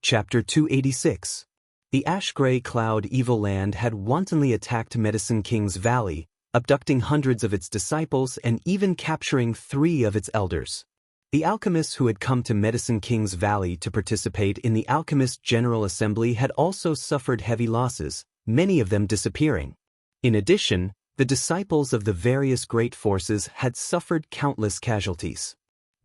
Chapter 286. The ash-gray cloud evil land had wantonly attacked Medicine King's Valley, abducting hundreds of its disciples and even capturing 3 of its elders. The alchemists who had come to Medicine King's Valley to participate in the Alchemist General Assembly had also suffered heavy losses, many of them disappearing. In addition, the disciples of the various great forces had suffered countless casualties.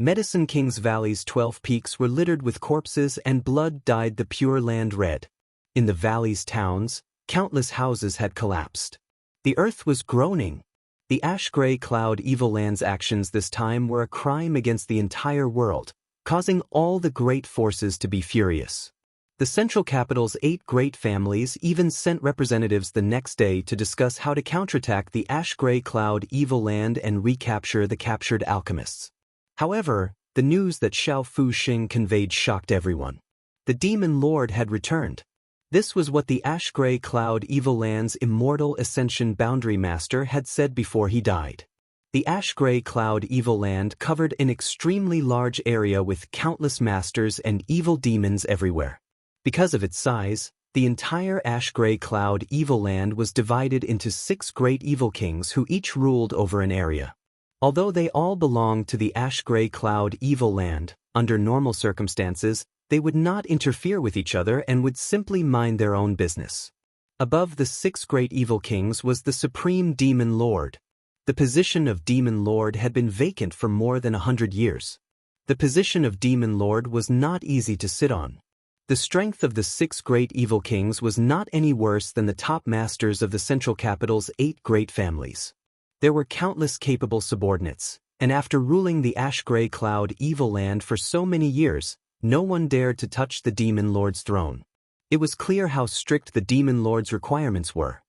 Medicine King's Valley's 12 peaks were littered with corpses and blood dyed the pure land red. In the valley's towns, countless houses had collapsed. The earth was groaning. The ash-gray cloud evil land's actions this time were a crime against the entire world, causing all the great forces to be furious. The central capital's 8 great families even sent representatives the next day to discuss how to counterattack the ash-gray cloud evil land and recapture the captured alchemists. However, the news that Xiao Fuxing conveyed shocked everyone. The Demon Lord had returned. This was what the ash-gray cloud evil land's Immortal Ascension Boundary Master had said before he died. The ash-gray cloud evil land covered an extremely large area with countless masters and evil demons everywhere. Because of its size, the entire ash-gray cloud evil land was divided into 6 great evil kings who each ruled over an area. Although they all belonged to the ash-gray cloud evil land, under normal circumstances, they would not interfere with each other and would simply mind their own business. Above the 6 great evil kings was the Supreme Demon Lord. The position of Demon Lord had been vacant for more than 100 years. The position of Demon Lord was not easy to sit on. The strength of the 6 great evil kings was not any worse than the top masters of the central capital's 8 great families. There were countless capable subordinates, and after ruling the ash-gray cloud evil land for so many years, no one dared to touch the Demon Lord's throne. It was clear how strict the Demon Lord's requirements were.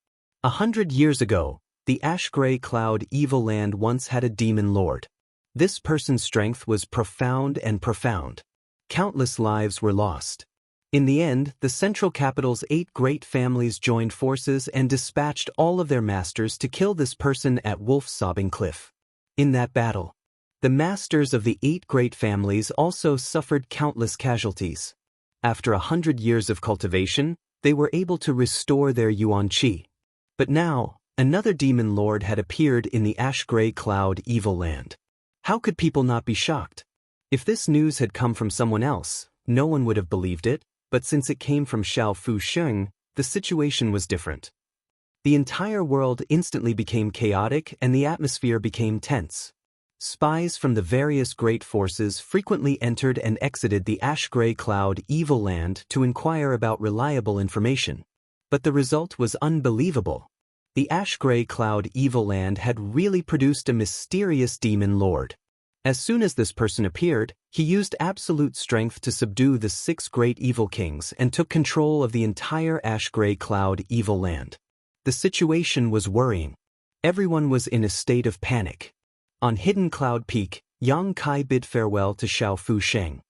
100 years ago, the ash-gray cloud evil land once had a Demon Lord. This person's strength was profound. Countless lives were lost. In the end, the central capital's 8 great families joined forces and dispatched all of their masters to kill this person at Wolf's Sobbing Cliff. In that battle, the masters of the 8 great families also suffered countless casualties. After 100 years of cultivation, they were able to restore their yuan qi. But now, another demon lord had appeared in the ash-gray cloud evil land. How could people not be shocked? If this news had come from someone else, no one would have believed it. But since it came from Xiao Fuxing, the situation was different. The entire world instantly became chaotic and the atmosphere became tense. Spies from the various great forces frequently entered and exited the ash-gray cloud evil land to inquire about reliable information. But the result was unbelievable. The ash-gray cloud evil land had really produced a mysterious demon lord. As soon as this person appeared, he used absolute strength to subdue the 6 great evil kings and took control of the entire ash-gray cloud evil land. The situation was worrying. Everyone was in a state of panic. On Hidden Cloud Peak, Yang Kai bid farewell to Xiao Fuxing.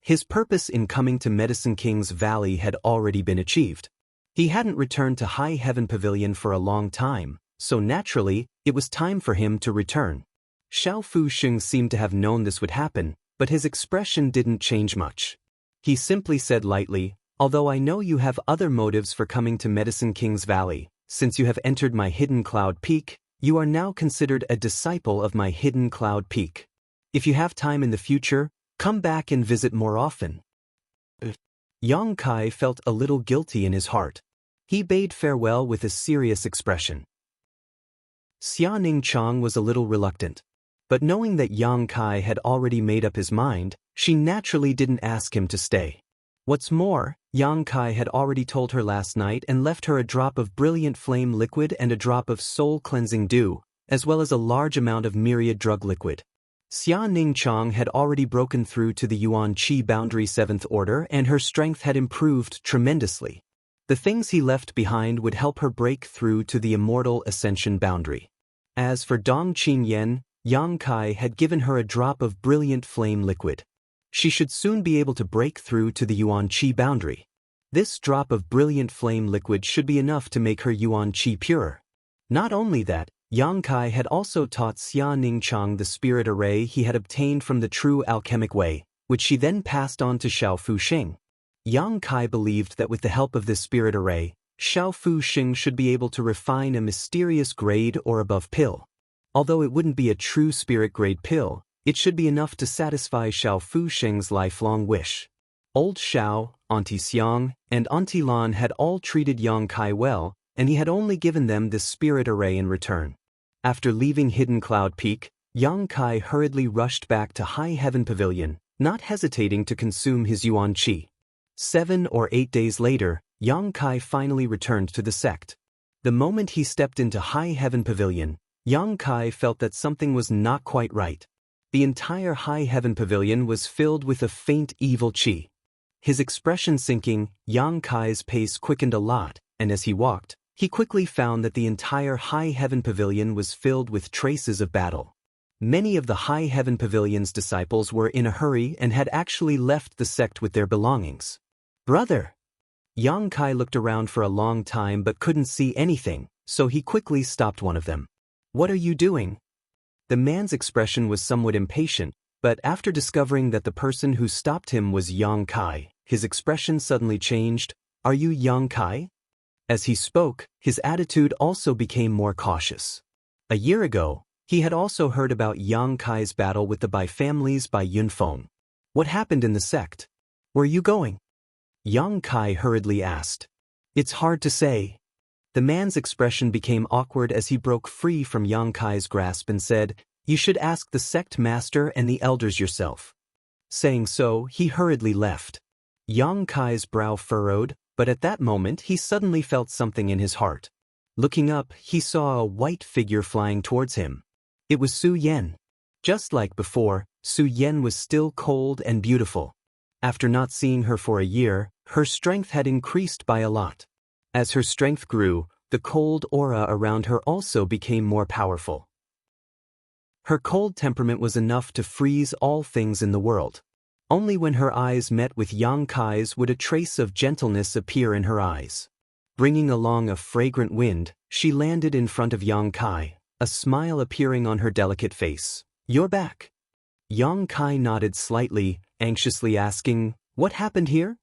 His purpose in coming to Medicine King's Valley had already been achieved. He hadn't returned to High Heaven Pavilion for a long time, so naturally, it was time for him to return. Xiao Fuxing seemed to have known this would happen, but his expression didn't change much. He simply said lightly, "Although I know you have other motives for coming to Medicine King's Valley, since you have entered my Hidden Cloud Peak, you are now considered a disciple of my Hidden Cloud Peak. If you have time in the future, come back and visit more often." Yang Kai felt a little guilty in his heart. He bade farewell with a serious expression. Xia Ningchang was a little reluctant. But knowing that Yang Kai had already made up his mind, she naturally didn't ask him to stay. What's more, Yang Kai had already told her last night and left her a drop of brilliant flame liquid and a drop of soul-cleansing dew, as well as a large amount of myriad drug liquid. Xia Ningchang had already broken through to the Yuan Qi boundary 7th order and her strength had improved tremendously. The things he left behind would help her break through to the Immortal Ascension boundary. As for Dong Qinyan, Yang Kai had given her a drop of brilliant flame liquid. She should soon be able to break through to the Yuan Qi boundary. This drop of brilliant flame liquid should be enough to make her Yuan Qi purer. Not only that, Yang Kai had also taught Xia Ningchang the spirit array he had obtained from the true alchemic way, which she then passed on to Xiao Fuxing. Yang Kai believed that with the help of this spirit array, Xiao Fu Xing should be able to refine a mysterious grade or above pill. Although it wouldn't be a true spirit grade pill, it should be enough to satisfy Xiao Fu Xing's lifelong wish. Old Xiao, Auntie Xiang, and Auntie Lan had all treated Yang Kai well, and he had only given them this spirit array in return. After leaving Hidden Cloud Peak, Yang Kai hurriedly rushed back to High Heaven Pavilion, not hesitating to consume his Yuan Qi. 7 or 8 days later, Yang Kai finally returned to the sect. The moment he stepped into High Heaven Pavilion, Yang Kai felt that something was not quite right. The entire High Heaven Pavilion was filled with a faint evil qi. His expression sinking, Yang Kai's pace quickened a lot, and as he walked, he quickly found that the entire High Heaven Pavilion was filled with traces of battle. Many of the High Heaven Pavilion's disciples were in a hurry and had actually left the sect with their belongings. "Brother!" Yang Kai looked around for a long time but couldn't see anything, so he quickly stopped one of them. "What are you doing?" The man's expression was somewhat impatient, but after discovering that the person who stopped him was Yang Kai, his expression suddenly changed. "Are you Yang Kai?" As he spoke, his attitude also became more cautious. A year ago, he had also heard about Yang Kai's battle with the Bai families by Yunfeng. "What happened in the sect? Where are you going?" Yang Kai hurriedly asked. "It's hard to say." The man's expression became awkward as he broke free from Yang Kai's grasp and said, "You should ask the sect master and the elders yourself." Saying so, he hurriedly left. Yang Kai's brow furrowed, but at that moment he suddenly felt something in his heart. Looking up, he saw a white figure flying towards him. It was Su Yan. Just like before, Su Yan was still cold and beautiful. After not seeing her for a year, her strength had increased by a lot. As her strength grew, the cold aura around her also became more powerful. Her cold temperament was enough to freeze all things in the world. Only when her eyes met with Yang Kai's would a trace of gentleness appear in her eyes. Bringing along a fragrant wind, she landed in front of Yang Kai, a smile appearing on her delicate face. "You're back." Yang Kai nodded slightly, anxiously asking, "What happened here?"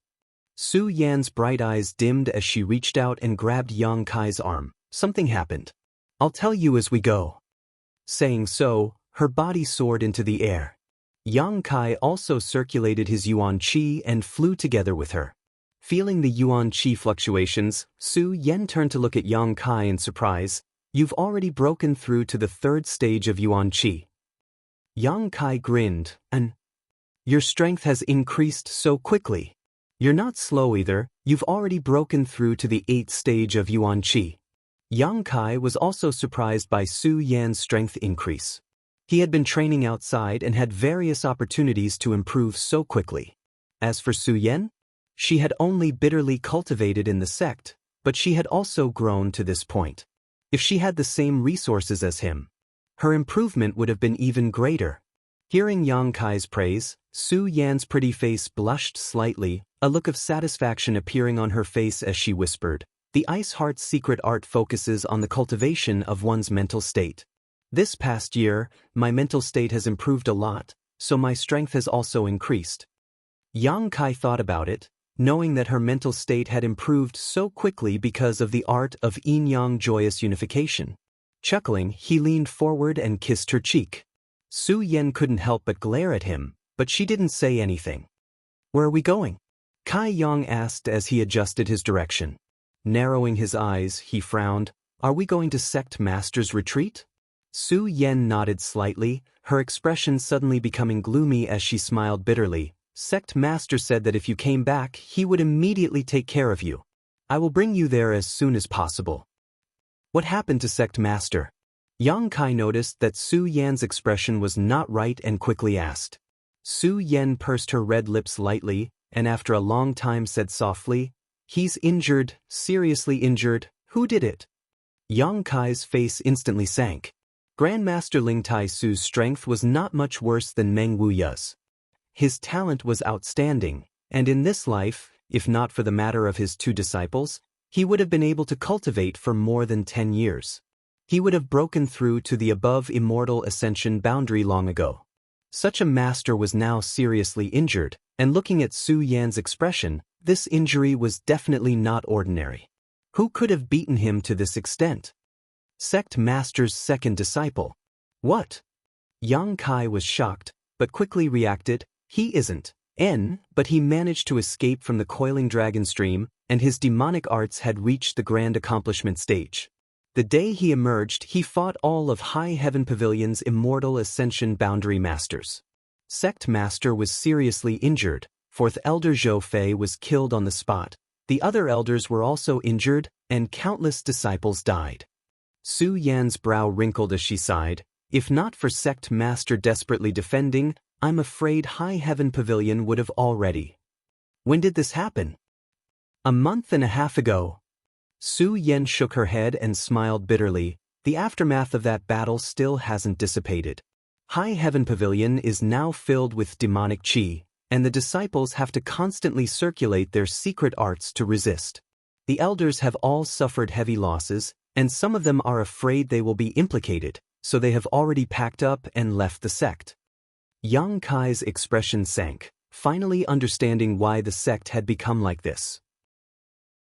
Su Yan's bright eyes dimmed as she reached out and grabbed Yang Kai's arm. "Something happened. I'll tell you as we go." Saying so, her body soared into the air. Yang Kai also circulated his Yuan Qi and flew together with her. Feeling the Yuan Qi fluctuations, Su Yan turned to look at Yang Kai in surprise. "You've already broken through to the 3rd stage of Yuan Qi." Yang Kai grinned, "And your strength has increased so quickly. You're not slow either, you've already broken through to the 8th stage of Yuan Qi." Yang Kai was also surprised by Su Yan's strength increase. He had been training outside and had various opportunities to improve so quickly. As for Su Yan, she had only bitterly cultivated in the sect, but she had also grown to this point. If she had the same resources as him, her improvement would have been even greater. Hearing Yang Kai's praise, Su Yan's pretty face blushed slightly, a look of satisfaction appearing on her face as she whispered, "The Ice Heart's secret art focuses on the cultivation of one's mental state. This past year, my mental state has improved a lot, so my strength has also increased." Yang Kai thought about it, knowing that her mental state had improved so quickly because of the art of yin-yang joyous unification. Chuckling, he leaned forward and kissed her cheek. Su Yan couldn't help but glare at him, but she didn't say anything. "Where are we going?" Kai Yang asked as he adjusted his direction. Narrowing his eyes, he frowned. "Are we going to Sect Master's retreat?" Su Yan nodded slightly, her expression suddenly becoming gloomy as she smiled bitterly. "Sect Master said that if you came back, he would immediately take care of you. I will bring you there as soon as possible." "What happened to Sect Master?" Yang Kai noticed that Su Yan's expression was not right and quickly asked. Su Yan pursed her red lips lightly, and after a long time said softly, "He's injured, seriously injured. Who did it?" Yang Kai's face instantly sank. Grandmaster Ling Tai Su's strength was not much worse than Meng Wuya's. His talent was outstanding, and in this life, if not for the matter of his 2 disciples, he would have been able to cultivate for more than 10 years. He would have broken through to the above immortal ascension boundary long ago. Such a master was now seriously injured, and looking at Su Yan's expression, This injury was definitely not ordinary. Who could have beaten him to this extent? Sect Master's second disciple. What? Yang Kai was shocked, but quickly reacted, he isn't. But he managed to escape from the coiling dragon stream, and his demonic arts had reached the grand accomplishment stage. The day he emerged, he fought all of High Heaven Pavilion's Immortal Ascension Boundary Masters. Sect Master was seriously injured. Fourth Elder Zhou Fei was killed on the spot. The other elders were also injured, and countless disciples died. Su Yan's brow wrinkled as she sighed. If not for Sect Master desperately defending, I'm afraid High Heaven Pavilion would have already. When did this happen? A month and a half ago. Su Yan shook her head and smiled bitterly. The aftermath of that battle still hasn't dissipated. High Heaven Pavilion is now filled with demonic qi, and the disciples have to constantly circulate their secret arts to resist. The elders have all suffered heavy losses, and some of them are afraid they will be implicated, so they have already packed up and left the sect. Yang Kai's expression sank, finally understanding why the sect had become like this.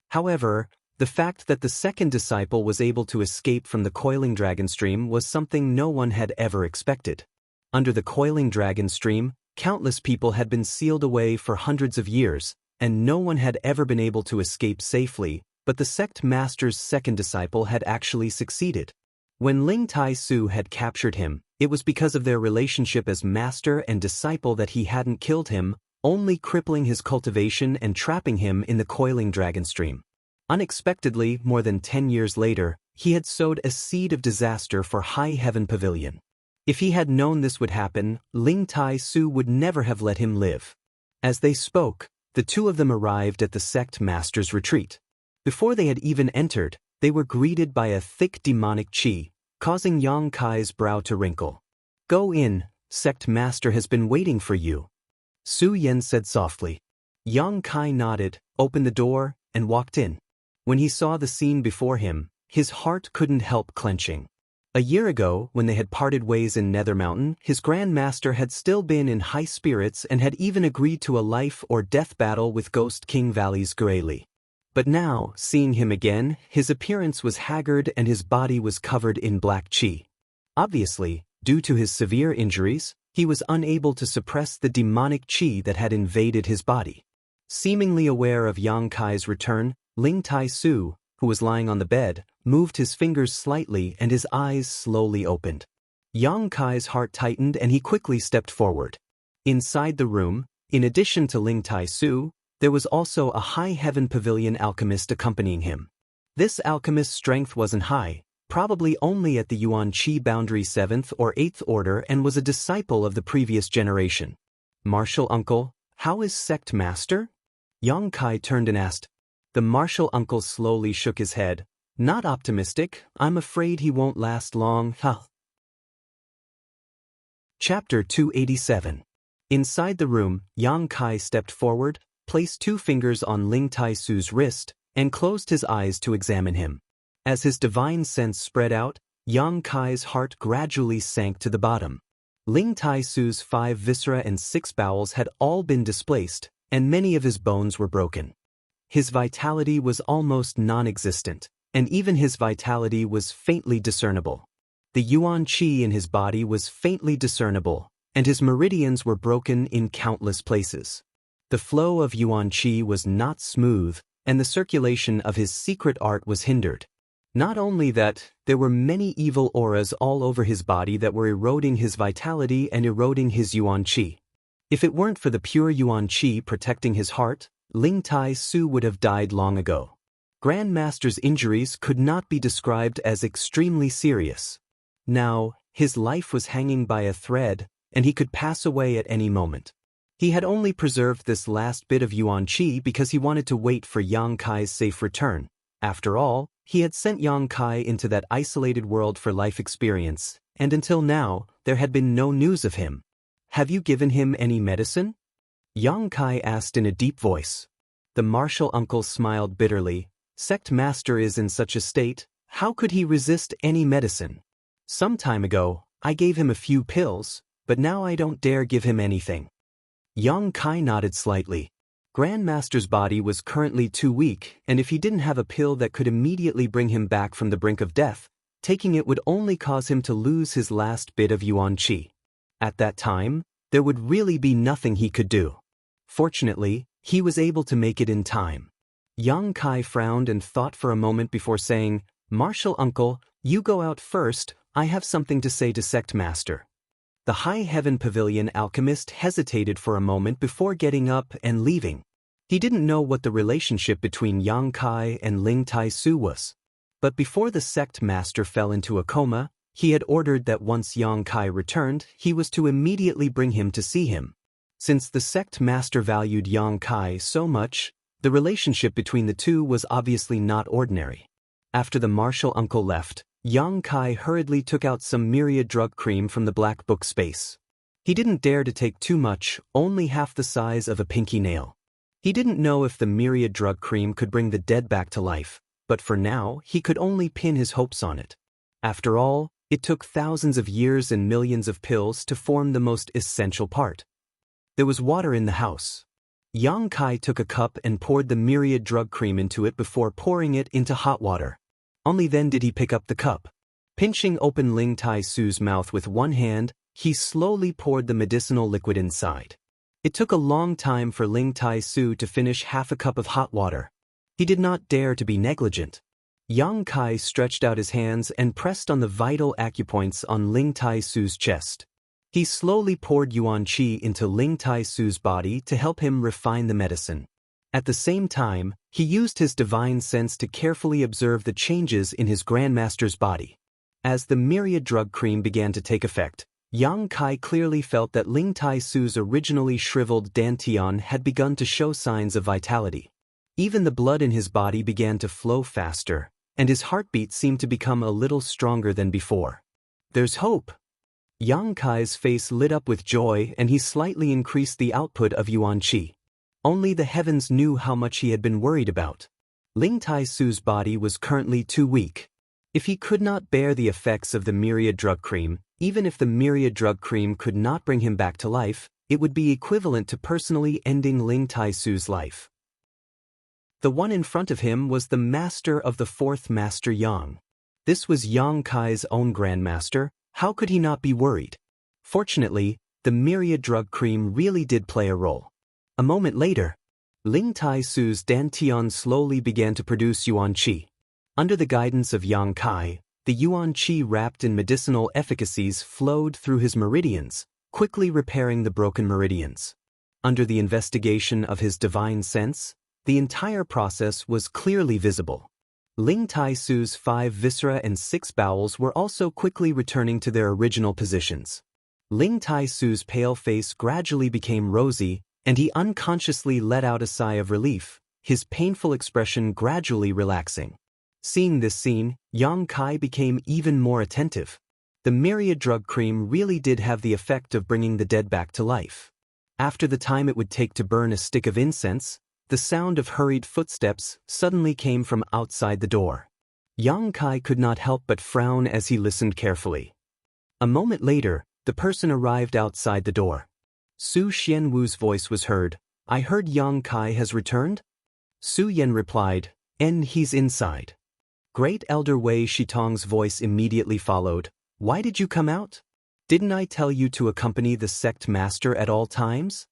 However, the fact that the second disciple was able to escape from the coiling dragon stream was something no one had ever expected. Under the coiling dragon stream, countless people had been sealed away for hundreds of years, and no one had ever been able to escape safely, but the sect master's second disciple had actually succeeded. When Ling Tai Su had captured him, it was because of their relationship as master and disciple that he hadn't killed him, only crippling his cultivation and trapping him in the coiling dragon stream. Unexpectedly, more than 10 years later, he had sowed a seed of disaster for High Heaven Pavilion. If he had known this would happen, Ling Tai Su would never have let him live. As they spoke, the two of them arrived at the sect master's retreat. Before they had even entered, they were greeted by a thick demonic qi, causing Yang Kai's brow to wrinkle. Go in, sect master has been waiting for you. Su Yan said softly. Yang Kai nodded, opened the door, and walked in. When he saw the scene before him, his heart couldn't help clenching. A year ago, when they had parted ways in Nether Mountain, his Grand Master had still been in high spirits and had even agreed to a life-or-death battle with Ghost King Valley's Greylee. But now, seeing him again, his appearance was haggard and his body was covered in black qi. Obviously, due to his severe injuries, he was unable to suppress the demonic qi that had invaded his body. Seemingly aware of Yang Kai's return, Ling Tai Su, who was lying on the bed, moved his fingers slightly and his eyes slowly opened. Yang Kai's heart tightened and he quickly stepped forward. Inside the room, in addition to Ling Tai Su, there was also a High Heaven Pavilion alchemist accompanying him. This alchemist's strength wasn't high, probably only at the Yuan Qi boundary 7th or 8th order, and was a disciple of the previous generation. Martial uncle, how is sect master? Yang Kai turned and asked. The martial uncle slowly shook his head. Not optimistic, I'm afraid he won't last long, huh? Chapter 287. Inside the room, Yang Kai stepped forward, placed 2 fingers on Ling Tai Su's wrist, and closed his eyes to examine him. As his divine sense spread out, Yang Kai's heart gradually sank to the bottom. Ling Tai Su's 5 viscera and 6 bowels had all been displaced, and many of his bones were broken. His vitality was almost non-existent, and even his vitality was faintly discernible. The Yuan Qi in his body was faintly discernible, and his meridians were broken in countless places. The flow of Yuan Qi was not smooth, and the circulation of his secret art was hindered. Not only that, there were many evil auras all over his body that were eroding his vitality and eroding his Yuan Qi. If it weren't for the pure Yuan Qi protecting his heart, Ling Tai Su would have died long ago. Grand Master's injuries could not be described as extremely serious. Now, his life was hanging by a thread, and he could pass away at any moment. He had only preserved this last bit of Yuan Qi because he wanted to wait for Yang Kai's safe return. After all, he had sent Yang Kai into that isolated world for life experience, and until now, there had been no news of him. Have you given him any medicine? Yang Kai asked in a deep voice. The martial uncle smiled bitterly. Sect master is in such a state, how could he resist any medicine? Some time ago, I gave him a few pills, but now I don't dare give him anything. Yang Kai nodded slightly. Grandmaster's body was currently too weak, and if he didn't have a pill that could immediately bring him back from the brink of death, taking it would only cause him to lose his last bit of yuan qi. At that time, there would really be nothing he could do. Fortunately, he was able to make it in time. Yang Kai frowned and thought for a moment before saying, "Martial uncle, you go out first, I have something to say to Sect Master." The High Heaven Pavilion alchemist hesitated for a moment before getting up and leaving. He didn't know what the relationship between Yang Kai and Ling Tai Su was. But before the Sect Master fell into a coma, he had ordered that once Yang Kai returned, he was to immediately bring him to see him. Since the Sect Master valued Yang Kai so much, the relationship between the two was obviously not ordinary. After the martial uncle left, Yang Kai hurriedly took out some myriad drug cream from the black book space. He didn't dare to take too much, only half the size of a pinky nail. He didn't know if the myriad drug cream could bring the dead back to life, but for now he could only pin his hopes on it. After all, it took thousands of years and millions of pills to form the most essential part. There was water in the house. Yang Kai took a cup and poured the myriad drug cream into it before pouring it into hot water. Only then did he pick up the cup. Pinching open Ling Tai Su's mouth with one hand, he slowly poured the medicinal liquid inside. It took a long time for Ling Tai Su to finish half a cup of hot water. He did not dare to be negligent. Yang Kai stretched out his hands and pressed on the vital acupoints on Ling Tai Su's chest. He slowly poured yuan qi into Ling Tai Su's body to help him refine the medicine. At the same time, he used his divine sense to carefully observe the changes in his Grandmaster's body. As the myriad drug cream began to take effect, Yang Kai clearly felt that Ling Tai Su's originally shriveled dantian had begun to show signs of vitality. Even the blood in his body began to flow faster, and his heartbeat seemed to become a little stronger than before. "There's hope." Yang Kai's face lit up with joy and he slightly increased the output of yuan qi. Only the heavens knew how much he had been worried about. Ling Tai Su's body was currently too weak. If he could not bear the effects of the myriad drug cream, even if the myriad drug cream could not bring him back to life, it would be equivalent to personally ending Ling Tai Su's life. The one in front of him was the master of the fourth master Yang. This was Yang Kai's own grandmaster. How could he not be worried? Fortunately, the myriad drug cream really did play a role. A moment later, Ling Tai Su's dantian slowly began to produce yuan qi. Under the guidance of Yang Kai, the yuan qi wrapped in medicinal efficacies flowed through his meridians, quickly repairing the broken meridians. Under the investigation of his divine sense, the entire process was clearly visible. Ling Tai Su's 5 viscera and 6 bowels were also quickly returning to their original positions. Ling Tai Su's pale face gradually became rosy, and he unconsciously let out a sigh of relief, his painful expression gradually relaxing. Seeing this scene, Yang Kai became even more attentive. The myriad drug cream really did have the effect of bringing the dead back to life. After the time it would take to burn a stick of incense, the sound of hurried footsteps suddenly came from outside the door. Yang Kai could not help but frown as he listened carefully. A moment later, the person arrived outside the door. Su Xianwu's voice was heard. "I heard Yang Kai has returned?" Su Yan replied, "And he's inside." Great Elder Wei Shitong's voice immediately followed. "Why did you come out? Didn't I tell you to accompany the sect master at all times?"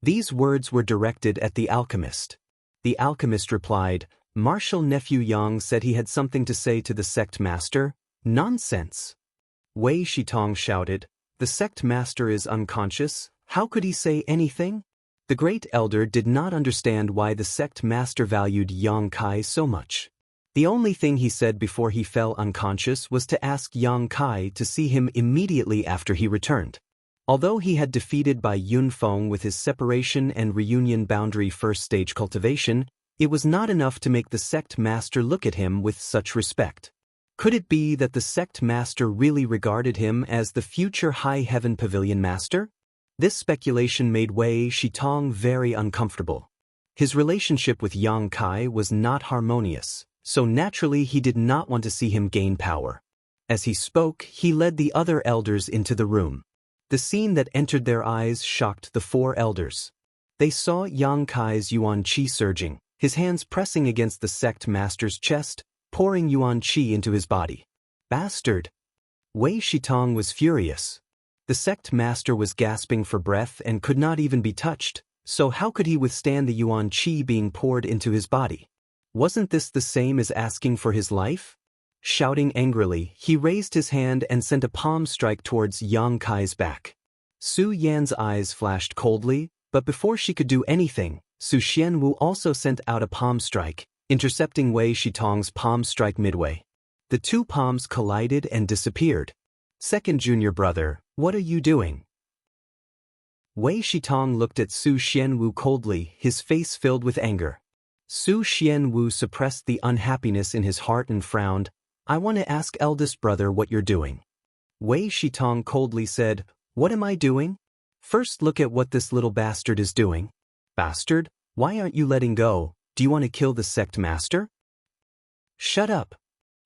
These words were directed at the alchemist. The alchemist replied, "Martial nephew Yang said he had something to say to the sect master." "Nonsense!" Wei Shitong shouted. "The sect master is unconscious. How could he say anything?" The great elder did not understand why the sect master valued Yang Kai so much. The only thing he said before he fell unconscious was to ask Yang Kai to see him immediately after he returned. Although he had defeated Bai Yunfeng with his separation and reunion boundary first stage cultivation, it was not enough to make the sect master look at him with such respect. Could it be that the sect master really regarded him as the future High Heaven Pavilion master? This speculation made Wei Shitong very uncomfortable. His relationship with Yang Kai was not harmonious, so naturally he did not want to see him gain power. As he spoke, he led the other elders into the room. The scene that entered their eyes shocked the 4 elders. They saw Yang Kai's yuan qi surging, his hands pressing against the sect master's chest, pouring yuan qi into his body. Bastard! Wei Shitong was furious. The sect master was gasping for breath and could not even be touched, so how could he withstand the yuan qi being poured into his body? Wasn't this the same as asking for his life? Shouting angrily, he raised his hand and sent a palm strike towards Yang Kai's back. Su Yan's eyes flashed coldly, but before she could do anything, Su Xianwu also sent out a palm strike, intercepting Wei Shitong's palm strike midway. The two palms collided and disappeared. Second junior brother, what are you doing? Wei Shitong looked at Su Xianwu coldly, his face filled with anger. Su Xianwu suppressed the unhappiness in his heart and frowned. I want to ask eldest brother what you're doing. Wei Shitong coldly said, what am I doing? First look at what this little bastard is doing. Bastard, why aren't you letting go? Do you want to kill the sect master? Shut up.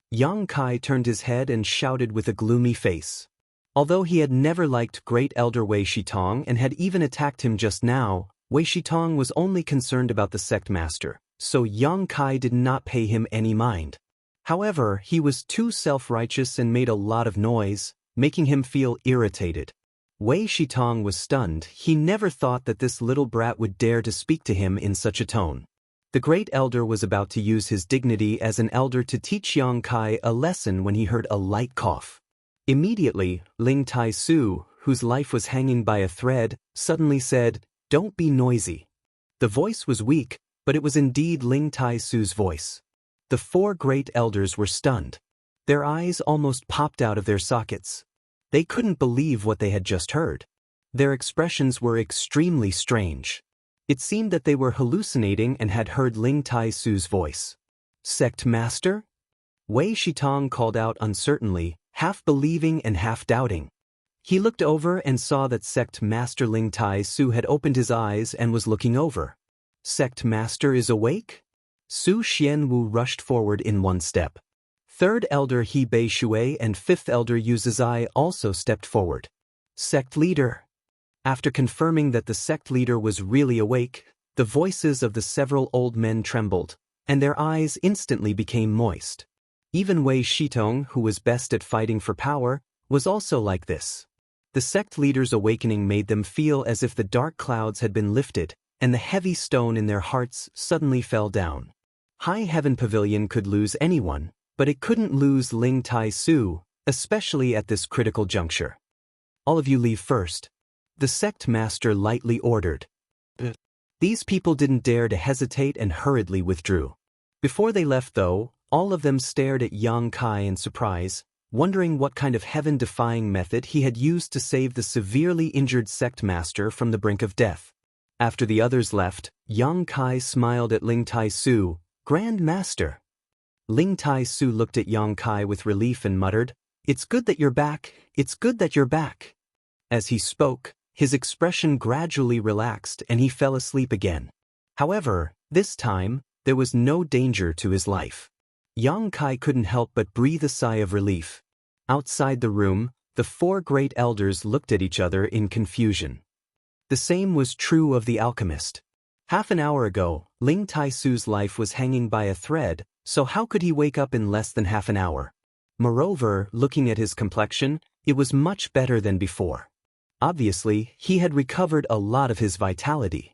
Yang Kai turned his head and shouted with a gloomy face. Although he had never liked Great Elder Wei Shitong and had even attacked him just now, Wei Shitong was only concerned about the sect master, so Yang Kai did not pay him any mind. However, he was too self-righteous and made a lot of noise, making him feel irritated. Wei Shitong was stunned. He never thought that this little brat would dare to speak to him in such a tone. The great elder was about to use his dignity as an elder to teach Yang Kai a lesson when he heard a light cough. Immediately, Ling Tai Su, whose life was hanging by a thread, suddenly said, "Don't be noisy." The voice was weak, but it was indeed Ling Tai Su's voice. The four great elders were stunned. Their eyes almost popped out of their sockets. They couldn't believe what they had just heard. Their expressions were extremely strange. It seemed that they were hallucinating and had heard Ling Tai Su's voice. Sect Master? Wei Shitong called out uncertainly, half believing and half doubting. He looked over and saw that Sect Master Ling Tai Su had opened his eyes and was looking over. Sect Master is awake? Su Xianwu rushed forward in one step. Third Elder He Bei Shui and Fifth Elder Yu Zizai also stepped forward. Sect Leader. After confirming that the sect leader was really awake, the voices of the several old men trembled, and their eyes instantly became moist. Even Wei Shitong, who was best at fighting for power, was also like this. The sect leader's awakening made them feel as if the dark clouds had been lifted, and the heavy stone in their hearts suddenly fell down. High Heaven Pavilion could lose anyone, but it couldn't lose Ling Tai Su, especially at this critical juncture. All of you leave first. The sect master lightly ordered. These people didn't dare to hesitate and hurriedly withdrew. Before they left though, all of them stared at Yang Kai in surprise, wondering what kind of heaven-defying method he had used to save the severely injured sect master from the brink of death. After the others left, Yang Kai smiled at Ling Tai Su, Grand Master. Ling Tai Su looked at Yang Kai with relief and muttered, "It's good that you're back, it's good that you're back." As he spoke, his expression gradually relaxed and he fell asleep again. However, this time, there was no danger to his life. Yang Kai couldn't help but breathe a sigh of relief. Outside the room, the four great elders looked at each other in confusion. The same was true of the alchemist. Half an hour ago, Ling Tai Su's life was hanging by a thread, so how could he wake up in less than half an hour? Moreover, looking at his complexion, it was much better than before. Obviously, he had recovered a lot of his vitality.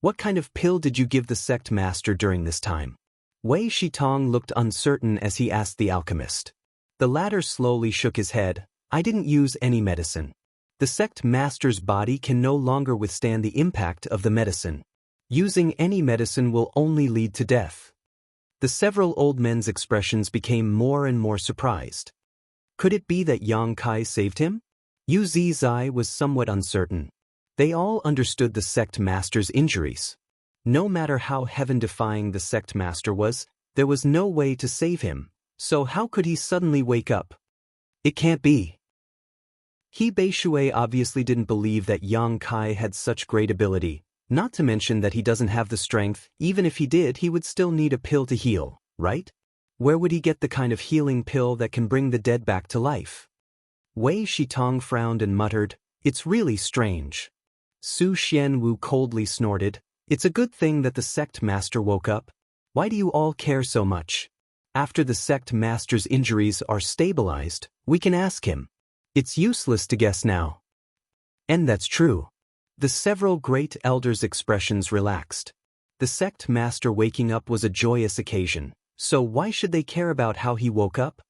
What kind of pill did you give the sect master during this time? Wei Shitong looked uncertain as he asked the alchemist. The latter slowly shook his head. I didn't use any medicine. The sect master's body can no longer withstand the impact of the medicine. Using any medicine will only lead to death. The several old men's expressions became more and more surprised. Could it be that Yang Kai saved him? Yu Zizai was somewhat uncertain. They all understood the sect master's injuries. No matter how heaven-defying the sect master was, there was no way to save him, so how could he suddenly wake up? It can't be. He Bei Shui obviously didn't believe that Yang Kai had such great ability, not to mention that he doesn't have the strength. Even if he did, he would still need a pill to heal, right? Where would he get the kind of healing pill that can bring the dead back to life? Wei Shitong frowned and muttered, "It's really strange." Su Xianwu coldly snorted. It's a good thing that the sect master woke up. Why do you all care so much? After the sect master's injuries are stabilized, we can ask him. It's useless to guess now. And that's true. The several great elders' expressions relaxed. The sect master waking up was a joyous occasion, so why should they care about how he woke up?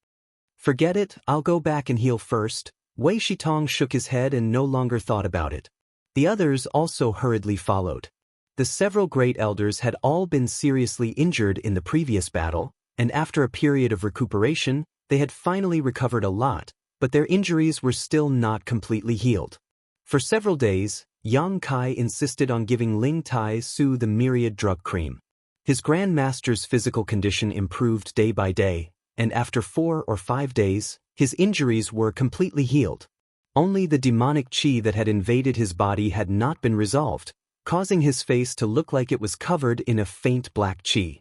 Forget it, I'll go back and heal first. Wei Shitong shook his head and no longer thought about it. The others also hurriedly followed. The several great elders had all been seriously injured in the previous battle, and after a period of recuperation, they had finally recovered a lot, but their injuries were still not completely healed. For several days, Yang Kai insisted on giving Ling Tai Su the myriad drug cream. His Grand Master's physical condition improved day by day, and after 4 or 5 days, his injuries were completely healed. Only the demonic qi that had invaded his body had not been resolved, causing his face to look like it was covered in a faint black qi.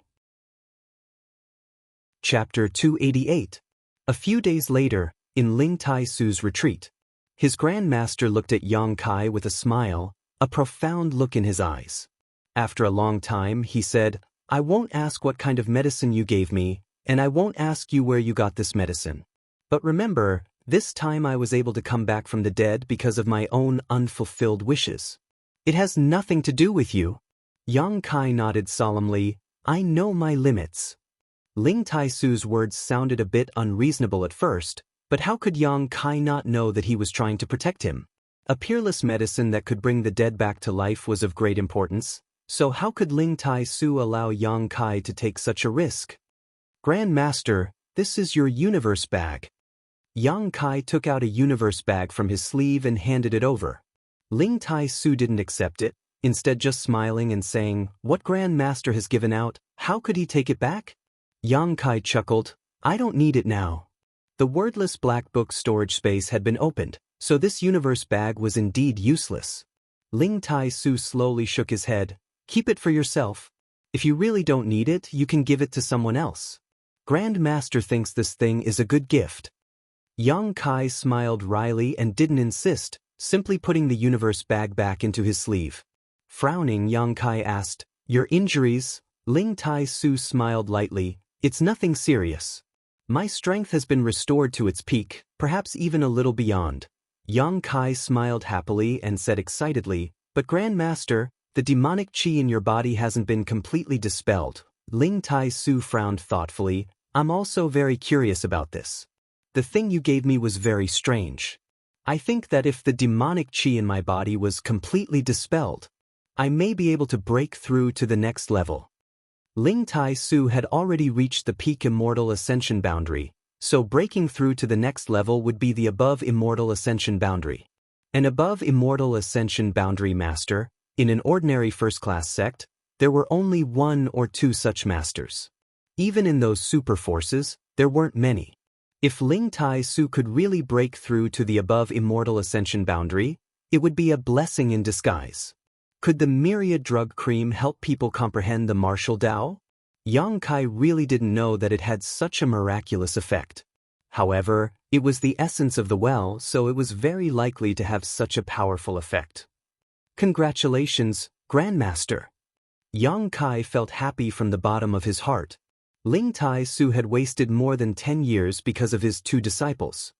Chapter 288. A few days later, in Ling Tai Su's retreat, his Grand Master looked at Yang Kai with a smile, a profound look in his eyes. After a long time, he said, I won't ask what kind of medicine you gave me, and I won't ask you where you got this medicine. But remember, this time I was able to come back from the dead because of my own unfulfilled wishes. It has nothing to do with you. Yang Kai nodded solemnly, I know my limits. Ling Tai Su's words sounded a bit unreasonable at first, but how could Yang Kai not know that he was trying to protect him? A peerless medicine that could bring the dead back to life was of great importance, so how could Ling Tai Su allow Yang Kai to take such a risk? Grand Master, this is your universe bag. Yang Kai took out a universe bag from his sleeve and handed it over. Ling Tai Su didn't accept it, instead just smiling and saying, What Grand Master has given out, how could he take it back? Yang Kai chuckled, I don't need it now. The wordless black book storage space had been opened, so this universe bag was indeed useless. Ling Tai Su slowly shook his head, Keep it for yourself. If you really don't need it, you can give it to someone else. Grand Master thinks this thing is a good gift. Yang Kai smiled wryly and didn't insist, simply putting the universe bag back into his sleeve. Frowning, Yang Kai asked, Your injuries? Ling Tai Su smiled lightly, It's nothing serious. My strength has been restored to its peak, perhaps even a little beyond. Yang Kai smiled happily and said excitedly, But Grand Master, the demonic qi in your body hasn't been completely dispelled. Ling Tai Su frowned thoughtfully, I'm also very curious about this. The thing you gave me was very strange. I think that if the demonic qi in my body was completely dispelled, I may be able to break through to the next level. Ling Tai Su had already reached the peak Immortal Ascension boundary, so breaking through to the next level would be the above Immortal Ascension boundary. An above Immortal Ascension boundary master, in an ordinary first-class sect, there were only 1 or 2 such masters. Even in those super forces, there weren't many. If Ling Tai Su could really break through to the above Immortal Ascension boundary, it would be a blessing in disguise. Could the myriad drug cream help people comprehend the martial Tao? Yang Kai really didn't know that it had such a miraculous effect. However, it was the essence of the well, so it was very likely to have such a powerful effect. Congratulations, Grandmaster. Yang Kai felt happy from the bottom of his heart. Ling Tai Su had wasted more than 10 years because of his 2 disciples.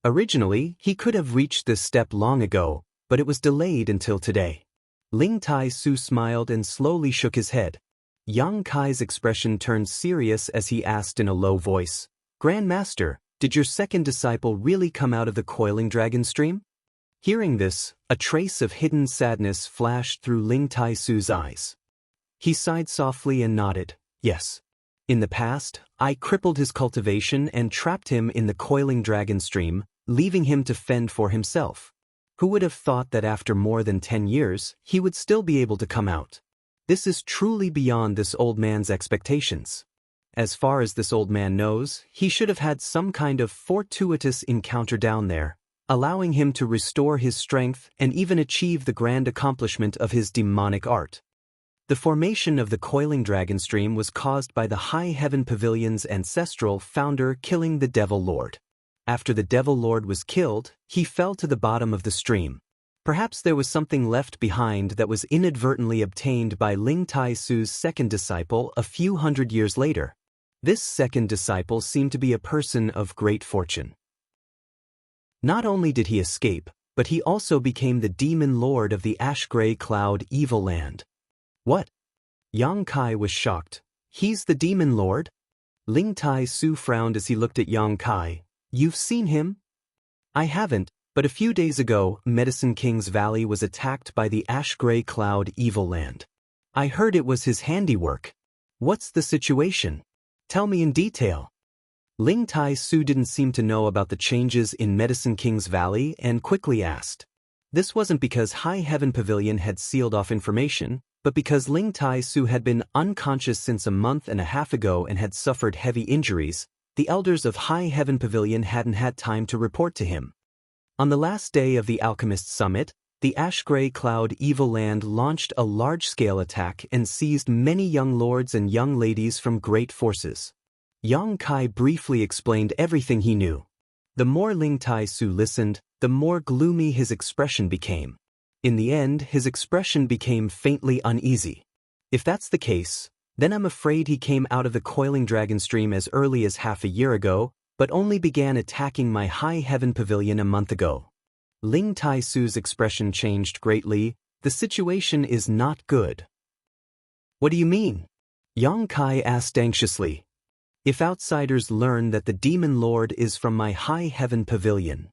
Originally, he could have reached this step long ago, but it was delayed until today. Ling Tai Su smiled and slowly shook his head. Yang Kai's expression turned serious as he asked in a low voice, Grandmaster, did your second disciple really come out of the coiling dragon stream? Hearing this, a trace of hidden sadness flashed through Ling Tai Su's eyes. He sighed softly and nodded, Yes. In the past, I crippled his cultivation and trapped him in the coiling dragon stream, leaving him to fend for himself. Who would have thought that after more than 10 years, he would still be able to come out? This is truly beyond this old man's expectations. As far as this old man knows, he should have had some kind of fortuitous encounter down there, allowing him to restore his strength and even achieve the grand accomplishment of his demonic art. The formation of the coiling dragon stream was caused by the High Heaven Pavilion's ancestral founder killing the Devil Lord. After the Devil Lord was killed, he fell to the bottom of the stream. Perhaps there was something left behind that was inadvertently obtained by Ling Tai-Su's second disciple a few hundred years later. This second disciple seemed to be a person of great fortune. Not only did he escape, but he also became the demon lord of the ash-gray cloud evil land. What? Yang Kai was shocked. He's the demon lord? Ling Tai-Su frowned as he looked at Yang Kai. You've seen him? I haven't, but a few days ago, Medicine King's Valley was attacked by the ash-gray cloud evil land. I heard it was his handiwork. What's the situation? Tell me in detail. Ling Tai-Su didn't seem to know about the changes in Medicine King's Valley and quickly asked. This wasn't because High Heaven Pavilion had sealed off information, but because Ling Tai-Su had been unconscious since a month and a half ago and had suffered heavy injuries. The elders of High Heaven Pavilion hadn't had time to report to him. On the last day of the Alchemist Summit, the ash-gray cloud evil land launched a large-scale attack and seized many young lords and young ladies from great forces. Yang Kai briefly explained everything he knew. The more Ling Tai-Su listened, the more gloomy his expression became. In the end, his expression became faintly uneasy. If that's the case, then I'm afraid he came out of the coiling dragon stream as early as half a year ago, but only began attacking my High Heaven Pavilion a month ago. Ling Tai-Su's expression changed greatly. The situation is not good. What do you mean? Yang Kai asked anxiously. If outsiders learn that the Demon Lord is from my High Heaven Pavilion.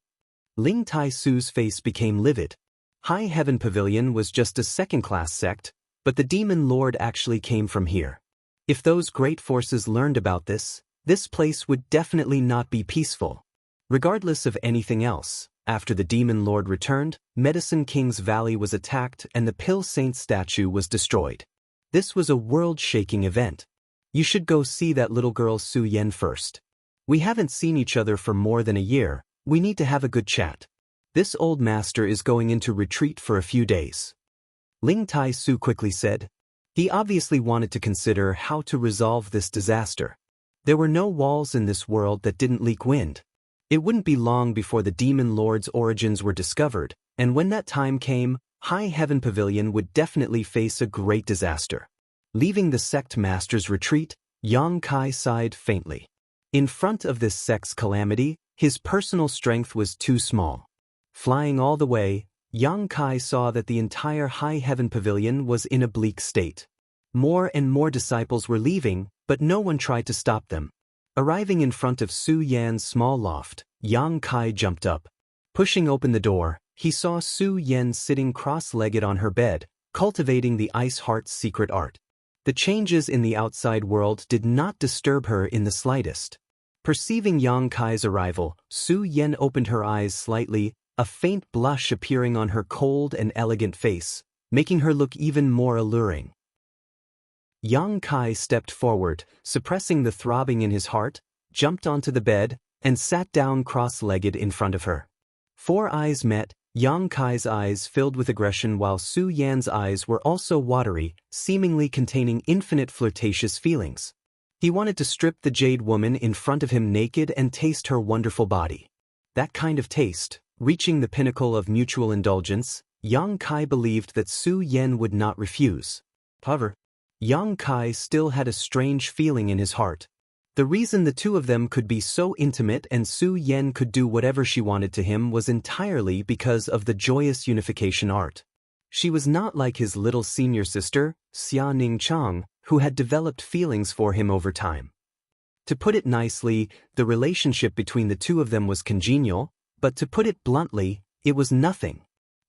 Ling Tai-Su's face became livid. High Heaven Pavilion was just a second-class sect, but the Demon Lord actually came from here. If those great forces learned about this, this place would definitely not be peaceful. Regardless of anything else, after the Demon Lord returned, Medicine King's Valley was attacked and the Pill Saint statue was destroyed. This was a world-shaking event. You should go see that little girl Su Yen first. We haven't seen each other for more than a year. We need to have a good chat. This old master is going into retreat for a few days. Ling Tai-Su quickly said. He obviously wanted to consider how to resolve this disaster. There were no walls in this world that didn't leak wind. It wouldn't be long before the Demon Lord's origins were discovered, and when that time came, High Heaven Pavilion would definitely face a great disaster. Leaving the sect master's retreat, Yang Kai sighed faintly. In front of this sect's calamity, his personal strength was too small. Flying all the way, Yang Kai saw that the entire High Heaven Pavilion was in a bleak state. More and more disciples were leaving, but no one tried to stop them. Arriving in front of Su Yan's small loft, Yang Kai jumped up. Pushing open the door, he saw Su Yan sitting cross-legged on her bed, cultivating the Ice Heart's secret art. The changes in the outside world did not disturb her in the slightest. Perceiving Yang Kai's arrival, Su Yan opened her eyes slightly, a faint blush appearing on her cold and elegant face, making her look even more alluring. Yang Kai stepped forward, suppressing the throbbing in his heart, jumped onto the bed, and sat down cross-legged in front of her. Four eyes met. Yang Kai's eyes filled with aggression while Su Yan's eyes were also watery, seemingly containing infinite flirtatious feelings. He wanted to strip the jade woman in front of him naked and taste her wonderful body. That kind of taste, reaching the pinnacle of mutual indulgence, Yang Kai believed that Su Yan would not refuse. However, Yang Kai still had a strange feeling in his heart. The reason the two of them could be so intimate and Su Yan could do whatever she wanted to him was entirely because of the joyous unification art. She was not like his little senior sister, Xia Ning Chang, who had developed feelings for him over time. To put it nicely, the relationship between the two of them was congenial, but to put it bluntly, it was nothing.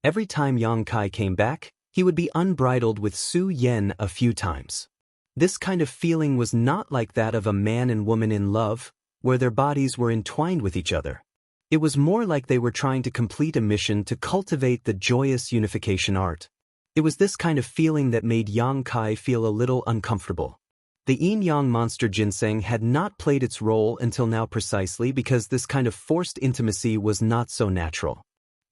Every time Yang Kai came back, he would be unbridled with Su Yan a few times. This kind of feeling was not like that of a man and woman in love, where their bodies were entwined with each other. It was more like they were trying to complete a mission to cultivate the joyous unification art. It was this kind of feeling that made Yang Kai feel a little uncomfortable. The yin-yang monster ginseng had not played its role until now precisely because this kind of forced intimacy was not so natural.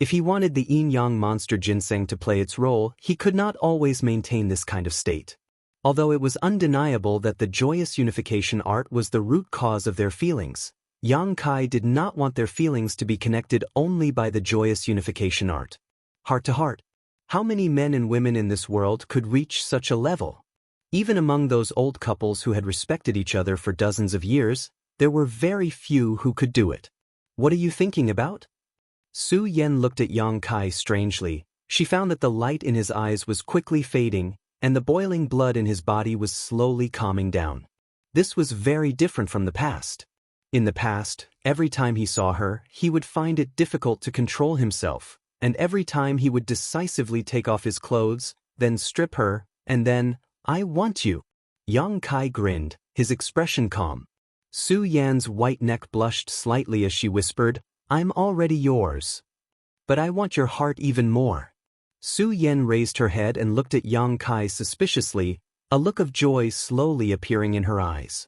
If he wanted the yin-yang monster ginseng to play its role, he could not always maintain this kind of state. Although it was undeniable that the joyous unification art was the root cause of their feelings, Yang Kai did not want their feelings to be connected only by the joyous unification art. heart to heart. How many men and women in this world could reach such a level? Even among those old couples who had respected each other for dozens of years, there were very few who could do it. What are you thinking about? Su Yan looked at Yang Kai strangely. She found that the light in his eyes was quickly fading, and the boiling blood in his body was slowly calming down. This was very different from the past. In the past, every time he saw her, he would find it difficult to control himself, and every time he would decisively take off his clothes, then strip her, and then, "I want you." Yang Kai grinned, his expression calm. Su Yan's white neck blushed slightly as she whispered, "I'm already yours. But I want your heart even more." Su Yan raised her head and looked at Yang Kai suspiciously, a look of joy slowly appearing in her eyes.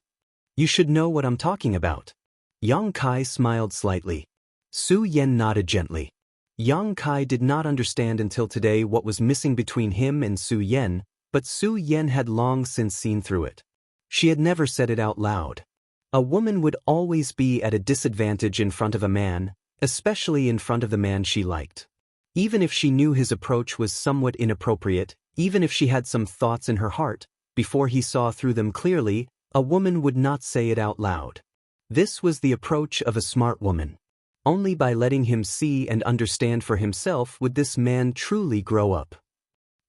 "You should know what I'm talking about." Yang Kai smiled slightly. Su Yan nodded gently. Yang Kai did not understand until today what was missing between him and Su Yan, but Su Yan had long since seen through it. She had never said it out loud. A woman would always be at a disadvantage in front of a man, especially in front of the man she liked. Even if she knew his approach was somewhat inappropriate, even if she had some thoughts in her heart, before he saw through them clearly, a woman would not say it out loud. This was the approach of a smart woman. Only by letting him see and understand for himself would this man truly grow up.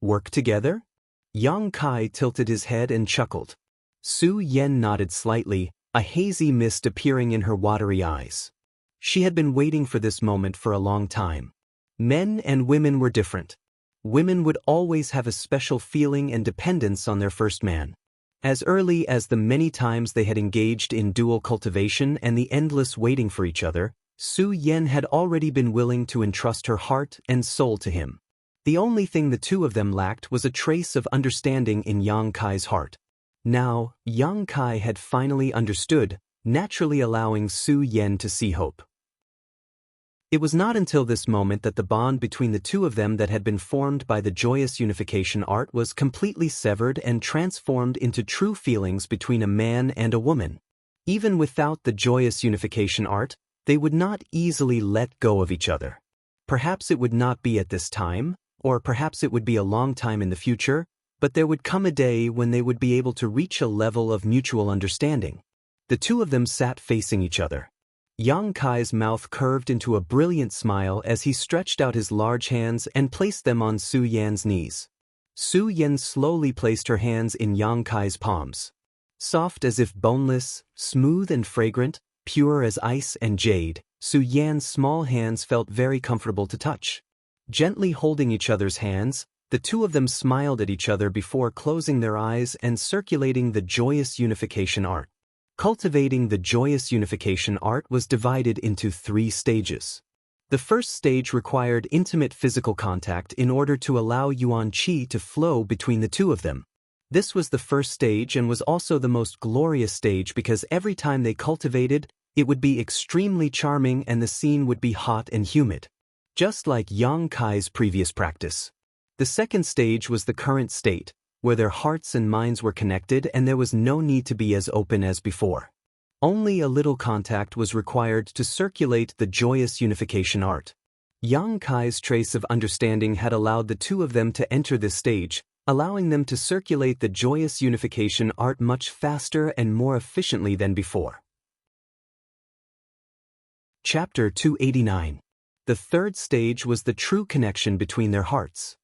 Work together? Yang Kai tilted his head and chuckled. Su Yan nodded slightly, a hazy mist appearing in her watery eyes. She had been waiting for this moment for a long time. Men and women were different. Women would always have a special feeling and dependence on their first man. As early as the many times they had engaged in dual cultivation and the endless waiting for each other, Su Yan had already been willing to entrust her heart and soul to him. The only thing the two of them lacked was a trace of understanding in Yang Kai's heart. Now, Yang Kai had finally understood, naturally allowing Su Yan to see hope. It was not until this moment that the bond between the two of them that had been formed by the joyous unification art was completely severed and transformed into true feelings between a man and a woman. Even without the joyous unification art, they would not easily let go of each other. Perhaps it would not be at this time, or perhaps it would be a long time in the future, but there would come a day when they would be able to reach a level of mutual understanding. The two of them sat facing each other. Yang Kai's mouth curved into a brilliant smile as he stretched out his large hands and placed them on Su Yan's knees. Su Yan slowly placed her hands in Yang Kai's palms. Soft as if boneless, smooth and fragrant, pure as ice and jade, Su Yan's small hands felt very comfortable to touch. Gently holding each other's hands, the two of them smiled at each other before closing their eyes and circulating the joyous unification art. Cultivating the joyous unification art was divided into 3 stages. The first stage required intimate physical contact in order to allow Yuan Qi to flow between the two of them. This was the first stage and was also the most glorious stage because every time they cultivated, it would be extremely charming and the scene would be hot and humid. Just like Yang Kai's previous practice. The second stage was the current state, where their hearts and minds were connected and there was no need to be as open as before. Only a little contact was required to circulate the joyous unification art. Yang Kai's trace of understanding had allowed the two of them to enter this stage, allowing them to circulate the joyous unification art much faster and more efficiently than before. Chapter 289. The third stage was the true connection between their hearts.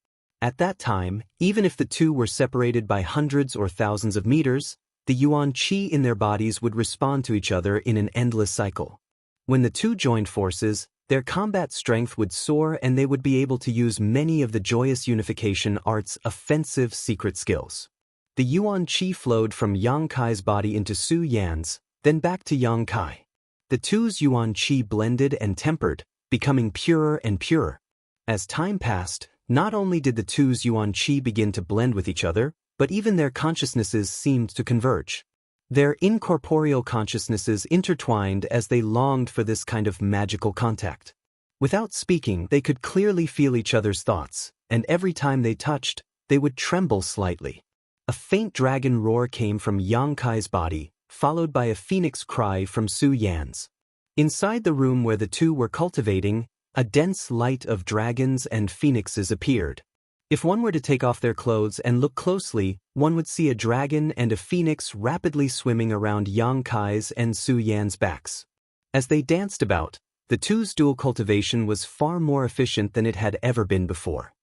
At that time, even if the two were separated by hundreds or thousands of meters, the Yuan Qi in their bodies would respond to each other in an endless cycle. When the two joined forces, their combat strength would soar and they would be able to use many of the joyous unification art's offensive secret skills. The Yuan Qi flowed from Yang Kai's body into Su Yan's, then back to Yang Kai. The two's Yuan Qi blended and tempered, becoming purer and purer. As time passed, not only did the two's Yuan Qi begin to blend with each other, but even their consciousnesses seemed to converge. Their incorporeal consciousnesses intertwined as they longed for this kind of magical contact. Without speaking, they could clearly feel each other's thoughts, and every time they touched, they would tremble slightly. A faint dragon roar came from Yang Kai's body, followed by a phoenix cry from Su Yan's. Inside the room where the two were cultivating, A dense light of dragons and phoenixes appeared. If one were to take off their clothes and look closely, one would see a dragon and a phoenix rapidly swimming around Yang Kai's and Su Yan's backs. As they danced about, the two's dual cultivation was far more efficient than it had ever been before.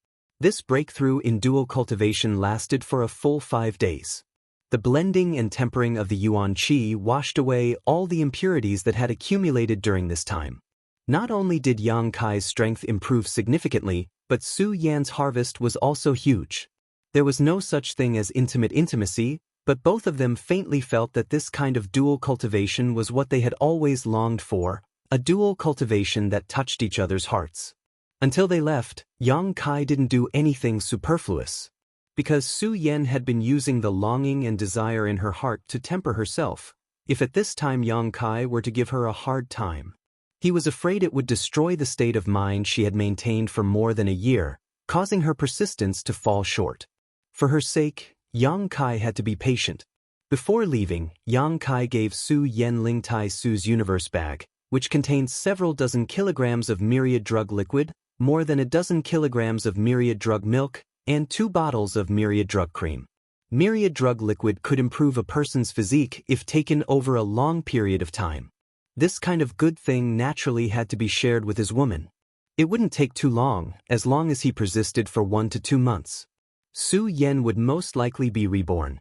This breakthrough in dual cultivation lasted for a full 5 days. The blending and tempering of the Yuan Qi washed away all the impurities that had accumulated during this time. Not only did Yang Kai's strength improve significantly, but Su Yan's harvest was also huge. There was no such thing as intimate intimacy, but both of them faintly felt that this kind of dual cultivation was what they had always longed for, a dual cultivation that touched each other's hearts. Until they left, Yang Kai didn't do anything superfluous. Because Su Yan had been using the longing and desire in her heart to temper herself, if at this time Yang Kai were to give her a hard time, he was afraid it would destroy the state of mind she had maintained for more than a year, causing her persistence to fall short. For her sake, Yang Kai had to be patient. Before leaving, Yang Kai gave Su Yan Lingtai Su's universe bag, which contained several dozen kilograms of myriad drug liquid, more than a dozen kilograms of myriad drug milk, and 2 bottles of myriad drug cream. Myriad drug liquid could improve a person's physique if taken over a long period of time. This kind of good thing naturally had to be shared with his woman. It wouldn't take too long as he persisted for 1 to 2 months. Su Yan would most likely be reborn.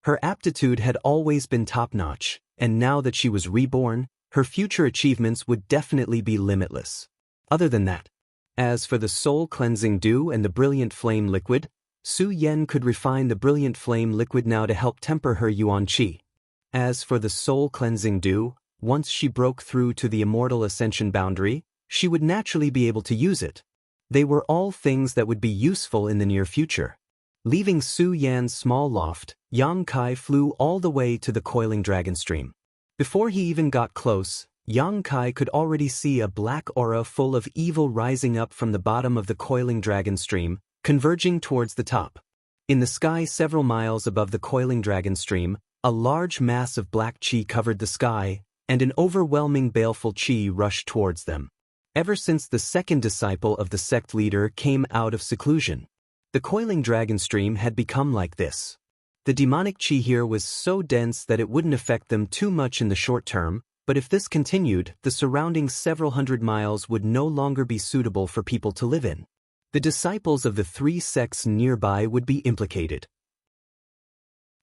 Her aptitude had always been top-notch, and now that she was reborn, her future achievements would definitely be limitless. Other than that, as for the soul-cleansing dew and the brilliant flame liquid, Su Yan could refine the brilliant flame liquid now to help temper her Yuan Qi. As for the soul-cleansing dew, once she broke through to the immortal ascension boundary, she would naturally be able to use it. They were all things that would be useful in the near future. Leaving Su Yan's small loft, Yang Kai flew all the way to the coiling dragon stream. Before he even got close, Yang Kai could already see a black aura full of evil rising up from the bottom of the coiling dragon stream, converging towards the top. In the sky several miles above the coiling dragon stream, a large mass of black qi covered the sky, and an overwhelming baleful qi rushed towards them. Ever since the second disciple of the sect leader came out of seclusion, the coiling dragon stream had become like this. The demonic qi here was so dense that it wouldn't affect them too much in the short term, but if this continued, the surrounding several hundred miles would no longer be suitable for people to live in. The disciples of the 3 sects nearby would be implicated.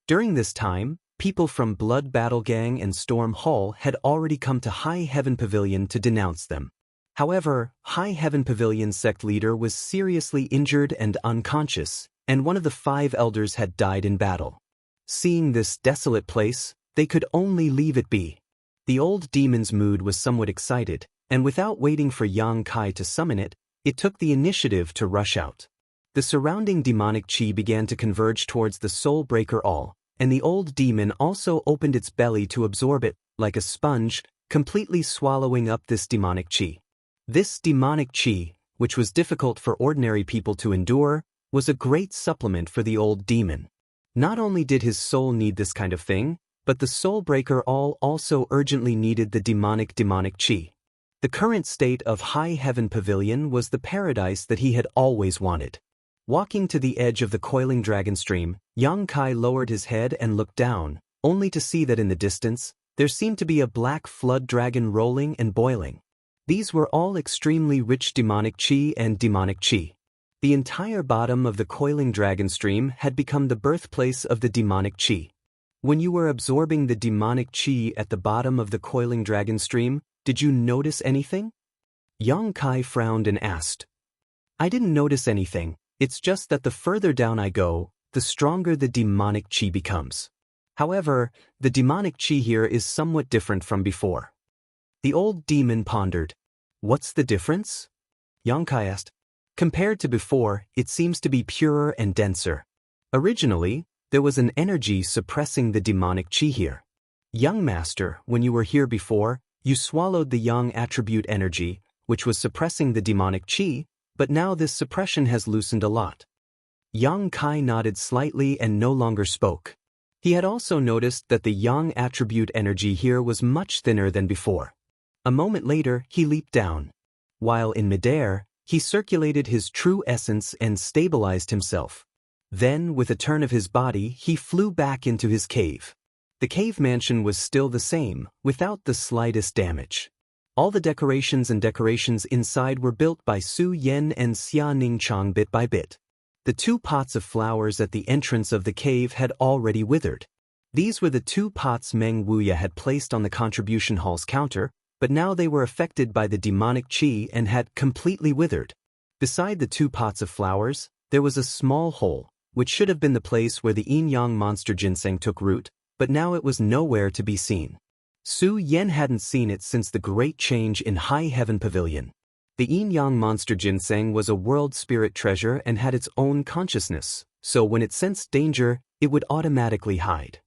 During this time, people from Blood Battle Gang and Storm Hall had already come to High Heaven Pavilion to denounce them. However, High Heaven Pavilion's sect leader was seriously injured and unconscious, and one of the 5 elders had died in battle. Seeing this desolate place, they could only leave it be. The old demon's mood was somewhat excited, and without waiting for Yang Kai to summon it, it took the initiative to rush out. The surrounding demonic qi began to converge towards the Soul Breaker All, and the old demon also opened its belly to absorb it, like a sponge, completely swallowing up this demonic qi. This demonic qi, which was difficult for ordinary people to endure, was a great supplement for the old demon. Not only did his soul need this kind of thing, but the Soul Breaker All also urgently needed the demonic qi. The current state of High Heaven Pavilion was the paradise that he had always wanted. Walking to the edge of the coiling dragon stream, Yang Kai lowered his head and looked down, only to see that in the distance, there seemed to be a black flood dragon rolling and boiling. These were all extremely rich demonic qi and demonic qi. The entire bottom of the coiling dragon stream had become the birthplace of the demonic qi. When you were absorbing the demonic qi at the bottom of the coiling dragon stream, did you notice anything? Yang Kai frowned and asked. I didn't notice anything, it's just that the further down I go, the stronger the demonic qi becomes. However, the demonic qi here is somewhat different from before. The old demon pondered. What's the difference? Yang Kai asked. Compared to before, it seems to be purer and denser. Originally, there was an energy suppressing the demonic qi here. Young Master, when you were here before, you swallowed the yang attribute energy, which was suppressing the demonic qi, but now this suppression has loosened a lot. Yang Kai nodded slightly and no longer spoke. He had also noticed that the yang attribute energy here was much thinner than before. A moment later, he leaped down. While in midair, he circulated his true essence and stabilized himself. Then, with a turn of his body, he flew back into his cave. The cave mansion was still the same, without the slightest damage. All the decorations inside were built by Su Yan and Xia Ningchang bit by bit. The 2 pots of flowers at the entrance of the cave had already withered. These were the 2 pots Meng Wuya had placed on the contribution hall's counter, but now they were affected by the demonic qi and had completely withered. Beside the 2 pots of flowers, there was a small hole, which should have been the place where the yin-yang monster ginseng took root, but now it was nowhere to be seen. Su Yan hadn't seen it since the great change in High Heaven Pavilion. The yin-yang monster ginseng was a world spirit treasure and had its own consciousness, so when it sensed danger, it would automatically hide.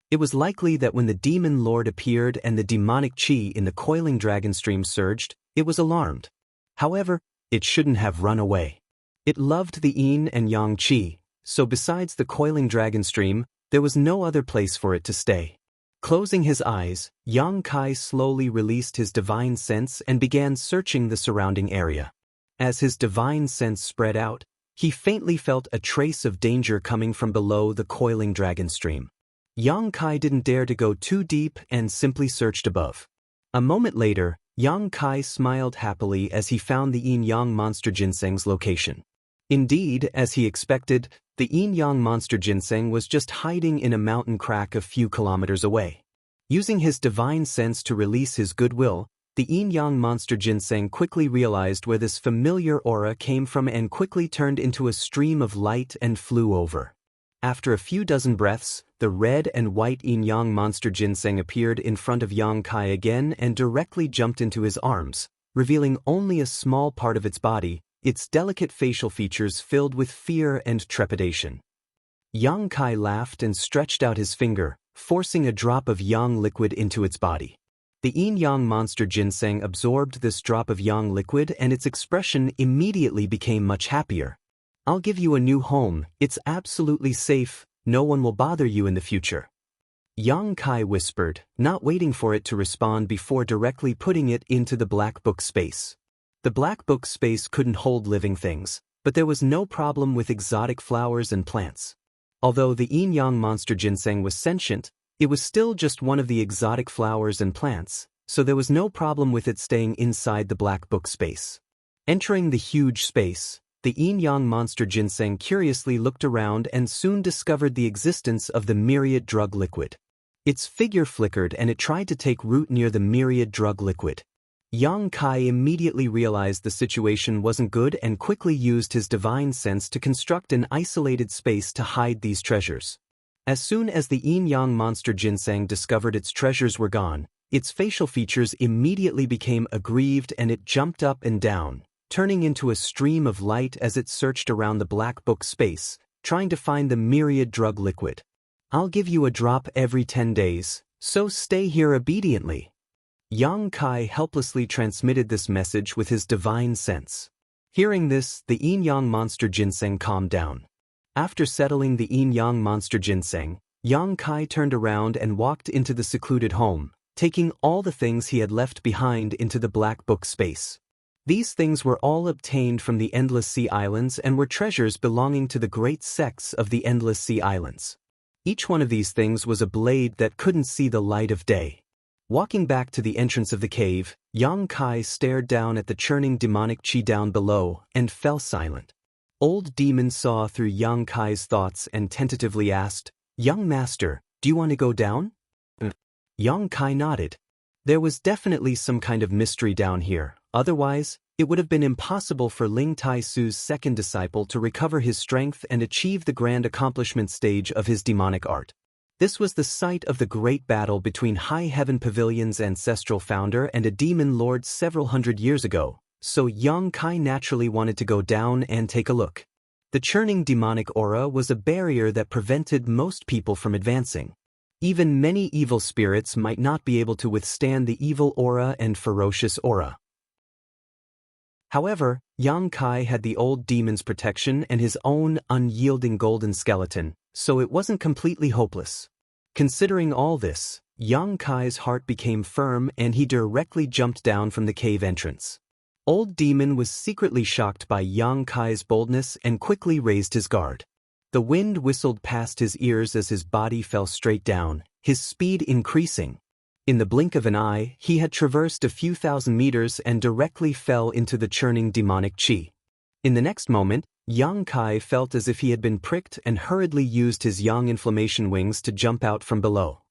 It was likely that when the demon lord appeared and the demonic qi in the coiling dragon stream surged, it was alarmed. However, it shouldn't have run away. It loved the yin and yang qi, so besides the coiling dragon stream, there was no other place for it to stay. Closing his eyes, Yang Kai slowly released his divine sense and began searching the surrounding area. As his divine sense spread out, he faintly felt a trace of danger coming from below the coiling dragon stream. Yang Kai didn't dare to go too deep and simply searched above. A moment later, Yang Kai smiled happily as he found the yin-yang monster ginseng's location. Indeed, as he expected, the yin-yang monster ginseng was just hiding in a mountain crack a few kilometers away. Using his divine sense to release his goodwill, the yin-yang monster ginseng quickly realized where this familiar aura came from and quickly turned into a stream of light and flew over. After a few dozen breaths, the red and white yin-yang monster ginseng appeared in front of Yang Kai again and directly jumped into his arms, revealing only a small part of its body, its delicate facial features filled with fear and trepidation. Yang Kai laughed and stretched out his finger, forcing a drop of yang liquid into its body. The yin-yang monster ginseng absorbed this drop of yang liquid and its expression immediately became much happier. "I'll give you a new home, it's absolutely safe, no one will bother you in the future," Yang Kai whispered, not waiting for it to respond before directly putting it into the black book space. The black book space couldn't hold living things, but there was no problem with exotic flowers and plants. Although the yin-yang monster ginseng was sentient, it was still just one of the exotic flowers and plants, so there was no problem with it staying inside the black book space. Entering the huge space, the yin-yang monster ginseng curiously looked around and soon discovered the existence of the myriad drug liquid. Its figure flickered and it tried to take root near the myriad drug liquid. Yang Kai immediately realized the situation wasn't good and quickly used his divine sense to construct an isolated space to hide these treasures. As soon as the yin-yang monster ginseng discovered its treasures were gone, its facial features immediately became aggrieved and it jumped up and down, turning into a stream of light as it searched around the black book space, trying to find the myriad drug liquid. "I'll give you a drop every 10 days, so stay here obediently." Yang Kai helplessly transmitted this message with his divine sense. Hearing this, the yin-yang monster ginseng calmed down. After settling the yin-yang monster ginseng, Yang Kai turned around and walked into the secluded home, taking all the things he had left behind into the black book space. These things were all obtained from the Endless Sea Islands and were treasures belonging to the great sects of the Endless Sea Islands. Each one of these things was a blade that couldn't see the light of day. Walking back to the entrance of the cave, Yang Kai stared down at the churning demonic qi down below and fell silent. Old Demon saw through Yang Kai's thoughts and tentatively asked, "Young master, do you want to go down?" Yang Kai nodded. There was definitely some kind of mystery down here, otherwise, it would have been impossible for Ling Tai Su's second disciple to recover his strength and achieve the grand accomplishment stage of his demonic art. This was the site of the great battle between High Heaven Pavilion's ancestral founder and a demon lord several hundred years ago, so Yang Kai naturally wanted to go down and take a look. The churning demonic aura was a barrier that prevented most people from advancing. Even many evil spirits might not be able to withstand the evil aura and ferocious aura. However, Yang Kai had the old demon's protection and his own unyielding golden skeleton, so it wasn't completely hopeless. Considering all this, Yang Kai's heart became firm and he directly jumped down from the cave entrance. Old Demon was secretly shocked by Yang Kai's boldness and quickly raised his guard. The wind whistled past his ears as his body fell straight down, his speed increasing. In the blink of an eye, he had traversed a few thousand meters and directly fell into the churning demonic chi. In the next moment, Yang Kai felt as if he had been pricked and hurriedly used his yang inflammation wings to jump out from below.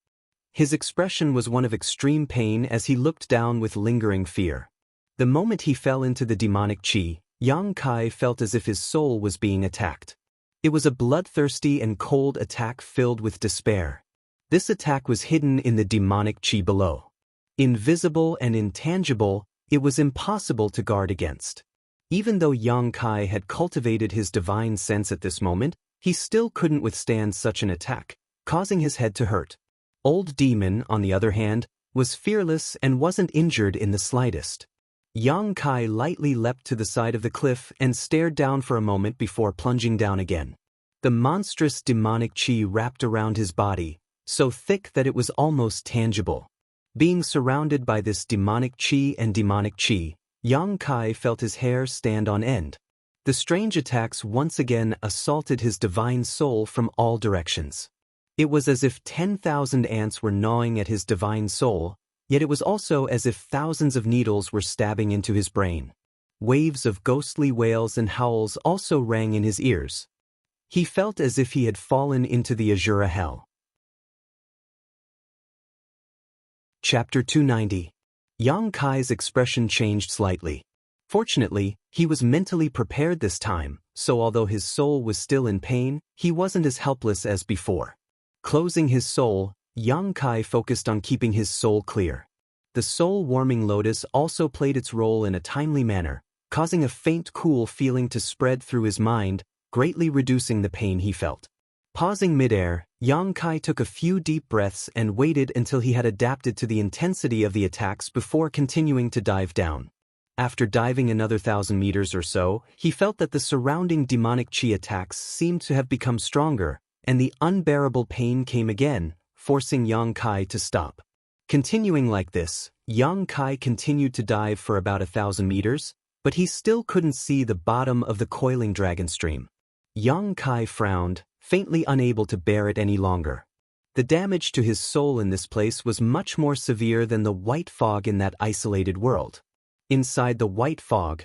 His expression was one of extreme pain as he looked down with lingering fear. The moment he fell into the demonic chi, Yang Kai felt as if his soul was being attacked. It was a bloodthirsty and cold attack filled with despair. This attack was hidden in the demonic chi below. Invisible and intangible, it was impossible to guard against. Even though Yang Kai had cultivated his divine sense at this moment, he still couldn't withstand such an attack, causing his head to hurt. Old Demon, on the other hand, was fearless and wasn't injured in the slightest. Yang Kai lightly leapt to the side of the cliff and stared down for a moment before plunging down again. The monstrous demonic chi wrapped around his body, so thick that it was almost tangible. Being surrounded by this demonic chi, Yang Kai felt his hair stand on end. The strange attacks once again assaulted his divine soul from all directions. It was as if 10,000 ants were gnawing at his divine soul, yet it was also as if thousands of needles were stabbing into his brain. Waves of ghostly wails and howls also rang in his ears. He felt as if he had fallen into the Azura hell. Chapter 290. Yang Kai's expression changed slightly. Fortunately, he was mentally prepared this time, so although his soul was still in pain, he wasn't as helpless as before. Closing his soul, Yang Kai focused on keeping his soul clear. The soul-warming lotus also played its role in a timely manner, causing a faint cool feeling to spread through his mind, greatly reducing the pain he felt. Pausing midair, Yang Kai took a few deep breaths and waited until he had adapted to the intensity of the attacks before continuing to dive down. After diving another 1,000 meters or so, he felt that the surrounding demonic chi attacks seemed to have become stronger, and the unbearable pain came again, forcing Yang Kai to stop. Continuing like this, Yang Kai continued to dive for about 1,000 meters, but he still couldn't see the bottom of the coiling dragon stream. Yang Kai frowned, faintly unable to bear it any longer. The damage to his soul in this place was much more severe than the white fog in that isolated world. Inside the white fog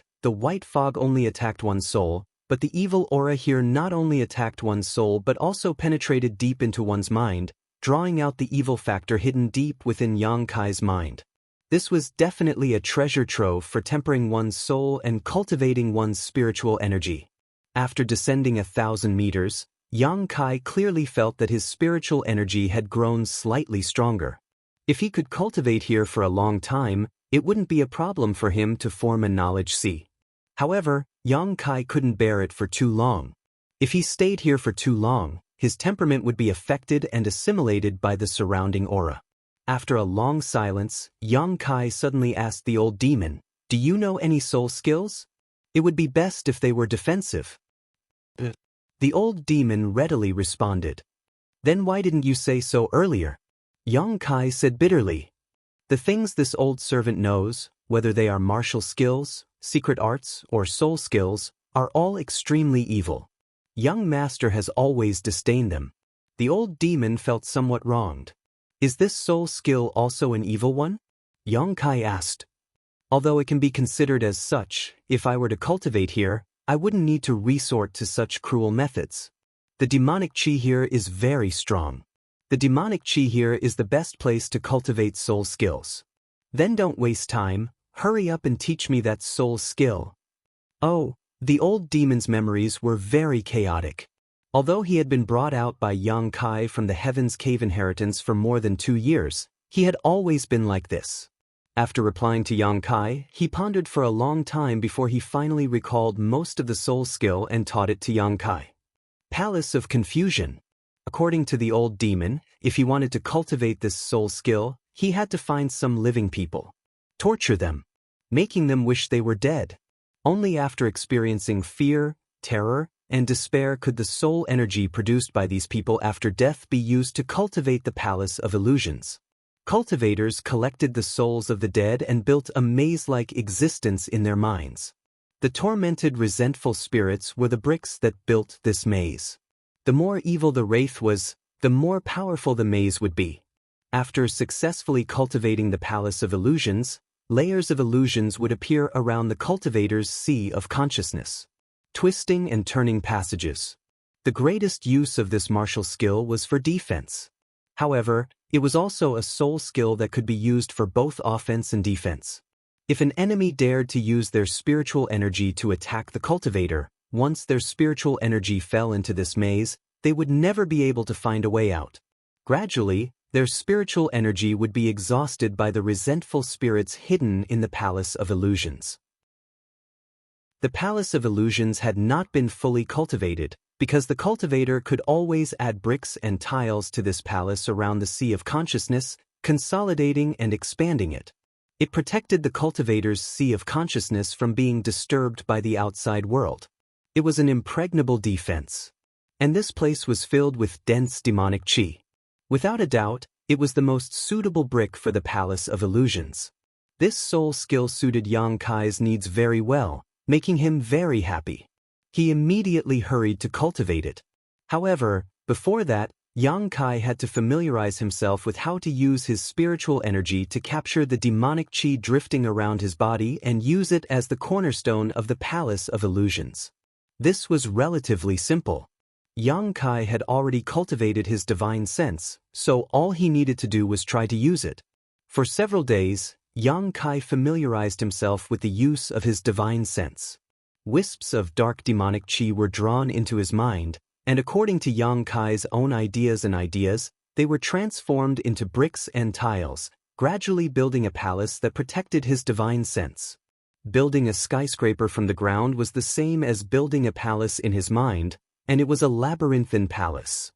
only attacked one's soul, but the evil aura here not only attacked one's soul but also penetrated deep into one's mind, drawing out the evil factor hidden deep within Yang Kai's mind. This was definitely a treasure trove for tempering one's soul and cultivating one's spiritual energy. After descending 1,000 meters, Yang Kai clearly felt that his spiritual energy had grown slightly stronger. If he could cultivate here for a long time, it wouldn't be a problem for him to form a knowledge sea. However, Yang Kai couldn't bear it for too long. If he stayed here for too long, his temperament would be affected and assimilated by the surrounding aura. After a long silence, Yang Kai suddenly asked the old demon, "Do you know any soul skills? It would be best if they were defensive." The old demon readily responded. "Then why didn't you say so earlier?" Yang Kai said bitterly. The things this old servant knows, whether they are martial skills, secret arts, or soul skills, are all extremely evil. Young Master has always disdained them. The old demon felt somewhat wronged. "Is this soul skill also an evil one?" Yang Kai asked. "Although it can be considered as such, if I were to cultivate here, I wouldn't need to resort to such cruel methods. The demonic chi here is very strong. The demonic chi here is the best place to cultivate soul skills. Then don't waste time, hurry up and teach me that soul skill." Oh, the old demon's memories were very chaotic. Although he had been brought out by Yang Kai from the Heaven's Cave inheritance for more than 2 years, he had always been like this. After replying to Yang Kai, he pondered for a long time before he finally recalled most of the soul skill and taught it to Yang Kai. Palace of Confusion. According to the old demon, if he wanted to cultivate this soul skill, he had to find some living people, torture them, making them wish they were dead. Only after experiencing fear, terror, and despair could the soul energy produced by these people after death be used to cultivate the Palace of Illusions. Cultivators collected the souls of the dead and built a maze-like existence in their minds. The tormented, resentful spirits were the bricks that built this maze. The more evil the wraith was, the more powerful the maze would be. After successfully cultivating the Palace of Illusions, layers of illusions would appear around the cultivator's sea of consciousness. Twisting and turning passages. The greatest use of this martial skill was for defense. However, it was also a soul skill that could be used for both offense and defense. If an enemy dared to use their spiritual energy to attack the cultivator, once their spiritual energy fell into this maze, they would never be able to find a way out. Gradually, their spiritual energy would be exhausted by the resentful spirits hidden in the Palace of Illusions. The Palace of Illusions had not been fully cultivated, because the cultivator could always add bricks and tiles to this palace around the sea of consciousness, consolidating and expanding it. It protected the cultivator's sea of consciousness from being disturbed by the outside world. It was an impregnable defense. And this place was filled with dense demonic chi. Without a doubt, it was the most suitable brick for the Palace of Illusions. This soul skill suited Yang Kai's needs very well, making him very happy. He immediately hurried to cultivate it. However, before that, Yang Kai had to familiarize himself with how to use his spiritual energy to capture the demonic chi drifting around his body and use it as the cornerstone of the Palace of Illusions. This was relatively simple. Yang Kai had already cultivated his divine sense, so all he needed to do was try to use it. For several days, Yang Kai familiarized himself with the use of his divine sense. Wisps of dark demonic chi were drawn into his mind, and according to Yang Kai's own ideas, they were transformed into bricks and tiles, gradually building a palace that protected his divine sense. Building a skyscraper from the ground was the same as building a palace in his mind, and it was a labyrinthine palace.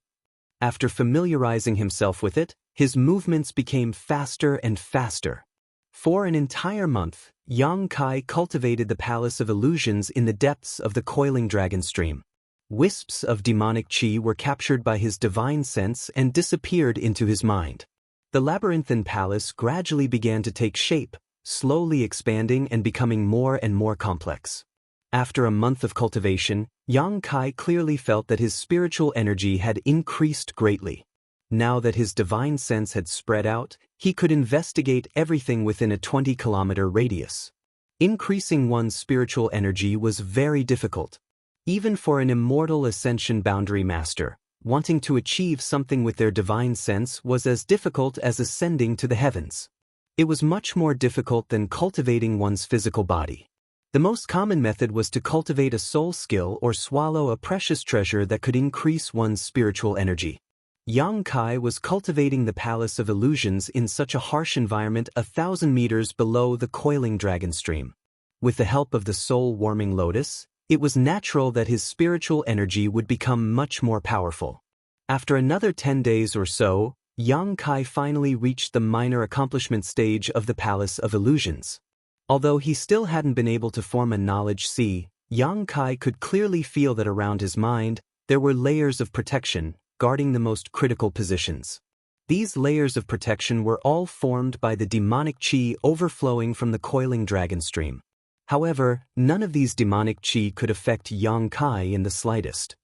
After familiarizing himself with it, his movements became faster and faster. For an entire month, Yang Kai cultivated the Palace of Illusions in the depths of the coiling dragon stream. Wisps of demonic chi were captured by his divine sense and disappeared into his mind. The labyrinthine palace gradually began to take shape, slowly expanding and becoming more and more complex. After a month of cultivation, Yang Kai clearly felt that his spiritual energy had increased greatly. Now that his divine sense had spread out, he could investigate everything within a 20-kilometer radius. Increasing one's spiritual energy was very difficult. Even for an immortal ascension boundary master, wanting to achieve something with their divine sense was as difficult as ascending to the heavens. It was much more difficult than cultivating one's physical body. The most common method was to cultivate a soul skill or swallow a precious treasure that could increase one's spiritual energy. Yang Kai was cultivating the Palace of Illusions in such a harsh environment 1,000 meters below the coiling dragon stream. With the help of the soul-warming lotus, it was natural that his spiritual energy would become much more powerful. After another 10 days or so, Yang Kai finally reached the minor accomplishment stage of the Palace of Illusions. Although he still hadn't been able to form a knowledge sea, Yang Kai could clearly feel that around his mind, there were layers of protection, guarding the most critical positions. These layers of protection were all formed by the demonic chi overflowing from the coiling dragon stream. However, none of these demonic chi could affect Yang Kai in the slightest.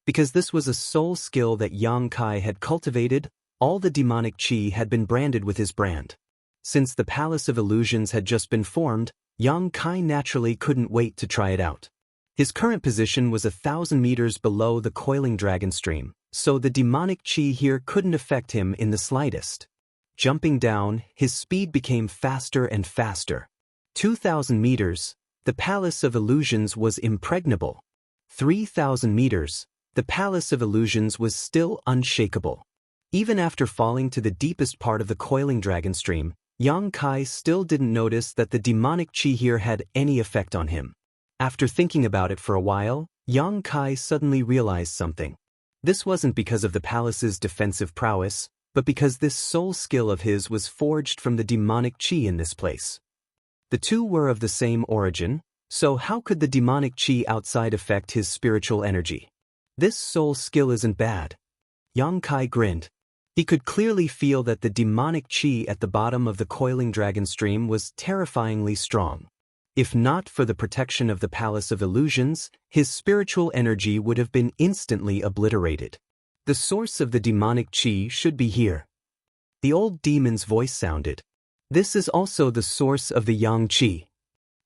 Because this was a soul skill that Yang Kai had cultivated, all the demonic chi had been branded with his brand. Since the Palace of Illusions had just been formed, Yang Kai naturally couldn't wait to try it out. His current position was 1,000 meters below the coiling dragon stream, so the demonic chi here couldn't affect him in the slightest. Jumping down, his speed became faster and faster. 2,000 meters, the Palace of Illusions was impregnable. 3,000 meters, the Palace of Illusions was still unshakable. Even after falling to the deepest part of the coiling dragon stream, Yang Kai still didn't notice that the demonic chi here had any effect on him. After thinking about it for a while, Yang Kai suddenly realized something. This wasn't because of the palace's defensive prowess, but because this soul skill of his was forged from the demonic chi in this place. The two were of the same origin, So how could the demonic qi outside affect his spiritual energy? This soul skill isn't bad. Yang Kai grinned. He could clearly feel that the demonic qi at the bottom of the coiling dragon stream was terrifyingly strong. If not for the protection of the Palace of Illusions, his spiritual energy would have been instantly obliterated. The source of the demonic qi should be here. The old demon's voice sounded. This is also the source of the yang qi.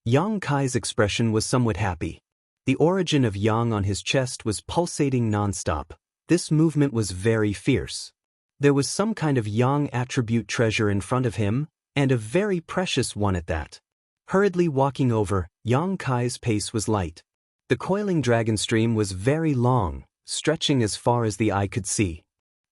Yang Kai's expression was somewhat happy. The origin of yang on his chest was pulsating nonstop. This movement was very fierce. There was some kind of yang attribute treasure in front of him, and a very precious one at that. Hurriedly walking over, Yang Kai's pace was light. The coiling dragon stream was very long, stretching as far as the eye could see.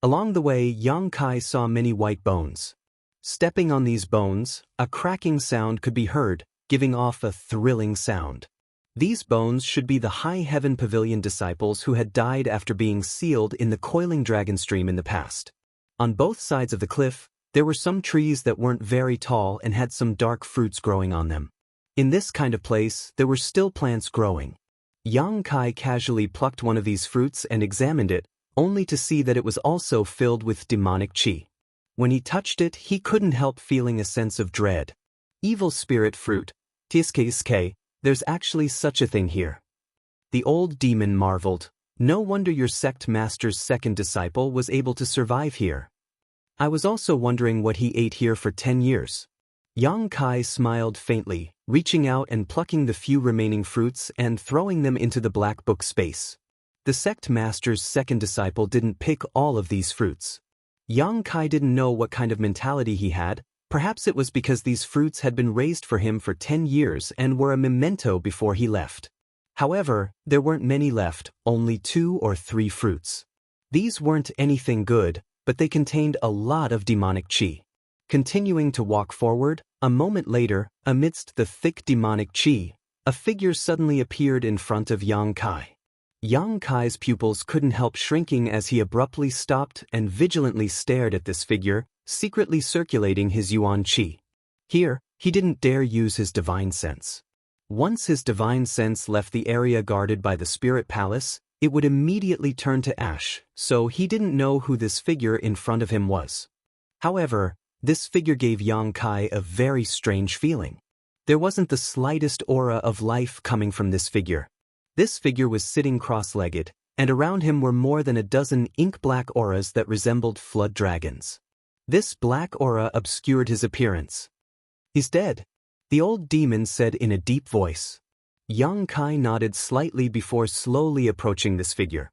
Along the way, Yang Kai saw many white bones. Stepping on these bones, a cracking sound could be heard, giving off a thrilling sound. These bones should be the High Heaven Pavilion disciples who had died after being sealed in the coiling dragon stream in the past. On both sides of the cliff, there were some trees that weren't very tall and had some dark fruits growing on them. In this kind of place, there were still plants growing. Yang Kai casually plucked one of these fruits and examined it, only to see that it was also filled with demonic qi. When he touched it, he couldn't help feeling a sense of dread. Evil spirit fruit, Tiske, there's actually such a thing here. The old demon marveled. No wonder your sect master's second disciple was able to survive here. I was also wondering what he ate here for 10 years. Yang Kai smiled faintly, reaching out and plucking the few remaining fruits and throwing them into the black book space. The sect master's second disciple didn't pick all of these fruits. Yang Kai didn't know what kind of mentality he had. Perhaps it was because these fruits had been raised for him for 10 years and were a memento before he left. However, there weren't many left, only 2 or 3 fruits. These weren't anything good, but they contained a lot of demonic qi. Continuing to walk forward, a moment later, amidst the thick demonic qi, a figure suddenly appeared in front of Yang Kai. Yang Kai's pupils couldn't help shrinking as he abruptly stopped and vigilantly stared at this figure, secretly circulating his yuan qi. Here, he didn't dare use his divine sense. Once his divine sense left the area guarded by the spirit palace, it would immediately turn to ash, so he didn't know who this figure in front of him was. However, this figure gave Yang Kai a very strange feeling. There wasn't the slightest aura of life coming from this figure. This figure was sitting cross-legged, and around him were more than a dozen ink-black auras that resembled flood dragons. This black aura obscured his appearance. He's dead, the old demon said in a deep voice. Yang Kai nodded slightly before slowly approaching this figure.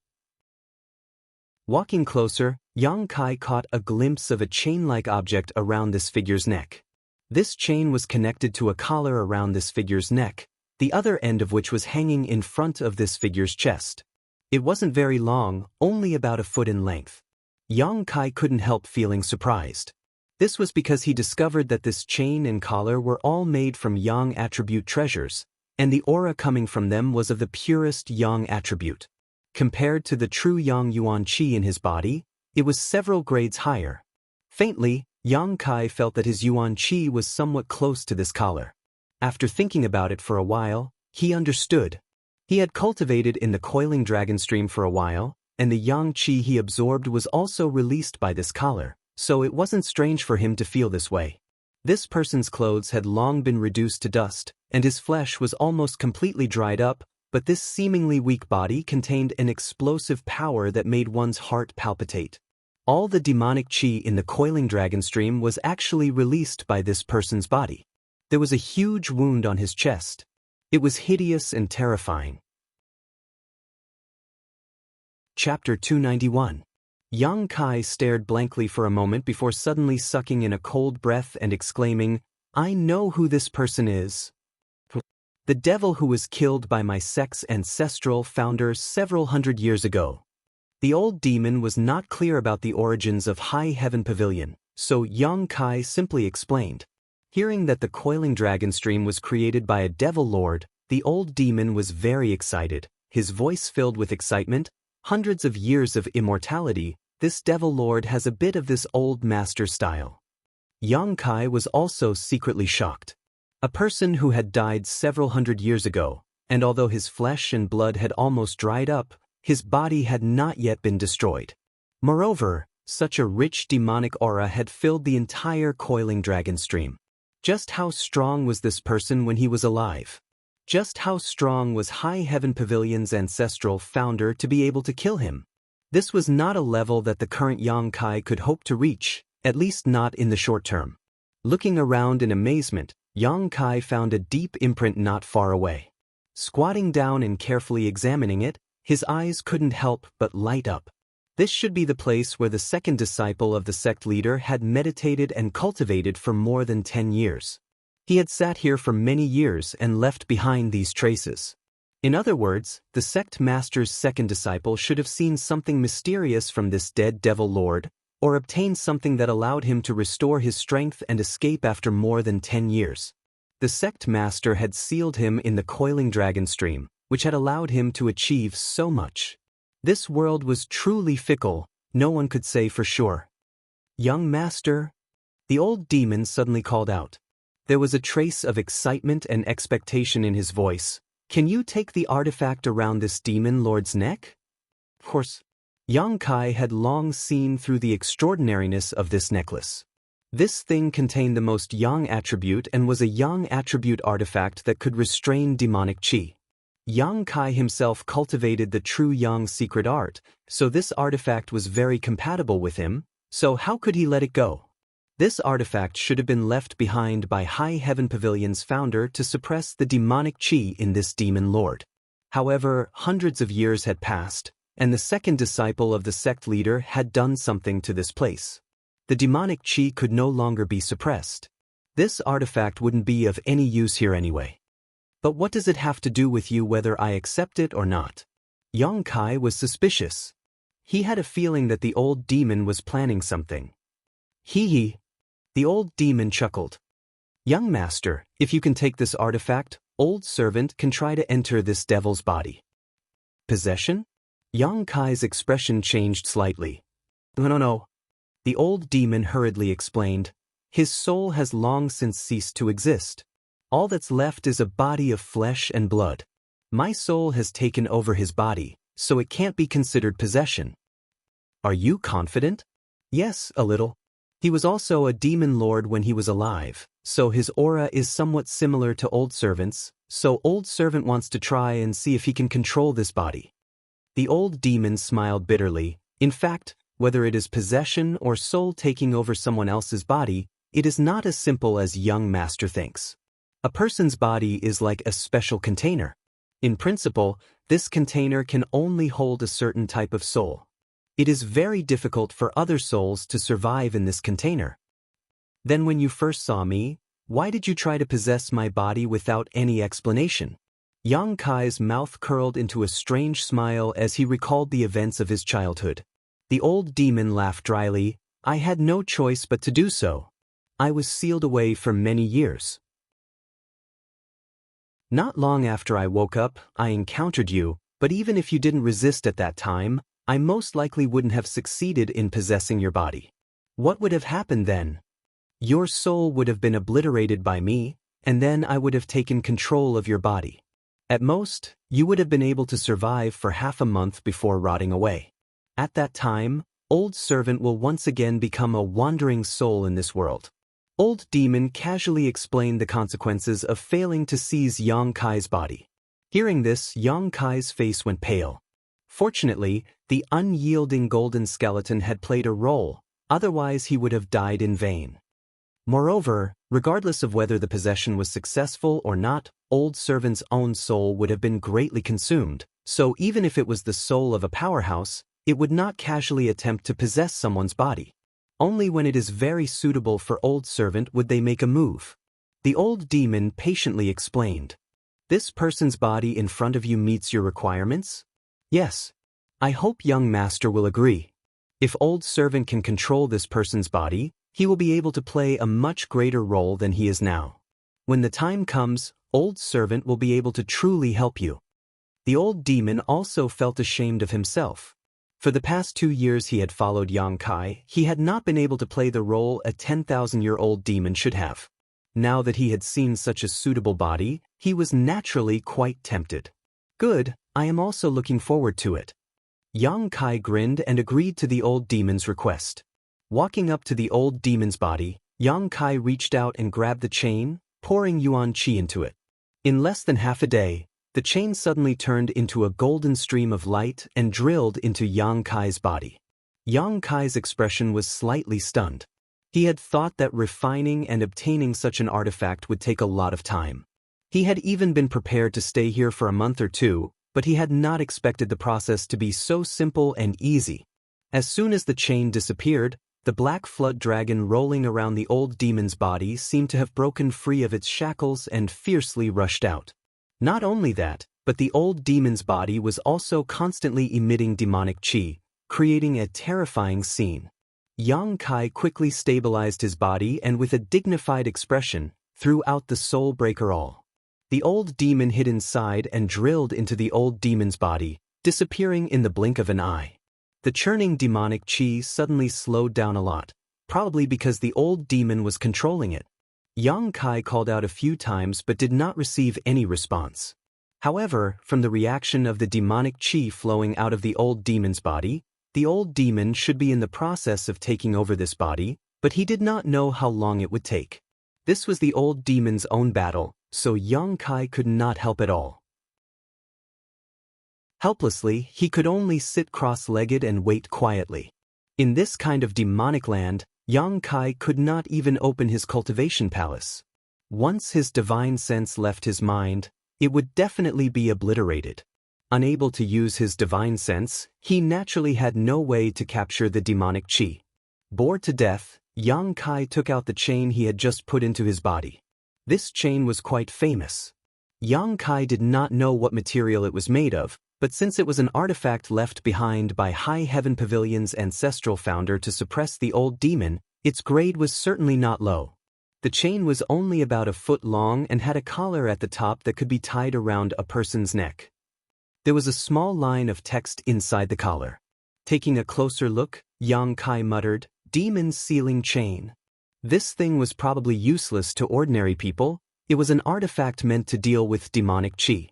Walking closer, Yang Kai caught a glimpse of a chain-like object around this figure's neck. This chain was connected to a collar around this figure's neck, the other end of which was hanging in front of this figure's chest. It wasn't very long, only about a foot in length. Yang Kai couldn't help feeling surprised. This was because he discovered that this chain and collar were all made from yang attribute treasures, and the aura coming from them was of the purest yang attribute. Compared to the true yang yuan qi in his body, it was several grades higher. Faintly, Yang Kai felt that his yuan qi was somewhat close to this collar. After thinking about it for a while, he understood. He had cultivated in the coiling dragon stream for a while, and the yang qi he absorbed was also released by this collar, so it wasn't strange for him to feel this way. This person's clothes had long been reduced to dust, and his flesh was almost completely dried up, but this seemingly weak body contained an explosive power that made one's heart palpitate. All the demonic qi in the coiling dragon stream was actually released by this person's body. There was a huge wound on his chest. It was hideous and terrifying. Chapter 291. Yang Kai stared blankly for a moment before suddenly sucking in a cold breath and exclaiming, "I know who this person is. The devil who was killed by my sect's ancestral founder several hundred years ago." The old demon was not clear about the origins of High Heaven Pavilion, so Yang Kai simply explained. Hearing that the coiling dragon stream was created by a devil lord, the old demon was very excited, his voice filled with excitement. Hundreds of years of immortality, this devil lord has a bit of this old master style. Yang Kai was also secretly shocked. A person who had died several hundred years ago, and although his flesh and blood had almost dried up, his body had not yet been destroyed. Moreover, such a rich demonic aura had filled the entire coiling dragon stream. Just how strong was this person when he was alive? Just how strong was High Heaven Pavilion's ancestral founder to be able to kill him? This was not a level that the current Yang Kai could hope to reach, at least not in the short term. Looking around in amazement, Yang Kai found a deep imprint not far away. Squatting down and carefully examining it, his eyes couldn't help but light up. This should be the place where the second disciple of the sect leader had meditated and cultivated for more than 10 years. He had sat here for many years and left behind these traces. In other words, the sect master's second disciple should have seen something mysterious from this dead devil lord, or obtained something that allowed him to restore his strength and escape after more than 10 years. The sect master had sealed him in the coiling dragon stream, which had allowed him to achieve so much. This world was truly fickle, no one could say for sure. "Young master?" The old demon suddenly called out. There was a trace of excitement and expectation in his voice. "Can you take the artifact around this demon lord's neck?" Of course, Yang Kai had long seen through the extraordinariness of this necklace. This thing contained the most Yang attribute and was a Yang attribute artifact that could restrain demonic qi. Yang Kai himself cultivated the true Yang secret art, so this artifact was very compatible with him, so how could he let it go? This artifact should have been left behind by High Heaven Pavilion's founder to suppress the demonic qi in this demon lord. However, hundreds of years had passed, and the second disciple of the sect leader had done something to this place. The demonic qi could no longer be suppressed. This artifact wouldn't be of any use here anyway. But what does it have to do with you whether I accept it or not? Yang Kai was suspicious. He had a feeling that the old demon was planning something. Hee. The old demon chuckled. "Young master, if you can take this artifact, old servant can try to enter this devil's body." Possession? Yang Kai's expression changed slightly. No. The old demon hurriedly explained. "His soul has long since ceased to exist. All that's left is a body of flesh and blood. My soul has taken over his body, so it can't be considered possession." "Are you confident?" "Yes, a little. He was also a demon lord when he was alive, so his aura is somewhat similar to old servant's, so old servant wants to try and see if he can control this body." The old demon smiled bitterly. "In fact, whether it is possession or soul taking over someone else's body, it is not as simple as young master thinks. A person's body is like a special container. In principle, this container can only hold a certain type of soul. It is very difficult for other souls to survive in this container. Then when you first saw me, why did you try to possess my body without any explanation?" Yang Kai's mouth curled into a strange smile as he recalled the events of his childhood. The old demon laughed dryly. "I had no choice but to do so. I was sealed away for many years. Not long after I woke up, I encountered you, but even if you didn't resist at that time, I most likely wouldn't have succeeded in possessing your body. What would have happened then? Your soul would have been obliterated by me, and then I would have taken control of your body. At most, you would have been able to survive for half a month before rotting away. At that time, old servant will once again become a wandering soul in this world." Old demon casually explained the consequences of failing to seize Yang Kai's body. Hearing this, Yang Kai's face went pale. Fortunately, the unyielding golden skeleton had played a role, otherwise he would have died in vain. Moreover, regardless of whether the possession was successful or not, old servant's own soul would have been greatly consumed, so even if it was the soul of a powerhouse, it would not casually attempt to possess someone's body. Only when it is very suitable for old servant would they make a move. The old demon patiently explained. "This person's body in front of you meets your requirements?" "Yes. I hope young master will agree. If old servant can control this person's body, he will be able to play a much greater role than he is now. When the time comes, old servant will be able to truly help you." The old demon also felt ashamed of himself. For the past 2 years he had followed Yang Kai, he had not been able to play the role a 10,000-year-old demon should have. Now that he had seen such a suitable body, he was naturally quite tempted. Good, I am also looking forward to it. Yang Kai grinned and agreed to the old demon's request. Walking up to the old demon's body, Yang Kai reached out and grabbed the chain, pouring yuan qi into it. In less than half a day, the chain suddenly turned into a golden stream of light and drilled into Yang Kai's body. Yang Kai's expression was slightly stunned. He had thought that refining and obtaining such an artifact would take a lot of time. He had even been prepared to stay here for a month or two, but he had not expected the process to be so simple and easy. As soon as the chain disappeared, the black flood dragon rolling around the old demon's body seemed to have broken free of its shackles and fiercely rushed out. Not only that, but the old demon's body was also constantly emitting demonic qi, creating a terrifying scene. Yang Kai quickly stabilized his body and with a dignified expression, threw out the soul breaker all. The old demon hid inside and drilled into the old demon's body, disappearing in the blink of an eye. The churning demonic qi suddenly slowed down a lot, probably because the old demon was controlling it. Yang Kai called out a few times but did not receive any response. However, from the reaction of the demonic qi flowing out of the old demon's body, the old demon should be in the process of taking over this body, but he did not know how long it would take. This was the old demon's own battle, so Yang Kai could not help at all. Helplessly, he could only sit cross-legged and wait quietly. In this kind of demonic land, Yang Kai could not even open his cultivation palace. Once his divine sense left his mind, it would definitely be obliterated. Unable to use his divine sense, he naturally had no way to capture the demonic qi. Bored to death, Yang Kai took out the chain he had just put into his body. This chain was quite famous. Yang Kai did not know what material it was made of, but since it was an artifact left behind by High Heaven Pavilion's ancestral founder to suppress the old demon, its grade was certainly not low. The chain was only about a foot long and had a collar at the top that could be tied around a person's neck. There was a small line of text inside the collar. Taking a closer look, Yang Kai muttered, "Demon's sealing chain." This thing was probably useless to ordinary people. It was an artifact meant to deal with demonic qi.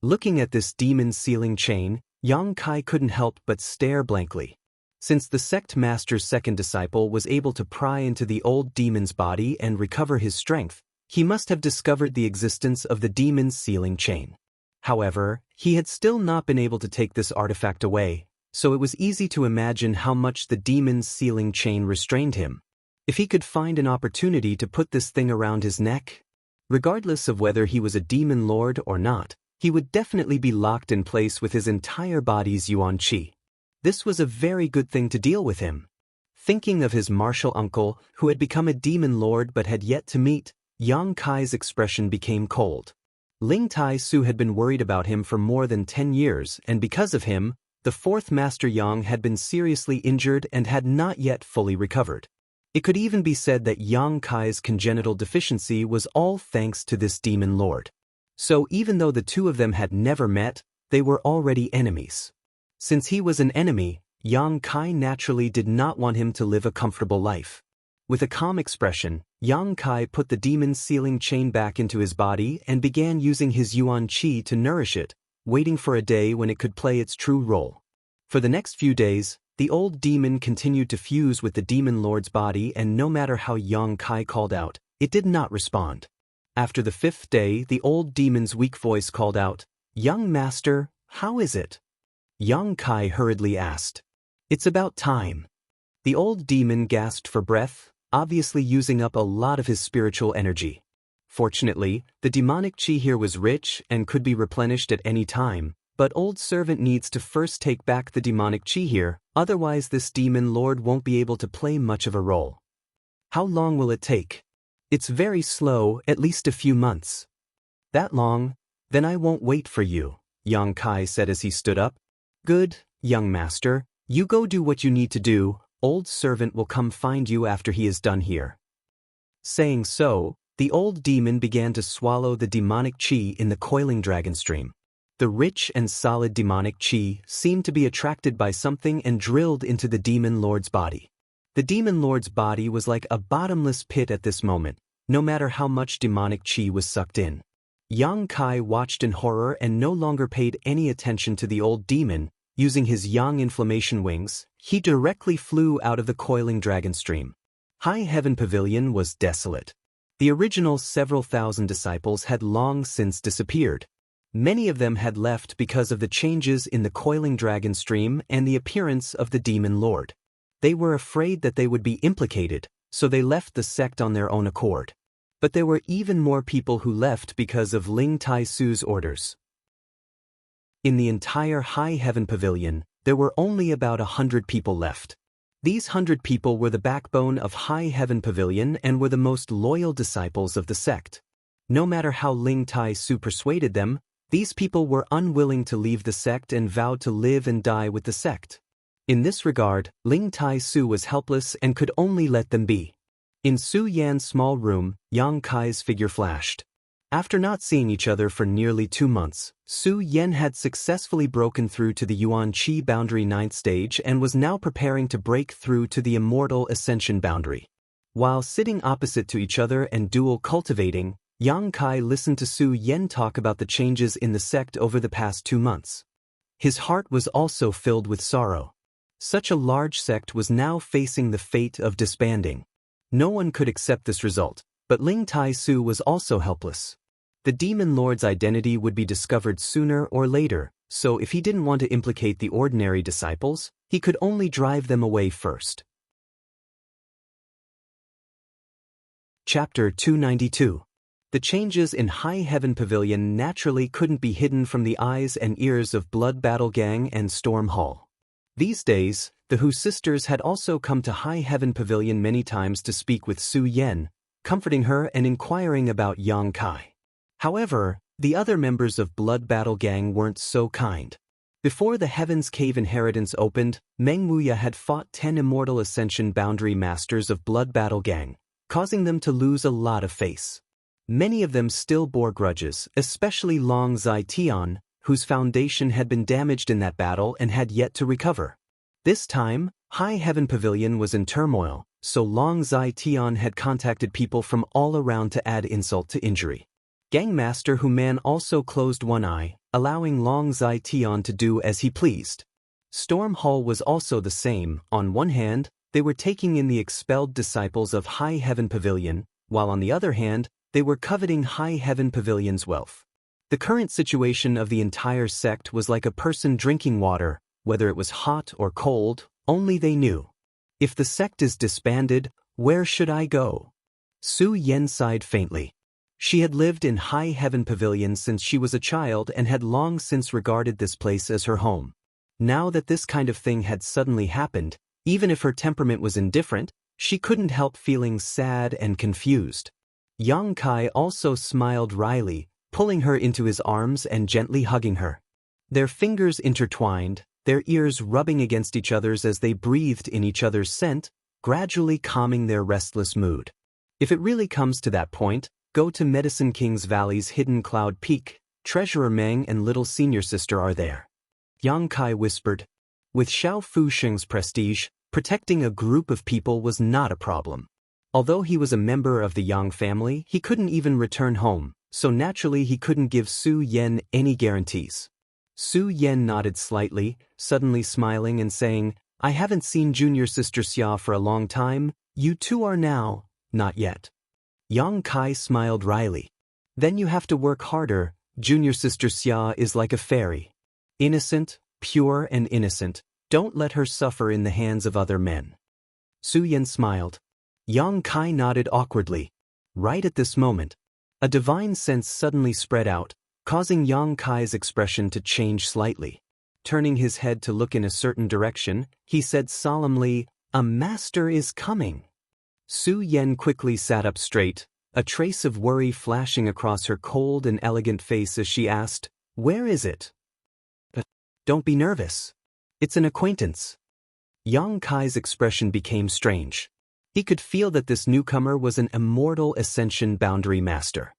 Looking at this demon's sealing chain, Yang Kai couldn't help but stare blankly. Since the sect master's second disciple was able to pry into the old demon's body and recover his strength, he must have discovered the existence of the demon's sealing chain. However, he had still not been able to take this artifact away, so it was easy to imagine how much the demon's sealing chain restrained him. If he could find an opportunity to put this thing around his neck, regardless of whether he was a demon lord or not, he would definitely be locked in place with his entire body's yuan qi. This was a very good thing to deal with him. Thinking of his martial uncle, who had become a demon lord but had yet to meet, Yang Kai's expression became cold. Ling Tai Su had been worried about him for more than 10 years, and because of him, the fourth Master Yang had been seriously injured and had not yet fully recovered. It could even be said that Yang Kai's congenital deficiency was all thanks to this demon lord. So even though the two of them had never met, they were already enemies. Since he was an enemy, Yang Kai naturally did not want him to live a comfortable life. With a calm expression, Yang Kai put the demon's sealing chain back into his body and began using his yuan qi to nourish it, waiting for a day when it could play its true role. For the next few days, the old demon continued to fuse with the demon lord's body, and no matter how Yang Kai called out, it did not respond. After the 5th day, the old demon's weak voice called out, "Young master, how is it?" Yang Kai hurriedly asked. "It's about time." The old demon gasped for breath, obviously using up a lot of his spiritual energy. Fortunately, the demonic qi here was rich and could be replenished at any time, but old servant needs to first take back the demonic qi here, otherwise this demon lord won't be able to play much of a role. "How long will it take?" "It's very slow, at least a few months." "That long? Then I won't wait for you," Yang Kai said as he stood up. "Good, young master, you go do what you need to do. Old servant will come find you after he is done here." Saying so, the old demon began to swallow the demonic qi in the coiling dragon stream. The rich and solid demonic qi seemed to be attracted by something and drilled into the demon lord's body. The demon lord's body was like a bottomless pit at this moment, no matter how much demonic qi was sucked in. Yang Kai watched in horror and no longer paid any attention to the old demon. Using his yang inflammation wings, he directly flew out of the coiling dragon stream. High Heaven Pavilion was desolate. The original several thousand disciples had long since disappeared. Many of them had left because of the changes in the coiling dragon stream and the appearance of the demon lord. They were afraid that they would be implicated, so they left the sect on their own accord. But there were even more people who left because of Ling Tai-Su's orders. In the entire High Heaven Pavilion, there were only about 100 people left. These 100 people were the backbone of High Heaven Pavilion and were the most loyal disciples of the sect. No matter how Ling Tai-Su persuaded them, these people were unwilling to leave the sect and vowed to live and die with the sect. In this regard, Ling Tai-Su was helpless and could only let them be. In Su Yan's small room, Yang Kai's figure flashed. After not seeing each other for nearly 2 months, Su Yan had successfully broken through to the Yuan Qi boundary 9th stage and was now preparing to break through to the Immortal Ascension boundary. While sitting opposite to each other and dual cultivating, Yang Kai listened to Su Yan talk about the changes in the sect over the past 2 months. His heart was also filled with sorrow. Such a large sect was now facing the fate of disbanding. No one could accept this result, but Ling Tai-Su was also helpless. The demon lord's identity would be discovered sooner or later, so if he didn't want to implicate the ordinary disciples, he could only drive them away first. Chapter 292. The changes in High Heaven Pavilion naturally couldn't be hidden from the eyes and ears of Blood Battle Gang and Storm Hall. These days, the Hu sisters had also come to High Heaven Pavilion many times to speak with Su Yan, comforting her and inquiring about Yang Kai. However, the other members of Blood Battle Gang weren't so kind. Before the Heaven's Cave inheritance opened, Meng Wuya had fought 10 Immortal Ascension boundary masters of Blood Battle Gang, causing them to lose a lot of face. Many of them still bore grudges, especially Long Zai Tian, whose foundation had been damaged in that battle and had yet to recover. This time, High Heaven Pavilion was in turmoil, so Long Zai Tian had contacted people from all around to add insult to injury. Gangmaster Hu Man also closed one eye, allowing Long Zai Tian to do as he pleased. Storm Hall was also the same. On one hand, they were taking in the expelled disciples of High Heaven Pavilion, while on the other hand, they were coveting High Heaven Pavilion's wealth. The current situation of the entire sect was like a person drinking water, whether it was hot or cold, only they knew. If the sect is disbanded, where should I go? Su Yan sighed faintly. She had lived in High Heaven Pavilion since she was a child and had long since regarded this place as her home. Now that this kind of thing had suddenly happened, even if her temperament was indifferent, she couldn't help feeling sad and confused. Yang Kai also smiled wryly, pulling her into his arms and gently hugging her. Their fingers intertwined, their ears rubbing against each other's as they breathed in each other's scent, gradually calming their restless mood. If it really comes to that point, go to Medicine King's Valley's hidden Cloud Peak. Treasurer Meng and little senior sister are there. Yang Kai whispered. With Xiao Fusheng's prestige, protecting a group of people was not a problem. Although he was a member of the Yang family, he couldn't even return home, so naturally he couldn't give Su Yan any guarantees. Su Yan nodded slightly, suddenly smiling and saying, I haven't seen junior sister Xia for a long time, you two are now, not yet. Yang Kai smiled wryly. Then you have to work harder, junior sister Xia is like a fairy. Innocent, pure and innocent, don't let her suffer in the hands of other men. Su Yan smiled. Yang Kai nodded awkwardly. Right at this moment, a divine sense suddenly spread out, causing Yang Kai's expression to change slightly. Turning his head to look in a certain direction, he said solemnly, a master is coming. Su Yan quickly sat up straight, a trace of worry flashing across her cold and elegant face as she asked, where is it? Don't be nervous. It's an acquaintance. Yang Kai's expression became strange. He could feel that this newcomer was an Immortal Ascension boundary master.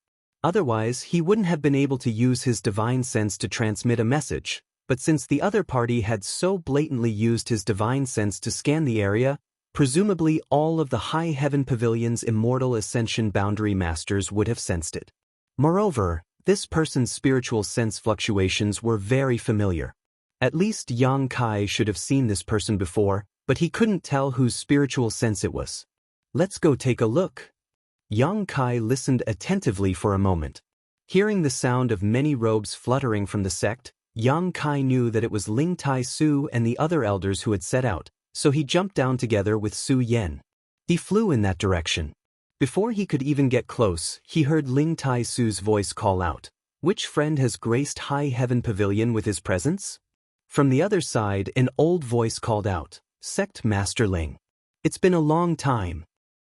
Otherwise, he wouldn't have been able to use his divine sense to transmit a message, but since the other party had so blatantly used his divine sense to scan the area, Presumably all of the High Heaven Pavilion's Immortal Ascension Boundary Masters would have sensed it. Moreover, this person's spiritual sense fluctuations were very familiar. At least Yang Kai should have seen this person before, but he couldn't tell whose spiritual sense it was. Let's go take a look. Yang Kai listened attentively for a moment. Hearing the sound of many robes fluttering from the sect, Yang Kai knew that it was Ling Tai Su and the other elders who had set out, so he jumped down together with Su Yen. He flew in that direction. Before he could even get close, he heard Ling Tai Su's voice call out, "Which friend has graced High Heaven Pavilion with his presence?" From the other side, an old voice called out, "Sect Master Ling. It's been a long time."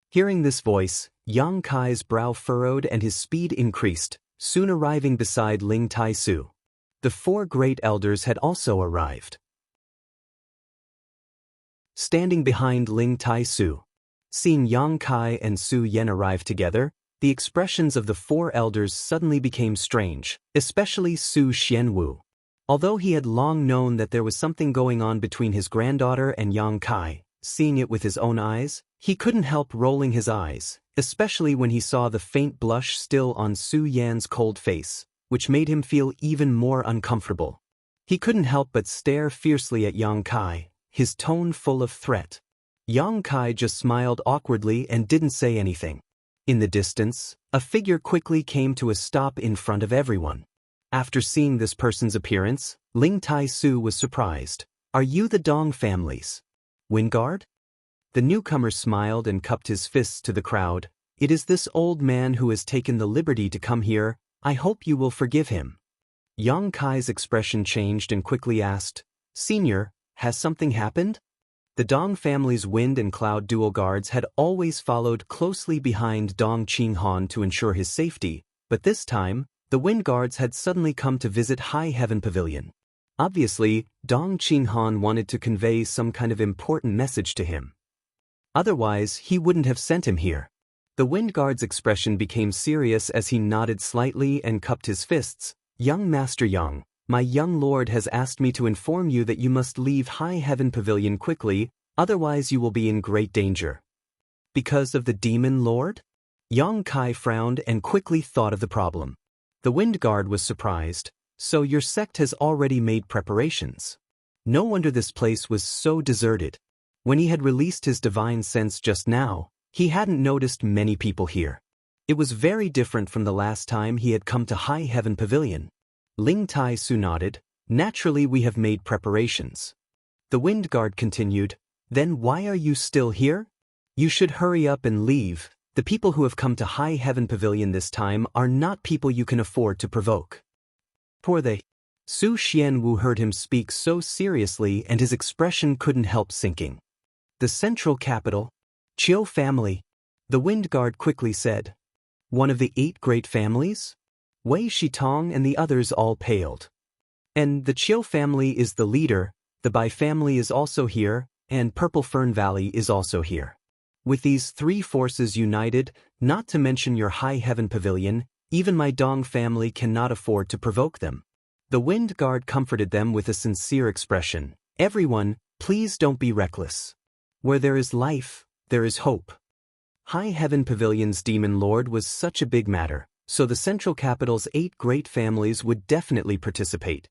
Hearing this voice, Yang Kai's brow furrowed and his speed increased, soon arriving beside Ling Tai Su. The four great elders had also arrived. Standing behind Ling Tai Su. Seeing Yang Kai and Su Yen arrive together, the expressions of the four elders suddenly became strange, especially Su Xianwu. Although he had long known that there was something going on between his granddaughter and Yang Kai, seeing it with his own eyes, he couldn't help rolling his eyes, especially when he saw the faint blush still on Su Yan's cold face, which made him feel even more uncomfortable. He couldn't help but stare fiercely at Yang Kai, his tone full of threat. Yang Kai just smiled awkwardly and didn't say anything. In the distance, a figure quickly came to a stop in front of everyone. After seeing this person's appearance, Ling Tai Su was surprised. "Are you the Dong families Windguard?" The newcomer smiled and cupped his fists to the crowd. "It is this old man who has taken the liberty to come here. I hope you will forgive him." Yang Kai's expression changed and quickly asked, "Senior, has something happened?" The Dong family's Wind and Cloud dual guards had always followed closely behind Dong Qinghan to ensure his safety, but this time, the Wind guards had suddenly come to visit High Heaven Pavilion. Obviously, Dong Qinghan wanted to convey some kind of important message to him. Otherwise, he wouldn't have sent him here. The Wind guard's expression became serious as he nodded slightly and cupped his fists. "Young Master Yang, my young lord has asked me to inform you that you must leave High Heaven Pavilion quickly, otherwise you will be in great danger." "Because of the Demon Lord?" Yang Kai frowned and quickly thought of the problem. The Wind Guard was surprised. "So your sect has already made preparations." No wonder this place was so deserted. When he had released his divine sense just now, he hadn't noticed many people here. It was very different from the last time he had come to High Heaven Pavilion. Ling Tai Su nodded. "Naturally we have made preparations." The Wind Guard continued. "Then why are you still here? You should hurry up and leave. The people who have come to High Heaven Pavilion this time are not people you can afford to provoke." "Poor they." Su Xianwu heard him speak so seriously and his expression couldn't help sinking. "The central capital? Chiu family?" The Wind Guard quickly said. "One of the 8 great families?" Wei Shitong and the others all paled. "And the Chiu family is the leader, the Bai family is also here, and Purple Fern Valley is also here. With these 3 forces united, not to mention your High Heaven Pavilion, even my Dong family cannot afford to provoke them." The Wind Guard comforted them with a sincere expression. "Everyone, please don't be reckless. Where there is life, there is hope." High Heaven Pavilion's Demon Lord was such a big matter, so the central capital's 8 great families would definitely participate.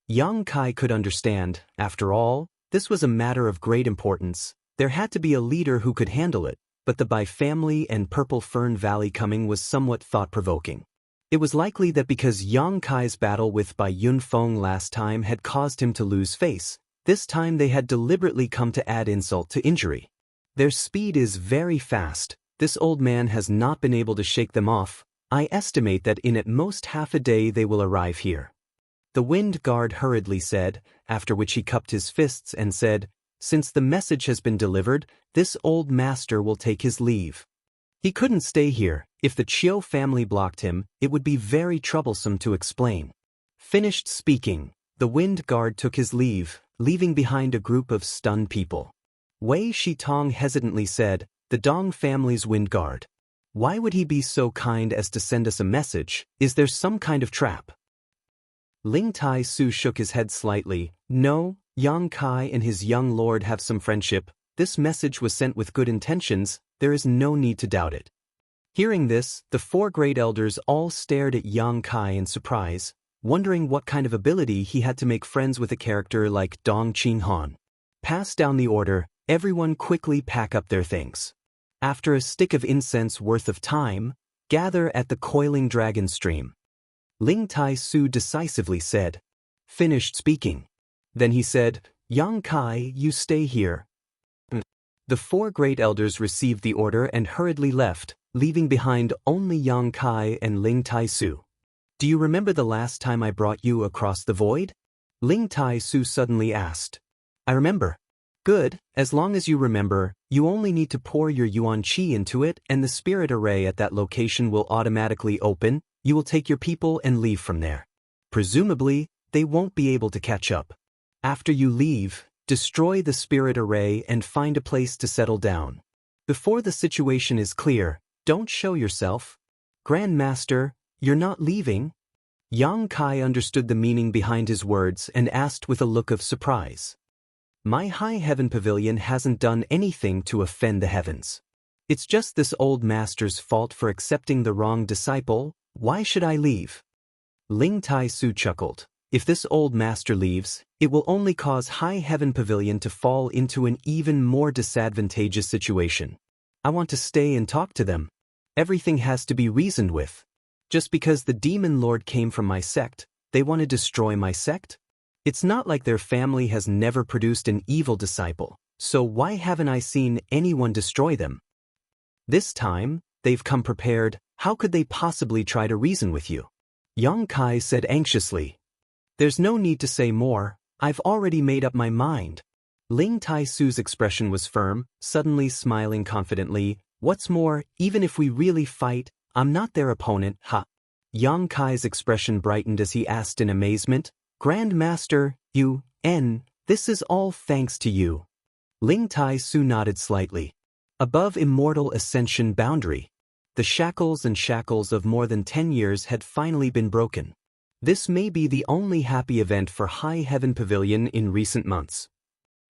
Yang Kai could understand. After all, this was a matter of great importance. There had to be a leader who could handle it, but the Bai family and Purple Fern Valley coming was somewhat thought-provoking. It was likely that because Yang Kai's battle with Bai Yunfeng last time had caused him to lose face, this time they had deliberately come to add insult to injury. Their speed is very fast. This old man has not been able to shake them off. I estimate that in at most half a day they will arrive here." The Wind Guard hurriedly said, after which he cupped his fists and said, "Since the message has been delivered, this old master will take his leave. He couldn't stay here. If the Chiu family blocked him, it would be very troublesome to explain." Finished speaking, the Wind Guard took his leave, leaving behind a group of stunned people. Wei Shitong hesitantly said, "The Dong family's Wind Guard. Why would he be so kind as to send us a message? Is there some kind of trap?" Ling Tai Su shook his head slightly. "No, Yang Kai and his young lord have some friendship. This message was sent with good intentions, there is no need to doubt it. Hearing this, the four great elders all stared at Yang Kai in surprise, wondering what kind of ability he had to make friends with a character like Dong Qinghan. Pass down the order, everyone quickly pack up their things. After a stick of incense worth of time, gather at the coiling dragon stream. Ling Tai Su decisively said. Finished speaking. Then he said, Yang Kai, you stay here. The four great elders received the order and hurriedly left, leaving behind only Yang Kai and Ling Tai Su. Do you remember the last time I brought you across the void? Ling Tai Su suddenly asked. I remember. Good, as long as you remember, you only need to pour your yuan qi into it and the spirit array at that location will automatically open, you will take your people and leave from there. Presumably, they won't be able to catch up. After you leave, destroy the spirit array and find a place to settle down. Before the situation is clear, don't show yourself. Grand Master, you're not leaving? Yang Kai understood the meaning behind his words and asked with a look of surprise. My High Heaven Pavilion hasn't done anything to offend the heavens. It's just this old master's fault for accepting the wrong disciple. Why should I leave? Ling Tai Su chuckled. If this old master leaves, it will only cause High Heaven Pavilion to fall into an even more disadvantageous situation. I want to stay and talk to them. Everything has to be reasoned with. Just because the demon lord came from my sect, they want to destroy my sect? It's not like their family has never produced an evil disciple, so why haven't I seen anyone destroy them? This time, they've come prepared, how could they possibly try to reason with you? Yang Kai said anxiously. There's no need to say more, I've already made up my mind. Ling Tai Su's expression was firm, suddenly smiling confidently. What's more, even if we really fight, I'm not their opponent, ha. Yang Kai's expression brightened as he asked in amazement, Grand Master, this is all thanks to you. Ling Tai Su nodded slightly. Above Immortal Ascension boundary, the shackles of more than 10 years had finally been broken. This may be the only happy event for High Heaven Pavilion in recent months.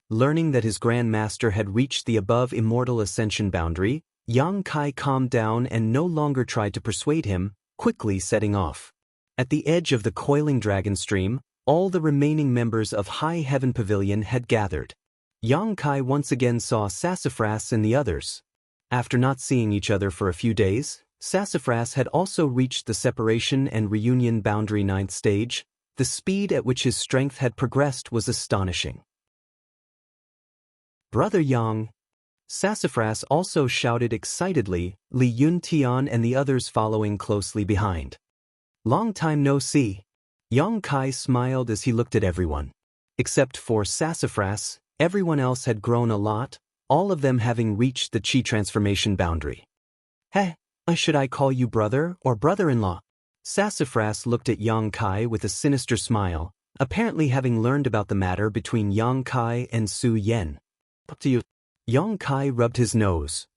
Learning that his Grand Master had reached the above Immortal Ascension boundary, Yang Kai calmed down and no longer tried to persuade him, quickly setting off. At the edge of the coiling dragon stream, all the remaining members of High Heaven Pavilion had gathered. Yang Kai once again saw Sassafras and the others. After not seeing each other for a few days, Sassafras had also reached the separation and reunion boundary 9th stage. The speed at which his strength had progressed was astonishing. Brother Yang! Sassafras also shouted excitedly, Li Yun Tian and the others following closely behind. Long time no see. Yang Kai smiled as he looked at everyone. Except for Sassafras, everyone else had grown a lot, all of them having reached the Qi transformation boundary. Heh, should I call you brother or brother-in-law? Sassafras looked at Yang Kai with a sinister smile, apparently having learned about the matter between Yang Kai and Su Yen. Up to you. Yang Kai rubbed his nose.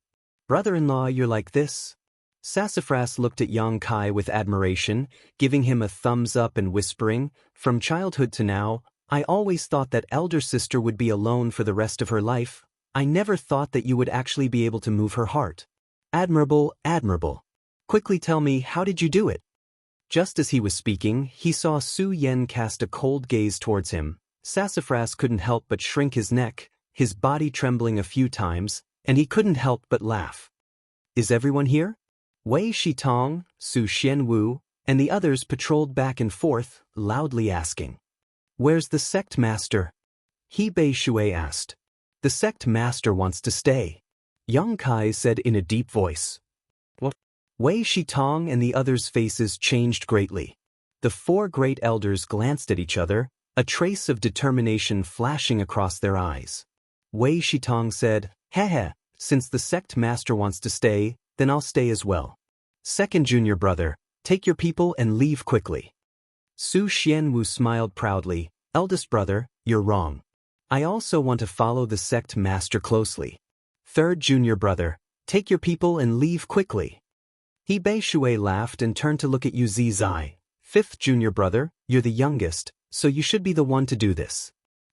Brother-in-law, you're like this? Sassafras looked at Yang Kai with admiration, giving him a thumbs up and whispering, from childhood to now, I always thought that elder sister would be alone for the rest of her life. I never thought that you would actually be able to move her heart. Admirable, admirable. Quickly tell me, how did you do it? Just as he was speaking, he saw Su Yen cast a cold gaze towards him. Sassafras couldn't help but shrink his neck, his body trembling a few times, and he couldn't help but laugh. Is everyone here? Wei Shitong, Su Xianwu, and the others patrolled back and forth, loudly asking. Where's the sect master? He Bei Shui asked. The sect master wants to stay. Yang Kai said in a deep voice. What? Wei Shitong and the others' faces changed greatly. The four great elders glanced at each other, a trace of determination flashing across their eyes. Wei Shitong said, Heh, since the sect master wants to stay, then I'll stay as well. Second junior brother, take your people and leave quickly. Su Xianwu smiled proudly, eldest brother, you're wrong. I also want to follow the sect master closely. Third junior brother, take your people and leave quickly. He Bei Shui laughed and turned to look at Yu Zai. Fifth junior brother, you're the youngest, so you should be the one to do this.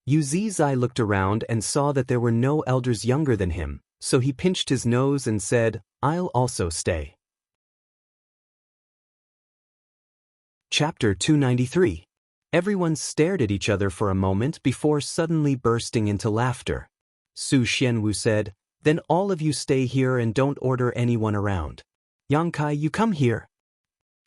Yu Zizai looked around and saw that there were no elders younger than him, so he pinched his nose and said, "I'll also stay." Chapter 293. Everyone stared at each other for a moment before suddenly bursting into laughter. Su Xianwu said, "Then all of you stay here and don't order anyone around. Yang Kai, you come here."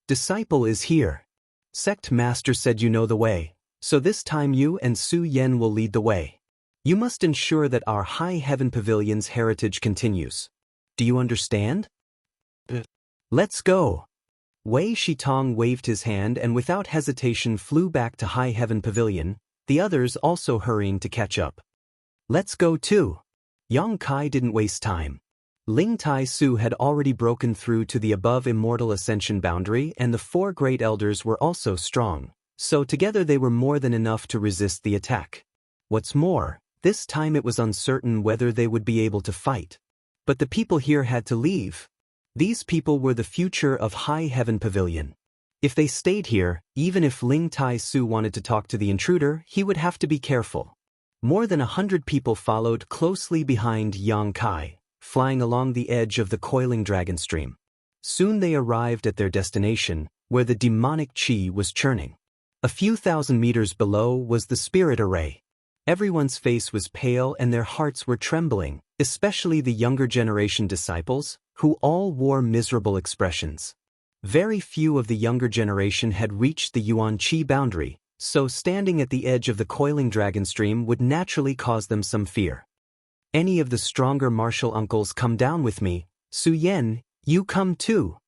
"Disciple is here." Sect Master said, "You know the way, so this time you and Su Yen will lead the way. You must ensure that our High Heaven Pavilion's heritage continues. Do you understand? Let's go." Wei Shitong waved his hand and without hesitation flew back to High Heaven Pavilion, the others also hurrying to catch up. "Let's go too." Yang Kai didn't waste time. Ling Tai Su had already broken through to the above Immortal Ascension boundary and the 4 great elders were also strong, so together they were more than enough to resist the attack. What's more, this time it was uncertain whether they would be able to fight. But the people here had to leave. These people were the future of High Heaven Pavilion. If they stayed here, even if Ling Tai Su wanted to talk to the intruder, he would have to be careful. More than 100 people followed closely behind Yang Kai, flying along the edge of the coiling dragon stream. Soon they arrived at their destination, where the demonic qi was churning. A few thousand meters below was the spirit array. Everyone's face was pale and their hearts were trembling, especially the younger generation disciples, who all wore miserable expressions. Very few of the younger generation had reached the Yuan Qi boundary, so standing at the edge of the coiling dragon stream would naturally cause them some fear. "Any of the stronger martial uncles come down with me. Su Yen, you come too,"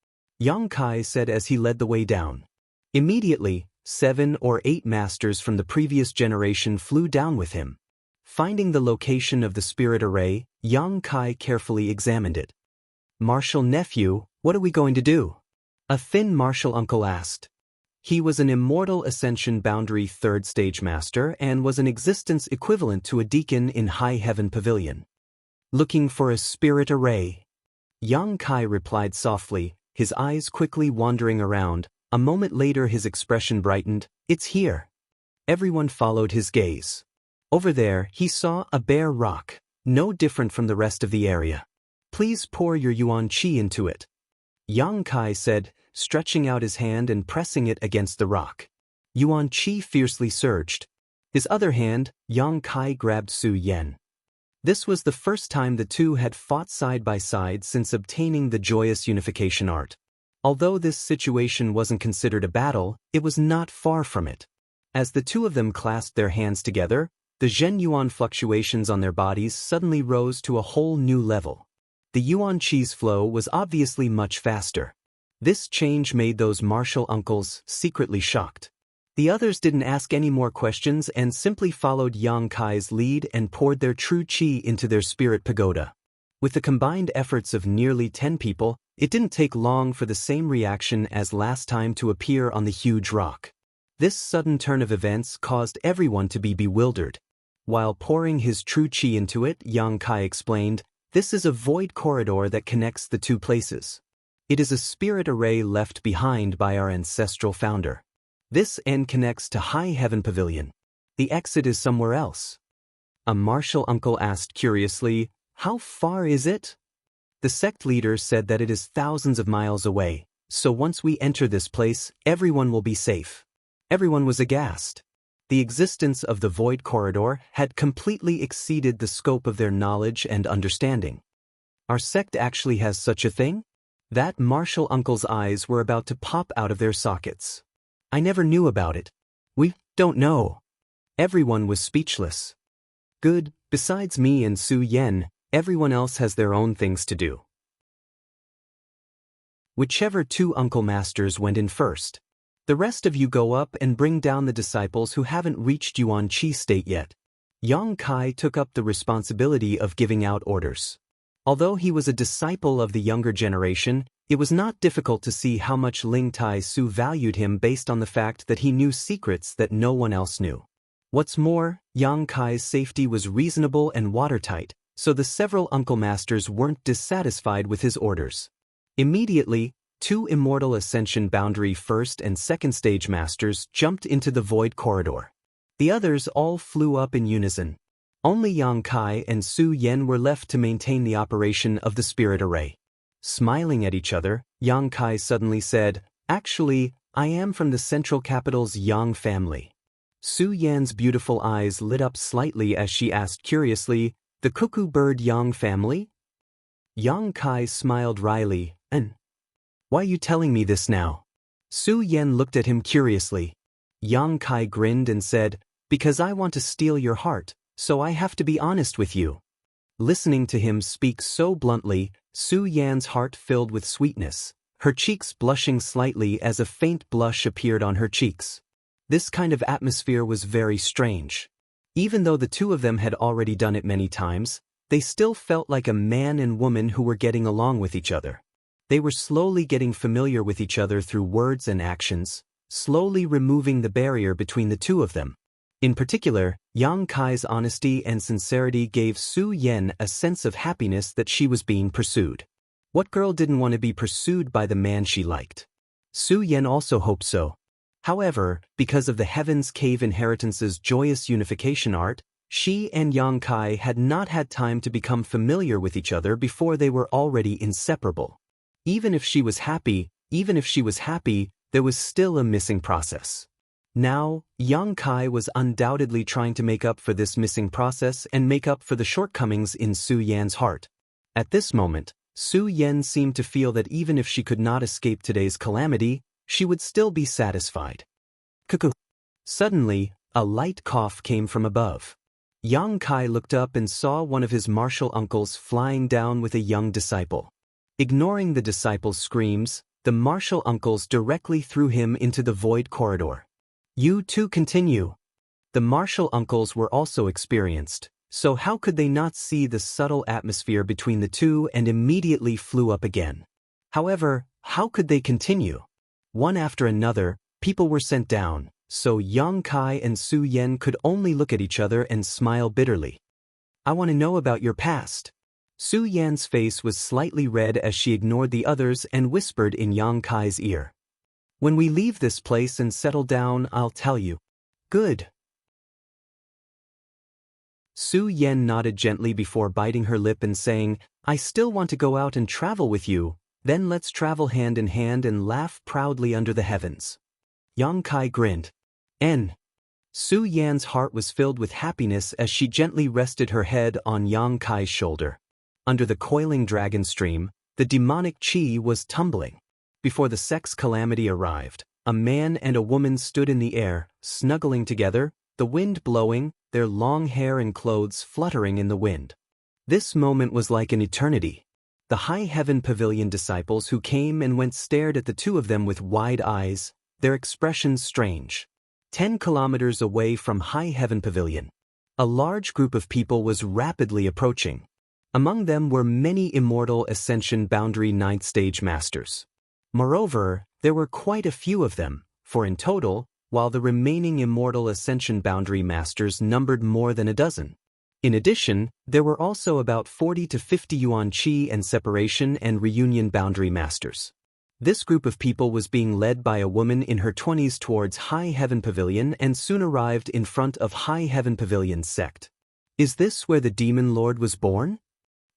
Yang Kai said as he led the way down. Immediately, 7 or 8 masters from the previous generation flew down with him. Finding the location of the spirit array, Yang Kai carefully examined it. "Martial nephew, what are we going to do?" a thin martial uncle asked. He was an Immortal Ascension Boundary 3rd Stage Master and was an existence equivalent to a deacon in High Heaven Pavilion. "Looking for a spirit array," Yang Kai replied softly, his eyes quickly wandering around. A moment later his expression brightened. "It's here." Everyone followed his gaze. Over there he saw a bare rock, no different from the rest of the area. "Please pour your Yuan Qi into it," Yang Kai said, stretching out his hand and pressing it against the rock. Yuan Qi fiercely surged. His other hand, Yang Kai grabbed Su Yen. This was the first time the two had fought side by side since obtaining the joyous unification art. Although this situation wasn't considered a battle, it was not far from it. As the two of them clasped their hands together, the Zhen Yuan fluctuations on their bodies suddenly rose to a whole new level. The Yuan Qi's flow was obviously much faster. This change made those martial uncles secretly shocked. The others didn't ask any more questions and simply followed Yang Kai's lead and poured their true qi into their spirit pagoda. With the combined efforts of nearly 10 people, it didn't take long for the same reaction as last time to appear on the huge rock. This sudden turn of events caused everyone to be bewildered. While pouring his true qi into it, Yang Kai explained, "This is a void corridor that connects the two places. It is a spirit array left behind by our ancestral founder. This end connects to High Heaven Pavilion. The exit is somewhere else." A martial uncle asked curiously, "How far is it?" The sect leader said that it is thousands of miles away, so once we enter this place, everyone will be safe. Everyone was aghast. The existence of the void corridor had completely exceeded the scope of their knowledge and understanding. Our sect actually has such a thing? That martial uncle's eyes were about to pop out of their sockets. "I never knew about it. We don't know." Everyone was speechless. "Good, besides me and Su Yen, everyone else has their own things to do." Whichever 2 uncle masters went in first. "The rest of you go up and bring down the disciples who haven't reached Yuan Qi state yet." Yang Kai took up the responsibility of giving out orders. Although he was a disciple of the younger generation, it was not difficult to see how much Ling Tai Su valued him based on the fact that he knew secrets that no one else knew. What's more, Yang Kai's safety was reasonable and watertight, so the several uncle masters weren't dissatisfied with his orders. Immediately, 2 Immortal Ascension Boundary 1st and 2nd Stage Masters jumped into the void corridor. The others all flew up in unison. Only Yang Kai and Su Yan were left to maintain the operation of the spirit array. Smiling at each other, Yang Kai suddenly said, "Actually, I am from the central capital's Yang family." Su Yan's beautiful eyes lit up slightly as she asked curiously, "The cuckoo bird Yang family?" Yang Kai smiled wryly, "And why are you telling me this now?" Su Yan looked at him curiously. Yang Kai grinned and said, "Because I want to steal your heart, so I have to be honest with you." Listening to him speak so bluntly, Su Yan's heart filled with sweetness, her cheeks blushing slightly as a faint blush appeared on her cheeks. This kind of atmosphere was very strange. Even though the two of them had already done it many times, they still felt like a man and woman who were getting along with each other. They were slowly getting familiar with each other through words and actions, slowly removing the barrier between the two of them. In particular, Yang Kai's honesty and sincerity gave Su Yan a sense of happiness that she was being pursued. What girl didn't want to be pursued by the man she liked? Su Yan also hoped so. However, because of the Heaven's Cave Inheritance's joyous unification art, she and Yang Kai had not had time to become familiar with each other before they were already inseparable. Even if she was happy, there was still a missing process. Now, Yang Kai was undoubtedly trying to make up for this missing process and make up for the shortcomings in Su Yan's heart. At this moment, Su Yan seemed to feel that even if she could not escape today's calamity, she would still be satisfied. Cuckoo. Suddenly, a light cough came from above. Yang Kai looked up and saw one of his martial uncles flying down with a young disciple. Ignoring the disciple's screams, the martial uncles directly threw him into the void corridor. "You too continue." The martial uncles were also experienced, so how could they not see the subtle atmosphere between the two and immediately flew up again? However, how could they continue? One after another, people were sent down, so Yang Kai and Su Yan could only look at each other and smile bitterly. "I want to know about your past." Su Yan's face was slightly red as she ignored the others and whispered in Yang Kai's ear. "When we leave this place and settle down, I'll tell you." "Good." Su Yan nodded gently before biting her lip and saying, "I still want to go out and travel with you, then let's travel hand in hand and laugh proudly under the heavens." Yang Kai grinned. "N." Su Yan's heart was filled with happiness as she gently rested her head on Yang Kai's shoulder. Under the coiling dragon stream, the demonic chi was tumbling. Before the sex calamity arrived, a man and a woman stood in the air, snuggling together, the wind blowing, their long hair and clothes fluttering in the wind. This moment was like an eternity. The High Heaven Pavilion disciples who came and went stared at the two of them with wide eyes, their expressions strange. 10 kilometers away from High Heaven Pavilion, a large group of people was rapidly approaching. Among them were many Immortal Ascension Boundary 9th Stage Masters. Moreover, there were quite a few of them, for in total, while the remaining Immortal Ascension Boundary Masters numbered more than a dozen. In addition, there were also about 40 to 50 Yuan Qi and Separation and Reunion Boundary Masters. This group of people was being led by a woman in her 20s towards High Heaven Pavilion and soon arrived in front of High Heaven Pavilion's sect. Is this where the Demon Lord was born?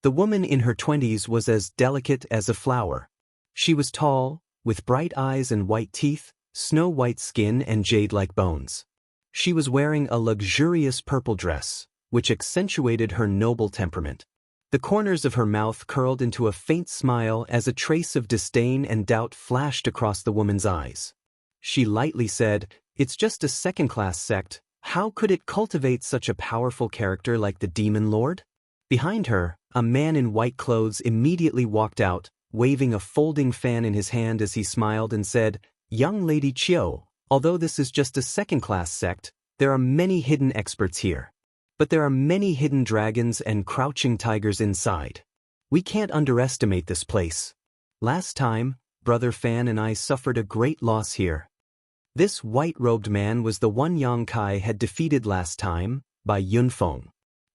The woman in her 20s was as delicate as a flower. She was tall, with bright eyes and white teeth, snow-white skin and jade-like bones. She was wearing a luxurious purple dress, which accentuated her noble temperament. The corners of her mouth curled into a faint smile as a trace of disdain and doubt flashed across the woman's eyes. She lightly said, "It's just a second-class sect. How could it cultivate such a powerful character like the Demon Lord?" Behind her, a man in white clothes immediately walked out, waving a folding fan in his hand as he smiled and said, "Young Lady Chiu, although this is just a second-class sect, there are many hidden experts here. But there are many hidden dragons and crouching tigers inside. We can't underestimate this place. Last time, Brother Fan and I suffered a great loss here." This white-robed man was the one Yang Kai had defeated last time, Bai Yunfeng.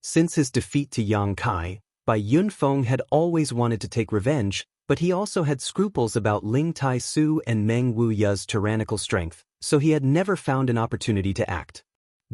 Since his defeat to Yang Kai, Bai Yunfeng had always wanted to take revenge, but he also had scruples about Ling Tai Su and Meng Wu Ya's tyrannical strength, so he had never found an opportunity to act.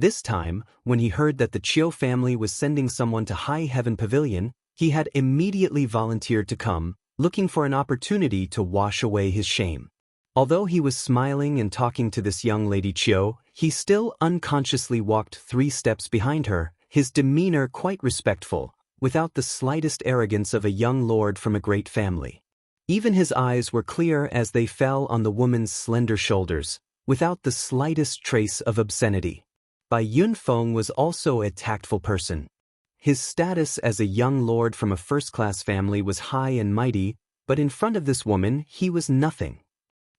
This time, when he heard that the Chiu family was sending someone to High Heaven Pavilion, he had immediately volunteered to come, looking for an opportunity to wash away his shame. Although he was smiling and talking to this young lady Chiu, he still unconsciously walked 3 steps behind her, his demeanor quite respectful, without the slightest arrogance of a young lord from a great family. Even his eyes were clear as they fell on the woman's slender shoulders, without the slightest trace of obscenity. Bai Yunfeng was also a tactful person. His status as a young lord from a first-class family was high and mighty, but in front of this woman he was nothing.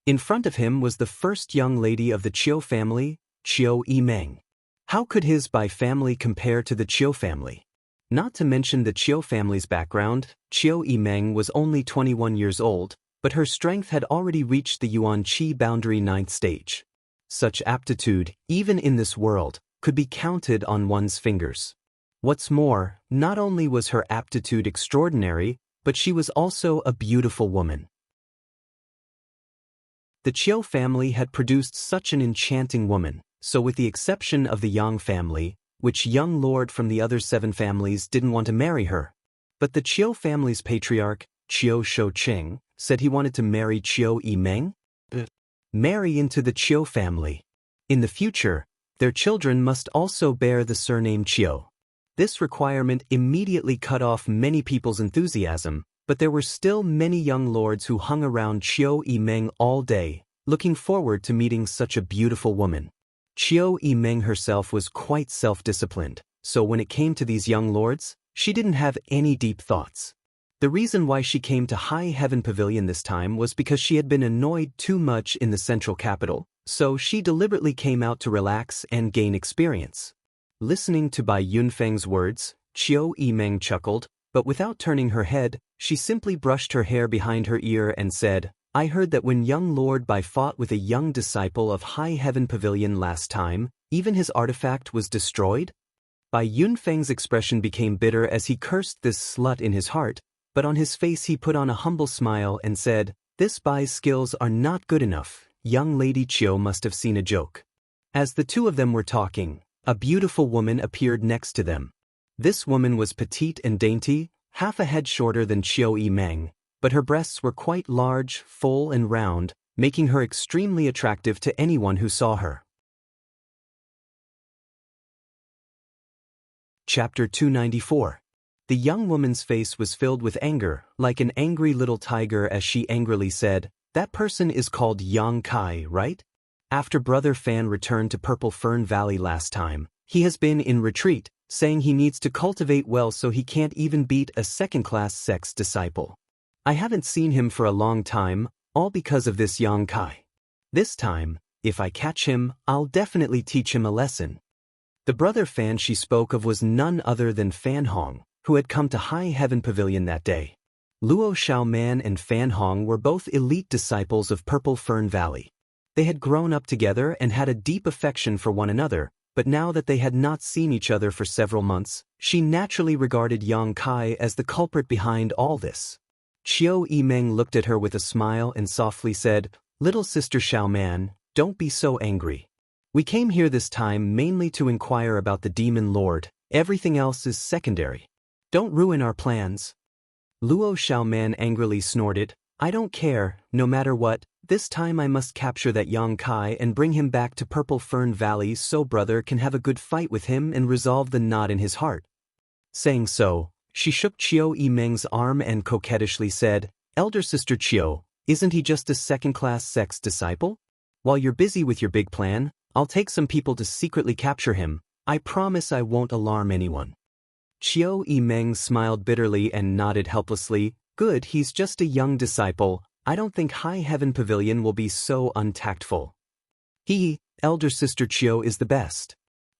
In front of him was the first young lady of the Chiu family, Chiu Yimeng. How could his Bai family compare to the Chiu family? Not to mention the Chiu family's background, Chiu Yimeng was only 21 years old, but her strength had already reached the Yuan Qi boundary 9th stage. Such aptitude, even in this world, could be counted on one's fingers. What's more, not only was her aptitude extraordinary, but she was also a beautiful woman. The Chiu family had produced such an enchanting woman, so with the exception of the Yang family, which young lord from the other 7 families didn't want to marry her. But the Chiu family's patriarch, Chiu Shouqing, said he wanted to marry Chiu Yimeng? Marry into the Chiu family. In the future, their children must also bear the surname Chiu. This requirement immediately cut off many people's enthusiasm, but there were still many young lords who hung around Chiu Yimeng all day, looking forward to meeting such a beautiful woman. Chiu Yimeng herself was quite self-disciplined, so when it came to these young lords, she didn't have any deep thoughts. The reason why she came to High Heaven Pavilion this time was because she had been annoyed too much in the central capital, so she deliberately came out to relax and gain experience. Listening to Bai Yunfeng's words, Chiu Yimeng chuckled, but without turning her head, she simply brushed her hair behind her ear and said, I heard that when young Lord Bai fought with a young disciple of High Heaven Pavilion last time, even his artifact was destroyed? Bai Yunfeng's expression became bitter as he cursed this slut in his heart, but on his face he put on a humble smile and said, This Bai's skills are not good enough. Young Lady Chiu must have seen a joke. As the two of them were talking, a beautiful woman appeared next to them. This woman was petite and dainty, half a head shorter than Chiu Yimeng, but her breasts were quite large, full and round, making her extremely attractive to anyone who saw her. Chapter 294. The young woman's face was filled with anger, like an angry little tiger as she angrily said, That person is called Yang Kai, right? After Brother Fan returned to Purple Fern Valley last time, he has been in retreat, saying he needs to cultivate well so he can't even beat a second-class sex disciple. I haven't seen him for a long time, all because of this Yang Kai. This time, if I catch him, I'll definitely teach him a lesson. The Brother Fan she spoke of was none other than Fan Hong, who had come to High Heaven Pavilion that day. Luo Xiaoman and Fan Hong were both elite disciples of Purple Fern Valley. They had grown up together and had a deep affection for one another, but now that they had not seen each other for several months, she naturally regarded Yang Kai as the culprit behind all this. Chiu Yimeng looked at her with a smile and softly said, Little sister Xiaoman, don't be so angry. We came here this time mainly to inquire about the Demon Lord, everything else is secondary. Don't ruin our plans. Luo Xiaoman angrily snorted, I don't care, no matter what, this time I must capture that Yang Kai and bring him back to Purple Fern Valley so brother can have a good fight with him and resolve the knot in his heart. Saying so, she shook Chiu Yimeng's arm and coquettishly said, Elder sister Chiu, isn't he just a second-class sex disciple? While you're busy with your big plan, I'll take some people to secretly capture him. I promise I won't alarm anyone. Chiu Yimeng smiled bitterly and nodded helplessly. Good, he's just a young disciple. I don't think High Heaven Pavilion will be so untactful. Elder sister Chiu is the best.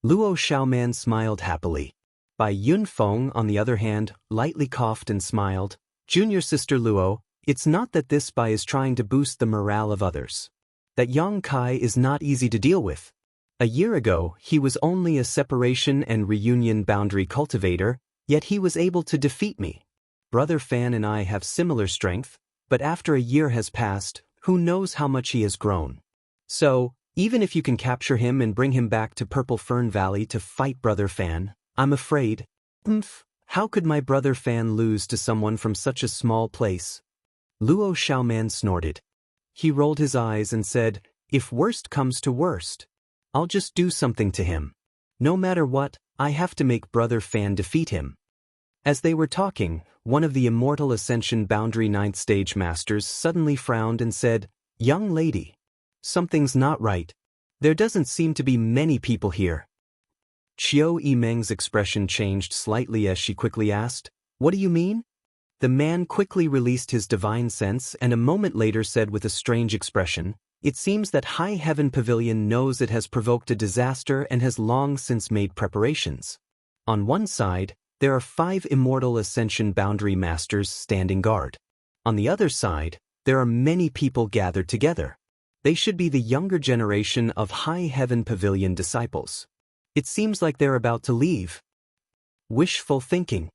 Luo Xiaoman smiled happily. Bai Yunfeng, on the other hand, lightly coughed and smiled. Junior sister Luo, it's not that this Bai is trying to boost the morale of others. That Yang Kai is not easy to deal with. A year ago, he was only a separation and reunion boundary cultivator, yet he was able to defeat me. Brother Fan and I have similar strength, but after a year has passed, who knows how much he has grown. So, Even if you can capture him and bring him back to Purple Fern Valley to fight Brother Fan, I'm afraid. How could my Brother Fan lose to someone from such a small place? Luo Xiaoman snorted. He rolled his eyes and said, if worst comes to worst, I'll just do something to him. No matter what, I have to make Brother Fan defeat him. As they were talking, one of the Immortal Ascension Boundary 9th Stage Masters suddenly frowned and said, young lady, something's not right. There doesn't seem to be many people here. Qiu Yimeng's expression changed slightly as she quickly asked, what do you mean? The man quickly released his divine sense and a moment later said with a strange expression, it seems that High Heaven Pavilion knows it has provoked a disaster and has long since made preparations. On one side, there are 5 Immortal Ascension Boundary Masters standing guard. On the other side, there are many people gathered together. They should be the younger generation of High Heaven Pavilion disciples. It seems like they're about to leave. Wishful thinking.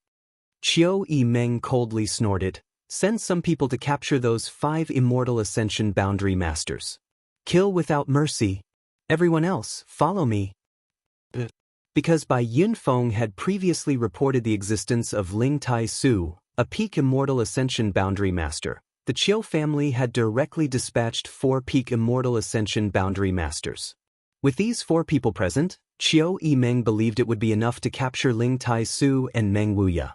Qiu Yimeng coldly snorted, send some people to capture those 5 Immortal Ascension Boundary Masters. Kill without mercy. Everyone else, follow me. Because Bai Yunfeng had previously reported the existence of Ling Tai Su, a peak Immortal Ascension Boundary Master, the Qiu family had directly dispatched 4 peak Immortal Ascension Boundary Masters. With these 4 people present, Qiu Yimeng believed it would be enough to capture Ling Tai Su and Meng Wuya.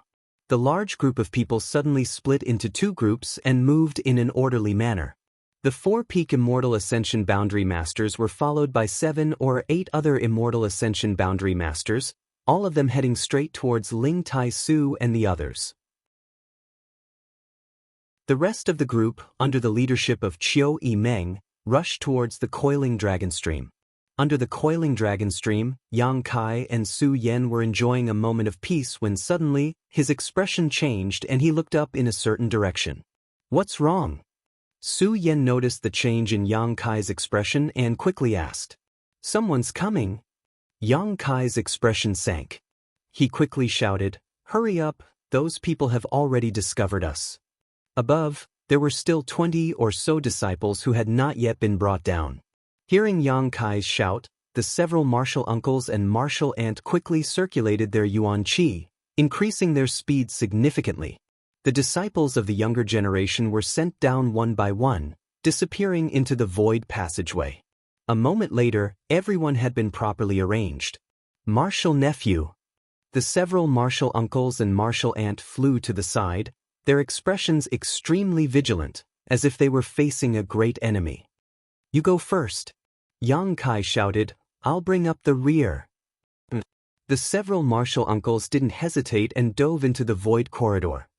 The large group of people suddenly split into 2 groups and moved in an orderly manner. The 4 peak Immortal Ascension Boundary Masters were followed by 7 or 8 other Immortal Ascension Boundary Masters, all of them heading straight towards Ling Tai Su and the others. The rest of the group, under the leadership of Qiu Yimeng, rushed towards the coiling dragon stream. Under the coiling dragon stream, Yang Kai and Su Yan were enjoying a moment of peace when suddenly, his expression changed and he looked up in a certain direction. What's wrong? Su Yan noticed the change in Yang Kai's expression and quickly asked. Someone's coming. Yang Kai's expression sank. He quickly shouted, hurry up, those people have already discovered us. Above, there were still 20 or so disciples who had not yet been brought down. Hearing Yang Kai's shout, the several martial uncles and martial aunt quickly circulated their yuan qi, increasing their speed significantly. The disciples of the younger generation were sent down one by one, disappearing into the void passageway. A moment later, everyone had been properly arranged. Martial nephew. The several martial uncles and martial aunt flew to the side, their expressions extremely vigilant, as if they were facing a great enemy. You go first. Yang Kai shouted, I'll bring up the rear. The several martial uncles didn't hesitate and dove into the void corridor.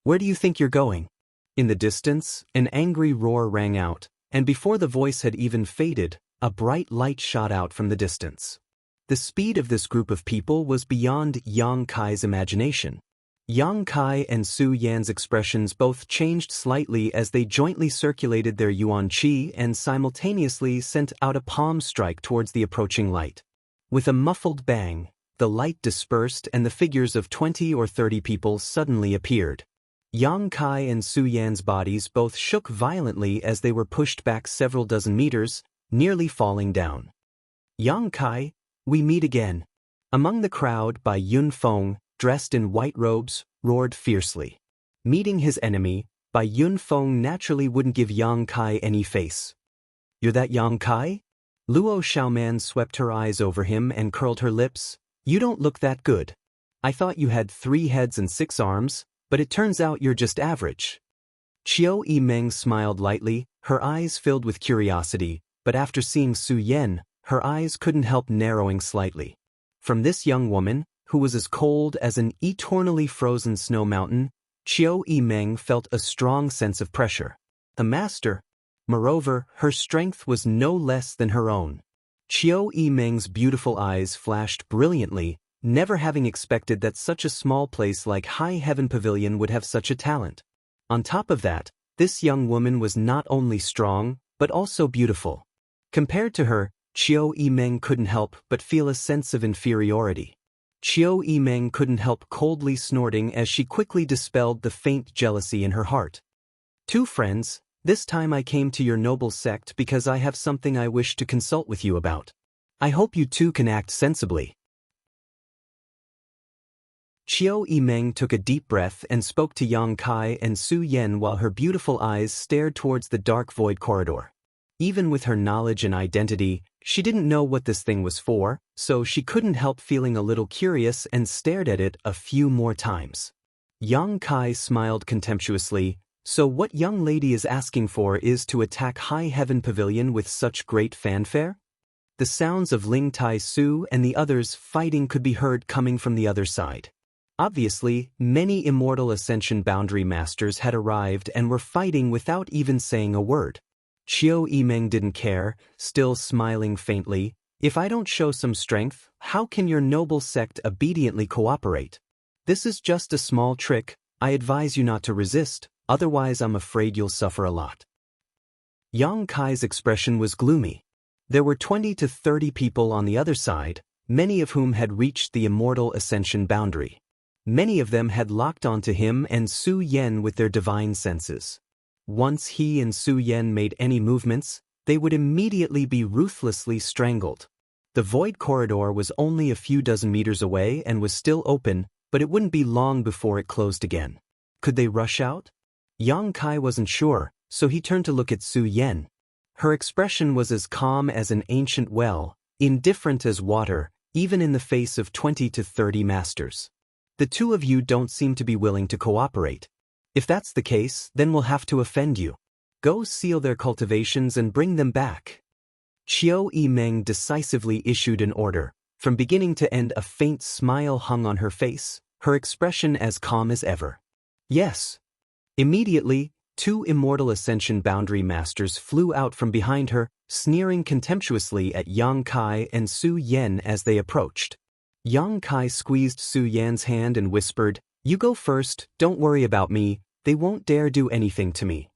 Where do you think you're going? In the distance, an angry roar rang out, and before the voice had even faded, a bright light shot out from the distance. The speed of this group of people was beyond Yang Kai's imagination. Yang Kai and Su Yan's expressions both changed slightly as they jointly circulated their yuan qi and simultaneously sent out a palm strike towards the approaching light. With a muffled bang, the light dispersed and the figures of 20 or 30 people suddenly appeared. Yang Kai and Su Yan's bodies both shook violently as they were pushed back several dozen meters, nearly falling down. Yang Kai, we meet again. Among the crowd, Bai Yunfeng, dressed in white robes, roared fiercely. Meeting his enemy, Bai Yunfeng naturally wouldn't give Yang Kai any face. You're that Yang Kai? Luo Xiaoman swept her eyes over him and curled her lips. You don't look that good. I thought you had 3 heads and 6 arms, but it turns out you're just average. Qiu Yimeng smiled lightly, her eyes filled with curiosity, but after seeing Su Yan, her eyes couldn't help narrowing slightly. From this young woman, who was as cold as an eternally frozen snow mountain, Qiu Yimeng felt a strong sense of pressure. A master. Moreover, her strength was no less than her own. Qiu Yimeng's beautiful eyes flashed brilliantly, never having expected that such a small place like High Heaven Pavilion would have such a talent. On top of that, this young woman was not only strong, but also beautiful. Compared to her, Qiu Yimeng couldn't help but feel a sense of inferiority. Qiu Yimeng couldn't help coldly snorting as she quickly dispelled the faint jealousy in her heart. 2 friends, This time I came to your noble sect because I have something I wish to consult with you about. I hope you too can act sensibly. Qiu Yimeng took a deep breath and spoke to Yang Kai and Su Yan while her beautiful eyes stared towards the dark void corridor. Even with her knowledge and identity, she didn't know what this thing was for, so she couldn't help feeling a little curious and stared at it a few more times. Yang Kai smiled contemptuously. So what young lady is asking for is to attack High Heaven Pavilion with such great fanfare? The sounds of Ling Tai Su and the others fighting could be heard coming from the other side. Obviously, many Immortal Ascension Boundary Masters had arrived and were fighting without even saying a word. Qiu Yimeng didn't care, still smiling faintly. If I don't show some strength, how can your noble sect obediently cooperate? This is just a small trick. I advise you not to resist, otherwise I'm afraid you'll suffer a lot. Yang Kai's expression was gloomy. There were 20 to 30 people on the other side, many of whom had reached the Immortal Ascension boundary. Many of them had locked onto him and Su Yan with their divine senses. Once he and Su Yan made any movements, they would immediately be ruthlessly strangled. The void corridor was only a few dozen meters away and was still open, but it wouldn't be long before it closed again. Could they rush out? Yang Kai wasn't sure, so he turned to look at Su Yan. Her expression was as calm as an ancient well, indifferent as water, even in the face of 20 to 30 masters. The two of you don't seem to be willing to cooperate. If that's the case, then we'll have to offend you. Go seal their cultivations and bring them back. Qiu Yimeng decisively issued an order. From beginning to end, a faint smile hung on her face, her expression as calm as ever. Yes. Immediately, two Immortal Ascension Boundary Masters flew out from behind her, sneering contemptuously at Yang Kai and Su Yan as they approached. Yang Kai squeezed Su Yan's hand and whispered, "You go first, don't worry about me, they won't dare do anything to me."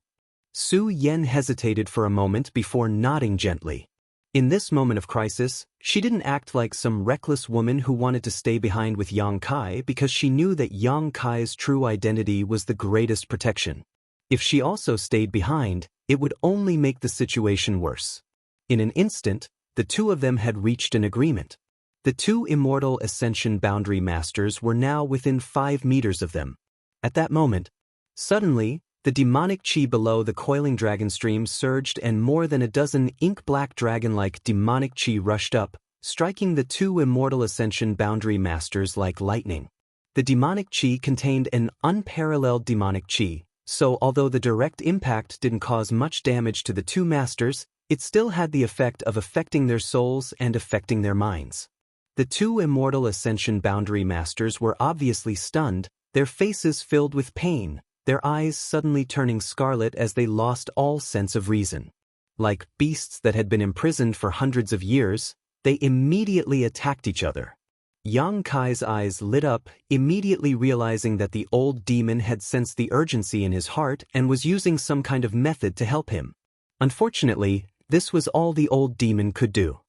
Su Yan hesitated for a moment before nodding gently. In this moment of crisis, she didn't act like some reckless woman who wanted to stay behind with Yang Kai because she knew that Yang Kai's true identity was the greatest protection. If she also stayed behind, it would only make the situation worse. In an instant, the two of them had reached an agreement. The two Immortal Ascension Boundary Masters were now within 5 meters of them. At that moment, suddenly, the demonic chi below the coiling dragon stream surged and more than a dozen ink-black dragon-like demonic chi rushed up, striking the two Immortal Ascension Boundary Masters like lightning. The demonic chi contained an unparalleled demonic chi, so although the direct impact didn't cause much damage to the two masters, it still had the effect of affecting their souls and affecting their minds. The two Immortal Ascension Boundary Masters were obviously stunned, their faces filled with pain, their eyes suddenly turning scarlet as they lost all sense of reason. Like beasts that had been imprisoned for hundreds of years, they immediately attacked each other. Yang Kai's eyes lit up, immediately realizing that the old demon had sensed the urgency in his heart and was using some kind of method to help him. Unfortunately, this was all the old demon could do.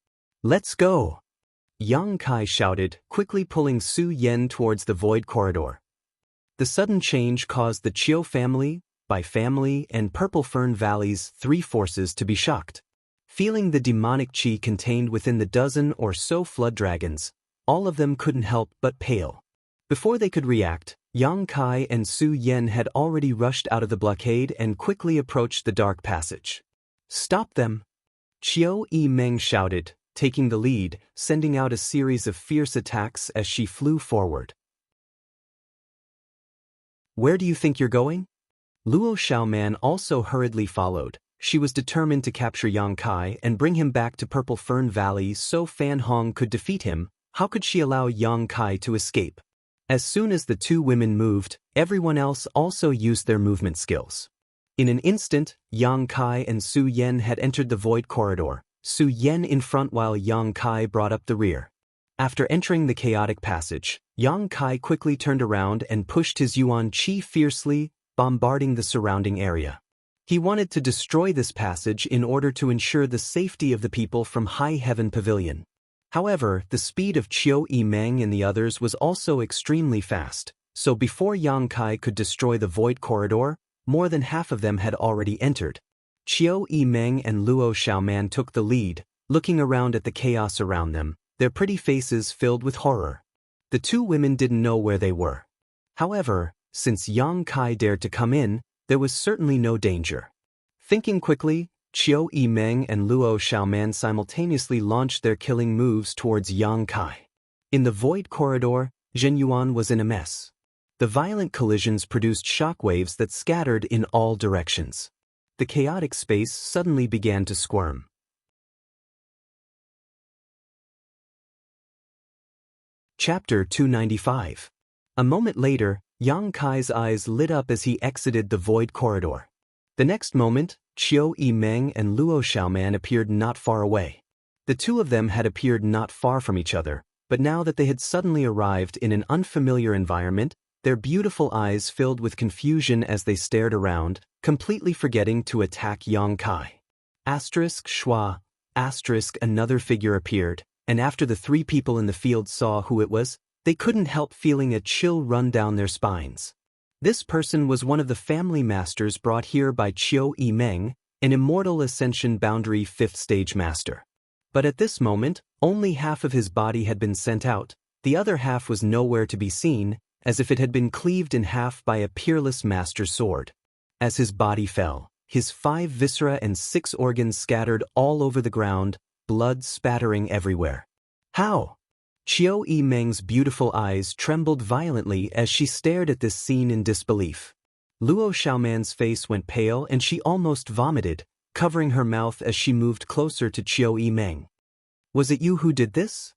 "Let's go!" Yang Kai shouted, quickly pulling Su Yan towards the void corridor. The sudden change caused the Qiu family, Bai family, and Purple Fern Valley's 3 forces to be shocked. Feeling the demonic chi contained within the dozen or so flood dragons, all of them couldn't help but pale. Before they could react, Yang Kai and Su Yan had already rushed out of the blockade and quickly approached the dark passage. "Stop them!" Qiu Yimeng shouted, taking the lead, sending out a series of fierce attacks as she flew forward. "Where do you think you're going?" Luo Xiaoman also hurriedly followed. She was determined to capture Yang Kai and bring him back to Purple Fern Valley so Fan Hong could defeat him. How could she allow Yang Kai to escape? As soon as the two women moved, everyone else also used their movement skills. In an instant, Yang Kai and Su Yan had entered the void corridor, Su Yan in front while Yang Kai brought up the rear. After entering the chaotic passage, Yang Kai quickly turned around and pushed his Yuan Qi fiercely, bombarding the surrounding area. He wanted to destroy this passage in order to ensure the safety of the people from High Heaven Pavilion. However, the speed of Qiu Yimeng and the others was also extremely fast, so before Yang Kai could destroy the void corridor, more than half of them had already entered. Qiu Yimeng and Luo Xiaoman took the lead, looking around at the chaos around them, their pretty faces filled with horror. The two women didn't know where they were. However, since Yang Kai dared to come in, there was certainly no danger. Thinking quickly, Qiu Yimeng and Luo Xiaoman simultaneously launched their killing moves towards Yang Kai. In the void corridor, Zhen Yuan was in a mess. The violent collisions produced shockwaves that scattered in all directions. The chaotic space suddenly began to squirm. Chapter 295. A moment later, Yang Kai's eyes lit up as he exited the void corridor. The next moment, Qiu Yimeng and Luo Xiaoman appeared not far away. The two of them had appeared not far from each other, but now that they had suddenly arrived in an unfamiliar environment, their beautiful eyes filled with confusion as they stared around, completely forgetting to attack Yang Kai. Schwa, another figure appeared, and after the three people in the field saw who it was, they couldn't help feeling a chill run down their spines. This person was one of the family masters brought here by Qiu Yimeng, an Immortal Ascension Boundary 5th Stage Master. But at this moment, only half of his body had been sent out, the other half was nowhere to be seen, as if it had been cleaved in half by a peerless master sword. As his body fell, his 5 viscera and 6 organs scattered all over the ground, blood spattering everywhere. How? Qiu Yimeng's beautiful eyes trembled violently as she stared at this scene in disbelief. Luo Xiaoman's face went pale and she almost vomited, covering her mouth as she moved closer to Qiu Yimeng. Was it you who did this?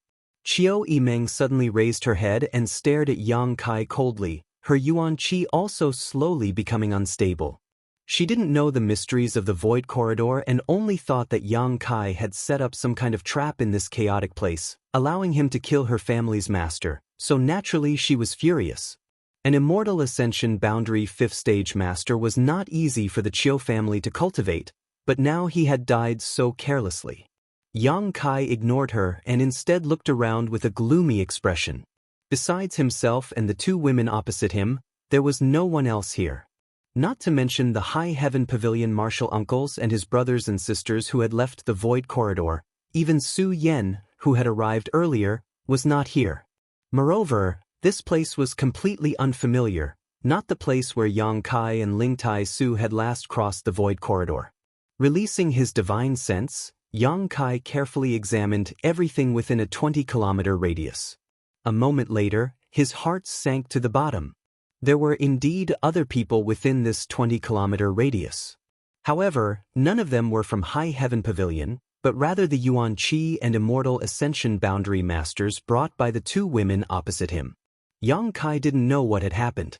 Qiu Yimeng suddenly raised her head and stared at Yang Kai coldly, her yuan qi also slowly becoming unstable. She didn't know the mysteries of the void corridor and only thought that Yang Kai had set up some kind of trap in this chaotic place, allowing him to kill her family's master, so naturally she was furious. An Immortal Ascension Boundary 5th Stage Master was not easy for the Qiu family to cultivate, but now he had died so carelessly. Yang Kai ignored her and instead looked around with a gloomy expression. Besides himself and the two women opposite him, there was no one else here. Not to mention the High Heaven Pavilion martial uncles and his brothers and sisters who had left the void corridor, even Su Yen, who had arrived earlier, was not here. Moreover, this place was completely unfamiliar, not the place where Yang Kai and Ling Tai Su had last crossed the void corridor. Releasing his divine sense, Yang Kai carefully examined everything within a 20-kilometer radius. A moment later, his heart sank to the bottom. There were indeed other people within this 20-kilometer radius. However, none of them were from High Heaven Pavilion, but rather the Yuan Qi and Immortal Ascension Boundary Masters brought by the two women opposite him. Yang Kai didn't know what had happened.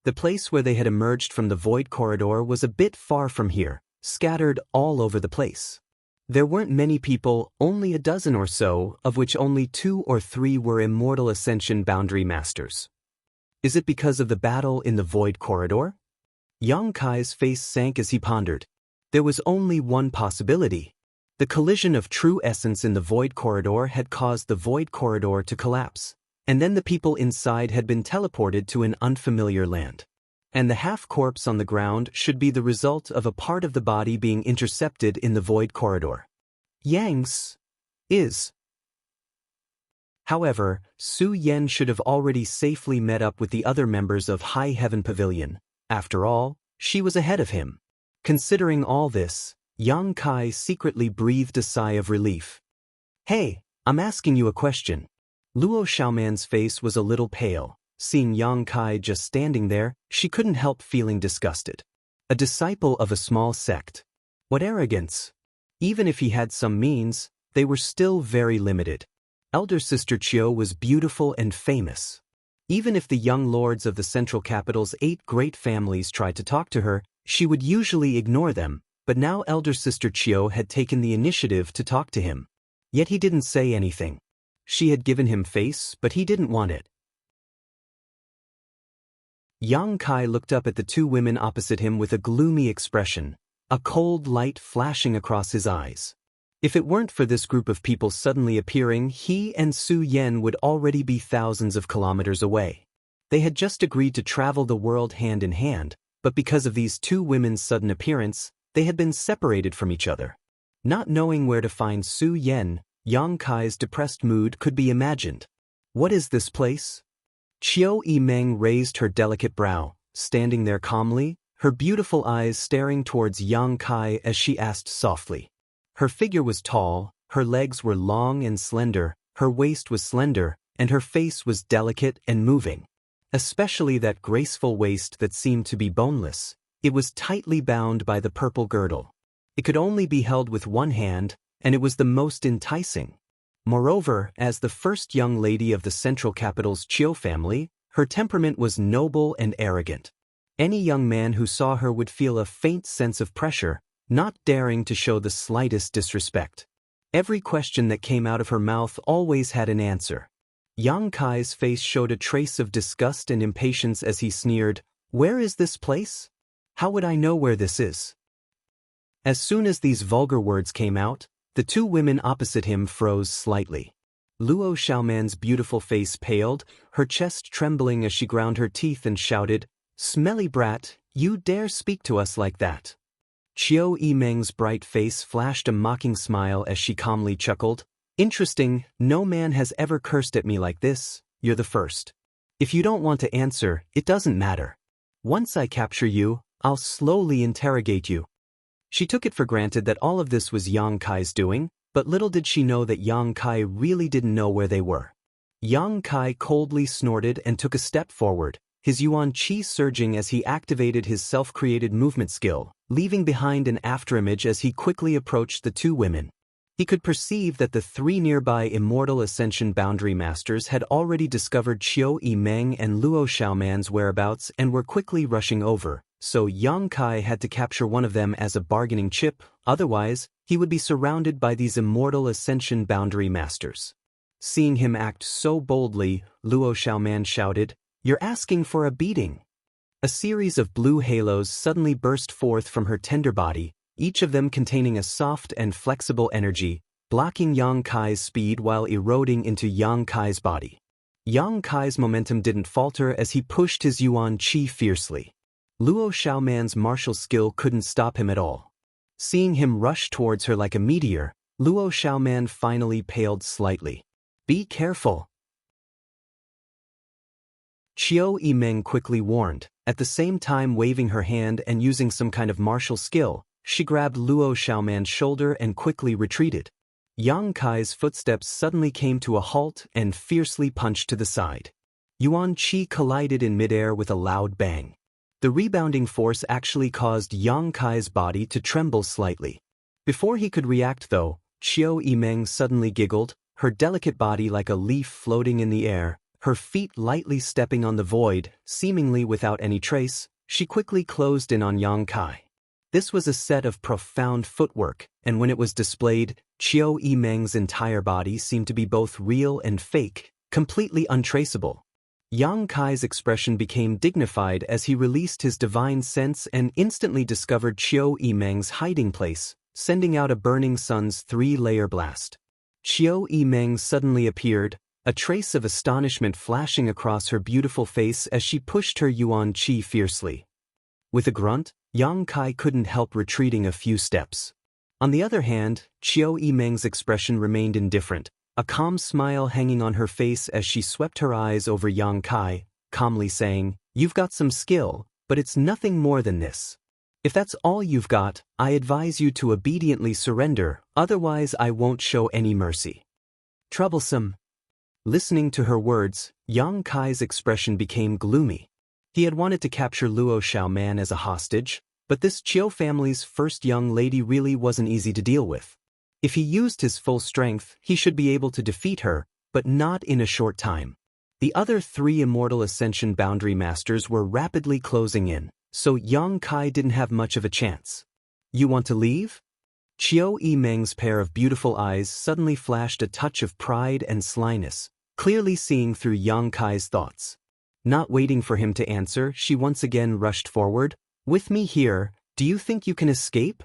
The place where they had emerged from the void corridor was a bit far from here, scattered all over the place. There weren't many people, only a dozen or so, of which only 2 or 3 were Immortal Ascension Boundary Masters. Is it because of the battle in the void corridor? Yang Kai's face sank as he pondered. There was only one possibility. The collision of true essence in the void corridor had caused the void corridor to collapse, and then the people inside had been teleported to an unfamiliar land. And the half-corpse on the ground should be the result of a part of the body being intercepted in the void corridor. Yang's is. However, Su Yen should have already safely met up with the other members of High Heaven Pavilion. After all, she was ahead of him. Considering all this, Yang Kai secretly breathed a sigh of relief. Hey, I'm asking you a question. Luo Xiaoman's face was a little pale. Seeing Yang Kai just standing there, she couldn't help feeling disgusted. A disciple of a small sect. What arrogance! Even if he had some means, they were still very limited. Elder Sister Qiu was beautiful and famous. Even if the young lords of the central capital's 8 great families tried to talk to her, she would usually ignore them, but now Elder Sister Qiu had taken the initiative to talk to him. Yet he didn't say anything. She had given him face, but he didn't want it. Yang Kai looked up at the two women opposite him with a gloomy expression, a cold light flashing across his eyes. If it weren't for this group of people suddenly appearing, he and Su Yen would already be thousands of kilometers away. They had just agreed to travel the world hand in hand, but because of these two women's sudden appearance, They had been separated from each other. Not knowing where to find Su Yen, Yang Kai's depressed mood could be imagined. What is this place? Qiu Yimeng raised her delicate brow, standing there calmly, her beautiful eyes staring towards Yang Kai as she asked softly. Her figure was tall, her legs were long and slender, her waist was slender, and her face was delicate and moving. Especially that graceful waist that seemed to be boneless. It was tightly bound by the purple girdle. It could only be held with one hand, and it was the most enticing. Moreover, as the first young lady of the central capital's Qiu family, her temperament was noble and arrogant. Any young man who saw her would feel a faint sense of pressure, not daring to show the slightest disrespect. Every question that came out of her mouth always had an answer. Yang Kai's face showed a trace of disgust and impatience as he sneered, "Where is this place? How would I know where this is?" As soon as these vulgar words came out, the two women opposite him froze slightly. Luo Xiaoman's beautiful face paled, her chest trembling as she ground her teeth and shouted, "Smelly brat, you dare speak to us like that?" Qiu Yimeng's bright face flashed a mocking smile as she calmly chuckled, "Interesting, no man has ever cursed at me like this, you're the first. If you don't want to answer, it doesn't matter. Once I capture you, I'll slowly interrogate you." She took it for granted that all of this was Yang Kai's doing, but little did she know that Yang Kai really didn't know where they were. Yang Kai coldly snorted and took a step forward, his yuan qi surging as he activated his self-created movement skill, leaving behind an afterimage as he quickly approached the two women. He could perceive that the three nearby Immortal Ascension Boundary Masters had already discovered Qiu Yimeng and Luo Xiaoman's whereabouts and were quickly rushing over, so Yang Kai had to capture one of them as a bargaining chip, otherwise, he would be surrounded by these Immortal Ascension Boundary Masters. Seeing him act so boldly, Luo Xiaoman shouted, "You're asking for a beating." A series of blue halos suddenly burst forth from her tender body, each of them containing a soft and flexible energy, blocking Yang Kai's speed while eroding into Yang Kai's body. Yang Kai's momentum didn't falter as he pushed his yuan qi fiercely. Luo Xiaoman's martial skill couldn't stop him at all. Seeing him rush towards her like a meteor, Luo Xiaoman finally paled slightly. "Be careful," Qiu Yimeng quickly warned, at the same time waving her hand and using some kind of martial skill. She grabbed Luo Xiaoman's shoulder and quickly retreated. Yang Kai's footsteps suddenly came to a halt and fiercely punched to the side. Yuan Qi collided in midair with a loud bang. The rebounding force actually caused Yang Kai's body to tremble slightly. Before he could react though, Qiu Yimeng suddenly giggled, her delicate body like a leaf floating in the air, her feet lightly stepping on the void, seemingly without any trace. She quickly closed in on Yang Kai. This was a set of profound footwork, and when it was displayed, Qiu Yimeng's entire body seemed to be both real and fake, completely untraceable. Yang Kai's expression became dignified as he released his divine sense and instantly discovered Qiu Yimeng's hiding place, sending out a burning sun's three-layer blast. Qiu Yimeng suddenly appeared, a trace of astonishment flashing across her beautiful face as she pushed her yuan qi fiercely. With a grunt, Yang Kai couldn't help retreating a few steps. On the other hand, Qiu Yimeng's expression remained indifferent, a calm smile hanging on her face as she swept her eyes over Yang Kai, calmly saying, "You've got some skill, but it's nothing more than this. If that's all you've got, I advise you to obediently surrender, otherwise I won't show any mercy." Troublesome. Listening to her words, Yang Kai's expression became gloomy. He had wanted to capture Luo Xiaoman as a hostage, but this Qiu family's first young lady really wasn't easy to deal with. If he used his full strength, he should be able to defeat her, but not in a short time. The other three Immortal Ascension Boundary Masters were rapidly closing in, so Yang Kai didn't have much of a chance. "You want to leave?" Qiu Yimeng's pair of beautiful eyes suddenly flashed a touch of pride and slyness, clearly seeing through Yang Kai's thoughts. Not waiting for him to answer, she once again rushed forward. "With me here, do you think you can escape?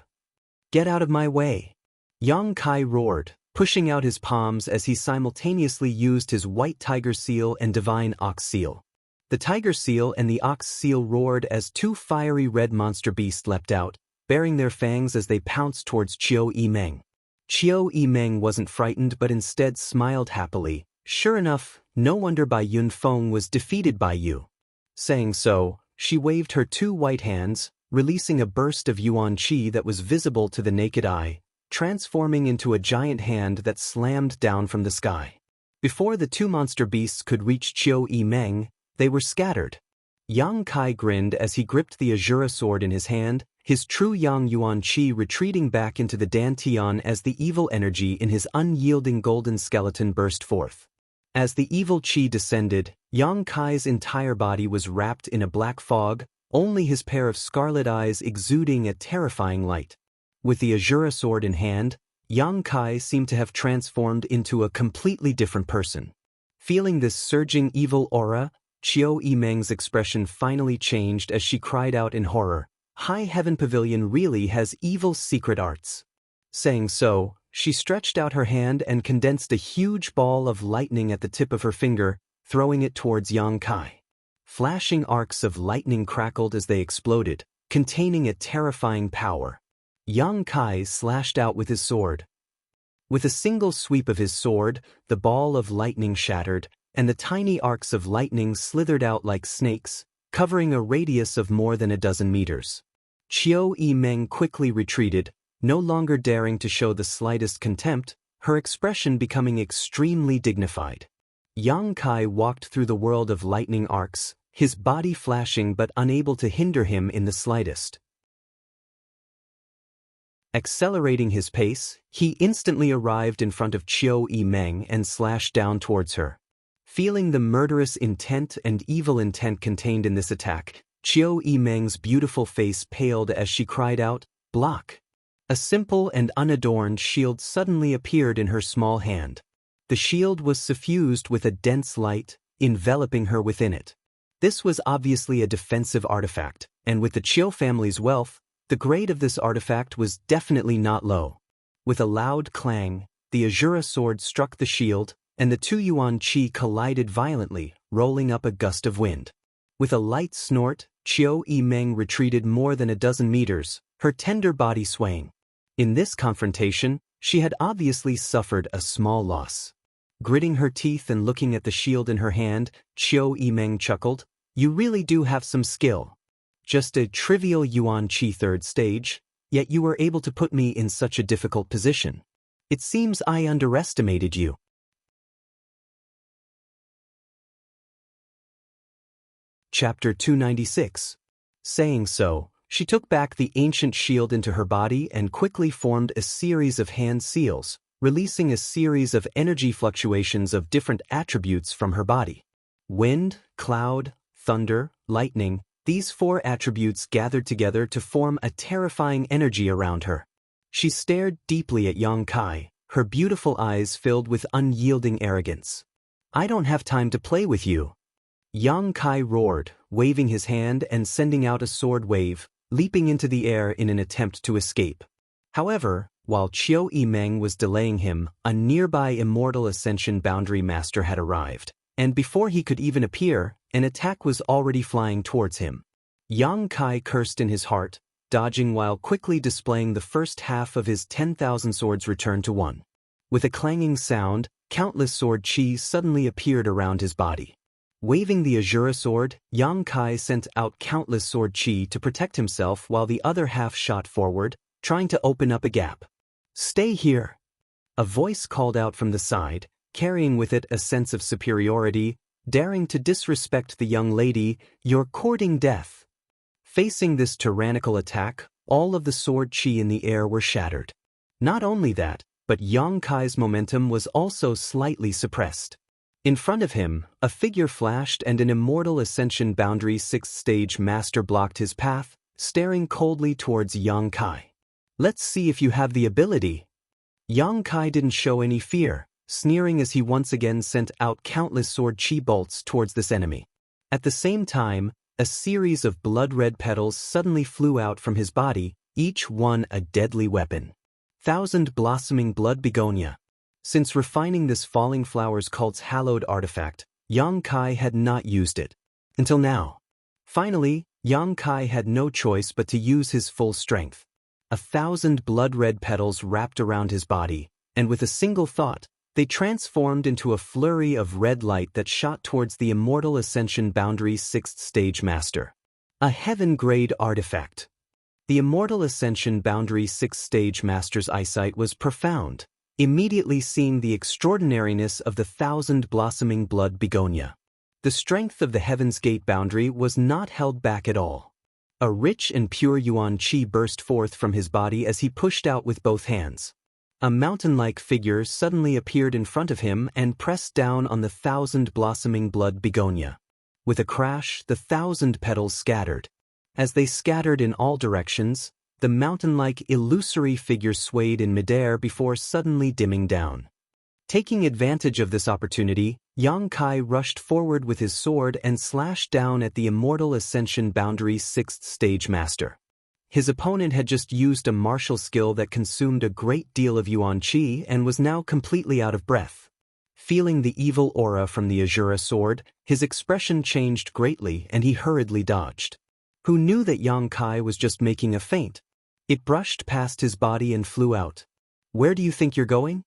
Get out of my way." Yang Kai roared, pushing out his palms as he simultaneously used his white tiger seal and divine ox seal. The tiger seal and the ox seal roared as two fiery red monster beasts leapt out, baring their fangs as they pounced towards Qiu Yimeng. Qiu Yimeng wasn't frightened but instead smiled happily. Sure enough, no wonder Bai Yunfeng was defeated by you. Saying so, she waved her two white hands, releasing a burst of yuan qi that was visible to the naked eye, transforming into a giant hand that slammed down from the sky. Before the two monster beasts could reach Qiu Yimeng, they were scattered. Yang Kai grinned as he gripped the Azura sword in his hand, his true Yang Yuan Qi retreating back into the Dantian as the evil energy in his unyielding golden skeleton burst forth. As the evil Qi descended, Yang Kai's entire body was wrapped in a black fog, only his pair of scarlet eyes exuding a terrifying light. With the Azura sword in hand, Yang Kai seemed to have transformed into a completely different person. Feeling this surging evil aura, Qiu Yimeng's expression finally changed as she cried out in horror, "High Heaven Pavilion really has evil secret arts." Saying so, she stretched out her hand and condensed a huge ball of lightning at the tip of her finger, throwing it towards Yang Kai. Flashing arcs of lightning crackled as they exploded, containing a terrifying power. Yang Kai slashed out with his sword. With a single sweep of his sword, the ball of lightning shattered, and the tiny arcs of lightning slithered out like snakes, covering a radius of more than a dozen meters. Qiu Yimeng quickly retreated, no longer daring to show the slightest contempt, her expression becoming extremely dignified. Yang Kai walked through the world of lightning arcs, his body flashing but unable to hinder him in the slightest. Accelerating his pace, he instantly arrived in front of Qiu Yimeng and slashed down towards her. Feeling the murderous intent and evil intent contained in this attack, Qiu Yimeng's beautiful face paled as she cried out, "Block!" A simple and unadorned shield suddenly appeared in her small hand. The shield was suffused with a dense light, enveloping her within it. This was obviously a defensive artifact, and with the Qiu family's wealth, the grade of this artifact was definitely not low. With a loud clang, the Azura sword struck the shield, and the two yuan qi collided violently, rolling up a gust of wind. With a light snort, Qiu Yimeng retreated more than a dozen meters, her tender body swaying. In this confrontation, she had obviously suffered a small loss. Gritting her teeth and looking at the shield in her hand, Qiu Yimeng chuckled, "You really do have some skill. Just a trivial yuan qi third stage, yet you were able to put me in such a difficult position. It seems I underestimated you." Chapter 296. Saying so, she took back the ancient shield into her body and quickly formed a series of hand seals, releasing a series of energy fluctuations of different attributes from her body. Wind, cloud, thunder, lightning, these four attributes gathered together to form a terrifying energy around her. She stared deeply at Yang Kai, her beautiful eyes filled with unyielding arrogance. "I don't have time to play with you." Yang Kai roared, waving his hand and sending out a sword wave, leaping into the air in an attempt to escape. However, while Qiu Yimeng was delaying him, a nearby Immortal Ascension Boundary Master had arrived, and before he could even appear, an attack was already flying towards him. Yang Kai cursed in his heart, dodging while quickly displaying the first half of his 10,000 swords returned to one. With a clanging sound, countless sword chi suddenly appeared around his body. Waving the Azura sword, Yang Kai sent out countless sword chi to protect himself while the other half shot forward, trying to open up a gap. "Stay here!" A voice called out from the side, carrying with it a sense of superiority, daring to disrespect the young lady, "You're courting death." Facing this tyrannical attack, all of the sword chi in the air were shattered. Not only that, but Yang Kai's momentum was also slightly suppressed. In front of him, a figure flashed and an Immortal Ascension Boundary 6th Stage Master blocked his path, staring coldly towards Yang Kai. "Let's see if you have the ability." Yang Kai didn't show any fear, sneering as he once again sent out countless sword chi bolts towards this enemy. At the same time, a series of blood-red petals suddenly flew out from his body, each one a deadly weapon. Thousand blossoming blood begonia. Since refining this falling flower's cult's hallowed artifact, Yang Kai had not used it. Until now. Finally, Yang Kai had no choice but to use his full strength. 1,000 blood-red petals wrapped around his body, and with a single thought, they transformed into a flurry of red light that shot towards the Immortal Ascension Boundary's 6th stage master. A heaven-grade artifact. The Immortal Ascension Boundary 6th stage master's eyesight was profound, immediately seeing the extraordinariness of the 1,000-blossoming blood begonia. The strength of the Heaven's Gate boundary was not held back at all. A rich and pure yuan qi burst forth from his body as he pushed out with both hands. A mountain-like figure suddenly appeared in front of him and pressed down on the 1,000-blossoming blood begonia. With a crash, the 1,000 petals scattered. As they scattered in all directions, the mountain-like illusory figure swayed in midair before suddenly dimming down. Taking advantage of this opportunity, Yang Kai rushed forward with his sword and slashed down at the Immortal Ascension Boundary's 6th stage master. His opponent had just used a martial skill that consumed a great deal of yuan qi and was now completely out of breath. Feeling the evil aura from the Azura sword, his expression changed greatly and he hurriedly dodged. Who knew that Yang Kai was just making a feint? It brushed past his body and flew out. "Where do you think you're going?"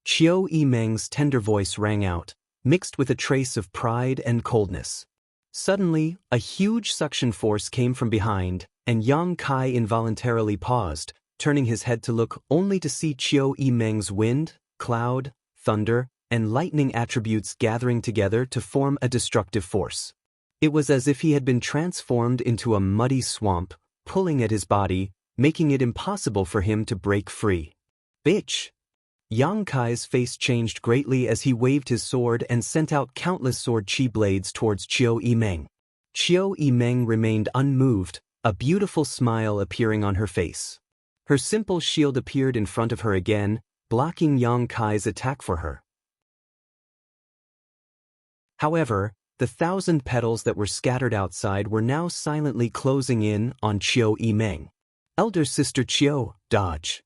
Qiu Yimeng's tender voice rang out, mixed with a trace of pride and coldness. Suddenly, a huge suction force came from behind, and Yang Kai involuntarily paused, turning his head to look only to see Qiu Yimeng's wind, cloud, thunder, and lightning attributes gathering together to form a destructive force. It was as if he had been transformed into a muddy swamp, pulling at his body, making it impossible for him to break free. "Bitch!" Yang Kai's face changed greatly as he waved his sword and sent out countless sword chi blades towards Qiu Yimeng. Qiu Yimeng remained unmoved, a beautiful smile appearing on her face. Her simple shield appeared in front of her again, blocking Yang Kai's attack for her. However, the 1,000 petals that were scattered outside were now silently closing in on Qiu Yimeng. "Elder Sister Qiu, dodge!"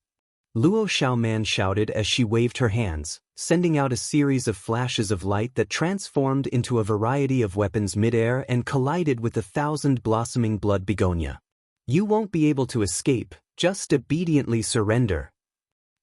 Luo Xiaoman shouted as she waved her hands, sending out a series of flashes of light that transformed into a variety of weapons midair and collided with the 1,000-blossoming blood begonia. "You won't be able to escape, just obediently surrender."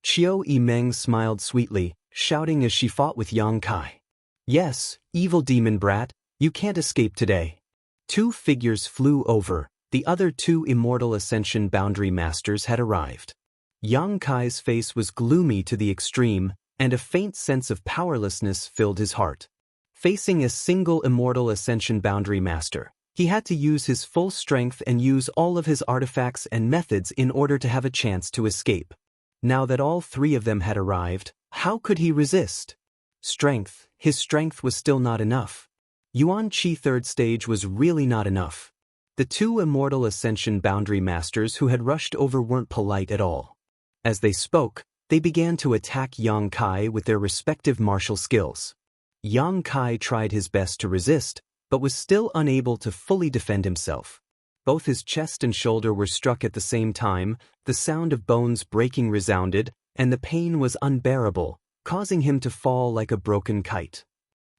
Qiu Yimeng smiled sweetly, shouting as she fought with Yang Kai. "Yes, evil demon brat, you can't escape today." Two figures flew over. The other two Immortal Ascension Boundary Masters had arrived. Yang Kai's face was gloomy to the extreme, and a faint sense of powerlessness filled his heart. Facing a single Immortal Ascension Boundary Master, he had to use his full strength and use all of his artifacts and methods in order to have a chance to escape. Now that all three of them had arrived, how could he resist? His strength was still not enough. Yuan Qi 3rd stage was really not enough. The two Immortal Ascension Boundary Masters who had rushed over weren't polite at all. As they spoke, they began to attack Yang Kai with their respective martial skills. Yang Kai tried his best to resist, but was still unable to fully defend himself. Both his chest and shoulder were struck at the same time, the sound of bones breaking resounded, and the pain was unbearable, causing him to fall like a broken kite.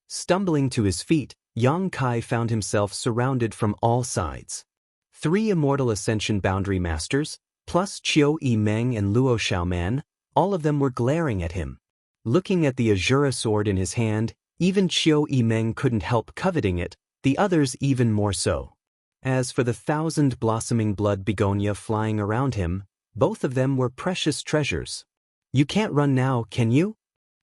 Stumbling to his feet, Yang Kai found himself surrounded from all sides. Three Immortal Ascension Boundary Masters, plus Qiu Yimeng and Luo Xiaoman, all of them were glaring at him. Looking at the Azura sword in his hand, even Qiu Yimeng couldn't help coveting it, the others even more so. As for the 1,000-blossoming blood begonia flying around him, both of them were precious treasures. "You can't run now, can you?"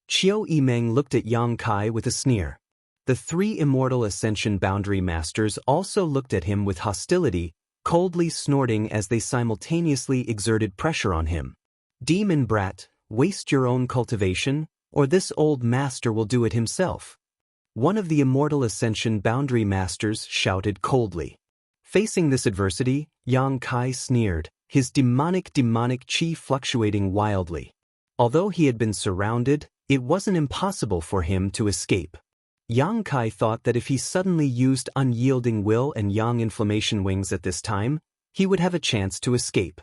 Qiu Yimeng looked at Yang Kai with a sneer. The three Immortal Ascension Boundary Masters also looked at him with hostility, coldly snorting as they simultaneously exerted pressure on him. "Demon brat, waste your own cultivation, or this old master will do it himself." One of the Immortal Ascension Boundary Masters shouted coldly. Facing this adversity, Yang Kai sneered, his demonic chi fluctuating wildly. Although he had been surrounded, it wasn't impossible for him to escape. Yang Kai thought that if he suddenly used unyielding will and Yang Inflammation Wings at this time, he would have a chance to escape.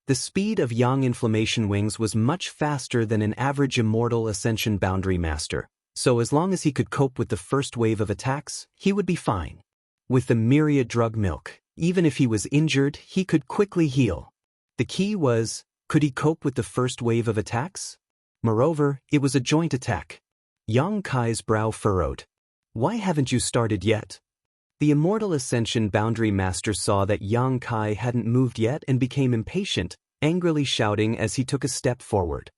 The speed of Yang Inflammation Wings was much faster than an average Immortal Ascension Boundary Master, so as long as he could cope with the first wave of attacks, he would be fine. With the myriad drug milk, even if he was injured, he could quickly heal. The key was, Could he cope with the first wave of attacks? Moreover, it was a joint attack. Yang Kai's brow furrowed. Why haven't you started yet? The Immortal Ascension Boundary Master saw that Yang Kai hadn't moved yet and became impatient, angrily shouting as he took a step forward.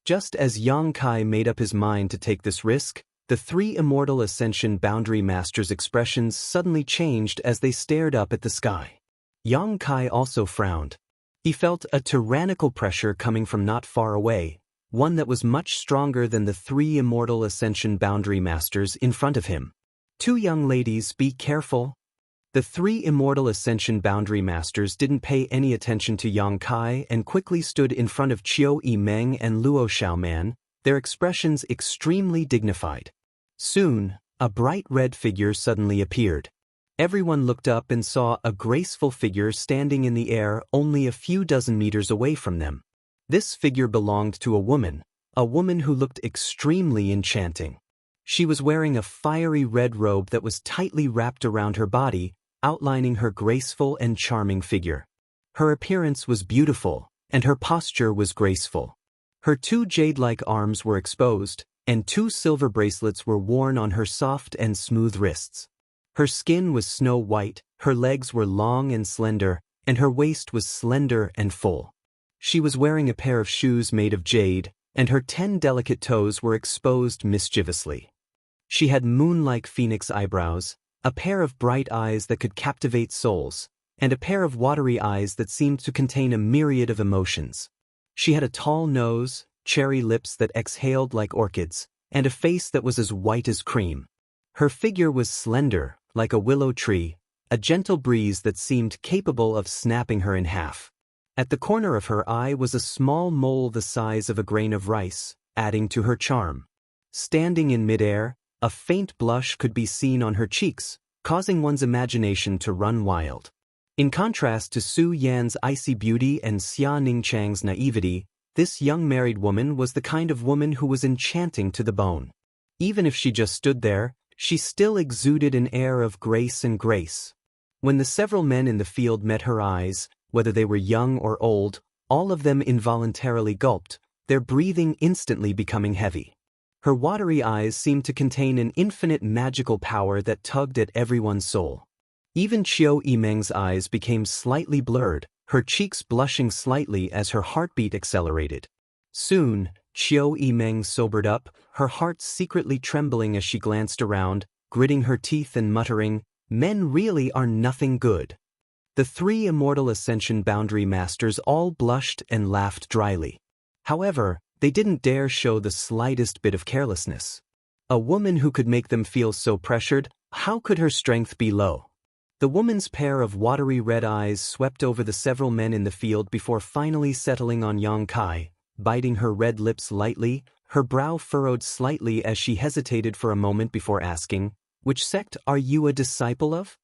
Just as Yang Kai made up his mind to take this risk, the three Immortal Ascension Boundary Masters' expressions suddenly changed as they stared up at the sky. Yang Kai also frowned. He felt a tyrannical pressure coming from not far away, one that was much stronger than the three Immortal Ascension Boundary Masters in front of him. Two young ladies, be careful. The three Immortal Ascension Boundary Masters didn't pay any attention to Yang Kai and quickly stood in front of Qiu Yimeng and Luo Xiaoman, their expressions extremely dignified. Soon, a bright red figure suddenly appeared. Everyone looked up and saw a graceful figure standing in the air only a few dozen meters away from them. This figure belonged to a woman who looked extremely enchanting. She was wearing a fiery red robe that was tightly wrapped around her body, outlining her graceful and charming figure. Her appearance was beautiful, and her posture was graceful. Her two jade-like arms were exposed, and two silver bracelets were worn on her soft and smooth wrists. Her skin was snow white, her legs were long and slender, and her waist was slender and full. She was wearing a pair of shoes made of jade, and her 10 delicate toes were exposed mischievously. She had moon-like phoenix eyebrows, a pair of bright eyes that could captivate souls, and a pair of watery eyes that seemed to contain a myriad of emotions. She had a tall nose, cherry lips that exhaled like orchids, and a face that was as white as cream. Her figure was slender, like a willow tree, a gentle breeze that seemed capable of snapping her in half. At the corner of her eye was a small mole the size of a grain of rice, adding to her charm. Standing in midair, a faint blush could be seen on her cheeks, causing one's imagination to run wild. In contrast to Su Yan's icy beauty and Xia Ningchang's naivety, this young married woman was the kind of woman who was enchanting to the bone. Even if she just stood there, she still exuded an air of grace and grace. When the several men in the field met her eyes, whether they were young or old, all of them involuntarily gulped, their breathing instantly becoming heavy. Her watery eyes seemed to contain an infinite magical power that tugged at everyone's soul. Even Qiu Yimeng's eyes became slightly blurred, her cheeks blushing slightly as her heartbeat accelerated. Soon, Qiu Yimeng sobered up, her heart secretly trembling as she glanced around, gritting her teeth and muttering, "Men really are nothing good." The three Immortal Ascension Boundary Masters all blushed and laughed dryly. However, they didn't dare show the slightest bit of carelessness. A woman who could make them feel so pressured, how could her strength be low? The woman's pair of watery red eyes swept over the several men in the field before finally settling on Yang Kai, biting her red lips lightly, her brow furrowed slightly as she hesitated for a moment before asking, "Which sect are you a disciple of?"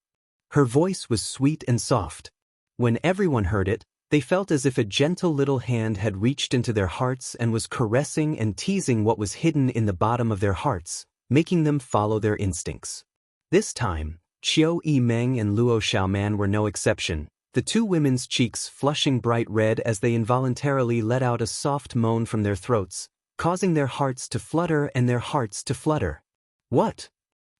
Her voice was sweet and soft. When everyone heard it, they felt as if a gentle little hand had reached into their hearts and was caressing and teasing what was hidden in the bottom of their hearts, making them follow their instincts. This time, Qiu Yimeng and Luo Xiaoman were no exception, the two women's cheeks flushing bright red as they involuntarily let out a soft moan from their throats, causing their hearts to flutter and their hearts to flutter. "What?"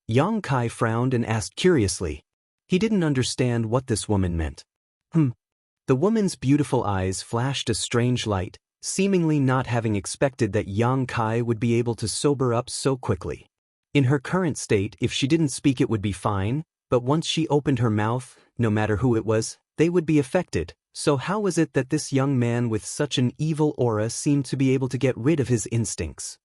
Yang Kai frowned and asked curiously. He didn't understand what this woman meant. The woman's beautiful eyes flashed a strange light, seemingly not having expected that Yang Kai would be able to sober up so quickly. In her current state, if she didn't speak it would be fine, but once she opened her mouth, no matter who it was, they would be affected. So how was it that this young man with such an evil aura seemed to be able to get rid of his instincts?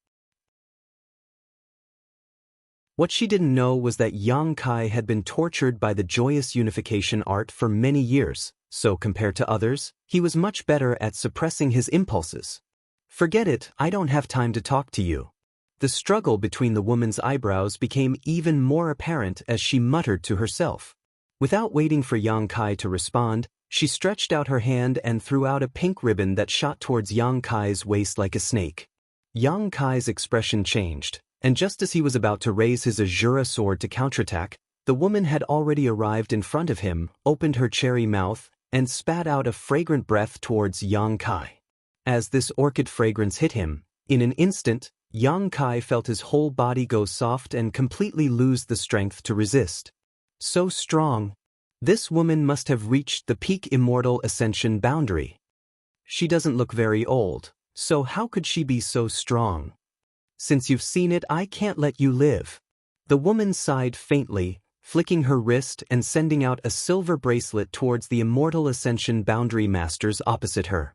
What she didn't know was that Yang Kai had been tortured by the joyous unification art for many years, so compared to others, he was much better at suppressing his impulses. "Forget it, I don't have time to talk to you." The struggle between the woman's eyebrows became even more apparent as she muttered to herself. Without waiting for Yang Kai to respond, she stretched out her hand and threw out a pink ribbon that shot towards Yang Kai's waist like a snake. Yang Kai's expression changed, and just as he was about to raise his Azura sword to counterattack, the woman had already arrived in front of him, opened her cherry mouth, and spat out a fragrant breath towards Yang Kai. As this orchid fragrance hit him, in an instant, Yang Kai felt his whole body go soft and completely lose the strength to resist. So strong. This woman must have reached the peak immortal ascension boundary. She doesn't look very old, so how could she be so strong? Since you've seen it, I can't let you live. The woman sighed faintly, flicking her wrist and sending out a silver bracelet towards the immortal ascension boundary masters opposite her.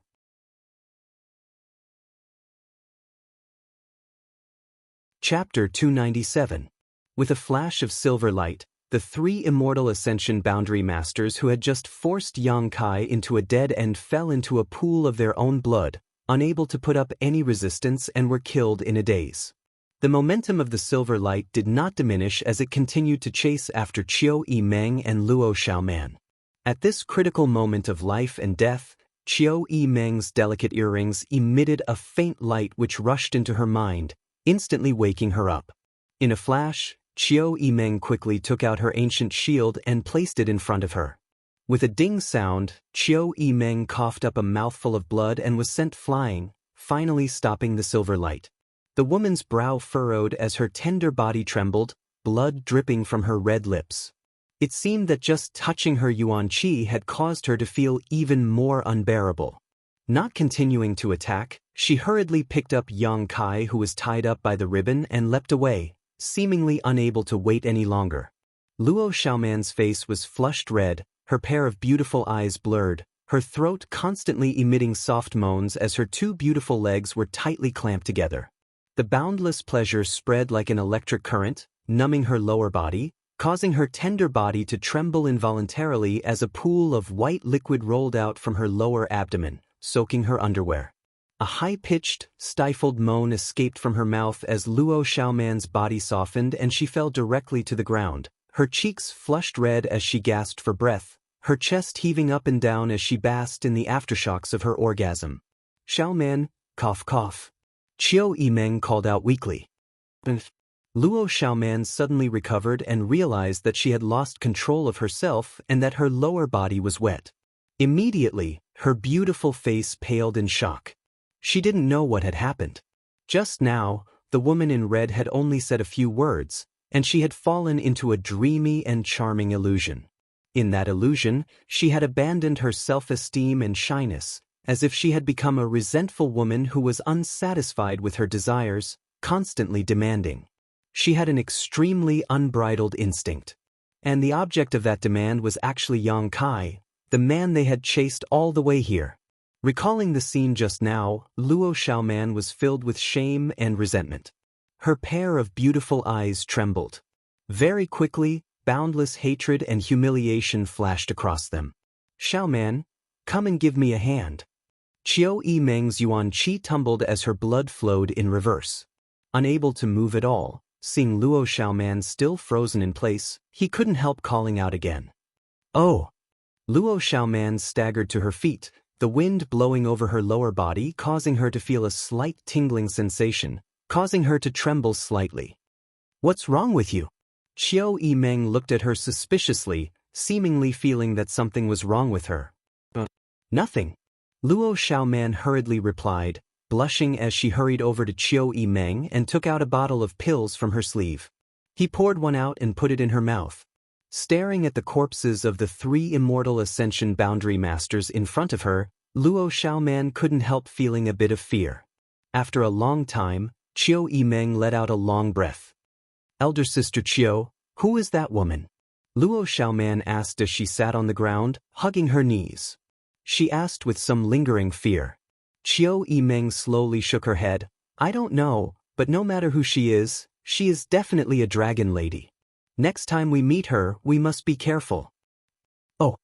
Chapter 297. With a flash of silver light, the three immortal ascension boundary masters who had just forced Yang Kai into a dead end fell into a pool of their own blood, unable to put up any resistance, and were killed in a daze. The momentum of the silver light did not diminish as it continued to chase after Qiu Yimeng and Luo Xiaoman. At this critical moment of life and death, Qiu Yimeng's delicate earrings emitted a faint light which rushed into her mind, instantly waking her up. In a flash, Qiu Yimeng quickly took out her ancient shield and placed it in front of her. With a ding sound, Qiu Yimeng coughed up a mouthful of blood and was sent flying, finally stopping the silver light. The woman's brow furrowed as her tender body trembled, blood dripping from her red lips. It seemed that just touching her yuan qi had caused her to feel even more unbearable. Not continuing to attack, she hurriedly picked up Yang Kai, who was tied up by the ribbon, and leapt away, seemingly unable to wait any longer. Luo Xiaoman's face was flushed red, her pair of beautiful eyes blurred, her throat constantly emitting soft moans as her two beautiful legs were tightly clamped together. The boundless pleasure spread like an electric current, numbing her lower body, causing her tender body to tremble involuntarily as a pool of white liquid rolled out from her lower abdomen, soaking her underwear. A high-pitched, stifled moan escaped from her mouth as Luo Xiaoman's body softened and she fell directly to the ground, her cheeks flushed red as she gasped for breath, her chest heaving up and down as she basked in the aftershocks of her orgasm. "Xiaoman, cough cough." Qiu Yimeng called out weakly. Luo Xiaoman suddenly recovered and realized that she had lost control of herself and that her lower body was wet. Immediately, her beautiful face paled in shock. She didn't know what had happened. Just now, the woman in red had only said a few words, and she had fallen into a dreamy and charming illusion. In that illusion, she had abandoned her self-esteem and shyness, as if she had become a resentful woman who was unsatisfied with her desires, constantly demanding. She had an extremely unbridled instinct. And the object of that demand was actually Yang Kai, the man they had chased all the way here. Recalling the scene just now, Luo Xiaoman was filled with shame and resentment. Her pair of beautiful eyes trembled. Very quickly, boundless hatred and humiliation flashed across them. "Xiaoman, come and give me a hand." Qiu Yimeng's yuan qi tumbled as her blood flowed in reverse. Unable to move at all, seeing Luo Xiaoman still frozen in place, he couldn't help calling out again. "Oh!" Luo Xiaoman staggered to her feet, the wind blowing over her lower body causing her to feel a slight tingling sensation, causing her to tremble slightly. "What's wrong with you?" Qiu Yimeng looked at her suspiciously, seemingly feeling that something was wrong with her. "Nothing." Luo Xiaoman hurriedly replied, blushing as she hurried over to Qiu Yimeng and took out a bottle of pills from her sleeve. He poured one out and put it in her mouth. Staring at the corpses of the three immortal ascension boundary masters in front of her, Luo Xiaoman couldn't help feeling a bit of fear. After a long time, Qiu Yimeng let out a long breath. "Elder sister Qiu, who is that woman?" Luo Xiaoman asked as she sat on the ground, hugging her knees. She asked with some lingering fear. Qiu Yimeng slowly shook her head. "I don't know, but no matter who she is definitely a dragon lady. Next time we meet her, we must be careful." "Oh."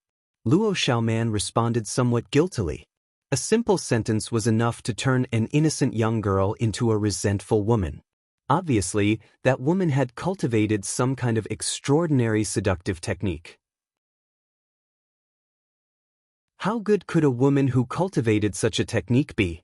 Luo Xiaoman responded somewhat guiltily. A simple sentence was enough to turn an innocent young girl into a resentful woman. Obviously, that woman had cultivated some kind of extraordinary seductive technique. How good could a woman who cultivated such a technique be?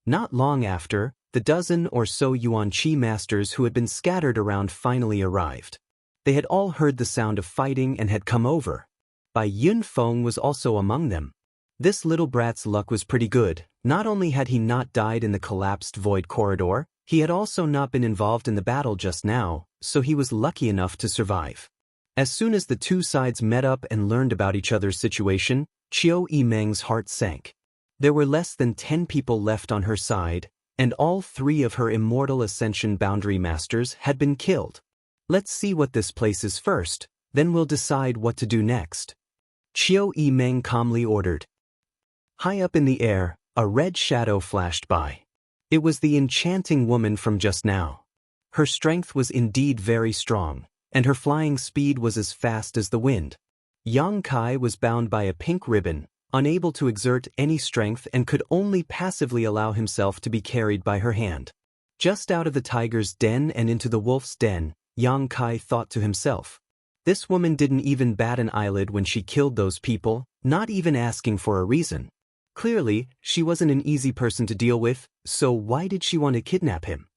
Not long after, the dozen or so yuan qi masters who had been scattered around finally arrived. They had all heard the sound of fighting and had come over. Bai Yunfeng was also among them. This little brat's luck was pretty good. Not only had he not died in the collapsed void corridor, he had also not been involved in the battle just now, so he was lucky enough to survive. As soon as the two sides met up and learned about each other's situation, Qiu Yimeng's heart sank. There were less than 10 people left on her side, and all 3 of her Immortal Ascension Boundary Masters had been killed. Let's see what this place is first, then we'll decide what to do next. Qiu Yimeng calmly ordered. High up in the air, a red shadow flashed by. It was the enchanting woman from just now. Her strength was indeed very strong, and her flying speed was as fast as the wind. Yang Kai was bound by a pink ribbon, unable to exert any strength and could only passively allow himself to be carried by her hand. Just out of the tiger's den and into the wolf's den, Yang Kai thought to himself. This woman didn't even bat an eyelid when she killed those people, not even asking for a reason. Clearly, she wasn't an easy person to deal with, so why did she want to kidnap him?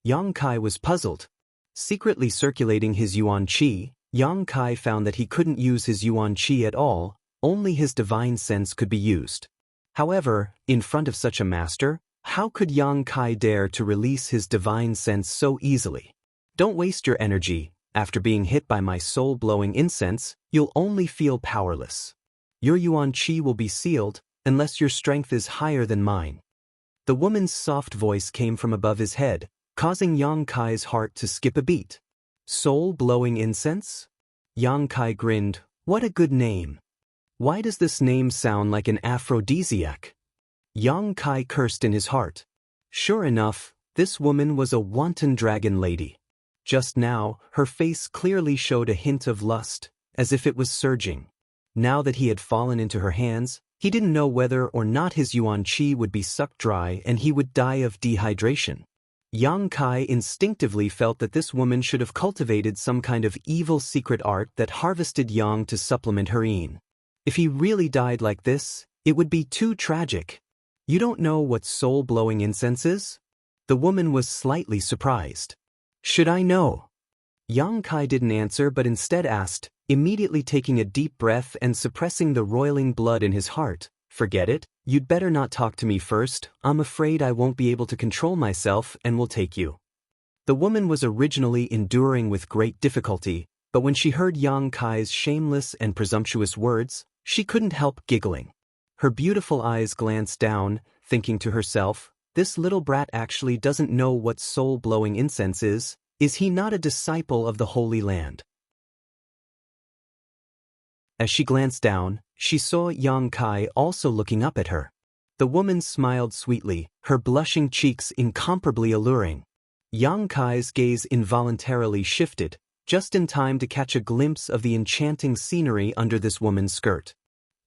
Yang Kai was puzzled. Secretly circulating his Yuan Qi, Yang Kai found that he couldn't use his Yuan Qi at all, only his divine sense could be used. However, in front of such a master, how could Yang Kai dare to release his divine sense so easily? Don't waste your energy. After being hit by my soul-blowing incense, you'll only feel powerless. Your Yuan Qi will be sealed, unless your strength is higher than mine. The woman's soft voice came from above his head, causing Yang Kai's heart to skip a beat. Soul-blowing incense? Yang Kai grinned. What a good name. Why does this name sound like an aphrodisiac? Yang Kai cursed in his heart. Sure enough, this woman was a wanton dragon lady. Just now, her face clearly showed a hint of lust, as if it was surging. Now that he had fallen into her hands, he didn't know whether or not his Yuan Qi would be sucked dry and he would die of dehydration. Yang Kai instinctively felt that this woman should have cultivated some kind of evil secret art that harvested yang to supplement her yin. If he really died like this, it would be too tragic. You don't know what soul-blowing incense is? The woman was slightly surprised. Should I know? Yang Kai didn't answer but instead asked, immediately taking a deep breath and suppressing the roiling blood in his heart. Forget it, you'd better not talk to me first. I'm afraid I won't be able to control myself and will take you. The woman was originally enduring with great difficulty, but when she heard Yang Kai's shameless and presumptuous words, she couldn't help giggling. Her beautiful eyes glanced down, thinking to herself, this little brat actually doesn't know what soul-blowing incense is. Is he not a disciple of the Holy Land? As she glanced down, she saw Yang Kai also looking up at her. The woman smiled sweetly, her blushing cheeks incomparably alluring. Yang Kai's gaze involuntarily shifted, just in time to catch a glimpse of the enchanting scenery under this woman's skirt.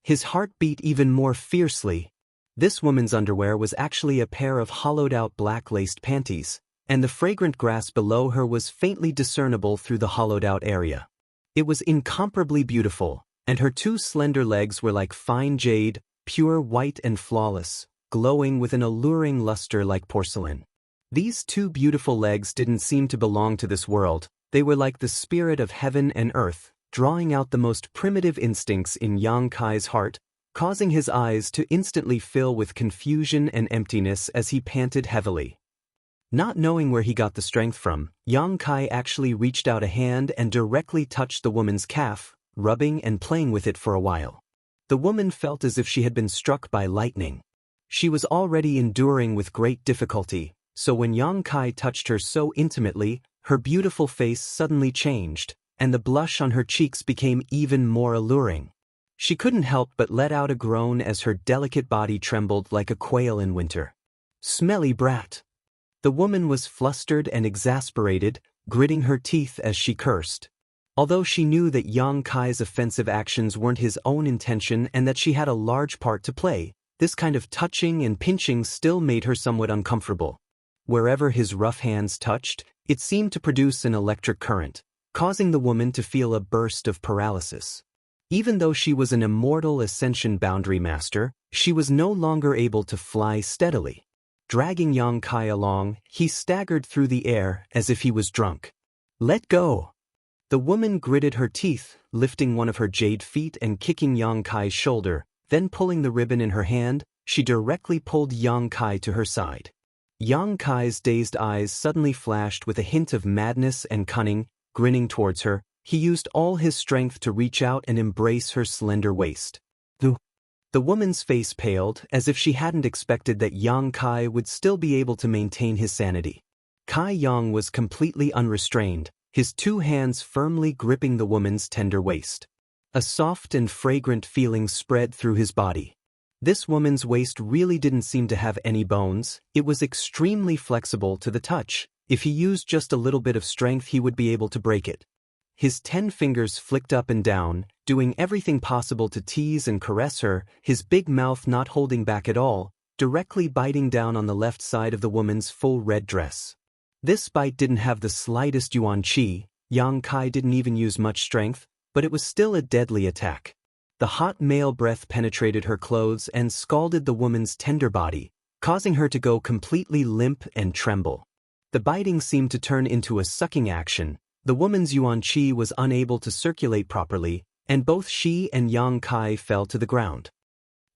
His heart beat even more fiercely. This woman's underwear was actually a pair of hollowed-out black-laced panties, and the fragrant grass below her was faintly discernible through the hollowed-out area. It was incomparably beautiful, and her 2 slender legs were like fine jade, pure white and flawless, glowing with an alluring luster like porcelain. These 2 beautiful legs didn't seem to belong to this world. They were like the spirit of heaven and earth, drawing out the most primitive instincts in Yang Kai's heart, causing his eyes to instantly fill with confusion and emptiness as he panted heavily. Not knowing where he got the strength from, Yang Kai actually reached out a hand and directly touched the woman's calf, rubbing and playing with it for a while. The woman felt as if she had been struck by lightning. She was already enduring with great difficulty, so when Yang Kai touched her so intimately, her beautiful face suddenly changed, and the blush on her cheeks became even more alluring. She couldn't help but let out a groan as her delicate body trembled like a quail in winter. Smelly brat! The woman was flustered and exasperated, gritting her teeth as she cursed. Although she knew that Yang Kai's offensive actions weren't his own intention and that she had a large part to play, this kind of touching and pinching still made her somewhat uncomfortable. Wherever his rough hands touched, it seemed to produce an electric current, causing the woman to feel a burst of paralysis. Even though she was an Immortal Ascension Boundary Master, she was no longer able to fly steadily. Dragging Yang Kai along, he staggered through the air as if he was drunk. Let go! The woman gritted her teeth, lifting one of her jade feet and kicking Yang Kai's shoulder, then pulling the ribbon in her hand, she directly pulled Yang Kai to her side. Yang Kai's dazed eyes suddenly flashed with a hint of madness and cunning. Grinning towards her, he used all his strength to reach out and embrace her slender waist. The woman's face paled, as if she hadn't expected that Yang Kai would still be able to maintain his sanity. Kai Yang was completely unrestrained, his two hands firmly gripping the woman's tender waist. A soft and fragrant feeling spread through his body. This woman's waist really didn't seem to have any bones. It was extremely flexible to the touch. If he used just a little bit of strength, he would be able to break it. His 10 fingers flicked up and down, doing everything possible to tease and caress her, his big mouth not holding back at all, directly biting down on the left side of the woman's full red dress. This bite didn't have the slightest yuan qi. Yang Kai didn't even use much strength, but it was still a deadly attack. The hot male breath penetrated her clothes and scalded the woman's tender body, causing her to go completely limp and tremble. The biting seemed to turn into a sucking action. The woman's yuan qi was unable to circulate properly, and both she and Yang Kai fell to the ground.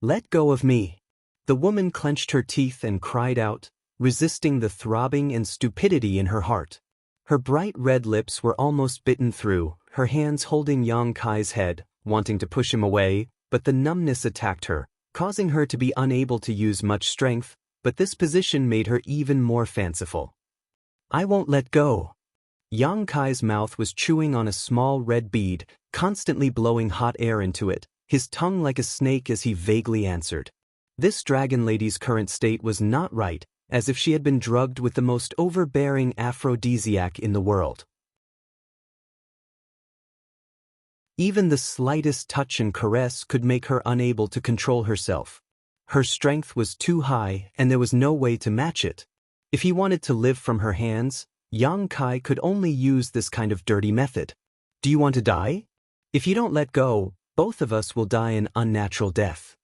"Let go of me." The woman clenched her teeth and cried out, resisting the throbbing and stupidity in her heart. Her bright red lips were almost bitten through, her hands holding Yang Kai's head, wanting to push him away, but the numbness attacked her, causing her to be unable to use much strength, but this position made her even more fanciful. "I won't let go." Yang Kai's mouth was chewing on a small red bead, constantly blowing hot air into it, his tongue like a snake as he vaguely answered. This dragon lady's current state was not right, as if she had been drugged with the most overbearing aphrodisiac in the world. Even the slightest touch and caress could make her unable to control herself. Her strength was too high, and there was no way to match it. If he wanted to live from her hands, Yang Kai could only use this kind of dirty method. "Do you want to die? If you don't let go, both of us will die an unnatural death."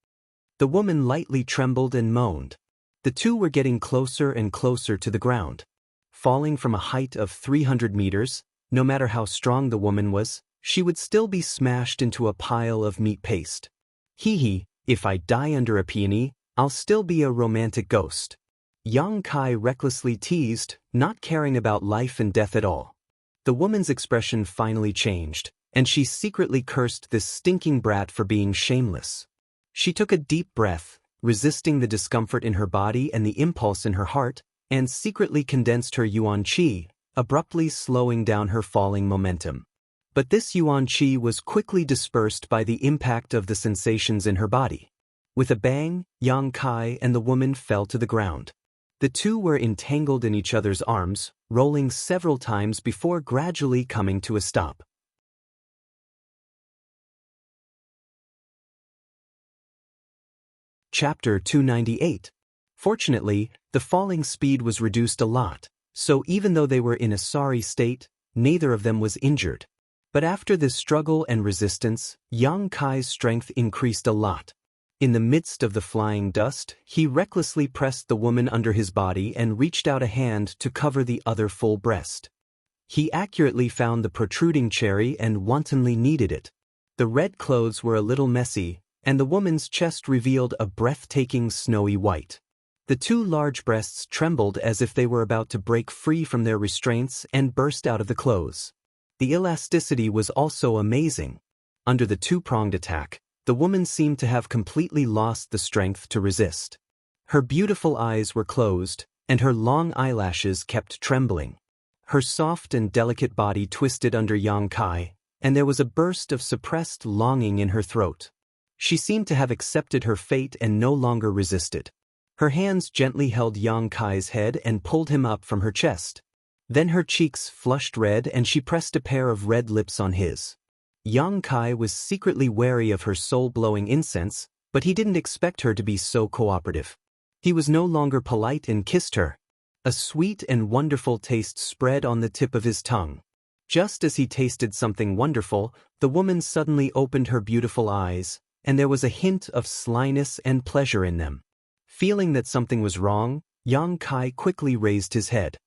The woman lightly trembled and moaned. The two were getting closer and closer to the ground. Falling from a height of 300 meters, no matter how strong the woman was, she would still be smashed into a pile of meat paste. "Hee, if I die under a peony, I'll still be a romantic ghost." Yang Kai recklessly teased, not caring about life and death at all. The woman's expression finally changed, and she secretly cursed this stinking brat for being shameless. She took a deep breath, resisting the discomfort in her body and the impulse in her heart, and secretly condensed her yuan qi, abruptly slowing down her falling momentum. But this yuan qi was quickly dispersed by the impact of the sensations in her body. With a bang, Yang Kai and the woman fell to the ground. The two were entangled in each other's arms, rolling several times before gradually coming to a stop. Chapter 298. Fortunately, the falling speed was reduced a lot, so even though they were in a sorry state, neither of them was injured. But after this struggle and resistance, Yang Kai's strength increased a lot. In the midst of the flying dust, he recklessly pressed the woman under his body and reached out a hand to cover the other full breast. He accurately found the protruding cherry and wantonly kneaded it. The red clothes were a little messy, and the woman's chest revealed a breathtaking snowy white. The two large breasts trembled as if they were about to break free from their restraints and burst out of the clothes. The elasticity was also amazing. Under the two-pronged attack, the woman seemed to have completely lost the strength to resist. Her beautiful eyes were closed, and her long eyelashes kept trembling. Her soft and delicate body twisted under Yang Kai, and there was a burst of suppressed longing in her throat. She seemed to have accepted her fate and no longer resisted. Her hands gently held Yang Kai's head and pulled him up from her chest. Then her cheeks flushed red and she pressed a pair of red lips on his. Yang Kai was secretly wary of her soul-blowing incense, but he didn't expect her to be so cooperative. He was no longer polite and kissed her. A sweet and wonderful taste spread on the tip of his tongue. Just as he tasted something wonderful, the woman suddenly opened her beautiful eyes, and there was a hint of slyness and pleasure in them. Feeling that something was wrong, Yang Kai quickly raised his head.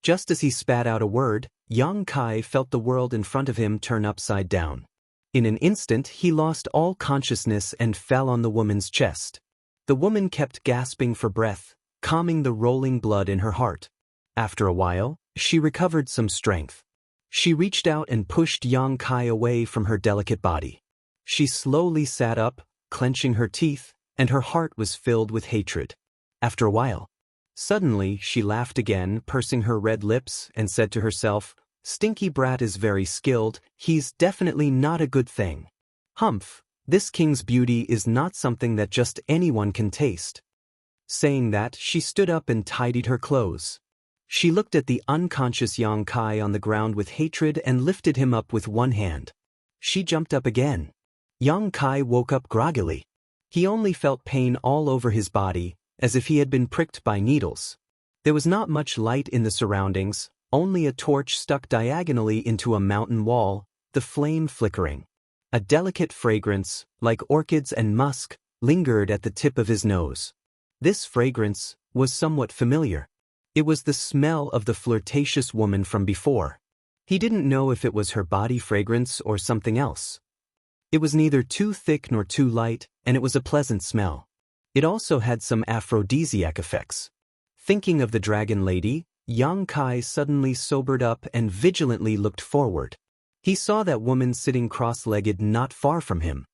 Just as he spat out a word, Yang Kai felt the world in front of him turn upside down. In an instant he lost all consciousness and fell on the woman's chest. The woman kept gasping for breath, calming the rolling blood in her heart. After a while, she recovered some strength. She reached out and pushed Yang Kai away from her delicate body. She slowly sat up, clenching her teeth, and her heart was filled with hatred. After a while, suddenly she laughed again, pursing her red lips, and said to herself, "Stinky brat is very skilled, he's definitely not a good thing. Humph, this king's beauty is not something that just anyone can taste." Saying that, she stood up and tidied her clothes. She looked at the unconscious Yang Kai on the ground with hatred and lifted him up with one hand. She jumped up again. Yang Kai woke up groggily. He only felt pain all over his body, as if he had been pricked by needles. There was not much light in the surroundings, only a torch stuck diagonally into a mountain wall, the flame flickering. A delicate fragrance, like orchids and musk, lingered at the tip of his nose. This fragrance was somewhat familiar. It was the smell of the flirtatious woman from before. He didn't know if it was her body fragrance or something else. It was neither too thick nor too light, and it was a pleasant smell. It also had some aphrodisiac effects. Thinking of the dragon lady, Yang Kai suddenly sobered up and vigilantly looked forward. He saw that woman sitting cross-legged not far from him.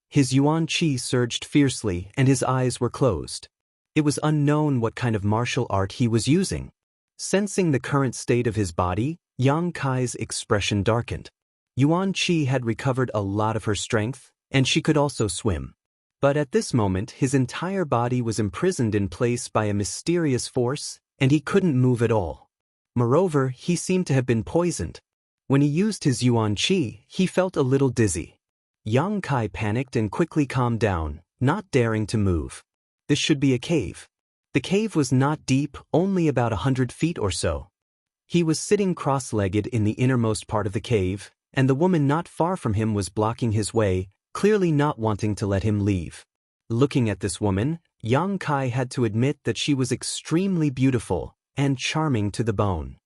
His yuan qi surged fiercely and his eyes were closed. It was unknown what kind of martial art he was using. Sensing the current state of his body, Yang Kai's expression darkened. Yuan Qi had recovered a lot of her strength, and she could also swim. But at this moment his entire body was imprisoned in place by a mysterious force, and he couldn't move at all. Moreover, he seemed to have been poisoned. When he used his Yuan Qi, he felt a little dizzy. Yang Kai panicked and quickly calmed down, not daring to move. This should be a cave. The cave was not deep, only about 100 feet or so. He was sitting cross-legged in the innermost part of the cave, and the woman not far from him was blocking his way, clearly not wanting to let him leave. Looking at this woman, Yang Kai had to admit that she was extremely beautiful and charming to the bone.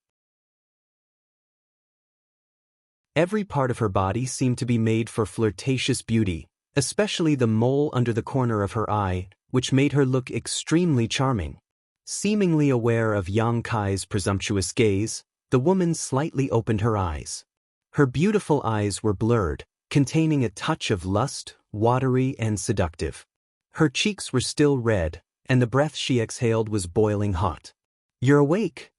Every part of her body seemed to be made for flirtatious beauty, especially the mole under the corner of her eye, which made her look extremely charming. Seemingly aware of Yang Kai's presumptuous gaze, the woman slightly opened her eyes. Her beautiful eyes were blurred, containing a touch of lust, watery and seductive. Her cheeks were still red, and the breath she exhaled was boiling hot. "You're awake."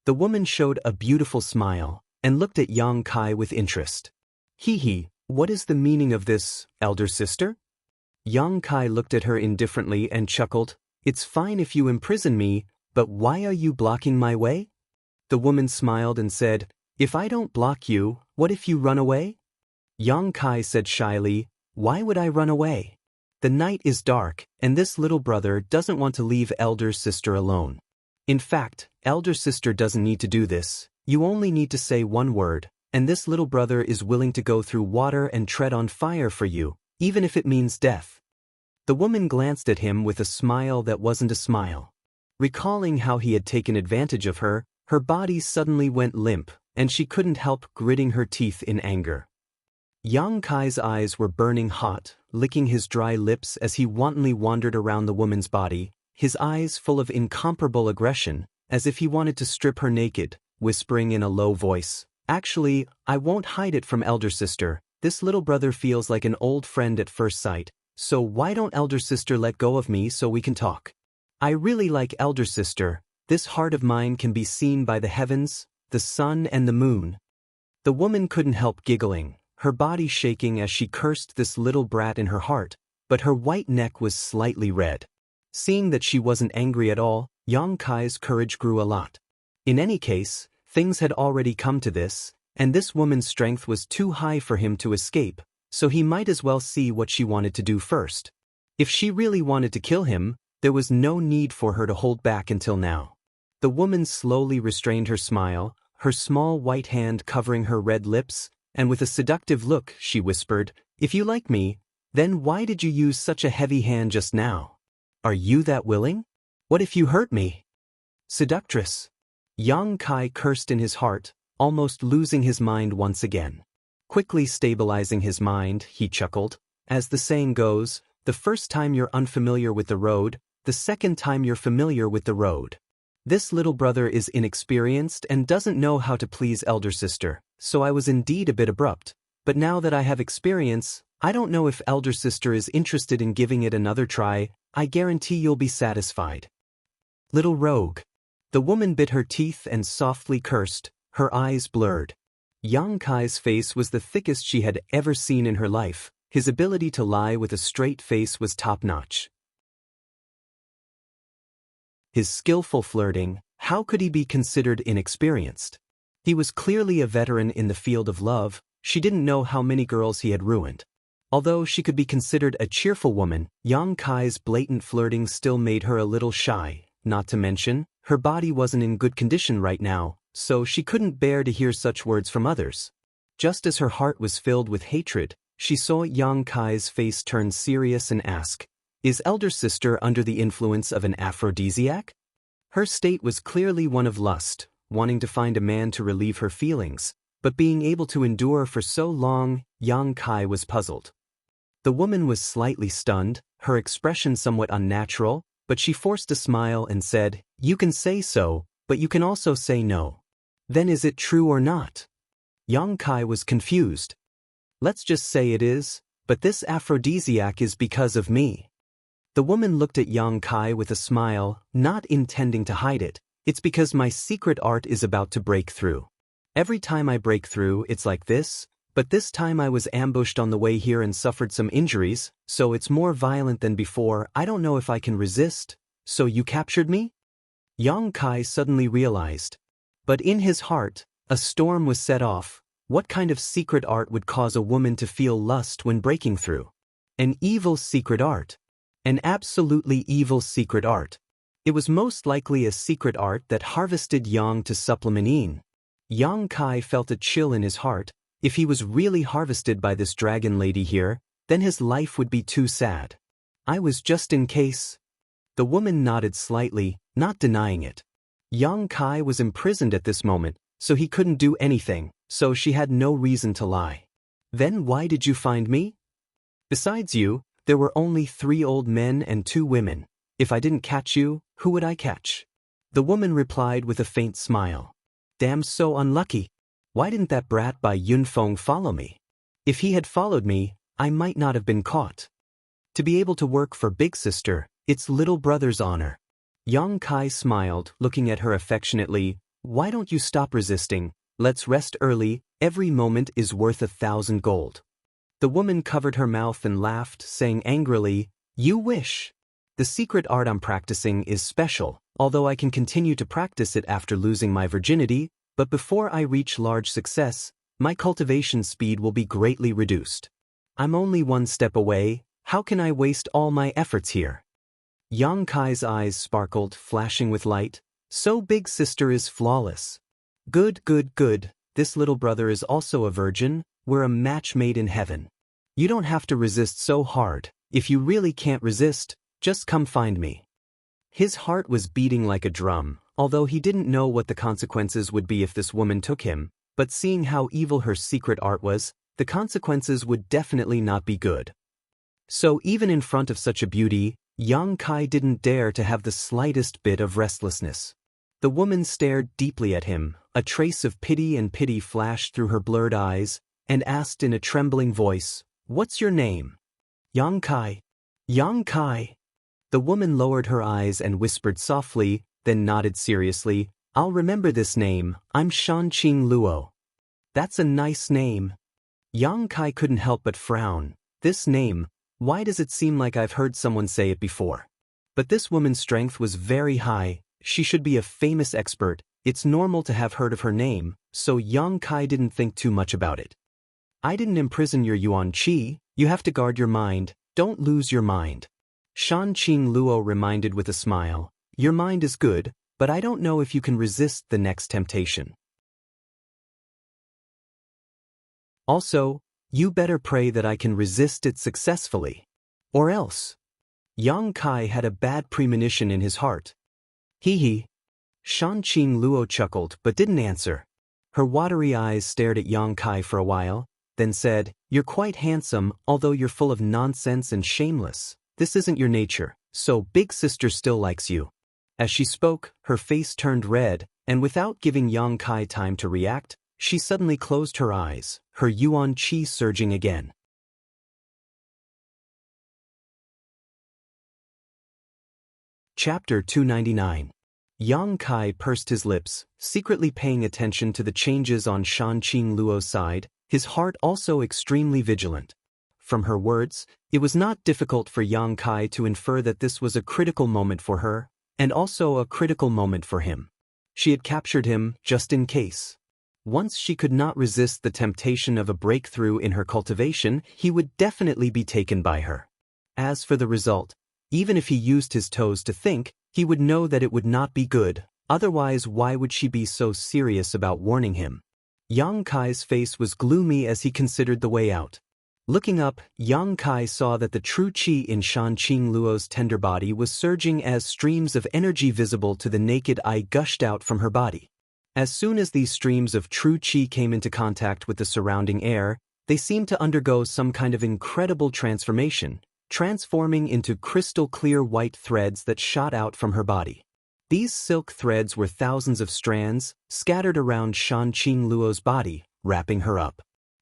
The woman showed a beautiful smile, and looked at Yang Kai with interest. "Hee, what is the meaning of this, elder sister?" Yang Kai looked at her indifferently and chuckled. "It's fine if you imprison me, but why are you blocking my way?" The woman smiled and said, "If I don't block you, what if you run away?" Yang Kai said shyly, "Why would I run away? The night is dark, and this little brother doesn't want to leave elder sister alone. In fact, elder sister doesn't need to do this. You only need to say one word, and this little brother is willing to go through water and tread on fire for you, even if it means death." The woman glanced at him with a smile that wasn't a smile. Recalling how he had taken advantage of her, her body suddenly went limp, and she couldn't help gritting her teeth in anger. Yang Kai's eyes were burning hot, licking his dry lips as he wantonly wandered around the woman's body, his eyes full of incomparable aggression, as if he wanted to strip her naked, whispering in a low voice, "Actually, I won't hide it from elder sister. This little brother feels like an old friend at first sight, so why don't elder sister let go of me so we can talk? I really like elder sister. This heart of mine can be seen by the heavens, the sun and the moon." The woman couldn't help giggling, her body shaking as she cursed this little brat in her heart, but her white neck was slightly red. Seeing that she wasn't angry at all, Yang Kai's courage grew a lot. In any case, things had already come to this, and this woman's strength was too high for him to escape, so he might as well see what she wanted to do first. If she really wanted to kill him, there was no need for her to hold back until now. The woman slowly restrained her smile, her small white hand covering her red lips, and with a seductive look, she whispered, "If you like me, then why did you use such a heavy hand just now? Are you that willing? What if you hurt me?" Seductress! Yang Kai cursed in his heart, almost losing his mind once again. Quickly stabilizing his mind, he chuckled. As the saying goes, the first time you're unfamiliar with the road, the second time you're familiar with the road. This little brother is inexperienced and doesn't know how to please elder sister, so I was indeed a bit abrupt. But now that I have experience, I don't know if elder sister is interested in giving it another try. I guarantee you'll be satisfied. Little rogue. The woman bit her teeth and softly cursed, her eyes blurred. Yang Kai's face was the thickest she had ever seen in her life. His ability to lie with a straight face was top-notch. His skillful flirting, how could he be considered inexperienced? He was clearly a veteran in the field of love. She didn't know how many girls he had ruined. Although she could be considered a cheerful woman, Yang Kai's blatant flirting still made her a little shy. Not to mention, her body wasn't in good condition right now, so she couldn't bear to hear such words from others. Just as her heart was filled with hatred, she saw Yang Kai's face turn serious and ask, "Is elder sister under the influence of an aphrodisiac?" Her state was clearly one of lust, wanting to find a man to relieve her feelings, but being able to endure for so long, Yang Kai was puzzled. The woman was slightly stunned, her expression somewhat unnatural, but she forced a smile and said, "You can say so, but you can also say no. Then is it true or not?" Yang Kai was confused. "Let's just say it is, but this aphrodisiac is because of me." The woman looked at Yang Kai with a smile, not intending to hide it. "It's because my secret art is about to break through. Every time I break through, it's like this, but this time I was ambushed on the way here and suffered some injuries, so it's more violent than before. I don't know if I can resist. So you captured me?" Yang Kai suddenly realized. But in his heart, a storm was set off. What kind of secret art would cause a woman to feel lust when breaking through? An evil secret art. An absolutely evil secret art. It was most likely a secret art that harvested yang to supplement yin. Yang Kai felt a chill in his heart. If he was really harvested by this dragon lady here, then his life would be too sad. "I was just in case." The woman nodded slightly, not denying it. Yang Kai was imprisoned at this moment, so he couldn't do anything, so she had no reason to lie. "Then why did you find me?" "Besides you, there were only 3 old men and 2 women. If I didn't catch you, who would I catch?" The woman replied with a faint smile. "Damn, so unlucky. Why didn't that brat by Yunfeng follow me? If he had followed me, I might not have been caught. To be able to work for big sister, it's little brother's honor." Yang Kai smiled, looking at her affectionately. "Why don't you stop resisting? Let's rest early. Every moment is worth 1,000 gold." The woman covered her mouth and laughed, saying angrily, "You wish. The secret art I'm practicing is special, although I can continue to practice it after losing my virginity, but before I reach large success, my cultivation speed will be greatly reduced. I'm only 1 step away. How can I waste all my efforts here?" Yang Kai's eyes sparkled, flashing with light. "So big sister is flawless. Good, good, good. This little brother is also a virgin. We're a match made in heaven. You don't have to resist so hard. If you really can't resist, just come find me." His heart was beating like a drum, although he didn't know what the consequences would be if this woman took him, but seeing how evil her secret art was, the consequences would definitely not be good. So even in front of such a beauty, Yang Kai didn't dare to have the slightest bit of restlessness. The woman stared deeply at him, a trace of pity flashed through her blurred eyes, and asked in a trembling voice, "What's your name?" "Yang Kai." "Yang Kai." The woman lowered her eyes and whispered softly, then nodded seriously, "I'll remember this name. I'm Shanqing Luo." "That's a nice name." Yang Kai couldn't help but frown. This name, why does it seem like I've heard someone say it before? But this woman's strength was very high. She should be a famous expert. It's normal to have heard of her name, so Yang Kai didn't think too much about it. "I didn't imprison your Yuan Qi. You have to guard your mind. Don't lose your mind." Shanqing Luo reminded with a smile, "Your mind is good, but I don't know if you can resist the next temptation. Also, you better pray that I can resist it successfully. Or else." Yang Kai had a bad premonition in his heart. Hee hee. Shanqing Luo chuckled but didn't answer. Her watery eyes stared at Yang Kai for a while, then said, "You're quite handsome, although you're full of nonsense and shameless. This isn't your nature, so big sister still likes you." As she spoke, her face turned red, and without giving Yang Kai time to react, she suddenly closed her eyes, her yuan qi surging again. Chapter 299. Yang Kai pursed his lips, secretly paying attention to the changes on Shanqing Luo's side, his heart also extremely vigilant. From her words, it was not difficult for Yang Kai to infer that this was a critical moment for her, and also a critical moment for him. She had captured him just in case. Once she could not resist the temptation of a breakthrough in her cultivation, he would definitely be taken by her. As for the result, even if he used his toes to think, he would know that it would not be good, otherwise why would she be so serious about warning him? Yang Kai's face was gloomy as he considered the way out. Looking up, Yang Kai saw that the true qi in Shanqing Luo's tender body was surging as streams of energy visible to the naked eye gushed out from her body. As soon as these streams of true qi came into contact with the surrounding air, they seemed to undergo some kind of incredible transformation, transforming into crystal-clear white threads that shot out from her body. These silk threads were thousands of strands, scattered around Shanqing Luo's body, wrapping her up.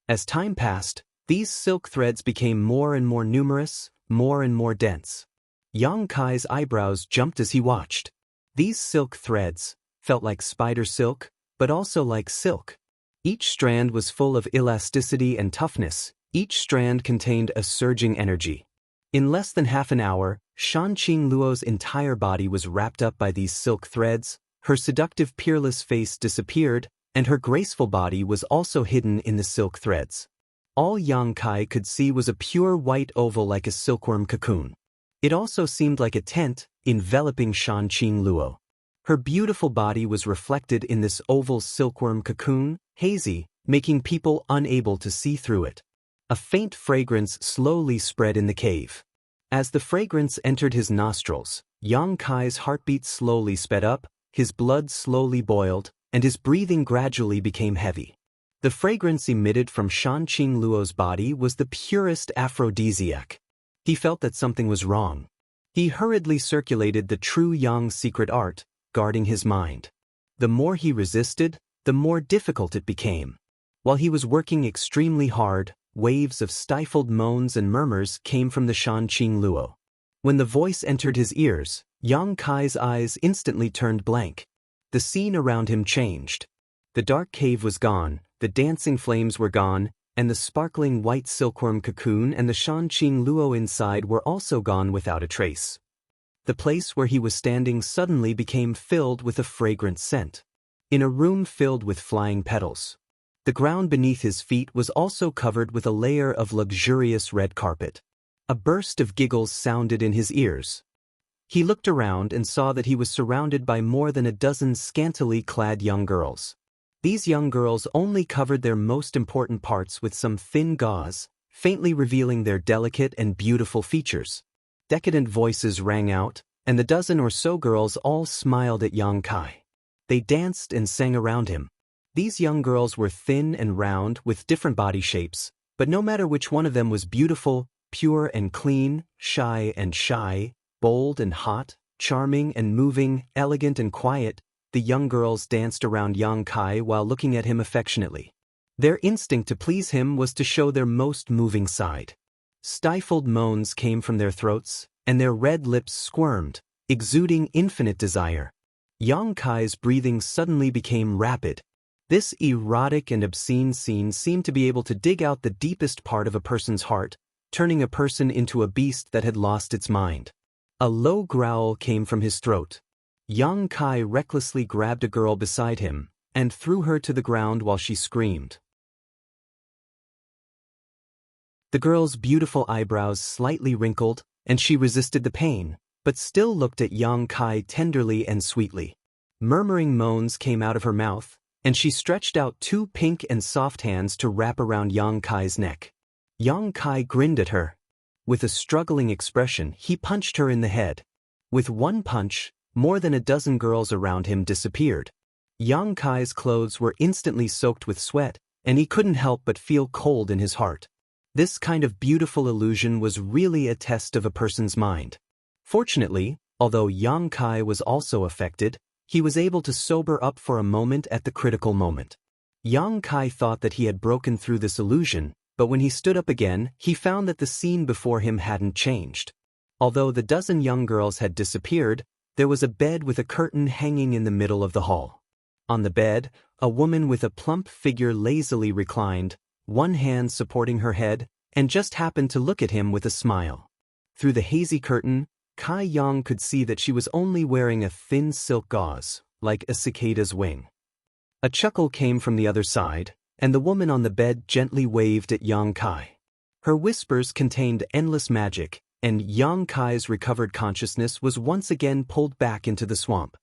As time passed, these silk threads became more and more numerous, more and more dense. Yang Kai's eyebrows jumped as he watched. These silk threads felt like spider silk, but also like silk. Each strand was full of elasticity and toughness. Each strand contained a surging energy. In less than half an hour, Shanqing Luo's entire body was wrapped up by these silk threads, her seductive peerless face disappeared, and her graceful body was also hidden in the silk threads. All Yang Kai could see was a pure white oval like a silkworm cocoon. It also seemed like a tent, enveloping Shanqing Luo. Her beautiful body was reflected in this oval silkworm cocoon, hazy, making people unable to see through it. A faint fragrance slowly spread in the cave. As the fragrance entered his nostrils, Yang Kai's heartbeat slowly sped up, his blood slowly boiled, and his breathing gradually became heavy. The fragrance emitted from Shanqing Luo's body was the purest aphrodisiac. He felt that something was wrong. He hurriedly circulated the true Yang secret art, guarding his mind. The more he resisted, the more difficult it became. While he was working extremely hard, waves of stifled moans and murmurs came from the Shanqing Luo. When the voice entered his ears, Yang Kai's eyes instantly turned blank. The scene around him changed. The dark cave was gone, the dancing flames were gone, and the sparkling white silkworm cocoon and the Shanqing Luo inside were also gone without a trace. The place where he was standing suddenly became filled with a fragrant scent. In a room filled with flying petals. The ground beneath his feet was also covered with a layer of luxurious red carpet. A burst of giggles sounded in his ears. He looked around and saw that he was surrounded by more than a dozen scantily clad young girls. These young girls only covered their most important parts with some thin gauze, faintly revealing their delicate and beautiful features. Decadent voices rang out, and the dozen or so girls all smiled at Yang Kai. They danced and sang around him. These young girls were thin and round with different body shapes, but no matter which one of them was beautiful, pure and clean, shy, bold and hot, charming and moving, elegant and quiet, the young girls danced around Yang Kai while looking at him affectionately. Their instinct to please him was to show their most moving side. Stifled moans came from their throats, and their red lips squirmed, exuding infinite desire. Yang Kai's breathing suddenly became rapid. This erotic and obscene scene seemed to be able to dig out the deepest part of a person's heart, turning a person into a beast that had lost its mind. A low growl came from his throat. Yang Kai recklessly grabbed a girl beside him and threw her to the ground while she screamed. The girl's beautiful eyebrows slightly wrinkled, and she resisted the pain, but still looked at Yang Kai tenderly and sweetly. Murmuring moans came out of her mouth, and she stretched out two pink and soft hands to wrap around Yang Kai's neck. Yang Kai grinned at her. With a struggling expression, he punched her in the head. With one punch, more than a dozen girls around him disappeared. Yang Kai's clothes were instantly soaked with sweat, and he couldn't help but feel cold in his heart. This kind of beautiful illusion was really a test of a person's mind. Fortunately, although Yang Kai was also affected, he was able to sober up for a moment at the critical moment. Yang Kai thought that he had broken through this illusion, but when he stood up again, he found that the scene before him hadn't changed. Although the dozen young girls had disappeared, there was a bed with a curtain hanging in the middle of the hall. On the bed, a woman with a plump figure lazily reclined, one hand supporting her head, and just happened to look at him with a smile. Through the hazy curtain, Kai Yang could see that she was only wearing a thin silk gauze, like a cicada's wing. A chuckle came from the other side, and the woman on the bed gently waved at Yang Kai. Her whispers contained endless magic, and Yang Kai's recovered consciousness was once again pulled back into the swamp.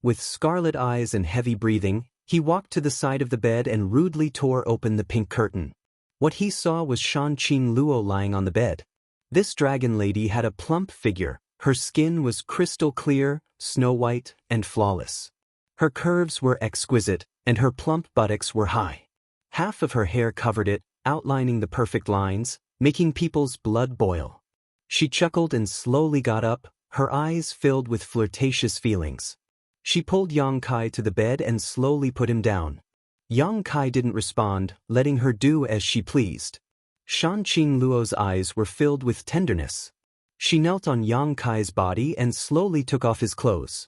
With scarlet eyes and heavy breathing, he walked to the side of the bed and rudely tore open the pink curtain. What he saw was Shanqing Luo lying on the bed. This dragon lady had a plump figure, her skin was crystal clear, snow-white, and flawless. Her curves were exquisite, and her plump buttocks were high. Half of her hair covered it, outlining the perfect lines, making people's blood boil. She chuckled and slowly got up, her eyes filled with flirtatious feelings. She pulled Yang Kai to the bed and slowly put him down. Yang Kai didn't respond, letting her do as she pleased. Shanqing Luo's eyes were filled with tenderness. She knelt on Yang Kai's body and slowly took off his clothes.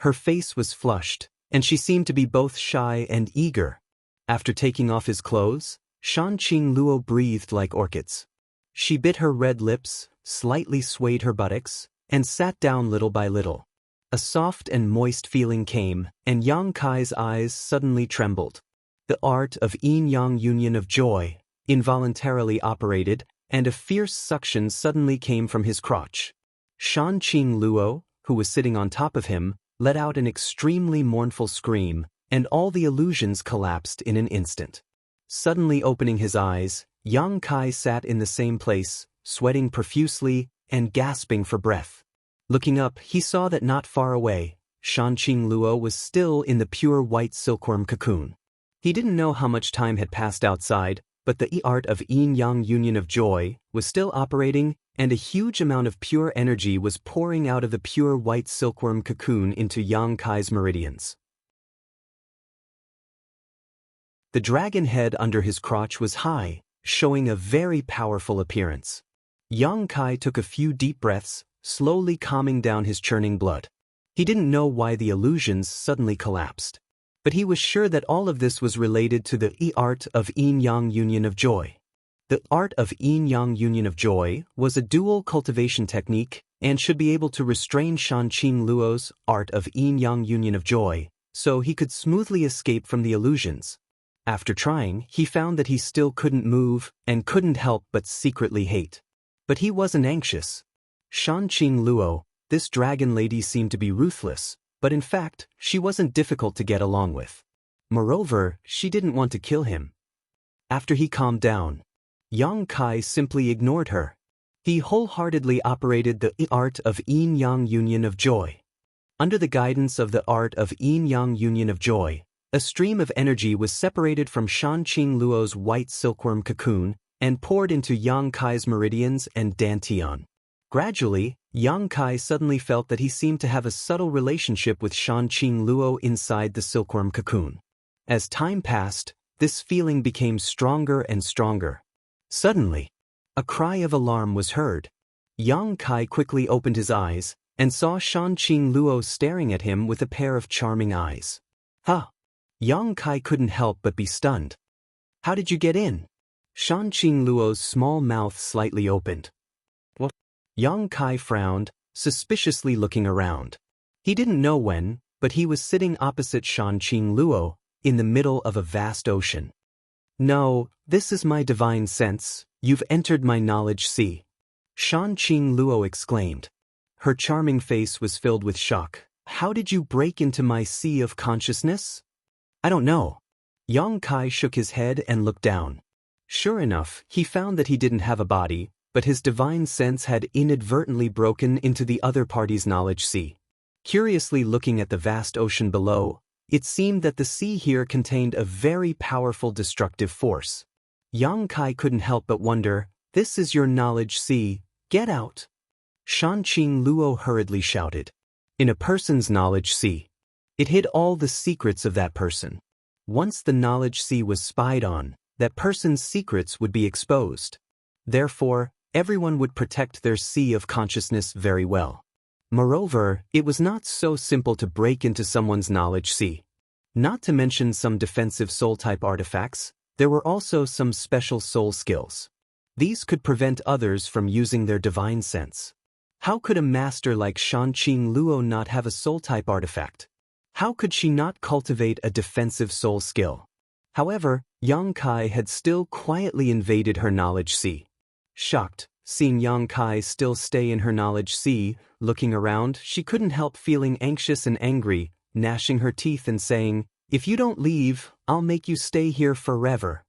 Her face was flushed, and she seemed to be both shy and eager. After taking off his clothes, Shanqing Luo breathed like orchids. She bit her red lips, slightly swayed her buttocks, and sat down little by little. A soft and moist feeling came, and Yang Kai's eyes suddenly trembled. The art of yin-yang union of joy involuntarily operated, and a fierce suction suddenly came from his crotch. Shanqing Luo, who was sitting on top of him, let out an extremely mournful scream, and all the illusions collapsed in an instant. Suddenly opening his eyes, Yang Kai sat in the same place, sweating profusely and gasping for breath. Looking up, he saw that not far away, Shanqing Luo was still in the pure white silkworm cocoon. He didn't know how much time had passed outside, but the art of yin-yang union of joy was still operating, and a huge amount of pure energy was pouring out of the pure white silkworm cocoon into Yang Kai's meridians. The dragon head under his crotch was high, showing a very powerful appearance. Yang Kai took a few deep breaths, slowly calming down his churning blood. He didn't know why the illusions suddenly collapsed, but he was sure that all of this was related to the art of yin-yang union of joy. The art of yin-yang union of joy was a dual cultivation technique and should be able to restrain Shanqing Luo's art of yin-yang union of joy, so he could smoothly escape from the illusions. After trying, he found that he still couldn't move and couldn't help but secretly hate. But he wasn't anxious. Shanqing Luo, this dragon lady, seemed to be ruthless, but in fact, she wasn't difficult to get along with. Moreover, she didn't want to kill him. After he calmed down, Yang Kai simply ignored her. He wholeheartedly operated the art of yin-yang union of joy. Under the guidance of the art of yin-yang union of joy, a stream of energy was separated from Shanqing Luo's white silkworm cocoon and poured into Yang Kai's meridians and dantian. Gradually, Yang Kai suddenly felt that he seemed to have a subtle relationship with Shanqing Luo inside the silkworm cocoon. As time passed, this feeling became stronger and stronger. Suddenly, a cry of alarm was heard. Yang Kai quickly opened his eyes and saw Shanqing Luo staring at him with a pair of charming eyes. Huh! Yang Kai couldn't help but be stunned. How did you get in? Shanqing Luo's small mouth slightly opened. What? Yang Kai frowned, suspiciously looking around. He didn't know when, but he was sitting opposite Shanqing Luo, in the middle of a vast ocean. No, this is my divine sense, you've entered my knowledge sea. Shanqing Luo exclaimed. Her charming face was filled with shock. How did you break into my sea of consciousness? I don't know. Yang Kai shook his head and looked down. Sure enough, he found that he didn't have a body, but his divine sense had inadvertently broken into the other party's knowledge sea. Curiously looking at the vast ocean below, It seemed that the sea here contained a very powerful destructive force. Yang Kai couldn't help but wonder, "This is your knowledge sea, get out." Shanqing Luo hurriedly shouted. In a person's knowledge sea, it hid all the secrets of that person. Once the knowledge sea was spied on, that person's secrets would be exposed. Therefore, everyone would protect their sea of consciousness very well. Moreover, it was not so simple to break into someone's knowledge sea. Not to mention some defensive soul-type artifacts, there were also some special soul skills. These could prevent others from using their divine sense. How could a master like Shanqing Luo not have a soul-type artifact? How could she not cultivate a defensive soul skill? However, Yang Kai had still quietly invaded her knowledge sea. Shocked, seeing Yang Kai still stay in her knowledge sea, looking around, she couldn't help feeling anxious and angry, gnashing her teeth and saying, "If you don't leave, I'll make you stay here forever."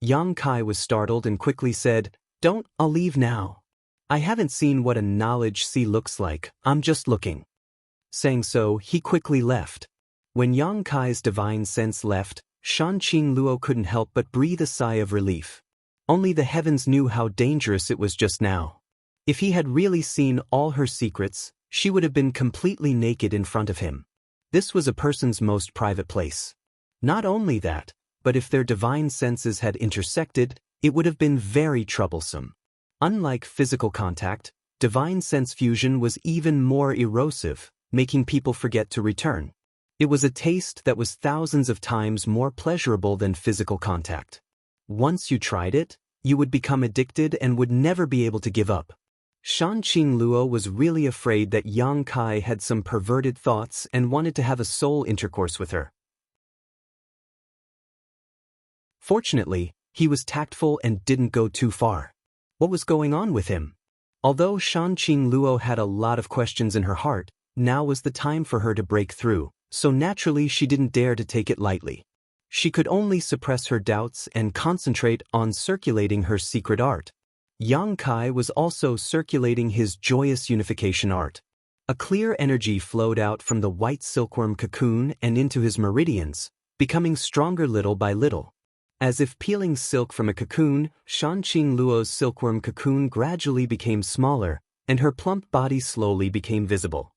Yang Kai was startled and quickly said, I'll leave now. I haven't seen what a knowledge sea looks like, I'm just looking." Saying so, he quickly left. When Yang Kai's divine sense left, Shanqing Luo couldn't help but breathe a sigh of relief. Only the heavens knew how dangerous it was just now. If he had really seen all her secrets, she would have been completely naked in front of him. This was a person's most private place. Not only that, but if their divine senses had intersected, it would have been very troublesome. Unlike physical contact, divine sense fusion was even more erosive, making people forget to return. It was a taste that was thousands of times more pleasurable than physical contact. Once you tried it, you would become addicted and would never be able to give up. Shanqing Luo was really afraid that Yang Kai had some perverted thoughts and wanted to have a soul intercourse with her. Fortunately, he was tactful and didn't go too far. What was going on with him? Although Shanqing Luo had a lot of questions in her heart, now was the time for her to break through, so naturally she didn't dare to take it lightly. She could only suppress her doubts and concentrate on circulating her secret art. Yang Kai was also circulating his joyous unification art. A clear energy flowed out from the white silkworm cocoon and into his meridians, becoming stronger little by little. As if peeling silk from a cocoon, Shanqing Luo's silkworm cocoon gradually became smaller, and her plump body slowly became visible.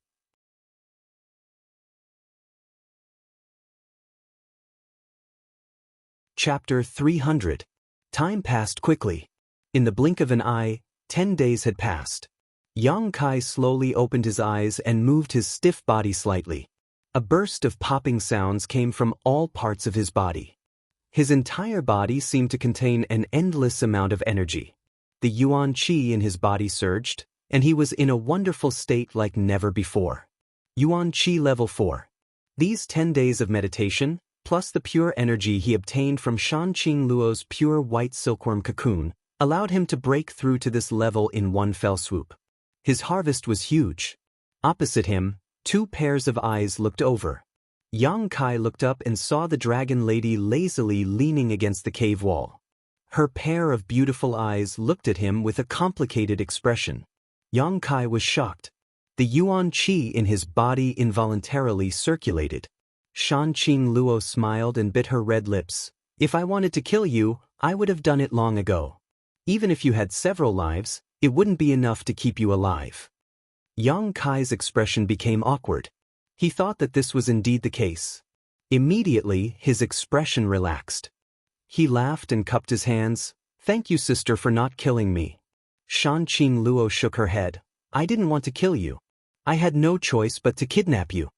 Chapter 300. Time passed quickly. In the blink of an eye, 10 days had passed. Yang Kai slowly opened his eyes and moved his stiff body slightly. A burst of popping sounds came from all parts of his body. His entire body seemed to contain an endless amount of energy. The Yuan Qi in his body surged, and he was in a wonderful state like never before. Yuan Qi level 4. These 10 days of meditation, plus the pure energy he obtained from Shanqing Luo's pure white silkworm cocoon, allowed him to break through to this level in one fell swoop. His harvest was huge. Opposite him, 2 pairs of eyes looked over. Yang Kai looked up and saw the dragon lady lazily leaning against the cave wall. Her pair of beautiful eyes looked at him with a complicated expression. Yang Kai was shocked. The Yuan Qi in his body involuntarily circulated. Shanqing Luo smiled and bit her red lips. "If I wanted to kill you, I would have done it long ago. Even if you had several lives, it wouldn't be enough to keep you alive." Yang Kai's expression became awkward. He thought that this was indeed the case. Immediately, his expression relaxed. He laughed and cupped his hands. "Thank you, sister, for not killing me." Shanqing Luo shook her head. "I didn't want to kill you. I had no choice but to kidnap you."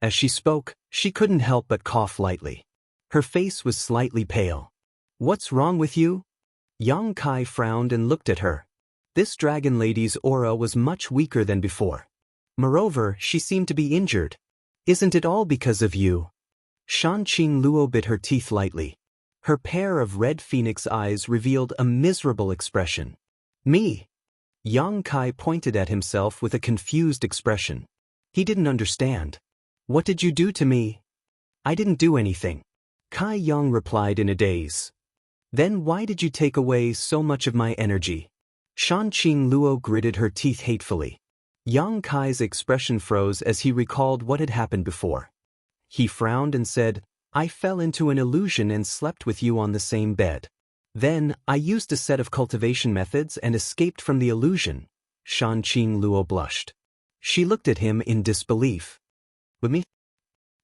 As she spoke, she couldn't help but cough lightly. Her face was slightly pale. "What's wrong with you?" Yang Kai frowned and looked at her. This dragon lady's aura was much weaker than before. Moreover, she seemed to be injured. "Isn't it all because of you?" Shanqing Luo bit her teeth lightly. Her pair of red phoenix eyes revealed a miserable expression. "Me?" Yang Kai pointed at himself with a confused expression. He didn't understand. "What did you do to me?" "I didn't do anything," Kai Yang replied in a daze. "Then why did you take away so much of my energy?" Shanqing Luo gritted her teeth hatefully. Yang Kai's expression froze as he recalled what had happened before. He frowned and said, I fell into an illusion and slept with you on the same bed. Then, I used a set of cultivation methods and escaped from the illusion. Shanqing Luo blushed. She looked at him in disbelief. With me?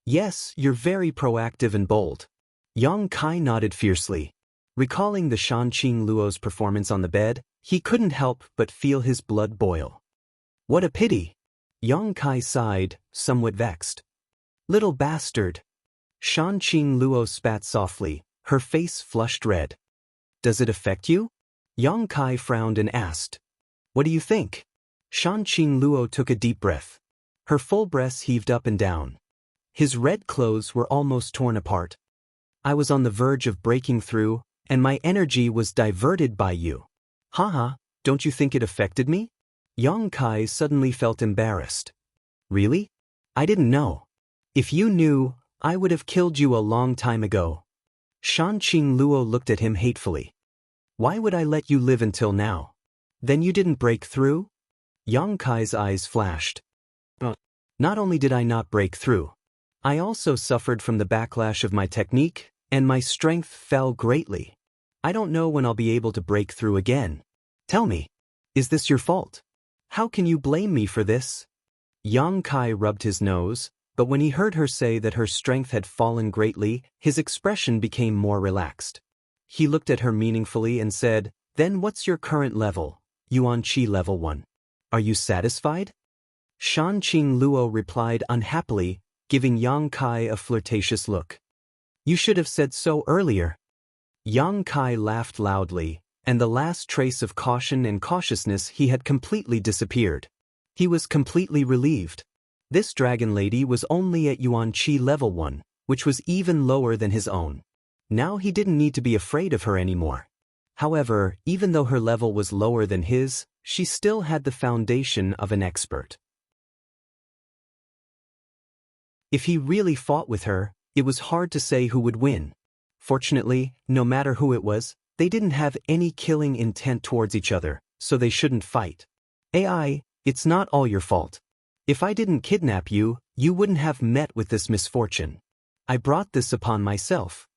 Yes, you're very proactive and bold. Yang Kai nodded fiercely. Recalling the Shanqing Luo's performance on the bed, he couldn't help but feel his blood boil. What a pity! Yang Kai sighed, somewhat vexed. Little bastard! Shanqing Luo spat softly, her face flushed red. Does it affect you? Yang Kai frowned and asked. What do you think? Shanqing Luo took a deep breath. Her full breasts heaved up and down. His red clothes were almost torn apart. I was on the verge of breaking through, and my energy was diverted by you. Haha, don't you think it affected me? Yang Kai suddenly felt embarrassed. Really? I didn't know. If you knew, I would have killed you a long time ago. Shanqing Luo looked at him hatefully. Why would I let you live until now? Then you didn't break through? Yang Kai's eyes flashed. Not only did I not break through, I also suffered from the backlash of my technique, and my strength fell greatly. I don't know when I'll be able to break through again. Tell me, is this your fault? How can you blame me for this? Yang Kai rubbed his nose, but when he heard her say that her strength had fallen greatly, his expression became more relaxed. He looked at her meaningfully and said, Then what's your current level? Yuan Qi level 1. Are you satisfied? Shanqing Luo replied unhappily, giving Yang Kai a flirtatious look. You should have said so earlier. Yang Kai laughed loudly, and the last trace of caution and cautiousness he had completely disappeared. He was completely relieved. This dragon lady was only at Yuan Qi level 1, which was even lower than his own. Now he didn't need to be afraid of her anymore. However, even though her level was lower than his, she still had the foundation of an expert. If he really fought with her, it was hard to say who would win. Fortunately, no matter who it was, they didn't have any killing intent towards each other, so they shouldn't fight. AI, it's not all your fault. If I didn't kidnap you, you wouldn't have met with this misfortune. I brought this upon myself.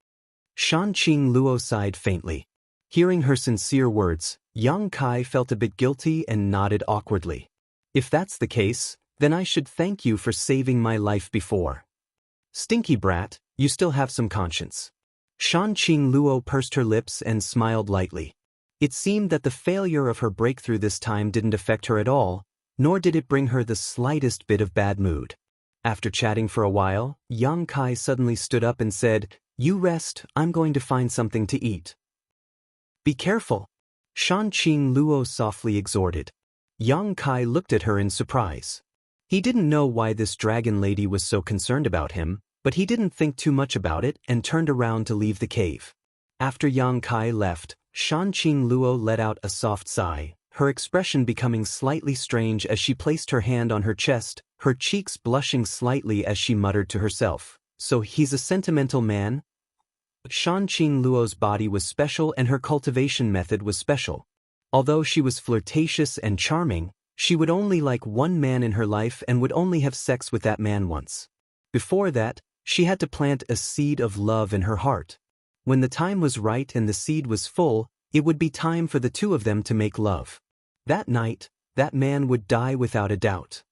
Shanqing Luo sighed faintly. Hearing her sincere words, Yang Kai felt a bit guilty and nodded awkwardly. If that's the case, then I should thank you for saving my life before. Stinky brat, you still have some conscience. Shanqing Luo pursed her lips and smiled lightly. It seemed that the failure of her breakthrough this time didn't affect her at all, nor did it bring her the slightest bit of bad mood. After chatting for a while, Yang Kai suddenly stood up and said, You rest, I'm going to find something to eat. Be careful. Shanqing Luo softly exhorted. Yang Kai looked at her in surprise. He didn't know why this dragon lady was so concerned about him, but he didn't think too much about it and turned around to leave the cave. After Yang Kai left, Shanqing Luo let out a soft sigh, her expression becoming slightly strange as she placed her hand on her chest, her cheeks blushing slightly as she muttered to herself, So he's a sentimental man? Shanqing Luo's body was special and her cultivation method was special. Although she was flirtatious and charming, she would only like one man in her life and would only have sex with that man once. Before that, she had to plant a seed of love in her heart. When the time was right and the seed was full, it would be time for the two of them to make love. That night, that man would die without a doubt.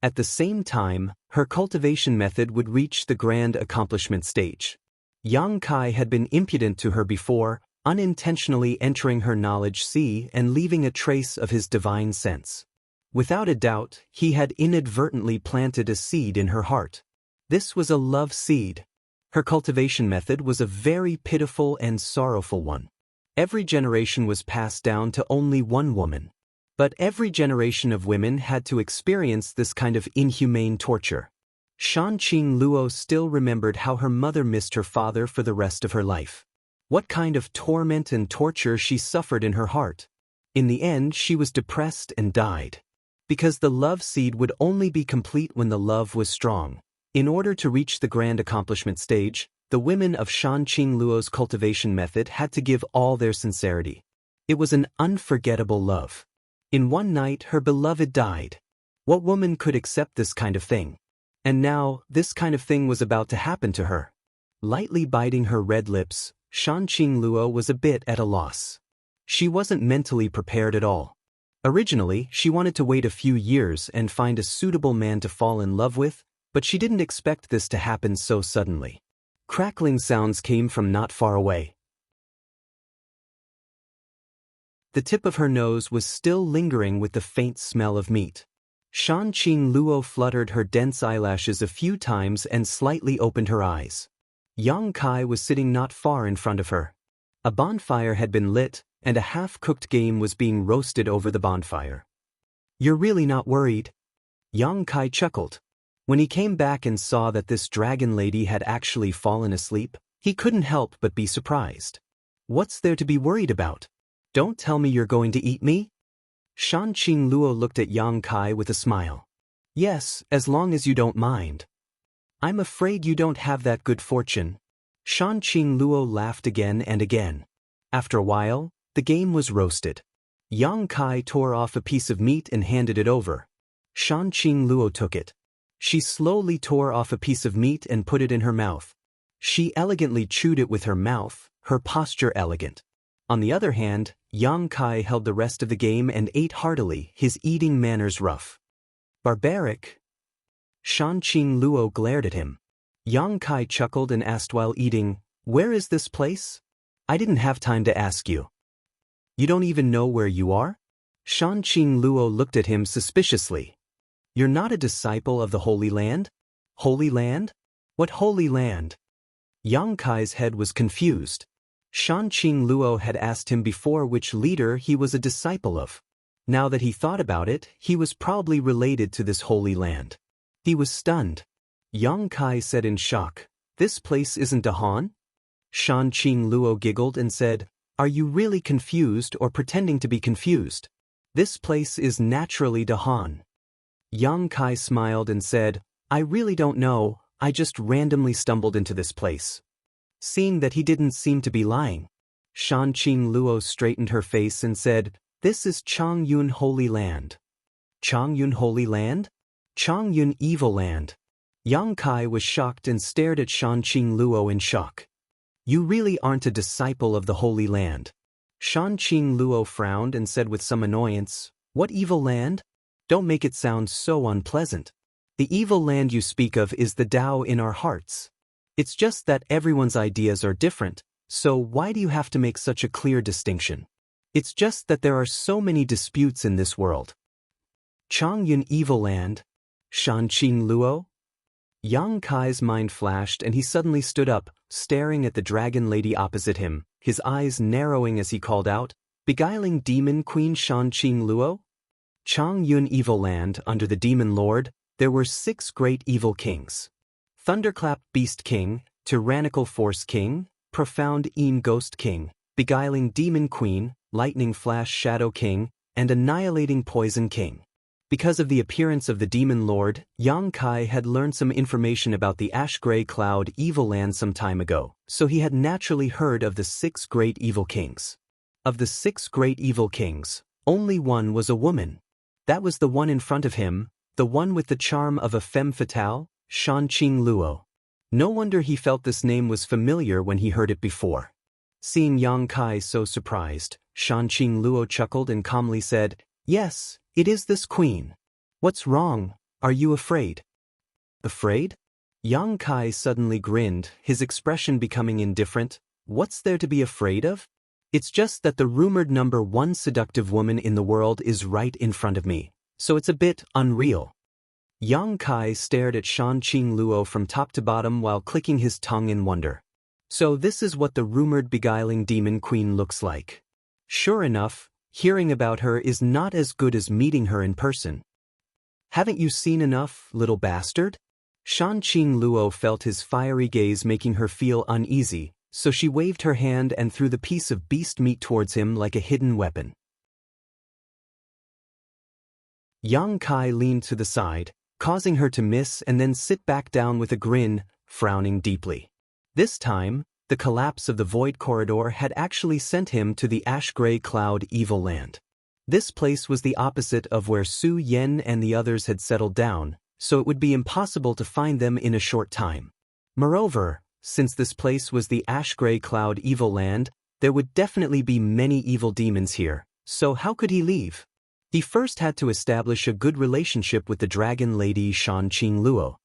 At the same time, her cultivation method would reach the grand accomplishment stage. Yang Kai had been impudent to her before, unintentionally entering her knowledge sea and leaving a trace of his divine sense. Without a doubt, he had inadvertently planted a seed in her heart. This was a love seed. Her cultivation method was a very pitiful and sorrowful one. Every generation was passed down to only one woman. But every generation of women had to experience this kind of inhumane torture. Shanqing Luo still remembered how her mother missed her father for the rest of her life. What kind of torment and torture she suffered in her heart. In the end, she was depressed and died. Because the love seed would only be complete when the love was strong. In order to reach the grand accomplishment stage, the women of Shanqing Luo's cultivation method had to give all their sincerity. It was an unforgettable love. In one night, her beloved died. What woman could accept this kind of thing? And now, this kind of thing was about to happen to her. Lightly biting her red lips, Shanqing Luo was a bit at a loss. She wasn't mentally prepared at all. Originally, she wanted to wait a few years and find a suitable man to fall in love with, but she didn't expect this to happen so suddenly. Crackling sounds came from not far away. The tip of her nose was still lingering with the faint smell of meat. Shanqing Luo fluttered her dense eyelashes a few times and slightly opened her eyes. Yang Kai was sitting not far in front of her. A bonfire had been lit, and a half-cooked game was being roasted over the bonfire. "You're really not worried?" Yang Kai chuckled. When he came back and saw that this dragon lady had actually fallen asleep, he couldn't help but be surprised. "What's there to be worried about? Don't tell me you're going to eat me?" Shanqing Luo looked at Yang Kai with a smile. "Yes, as long as you don't mind." "I'm afraid you don't have that good fortune." Shanqing Luo laughed again and again. After a while, the game was roasted. Yang Kai tore off a piece of meat and handed it over. Shanqing Luo took it. She slowly tore off a piece of meat and put it in her mouth. She elegantly chewed it with her mouth, her posture elegant. On the other hand, Yang Kai held the rest of the game and ate heartily, his eating manners rough. "Barbaric?" Shanqing Luo glared at him. Yang Kai chuckled and asked while eating, "Where is this place? I didn't have time to ask you." "You don't even know where you are?" Shanqing Luo looked at him suspiciously. "You're not a disciple of the Holy Land?" "Holy Land? What Holy Land?" Yang Kai's head was confused. Shanqing Luo had asked him before which leader he was a disciple of. Now that he thought about it, he was probably related to this Holy Land. He was stunned. Yang Kai said in shock, "This place isn't a Han?" Shanqing Luo giggled and said, "Are you really confused or pretending to be confused? This place is naturally Dahan." Yang Kai smiled and said, "I really don't know, I just randomly stumbled into this place." Seeing that he didn't seem to be lying, Shanqing Luo straightened her face and said, "This is Changyun Holy Land." "Changyun Holy Land? Changyun Evil Land." Yang Kai was shocked and stared at Shanqing Luo in shock. "You really aren't a disciple of the Holy Land." Shanqing Luo frowned and said with some annoyance, "What evil land? Don't make it sound so unpleasant. The evil land you speak of is the Tao in our hearts. It's just that everyone's ideas are different, so why do you have to make such a clear distinction? It's just that there are so many disputes in this world." "Changyun Evil Land? Shanqing Luo?" Yang Kai's mind flashed and he suddenly stood up, staring at the dragon lady opposite him, his eyes narrowing as he called out, "Beguiling Demon Queen Shanqing Luo?" Changyun Evil Land, under the Demon Lord, there were 6 great evil kings. Thunderclap Beast King, Tyrannical Force King, Profound Een Ghost King, Beguiling Demon Queen, Lightning Flash Shadow King, and Annihilating Poison King. Because of the appearance of the Demon Lord, Yang Kai had learned some information about the Ash-Gray Cloud Evil Land some time ago, so he had naturally heard of the 6 great evil kings. Of the 6 great evil kings, only one was a woman. That was the one in front of him, the one with the charm of a femme fatale, Shanqing Luo. No wonder he felt this name was familiar when he heard it before. Seeing Yang Kai so surprised, Shanqing Luo chuckled and calmly said, "Yes, it is this queen. What's wrong? Are you afraid?" "Afraid?" Yang Kai suddenly grinned, his expression becoming indifferent. "What's there to be afraid of? It's just that the rumored number 1 seductive woman in the world is right in front of me, so it's a bit unreal." Yang Kai stared at Shanqing Luo from top to bottom while clicking his tongue in wonder. So this is what the rumored beguiling demon queen looks like. Sure enough, hearing about her is not as good as meeting her in person. "Haven't you seen enough, little bastard?" Shanqing Luo felt his fiery gaze making her feel uneasy, so she waved her hand and threw the piece of beast meat towards him like a hidden weapon. Yang Kai leaned to the side, causing her to miss and then sit back down with a grin, frowning deeply. This time, the collapse of the void corridor had actually sent him to the ash-gray cloud evil land. This place was the opposite of where Su Yen and the others had settled down, so it would be impossible to find them in a short time. Moreover, since this place was the Ash-Gray Cloud Evil Land, there would definitely be many evil demons here, so how could he leave? He first had to establish a good relationship with the dragon lady Shanqing Luo.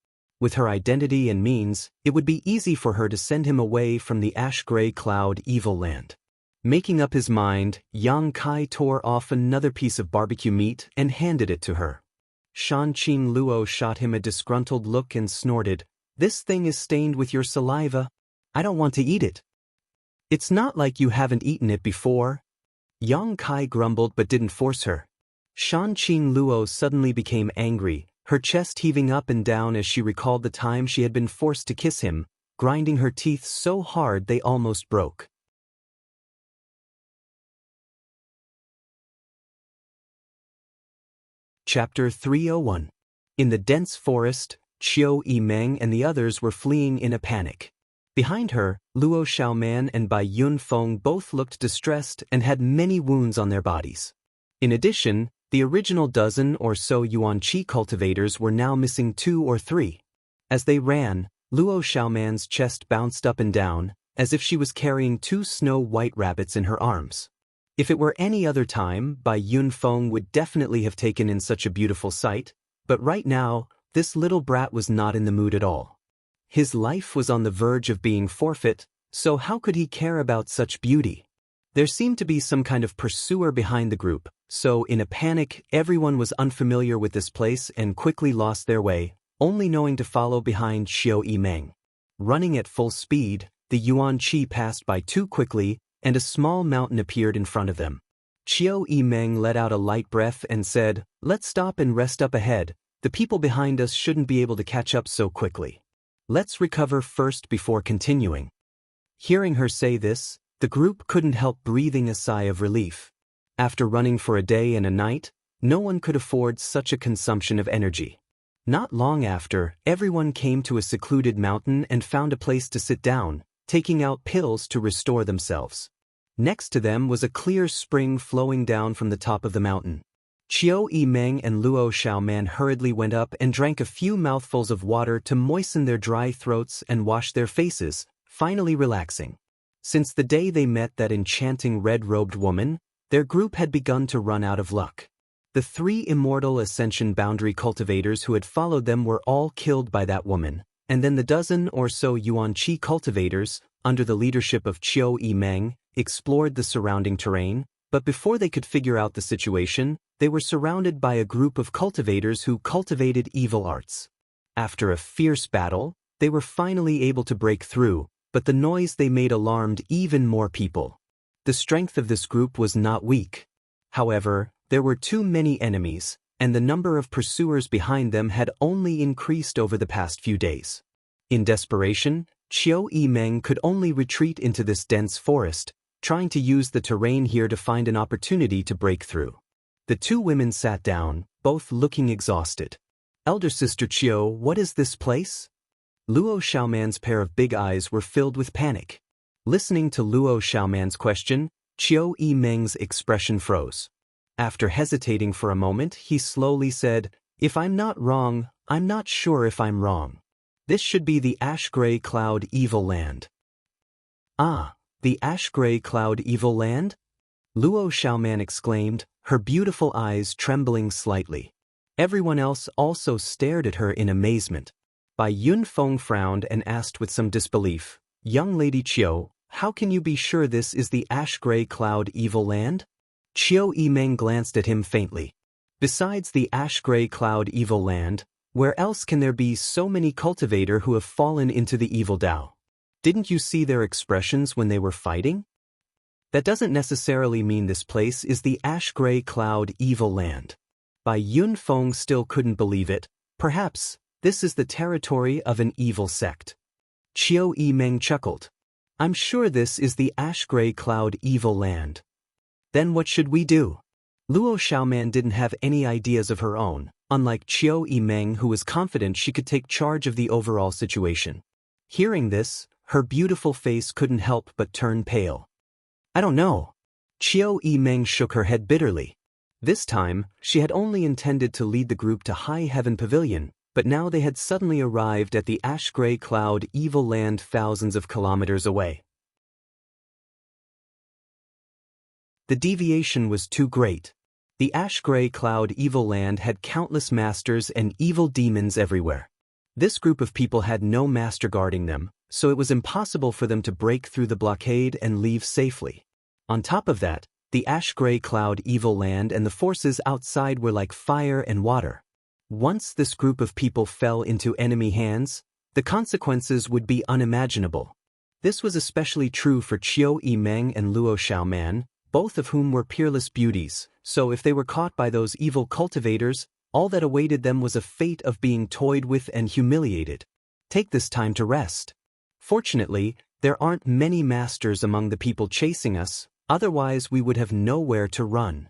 With her identity and means, it would be easy for her to send him away from the Ash-Gray Cloud Evil Land. Making up his mind, Yang Kai tore off another piece of barbecue meat and handed it to her. Shanqing Luo shot him a disgruntled look and snorted, "This thing is stained with your saliva. I don't want to eat it." "It's not like you haven't eaten it before." Yang Kai grumbled but didn't force her. Shanqing Luo suddenly became angry, her chest heaving up and down as she recalled the time she had been forced to kiss him, grinding her teeth so hard they almost broke. Chapter 301. In the dense forest, Qiu Yimeng and the others were fleeing in a panic. Behind her, Luo Xiaoman and Bai Yunfeng both looked distressed and had many wounds on their bodies. In addition, the original dozen or so Yuan-Chi cultivators were now missing 2 or 3. As they ran, Luo Xiaoman's chest bounced up and down, as if she was carrying 2 snow-white rabbits in her arms. If it were any other time, Bai Yunfeng would definitely have taken in such a beautiful sight, but right now, this little brat was not in the mood at all. His life was on the verge of being forfeit, so how could he care about such beauty? There seemed to be some kind of pursuer behind the group, so in a panic, everyone was unfamiliar with this place and quickly lost their way, only knowing to follow behind Qiu Yimeng. Running at full speed, the Yuan-Chi passed by too quickly, and a small mountain appeared in front of them. Qiu Yimeng let out a light breath and said, "Let's stop and rest up ahead. The people behind us shouldn't be able to catch up so quickly. Let's recover first before continuing." Hearing her say this, the group couldn't help breathing a sigh of relief. After running for a day and a night, no one could afford such a consumption of energy. Not long after, everyone came to a secluded mountain and found a place to sit down, taking out pills to restore themselves. Next to them was a clear spring flowing down from the top of the mountain. Qiu Yimeng and Luo Xiaoman hurriedly went up and drank a few mouthfuls of water to moisten their dry throats and wash their faces, finally relaxing. Since the day they met that enchanting red-robed woman, their group had begun to run out of luck. The 3 Immortal Ascension boundary cultivators who had followed them were all killed by that woman, and then the dozen or so Yuan-Chi cultivators, under the leadership of Qiu Yimeng, explored the surrounding terrain, but before they could figure out the situation, they were surrounded by a group of cultivators who cultivated evil arts. After a fierce battle, they were finally able to break through, but the noise they made alarmed even more people. The strength of this group was not weak. However, there were too many enemies, and the number of pursuers behind them had only increased over the past few days. In desperation, Qiu Yimeng could only retreat into this dense forest, trying to use the terrain here to find an opportunity to break through. The 2 women sat down, both looking exhausted. "Elder Sister Qiu, what is this place?" Luo Xiaoman's pair of big eyes were filled with panic. Listening to Luo Xiaoman's question, Qiu Yimeng's expression froze. After hesitating for a moment, he slowly said, "If I'm not wrong, I'm not sure if I'm wrong. This should be the Ash-Gray Cloud Evil Land." "Ah, the Ash-Gray Cloud Evil Land?" Luo Xiaoman exclaimed, her beautiful eyes trembling slightly. Everyone else also stared at her in amazement. Bai Yunfeng frowned and asked with some disbelief, "Young Lady Qiu, how can you be sure this is the Ash-Gray Cloud Evil Land?" Qiu Yimeng glanced at him faintly. "Besides the Ash-Gray Cloud Evil Land, where else can there be so many cultivator who have fallen into the evil Tao? Didn't you see their expressions when they were fighting? That doesn't necessarily mean this place is the Ash-Gray Cloud Evil Land." Bai Yunfeng still couldn't believe it. "Perhaps this is the territory of an evil sect." Qiu Yimeng chuckled. "I'm sure this is the Ash-Gray Cloud Evil Land." "Then what should we do?" Luo Xiaoman didn't have any ideas of her own, unlike Qiu Yimeng, who was confident she could take charge of the overall situation. Hearing this, her beautiful face couldn't help but turn pale. "I don't know." Qiu Yimeng shook her head bitterly. This time, she had only intended to lead the group to High Heaven Pavilion, but now they had suddenly arrived at the ash-gray cloud evil land thousands of kilometers away. The deviation was too great. The ash-gray cloud evil land had countless masters and evil demons everywhere. This group of people had no master guarding them, so it was impossible for them to break through the blockade and leave safely. On top of that, the ash-gray cloud evil land and the forces outside were like fire and water. Once this group of people fell into enemy hands, the consequences would be unimaginable. This was especially true for Qiu Yimeng and Luo Xiaoman, both of whom were peerless beauties, so if they were caught by those evil cultivators, all that awaited them was a fate of being toyed with and humiliated. Take this time to rest. Fortunately, there aren't many masters among the people chasing us, otherwise we would have nowhere to run.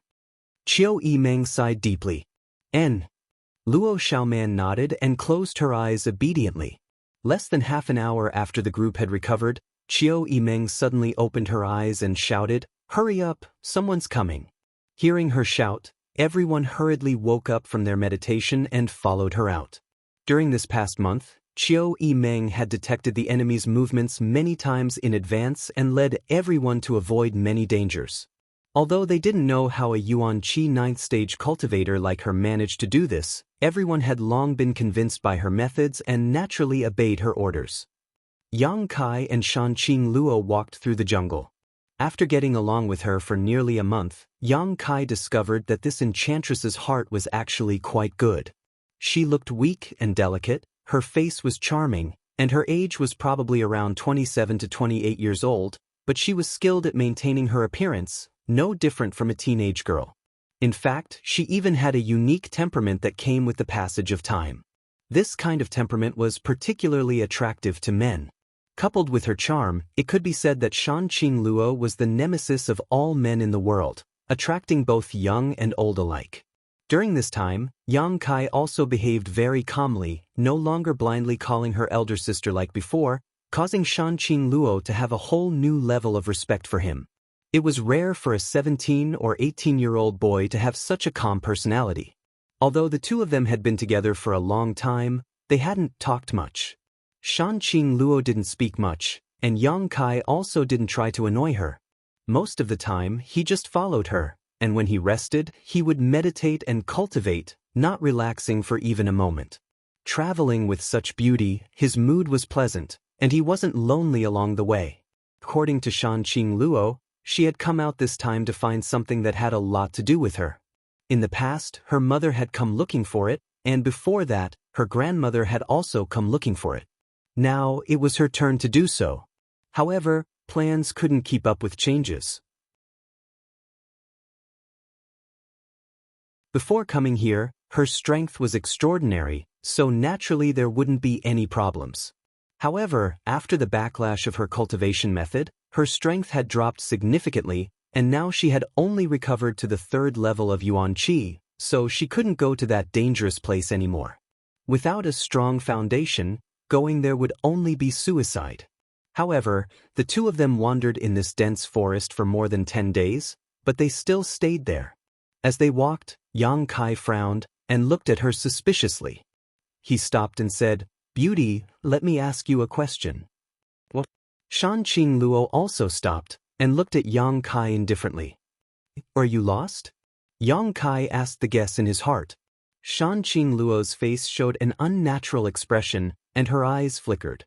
Qiu Yimeng sighed deeply. Luo Xiaoman nodded and closed her eyes obediently. Less than half an hour after the group had recovered, Qiu Yimeng suddenly opened her eyes and shouted, "Hurry up, someone's coming." Hearing her shout, everyone hurriedly woke up from their meditation and followed her out. During this past month, Qiu Yimeng had detected the enemy's movements many times in advance and led everyone to avoid many dangers. Although they didn't know how a Yuan Qi 9th stage cultivator like her managed to do this, everyone had long been convinced by her methods and naturally obeyed her orders. Yang Kai and Shanqing Luo walked through the jungle. After getting along with her for nearly a month, Yang Kai discovered that this enchantress's heart was actually quite good. She looked weak and delicate, her face was charming, and her age was probably around 27 to 28 years old, but she was skilled at maintaining her appearance, no different from a teenage girl. In fact, she even had a unique temperament that came with the passage of time. This kind of temperament was particularly attractive to men. Coupled with her charm, it could be said that Shanqing Luo was the nemesis of all men in the world, attracting both young and old alike. During this time, Yang Kai also behaved very calmly, no longer blindly calling her elder sister like before, causing Shanqing Luo to have a whole new level of respect for him. It was rare for a 17 or 18-year-old boy to have such a calm personality. Although the two of them had been together for a long time, they hadn't talked much. Shanqing Luo didn't speak much, and Yang Kai also didn't try to annoy her. Most of the time, he just followed her, and when he rested, he would meditate and cultivate, not relaxing for even a moment. Traveling with such beauty, his mood was pleasant, and he wasn't lonely along the way. According to Shanqing Luo, she had come out this time to find something that had a lot to do with her. In the past, her mother had come looking for it, and before that, her grandmother had also come looking for it. Now, it was her turn to do so. However, plans couldn't keep up with changes. Before coming here, her strength was extraordinary, so naturally there wouldn't be any problems. However, after the backlash of her cultivation method, her strength had dropped significantly, and now she had only recovered to the 3rd level of Yuan Qi, so she couldn't go to that dangerous place anymore. Without a strong foundation, going there would only be suicide. However, the two of them wandered in this dense forest for more than 10 days, but they still stayed there. As they walked, Yang Kai frowned and looked at her suspiciously. He stopped and said, "Beauty, let me ask you a question." What? Shanqing Luo also stopped and looked at Yang Kai indifferently. "Are you lost?" Yang Kai asked the guess in his heart. Shanqing Luo's face showed an unnatural expression, and her eyes flickered.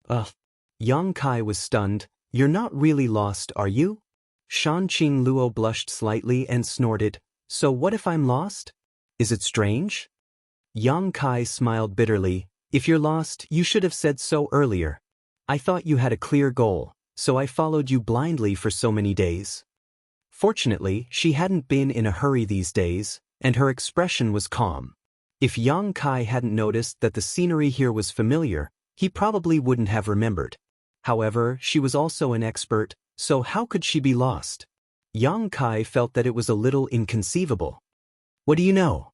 Ugh. Yang Kai was stunned. "You're not really lost, are you?" Shanqing Luo blushed slightly and snorted. "So what if I'm lost? Is it strange?" Yang Kai smiled bitterly. "If you're lost, you should have said so earlier. I thought you had a clear goal, so I followed you blindly for so many days." Fortunately, she hadn't been in a hurry these days, and her expression was calm. If Yang Kai hadn't noticed that the scenery here was familiar, he probably wouldn't have remembered. However, she was also an expert, so how could she be lost? Yang Kai felt that it was a little inconceivable. "What do you know?"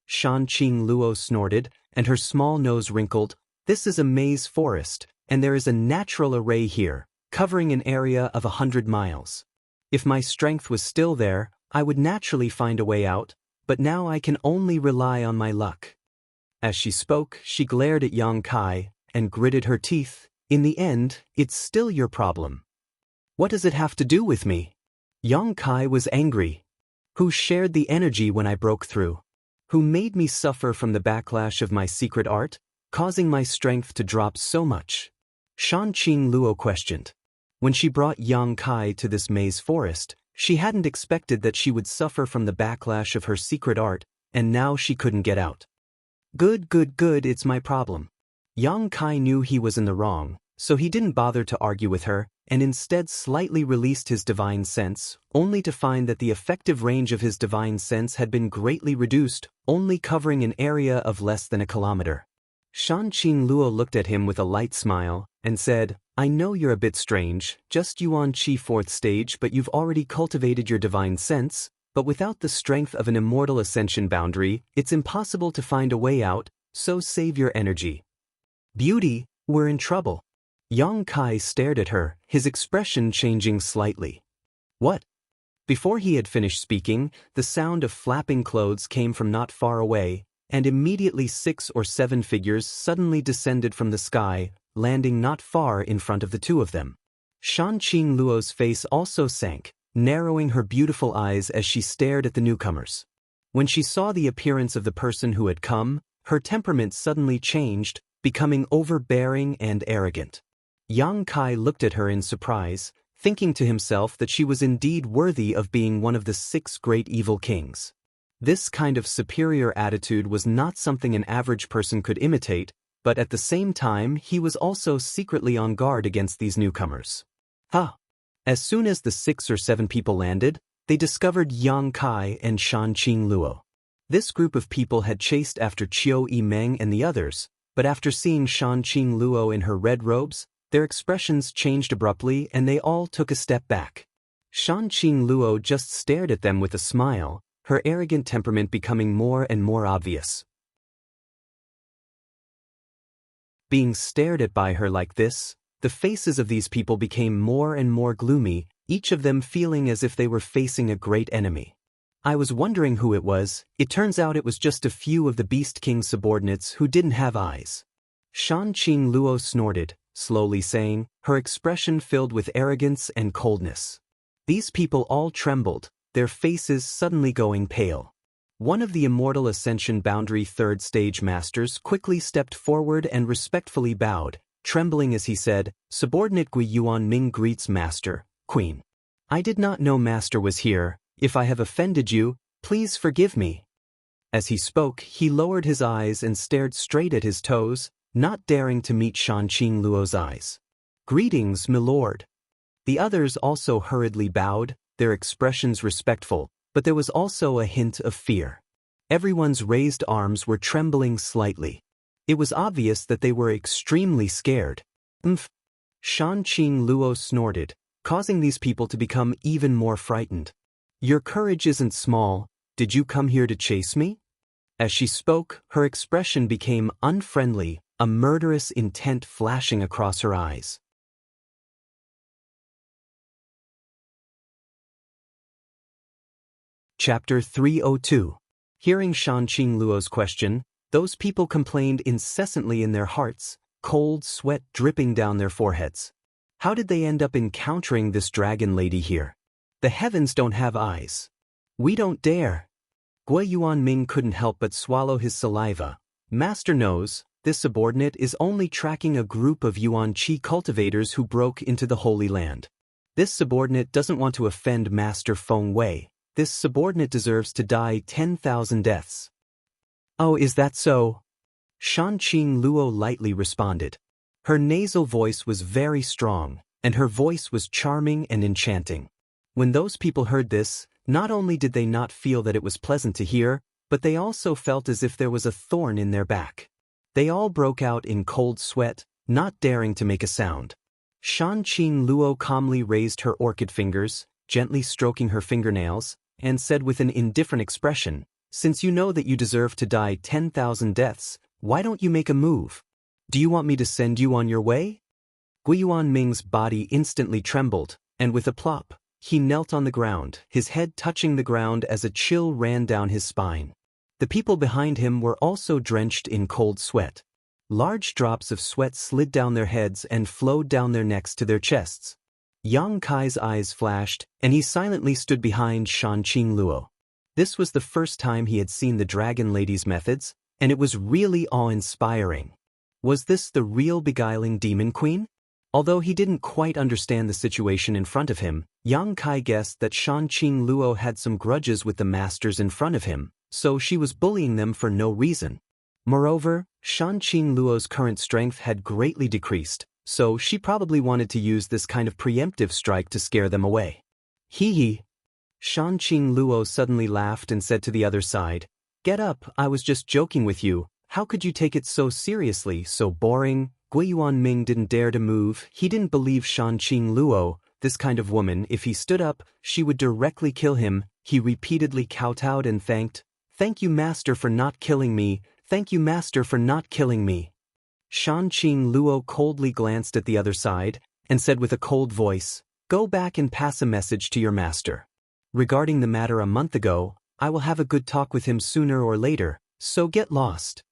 Shanqing Luo snorted, and her small nose wrinkled. "This is a maze forest, and there is a natural array here, covering an area of 100 miles. If my strength was still there, I would naturally find a way out, but now I can only rely on my luck." As she spoke, she glared at Yang Kai and gritted her teeth. In the end, it's still your problem. What does it have to do with me? Yang Kai was angry. Who shared the energy when I broke through? Who made me suffer from the backlash of my secret art, causing my strength to drop so much? Shanqing Luo questioned. When she brought Yang Kai to this maze forest, she hadn't expected that she would suffer from the backlash of her secret art, and now she couldn't get out. Good, it's my problem. Yang Kai knew he was in the wrong, so he didn't bother to argue with her, and instead slightly released his divine sense, only to find that the effective range of his divine sense had been greatly reduced, only covering an area of less than a kilometer. Shanqing Luo looked at him with a light smile, and said, I know you're a bit strange, just Yuan Qi 4th stage, but you've already cultivated your divine sense, but without the strength of an immortal ascension boundary, it's impossible to find a way out, so save your energy. Beauty, we're in trouble. Yang Kai stared at her, his expression changing slightly. What? Before he had finished speaking, the sound of flapping clothes came from not far away, and immediately 6 or 7 figures suddenly descended from the sky, landing not far in front of the two of them. Shanqing Luo's face also sank, narrowing her beautiful eyes as she stared at the newcomers. When she saw the appearance of the person who had come, her temperament suddenly changed, becoming overbearing and arrogant. Yang Kai looked at her in surprise, thinking to himself that she was indeed worthy of being one of the 6 great evil kings. This kind of superior attitude was not something an average person could imitate, but at the same time he was also secretly on guard against these newcomers. As soon as the 6 or 7 people landed, they discovered Yang Kai and Shanqing Luo. This group of people had chased after Qiu Yimeng and the others, but after seeing Shanqing Luo in her red robes, their expressions changed abruptly and they all took a step back. Shanqing Luo just stared at them with a smile, her arrogant temperament becoming more and more obvious. Being stared at by her like this, the faces of these people became more and more gloomy, each of them feeling as if they were facing a great enemy. I was wondering who it was. It turns out it was just a few of the Beast King's subordinates who didn't have eyes. Shanqing Luo snorted, slowly saying, her expression filled with arrogance and coldness. These people all trembled, their faces suddenly going pale. One of the Immortal Ascension Boundary 3rd Stage Masters quickly stepped forward and respectfully bowed, trembling as he said, Subordinate Gui Yuan Ming greets Master, Queen. I did not know Master was here. If I have offended you, please forgive me. As he spoke, he lowered his eyes and stared straight at his toes, not daring to meet Shanqing Luo's eyes. Greetings, milord. The others also hurriedly bowed, their expressions respectful, but there was also a hint of fear. Everyone's raised arms were trembling slightly. It was obvious that they were extremely scared. Shanqing Luo snorted, causing these people to become even more frightened. Your courage isn't small. Did you come here to chase me? As she spoke, her expression became unfriendly, a murderous intent flashing across her eyes. Chapter 302. Hearing Shanqing Luo's question, those people complained incessantly in their hearts, cold sweat dripping down their foreheads. How did they end up encountering this dragon lady here? The heavens don't have eyes. We don't dare. Gui Yuanming couldn't help but swallow his saliva. Master knows, this subordinate is only tracking a group of Yuan Qi cultivators who broke into the Holy Land. This subordinate doesn't want to offend Master Feng Wei. This subordinate deserves to die 10,000 deaths. Oh, is that so? Shanqing Luo lightly responded. Her nasal voice was very strong, and her voice was charming and enchanting. When those people heard this, not only did they not feel that it was pleasant to hear, but they also felt as if there was a thorn in their back. They all broke out in cold sweat, not daring to make a sound. Shanqing Luo calmly raised her orchid fingers, gently stroking her fingernails, and said with an indifferent expression, Since you know that you deserve to die 10,000 deaths, why don't you make a move? Do you want me to send you on your way? Gui Yuanming's body instantly trembled, and with a plop, he knelt on the ground, his head touching the ground as a chill ran down his spine. The people behind him were also drenched in cold sweat. Large drops of sweat slid down their heads and flowed down their necks to their chests. Yang Kai's eyes flashed, and he silently stood behind Shan Qing Luo. This was the first time he had seen the Dragon Lady's methods, and it was really awe-inspiring. Was this the real beguiling demon queen? Although he didn't quite understand the situation in front of him, Yang Kai guessed that Shan Qing Luo had some grudges with the masters in front of him, so she was bullying them for no reason. Moreover, Shan Qing Luo's current strength had greatly decreased, so she probably wanted to use this kind of preemptive strike to scare them away. Hee hee. Shan Qing Luo suddenly laughed and said to the other side, "Get up, I was just joking with you. How could you take it so seriously, so boring?" Gui Yuanming didn't dare to move. He didn't believe Shan Qing Luo, this kind of woman, if he stood up, she would directly kill him. He repeatedly kowtowed and thanked, "Thank you, master, for not killing me. Thank you, master, for not killing me." Shan Qing Luo coldly glanced at the other side and said with a cold voice, "Go back and pass a message to your master. Regarding the matter a month ago, I will have a good talk with him sooner or later, so get lost."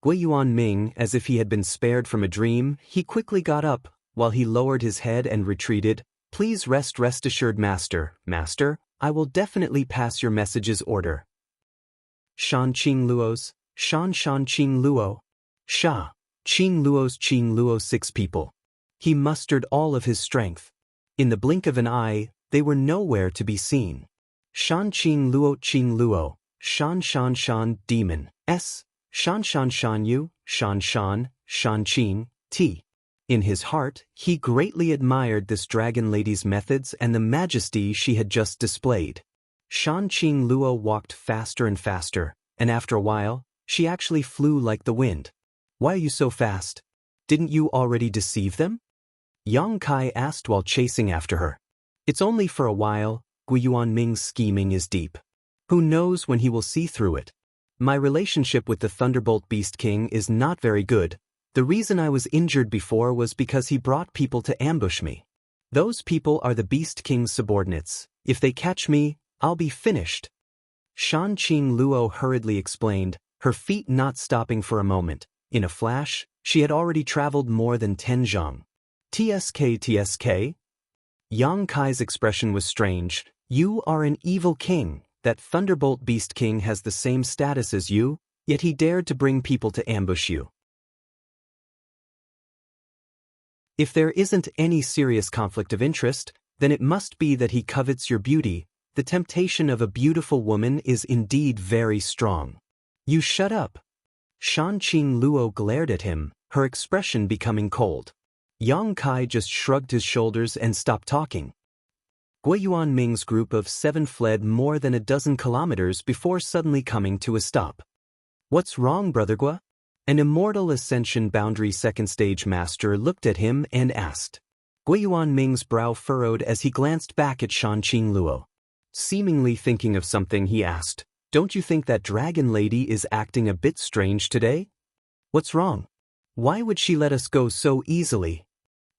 Gui Yuanming, as if he had been spared from a dream, he quickly got up, while he lowered his head and retreated. "Please rest assured, master. Master, I will definitely pass your message's order." Shan Qing Luo's, Shan Qing Luo. Sha. Qing Luo's 6 people. He mustered all of his strength. In the blink of an eye, they were nowhere to be seen. Shan Qing Luo, Shan Demon, S. Shan Yu, Shan Qing, T. In his heart, he greatly admired this Dragon Lady's methods and the majesty she had just displayed. Shan Qing Luo walked faster and faster, and after a while, she actually flew like the wind. "Why are you so fast? Didn't you already deceive them?" Yang Kai asked while chasing after her. "It's only for a while. Gui Yuanming's scheming is deep. Who knows when he will see through it? My relationship with the Thunderbolt Beast King is not very good. The reason I was injured before was because he brought people to ambush me. Those people are the Beast King's subordinates. If they catch me, I'll be finished." Shan Qing Luo hurriedly explained, her feet not stopping for a moment. In a flash, she had already traveled more than 10 zhang. TSK. Yang Kai's expression was strange. "You are an evil king. That Thunderbolt Beast King has the same status as you, yet he dared to bring people to ambush you. If there isn't any serious conflict of interest, then it must be that he covets your beauty. The temptation of a beautiful woman is indeed very strong. You shut up." Shan Qing Luo glared at him, her expression becoming cold. Yang Kai just shrugged his shoulders and stopped talking. Gui Yuanming's group of 7 fled more than a dozen kilometers before suddenly coming to a stop. "What's wrong, Brother Gua?" An Immortal Ascension Boundary Second Stage Master looked at him and asked. Gui Yuanming's brow furrowed as he glanced back at Shan Qing Luo. Seemingly thinking of something, he asked, "Don't you think that Dragon Lady is acting a bit strange today? What's wrong? Why would she let us go so easily?"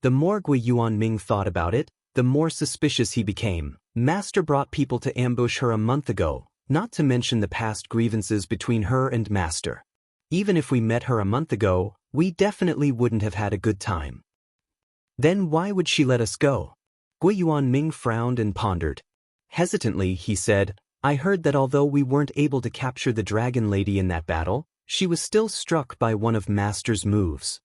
The more Gui Yuanming thought about it, the more suspicious he became. Master brought people to ambush her a month ago, not to mention the past grievances between her and Master. Even if we met her a month ago, we definitely wouldn't have had a good time. Then why would she let us go? Gui Yuanming frowned and pondered. Hesitantly, he said, "I heard that although we weren't able to capture the Dragon Lady in that battle, she was still struck by one of Master's moves."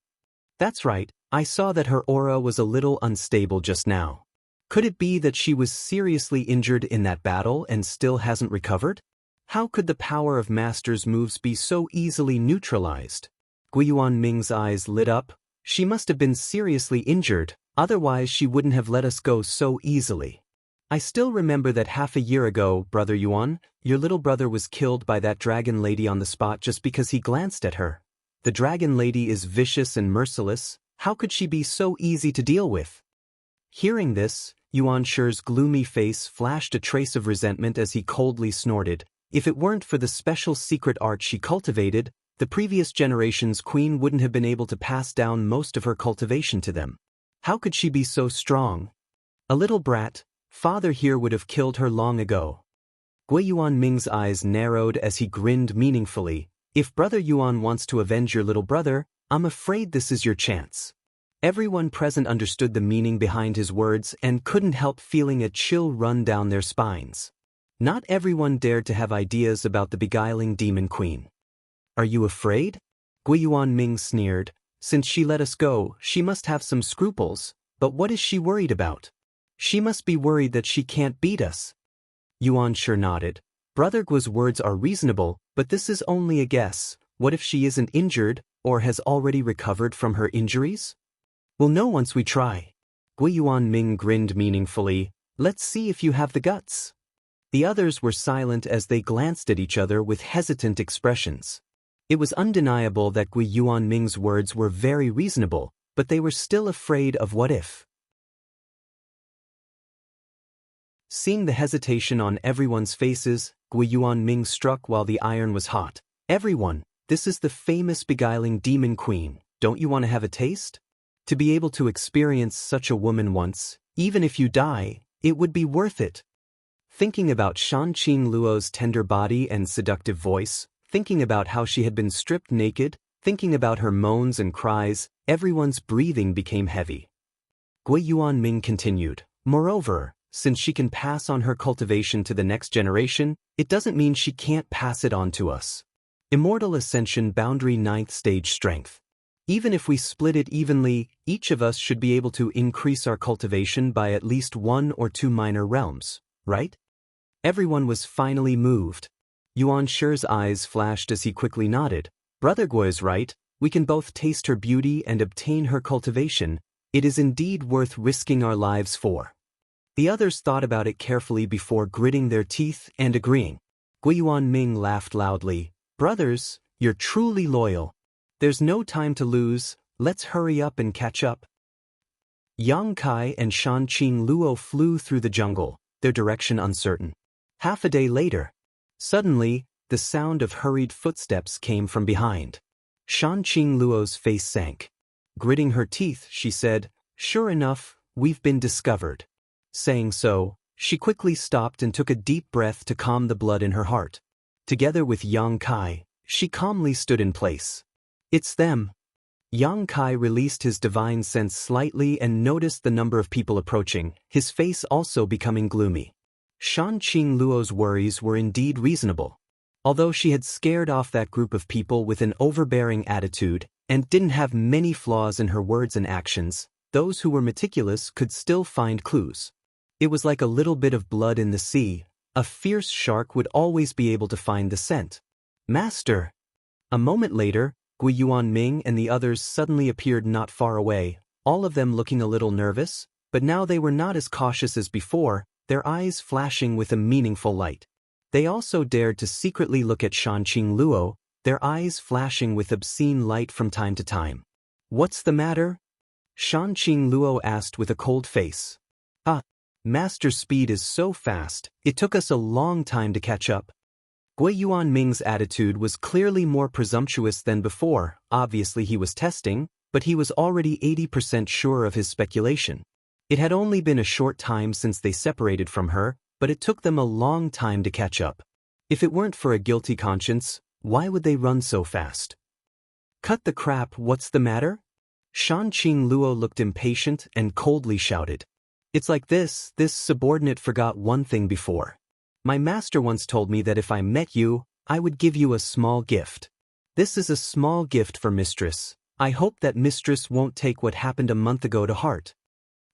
"That's right, I saw that her aura was a little unstable just now. Could it be that she was seriously injured in that battle and still hasn't recovered? How could the power of Master's moves be so easily neutralized?" Gui Yuanming's eyes lit up. "She must have been seriously injured, otherwise she wouldn't have let us go so easily. I still remember that half a year ago, Brother Yuan, your little brother was killed by that Dragon Lady on the spot just because he glanced at her. The Dragon Lady is vicious and merciless. How could she be so easy to deal with?" Hearing this, Yuan Shi's gloomy face flashed a trace of resentment as he coldly snorted. If it weren't for the special secret art she cultivated, the previous generation's queen wouldn't have been able to pass down most of her cultivation to them. How could she be so strong? A little brat, father here would have killed her long ago. Gui Yuanming's eyes narrowed as he grinned meaningfully. If Brother Yuan wants to avenge your little brother, I'm afraid this is your chance. Everyone present understood the meaning behind his words and couldn't help feeling a chill run down their spines. Not everyone dared to have ideas about the beguiling demon queen. Are you afraid? Gui Yuanming sneered. Since she let us go, she must have some scruples, but what is she worried about? She must be worried that she can't beat us. Yuan sure nodded. Brother Gui's words are reasonable, but this is only a guess. What if she isn't injured, or has already recovered from her injuries? We'll know once we try. Gui Yuanming grinned meaningfully. Let's see if you have the guts. The others were silent as they glanced at each other with hesitant expressions. It was undeniable that Gui Yuanming's words were very reasonable, but they were still afraid of what if. Seeing the hesitation on everyone's faces, Gui Yuanming struck while the iron was hot. Everyone, this is the famous beguiling demon queen. Don't you want to have a taste? To be able to experience such a woman once, even if you die, it would be worth it. Thinking about Shanqing Luo's tender body and seductive voice, thinking about how she had been stripped naked, thinking about her moans and cries, everyone's breathing became heavy. Gui Yuanming continued, moreover, since she can pass on her cultivation to the next generation, it doesn't mean she can't pass it on to us. Immortal Ascension Boundary 9th Stage Strength. Even if we split it evenly, each of us should be able to increase our cultivation by at least 1 or 2 minor realms, right? Everyone was finally moved. Yuan Shi's eyes flashed as he quickly nodded. Brother Gui is right, we can both taste her beauty and obtain her cultivation. It is indeed worth risking our lives for. The others thought about it carefully before gritting their teeth and agreeing. Gui Yuanming laughed loudly. Brothers, you're truly loyal. There's no time to lose, let's hurry up and catch up. Yang Kai and Shanqing Luo flew through the jungle, their direction uncertain. Half a day later, suddenly, the sound of hurried footsteps came from behind. Shanqing Luo's face sank. Gritting her teeth, she said, Sure enough, we've been discovered. Saying so, she quickly stopped and took a deep breath to calm the blood in her heart. Together with Yang Kai, she calmly stood in place. It's them. Yang Kai released his divine sense slightly and noticed the number of people approaching, his face also becoming gloomy. Shanqing Luo's worries were indeed reasonable. Although she had scared off that group of people with an overbearing attitude and didn't have many flaws in her words and actions, those who were meticulous could still find clues. It was like a little bit of blood in the sea. A fierce shark would always be able to find the scent. Master! A moment later, Gui Yuanming and the others suddenly appeared not far away, all of them looking a little nervous, but now they were not as cautious as before, their eyes flashing with a meaningful light. They also dared to secretly look at Shanqing Luo, their eyes flashing with obscene light from time to time. What's the matter? Shanqing Luo asked with a cold face. Master's speed is so fast, it took us a long time to catch up. Gui Yuanming's attitude was clearly more presumptuous than before. Obviously he was testing, but he was already 80% sure of his speculation. It had only been a short time since they separated from her, but it took them a long time to catch up. If it weren't for a guilty conscience, why would they run so fast? Cut the crap, what's the matter? Shanqing Luo looked impatient and coldly shouted. It's like this subordinate forgot one thing before. My master once told me that if I met you, I would give you a small gift. This is a small gift for mistress. I hope that mistress won't take what happened a month ago to heart.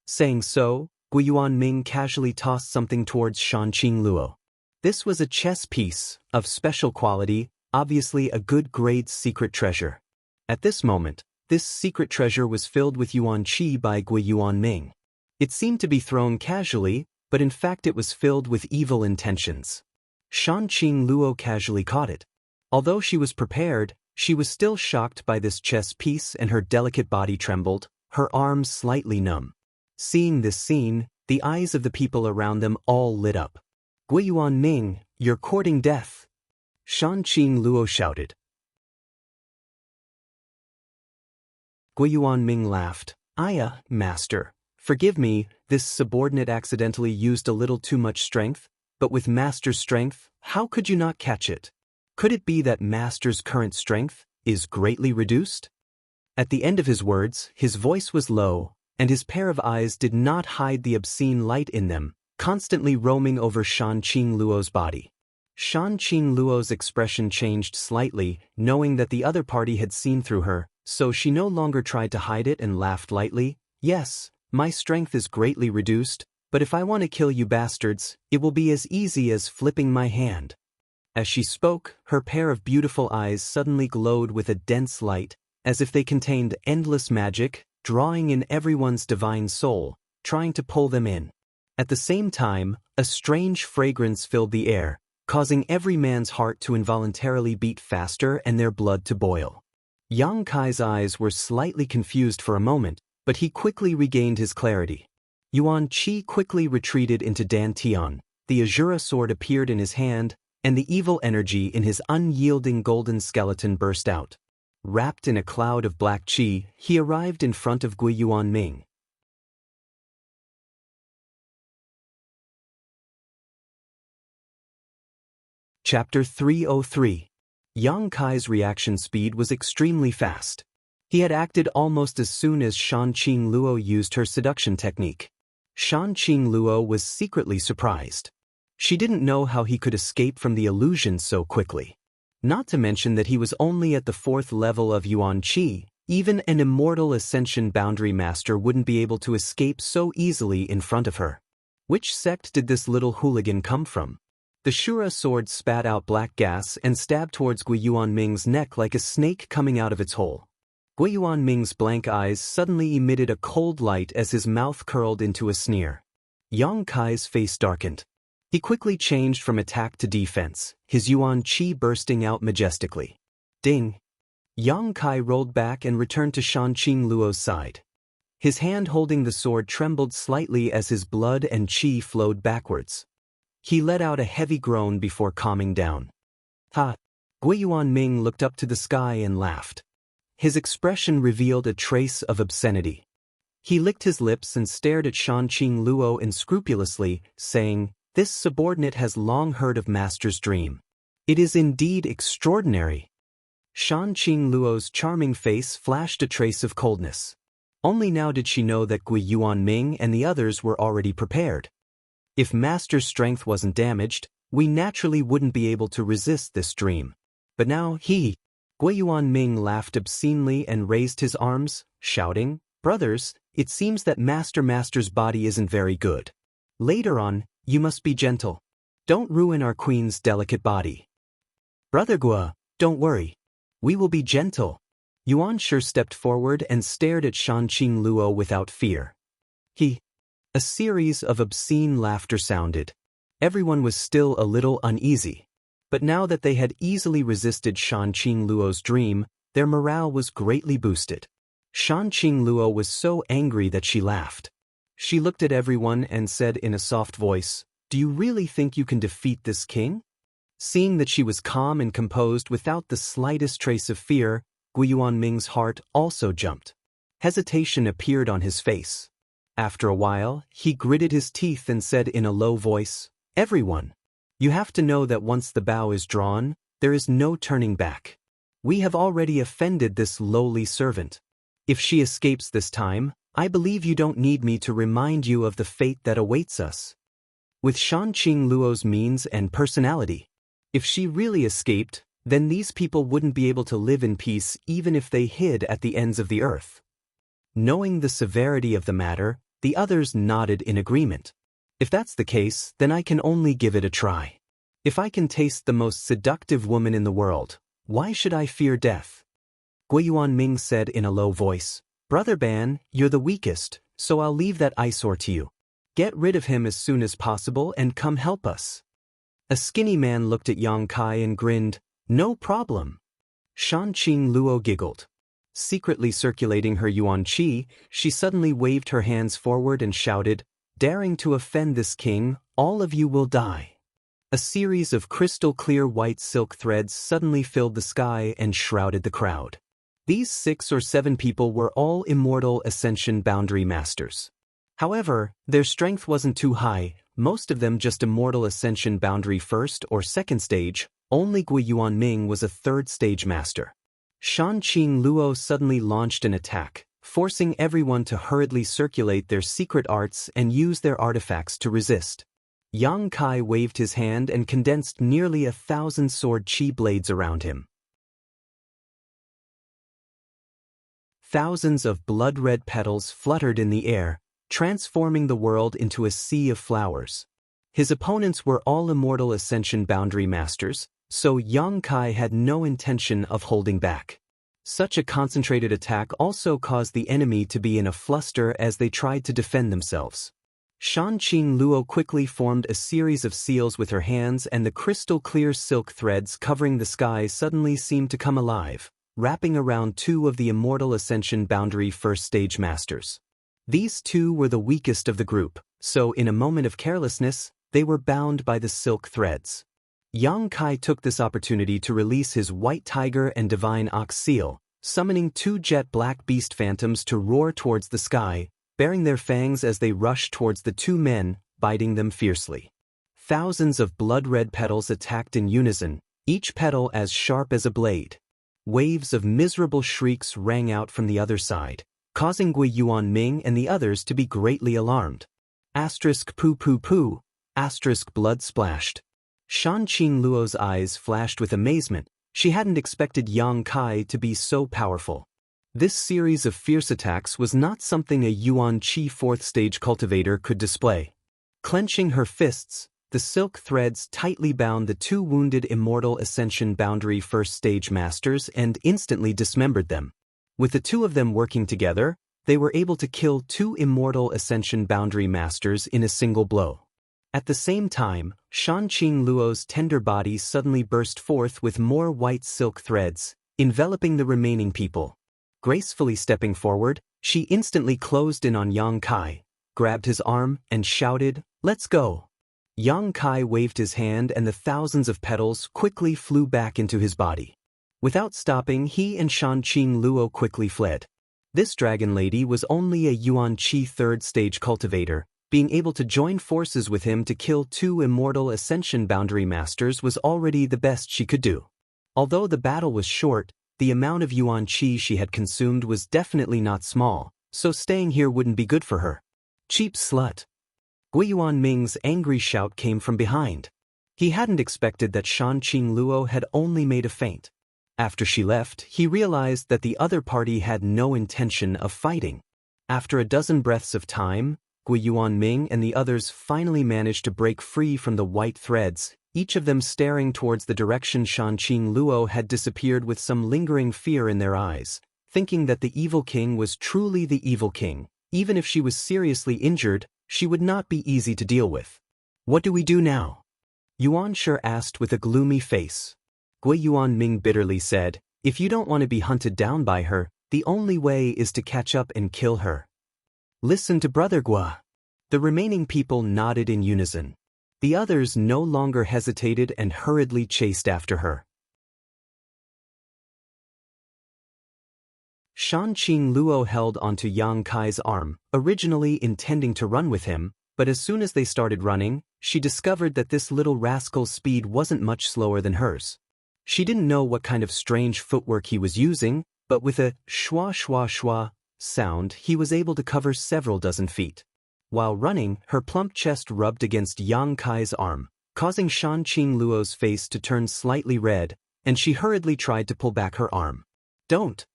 Saying so, Gui Yuanming casually tossed something towards Shanqing Luo. This was a chess piece, of special quality, obviously a good grade secret treasure. At this moment, this secret treasure was filled with yuan qi by Gui Yuanming. It seemed to be thrown casually, but in fact it was filled with evil intentions. Shanqing Luo casually caught it. Although she was prepared, she was still shocked by this chess piece and her delicate body trembled, her arms slightly numb. Seeing this scene, the eyes of the people around them all lit up. Gui Yuanming, you're courting death. Shanqing Luo shouted. Gui Yuanming laughed. Master. Forgive me, this subordinate accidentally used a little too much strength. But with Master's strength, how could you not catch it? Could it be that Master's current strength is greatly reduced? At the end of his words, his voice was low, and his pair of eyes did not hide the obscene light in them, constantly roaming over Shan Qingluo's body. Shan Qingluo's expression changed slightly, knowing that the other party had seen through her, so she no longer tried to hide it and laughed lightly. Yes, my strength is greatly reduced, but if I want to kill you bastards, it will be as easy as flipping my hand. As she spoke, her pair of beautiful eyes suddenly glowed with a dense light, as if they contained endless magic, drawing in everyone's divine soul, trying to pull them in. At the same time, a strange fragrance filled the air, causing every man's heart to involuntarily beat faster and their blood to boil. Yang Kai's eyes were slightly confused for a moment, but he quickly regained his clarity. Yuan Qi quickly retreated into Dantian, the Azura sword appeared in his hand, and the evil energy in his unyielding golden skeleton burst out. Wrapped in a cloud of black qi, he arrived in front of Gui Yuanming. Chapter 303. Yang Kai's reaction speed was extremely fast. He had acted almost as soon as Shan Qingluo used her seduction technique. Shan Qingluo was secretly surprised. She didn't know how he could escape from the illusion so quickly. Not to mention that he was only at the 4th level of Yuan Qi. Even an immortal ascension boundary master wouldn't be able to escape so easily in front of her. Which sect did this little hooligan come from? The Shura sword spat out black gas and stabbed towards Gui Yuanming's neck like a snake coming out of its hole. Gui Yuanming's blank eyes suddenly emitted a cold light as his mouth curled into a sneer. Yang Kai's face darkened. He quickly changed from attack to defense, his Yuan Qi bursting out majestically. Ding! Yang Kai rolled back and returned to Shan Qingluo's side. His hand holding the sword trembled slightly as his blood and qi flowed backwards. He let out a heavy groan before calming down. Ha! Gui Yuanming looked up to the sky and laughed. His expression revealed a trace of obscenity. He licked his lips and stared at Shan Qingluo unscrupulously, saying, "This subordinate has long heard of Master's dream. It is indeed extraordinary." Shan Qingluo's charming face flashed a trace of coldness. Only now did she know that Gui Yuanming and the others were already prepared. If Master's strength wasn't damaged, we naturally wouldn't be able to resist this dream. But now Gui Yuanming laughed obscenely and raised his arms, shouting, "Brothers, it seems that Master's body isn't very good. Later on, you must be gentle. Don't ruin our queen's delicate body." "Brother Gua, don't worry. We will be gentle." Yuan Shi stepped forward and stared at Shan Qingluo without fear. A series of obscene laughter sounded. Everyone was still a little uneasy. But now that they had easily resisted Shan Qingluo's dream, their morale was greatly boosted. Shan Qingluo was so angry that she laughed. She looked at everyone and said in a soft voice, "Do you really think you can defeat this king?" Seeing that she was calm and composed without the slightest trace of fear, Gui Yuanming's heart also jumped. Hesitation appeared on his face. After a while, he gritted his teeth and said in a low voice, "Everyone, you have to know that once the bow is drawn, there is no turning back. We have already offended this lowly servant. If she escapes this time, I believe you don't need me to remind you of the fate that awaits us." With Shan Qingluo's means and personality, if she really escaped, then these people wouldn't be able to live in peace even if they hid at the ends of the earth. Knowing the severity of the matter, the others nodded in agreement. If that's the case, then I can only give it a try. If I can taste the most seductive woman in the world, why should I fear death? Gui Yuanming said in a low voice, "Brother Ban, you're the weakest, so I'll leave that eyesore to you. Get rid of him as soon as possible and come help us." A skinny man looked at Yang Kai and grinned, "No problem." Shan Qingluo giggled. Secretly circulating her Yuan Qi, she suddenly waved her hands forward and shouted, "Daring to offend this king, all of you will die." A series of crystal-clear white silk threads suddenly filled the sky and shrouded the crowd. These 6 or 7 people were all immortal ascension boundary masters. However, their strength wasn't too high, most of them just Immortal Ascension Boundary first or second stage, only Gui Yuanming was a third stage master. Shanqing Luo suddenly launched an attack, forcing everyone to hurriedly circulate their secret arts and use their artifacts to resist. Yang Kai waved his hand and condensed nearly 1,000 sword chi blades around him. Thousands of blood-red petals fluttered in the air, transforming the world into a sea of flowers. His opponents were all Immortal Ascension Boundary Masters, so Yang Kai had no intention of holding back. Such a concentrated attack also caused the enemy to be in a fluster as they tried to defend themselves. Shanqing Luo quickly formed a series of seals with her hands, and the crystal-clear silk threads covering the sky suddenly seemed to come alive, wrapping around 2 of the Immortal Ascension Boundary First Stage Masters. These 2 were the weakest of the group, so in a moment of carelessness, they were bound by the silk threads. Yang Kai took this opportunity to release his White Tiger and Divine Ox Seal, summoning 2 jet black beast phantoms to roar towards the sky, baring their fangs as they rushed towards the 2 men, biting them fiercely. Thousands of blood-red petals attacked in unison, each petal as sharp as a blade. Waves of miserable shrieks rang out from the other side, causing Gui Yuanming and the others to be greatly alarmed. Asterisk poo poo poo, asterisk blood splashed. Shanqing Luo's eyes flashed with amazement. She hadn't expected Yang Kai to be so powerful. This series of fierce attacks was not something a Yuan Qi 4th stage cultivator could display. Clenching her fists, the silk threads tightly bound the 2 wounded Immortal Ascension Boundary First Stage Masters and instantly dismembered them. With the 2 of them working together, they were able to kill 2 Immortal Ascension Boundary Masters in a single blow. At the same time, Shanqing Luo's tender body suddenly burst forth with more white silk threads, enveloping the remaining people. Gracefully stepping forward, she instantly closed in on Yang Kai, grabbed his arm, and shouted, "Let's go!" Yang Kai waved his hand and the thousands of petals quickly flew back into his body. Without stopping, he and Shanqing Luo quickly fled. This dragon lady was only a Yuan Qi 3rd stage cultivator. Being able to join forces with him to kill 2 Immortal Ascension Boundary Masters was already the best she could do. Although the battle was short, the amount of Yuan Qi she had consumed was definitely not small, so staying here wouldn't be good for her. Cheap slut. Gui Yuanming's angry shout came from behind. He hadn't expected that Shanqing Luo had only made a feint. After she left, he realized that the other party had no intention of fighting. After a dozen breaths of time, Gui Yuanming and the others finally managed to break free from the white threads, each of them staring towards the direction Shanqing Luo had disappeared with some lingering fear in their eyes, thinking that the evil king was truly the evil king. Even if she was seriously injured, she would not be easy to deal with. "What do we do now?" Yuan Shi asked with a gloomy face. Gui Yuanming bitterly said, "If you don't want to be hunted down by her, the only way is to catch up and kill her." "Listen to Brother Gua." The remaining people nodded in unison. The others no longer hesitated and hurriedly chased after her. Shanqing Luo held onto Yang Kai's arm, originally intending to run with him, but as soon as they started running, she discovered that this little rascal's speed wasn't much slower than hers. She didn't know what kind of strange footwork he was using, but with a schwa schwa schwa sound, he was able to cover several dozen feet. While running, her plump chest rubbed against Yang Kai's arm, causing Shanqing Luo's face to turn slightly red, and she hurriedly tried to pull back her arm. "Don't!"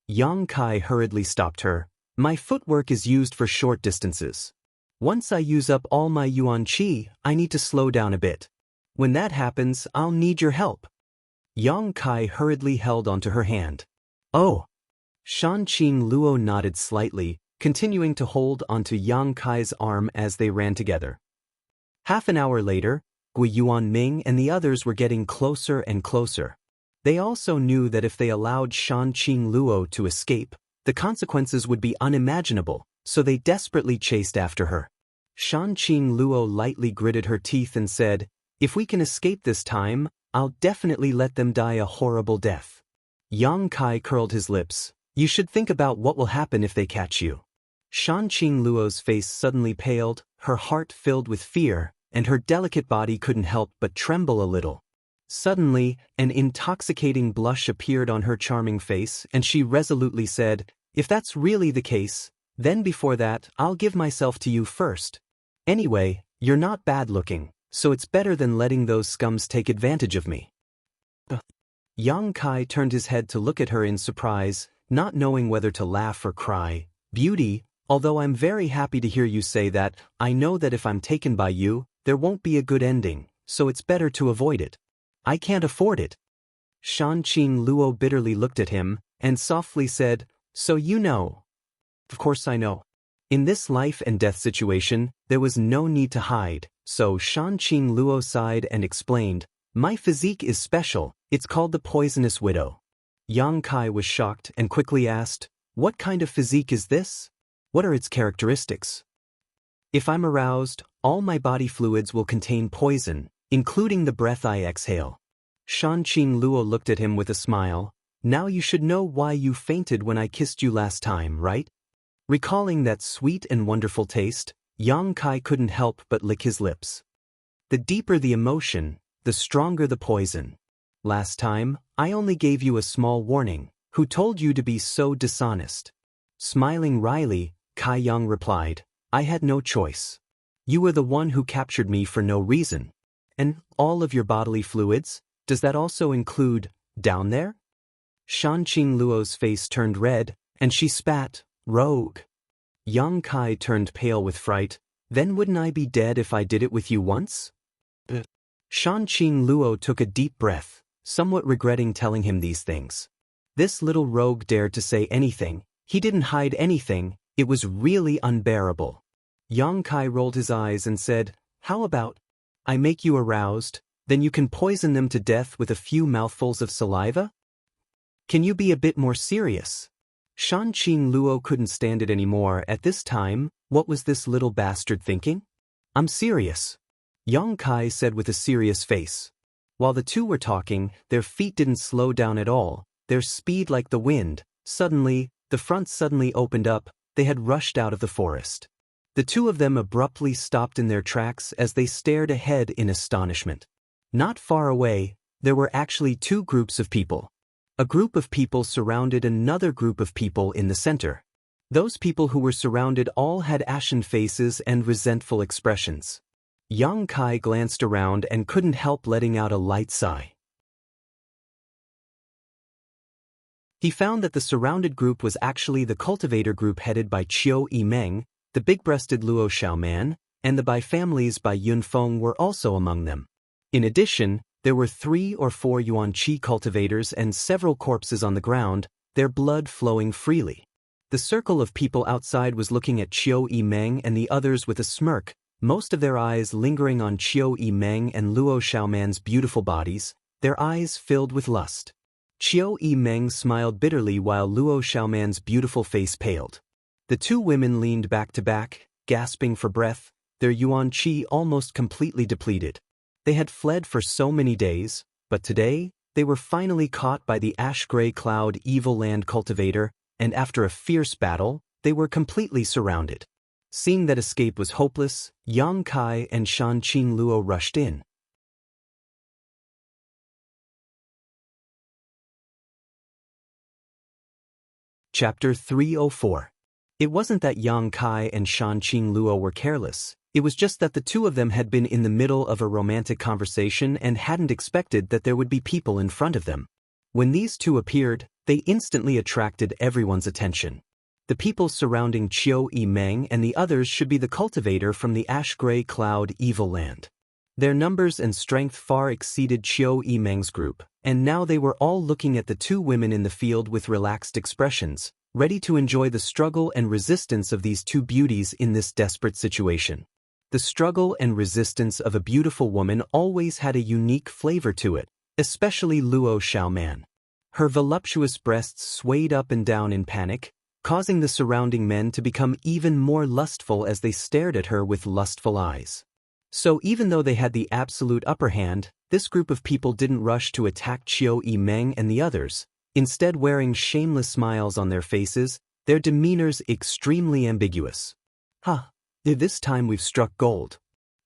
Yang Kai hurriedly stopped her. "My footwork is used for short distances. Once I use up all my Yuan Qi, I need to slow down a bit. When that happens, I'll need your help." Yang Kai hurriedly held onto her hand. "Oh!" Shanqing Luo nodded slightly, continuing to hold onto Yang Kai's arm as they ran together. Half an hour later, Gui Yuanming and the others were getting closer and closer. They also knew that if they allowed Shanqing Luo to escape, the consequences would be unimaginable, so they desperately chased after her. Shanqing Luo lightly gritted her teeth and said, "If we can escape this time, I'll definitely let them die a horrible death." Yang Kai curled his lips. "You should think about what will happen if they catch you." Shanqing Luo's face suddenly paled, her heart filled with fear, and her delicate body couldn't help but tremble a little. Suddenly, an intoxicating blush appeared on her charming face, and she resolutely said, "If that's really the case, then before that, I'll give myself to you first. Anyway, you're not bad-looking, so it's better than letting those scums take advantage of me." Yang Kai turned his head to look at her in surprise, not knowing whether to laugh or cry. "Beauty, although I'm very happy to hear you say that, I know that if I'm taken by you, there won't be a good ending, so it's better to avoid it. I can't afford it." Shanqing Luo bitterly looked at him, and softly said, "So you know." "Of course I know." In this life and death situation, there was no need to hide, so Shanqing Luo sighed and explained, "My physique is special, it's called the Poisonous Widow." Yang Kai was shocked and quickly asked, "What kind of physique is this? What are its characteristics?" "If I'm aroused, all my body fluids will contain poison, including the breath I exhale." Shanqing Luo looked at him with a smile. "Now you should know why you fainted when I kissed you last time, right?" Recalling that sweet and wonderful taste, Yang Kai couldn't help but lick his lips. "The deeper the emotion, the stronger the poison. Last time, I only gave you a small warning. Who told you to be so dishonest?" Smiling wryly, Kai Yang replied, "I had no choice. You were the one who captured me for no reason. And all of your bodily fluids, does that also include down there?" Shanqing Luo's face turned red, and she spat, "Rogue." Yang Kai turned pale with fright. "Then wouldn't I be dead if I did it with you once?" Shanqing Luo took a deep breath, somewhat regretting telling him these things. This little rogue dared to say anything, he didn't hide anything, it was really unbearable. Yang Kai rolled his eyes and said, "How about I make you aroused, then you can poison them to death with a few mouthfuls of saliva? Can you be a bit more serious?" Shanqing Luo couldn't stand it anymore at this time. What was this little bastard thinking? "I'm serious," Yang Kai said with a serious face. While the two were talking, their feet didn't slow down at all, their speed like the wind. Suddenly, the front suddenly opened up, they had rushed out of the forest. The two of them abruptly stopped in their tracks as they stared ahead in astonishment. Not far away, there were actually two groups of people. A group of people surrounded another group of people in the center. Those people who were surrounded all had ashen faces and resentful expressions. Yang Kai glanced around and couldn't help letting out a light sigh. He found that the surrounded group was actually the cultivator group headed by Qiu Yimeng, the big-breasted Luo Xiaoman, and the Bai families by Yunfeng were also among them. In addition, there were 3 or 4 Yuan-Qi cultivators and several corpses on the ground, their blood flowing freely. The circle of people outside was looking at Qiu Yimeng and the others with a smirk, most of their eyes lingering on Qiu Yimeng and Luo Xiaoman's beautiful bodies, their eyes filled with lust. Qiu Yimeng smiled bitterly while Luo Xiaoman's beautiful face paled. The two women leaned back to back, gasping for breath, their Yuan-Qi almost completely depleted. They had fled for so many days, but today, they were finally caught by the ash-gray cloud evil land cultivator, and after a fierce battle, they were completely surrounded. Seeing that escape was hopeless, Yang Kai and Shanqing Luo rushed in. Chapter 304. It wasn't that Yang Kai and Shanqing Luo were careless, it was just that the two of them had been in the middle of a romantic conversation and hadn't expected that there would be people in front of them. When these two appeared, they instantly attracted everyone's attention. The people surrounding Qiu Yimeng and the others should be the cultivator from the ash-gray cloud evil land. Their numbers and strength far exceeded Qiu Yimeng's group, and now they were all looking at the two women in the field with relaxed expressions, ready to enjoy the struggle and resistance of these two beauties in this desperate situation. The struggle and resistance of a beautiful woman always had a unique flavor to it, especially Luo Xiaoman. Her voluptuous breasts swayed up and down in panic, causing the surrounding men to become even more lustful as they stared at her with lustful eyes. So even though they had the absolute upper hand, this group of people didn't rush to attack Qiu Yimeng and the others. Instead, wearing shameless smiles on their faces, their demeanors extremely ambiguous. This time we've struck gold.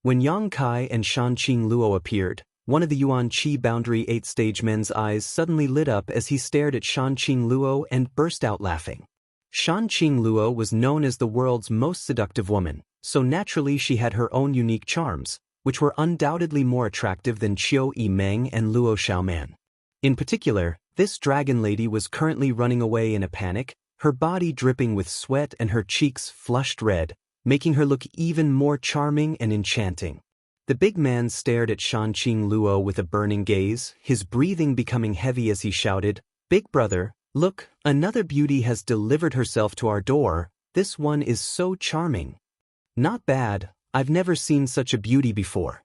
When Yang Kai and Shanqing Luo appeared, one of the Yuan Qi Boundary 8-stage men's eyes suddenly lit up as he stared at Shanqing Luo and burst out laughing. Shanqing Luo was known as the world's most seductive woman, so naturally she had her own unique charms, which were undoubtedly more attractive than Qiu Yimeng and Luo Xiaoman. In particular, this dragon lady was currently running away in a panic, her body dripping with sweat and her cheeks flushed red, making her look even more charming and enchanting. The big man stared at Shanqing Luo with a burning gaze, his breathing becoming heavy as he shouted, "Big brother, look, another beauty has delivered herself to our door, this one is so charming." "Not bad, I've never seen such a beauty before.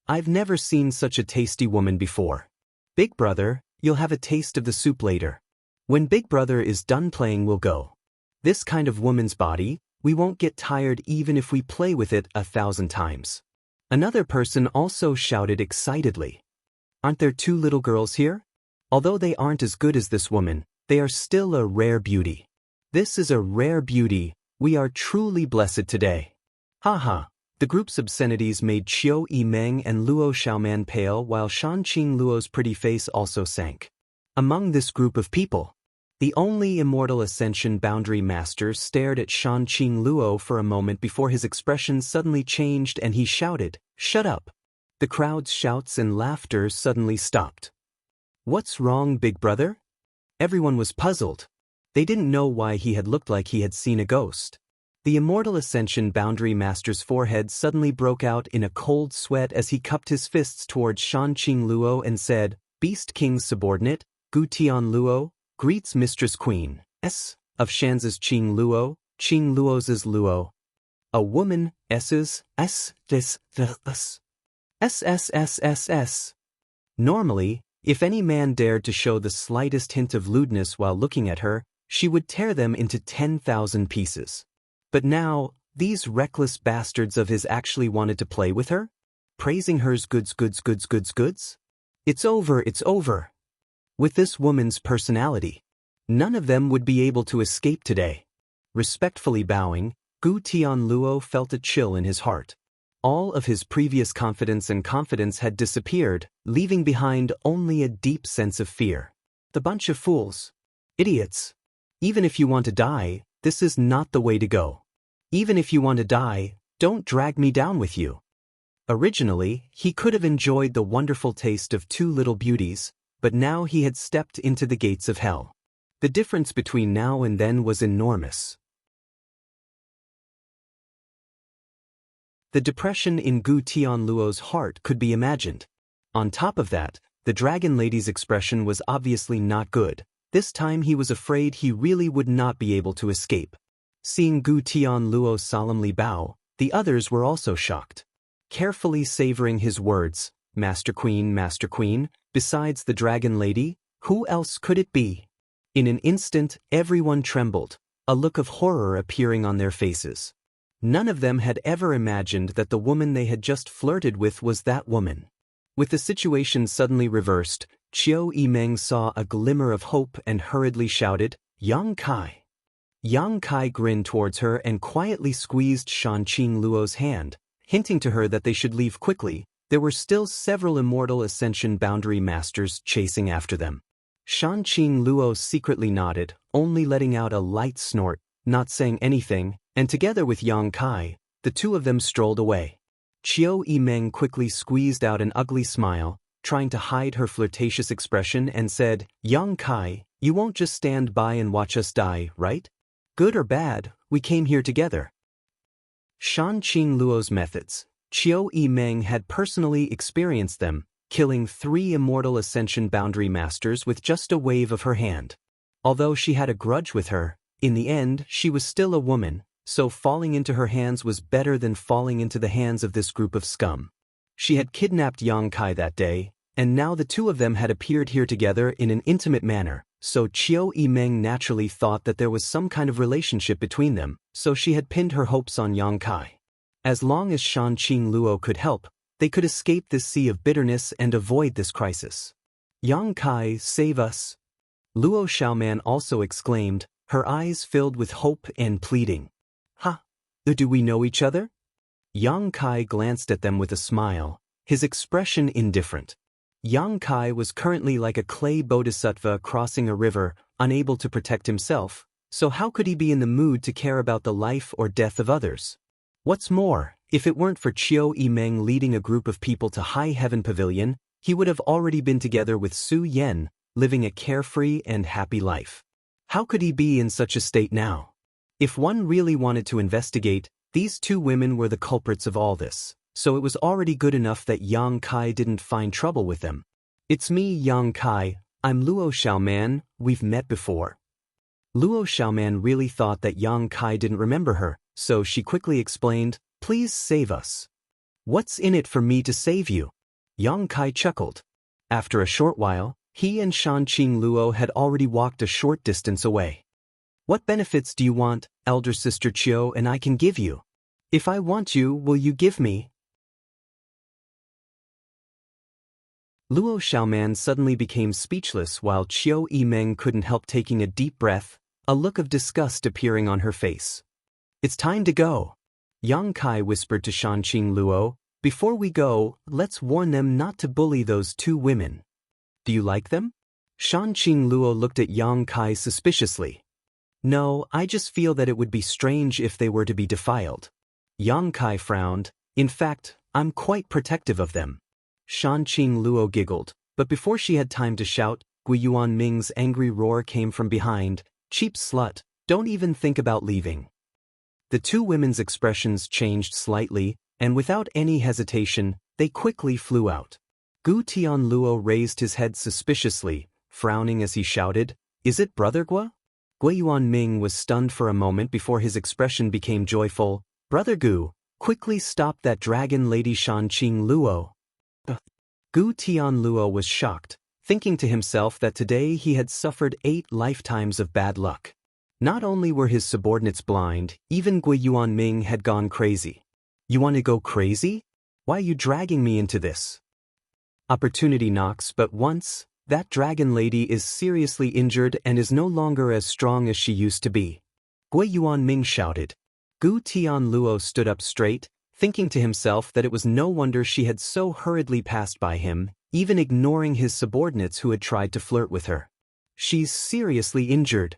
I've never seen such a tasty woman before. Big brother, you'll have a taste of the soup later. When Big brother is done playing we'll go. This kind of woman's body, we won't get tired even if we play with it 1,000 times." Another person also shouted excitedly. "Aren't there 2 little girls here? Although they aren't as good as this woman, they are still a rare beauty. This is a rare beauty, we are truly blessed today." The group's obscenities made Qiu Yimeng and Luo Xiaoman pale while Shanqing Luo's pretty face also sank. Among this group of people, the only Immortal Ascension Boundary Master stared at Shanqing Luo for a moment before his expression suddenly changed and he shouted, "Shut up!" The crowd's shouts and laughter suddenly stopped. "What's wrong, big brother?" Everyone was puzzled. They didn't know why he had looked like he had seen a ghost. The Immortal Ascension Boundary Master's forehead suddenly broke out in a cold sweat as he cupped his fists towards Shanqing Luo and said, "Beast King's subordinate, Gu Tian Luo, greets Mistress Queen, of Shanz's Qing Luo, Qing Luo's Luo. A woman, SSSSS. Normally, if any man dared to show the slightest hint of lewdness while looking at her, she would tear them into 10,000 pieces. But now, these reckless bastards of his actually wanted to play with her? Praising her's goods. It's over. With this woman's personality, none of them would be able to escape today. Respectfully bowing, Gu Tian Luo felt a chill in his heart. All of his previous confidence had disappeared, leaving behind only a deep sense of fear. The bunch of fools. Idiots. Even if you want to die, this is not the way to go. Even if you want to die, don't drag me down with you. Originally, he could have enjoyed the wonderful taste of 2 little beauties, but now he had stepped into the gates of hell. The difference between now and then was enormous. The depression in Gu Tian Luo's heart could be imagined. On top of that, the dragon lady's expression was obviously not good. This time he was afraid he really would not be able to escape. Seeing Gu Tian Luo solemnly bow, the others were also shocked. Carefully savoring his words, Master Queen, besides the dragon lady, who else could it be? In an instant, everyone trembled, a look of horror appearing on their faces. None of them had ever imagined that the woman they had just flirted with was that woman. With the situation suddenly reversed, Qiu Yimeng saw a glimmer of hope and hurriedly shouted, "Yang Kai." Yang Kai grinned towards her and quietly squeezed Shanqing Luo's hand, hinting to her that they should leave quickly. There were still several Immortal Ascension Boundary Masters chasing after them. Shanqing Luo secretly nodded, only letting out a light snort, not saying anything, and together with Yang Kai, the 2 of them strolled away. Qiu Yimeng quickly squeezed out an ugly smile, trying to hide her flirtatious expression, and said, "Yang Kai, you won't just stand by and watch us die, right? Good or bad, we came here together." Shanqing Luo's methods. Qiu Yimeng had personally experienced them, killing 3 Immortal Ascension Boundary Masters with just a wave of her hand. Although she had a grudge with her, in the end she was still a woman, so falling into her hands was better than falling into the hands of this group of scum. She had kidnapped Yang Kai that day, and now the 2 of them had appeared here together in an intimate manner, so Qiu Yimeng naturally thought that there was some kind of relationship between them, so she had pinned her hopes on Yang Kai. As long as Shanqing Luo could help, they could escape this sea of bitterness and avoid this crisis. "Yang Kai, save us!" Luo Xiaoman also exclaimed, her eyes filled with hope and pleading. "Ha! Do we know each other?" Yang Kai glanced at them with a smile, his expression indifferent. Yang Kai was currently like a clay bodhisattva crossing a river, unable to protect himself, so how could he be in the mood to care about the life or death of others? What's more, if it weren't for Qiu Yimeng leading a group of people to High Heaven Pavilion, he would have already been together with Su Yan, living a carefree and happy life. How could he be in such a state now? If one really wanted to investigate, these two women were the culprits of all this, so it was already good enough that Yang Kai didn't find trouble with them. "It's me, Yang Kai. I'm Luo Xiaoman, we've met before." Luo Xiaoman really thought that Yang Kai didn't remember her, so she quickly explained, "Please save us." "What's in it for me to save you?" Yang Kai chuckled. After a short while, he and Shanqing Luo had already walked a short distance away. "What benefits do you want, elder sister Qiu, and I can give you? If I want you, will you give me?" Luo Xiaoman suddenly became speechless while Qiu Yimeng couldn't help taking a deep breath, a look of disgust appearing on her face. "It's time to go." Yang Kai whispered to Shanqing Luo, "Before we go, let's warn them not to bully those two women." "Do you like them?" Shanqing Luo looked at Yang Kai suspiciously. "No, I just feel that it would be strange if they were to be defiled." Yang Kai frowned. "In fact, I'm quite protective of them." Shanqing Luo giggled, but before she had time to shout, Gui Yuanming's angry roar came from behind. "Cheap slut, don't even think about leaving." The two women's expressions changed slightly, and without any hesitation, they quickly flew out. Gu Tianluo raised his head suspiciously, frowning as he shouted, "Is it Brother Gua?" Gui Yuanming was stunned for a moment before his expression became joyful. "Brother Gu, quickly stop that dragon lady Shanqing Luo." Gu Tianluo was shocked, thinking to himself that today he had suffered 8 lifetimes of bad luck. Not only were his subordinates blind, even Gui Yuanming had gone crazy. "You want to go crazy? Why are you dragging me into this?" Opportunity knocks but once. That dragon lady is seriously injured and is no longer as strong as she used to be. Gui Yuanming shouted. Gu Tianluo stood up straight, thinking to himself that it was no wonder she had so hurriedly passed by him, even ignoring his subordinates who had tried to flirt with her. "She's seriously injured."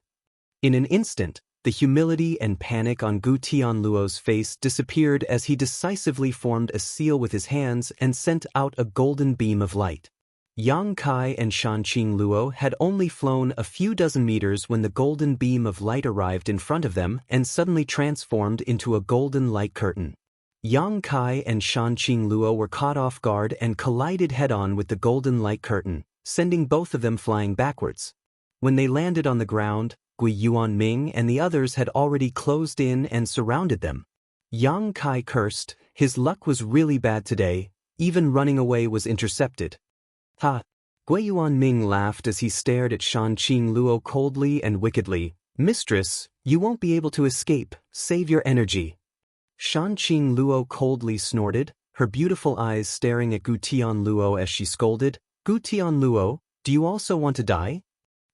In an instant, the humility and panic on Gu Tianluo's face disappeared as he decisively formed a seal with his hands and sent out a golden beam of light. Yang Kai and Shanqing Luo had only flown a few dozen meters when the golden beam of light arrived in front of them and suddenly transformed into a golden light curtain. Yang Kai and Shanqing Luo were caught off guard and collided head-on with the golden light curtain, sending both of them flying backwards. When they landed on the ground, Gui Yuanming and the others had already closed in and surrounded them. Yang Kai cursed, his luck was really bad today, even running away was intercepted. "Ha!" Gui Yuanming laughed as he stared at Shanqing Luo coldly and wickedly. "Mistress, you won't be able to escape, save your energy." Shanqing Luo coldly snorted, her beautiful eyes staring at Gu Tianluo as she scolded. "Gu Tianluo, do you also want to die?"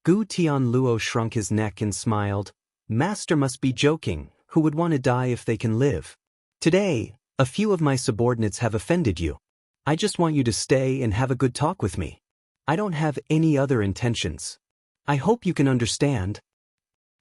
Gu Tianluo shrunk his neck and smiled. "Master must be joking, who would want to die if they can live? Today, a few of my subordinates have offended you. I just want you to stay and have a good talk with me. I don't have any other intentions. I hope you can understand.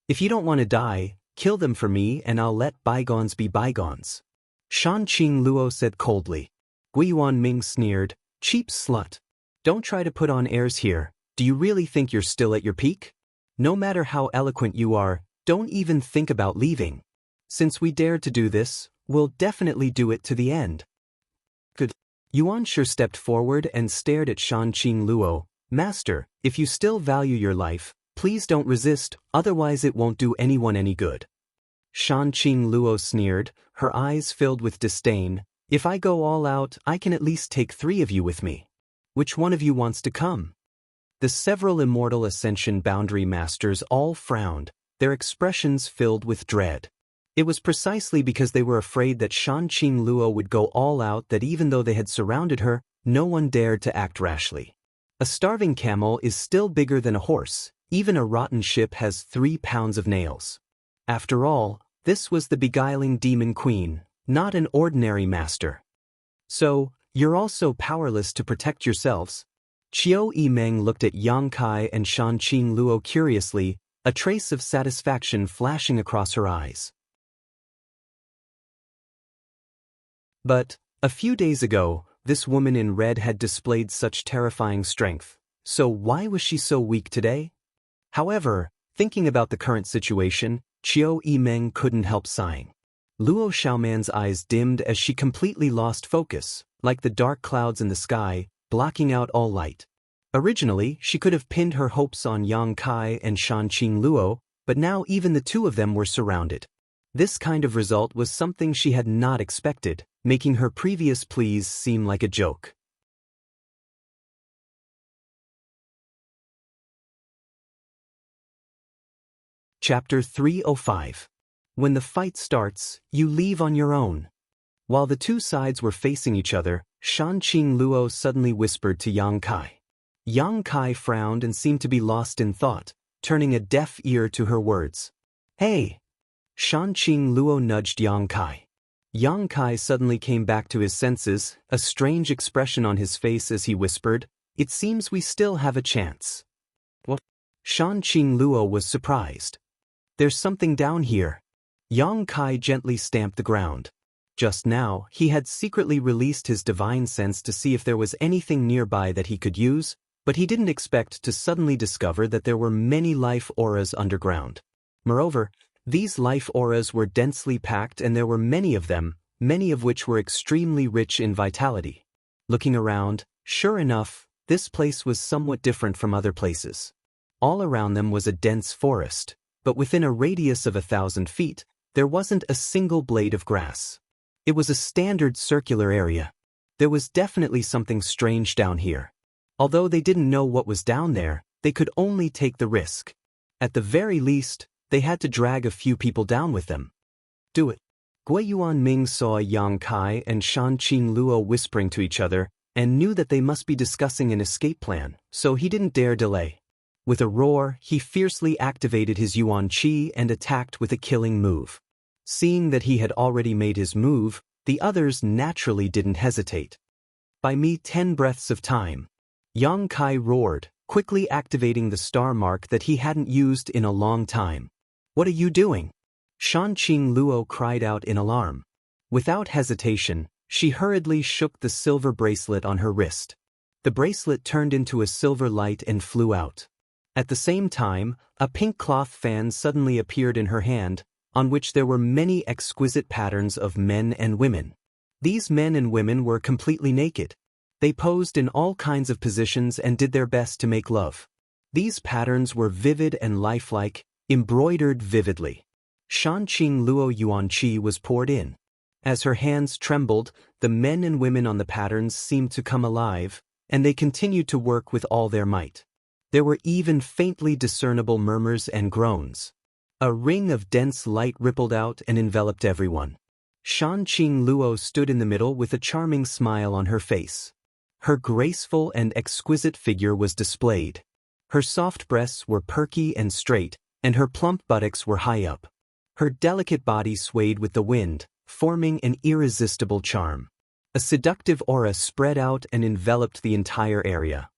If you don't want to die, kill them for me and I'll let bygones be bygones." Shanqing Luo said coldly. Gui Yuanming sneered, "Cheap slut. Don't try to put on airs here. Do you really think you're still at your peak? No matter how eloquent you are, don't even think about leaving. Since we dared to do this, we'll definitely do it to the end." Good. Yuan Shi stepped forward and stared at Shanqing Luo. "Master, if you still value your life, please don't resist, otherwise it won't do anyone any good." Shanqing Luo sneered, her eyes filled with disdain. "If I go all out, I can at least take 3 of you with me. Which one of you wants to come?" The several Immortal Ascension Boundary Masters all frowned, their expressions filled with dread. It was precisely because they were afraid that Shanqing Luo would go all out that even though they had surrounded her, no one dared to act rashly. A starving camel is still bigger than a horse, Even a rotten ship has 3 pounds of nails. After all, this was the beguiling demon queen, not an ordinary master. So, you're also powerless to protect yourselves? Qiu Yimeng looked at Yang Kai and Shan Qing Luo curiously, a trace of satisfaction flashing across her eyes. But, a few days ago, this woman in red had displayed such terrifying strength, so why was she so weak today? However, thinking about the current situation, Qiu Yimeng couldn't help sighing. Luo Xiaoman's eyes dimmed as she completely lost focus, like the dark clouds in the sky, blocking out all light. Originally, she could have pinned her hopes on Yang Kai and Shan Qing Luo, but now even the two of them were surrounded. This kind of result was something she had not expected, making her previous pleas seem like a joke. Chapter 305. When the fight starts, you leave on your own. While the two sides were facing each other, Shan Qing Luo suddenly whispered to Yang Kai. Yang Kai frowned and seemed to be lost in thought, turning a deaf ear to her words. Hey! Shan Qing Luo nudged Yang Kai. Yang Kai suddenly came back to his senses, a strange expression on his face as he whispered, It seems we still have a chance. What? Shan Qing Luo was surprised. There's something down here. Yang Kai gently stamped the ground. Just now, he had secretly released his divine sense to see if there was anything nearby that he could use, but he didn't expect to suddenly discover that there were many life auras underground. Moreover, these life auras were densely packed and there were many of them, many of which were extremely rich in vitality. Looking around, sure enough, this place was somewhat different from other places. All around them was a dense forest, but within a radius of 1,000 feet, there wasn't a single blade of grass. It was a standard circular area. There was definitely something strange down here. Although they didn't know what was down there, they could only take the risk. At the very least, they had to drag a few people down with them. Do it. Gui Yuanming saw Yang Kai and Shan Qing Luo whispering to each other and knew that they must be discussing an escape plan, so he didn't dare delay. With a roar, he fiercely activated his Yuan Qi and attacked with a killing move. Seeing that he had already made his move, the others naturally didn't hesitate. Buy me 10 breaths of time. Yang Kai roared, quickly activating the star mark that he hadn't used in a long time. What are you doing? Shan Qing Luo cried out in alarm. Without hesitation, she hurriedly shook the silver bracelet on her wrist. The bracelet turned into a silver light and flew out. At the same time, a pink cloth fan suddenly appeared in her hand, on which there were many exquisite patterns of men and women. These men and women were completely naked. They posed in all kinds of positions and did their best to make love. These patterns were vivid and lifelike, embroidered vividly. Shan Qing Luo Yuan Qi was poured in. As her hands trembled, the men and women on the patterns seemed to come alive, and they continued to work with all their might. There were even faintly discernible murmurs and groans. A ring of dense light rippled out and enveloped everyone. Shan Qing Luo stood in the middle with a charming smile on her face. Her graceful and exquisite figure was displayed. Her soft breasts were perky and straight, and her plump buttocks were high up. Her delicate body swayed with the wind, forming an irresistible charm. A seductive aura spread out and enveloped the entire area.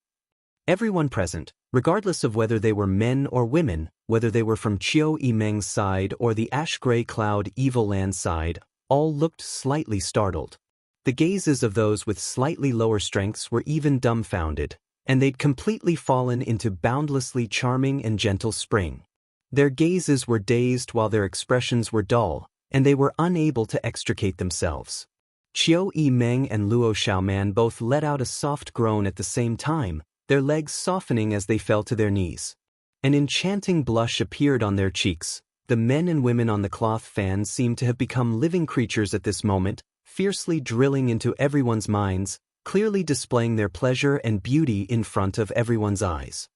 Everyone present, regardless of whether they were men or women, whether they were from Qiu Yimeng's side or the ash-gray cloud evil land side, all looked slightly startled. The gazes of those with slightly lower strengths were even dumbfounded, and they'd completely fallen into boundlessly charming and gentle spring. Their gazes were dazed while their expressions were dull, and they were unable to extricate themselves. Qiu Yimeng and Luo Xiaoman both let out a soft groan at the same time, their legs softening as they fell to their knees. An enchanting blush appeared on their cheeks. The men and women on the cloth fan seemed to have become living creatures at this moment, fiercely drilling into everyone's minds, clearly displaying their pleasure and beauty in front of everyone's eyes.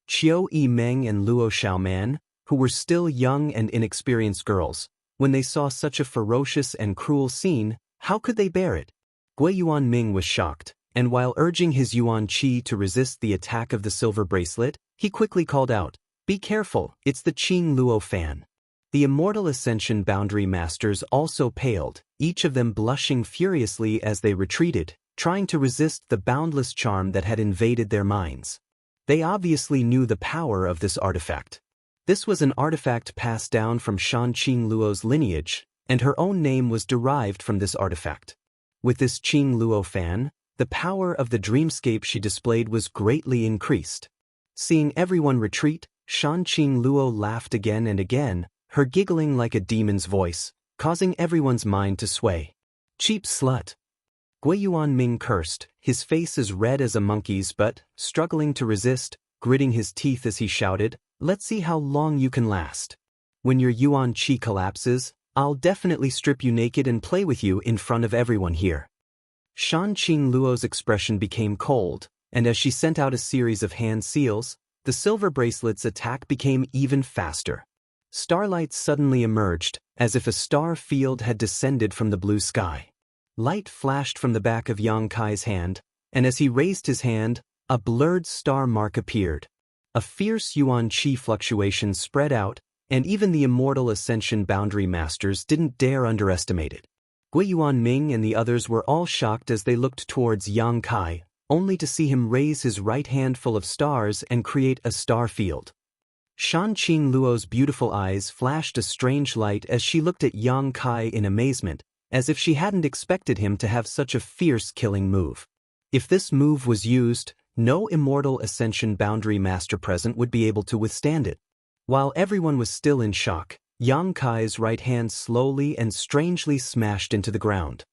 Qiu Yimeng and Luo Xiaoman, who were still young and inexperienced girls, when they saw such a ferocious and cruel scene, how could they bear it? Gui Yuanming was shocked, and while urging his Yuan Qi to resist the attack of the silver bracelet, he quickly called out, "Be careful, it's the Qing Luo fan." The Immortal Ascension Boundary Masters also paled, each of them blushing furiously as they retreated, trying to resist the boundless charm that had invaded their minds. They obviously knew the power of this artifact. This was an artifact passed down from Shan Qing Luo's lineage, and her own name was derived from this artifact. With this Qing Luo fan, the power of the dreamscape she displayed was greatly increased. Seeing everyone retreat, Shan Qing Luo laughed again and again, her giggling like a demon's voice, causing everyone's mind to sway. "Cheap slut." Gui Yuanming cursed, his face as red as a monkey's but, struggling to resist, gritting his teeth as he shouted, "Let's see how long you can last. When your Yuan Qi collapses, I'll definitely strip you naked and play with you in front of everyone here." Shan Qing Luo's expression became cold, and as she sent out a series of hand seals, the silver bracelet's attack became even faster. Starlight suddenly emerged, as if a star field had descended from the blue sky. Light flashed from the back of Yang Kai's hand, and as he raised his hand, a blurred star mark appeared. A fierce Yuan Qi fluctuation spread out, and even the Immortal Ascension Boundary Masters didn't dare underestimate it. Gui Yuanming and the others were all shocked as they looked towards Yang Kai, only to see him raise his right hand full of stars and create a star field. Shan Qing Luo's beautiful eyes flashed a strange light as she looked at Yang Kai in amazement, as if she hadn't expected him to have such a fierce killing move. If this move was used, no Immortal Ascension Boundary Master present would be able to withstand it. While everyone was still in shock, Yang Kai's right hand slowly and strangely smashed into the ground.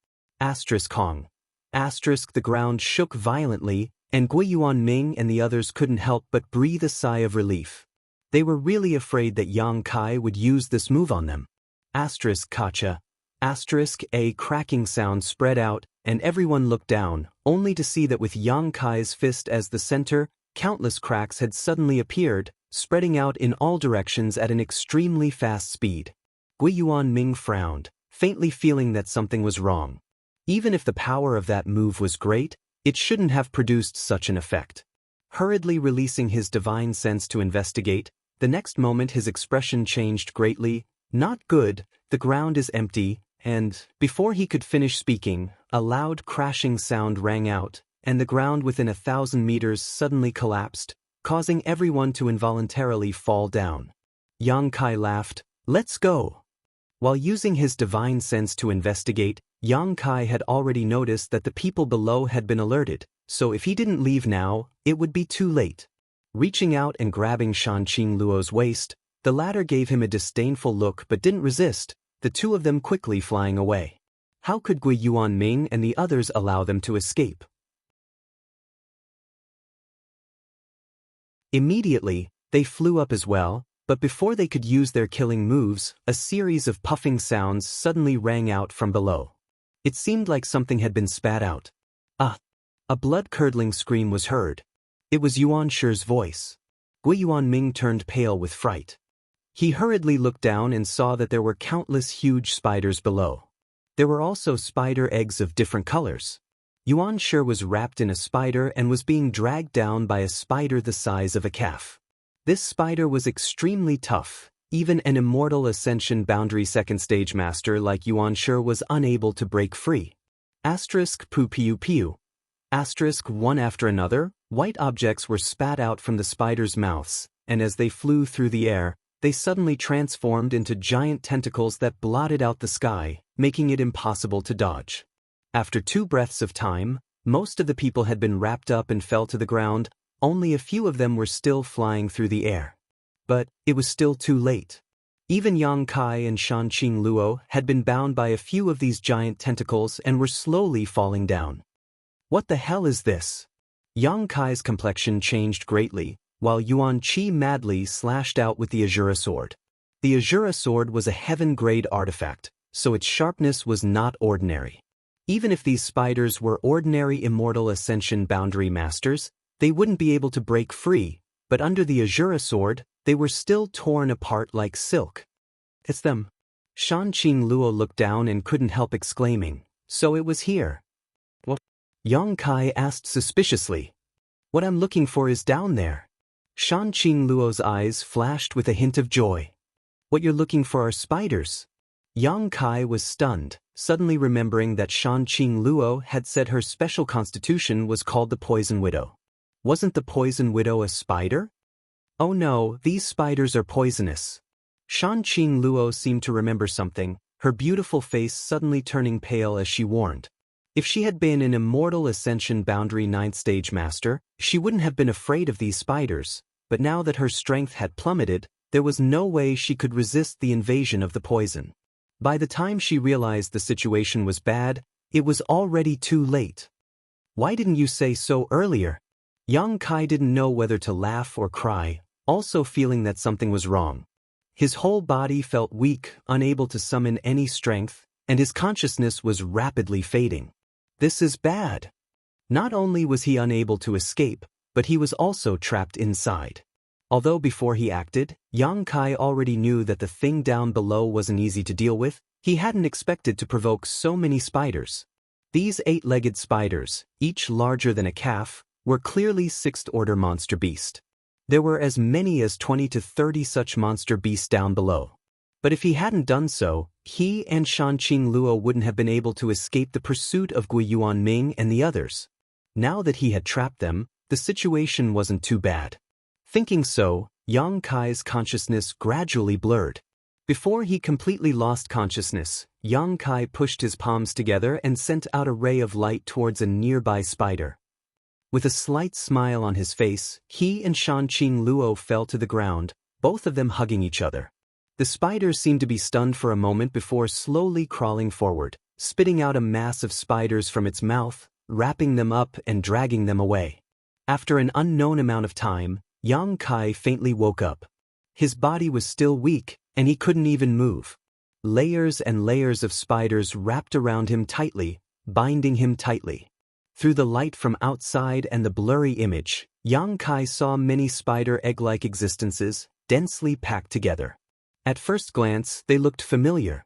Kong. The ground shook violently, and Gui Yuanming and the others couldn't help but breathe a sigh of relief. They were really afraid that Yang Kai would use this move on them. Kacha. A cracking sound spread out, and everyone looked down, only to see that with Yang Kai's fist as the center, countless cracks had suddenly appeared, spreading out in all directions at an extremely fast speed. Gui Yuanming frowned, faintly feeling that something was wrong. Even if the power of that move was great, it shouldn't have produced such an effect. Hurriedly releasing his divine sense to investigate, the next moment his expression changed greatly. "Not good, the ground is empty," and, before he could finish speaking, a loud crashing sound rang out, and the ground within 1,000 meters suddenly collapsed, causing everyone to involuntarily fall down. Yang Kai laughed, "Let's go." While using his divine sense to investigate, Yang Kai had already noticed that the people below had been alerted, so if he didn't leave now, it would be too late. Reaching out and grabbing Shan Qing Luo's waist, the latter gave him a disdainful look but didn't resist, the two of them quickly flying away. How could Gui Yuanming and the others allow them to escape? Immediately, they flew up as well, but before they could use their killing moves, a series of puffing sounds suddenly rang out from below. It seemed like something had been spat out. A blood-curdling scream was heard. It was Yuan Shi's voice. Gui Yuanming turned pale with fright. He hurriedly looked down and saw that there were countless huge spiders below. There were also spider eggs of different colors. Yuan Shi was wrapped in a spider and was being dragged down by a spider the size of a calf. This spider was extremely tough. Even an Immortal Ascension Boundary Second Stage Master like Yuan Shi was unable to break free. Pu piu piu. One after another, white objects were spat out from the spiders' mouths, and as they flew through the air, they suddenly transformed into giant tentacles that blotted out the sky, making it impossible to dodge. After 2 breaths of time, most of the people had been wrapped up and fell to the ground, only a few of them were still flying through the air. But it was still too late. Even Yang Kai and Shan Qing Luo had been bound by a few of these giant tentacles and were slowly falling down. What the hell is this? Yang Kai's complexion changed greatly, while Yuan Qi madly slashed out with the Azura sword. The Azura sword was a heaven-grade artifact, so its sharpness was not ordinary. Even if these spiders were ordinary Immortal Ascension Boundary Masters, they wouldn't be able to break free, but under the Azura sword, they were still torn apart like silk. "It's them." Shan Qing Luo looked down and couldn't help exclaiming, "So it was here." "What?" Yang Kai asked suspiciously. What I'm looking for is down there. Shan Qing Luo's eyes flashed with a hint of joy. What you're looking for are spiders. Yang Kai was stunned, suddenly remembering that Shan Qing Luo had said her special constitution was called the Poison Widow. Wasn't the Poison Widow a spider? Oh no, these spiders are poisonous. Shan Qing Luo seemed to remember something, her beautiful face suddenly turning pale as she warned. If she had been an Immortal Ascension Boundary 9th Stage Master, she wouldn't have been afraid of these spiders, but now that her strength had plummeted, there was no way she could resist the invasion of the poison. By the time she realized the situation was bad, it was already too late. Why didn't you say so earlier? Yang Kai didn't know whether to laugh or cry, also feeling that something was wrong. His whole body felt weak, unable to summon any strength, and his consciousness was rapidly fading. This is bad. Not only was he unable to escape, but he was also trapped inside. Although before he acted, Yang Kai already knew that the thing down below wasn't easy to deal with, he hadn't expected to provoke so many spiders. These 8-legged spiders, each larger than a calf, were clearly 6th-order monster beast. There were as many as 20 to 30 such monster beasts down below. But if he hadn't done so, he and Shan Qing Luo wouldn't have been able to escape the pursuit of Gui Yuanming and the others. Now that he had trapped them, the situation wasn't too bad. Thinking so, Yang Kai's consciousness gradually blurred. Before he completely lost consciousness, Yang Kai pushed his palms together and sent out a ray of light towards a nearby spider. With a slight smile on his face, he and Shan Qing Luo fell to the ground, both of them hugging each other. The spider seemed to be stunned for a moment before slowly crawling forward, spitting out a mass of spiders from its mouth, wrapping them up and dragging them away. After an unknown amount of time, Yang Kai faintly woke up. His body was still weak, and he couldn't even move. Layers and layers of spiders wrapped around him tightly, binding him tightly. Through the light from outside and the blurry image, Yang Kai saw many spider egg-like existences, densely packed together. At first glance, they looked familiar.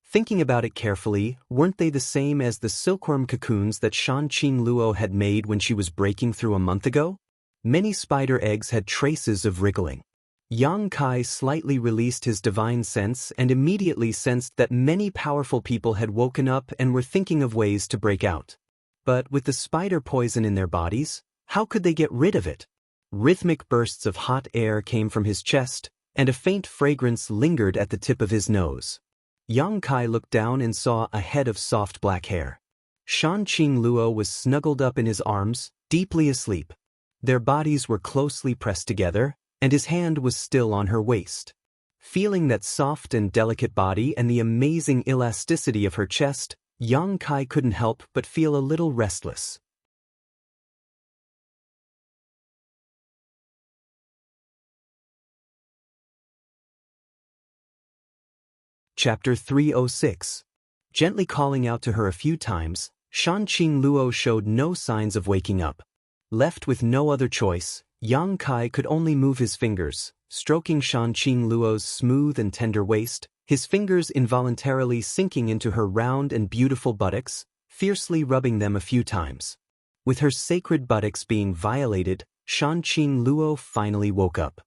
Thinking about it carefully, weren't they the same as the silkworm cocoons that Shan Qing Luo had made when she was breaking through a month ago? Many spider eggs had traces of wriggling. Yang Kai slightly released his divine sense and immediately sensed that many powerful people had woken up and were thinking of ways to break out. But with the spider poison in their bodies, how could they get rid of it? Rhythmic bursts of hot air came from his chest, and a faint fragrance lingered at the tip of his nose. Yang Kai looked down and saw a head of soft black hair. Shan Qing Luo was snuggled up in his arms, deeply asleep. Their bodies were closely pressed together, and his hand was still on her waist. Feeling that soft and delicate body and the amazing elasticity of her chest, Yang Kai couldn't help but feel a little restless. Chapter 306. Gently calling out to her a few times, Shan Qing Luo showed no signs of waking up. Left with no other choice, Yang Kai could only move his fingers, stroking Shan Qing Luo's smooth and tender waist, his fingers involuntarily sinking into her round and beautiful buttocks, fiercely rubbing them a few times. With her sacred buttocks being violated, Shan Qing Luo finally woke up.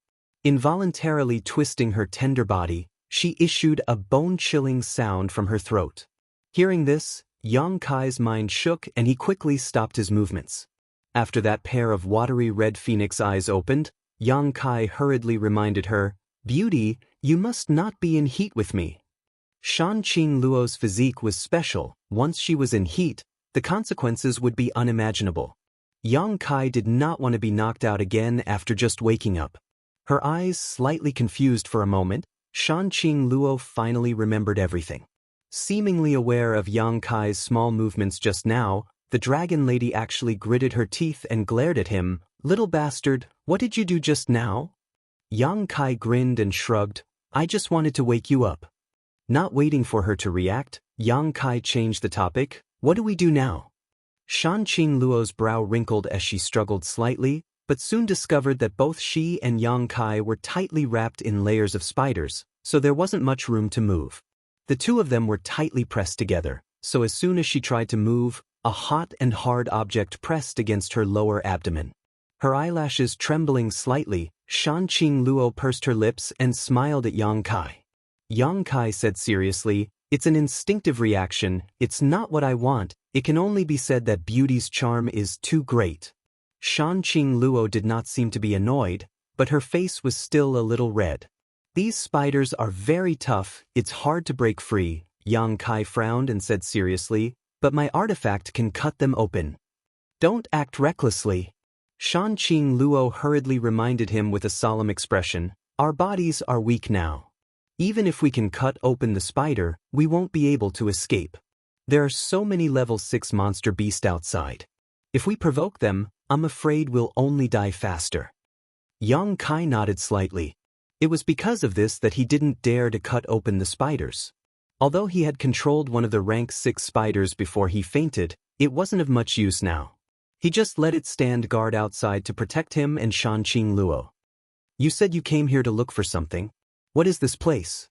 Involuntarily twisting her tender body, she issued a bone-chilling sound from her throat. Hearing this, Yang Kai's mind shook and he quickly stopped his movements. After that pair of watery red phoenix eyes opened, Yang Kai hurriedly reminded her, "Beauty, you must not be in heat with me." Shan Qing Luo's physique was special. Once she was in heat, the consequences would be unimaginable. Yang Kai did not want to be knocked out again after just waking up. Her eyes slightly confused for a moment, Shan Qing Luo finally remembered everything. Seemingly aware of Yang Kai's small movements just now, the dragon lady actually gritted her teeth and glared at him. "Little bastard, what did you do just now?" Yang Kai grinned and shrugged. "I just wanted to wake you up." Not waiting for her to react, Yang Kai changed the topic. "What do we do now?" Shan Qing Luo's brow wrinkled as she struggled slightly, but soon discovered that both she and Yang Kai were tightly wrapped in layers of spiders, so there wasn't much room to move. The two of them were tightly pressed together, so as soon as she tried to move, a hot and hard object pressed against her lower abdomen. Her eyelashes trembling slightly, Shanqing Luo pursed her lips and smiled at Yang Kai. Yang Kai said seriously, "It's an instinctive reaction, it's not what I want, it can only be said that beauty's charm is too great." Shanqing Luo did not seem to be annoyed, but her face was still a little red. "These spiders are very tough, it's hard to break free," Yang Kai frowned and said seriously, "but my artifact can cut them open." "Don't act recklessly." Shanqing Luo hurriedly reminded him with a solemn expression, "Our bodies are weak now. Even if we can cut open the spider, we won't be able to escape. There are so many level 6 monster beasts outside. If we provoke them, I'm afraid we'll only die faster." Yang Kai nodded slightly. It was because of this that he didn't dare to cut open the spiders. Although he had controlled one of the rank 6 spiders before he fainted, it wasn't of much use now. He just let it stand guard outside to protect him and Shanqing Luo. "You said you came here to look for something. What is this place?"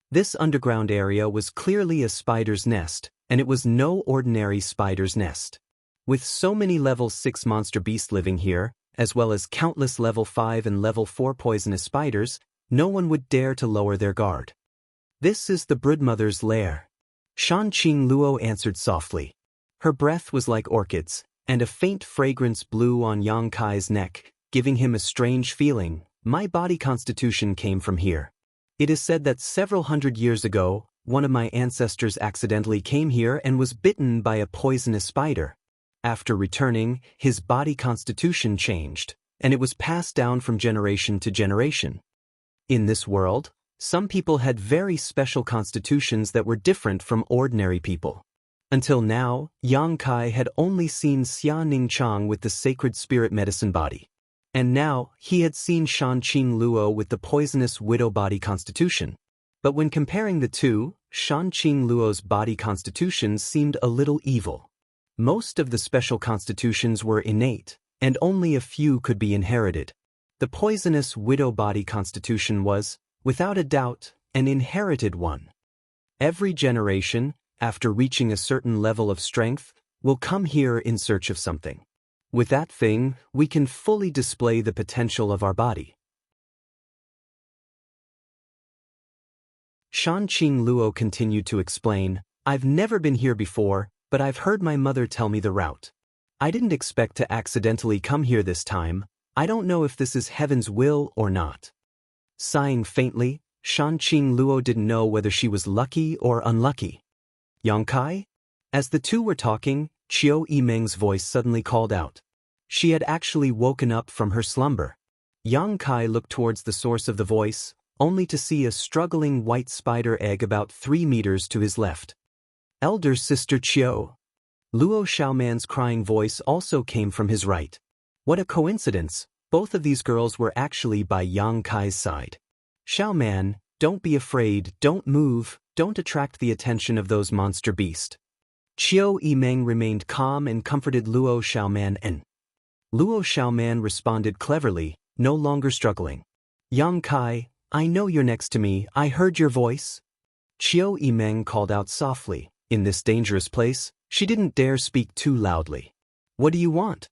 This underground area was clearly a spider's nest, and it was no ordinary spider's nest. With so many level 6 monster beasts living here, as well as countless level 5 and level 4 poisonous spiders, no one would dare to lower their guard. "This is the broodmother's lair," Shanqing Luo answered softly. Her breath was like orchids, and a faint fragrance blew on Yang Kai's neck, giving him a strange feeling. "My body constitution came from here. It is said that several hundred years ago, one of my ancestors accidentally came here and was bitten by a poisonous spider. After returning, his body constitution changed, and it was passed down from generation to generation. In this world, some people had very special constitutions that were different from ordinary people. Until now, Yang Kai had only seen Xia Ningchang with the sacred spirit medicine body. And now, he had seen Shanqing Luo with the poisonous widow body constitution. But when comparing the two, Shanqing Luo's body constitution seemed a little evil. Most of the special constitutions were innate, and only a few could be inherited. The poisonous widow body constitution was, without a doubt, an inherited one. Every generation, after reaching a certain level of strength, will come here in search of something. With that thing, we can fully display the potential of our body. Shanqing Luo continued to explain, "I've never been here before, but I've heard my mother tell me the route. I didn't expect to accidentally come here this time. I don't know if this is heaven's will or not." Sighing faintly, Shanqing Luo didn't know whether she was lucky or unlucky. "Yang Kai?" As the two were talking, Qiu Yimeng's voice suddenly called out. She had actually woken up from her slumber. Yang Kai looked towards the source of the voice, only to see a struggling white spider egg about 3 meters to his left. "Elder sister Qiu." Luo Xiaoman's crying voice also came from his right. What a coincidence, both of these girls were actually by Yang Kai's side. "Xiaoman, don't be afraid, don't move, don't attract the attention of those monster beasts." Qiu Yimeng remained calm and comforted Luo Xiaoman and Luo Xiaoman responded cleverly, no longer struggling. "Yang Kai, I know you're next to me, I heard your voice." Qiu Yimeng called out softly. In this dangerous place, she didn't dare speak too loudly. "What do you want?"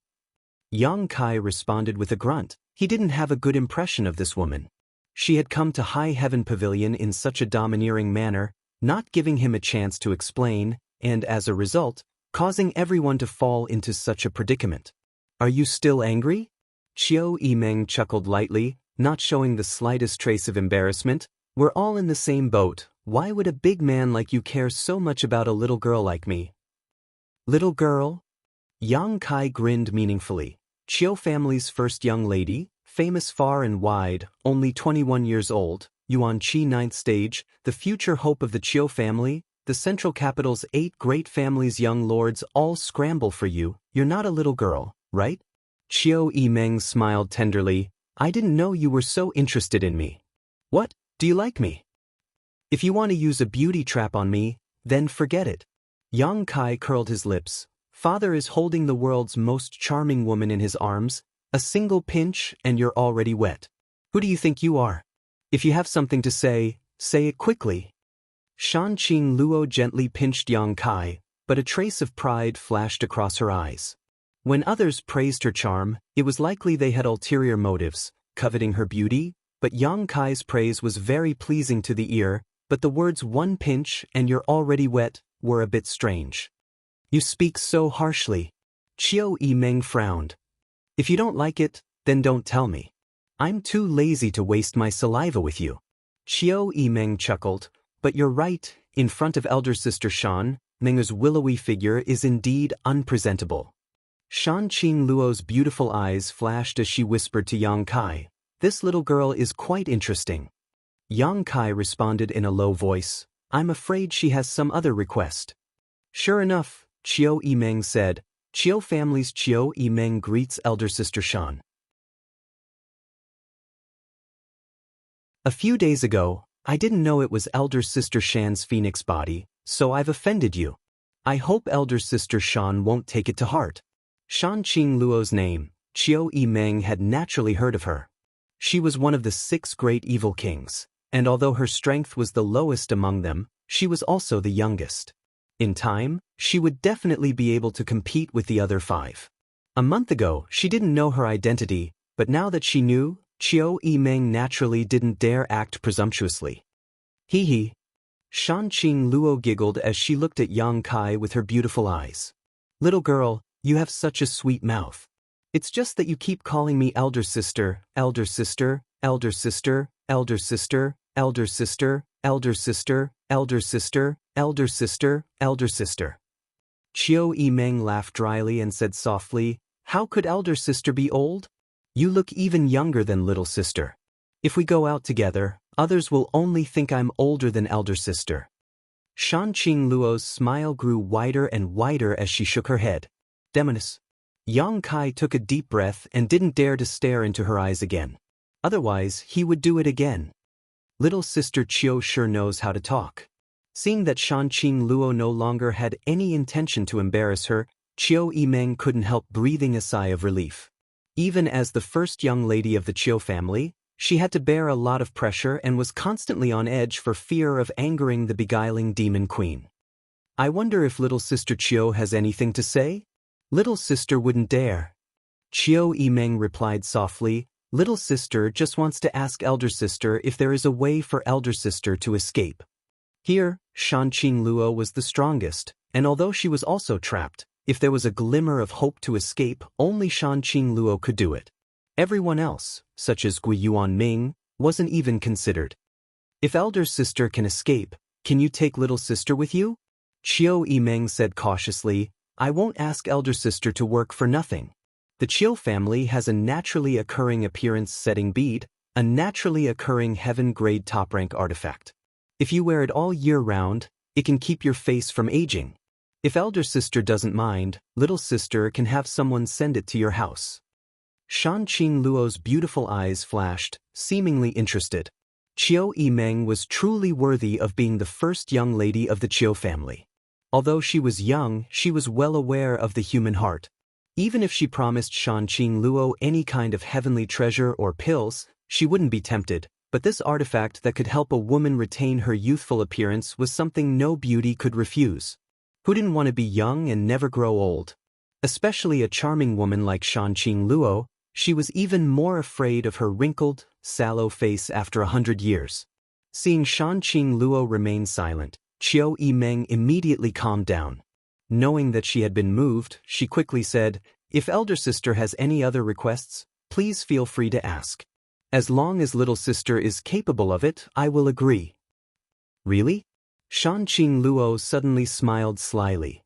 Yang Kai responded with a grunt. He didn't have a good impression of this woman. She had come to High Heaven Pavilion in such a domineering manner, not giving him a chance to explain, and as a result, causing everyone to fall into such a predicament. "Are you still angry?" Qiu Yimeng chuckled lightly, not showing the slightest trace of embarrassment. "We're all in the same boat. Why would a big man like you care so much about a little girl like me?" "Little girl?" Yang Kai grinned meaningfully. Qiu family's first young lady, famous far and wide, only 21 years old, Yuan Qi 9th stage, the future hope of the Qiu family, the central capital's 8 great families' young lords all scramble for you. You're not a little girl, right? Qiu Yimeng smiled tenderly. "I didn't know you were so interested in me." "What, do you like me?" "If you want to use a beauty trap on me, then forget it." Yang Kai curled his lips. Father is holding the world's most charming woman in his arms. A single pinch and you're already wet. Who do you think you are? If you have something to say, say it quickly. Shanqing Luo gently pinched Yang Kai, but a trace of pride flashed across her eyes. When others praised her charm, it was likely they had ulterior motives, coveting her beauty, but Yang Kai's praise was very pleasing to the ear, but the words "one pinch and you're already wet" were a bit strange. You speak so harshly. Qiu Yimeng frowned. If you don't like it, then don't tell me. I'm too lazy to waste my saliva with you. Qiu Yimeng chuckled, but you're right, in front of elder sister Shan, Meng's willowy figure is indeed unpresentable. Shanqing Luo's beautiful eyes flashed as she whispered to Yang Kai, this little girl is quite interesting. Yang Kai responded in a low voice, I'm afraid she has some other request. Sure enough, Qiu Yimeng said, Qiu family's Qiu Yimeng greets elder sister Shan. A few days ago, I didn't know it was elder sister Shan's phoenix body, so I've offended you. I hope elder sister Shan won't take it to heart. Shanqing Luo's name, Qiu Yimeng had naturally heard of her. She was one of the 6 great evil kings, and although her strength was the lowest among them, she was also the youngest. In time, she would definitely be able to compete with the other 5. A month ago, she didn't know her identity, but now that she knew, Qiu Yimeng naturally didn't dare act presumptuously. Hee hee. Shanqing Luo giggled as she looked at Yang Kai with her beautiful eyes. Little girl, you have such a sweet mouth. It's just that you keep calling me elder sister, elder sister, elder sister, elder sister, elder sister, elder sister, elder sister, elder sister, elder sister. Qiu Yimeng laughed dryly and said softly, how could elder sister be old? You look even younger than little sister. If we go out together, others will only think I'm older than elder sister. Shanqing Luo's smile grew wider and wider as she shook her head. Demoness. Yang Kai took a deep breath and didn't dare to stare into her eyes again. Otherwise, he would do it again. Little sister Qiu sure knows how to talk. Seeing that Shanqing Luo no longer had any intention to embarrass her, Qiu Yimeng couldn't help breathing a sigh of relief. Even as the first young lady of the Qiu family, she had to bear a lot of pressure and was constantly on edge for fear of angering the beguiling demon queen. I wonder if little sister Qiu has anything to say? Little sister wouldn't dare. Qiu Yimeng replied softly, little sister just wants to ask elder sister if there is a way for elder sister to escape. Here, Shanqing Luo was the strongest, and although she was also trapped, if there was a glimmer of hope to escape, only Shanqing Luo could do it. Everyone else, such as Gui Yuanming, wasn't even considered. If elder sister can escape, can you take little sister with you? Qiu Yimeng said cautiously, I won't ask elder sister to work for nothing. The Qiu family has a naturally occurring appearance-setting bead, a naturally occurring heaven-grade top-rank artifact. If you wear it all year round, it can keep your face from aging. If elder sister doesn't mind, little sister can have someone send it to your house. Shanqing Luo's beautiful eyes flashed, seemingly interested. Qiu Yimeng was truly worthy of being the first young lady of the Qiu family. Although she was young, she was well aware of the human heart. Even if she promised Shanqing Luo any kind of heavenly treasure or pills, she wouldn't be tempted, but this artifact that could help a woman retain her youthful appearance was something no beauty could refuse. Who didn't want to be young and never grow old? Especially a charming woman like Shanqing Luo, she was even more afraid of her wrinkled, sallow face after 100 years. Seeing Shanqing Luo remain silent, Qiu Yimeng immediately calmed down. Knowing that she had been moved, she quickly said, if elder sister has any other requests, please feel free to ask. As long as little sister is capable of it, I will agree. Really? Shanqing Luo suddenly smiled slyly.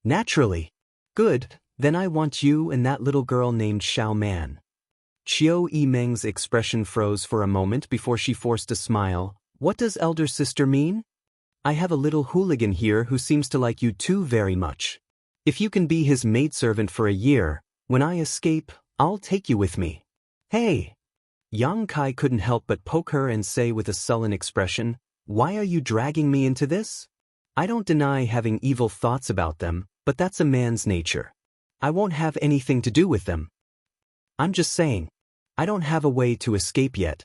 Naturally. Good, then I want you and that little girl named Xiao Man. Qiu Yimeng's expression froze for a moment before she forced a smile. What does elder sister mean? I have a little hooligan here who seems to like you too very much. If you can be his maidservant for a year, when I escape, I'll take you with me. Hey! Yang Kai couldn't help but poke her and say with a sullen expression, why are you dragging me into this? I don't deny having evil thoughts about them, but that's a man's nature. I won't have anything to do with them. I'm just saying, I don't have a way to escape yet.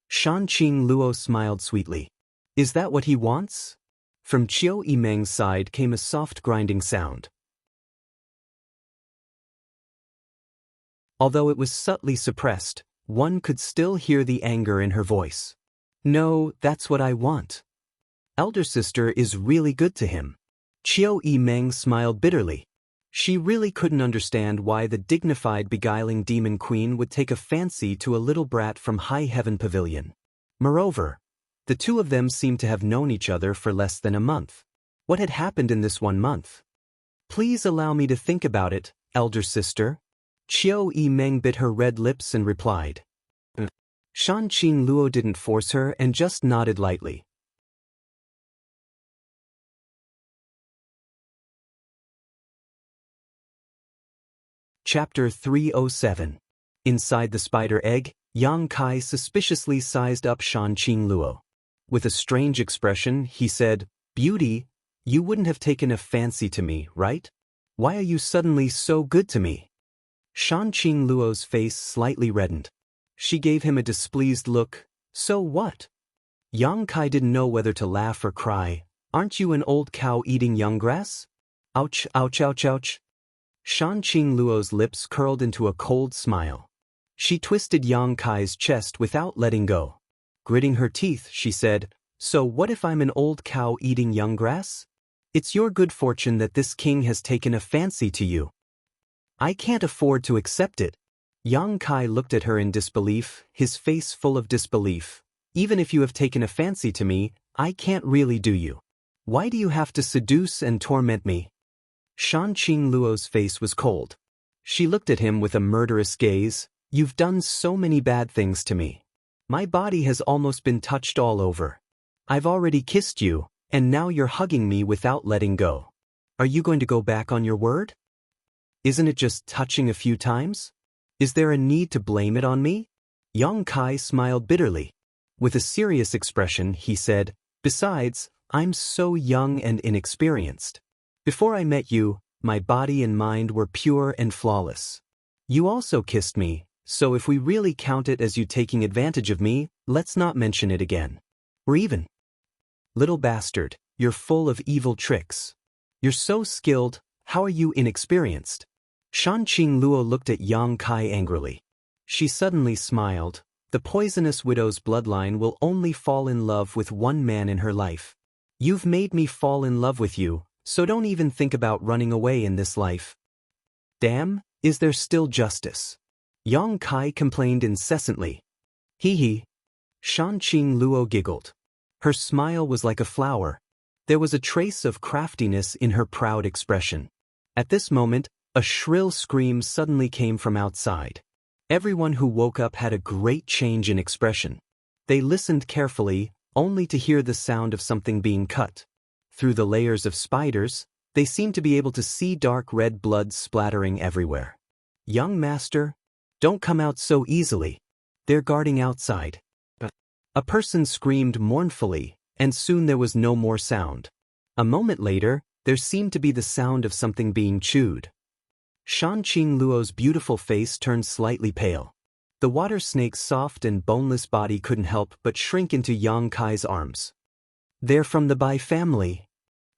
Shanqing Luo smiled sweetly. Is that what he wants? From Chiu Yimeng's side came a soft grinding sound. Although it was subtly suppressed, one could still hear the anger in her voice. No, that's what I want. Elder sister is really good to him. Chiu Yimeng smiled bitterly. She really couldn't understand why the dignified beguiling demon queen would take a fancy to a little brat from High Heaven Pavilion. Moreover, the two of them seemed to have known each other for less than a month. What had happened in this 1 month? Please allow me to think about it, elder sister. Chiu Yimeng bit her red lips and replied. Shanqing Luo didn't force her and just nodded lightly. Chapter 307. Inside the spider egg, Yang Kai suspiciously sized up Shanqing Luo. With a strange expression, he said, "Beauty, you wouldn't have taken a fancy to me, right? Why are you suddenly so good to me?" Shanqing Luo's face slightly reddened. She gave him a displeased look. So what? Yang Kai didn't know whether to laugh or cry. Aren't you an old cow eating young grass? Ouch, ouch, ouch, ouch. Shanqing Luo's lips curled into a cold smile. She twisted Yang Kai's chest without letting go. Gritting her teeth, she said, "So what if I'm an old cow eating young grass? It's your good fortune that this king has taken a fancy to you. I can't afford to accept it." Yang Kai looked at her in disbelief, his face full of disbelief. "Even if you have taken a fancy to me, I can't really do you. Why do you have to seduce and torment me?" Shanqing Luo's face was cold. She looked at him with a murderous gaze. "You've done so many bad things to me. My body has almost been touched all over. I've already kissed you, and now you're hugging me without letting go. Are you going to go back on your word? Isn't it just touching a few times? Is there a need to blame it on me?" Yang Kai smiled bitterly. With a serious expression, he said, "Besides, I'm so young and inexperienced. Before I met you, my body and mind were pure and flawless. You also kissed me, so if we really count it as you taking advantage of me, let's not mention it again. Or even. Little bastard, you're full of evil tricks. You're so skilled, how are you inexperienced?" Shanqing Luo looked at Yang Kai angrily. She suddenly smiled. The poisonous widow's bloodline will only fall in love with one man in her life. You've made me fall in love with you, so don't even think about running away in this life. Damn, is there still justice? Yang Kai complained incessantly. Hee hee. Shanqing Luo giggled. Her smile was like a flower. There was a trace of craftiness in her proud expression. At this moment, a shrill scream suddenly came from outside. Everyone who woke up had a great change in expression. They listened carefully, only to hear the sound of something being cut. Through the layers of spiders, they seemed to be able to see dark red blood splattering everywhere. "Young master, don't come out so easily. They're guarding outside." A person screamed mournfully, and soon there was no more sound. A moment later, there seemed to be the sound of something being chewed. Shanqing Luo's beautiful face turned slightly pale. The water snake's soft and boneless body couldn't help but shrink into Yang Kai's arms. "They're from the Bai family."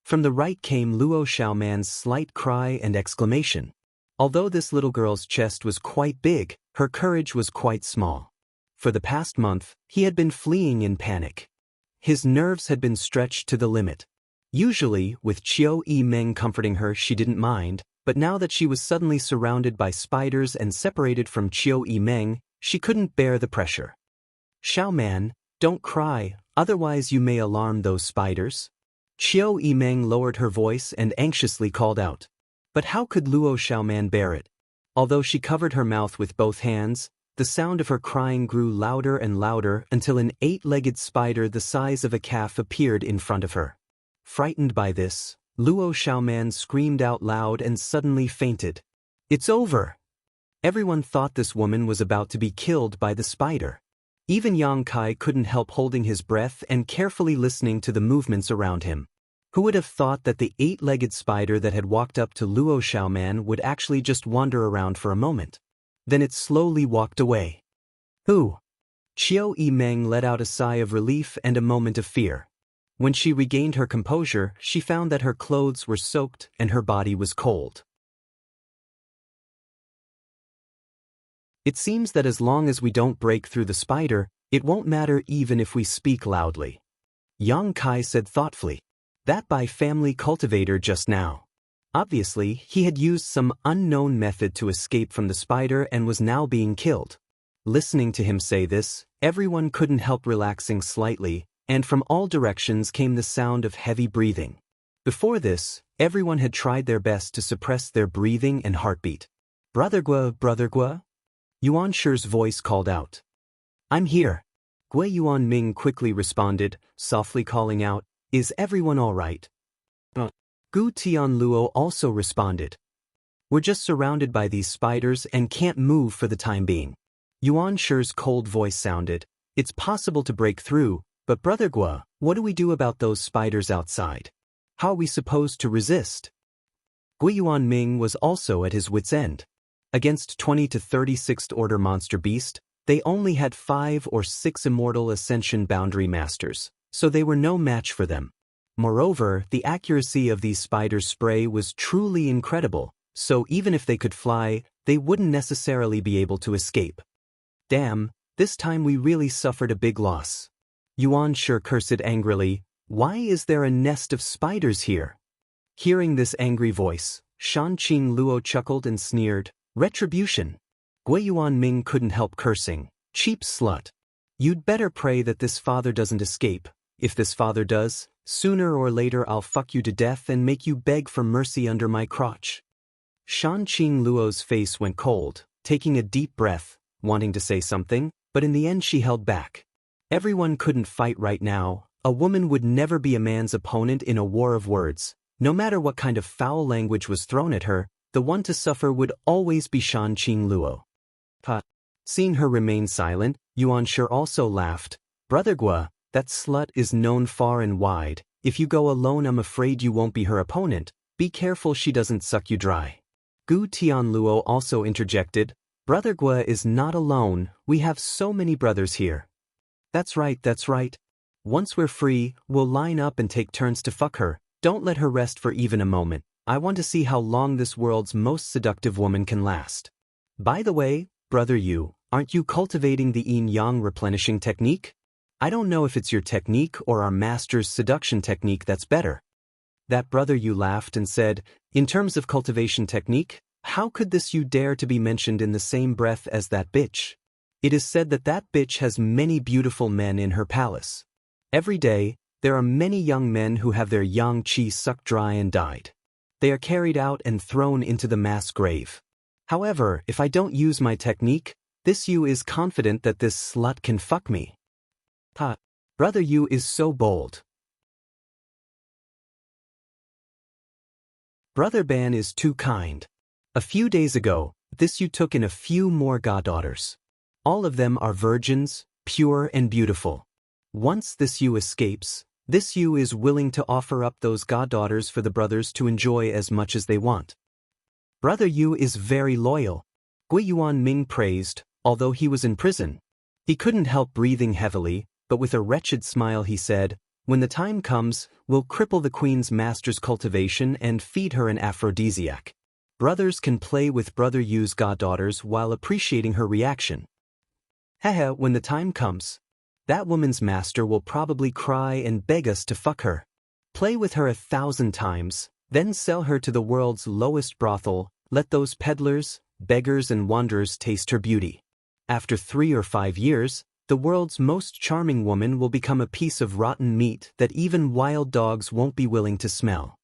From the right came Luo Xiaoman's slight cry and exclamation. Although this little girl's chest was quite big, her courage was quite small. For the past month, he had been fleeing in panic. His nerves had been stretched to the limit. Usually, with Chiu Yimeng comforting her, she didn't mind, but now that she was suddenly surrounded by spiders and separated from Chiu Yimeng, she couldn't bear the pressure. "Xiaoman, don't cry, otherwise you may alarm those spiders." Chiu Yimeng lowered her voice and anxiously called out. But how could Luo Xiaoman bear it? Although she covered her mouth with both hands, the sound of her crying grew louder and louder until an 8-legged spider the size of a calf appeared in front of her. Frightened by this, Luo Xiaoman screamed out loud and suddenly fainted. "It's over!" Everyone thought this woman was about to be killed by the spider. Even Yang Kai couldn't help holding his breath and carefully listening to the movements around him. Who would have thought that the 8-legged spider that had walked up to Luo Xiaoman would actually just wander around for a moment? Then it slowly walked away. "Who?" Chiu Yimeng let out a sigh of relief and a moment of fear. When she regained her composure, she found that her clothes were soaked and her body was cold. It seems that as long as we don't break through the spider, it won't matter even if we speak loudly. Yang Kai said thoughtfully. That by family cultivator just now. Obviously, he had used some unknown method to escape from the spider and was now being killed. Listening to him say this, everyone couldn't help relaxing slightly, and from all directions came the sound of heavy breathing. Before this, everyone had tried their best to suppress their breathing and heartbeat. Brother Gua, Yuan Shi's voice called out. I'm here. Gui Yuan Ming quickly responded, softly calling out, Is everyone all right? Gu Tianluo also responded. We're just surrounded by these spiders and can't move for the time being. Yuan Shi's cold voice sounded. It's possible to break through, but Brother Gua, what do we do about those spiders outside? How are we supposed to resist? Gui Yuan Ming was also at his wit's end. Against 20 to 36th order monster beast, they only had 5 or 6 immortal ascension boundary masters, so they were no match for them. Moreover, the accuracy of these spiders' spray was truly incredible, so even if they could fly, they wouldn't necessarily be able to escape. Damn, this time we really suffered a big loss. Yuan Shi cursed angrily, why is there a nest of spiders here? Hearing this angry voice, Shanqing Luo chuckled and sneered, Retribution. Gui Yuan Ming couldn't help cursing, cheap slut. You'd better pray that this father doesn't escape. If this father does, sooner or later I'll fuck you to death and make you beg for mercy under my crotch. Shanqing Luo's face went cold, taking a deep breath, wanting to say something, but in the end she held back. Everyone couldn't fight right now. A woman would never be a man's opponent in a war of words. No matter what kind of foul language was thrown at her, the one to suffer would always be Shanqing Luo. Seeing her remain silent, Yuan Shi also laughed. Brother Gua, that slut is known far and wide. If you go alone, I'm afraid you won't be her opponent. Be careful she doesn't suck you dry. Gu Tianluo also interjected. Brother Gua is not alone. We have so many brothers here. That's right. Once we're free, we'll line up and take turns to fuck her. Don't let her rest for even a moment. I want to see how long this world's most seductive woman can last. By the way, Brother Yu, aren't you cultivating the yin-yang replenishing technique? I don't know if it's your technique or our master's seduction technique that's better. That Brother Yu laughed and said, in terms of cultivation technique, how could this Yu dare to be mentioned in the same breath as that bitch? It is said that that bitch has many beautiful men in her palace. Every day, there are many young men who have their yang qi sucked dry and died. They are carried out and thrown into the mass grave. However, if I don't use my technique, this Yu is confident that this slut can fuck me. Brother Yu is so bold. Brother Ban is too kind. A few days ago, this Yu took in a few more goddaughters. All of them are virgins, pure and beautiful. Once this Yu escapes, this Yu is willing to offer up those goddaughters for the brothers to enjoy as much as they want. Brother Yu is very loyal. Gui Yuan Ming praised, although he was in prison. He couldn't help breathing heavily, but with a wretched smile he said, when the time comes, we'll cripple the queen's master's cultivation and feed her an aphrodisiac. Brothers can play with Brother Yu's goddaughters while appreciating her reaction. Haha, when the time comes, that woman's master will probably cry and beg us to fuck her. Play with her 1,000 times, then sell her to the world's lowest brothel, let those peddlers, beggars and wanderers taste her beauty. After 3 or 5 years, the world's most charming woman will become a piece of rotten meat that even wild dogs won't be willing to smell.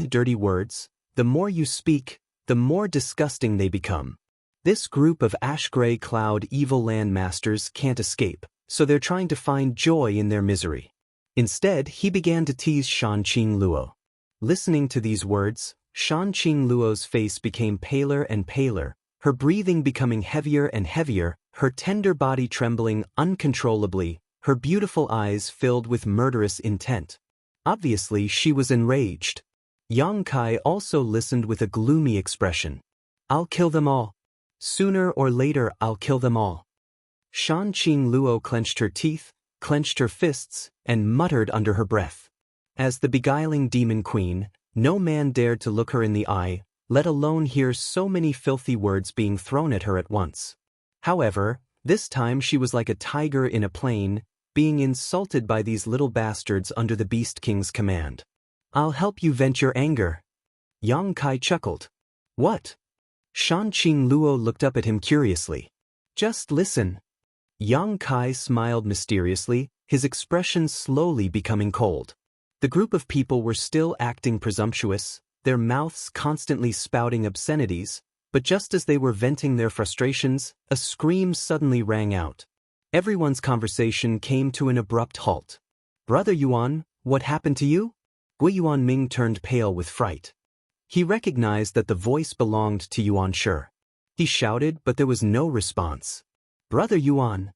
Dirty words. The more you speak, the more disgusting they become. This group of ash-gray cloud evil land masters can't escape, so they're trying to find joy in their misery. Instead, he began to tease Shanqing Luo. Listening to these words, Shanqing Luo's face became paler and paler, her breathing becoming heavier and heavier, her tender body trembling uncontrollably, her beautiful eyes filled with murderous intent. Obviously, she was enraged. Yang Kai also listened with a gloomy expression. I'll kill them all. Sooner or later I'll kill them all. Shanqing Luo clenched her teeth, clenched her fists, and muttered under her breath. As the beguiling demon queen, no man dared to look her in the eye, let alone hear so many filthy words being thrown at her at once. However, this time she was like a tiger in a plain, being insulted by these little bastards under the Beast King's command. "I'll help you vent your anger." Yang Kai chuckled. "What?" Shan Qing Luo looked up at him curiously. "Just listen." Yang Kai smiled mysteriously, his expression slowly becoming cold. The group of people were still acting presumptuous, their mouths constantly spouting obscenities, but just as they were venting their frustrations, a scream suddenly rang out. Everyone's conversation came to an abrupt halt. "Brother Yuan, what happened to you?" Gui Yuanming turned pale with fright. He recognized that the voice belonged to Yuan Shi. He shouted, but there was no response. "Brother Yuan."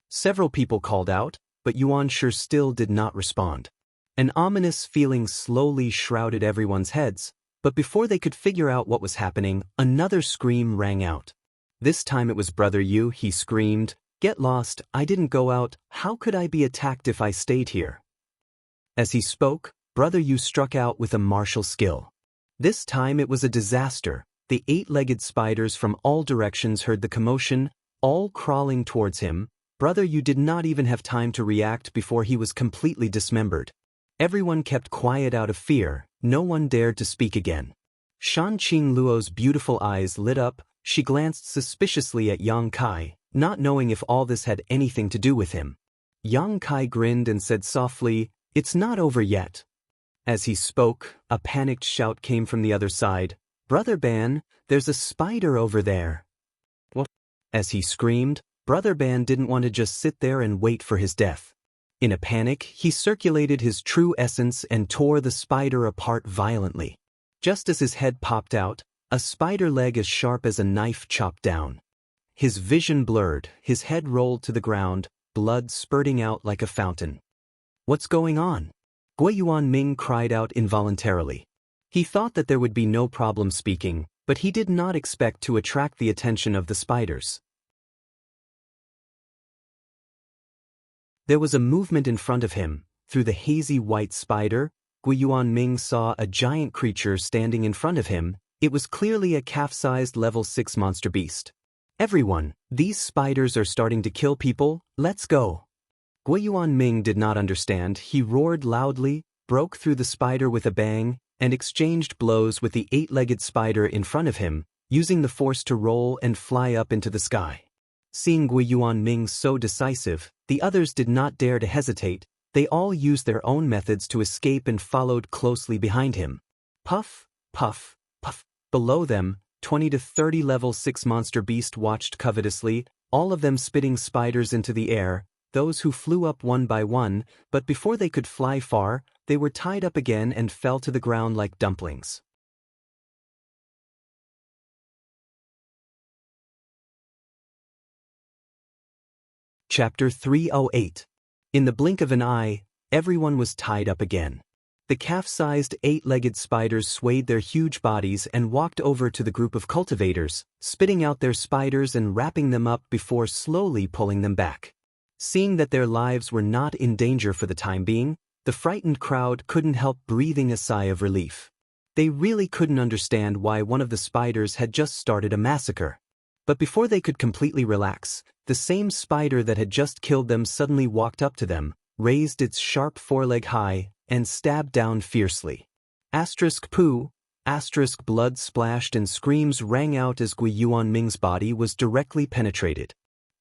Several people called out, but Yuan Shi still did not respond. An ominous feeling slowly shrouded everyone's heads, but before they could figure out what was happening, another scream rang out. This time it was Brother Yu, he screamed, "Get lost, I didn't go out, how could I be attacked if I stayed here?" As he spoke, Brother Yu struck out with a martial skill. This time it was a disaster. The eight-legged spiders from all directions heard the commotion, all crawling towards him. Brother Yu did not even have time to react before he was completely dismembered. Everyone kept quiet out of fear, no one dared to speak again. Shan Qing Luo's beautiful eyes lit up, she glanced suspiciously at Yang Kai, not knowing if all this had anything to do with him. Yang Kai grinned and said softly, "It's not over yet." As he spoke, a panicked shout came from the other side. "Brother Ban, there's a spider over there." What? As he screamed, Brother Ban didn't want to just sit there and wait for his death. In a panic, he circulated his true essence and tore the spider apart violently. Just as his head popped out, a spider leg as sharp as a knife chopped down. His vision blurred, his head rolled to the ground, blood spurting out like a fountain. "What's going on?" Gui Yuanming cried out involuntarily. He thought that there would be no problem speaking, but he did not expect to attract the attention of the spiders. There was a movement in front of him. Through the hazy white spider, Gui Yuanming saw a giant creature standing in front of him. It was clearly a calf-sized level 6 monster beast. "Everyone, these spiders are starting to kill people, let's go." Gui Yuanming did not understand. He roared loudly, broke through the spider with a bang, and exchanged blows with the eight-legged spider in front of him, using the force to roll and fly up into the sky. Seeing Gui Yuanming so decisive, the others did not dare to hesitate. They all used their own methods to escape and followed closely behind him. Puff, puff, puff. Below them, 20 to 30 level 6 monster beast watched covetously, all of them spitting spiders into the air, those who flew up one by one, but before they could fly far, they were tied up again and fell to the ground like dumplings. Chapter 308. In the blink of an eye, everyone was tied up again. The calf-sized eight-legged spiders swayed their huge bodies and walked over to the group of cultivators, spitting out their spiders and wrapping them up before slowly pulling them back. Seeing that their lives were not in danger for the time being, the frightened crowd couldn't help breathing a sigh of relief. They really couldn't understand why one of the spiders had just started a massacre. But before they could completely relax, the same spider that had just killed them suddenly walked up to them, raised its sharp foreleg high, and stabbed down fiercely. Poo, blood splashed and screams rang out as Gui Yuanming's body was directly penetrated.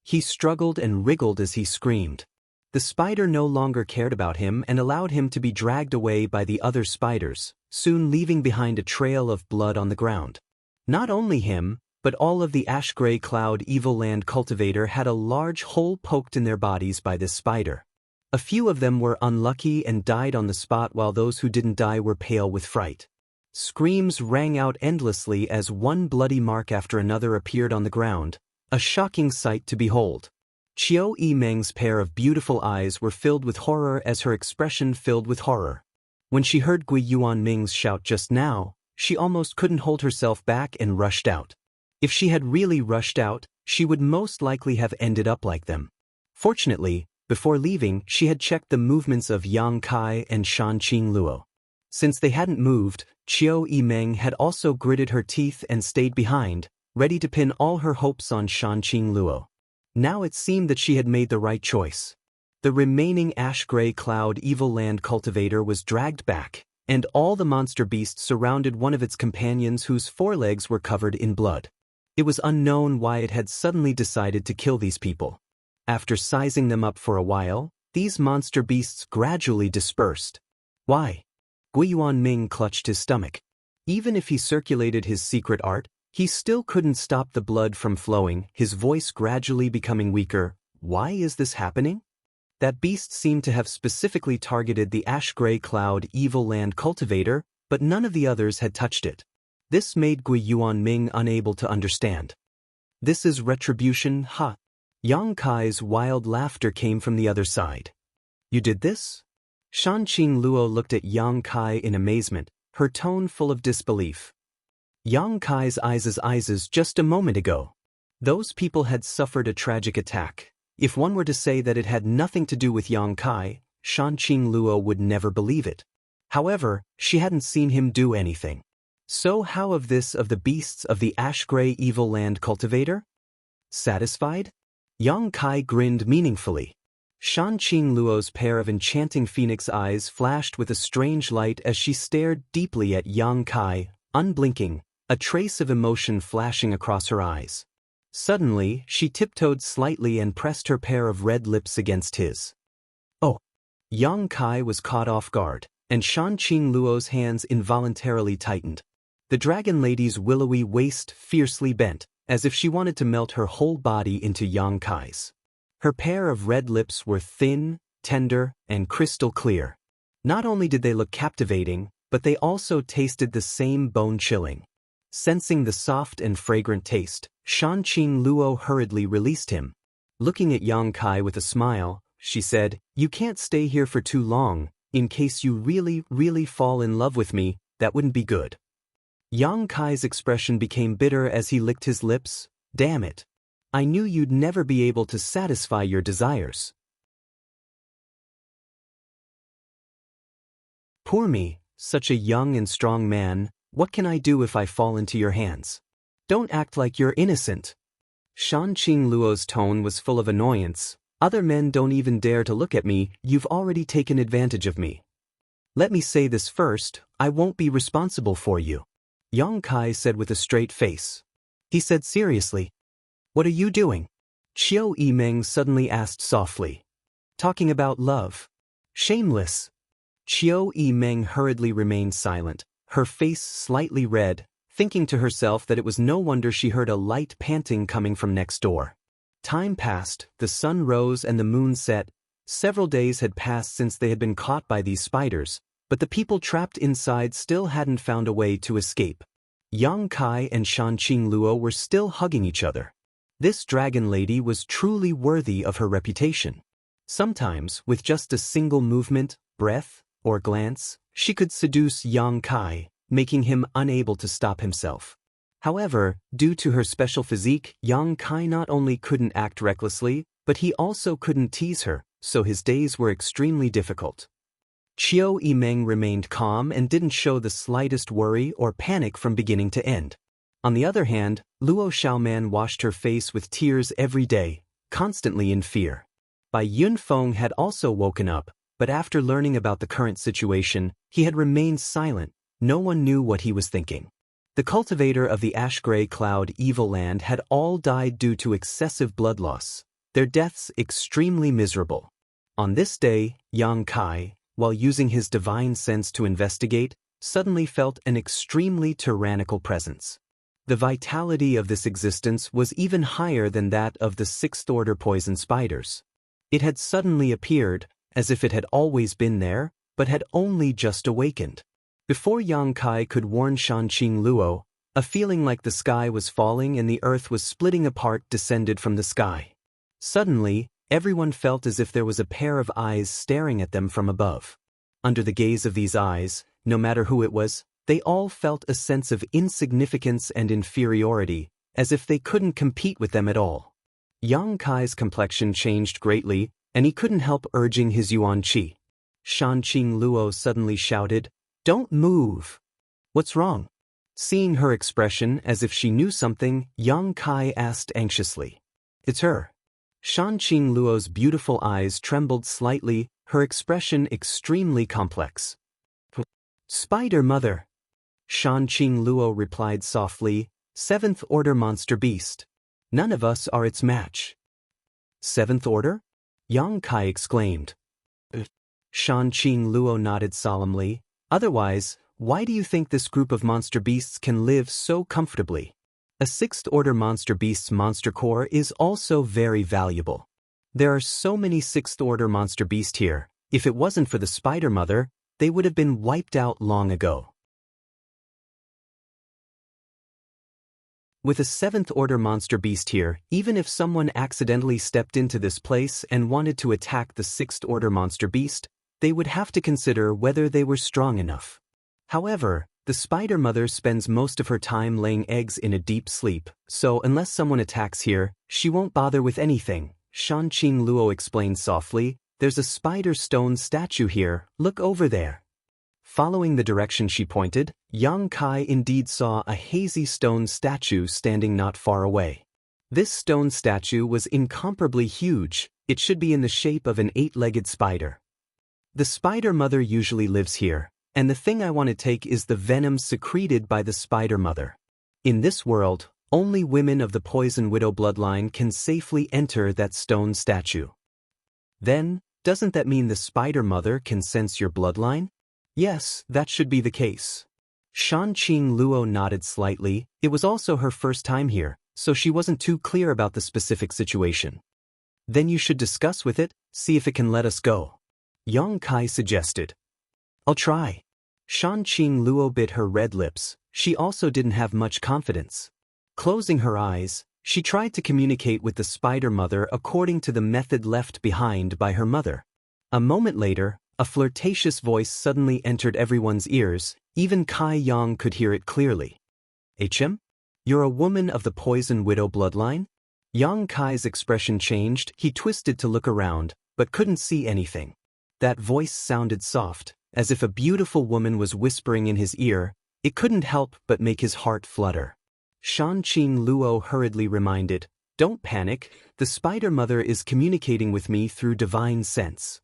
He struggled and wriggled as he screamed. The spider no longer cared about him and allowed him to be dragged away by the other spiders, soon leaving behind a trail of blood on the ground. Not only him, but all of the ash-gray cloud evil land cultivator had a large hole poked in their bodies by this spider. A few of them were unlucky and died on the spot, while those who didn't die were pale with fright. Screams rang out endlessly as one bloody mark after another appeared on the ground, a shocking sight to behold. Qiu Yimeng's pair of beautiful eyes were filled with horror as her expression filled with horror. When she heard Gui Yuanming's shout just now, she almost couldn't hold herself back and rushed out. If she had really rushed out, she would most likely have ended up like them. Fortunately, Before leaving, she had checked the movements of Yang Kai and Shanqing Luo. Since they hadn't moved, Qiu Yimeng had also gritted her teeth and stayed behind, ready to pin all her hopes on Shanqing Luo. Now it seemed that she had made the right choice. The remaining ash-gray cloud evil land cultivator was dragged back, and all the monster beasts surrounded one of its companions whose forelegs were covered in blood. It was unknown why it had suddenly decided to kill these people. After sizing them up for a while, these monster beasts gradually dispersed. Why? Gui Yuanming clutched his stomach. Even if he circulated his secret art, he still couldn't stop the blood from flowing, his voice gradually becoming weaker. Why is this happening? That beast seemed to have specifically targeted the ash-gray cloud evil land cultivator, but none of the others had touched it. This made Gui Yuanming unable to understand. This is retribution, ha! Yang Kai's wild laughter came from the other side. You did this? Shanqing Luo looked at Yang Kai in amazement, her tone full of disbelief. Yang Kai's eyes just a moment ago. Those people had suffered a tragic attack. If one were to say that it had nothing to do with Yang Kai, Shanqing Luo would never believe it. However, she hadn't seen him do anything. So how of the beasts of the ash-gray evil land cultivator? Satisfied? Yang Kai grinned meaningfully. Shanqing Luo's pair of enchanting phoenix eyes flashed with a strange light as she stared deeply at Yang Kai, unblinking, a trace of emotion flashing across her eyes. Suddenly, she tiptoed slightly and pressed her pair of red lips against his. Oh! Yang Kai was caught off guard, and Shanqing Luo's hands involuntarily tightened. The dragon lady's willowy waist fiercely bent, as if she wanted to melt her whole body into Yang Kai's. Her pair of red lips were thin, tender, and crystal clear. Not only did they look captivating, but they also tasted the same bone-chilling. Sensing the soft and fragrant taste, Shanqing Luo hurriedly released him. Looking at Yang Kai with a smile, she said, "You can't stay here for too long. In case you really fall in love with me, that wouldn't be good." Yang Kai's expression became bitter as he licked his lips. Damn it. I knew you'd never be able to satisfy your desires. Poor me, such a young and strong man, what can I do if I fall into your hands? Don't act like you're innocent. Shanqing Luo's tone was full of annoyance. Other men don't even dare to look at me, you've already taken advantage of me. Let me say this first, I won't be responsible for you. Yang Kai said with a straight face. He said seriously. What are you doing? Qiu Yimeng suddenly asked softly. Talking about love. Shameless. Qiu Yimeng hurriedly remained silent, her face slightly red, thinking to herself that it was no wonder she heard a light panting coming from next door. Time passed, the sun rose and the moon set. Several days had passed since they had been caught by these spiders, but the people trapped inside still hadn't found a way to escape. Yang Kai and Shanqing Luo were still hugging each other. This dragon lady was truly worthy of her reputation. Sometimes, with just a single movement, breath, or glance, she could seduce Yang Kai, making him unable to stop himself. However, due to her special physique, Yang Kai not only couldn't act recklessly, but he also couldn't tease her, so his days were extremely difficult. Qiu Yimeng remained calm and didn't show the slightest worry or panic from beginning to end. On the other hand, Luo Xiaoman washed her face with tears every day, constantly in fear. Bai Yunfeng had also woken up, but after learning about the current situation, he had remained silent. No one knew what he was thinking. The cultivator of the ash-gray cloud evil land had all died due to excessive blood loss, their deaths extremely miserable. On this day, Yang Kai, while using his divine sense to investigate, suddenly felt an extremely tyrannical presence. The vitality of this existence was even higher than that of the sixth-order poison spiders. It had suddenly appeared, as if it had always been there, but had only just awakened. Before Yang Kai could warn Shanqing Luo, a feeling like the sky was falling and the earth was splitting apart descended from the sky. Suddenly, everyone felt as if there was a pair of eyes staring at them from above. Under the gaze of these eyes, no matter who it was, they all felt a sense of insignificance and inferiority, as if they couldn't compete with them at all. Yang Kai's complexion changed greatly, and he couldn't help urging his Yuan Qi. Shanqing Luo suddenly shouted, "Don't move!" "What's wrong?" Seeing her expression as if she knew something, Yang Kai asked anxiously. "It's her." Shanqing Luo's beautiful eyes trembled slightly, her expression extremely complex. "Spider Mother." Shanqing Luo replied softly, "Seventh Order monster beast. None of us are its match." "Seventh Order?" Yang Kai exclaimed. Shanqing Luo nodded solemnly. "Otherwise, why do you think this group of monster beasts can live so comfortably? A Sixth Order monster beast's monster core is also very valuable. There are so many Sixth Order monster beasts here. If it wasn't for the Spider Mother, they would have been wiped out long ago." With a Seventh Order monster beast here, even if someone accidentally stepped into this place and wanted to attack the Sixth Order monster beast, they would have to consider whether they were strong enough. However, the Spider Mother spends most of her time laying eggs in a deep sleep, so unless someone attacks here, she won't bother with anything. Shanqing Luo explained softly, "There's a spider stone statue here, look over there." Following the direction she pointed, Yang Kai indeed saw a hazy stone statue standing not far away. This stone statue was incomparably huge. It should be in the shape of an 8-legged spider. The Spider Mother usually lives here, and the thing I want to take is the venom secreted by the Spider Mother. In this world, only women of the Poison Widow bloodline can safely enter that stone statue. Then, doesn't that mean the Spider Mother can sense your bloodline? Yes, that should be the case. Shanqing Luo nodded slightly. It was also her first time here, so she wasn't too clear about the specific situation. "Then you should discuss with it, see if it can let us go," Yang Kai suggested. "I'll try." Shanqing Luo bit her red lips. She also didn't have much confidence. Closing her eyes, she tried to communicate with the Spider Mother according to the method left behind by her mother. A moment later, a flirtatious voice suddenly entered everyone's ears. Even Kai Yang could hear it clearly. "HM? You're a woman of the Poison Widow bloodline?" Yang Kai's expression changed. He twisted to look around, but couldn't see anything. That voice sounded soft, as if a beautiful woman was whispering in his ear. It couldn't help but make his heart flutter. Shanqing Luo hurriedly reminded, "Don't panic, the Spider Mother is communicating with me through divine sense."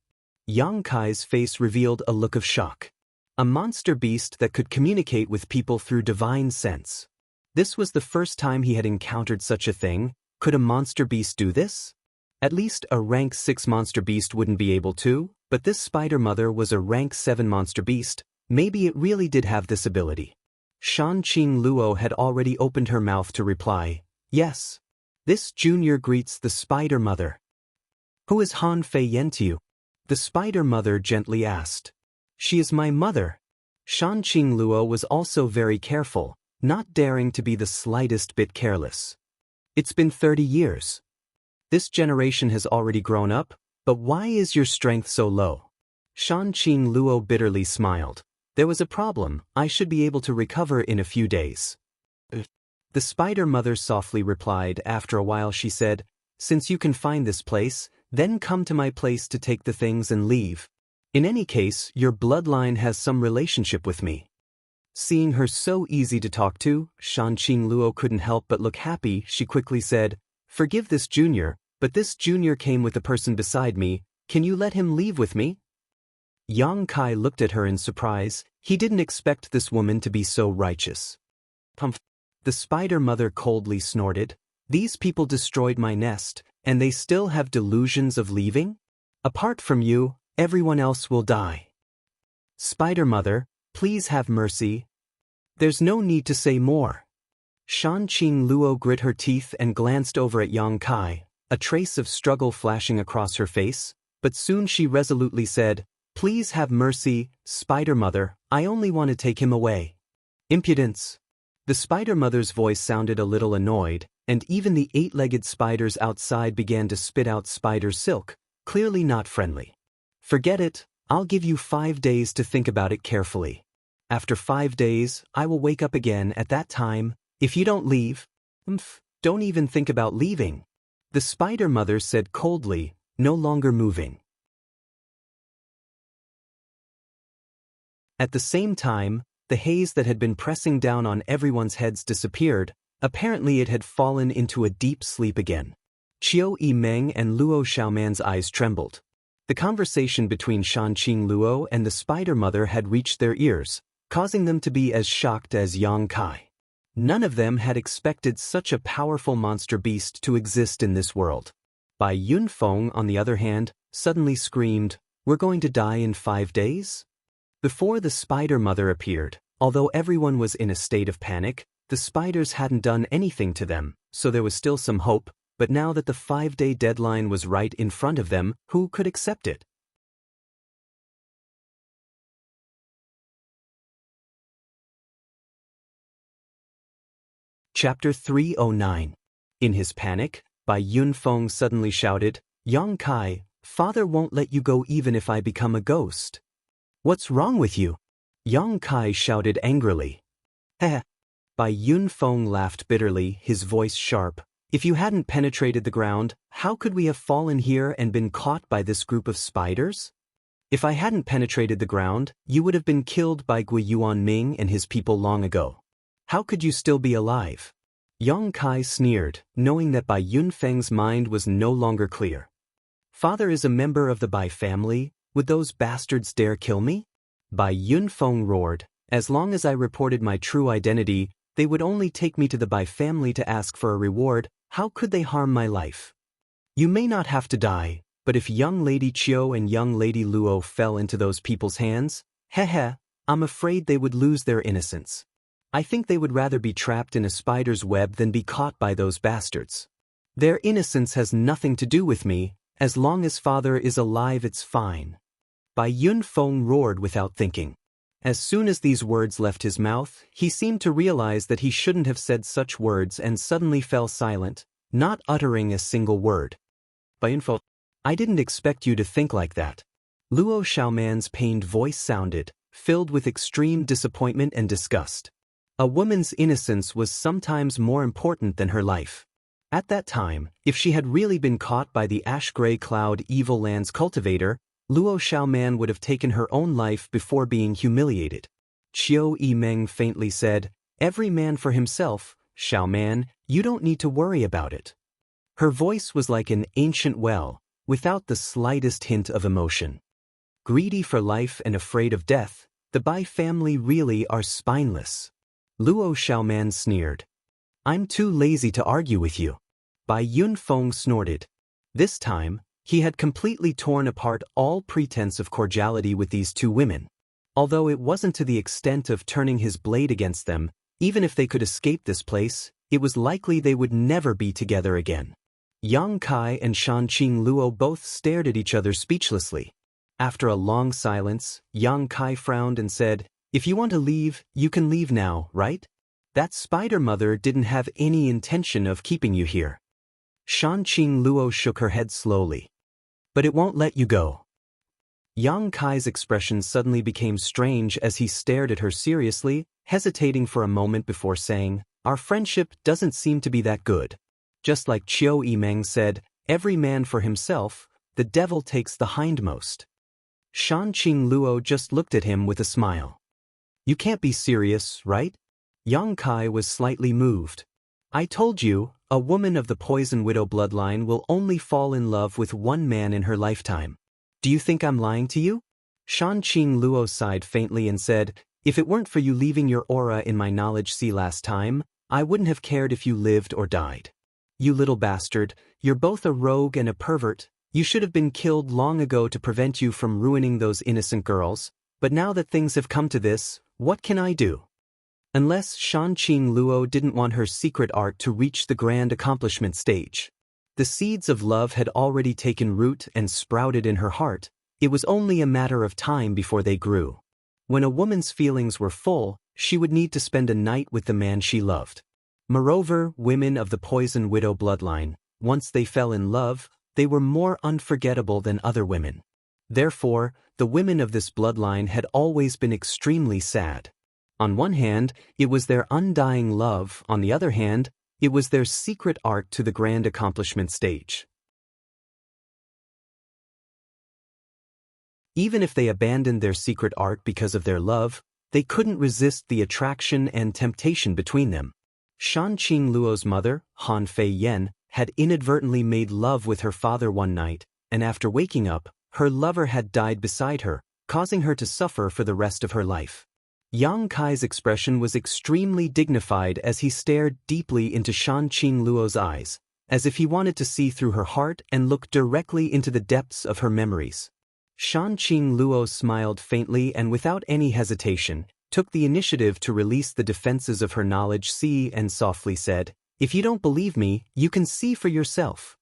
Yang Kai's face revealed a look of shock. A monster beast that could communicate with people through divine sense. This was the first time he had encountered such a thing. Could a monster beast do this? At least a rank 6 monster beast wouldn't be able to, but this Spider Mother was a rank 7 monster beast. Maybe it really did have this ability. Shanqing Luo had already opened her mouth to reply, "Yes." This junior greets the Spider Mother. "Who is Han Fei Yen to you?" the Spider Mother gently asked. "She is my mother." Shanqing Luo was also very careful, not daring to be the slightest bit careless. "It's been 30 years. This generation has already grown up, but why is your strength so low?" Shanqing Luo bitterly smiled. "There was a problem. I should be able to recover in a few days." The Spider Mother softly replied. After a while she said, "Since you can find this place, then come to my place to take the things and leave. In any case, your bloodline has some relationship with me." Seeing her so easy to talk to, Shanqing Luo couldn't help but look happy. She quickly said, "Forgive this junior, but this junior came with the person beside me. Can you let him leave with me?" Yang Kai looked at her in surprise. He didn't expect this woman to be so righteous. "Humph." The Spider Mother coldly snorted. "These people destroyed my nest, and they still have delusions of leaving? Apart from you, everyone else will die. Spider Mother, please have mercy." "There's no need to say more." Shanqing Luo grit her teeth and glanced over at Yang Kai, a trace of struggle flashing across her face, but soon she resolutely said, "Please have mercy, Spider Mother, I only want to take him away." "Impudence." The Spider Mother's voice sounded a little annoyed, and even the 8-legged spiders outside began to spit out spider silk, clearly not friendly. "Forget it, I'll give you 5 days to think about it carefully. After 5 days, I will wake up again at that time. If you don't leave, don't even think about leaving." The Spider Mother said coldly, no longer moving. At the same time, the haze that had been pressing down on everyone's heads disappeared. Apparently it had fallen into a deep sleep again. Qiu Yimeng and Luo Xiaoman's eyes trembled. The conversation between Shanqing Luo and the Spider Mother had reached their ears, causing them to be as shocked as Yang Kai. None of them had expected such a powerful monster beast to exist in this world. Bai Yunfeng, on the other hand, suddenly screamed, "We're going to die in 5 days?" Before the Spider Mother appeared, although everyone was in a state of panic, the spiders hadn't done anything to them, so there was still some hope, but now that the 5-day deadline was right in front of them, who could accept it? Chapter 309. In his panic, Bai Yunfeng suddenly shouted, "Yang Kai, father won't let you go even if I become a ghost." "What's wrong with you?" Yang Kai shouted angrily. Heh. Bai Yunfeng laughed bitterly, his voice sharp. "If you hadn't penetrated the ground, how could we have fallen here and been caught by this group of spiders? If I hadn't penetrated the ground, you would have been killed by Gui Yuanming and his people long ago. How could you still be alive?" Yang Kai sneered, knowing that Bai Yunfeng's mind was no longer clear. "Father is a member of the Bai family. Would those bastards dare kill me?" Bai Yunfeng roared. "As long as I reported my true identity, they would only take me to the Bai family to ask for a reward. How could they harm my life? You may not have to die, but if young Lady Qiu and young Lady Luo fell into those people's hands, I'm afraid they would lose their innocence. I think they would rather be trapped in a spider's web than be caught by those bastards. Their innocence has nothing to do with me. As long as father is alive, it's fine." Bai Yunfeng roared without thinking. As soon as these words left his mouth, he seemed to realize that he shouldn't have said such words and suddenly fell silent, not uttering a single word. "Bai Yunfeng, I didn't expect you to think like that." Luo Xiaoman's pained voice sounded, filled with extreme disappointment and disgust. A woman's innocence was sometimes more important than her life. At that time, if she had really been caught by the ash-gray cloud evil land's cultivator, Luo Xiaoman would have taken her own life before being humiliated. Qiu Yimeng faintly said, "Every man for himself, Xiaoman, you don't need to worry about it." Her voice was like an ancient well, without the slightest hint of emotion. Greedy for life and afraid of death, the Bai family really are spineless. Luo Xiaoman sneered. "I'm too lazy to argue with you." Bai Yunfeng snorted. This time, he had completely torn apart all pretense of cordiality with these two women. Although it wasn't to the extent of turning his blade against them, even if they could escape this place, it was likely they would never be together again. Yang Kai and Shanqing Luo both stared at each other speechlessly. After a long silence, Yang Kai frowned and said, "If you want to leave, you can leave now, right? That spider mother didn't have any intention of keeping you here." Shanqing Luo shook her head slowly. "But it won't let you go." Yang Kai's expression suddenly became strange as he stared at her seriously, hesitating for a moment before saying, "Our friendship doesn't seem to be that good. Just like Qiu Yimeng said, every man for himself, the devil takes the hindmost." Shanqing Luo just looked at him with a smile. "You can't be serious, right?" Yang Kai was slightly moved. "I told you, a woman of the Poison Widow bloodline will only fall in love with one man in her lifetime. Do you think I'm lying to you?" Shanqing Luo sighed faintly and said, "If it weren't for you leaving your aura in my knowledge sea last time, I wouldn't have cared if you lived or died. You little bastard, you're both a rogue and a pervert. You should have been killed long ago to prevent you from ruining those innocent girls, but now that things have come to this, what can I do?" Unless Shanqing Luo didn't want her secret art to reach the grand accomplishment stage. The seeds of love had already taken root and sprouted in her heart. It was only a matter of time before they grew. When a woman's feelings were full, she would need to spend a night with the man she loved. Moreover, women of the Poison Widow bloodline, once they fell in love, they were more unforgettable than other women. Therefore, the women of this bloodline had always been extremely sad. On one hand, it was their undying love, on the other hand, it was their secret art to the grand accomplishment stage. Even if they abandoned their secret art because of their love, they couldn't resist the attraction and temptation between them. Shan Qingluo's mother, Han Fei Yan, had inadvertently made love with her father one night, and after waking up, her lover had died beside her, causing her to suffer for the rest of her life. Yang Kai's expression was extremely dignified as he stared deeply into Shan Qingluo's eyes, as if he wanted to see through her heart and look directly into the depths of her memories. Shan Qingluo smiled faintly and without any hesitation, took the initiative to release the defenses of her knowledge sea and softly said, "If you don't believe me, you can see for yourself."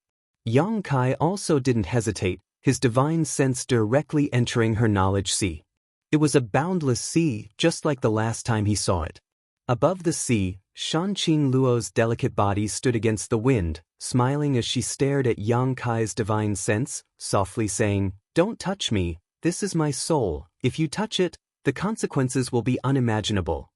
Yang Kai also didn't hesitate, his divine sense directly entering her knowledge sea. It was a boundless sea, just like the last time he saw it. Above the sea, Shan Qingluo's delicate body stood against the wind, smiling as she stared at Yang Kai's divine sense, softly saying, "Don't touch me, this is my soul. If you touch it, the consequences will be unimaginable."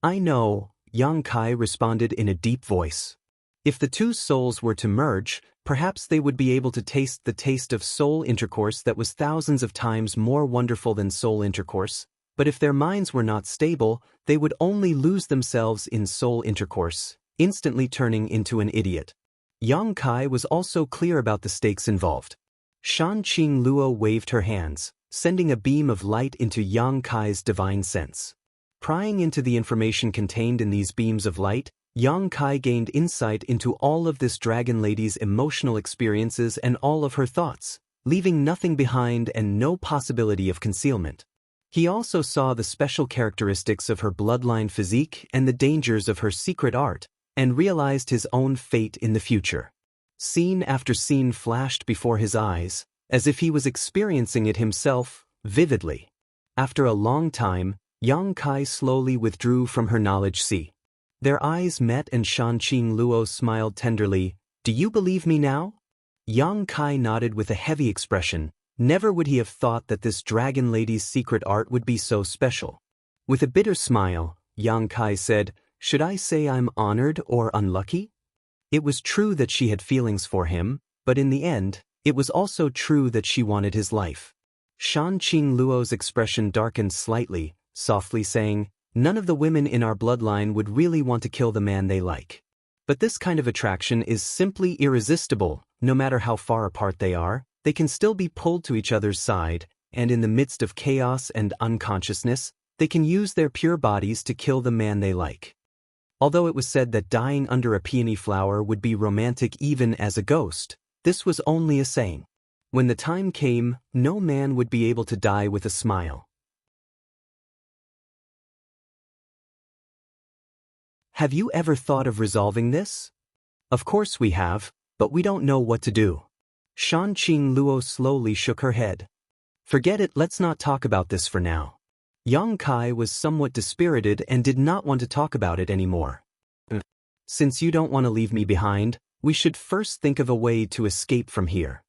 "I know," Yang Kai responded in a deep voice. If the two souls were to merge, perhaps they would be able to taste the taste of soul intercourse that was thousands of times more wonderful than soul intercourse, but if their minds were not stable, they would only lose themselves in soul intercourse, instantly turning into an idiot. Yang Kai was also clear about the stakes involved. Shan Qingluo waved her hands, sending a beam of light into Yang Kai's divine sense. Prying into the information contained in these beams of light, Yang Kai gained insight into all of this dragon lady's emotional experiences and all of her thoughts, leaving nothing behind and no possibility of concealment. He also saw the special characteristics of her bloodline physique and the dangers of her secret art, and realized his own fate in the future. Scene after scene flashed before his eyes, as if he was experiencing it himself, vividly. After a long time, Yang Kai slowly withdrew from her knowledge sea. Their eyes met and Shan Qingluo smiled tenderly. "Do you believe me now?" Yang Kai nodded with a heavy expression. Never would he have thought that this dragon lady's secret art would be so special. With a bitter smile, Yang Kai said, "Should I say I'm honored or unlucky?" It was true that she had feelings for him, but in the end, it was also true that she wanted his life. Shan Qingluo's expression darkened slightly, softly saying, "None of the women in our bloodline would really want to kill the man they like. But this kind of attraction is simply irresistible. No matter how far apart they are, they can still be pulled to each other's side, and in the midst of chaos and unconsciousness, they can use their pure bodies to kill the man they like." Although it was said that dying under a peony flower would be romantic even as a ghost, this was only a saying. When the time came, no man would be able to die with a smile. Have you ever thought of resolving this? Of course we have, but we don't know what to do. Shan Qingluo slowly shook her head. "Forget it, let's not talk about this for now." Yang Kai was somewhat dispirited and did not want to talk about it anymore. "Since you don't want to leave me behind, we should first think of a way to escape from here.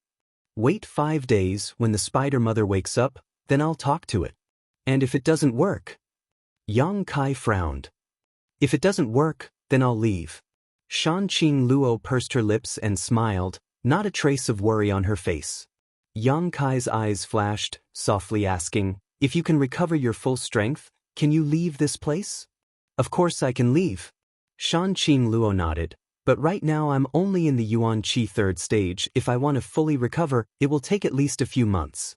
Wait 5 days, when the spider mother wakes up, then I'll talk to it. And if it doesn't work?" Yang Kai frowned. "If it doesn't work, then I'll leave." Shan Qingluo pursed her lips and smiled, not a trace of worry on her face. Yang Kai's eyes flashed, softly asking, "If you can recover your full strength, can you leave this place?" "Of course I can leave." Shan Qingluo nodded, "But right now I'm only in the Yuan Qi 3rd stage. If I want to fully recover, it will take at least a few months."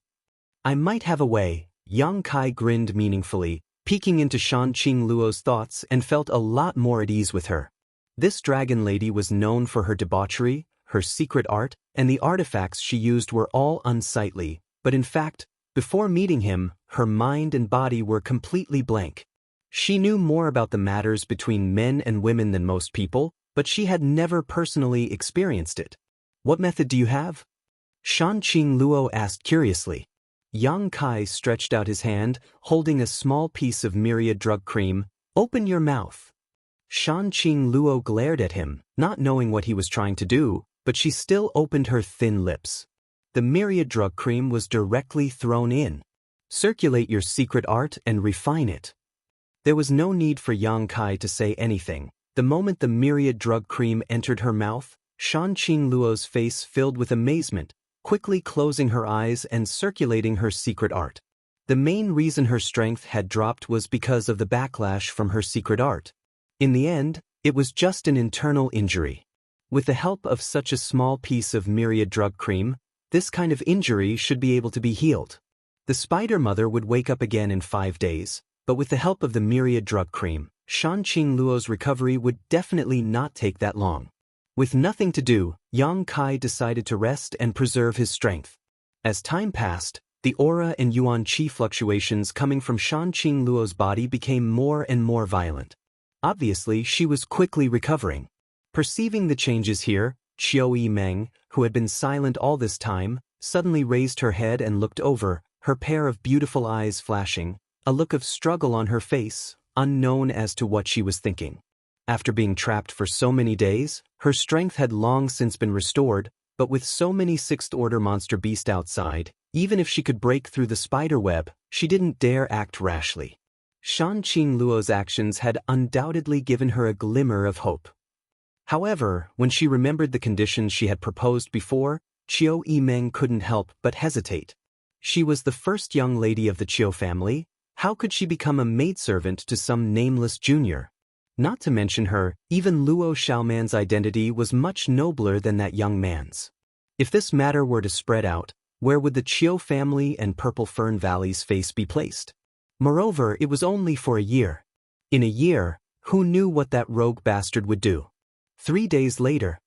"I might have a way." Yang Kai grinned meaningfully, peeking into Shan Qingluo's thoughts, and felt a lot more at ease with her. This dragon lady was known for her debauchery, her secret art, and the artifacts she used were all unsightly, but in fact, before meeting him, her mind and body were completely blank. She knew more about the matters between men and women than most people, but she had never personally experienced it. "What method do you have?" Shan Qingluo asked curiously. Yang Kai stretched out his hand, holding a small piece of myriad drug cream. "Open your mouth." Shan Qingluo glared at him, not knowing what he was trying to do, but she still opened her thin lips. The myriad drug cream was directly thrown in. "Circulate your secret art and refine it." There was no need for Yang Kai to say anything. The moment the myriad drug cream entered her mouth, Shan Qingluo's face filled with amazement, quickly closing her eyes and circulating her secret art. The main reason her strength had dropped was because of the backlash from her secret art. In the end, it was just an internal injury. With the help of such a small piece of myriad drug cream, this kind of injury should be able to be healed. The spider mother would wake up again in 5 days, but with the help of the myriad drug cream, Shanqing Luo's recovery would definitely not take that long. With nothing to do, Yang Kai decided to rest and preserve his strength. As time passed, the aura and yuan qi fluctuations coming from Shanqing Luo's body became more and more violent. Obviously, she was quickly recovering. Perceiving the changes here, Qiu Yimeng, who had been silent all this time, suddenly raised her head and looked over, her pair of beautiful eyes flashing, a look of struggle on her face, unknown as to what she was thinking. After being trapped for so many days, her strength had long since been restored, but with so many sixth-order monster beasts outside, even if she could break through the spider web, she didn't dare act rashly. Shanqing Luo's actions had undoubtedly given her a glimmer of hope. However, when she remembered the conditions she had proposed before, Qiu Yimeng couldn't help but hesitate. She was the first young lady of the Qiu family. How could she become a maidservant to some nameless junior? Not to mention her, even Luo Xiaoman's identity was much nobler than that young man's. If this matter were to spread out, where would the Qiu family and Purple Fern Valley's face be placed? Moreover, it was only for a year. In a year, who knew what that rogue bastard would do? 3 days later,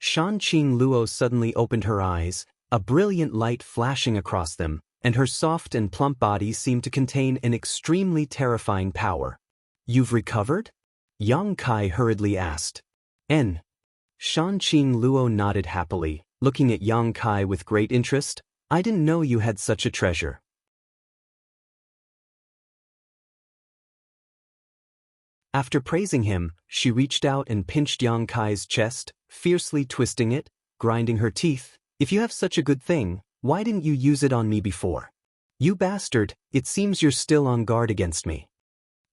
Shanqing Luo suddenly opened her eyes, a brilliant light flashing across them, and her soft and plump body seemed to contain an extremely terrifying power. "You've recovered?" Yang Kai hurriedly asked. Shanqing Luo nodded happily, looking at Yang Kai with great interest. "I didn't know you had such a treasure." After praising him, she reached out and pinched Yang Kai's chest, fiercely twisting it, grinding her teeth. "If you have such a good thing, why didn't you use it on me before? You bastard, it seems you're still on guard against me."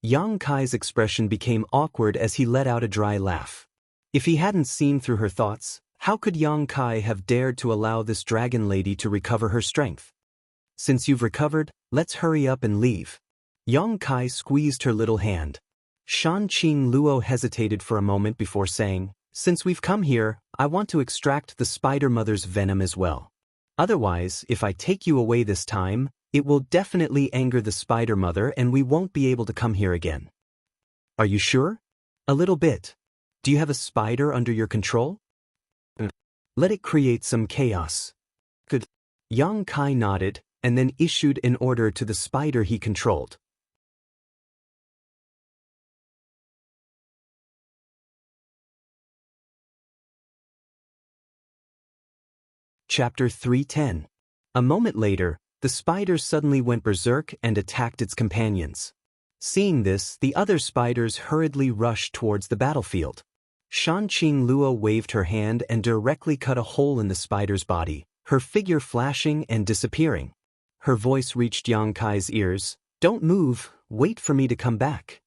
Yang Kai's expression became awkward as he let out a dry laugh. If he hadn't seen through her thoughts, how could Yang Kai have dared to allow this dragon lady to recover her strength? "Since you've recovered, let's hurry up and leave." Yang Kai squeezed her little hand. Shanqing Luo hesitated for a moment before saying, "Since we've come here, I want to extract the spider mother's venom as well. Otherwise, if I take you away this time, it will definitely anger the spider mother and we won't be able to come here again." "Are you sure?" "A little bit. Do you have a spider under your control?" "Let it create some chaos." "Good." Yang Kai nodded, and then issued an order to the spider he controlled. Chapter 310. A moment later, the spider suddenly went berserk and attacked its companions. Seeing this, the other spiders hurriedly rushed towards the battlefield. Shanqing Luo waved her hand and directly cut a hole in the spider's body, her figure flashing and disappearing. Her voice reached Yang Kai's ears. "Don't move, wait for me to come back."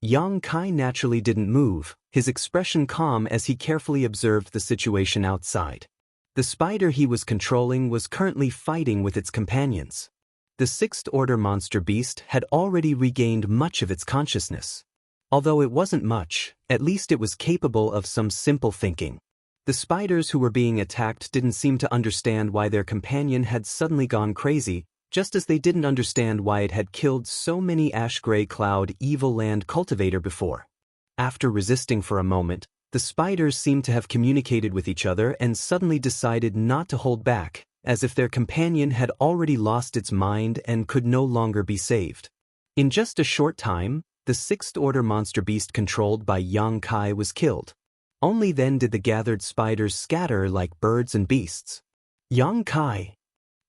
Yang Kai naturally didn't move, his expression calm as he carefully observed the situation outside. The spider he was controlling was currently fighting with its companions. The sixth-order monster beast had already regained much of its consciousness. Although it wasn't much, at least it was capable of some simple thinking. The spiders who were being attacked didn't seem to understand why their companion had suddenly gone crazy, just as they didn't understand why it had killed so many ash-gray cloud evil land cultivator before. After resisting for a moment, the spiders seemed to have communicated with each other and suddenly decided not to hold back, as if their companion had already lost its mind and could no longer be saved. In just a short time, the sixth-order monster beast controlled by Yang Kai was killed. Only then did the gathered spiders scatter like birds and beasts. "Yang Kai!"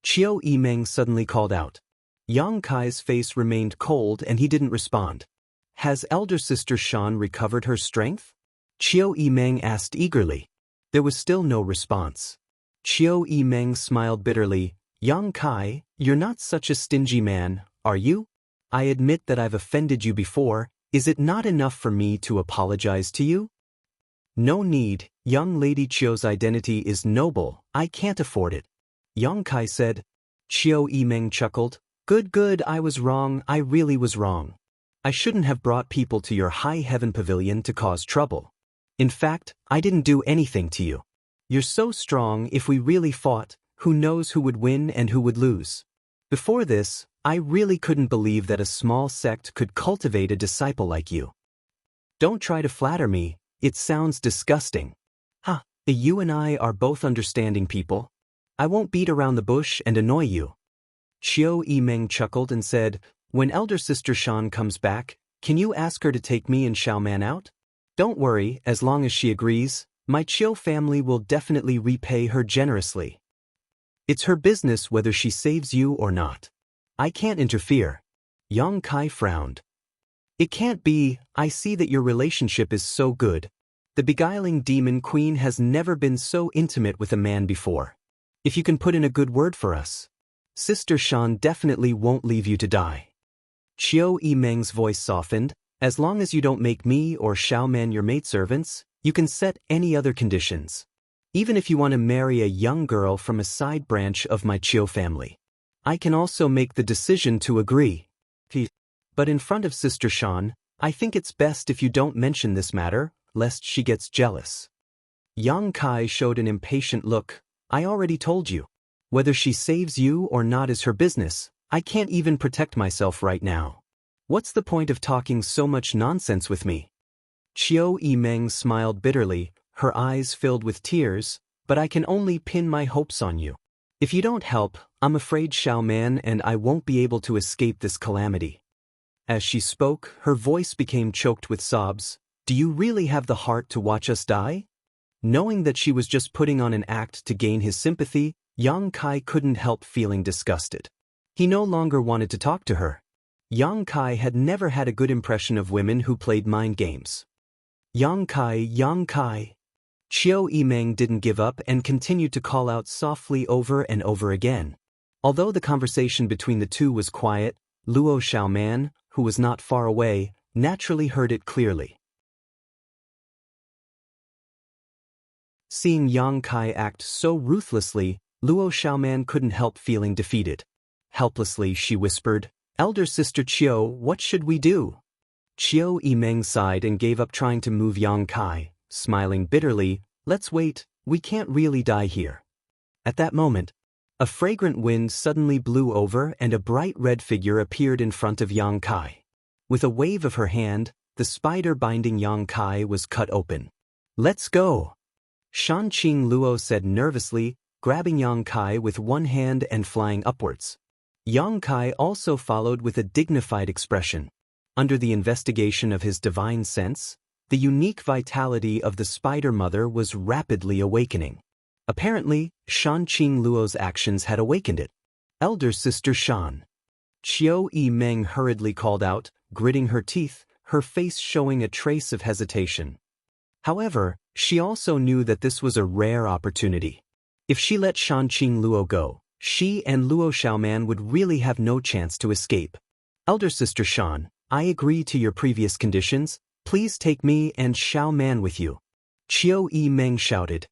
Qiu Yimeng suddenly called out. Yang Kai's face remained cold and he didn't respond. "Has elder sister Shan recovered her strength?" Qiu Yimeng asked eagerly. There was still no response. Qiu Yimeng smiled bitterly. "Yang Kai, you're not such a stingy man, are you? I admit that I've offended you before. Is it not enough for me to apologize to you?" "No need, young Lady Qiu's identity is noble, I can't afford it." Yang Kai said. Qiu Yimeng chuckled. Good, I was wrong, I really was wrong. I shouldn't have brought people to your high heaven pavilion to cause trouble. In fact, I didn't do anything to you. You're so strong, if we really fought, who knows who would win and who would lose. Before this, I really couldn't believe that a small sect could cultivate a disciple like you. Don't try to flatter me, it sounds disgusting. Ha, you and I are both understanding people. I won't beat around the bush and annoy you. Qiu Yimeng chuckled and said, when elder sister Shan comes back, can you ask her to take me and Xiaoman out? Don't worry, as long as she agrees, my Qiu family will definitely repay her generously. It's her business whether she saves you or not. I can't interfere. Yang Kai frowned. It can't be, I see that your relationship is so good. The beguiling demon queen has never been so intimate with a man before. If you can put in a good word for us, Sister Shan definitely won't leave you to die. Qiu Yimeng's voice softened. As long as you don't make me or Xiaoman your maidservants, you can set any other conditions. Even if you want to marry a young girl from a side branch of my Qiu family. I can also make the decision to agree. But in front of Sister Shan, I think it's best if you don't mention this matter, lest she gets jealous. Yang Kai showed an impatient look. I already told you. Whether she saves you or not is her business. I can't even protect myself right now. What's the point of talking so much nonsense with me? Qiu Yimeng smiled bitterly, her eyes filled with tears, but I can only pin my hopes on you. If you don't help, I'm afraid Xiaoman and I won't be able to escape this calamity. As she spoke, her voice became choked with sobs. Do you really have the heart to watch us die? Knowing that she was just putting on an act to gain his sympathy, Yang Kai couldn't help feeling disgusted. He no longer wanted to talk to her. Yang Kai had never had a good impression of women who played mind games. Yang Kai. Qiu Yimeng didn't give up and continued to call out softly over and over again. Although the conversation between the two was quiet, Luo Xiaoman, who was not far away, naturally heard it clearly. Seeing Yang Kai act so ruthlessly, Luo Xiaoman couldn't help feeling defeated. Helplessly, she whispered, Elder Sister Qiu, what should we do? Qiu Yimeng sighed and gave up trying to move Yang Kai, smiling bitterly, let's wait, we can't really die here. At that moment, a fragrant wind suddenly blew over and a bright red figure appeared in front of Yang Kai. With a wave of her hand, the spider binding Yang Kai was cut open. Let's go! Shanqing Luo said nervously, grabbing Yang Kai with one hand and flying upwards. Yang Kai also followed with a dignified expression. Under the investigation of his divine sense, the unique vitality of the spider mother was rapidly awakening. Apparently, Shanqing Luo's actions had awakened it. Elder Sister Shan. Qiu Yimeng hurriedly called out, gritting her teeth, her face showing a trace of hesitation. However, she also knew that this was a rare opportunity. If she let Shanqing Luo go, she and Luo Xiaoman would really have no chance to escape. Elder Sister Shan, I agree to your previous conditions, please take me and Xiaoman with you. Qiu Yimeng shouted.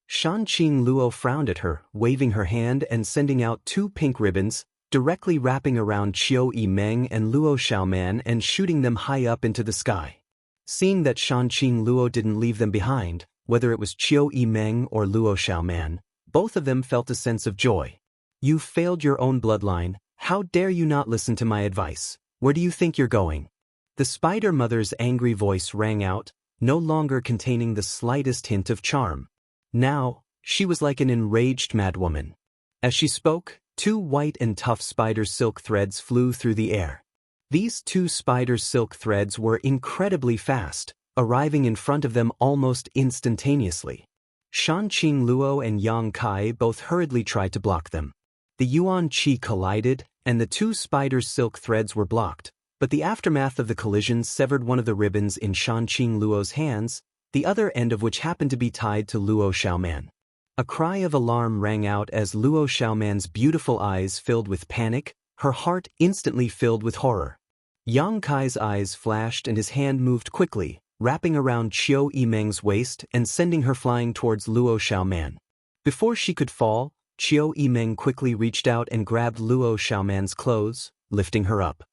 Shanqing Luo frowned at her, waving her hand and sending out two pink ribbons, directly wrapping around Qiu Yimeng and Luo Xiaoman and shooting them high up into the sky. Seeing that Shanqing Luo didn't leave them behind, whether it was Qiu Yimeng or Luo Xiaoman, both of them felt a sense of joy. You failed your own bloodline, how dare you not listen to my advice? Where do you think you're going? The spider mother's angry voice rang out, no longer containing the slightest hint of charm. Now, she was like an enraged madwoman. As she spoke, two white and tough spider silk threads flew through the air. These two spider silk threads were incredibly fast, arriving in front of them almost instantaneously. Shanqing Luo and Yang Kai both hurriedly tried to block them. The Yuan Qi collided, and the two spider silk threads were blocked, but the aftermath of the collision severed one of the ribbons in Shanqing Luo's hands, the other end of which happened to be tied to Luo Xiaoman. A cry of alarm rang out as Luo Xiaoman's beautiful eyes filled with panic, her heart instantly filled with horror. Yang Kai's eyes flashed and his hand moved quickly, wrapping around Qiu Yimeng's waist and sending her flying towards Luo Xiaoman. Before she could fall, Chiao Yimeng quickly reached out and grabbed Luo Xiaoman's clothes, lifting her up.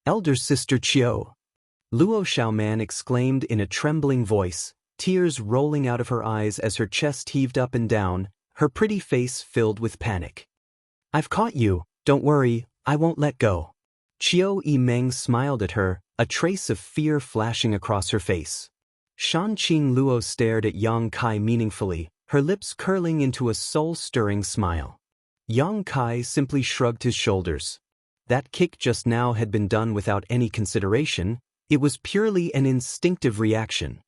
"Elder sister Chiao!" Luo Xiaoman exclaimed in a trembling voice, tears rolling out of her eyes as her chest heaved up and down, her pretty face filled with panic. "I've caught you, don't worry, I won't let go." Chiao Yimeng smiled at her, a trace of fear flashing across her face. Shanqing Luo stared at Yang Kai meaningfully, her lips curling into a soul-stirring smile. Yang Kai simply shrugged his shoulders. That kick just now had been done without any consideration, it was purely an instinctive reaction.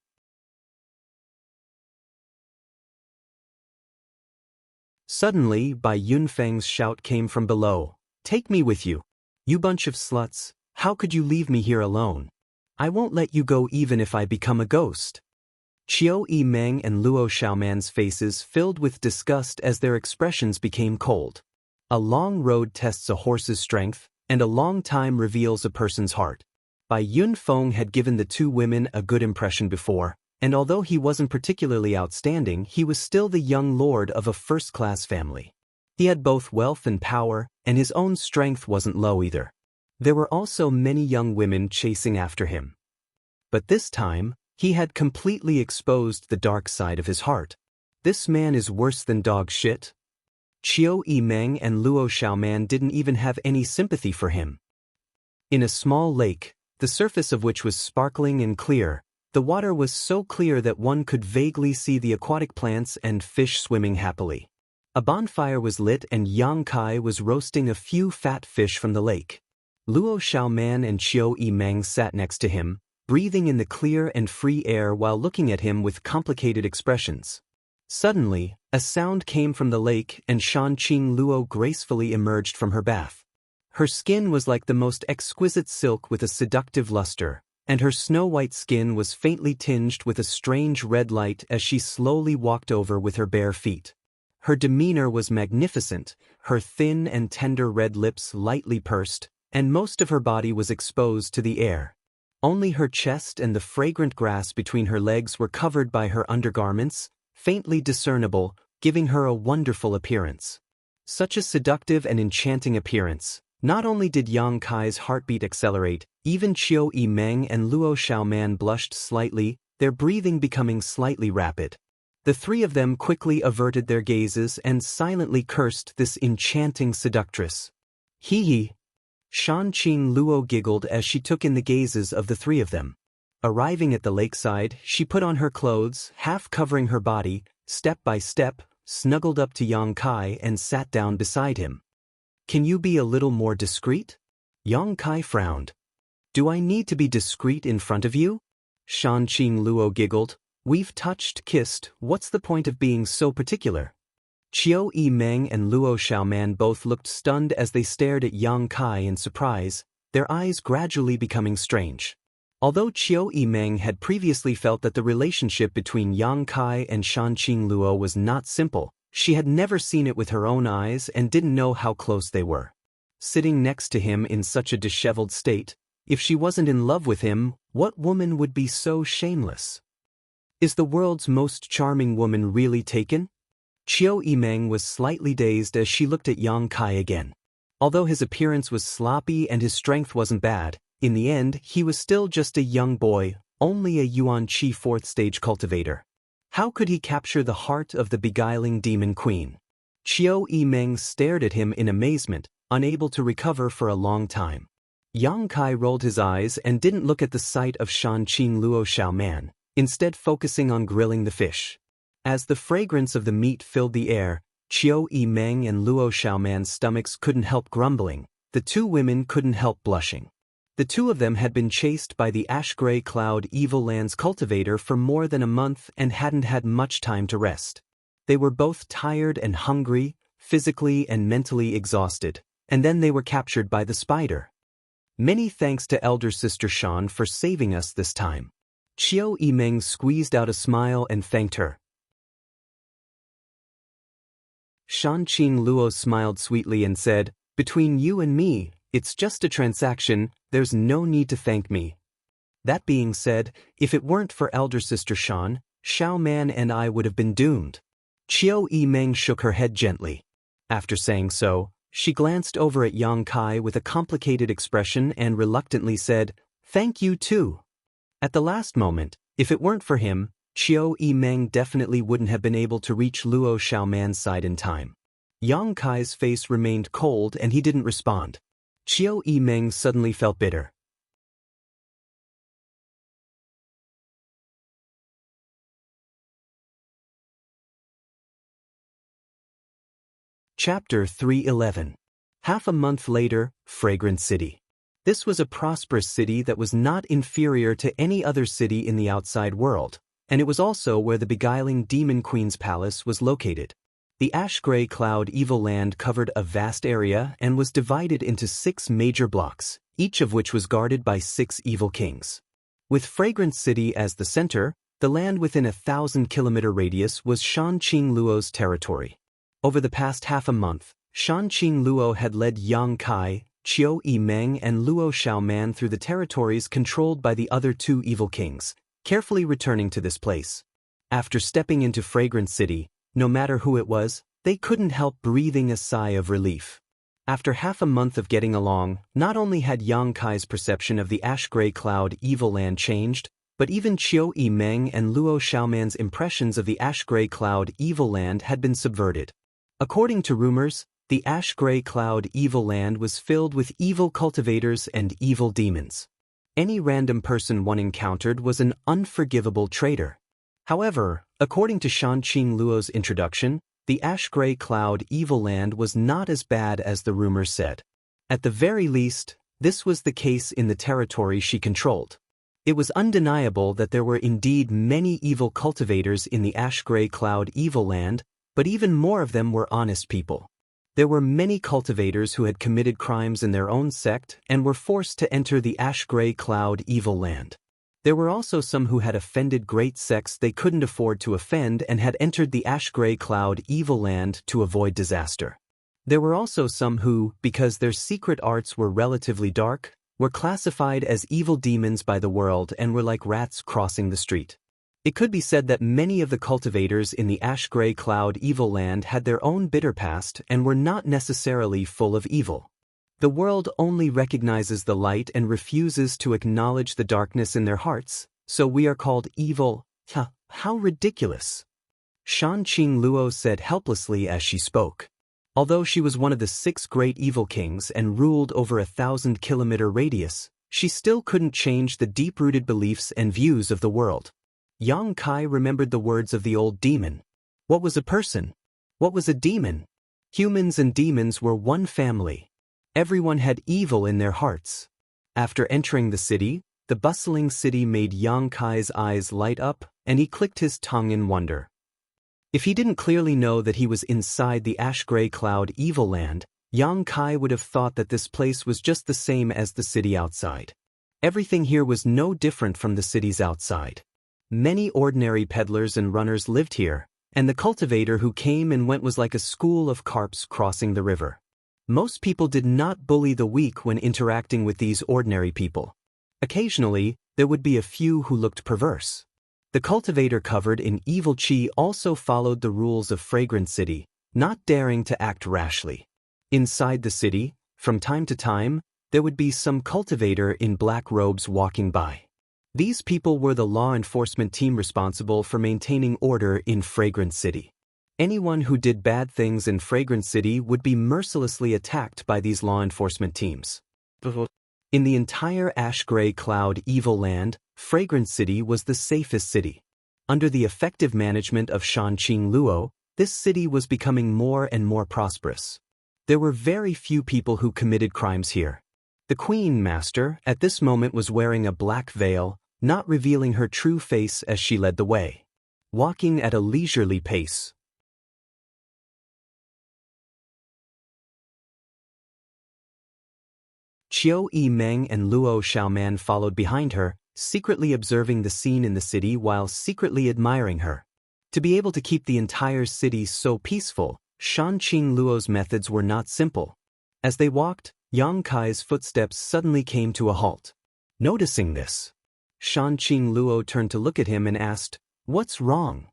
Suddenly, Bai Yunfeng's shout came from below. "Take me with you. You bunch of sluts, how could you leave me here alone? I won't let you go even if I become a ghost." Chiao Yimeng and Luo Xiaoman's faces filled with disgust as their expressions became cold. A long road tests a horse's strength, and a long time reveals a person's heart. Bai Yunfeng had given the two women a good impression before, and although he wasn't particularly outstanding, he was still the young lord of a first-class family. He had both wealth and power, and his own strength wasn't low either. There were also many young women chasing after him. But this time, he had completely exposed the dark side of his heart. This man is worse than dog shit. Chiao Yimeng and Luo Xiaoman didn't even have any sympathy for him. In a small lake, the surface of which was sparkling and clear, the water was so clear that one could vaguely see the aquatic plants and fish swimming happily. A bonfire was lit and Yang Kai was roasting a few fat fish from the lake. Luo Xiaoman and Chiao Yimeng sat next to him, breathing in the clear and free air while looking at him with complicated expressions. Suddenly, a sound came from the lake and Shanqing Luo gracefully emerged from her bath. Her skin was like the most exquisite silk with a seductive luster, and her snow-white skin was faintly tinged with a strange red light as she slowly walked over with her bare feet. Her demeanor was magnificent, her thin and tender red lips lightly pursed, and most of her body was exposed to the air. Only her chest and the fragrant grass between her legs were covered by her undergarments, faintly discernible, giving her a wonderful appearance. Such a seductive and enchanting appearance. Not only did Yang Kai's heartbeat accelerate, even Chiao Yimeng and Luo Xiaoman blushed slightly, their breathing becoming slightly rapid. The three of them quickly averted their gazes and silently cursed this enchanting seductress. "Hee hee." Shanqing Luo giggled as she took in the gazes of the three of them. Arriving at the lakeside, she put on her clothes, half covering her body, step by step, snuggled up to Yang Kai and sat down beside him. "Can you be a little more discreet?" Yang Kai frowned. "Do I need to be discreet in front of you?" Shanqing Luo giggled. "We've touched, kissed, what's the point of being so particular?" Chiao Yimeng and Luo Xiaoman both looked stunned as they stared at Yang Kai in surprise, their eyes gradually becoming strange. Although Chiao Yimeng had previously felt that the relationship between Yang Kai and Shanqing Luo was not simple, she had never seen it with her own eyes and didn't know how close they were. Sitting next to him in such a disheveled state, if she wasn't in love with him, what woman would be so shameless? Is the world's most charming woman really taken? Chiao Yimeng was slightly dazed as she looked at Yang Kai again. Although his appearance was sloppy and his strength wasn't bad, in the end he was still just a young boy, only a Yuan Qi fourth-stage cultivator. How could he capture the heart of the beguiling demon queen? Chiao Yimeng stared at him in amazement, unable to recover for a long time. Yang Kai rolled his eyes and didn't look at the sight of Shanqing Luo Xiaoman, instead focusing on grilling the fish. As the fragrance of the meat filled the air, Chiao Yimeng and Luo Xiaoman's stomachs couldn't help grumbling, the two women couldn't help blushing. The two of them had been chased by the ash-gray cloud Evil Land's cultivator for more than a month and hadn't had much time to rest. They were both tired and hungry, physically and mentally exhausted, and then they were captured by the spider. "Many thanks to Elder Sister Shan for saving us this time." Chiao Yimeng squeezed out a smile and thanked her. Shanqing Luo smiled sweetly and said, "Between you and me, it's just a transaction, there's no need to thank me. That being said, if it weren't for Elder Sister Shan, Xiaoman and I would have been doomed." Chiao Yimeng shook her head gently. After saying so, she glanced over at Yang Kai with a complicated expression and reluctantly said, "Thank you too." At the last moment, if it weren't for him, Qiu Yimeng definitely wouldn't have been able to reach Luo Xiaoman's side in time. Yang Kai's face remained cold and he didn't respond. Qiu Yimeng suddenly felt bitter. Chapter 311. Half a month later, Fragrant City. This was a prosperous city that was not inferior to any other city in the outside world, and it was also where the beguiling Demon Queen's palace was located. The ash-gray cloud evil land covered a vast area and was divided into 6 major blocks, each of which was guarded by 6 evil kings. With Fragrant City as the center, the land within a 1,000-kilometer radius was Shanqing Luo's territory. Over the past half a month, Shanqing Luo had led Yang Kai, Qiu Yimeng and Luo Xiaoman through the territories controlled by the other 2 evil kings, carefully returning to this place. After stepping into Fragrant City, no matter who it was, they couldn't help breathing a sigh of relief. After half a month of getting along, not only had Yang Kai's perception of the ash-gray cloud evil land changed, but even Qiu Yimeng and Luo Xiaoman's impressions of the ash-gray cloud evil land had been subverted. According to rumors, the ash-gray cloud evil land was filled with evil cultivators and evil demons. Any random person one encountered was an unforgivable traitor. However, according to Shanqing Luo's introduction, the ash-gray cloud evil land was not as bad as the rumors said. At the very least, this was the case in the territory she controlled. It was undeniable that there were indeed many evil cultivators in the ash-gray cloud evil land, but even more of them were honest people. There were many cultivators who had committed crimes in their own sect and were forced to enter the ash-gray cloud evil land. There were also some who had offended great sects they couldn't afford to offend and had entered the ash-gray cloud evil land to avoid disaster. There were also some who, because their secret arts were relatively dark, were classified as evil demons by the world and were like rats crossing the street. It could be said that many of the cultivators in the ash-gray cloud evil land had their own bitter past and were not necessarily full of evil. The world only recognizes the light and refuses to acknowledge the darkness in their hearts, so we are called evil. How ridiculous! Shanqing Luo said helplessly as she spoke. Although she was one of the 6 great evil kings and ruled over a 1,000-kilometer radius, she still couldn't change the deep-rooted beliefs and views of the world. Yang Kai remembered the words of the old demon. What was a person? What was a demon? Humans and demons were one family. Everyone had evil in their hearts. After entering the city, the bustling city made Yang Kai's eyes light up, and he clicked his tongue in wonder. If he didn't clearly know that he was inside the ash-gray cloud evil land, Yang Kai would have thought that this place was just the same as the city outside. Everything here was no different from the cities outside. Many ordinary peddlers and runners lived here, and the cultivator who came and went was like a school of carps crossing the river. Most people did not bully the weak when interacting with these ordinary people. Occasionally, there would be a few who looked perverse. The cultivator covered in evil qi also followed the rules of Fragrant City, not daring to act rashly. Inside the city, from time to time, there would be some cultivator in black robes walking by. These people were the law enforcement team responsible for maintaining order in Fragrant City. Anyone who did bad things in Fragrant City would be mercilessly attacked by these law enforcement teams. In the entire ash-gray cloud evil land, Fragrant City was the safest city. Under the effective management of Shanqing Luo, this city was becoming more and more prosperous. There were very few people who committed crimes here. The Queen Master, at this moment, was wearing a black veil, not revealing her true face as she led the way. Walking at a leisurely pace. Qiu Yimeng and Luo Xiaoman followed behind her, secretly observing the scene in the city while secretly admiring her. To be able to keep the entire city so peaceful, Shanqing Luo's methods were not simple. As they walked, Yang Kai's footsteps suddenly came to a halt. Noticing this, Shanqing Luo turned to look at him and asked, "What's wrong?"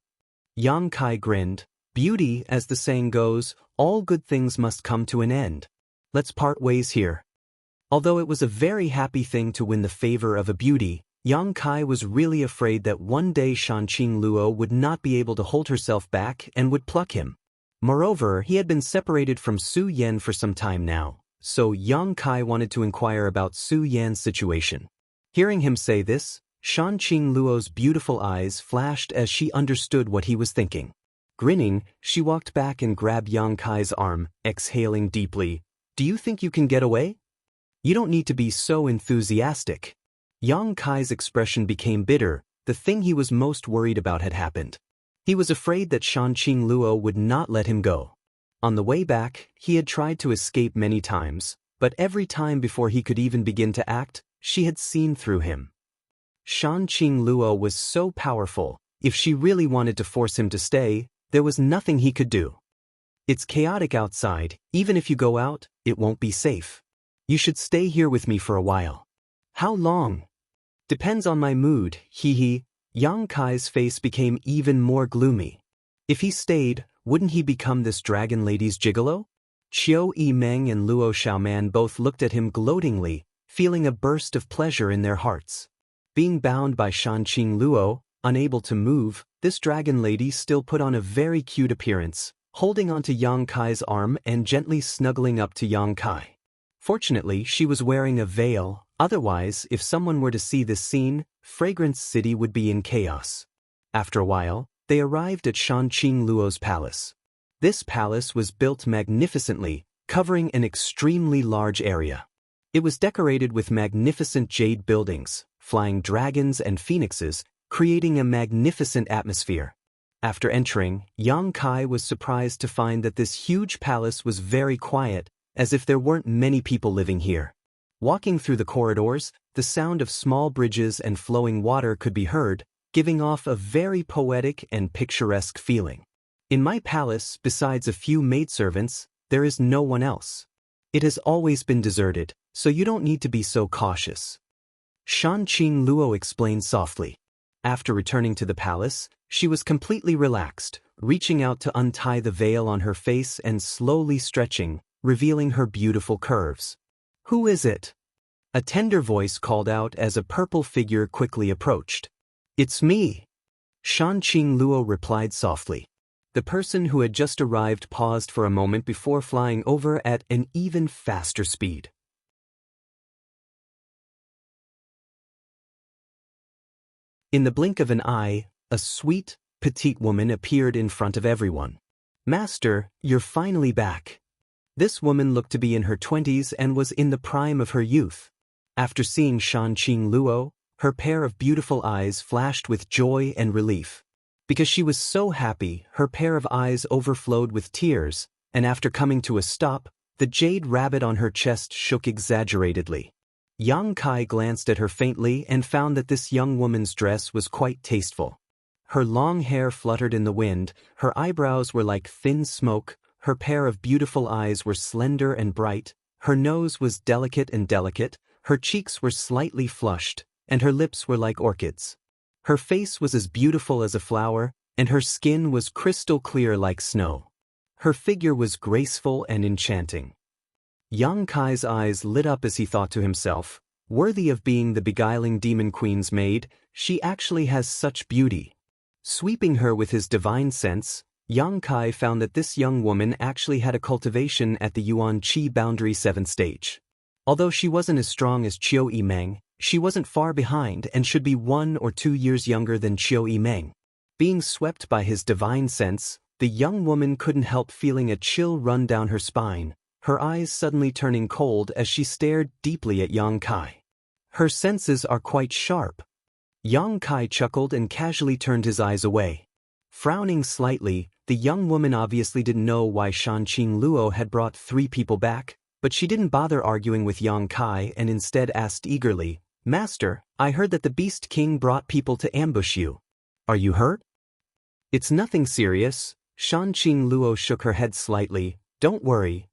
Yang Kai grinned, Beauty, as the saying goes, all good things must come to an end. Let's part ways here. Although it was a very happy thing to win the favor of a beauty, Yang Kai was really afraid that one day Shanqing Luo would not be able to hold herself back and would pluck him. Moreover, he had been separated from Su Yan for some time now, so Yang Kai wanted to inquire about Su Yan's situation. Hearing him say this, Shanqing Luo's beautiful eyes flashed as she understood what he was thinking. Grinning, she walked back and grabbed Yang Kai's arm, exhaling deeply. "Do you think you can get away? You don't need to be so enthusiastic." Yang Kai's expression became bitter. The thing he was most worried about had happened. He was afraid that Shanqing Luo would not let him go. On the way back, he had tried to escape many times, but every time before he could even begin to act, she had seen through him. Shanqing Luo was so powerful. If she really wanted to force him to stay, there was nothing he could do. "It's chaotic outside. Even if you go out, it won't be safe. You should stay here with me for a while." "How long?" "Depends on my mood, hee. Yang Kai's face became even more gloomy. If he stayed, wouldn't he become this dragon lady's gigolo? Qiu Yimeng and Luo Xiaoman both looked at him gloatingly, feeling a burst of pleasure in their hearts. Being bound by Shanqing Luo, unable to move, this dragon lady still put on a very cute appearance, holding onto Yang Kai's arm and gently snuggling up to Yang Kai. Fortunately, she was wearing a veil, otherwise, if someone were to see this scene, Fragrance City would be in chaos. After a while, they arrived at Shanqing Luo's palace. This palace was built magnificently, covering an extremely large area. It was decorated with magnificent jade buildings, flying dragons and phoenixes, creating a magnificent atmosphere. After entering, Yang Kai was surprised to find that this huge palace was very quiet, as if there weren't many people living here. Walking through the corridors, the sound of small bridges and flowing water could be heard, giving off a very poetic and picturesque feeling. "In my palace, besides a few maidservants, there is no one else. It has always been deserted, so you don't need to be so cautious," Shanqing Luo explained softly. After returning to the palace, she was completely relaxed, reaching out to untie the veil on her face and slowly stretching, revealing her beautiful curves. "Who is it?" a tender voice called out as a purple figure quickly approached. "It's me," Shanqing Luo replied softly. The person who had just arrived paused for a moment before flying over at an even faster speed. In the blink of an eye, a sweet, petite woman appeared in front of everyone. "Master, you're finally back." This woman looked to be in her 20s and was in the prime of her youth. After seeing Shanqing Luo, her pair of beautiful eyes flashed with joy and relief. Because she was so happy, her pair of eyes overflowed with tears, and after coming to a stop, the jade rabbit on her chest shook exaggeratedly. Yang Kai glanced at her faintly and found that this young woman's dress was quite tasteful. Her long hair fluttered in the wind, her eyebrows were like thin smoke, her pair of beautiful eyes were slender and bright, her nose was delicate, her cheeks were slightly flushed, and her lips were like orchids. Her face was as beautiful as a flower, and her skin was crystal clear like snow. Her figure was graceful and enchanting. Yang Kai's eyes lit up as he thought to himself, worthy of being the beguiling demon queen's maid, she actually has such beauty. Sweeping her with his divine sense, Yang Kai found that this young woman actually had a cultivation at the Yuan Qi boundary 7th stage. Although she wasn't as strong as Qiu Yimeng, she wasn't far behind and should be 1 or 2 years younger than Qiu Yimeng. Being swept by his divine sense, the young woman couldn't help feeling a chill run down her spine, her eyes suddenly turning cold as she stared deeply at Yang Kai. "Her senses are quite sharp." Yang Kai chuckled and casually turned his eyes away. Frowning slightly, the young woman obviously didn't know why Shanqing Luo had brought 3 people back, but she didn't bother arguing with Yang Kai and instead asked eagerly, "Master, I heard that the Beast King brought people to ambush you. Are you hurt?" "It's nothing serious," Shanqing Luo shook her head slightly. "Don't worry."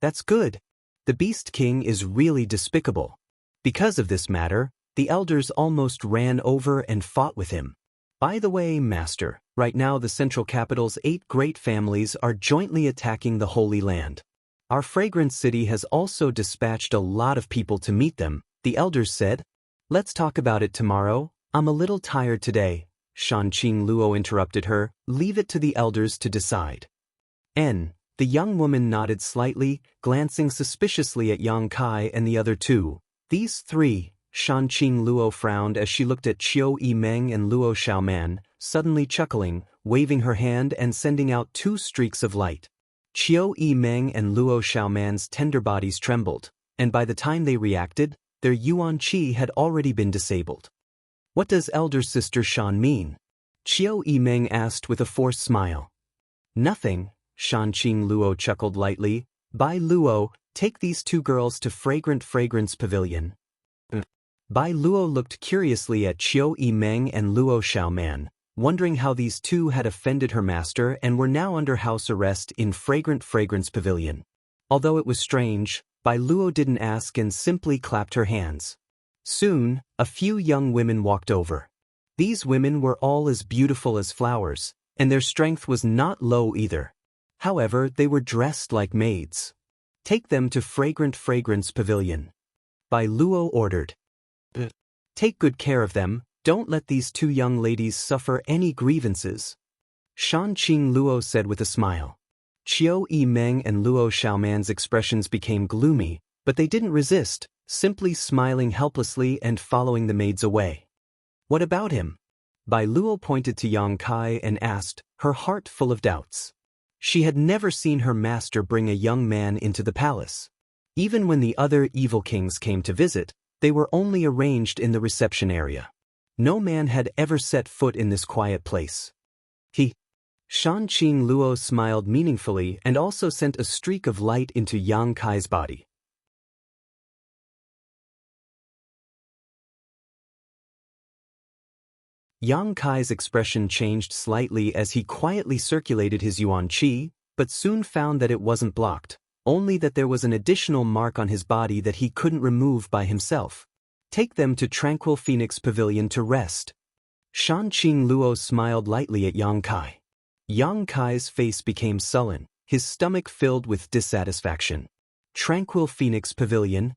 "That's good. The Beast King is really despicable." Because of this matter, the elders almost ran over and fought with him. By the way, Master, right now the central capital's 8 great families are jointly attacking the Holy Land. Our fragrant city has also dispatched a lot of people to meet them, the elders said. Let's talk about it tomorrow. I'm a little tired today. Shanqing Luo interrupted her. Leave it to the elders to decide. The young woman nodded slightly, glancing suspiciously at Yang Kai and the other two. These three, Shanqing Luo frowned as she looked at Qiu Yimeng and Luo Xiaoman, suddenly chuckling, waving her hand and sending out 2 streaks of light. Qiu Yimeng and Luo Xiaoman's tender bodies trembled, and by the time they reacted, their yuan qi had already been disabled. What does elder sister Shan mean? Qiu Yimeng asked with a forced smile. Nothing, Shanqing Luo chuckled lightly. Bai Luo, take these 2 girls to Fragrance Pavilion. Bai Luo looked curiously at Qiu Yimeng and Luo Xiaoman, wondering how these 2 had offended her master and were now under house arrest in Fragrance Pavilion. Although it was strange, Bai Luo didn't ask and simply clapped her hands. Soon, a few young women walked over. These women were all as beautiful as flowers, and their strength was not low either. However, they were dressed like maids. Take them to Fragrance Pavilion. Bai Luo ordered. Take good care of them, don't let these 2 young ladies suffer any grievances. Shanqing Luo said with a smile. Qiu Yimeng and Luo Xiaoman's expressions became gloomy, but they didn't resist, simply smiling helplessly and following the maids away. What about him? Bai Luo pointed to Yang Kai and asked, her heart full of doubts. She had never seen her master bring a young man into the palace. Even when the other evil kings came to visit, they were only arranged in the reception area. No man had ever set foot in this quiet place. Shanqing Luo smiled meaningfully and also sent a streak of light into Yang Kai's body. Yang Kai's expression changed slightly as he quietly circulated his yuan qi, but soon found that it wasn't blocked, only that there was an additional mark on his body that he couldn't remove by himself. Take them to Tranquil Phoenix Pavilion to rest. Shanqing Luo smiled lightly at Yang Kai. Yang Kai's face became sullen, his stomach filled with dissatisfaction. Tranquil Phoenix Pavilion?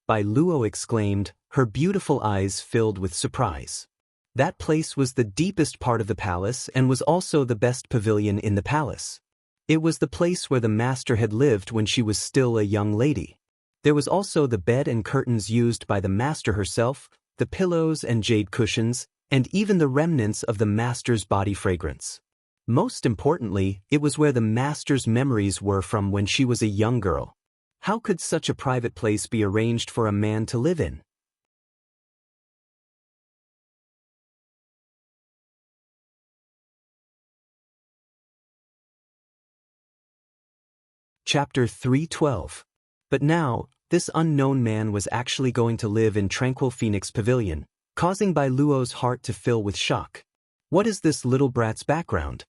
Bai Luo exclaimed, her beautiful eyes filled with surprise. That place was the deepest part of the palace and was also the best pavilion in the palace. It was the place where the master had lived when she was still a young lady. There was also the bed and curtains used by the master herself, the pillows and jade cushions, and even the remnants of the master's body fragrance. Most importantly, it was where the master's memories were from when she was a young girl. How could such a private place be arranged for a man to live in? Chapter 312. But now, this unknown man was actually going to live in Tranquil Phoenix Pavilion, causing Bai Luo's heart to fill with shock. What is this little brat's background?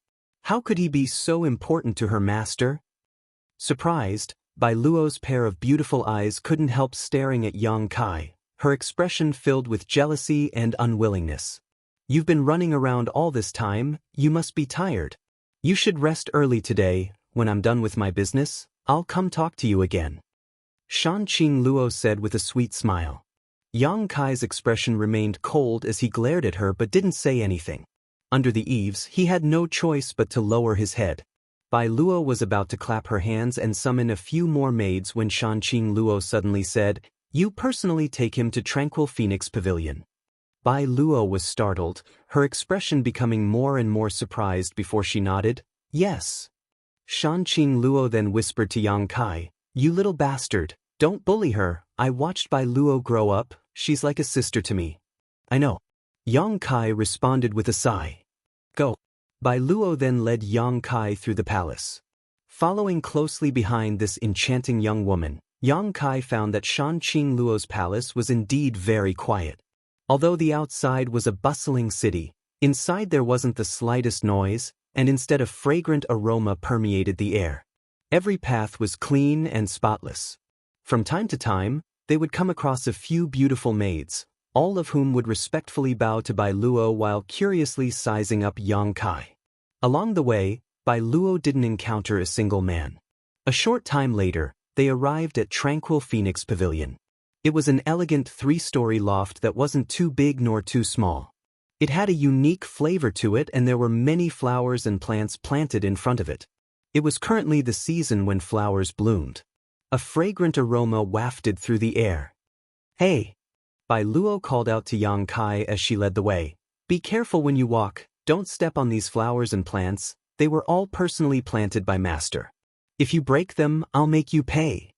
How could he be so important to her master? Surprised, Bai Luo's pair of beautiful eyes couldn't help staring at Yang Kai, her expression filled with jealousy and unwillingness. You've been running around all this time, you must be tired. You should rest early today. When I'm done with my business, I'll come talk to you again. Shanqing Luo said with a sweet smile. Yang Kai's expression remained cold as he glared at her but didn't say anything. Under the eaves, he had no choice but to lower his head. Bai Luo was about to clap her hands and summon a few more maids when Shanqing Luo suddenly said, "You personally take him to Tranquil Phoenix Pavilion." Bai Luo was startled, her expression becoming more and more surprised before she nodded, "Yes." Shanqing Luo then whispered to Yang Kai, "You little bastard, don't bully her. I watched Bai Luo grow up, she's like a sister to me." "I know." Yang Kai responded with a sigh. "Go." Bai Luo then led Yang Kai through the palace. Following closely behind this enchanting young woman, Yang Kai found that Shanqing Luo's palace was indeed very quiet. Although the outside was a bustling city, inside there wasn't the slightest noise, and instead a fragrant aroma permeated the air. Every path was clean and spotless. From time to time, they would come across a few beautiful maids, all of whom would respectfully bow to Bai Luo while curiously sizing up Yang Kai. Along the way, Bai Luo didn't encounter a single man. A short time later, they arrived at Tranquil Phoenix Pavilion. It was an elegant 3-story loft that wasn't too big nor too small. It had a unique flavor to it, and there were many flowers and plants planted in front of it. It was currently the season when flowers bloomed. A fragrant aroma wafted through the air. "Hey!" Bai Luo called out to Yang Kai as she led the way. "Be careful when you walk, don't step on these flowers and plants, they were all personally planted by Master. If you break them, I'll make you pay."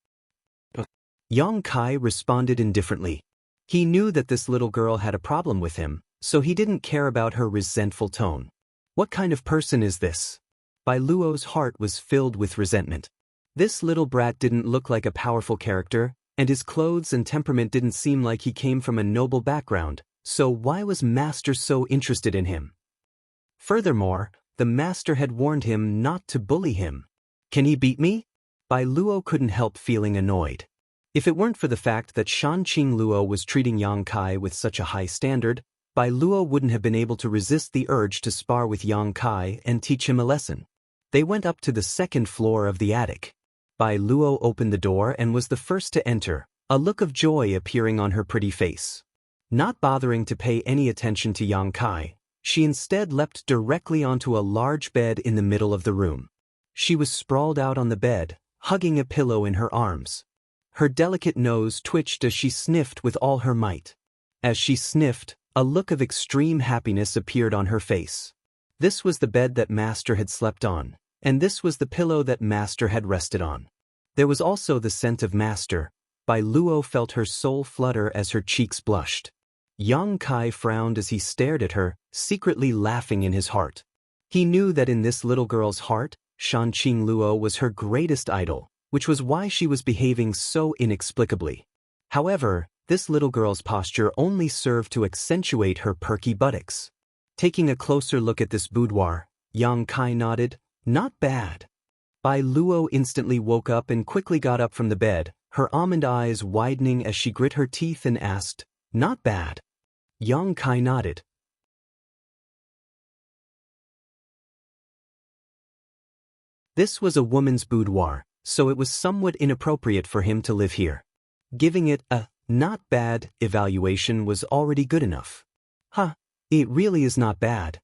Yang Kai responded indifferently. He knew that this little girl had a problem with him, so he didn't care about her resentful tone. What kind of person is this? Bai Luo's heart was filled with resentment. This little brat didn't look like a powerful character, and his clothes and temperament didn't seem like he came from a noble background, so why was Master so interested in him? Furthermore, the Master had warned him not to bully him. Can he beat me? Bai Luo couldn't help feeling annoyed. If it weren't for the fact that Shanqing Luo was treating Yang Kai with such a high standard, Bai Luo wouldn't have been able to resist the urge to spar with Yang Kai and teach him a lesson. They went up to the second floor of the attic. Bai Luo opened the door and was the first to enter, a look of joy appearing on her pretty face. Not bothering to pay any attention to Yang Kai, she instead leapt directly onto a large bed in the middle of the room. She was sprawled out on the bed, hugging a pillow in her arms. Her delicate nose twitched as she sniffed with all her might. As she sniffed, a look of extreme happiness appeared on her face. This was the bed that Master had slept on, and this was the pillow that Master had rested on. There was also the scent of Master. Bai Luo felt her soul flutter as her cheeks blushed. Yang Kai frowned as he stared at her, secretly laughing in his heart. He knew that in this little girl's heart, Shanqing Luo was her greatest idol, which was why she was behaving so inexplicably. However, this little girl's posture only served to accentuate her perky buttocks. Taking a closer look at this boudoir, Yang Kai nodded, "Not bad." Bai Luo instantly woke up and quickly got up from the bed, her almond eyes widening as she grit her teeth and asked, "Not bad?" Yang Kai nodded. This was a woman's boudoir, so it was somewhat inappropriate for him to live here. Giving it a "not bad" evaluation was already good enough. "Huh, it really is not bad."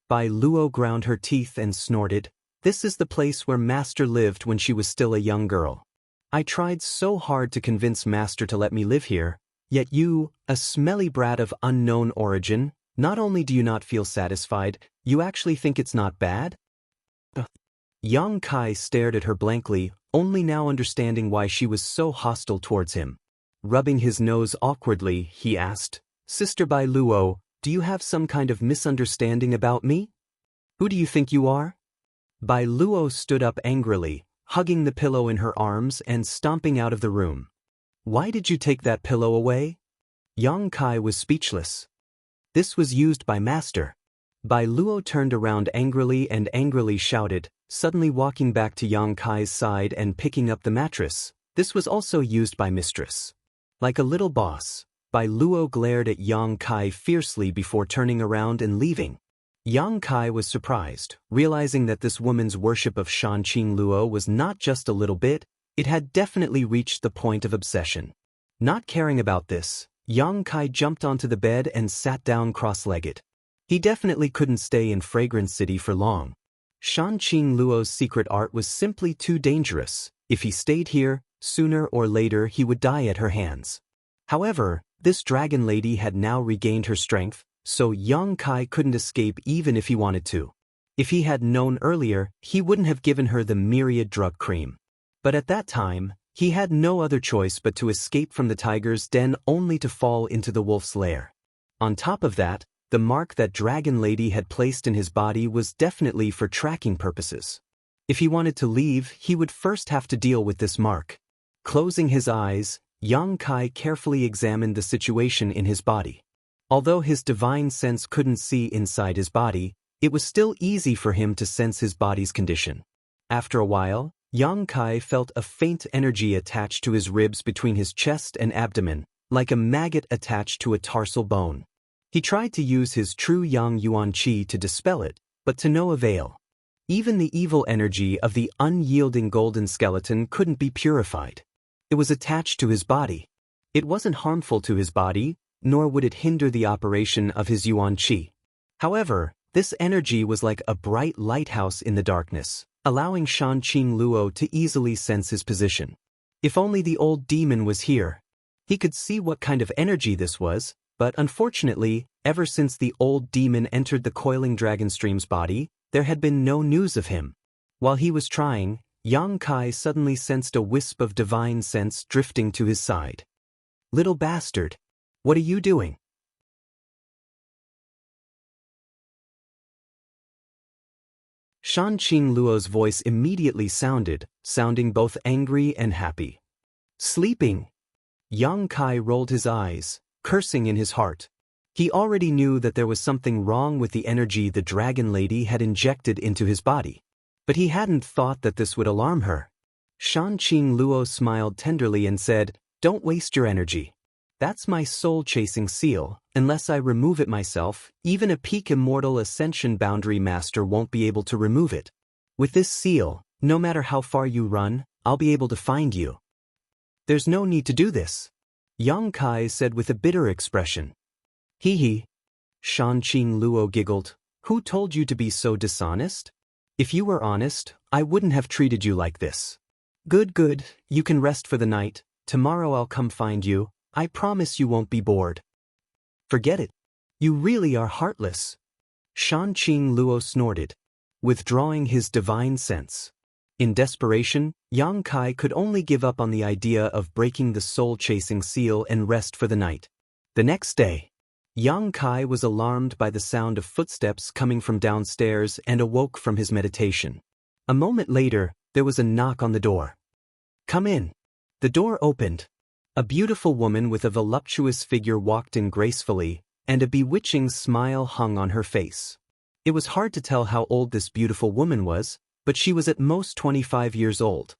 Bai Luo ground her teeth and snorted, "This is the place where Master lived when she was still a young girl. I tried so hard to convince Master to let me live here, yet you, a smelly brat of unknown origin, not only do you not feel satisfied, you actually think it's not bad?" Yang Kai stared at her blankly, only now understanding why she was so hostile towards him. Rubbing his nose awkwardly, he asked, "Sister Bai Luo, do you have some kind of misunderstanding about me? Who do you think you are?" Bai Luo stood up angrily, hugging the pillow in her arms and stomping out of the room. "Why did you take that pillow away?" Yang Kai was speechless. "This was used by Master." Bai Luo turned around angrily and angrily shouted, suddenly walking back to Yang Kai's side and picking up the mattress, "This was also used by Mistress." Like a little boss, Bai Luo glared at Yang Kai fiercely before turning around and leaving. Yang Kai was surprised, realizing that this woman's worship of Shanqing Luo was not just a little bit, it had definitely reached the point of obsession. Not caring about this, Yang Kai jumped onto the bed and sat down cross-legged. He definitely couldn't stay in Fragrance City for long. Shanqing Luo's secret art was simply too dangerous. If he stayed here, sooner or later he would die at her hands. However, this dragon lady had now regained her strength, so Yang Kai couldn't escape even if he wanted to. If he had known earlier, he wouldn't have given her the myriad drug cream. But at that time, he had no other choice but to escape from the tiger's den only to fall into the wolf's lair. On top of that, the mark that Dragon Lady had placed in his body was definitely for tracking purposes. If he wanted to leave, he would first have to deal with this mark. Closing his eyes, Yang Kai carefully examined the situation in his body. Although his divine sense couldn't see inside his body, it was still easy for him to sense his body's condition. After a while, Yang Kai felt a faint energy attached to his ribs between his chest and abdomen, like a maggot attached to a tarsal bone. He tried to use his true Yang Yuan Qi to dispel it, but to no avail. Even the evil energy of the unyielding golden skeleton couldn't be purified. It was attached to his body. It wasn't harmful to his body, nor would it hinder the operation of his Yuan Qi. However, this energy was like a bright lighthouse in the darkness, allowing Shanqing Luo to easily sense his position. If only the old demon was here. He could see what kind of energy this was, but unfortunately, ever since the old demon entered the coiling dragon stream's body, there had been no news of him. While he was trying, Yang Kai suddenly sensed a wisp of divine sense drifting to his side. "Little bastard! What are you doing?" Shanqing Luo's voice immediately sounding both angry and happy. "Sleeping!" Yang Kai rolled his eyes, cursing in his heart. He already knew that there was something wrong with the energy the dragon lady had injected into his body. But he hadn't thought that this would alarm her. Shanqing Luo smiled tenderly and said, "Don't waste your energy. That's my soul-chasing seal. Unless I remove it myself, even a peak Immortal Ascension Boundary Master won't be able to remove it. With this seal, no matter how far you run, I'll be able to find you." "There's no need to do this," Yang Kai said with a bitter expression. "Hee." Shanqing Luo giggled. "Who told you to be so dishonest? If you were honest, I wouldn't have treated you like this." Good, you can rest for the night. Tomorrow I'll come find you. I promise you won't be bored." "Forget it. You really are heartless." Shanqing Luo snorted, withdrawing his divine sense. In desperation, Yang Kai could only give up on the idea of breaking the soul-chasing seal and rest for the night. The next day, Yang Kai was alarmed by the sound of footsteps coming from downstairs and awoke from his meditation. A moment later, there was a knock on the door. "Come in." The door opened. A beautiful woman with a voluptuous figure walked in gracefully, and a bewitching smile hung on her face. It was hard to tell how old this beautiful woman was, but she was at most 25 years old.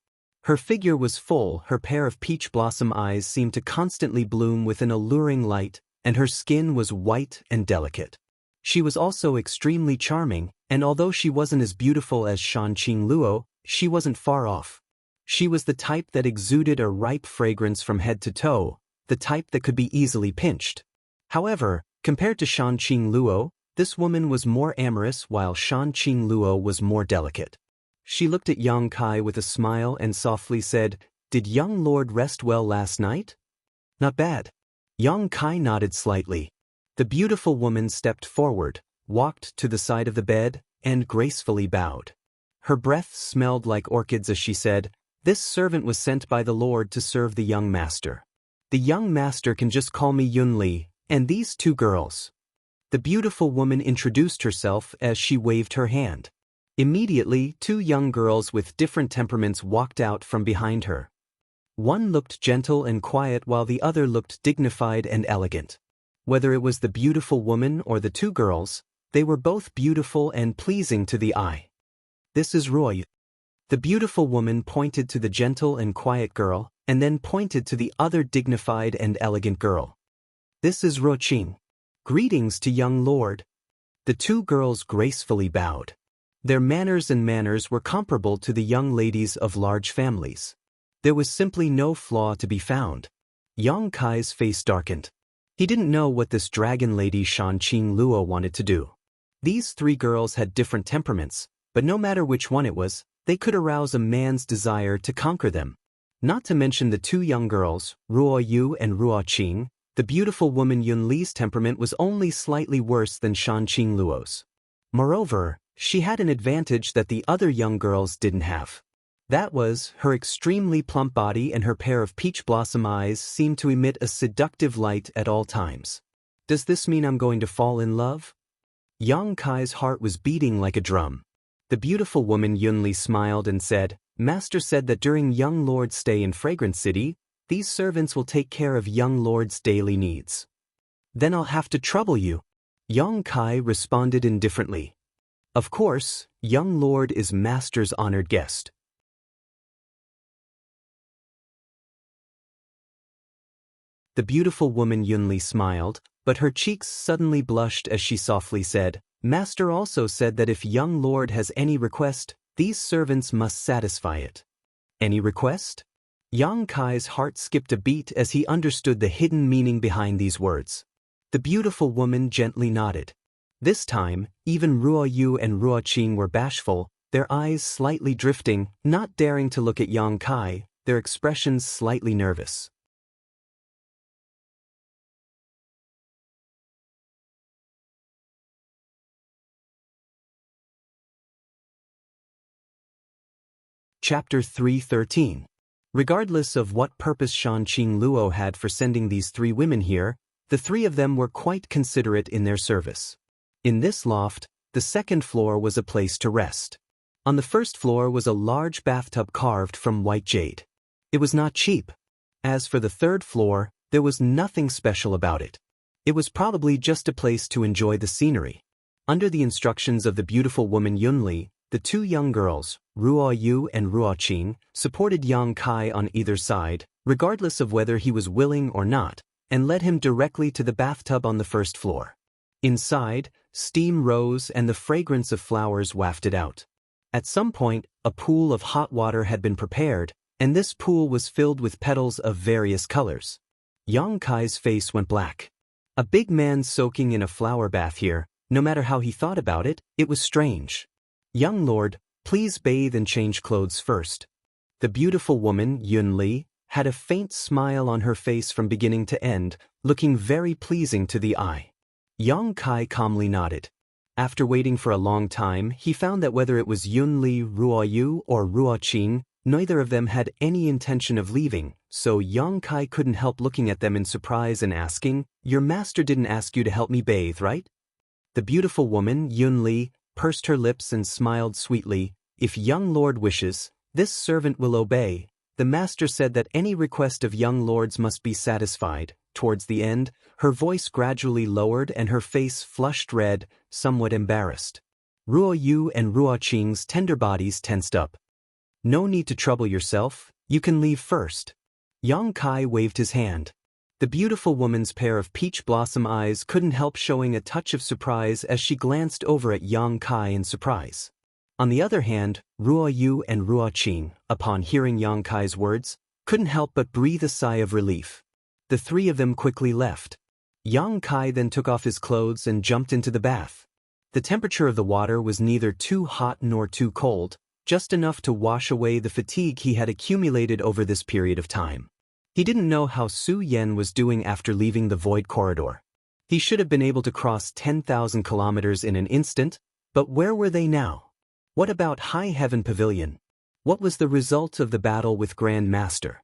Her figure was full, her pair of peach blossom eyes seemed to constantly bloom with an alluring light, and her skin was white and delicate. She was also extremely charming, and although she wasn't as beautiful as Shanqing Luo, she wasn't far off. She was the type that exuded a ripe fragrance from head to toe, the type that could be easily pinched. However, compared to Shanqing Luo, this woman was more amorous while Shanqing Luo was more delicate. She looked at Yang Kai with a smile and softly said, "Did young lord rest well last night?" "Not bad." Yang Kai nodded slightly. The beautiful woman stepped forward, walked to the side of the bed, and gracefully bowed. Her breath smelled like orchids as she said, "This servant was sent by the Lord to serve the young master. The young master can just call me Yun Li, and these two girls." The beautiful woman introduced herself as she waved her hand. Immediately, two young girls with different temperaments walked out from behind her. One looked gentle and quiet while the other looked dignified and elegant. Whether it was the beautiful woman or the two girls, they were both beautiful and pleasing to the eye. "This is Roy." The beautiful woman pointed to the gentle and quiet girl, and then pointed to the other dignified and elegant girl. "This is Ro Qing. Greetings to young lord." The two girls gracefully bowed. Their manners were comparable to the young ladies of large families. There was simply no flaw to be found. Yang Kai's face darkened. He didn't know what this dragon lady Shanqing Luo wanted to do. These three girls had different temperaments, but no matter which one it was, they could arouse a man's desire to conquer them. Not to mention the two young girls, Ruo Yu and Ruo Qing, the beautiful woman Yun Li's temperament was only slightly worse than Shanqing Luo's. Moreover, she had an advantage that the other young girls didn't have. That was, her extremely plump body and her pair of peach blossom eyes seemed to emit a seductive light at all times. "Does this mean I'm going to fall in love?" Yang Kai's heart was beating like a drum. The beautiful woman Yun Li smiled and said, "Master said that during young lord's stay in Fragrant City, these servants will take care of young lord's daily needs." "Then I'll have to trouble you." Yang Kai responded indifferently. "Of course, young lord is master's honored guest." The beautiful woman Yunli smiled, but her cheeks suddenly blushed as she softly said, "Master also said that if young lord has any request, these servants must satisfy it." Any request? Yang Kai's heart skipped a beat as he understood the hidden meaning behind these words. The beautiful woman gently nodded. This time, even Ruo Yu and Ruo Qing were bashful, their eyes slightly drifting, not daring to look at Yang Kai, their expressions slightly nervous. Chapter 313. Regardless of what purpose Shan Qing Luo had for sending these three women here, the three of them were quite considerate in their service. In this loft, the second floor was a place to rest. On the first floor was a large bathtub carved from white jade. It was not cheap. As for the third floor, there was nothing special about it. It was probably just a place to enjoy the scenery. Under the instructions of the beautiful woman Yunli, the two young girls, Ruo Yu and Ruo Qing, supported Yang Kai on either side, regardless of whether he was willing or not, and led him directly to the bathtub on the first floor. Inside, steam rose and the fragrance of flowers wafted out. At some point, a pool of hot water had been prepared, and this pool was filled with petals of various colors. Yang Kai's face went black. A big man soaking in a flower bath here, no matter how he thought about it, it was strange. "Young lord, please bathe and change clothes first." The beautiful woman, Yunli, had a faint smile on her face from beginning to end, looking very pleasing to the eye. Yang Kai calmly nodded. After waiting for a long time, he found that whether it was Yunli, Ruo Yu, or Ruo Qing, neither of them had any intention of leaving, so Yang Kai couldn't help looking at them in surprise and asking, "Your master didn't ask you to help me bathe, right?" The beautiful woman, Yunli, pursed her lips and smiled sweetly. "If young lord wishes, this servant will obey. The master said that any request of young lords must be satisfied." Towards the end, her voice gradually lowered and her face flushed red, somewhat embarrassed. Ruo Yu and Ruo Qing's tender bodies tensed up. "No need to trouble yourself, you can leave first." Yang Kai waved his hand. The beautiful woman's pair of peach blossom eyes couldn't help showing a touch of surprise as she glanced over at Yang Kai in surprise. On the other hand, Ruo Yu and Ruo Qing, upon hearing Yang Kai's words, couldn't help but breathe a sigh of relief. The three of them quickly left. Yang Kai then took off his clothes and jumped into the bath. The temperature of the water was neither too hot nor too cold, just enough to wash away the fatigue he had accumulated over this period of time. He didn't know how Su Yan was doing after leaving the void corridor. He should have been able to cross 10,000 kilometers in an instant, but where were they now? What about High Heaven Pavilion? What was the result of the battle with Grand Master?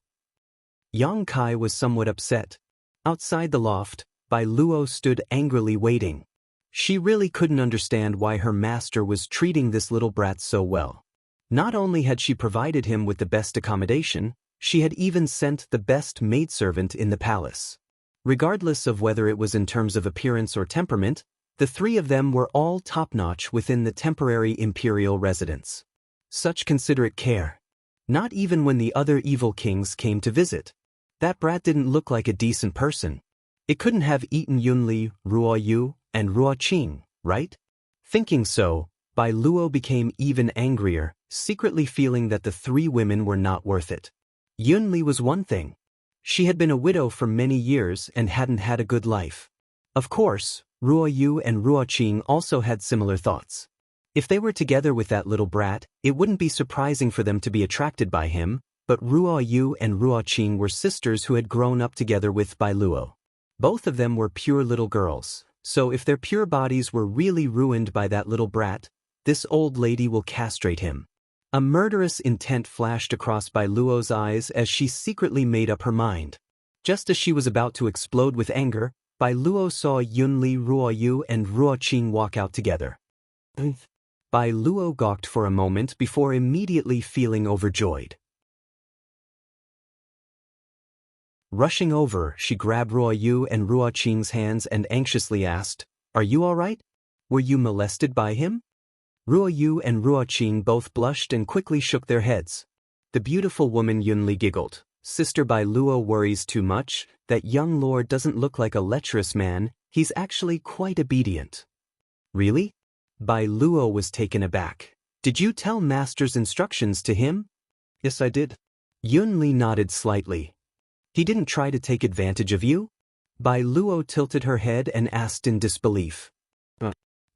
Yang Kai was somewhat upset. Outside the loft, Bai Luo stood angrily waiting. She really couldn't understand why her master was treating this little brat so well. Not only had she provided him with the best accommodation, she had even sent the best maidservant in the palace. Regardless of whether it was in terms of appearance or temperament, the three of them were all top-notch within the temporary imperial residence. Such considerate care. Not even when the other evil kings came to visit. That brat didn't look like a decent person. It couldn't have eaten Yunli, Ruo Yu, and Ruo Qing, right? Thinking so, Bai Luo became even angrier, secretly feeling that the three women were not worth it. Yunli was one thing. She had been a widow for many years and hadn't had a good life. Of course, Ruo Yu and Ruo Qing also had similar thoughts. If they were together with that little brat, it wouldn't be surprising for them to be attracted by him, but Ruo Yu and Ruo Qing were sisters who had grown up together with Bai Luo. Both of them were pure little girls, so if their pure bodies were really ruined by that little brat, this old lady will castrate him. A murderous intent flashed across Bai Luo's eyes as she secretly made up her mind. Just as she was about to explode with anger, Bai Luo saw Yunli, Ruo Yu, and Ruo Qing walk out together. Bai Luo gawked for a moment before immediately feeling overjoyed. Rushing over, she grabbed Ruo Yu and Ruo Qing's hands and anxiously asked, "Are you all right? Were you molested by him?" Ruo Yu and Ruo Qing both blushed and quickly shook their heads. The beautiful woman Yunli giggled. Sister Bai Luo worries too much. That young lord doesn't look like a lecherous man, he's actually quite obedient. Really? Bai Luo was taken aback. Did you tell master's instructions to him? Yes, I did. Yunli nodded slightly. He didn't try to take advantage of you? Bai Luo tilted her head and asked in disbelief.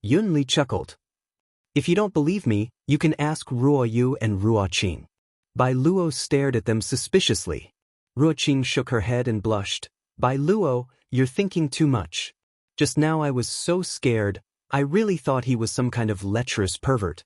Yunli chuckled. If you don't believe me, you can ask Ruo Yu and Ruo Qing. Bai Luo stared at them suspiciously. Ruo Qing shook her head and blushed. Bai Luo, you're thinking too much. Just now I was so scared, I really thought he was some kind of lecherous pervert.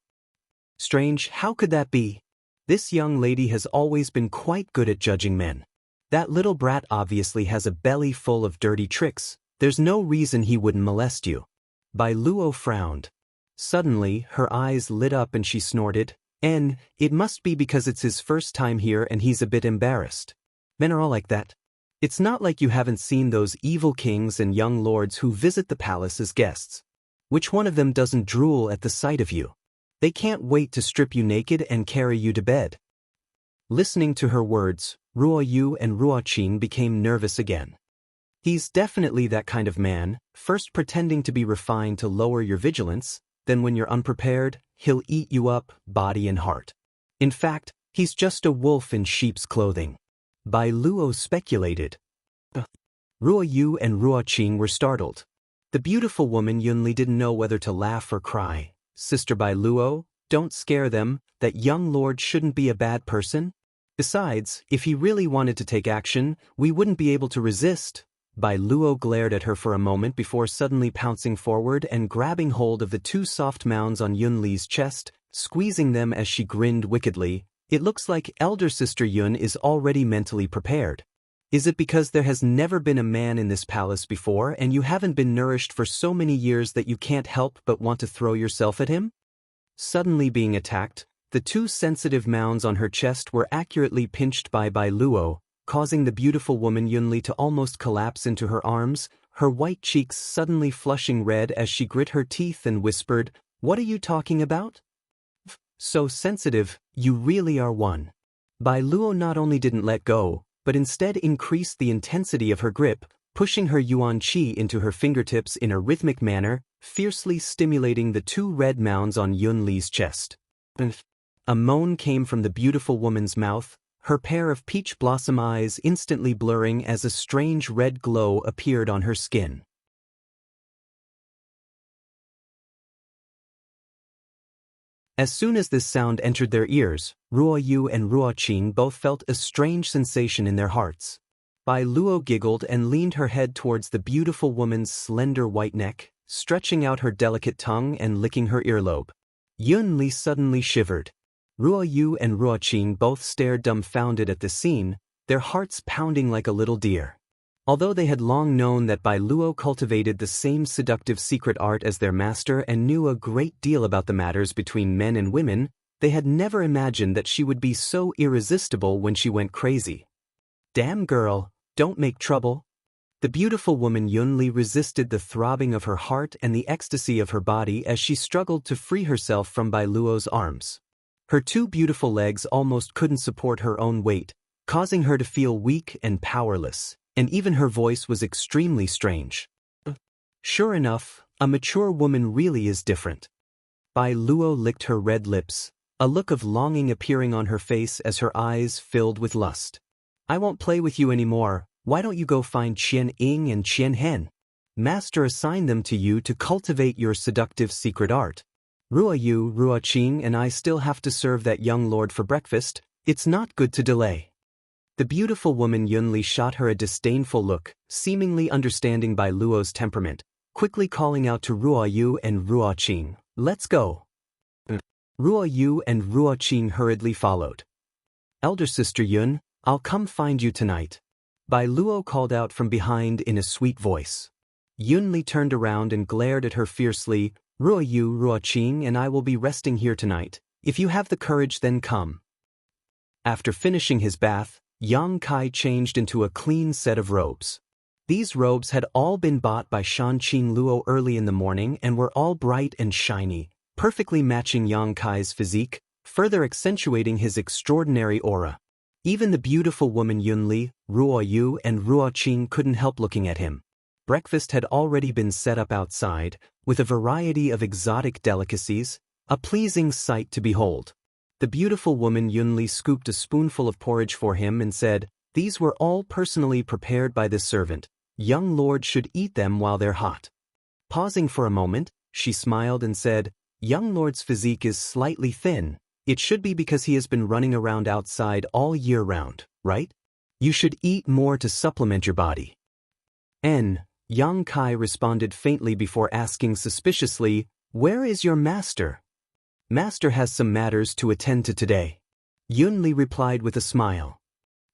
Strange, how could that be? This young lady has always been quite good at judging men. That little brat obviously has a belly full of dirty tricks. There's no reason he wouldn't molest you. Bai Luo frowned. Suddenly, her eyes lit up and she snorted, it must be because it's his first time here and he's a bit embarrassed. Men are all like that. It's not like you haven't seen those evil kings and young lords who visit the palace as guests. Which one of them doesn't drool at the sight of you? They can't wait to strip you naked and carry you to bed. Listening to her words, Ruo Yu and Ruo Qing became nervous again. He's definitely that kind of man, first pretending to be refined to lower your vigilance, then when you're unprepared, he'll eat you up, body and heart. In fact, he's just a wolf in sheep's clothing. Bai Luo speculated. Ruo Yu and Ruo Qing were startled. The beautiful woman Yunli didn't know whether to laugh or cry. Sister Bai Luo, don't scare them, that young lord shouldn't be a bad person. Besides, if he really wanted to take action, we wouldn't be able to resist. Bai Luo glared at her for a moment before suddenly pouncing forward and grabbing hold of the two soft mounds on Yunli's chest, squeezing them as she grinned wickedly. It looks like elder sister Yun is already mentally prepared. Is it because there has never been a man in this palace before and you haven't been nourished for so many years that you can't help but want to throw yourself at him? Suddenly being attacked, the two sensitive mounds on her chest were accurately pinched by Bai Luo, causing the beautiful woman Yunli to almost collapse into her arms, her white cheeks suddenly flushing red as she grit her teeth and whispered, "What are you talking about?" "So sensitive, you really are one." Bai Luo not only didn't let go, but instead increased the intensity of her grip, pushing her yuan qi into her fingertips in a rhythmic manner, fiercely stimulating the two red mounds on Yunli's chest. A moan came from the beautiful woman's mouth, her pair of peach blossom eyes instantly blurring as a strange red glow appeared on her skin. As soon as this sound entered their ears, Ruo Yu and Ruo Qing both felt a strange sensation in their hearts. Bai Luo giggled and leaned her head towards the beautiful woman's slender white neck, stretching out her delicate tongue and licking her earlobe. Yunli suddenly shivered. Ruo Yu and Ruo Qing both stared dumbfounded at the scene, their hearts pounding like a little deer. Although they had long known that Bai Luo cultivated the same seductive secret art as their master and knew a great deal about the matters between men and women, they had never imagined that she would be so irresistible when she went crazy. "Damn girl, don't make trouble." The beautiful woman Yunli resisted the throbbing of her heart and the ecstasy of her body as she struggled to free herself from Bai Luo's arms. Her two beautiful legs almost couldn't support her own weight, causing her to feel weak and powerless, and even her voice was extremely strange. Sure enough, a mature woman really is different. Bai Luo licked her red lips, a look of longing appearing on her face as her eyes filled with lust. "I won't play with you anymore. Why don't you go find Qian Ying and Qian Hen? Master assigned them to you to cultivate your seductive secret art. Ruo Yu, Ruo Qing and I still have to serve that young lord for breakfast. It's not good to delay." The beautiful woman Yunli shot her a disdainful look, seemingly understanding Bai Luo's temperament, quickly calling out to Ruo Yu and Ruo Qing, "Let's go." Ruo Yu and Ruo Qing hurriedly followed. "Elder sister Yun, I'll come find you tonight," Bai Luo called out from behind in a sweet voice. Yunli turned around and glared at her fiercely. "Ruo Yu, Ruo Qing and I will be resting here tonight. If you have the courage, then come." After finishing his bath, Yang Kai changed into a clean set of robes. These robes had all been bought by Shanqing Luo early in the morning and were all bright and shiny, perfectly matching Yang Kai's physique, further accentuating his extraordinary aura. Even the beautiful woman Yunli, Ruo Yu and Ruo Qing couldn't help looking at him. Breakfast had already been set up outside, with a variety of exotic delicacies, a pleasing sight to behold. The beautiful woman Yunli scooped a spoonful of porridge for him and said, "These were all personally prepared by this servant. Young lord should eat them while they're hot." Pausing for a moment, she smiled and said, "Young lord's physique is slightly thin. It should be because he has been running around outside all year round, right? You should eat more to supplement your body." Yang Kai responded faintly before asking suspiciously, "Where is your master?" "Master has some matters to attend to today." Yunli replied with a smile.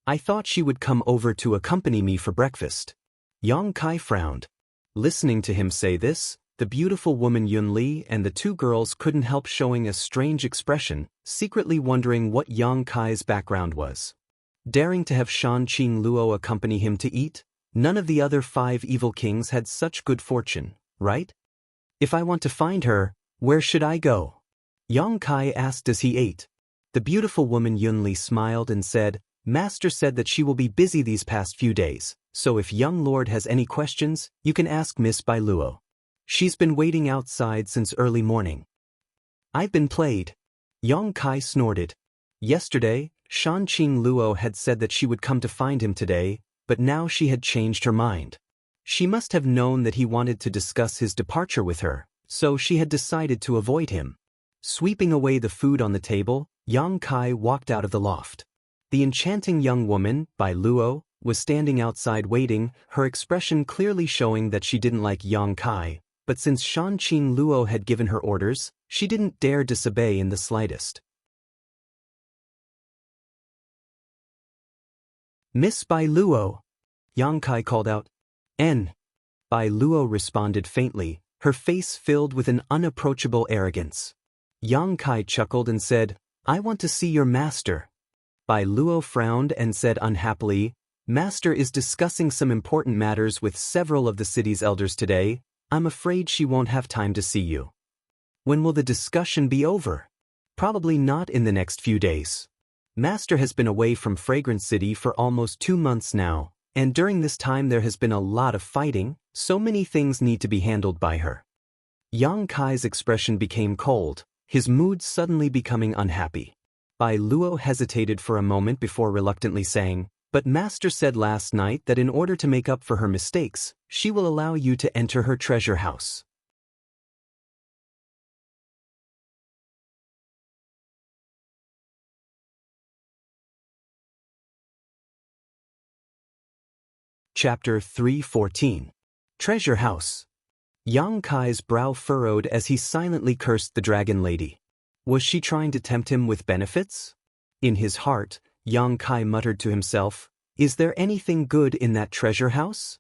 "I thought she would come over to accompany me for breakfast." Yang Kai frowned. Listening to him say this, the beautiful woman Yunli and the two girls couldn't help showing a strange expression, secretly wondering what Yang Kai's background was. Daring to have Shanqing Luo accompany him to eat? None of the other 5 evil kings had such good fortune, right? "If I want to find her, where should I go?" Yang Kai asked as he ate. The beautiful woman Yunli smiled and said, "Master said that she will be busy these past few days, so if young lord has any questions, you can ask Miss Bai Luo. She's been waiting outside since early morning." "I've been played." Yang Kai snorted. Yesterday, Shanqing Luo had said that she would come to find him today, but now she had changed her mind. She must have known that he wanted to discuss his departure with her, so she had decided to avoid him. Sweeping away the food on the table, Yang Kai walked out of the loft. The enchanting young woman, Bai Luo, was standing outside waiting, her expression clearly showing that she didn't like Yang Kai, but since Shanqing Luo had given her orders, she didn't dare disobey in the slightest. "Miss Bai Luo," Yang Kai called out. Bai Luo responded faintly, her face filled with an unapproachable arrogance. Yang Kai chuckled and said, "I want to see your master." Bai Luo frowned and said unhappily, "Master is discussing some important matters with several of the city's elders today. I'm afraid she won't have time to see you." "When will the discussion be over?" "Probably not in the next few days. Master has been away from Fragrance City for almost 2 months now, and during this time there has been a lot of fighting, so many things need to be handled by her." Yang Kai's expression became cold, his mood suddenly becoming unhappy. Bai Luo hesitated for a moment before reluctantly saying, "But Master said last night that in order to make up for her mistakes, she will allow you to enter her treasure house." Chapter 314. Treasure House. Yang Kai's brow furrowed as he silently cursed the dragon lady. Was she trying to tempt him with benefits? In his heart, Yang Kai muttered to himself, "Is there anything good in that treasure house?"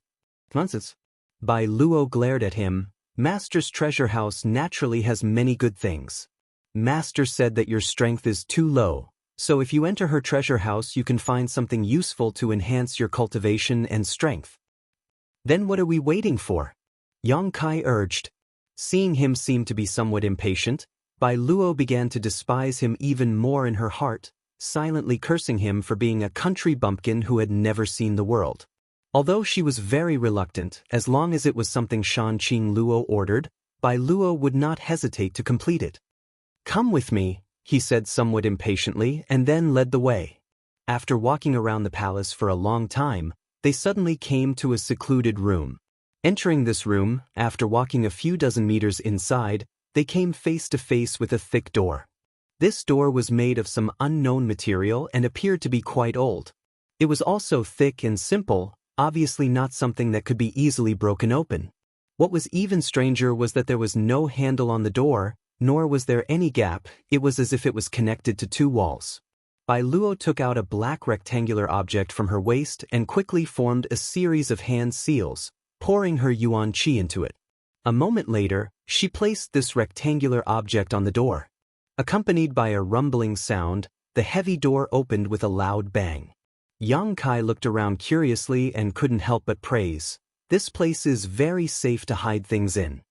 "Nonsense." Bai Luo glared at him. "Master's treasure house naturally has many good things. Master said that your strength is too low, so if you enter her treasure house you can find something useful to enhance your cultivation and strength." "Then what are we waiting for?" Yang Kai urged. Seeing him seem to be somewhat impatient, Bai Luo began to despise him even more in her heart, silently cursing him for being a country bumpkin who had never seen the world. Although she was very reluctant, as long as it was something Shanqing Luo ordered, Bai Luo would not hesitate to complete it. "Come with me," he said somewhat impatiently and then led the way. After walking around the palace for a long time, they suddenly came to a secluded room. Entering this room, after walking a few dozen meters inside, they came face to face with a thick door. This door was made of some unknown material and appeared to be quite old. It was also thick and simple, obviously not something that could be easily broken open. What was even stranger was that there was no handle on the door, nor was there any gap. It was as if it was connected to 2 walls. Bai Luo took out a black rectangular object from her waist and quickly formed a series of hand seals, pouring her yuan qi into it. A moment later, she placed this rectangular object on the door. Accompanied by a rumbling sound, the heavy door opened with a loud bang. Yang Kai looked around curiously and couldn't help but praise, "This place is very safe to hide things in."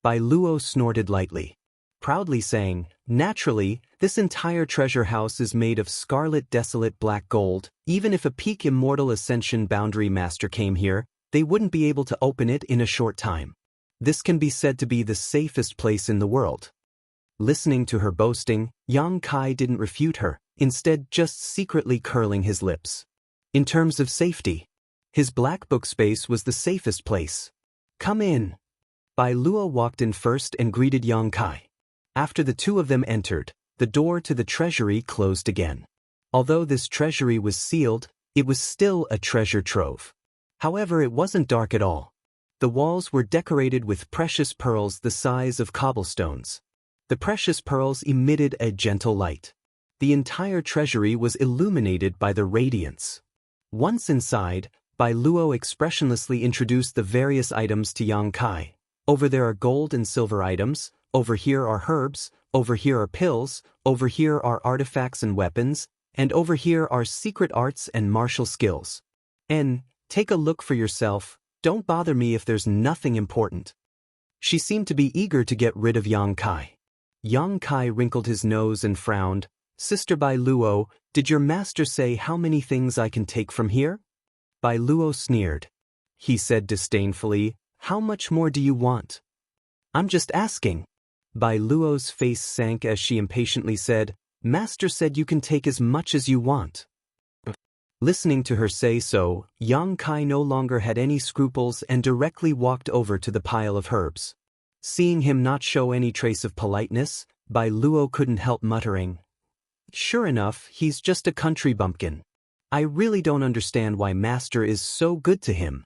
Bai Luo snorted lightly. proudly saying, "Naturally, this entire treasure house is made of scarlet desolate black gold. Even if a peak Immortal Ascension Boundary Master came here, they wouldn't be able to open it in a short time. This can be said to be the safest place in the world." Listening to her boasting, Yang Kai didn't refute her, instead just secretly curling his lips. In terms of safety, his black book space was the safest place. "Come in." Bai Luo walked in first and greeted Yang Kai. After the two of them entered, the door to the treasury closed again. Although this treasury was sealed, it was still a treasure trove. However, it wasn't dark at all. The walls were decorated with precious pearls the size of cobblestones. The precious pearls emitted a gentle light. The entire treasury was illuminated by the radiance. Once inside, Bai Luo expressionlessly introduced the various items to Yang Kai. "Over there are gold and silver items, over here are herbs, over here are pills, over here are artifacts and weapons, and over here are secret arts and martial skills. And take a look for yourself, don't bother me if there's nothing important." She seemed to be eager to get rid of Yang Kai. Yang Kai wrinkled his nose and frowned. "Sister Bai Luo, did your master say how many things I can take from here?" Bai Luo sneered. He said disdainfully, "How much more do you want?" "I'm just asking." Bai Luo's face sank as she impatiently said, "Master said you can take as much as you want." Listening to her say so, Yang Kai no longer had any scruples and directly walked over to the pile of herbs. Seeing him not show any trace of politeness, Bai Luo couldn't help muttering, "Sure enough, he's just a country bumpkin. I really don't understand why Master is so good to him."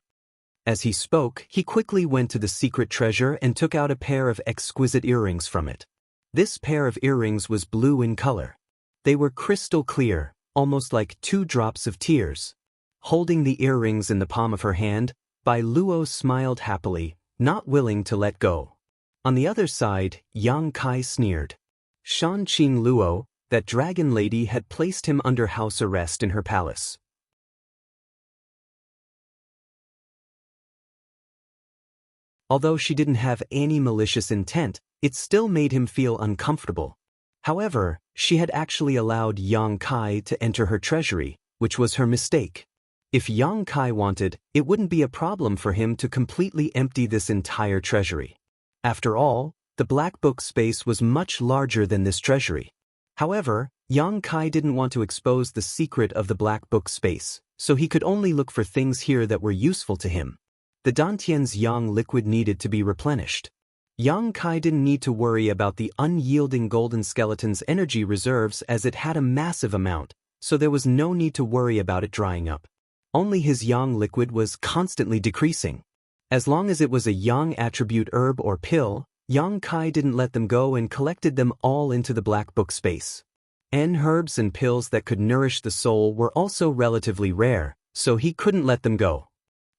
As he spoke, he quickly went to the secret treasure and took out a pair of exquisite earrings from it. This pair of earrings was blue in color. They were crystal clear, almost like 2 drops of tears. Holding the earrings in the palm of her hand, Bai Luo smiled happily, not willing to let go. On the other side, Yang Kai sneered. Shan Qing Luo, that dragon lady, had placed him under house arrest in her palace. Although she didn't have any malicious intent, it still made him feel uncomfortable. However, she had actually allowed Yang Kai to enter her treasury, which was her mistake. If Yang Kai wanted, it wouldn't be a problem for him to completely empty this entire treasury. After all, the black book space was much larger than this treasury. However, Yang Kai didn't want to expose the secret of the black book space, so he could only look for things here that were useful to him. The Dantian's yang liquid needed to be replenished. Yang Kai didn't need to worry about the unyielding golden skeleton's energy reserves as it had a massive amount, so there was no need to worry about it drying up. Only his yang liquid was constantly decreasing. As long as it was a yang attribute herb or pill, Yang Kai didn't let them go and collected them all into the black book space. Herbs and pills that could nourish the soul were also relatively rare, so he couldn't let them go.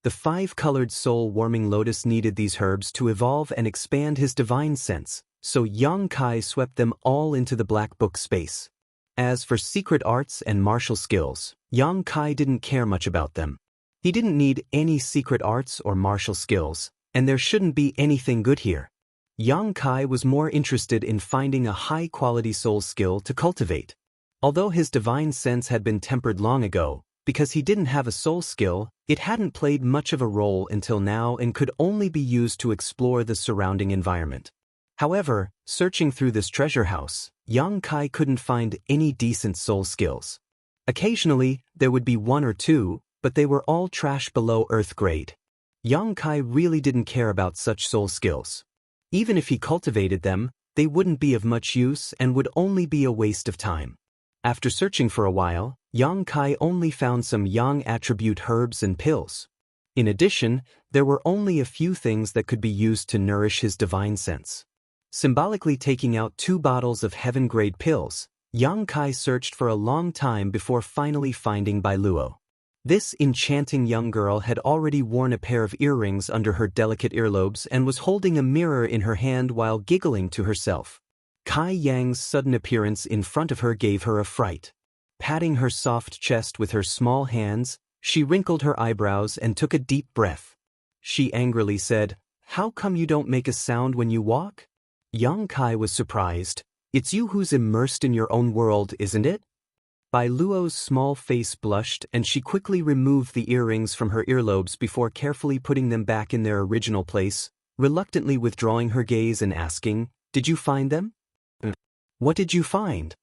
The 5-colored soul-warming lotus needed these herbs to evolve and expand his divine sense, so Yang Kai swept them all into the black book space. As for secret arts and martial skills, Yang Kai didn't care much about them. He didn't need any secret arts or martial skills, and there shouldn't be anything good here. Yang Kai was more interested in finding a high-quality soul skill to cultivate. Although his divine sense had been tempered long ago, because he didn't have a soul skill, it hadn't played much of a role until now and could only be used to explore the surrounding environment. However, searching through this treasure house, Yang Kai couldn't find any decent soul skills. Occasionally, there would be 1 or 2, but they were all trash below earth grade. Yang Kai really didn't care about such soul skills. Even if he cultivated them, they wouldn't be of much use and would only be a waste of time. After searching for a while, Yang Kai only found some yang attribute herbs and pills. In addition, there were only a few things that could be used to nourish his divine sense. Symbolically taking out 2 bottles of heaven-grade pills, Yang Kai searched for a long time before finally finding Bai Luo. This enchanting young girl had already worn a pair of earrings under her delicate earlobes and was holding a mirror in her hand while giggling to herself. Kai Yang's sudden appearance in front of her gave her a fright. Patting her soft chest with her small hands, she wrinkled her eyebrows and took a deep breath. She angrily said, "How come you don't make a sound when you walk?" Yang Kai was surprised. It's you who's immersed in your own world, isn't it? Bai Luo's small face blushed and she quickly removed the earrings from her earlobes before carefully putting them back in their original place, reluctantly withdrawing her gaze and asking, "Did you find them?" "What did you find?"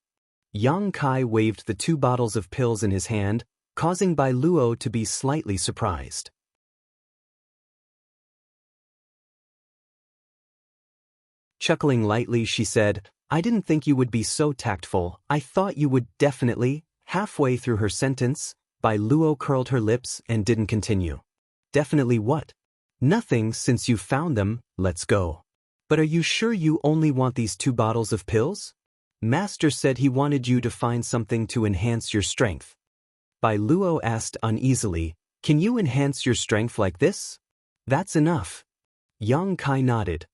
Yang Kai waved the 2 bottles of pills in his hand, causing Bai Luo to be slightly surprised. Chuckling lightly, she said, "I didn't think you would be so tactful. I thought you would definitely." Halfway through her sentence, Bai Luo curled her lips and didn't continue. "Definitely what?" "Nothing, since you found them, let's go." "But are you sure you only want these 2 bottles of pills? Master said he wanted you to find something to enhance your strength." Bai Luo asked uneasily, "Can you enhance your strength like this?" "That's enough." Yang Kai nodded.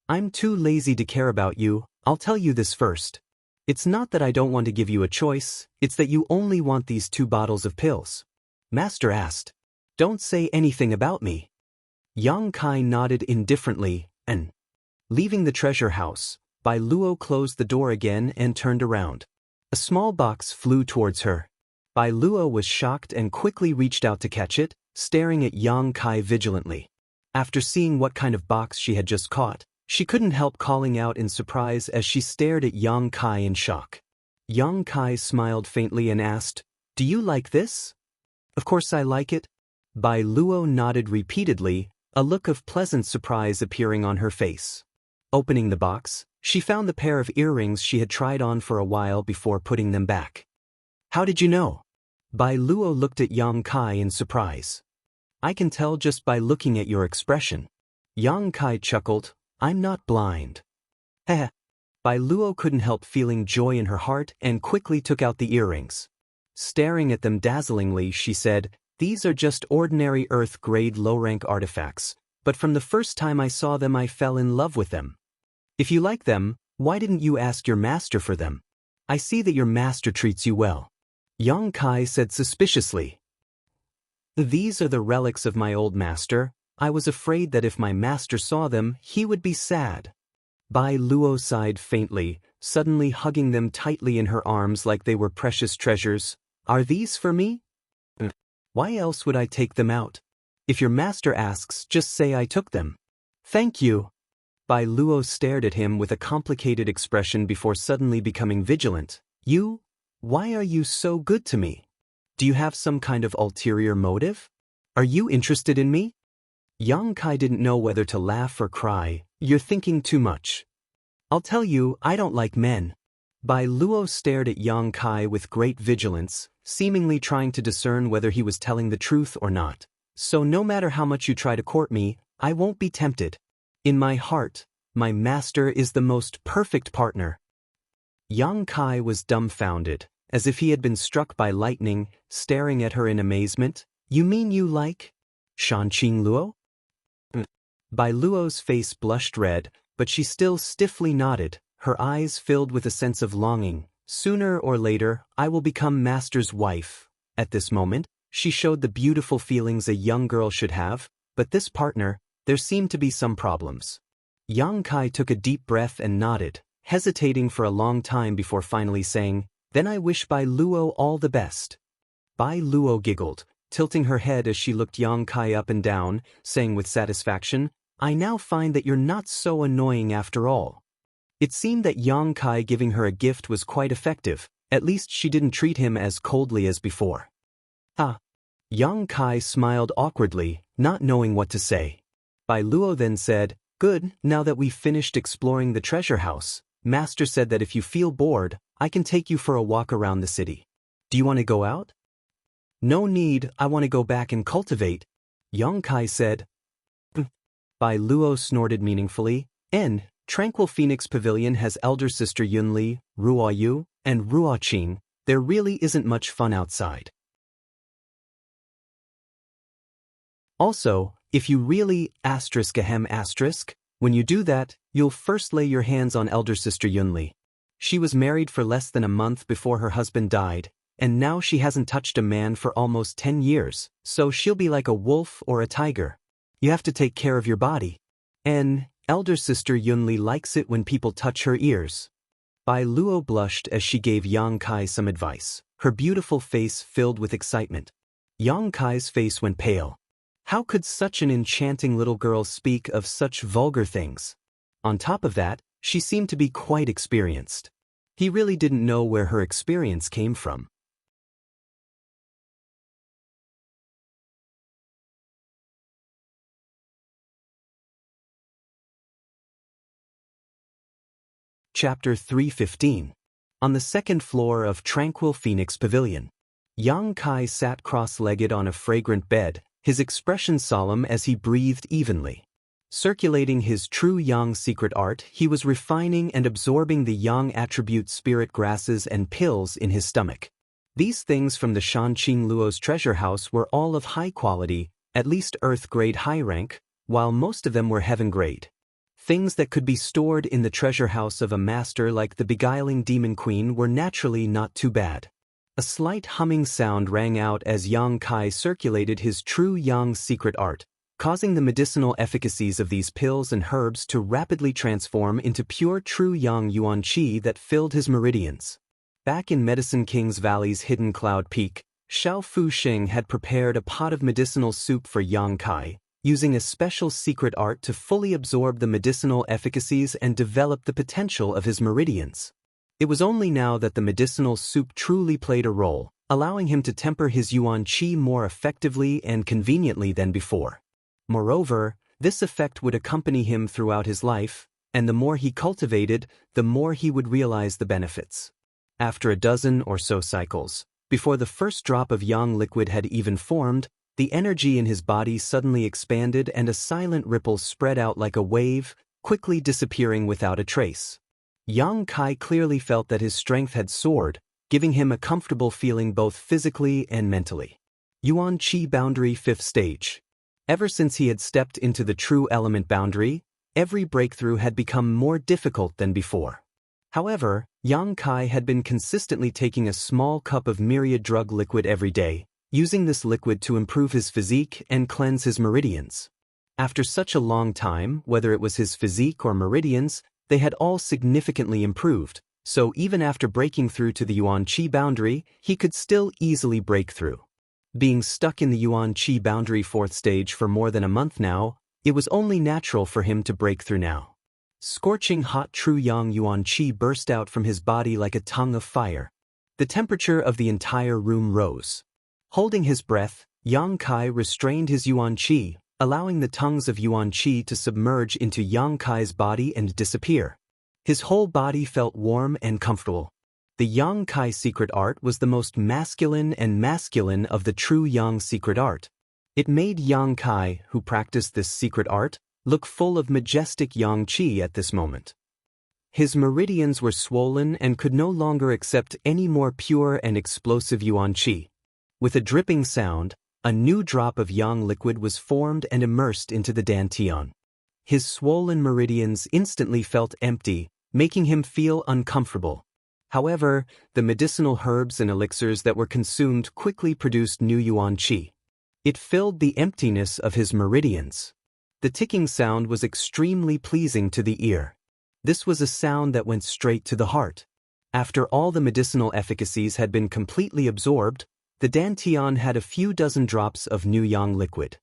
"I'm too lazy to care about you. I'll tell you this first. It's not that I don't want to give you a choice, it's that you only want these 2 bottles of pills." Master asked. "Don't say anything about me." Yang Kai nodded indifferently, and, leaving the treasure house, Bai Luo closed the door again and turned around. A small box flew towards her. Bai Luo was shocked and quickly reached out to catch it, staring at Yang Kai vigilantly. After seeing what kind of box she had just caught, she couldn't help calling out in surprise as she stared at Yang Kai in shock. Yang Kai smiled faintly and asked, "Do you like this?" "Of course I like it." Bai Luo nodded repeatedly, a look of pleasant surprise appearing on her face. Opening the box, she found the pair of earrings she had tried on for a while before putting them back. "How did you know?" Bai Luo looked at Yang Kai in surprise. "I can tell just by looking at your expression." Yang Kai chuckled, "I'm not blind." Heh. Bai Luo couldn't help feeling joy in her heart and quickly took out the earrings. Staring at them dazzlingly, she said, "These are just ordinary Earth-grade low-rank artifacts, but from the first time I saw them I fell in love with them. If you like them, why didn't you ask your master for them? I see that your master treats you well." Yang Kai said suspiciously, "These are the relics of my old master. I was afraid that if my master saw them, he would be sad." Bai Luo sighed faintly, suddenly hugging them tightly in her arms like they were precious treasures. "Are these for me?" "Why else would I take them out? If your master asks, just say I took them." "Thank you." Bai Luo stared at him with a complicated expression before suddenly becoming vigilant. Why are you so good to me? Do you have some kind of ulterior motive? Are you interested in me?" Yang Kai didn't know whether to laugh or cry. "You're thinking too much." "I'll tell you, I don't like men." Bai Luo stared at Yang Kai with great vigilance, seemingly trying to discern whether he was telling the truth or not. "So no matter how much you try to court me, I won't be tempted. In my heart, my master is the most perfect partner." Yang Kai was dumbfounded, as if he had been struck by lightning, staring at her in amazement. "You mean you like Shanqing Luo?" Bai Luo's face blushed red, but she still stiffly nodded, her eyes filled with a sense of longing. "Sooner or later, I will become master's wife." At this moment, she showed the beautiful feelings a young girl should have, but this partner, there seemed to be some problems. Yang Kai took a deep breath and nodded, hesitating for a long time before finally saying, "Then I wish Bai Luo all the best." Bai Luo giggled, tilting her head as she looked Yang Kai up and down, saying with satisfaction, "I now find that you're not so annoying after all." It seemed that Yang Kai giving her a gift was quite effective, at least she didn't treat him as coldly as before. "Ah." Yang Kai smiled awkwardly, not knowing what to say. Bai Luo then said, "Good, now that we've finished exploring the treasure house, Master said that if you feel bored, I can take you for a walk around the city. Do you want to go out?" "No need, I want to go back and cultivate," Yang Kai said. Bai Luo snorted meaningfully. Tranquil Phoenix Pavilion has elder sister Yunli, Ruo Yu, and Ruo Qing. There really isn't much fun outside. Also, if you really when you do that, you'll first lay your hands on elder sister Yunli. She was married for less than a month before her husband died, and now she hasn't touched a man for almost 10 years, so she'll be like a wolf or a tiger. You have to take care of your body. And Elder sister Yunli likes it when people touch her ears. Bai Luo blushed as she gave Yang Kai some advice, her beautiful face filled with excitement. Yang Kai's face went pale. How could such an enchanting little girl speak of such vulgar things? On top of that, she seemed to be quite experienced. He really didn't know where her experience came from. Chapter 315. On the second floor of Tranquil Phoenix Pavilion. Yang Kai sat cross-legged on a fragrant bed, his expression solemn as he breathed evenly. Circulating his true Yang secret art, he was refining and absorbing the Yang attribute spirit grasses and pills in his stomach. These things from the Shanqing Luo's treasure house were all of high quality, at least earth-grade high rank, while most of them were heaven-grade. Things that could be stored in the treasure house of a master like the beguiling demon queen were naturally not too bad. A slight humming sound rang out as Yang Kai circulated his true Yang secret art, causing the medicinal efficacies of these pills and herbs to rapidly transform into pure true Yang Yuan Qi that filled his meridians. Back in Medicine King's Valley's hidden cloud peak, Xiao Fusheng had prepared a pot of medicinal soup for Yang Kai, using a special secret art to fully absorb the medicinal efficacies and develop the potential of his meridians. It was only now that the medicinal soup truly played a role, allowing him to temper his Yuan Qi more effectively and conveniently than before. Moreover, this effect would accompany him throughout his life, and the more he cultivated, the more he would realize the benefits. After a dozen or so cycles, before the first drop of Yang liquid had even formed, the energy in his body suddenly expanded and a silent ripple spread out like a wave, quickly disappearing without a trace. Yang Kai clearly felt that his strength had soared, giving him a comfortable feeling both physically and mentally. Yuan Qi Boundary 5th Stage. Ever since he had stepped into the true element boundary, every breakthrough had become more difficult than before. However, Yang Kai had been consistently taking a small cup of myriad drug liquid every day, using this liquid to improve his physique and cleanse his meridians. After such a long time, whether it was his physique or meridians, they had all significantly improved, so even after breaking through to the Yuan Qi boundary, he could still easily break through. Being stuck in the Yuan Qi boundary 4th stage for more than a month now, it was only natural for him to break through now. Scorching hot true Yang Yuan Qi burst out from his body like a tongue of fire. The temperature of the entire room rose. Holding his breath, Yang Kai restrained his Yuan Qi, allowing the tongues of Yuan Qi to submerge into Yang Kai's body and disappear. His whole body felt warm and comfortable. The Yang Kai secret art was the most masculine of the true Yang secret art. It made Yang Kai, who practiced this secret art, look full of majestic Yang Qi at this moment. His meridians were swollen and could no longer accept any more pure and explosive Yuan Qi. With a dripping sound, a new drop of Yang liquid was formed and immersed into the dantian. His swollen meridians instantly felt empty, making him feel uncomfortable. However, the medicinal herbs and elixirs that were consumed quickly produced new Yuan Qi. It filled the emptiness of his meridians. The ticking sound was extremely pleasing to the ear. This was a sound that went straight to the heart. After all the medicinal efficacies had been completely absorbed, the dantian had a few dozen drops of new Yang liquid.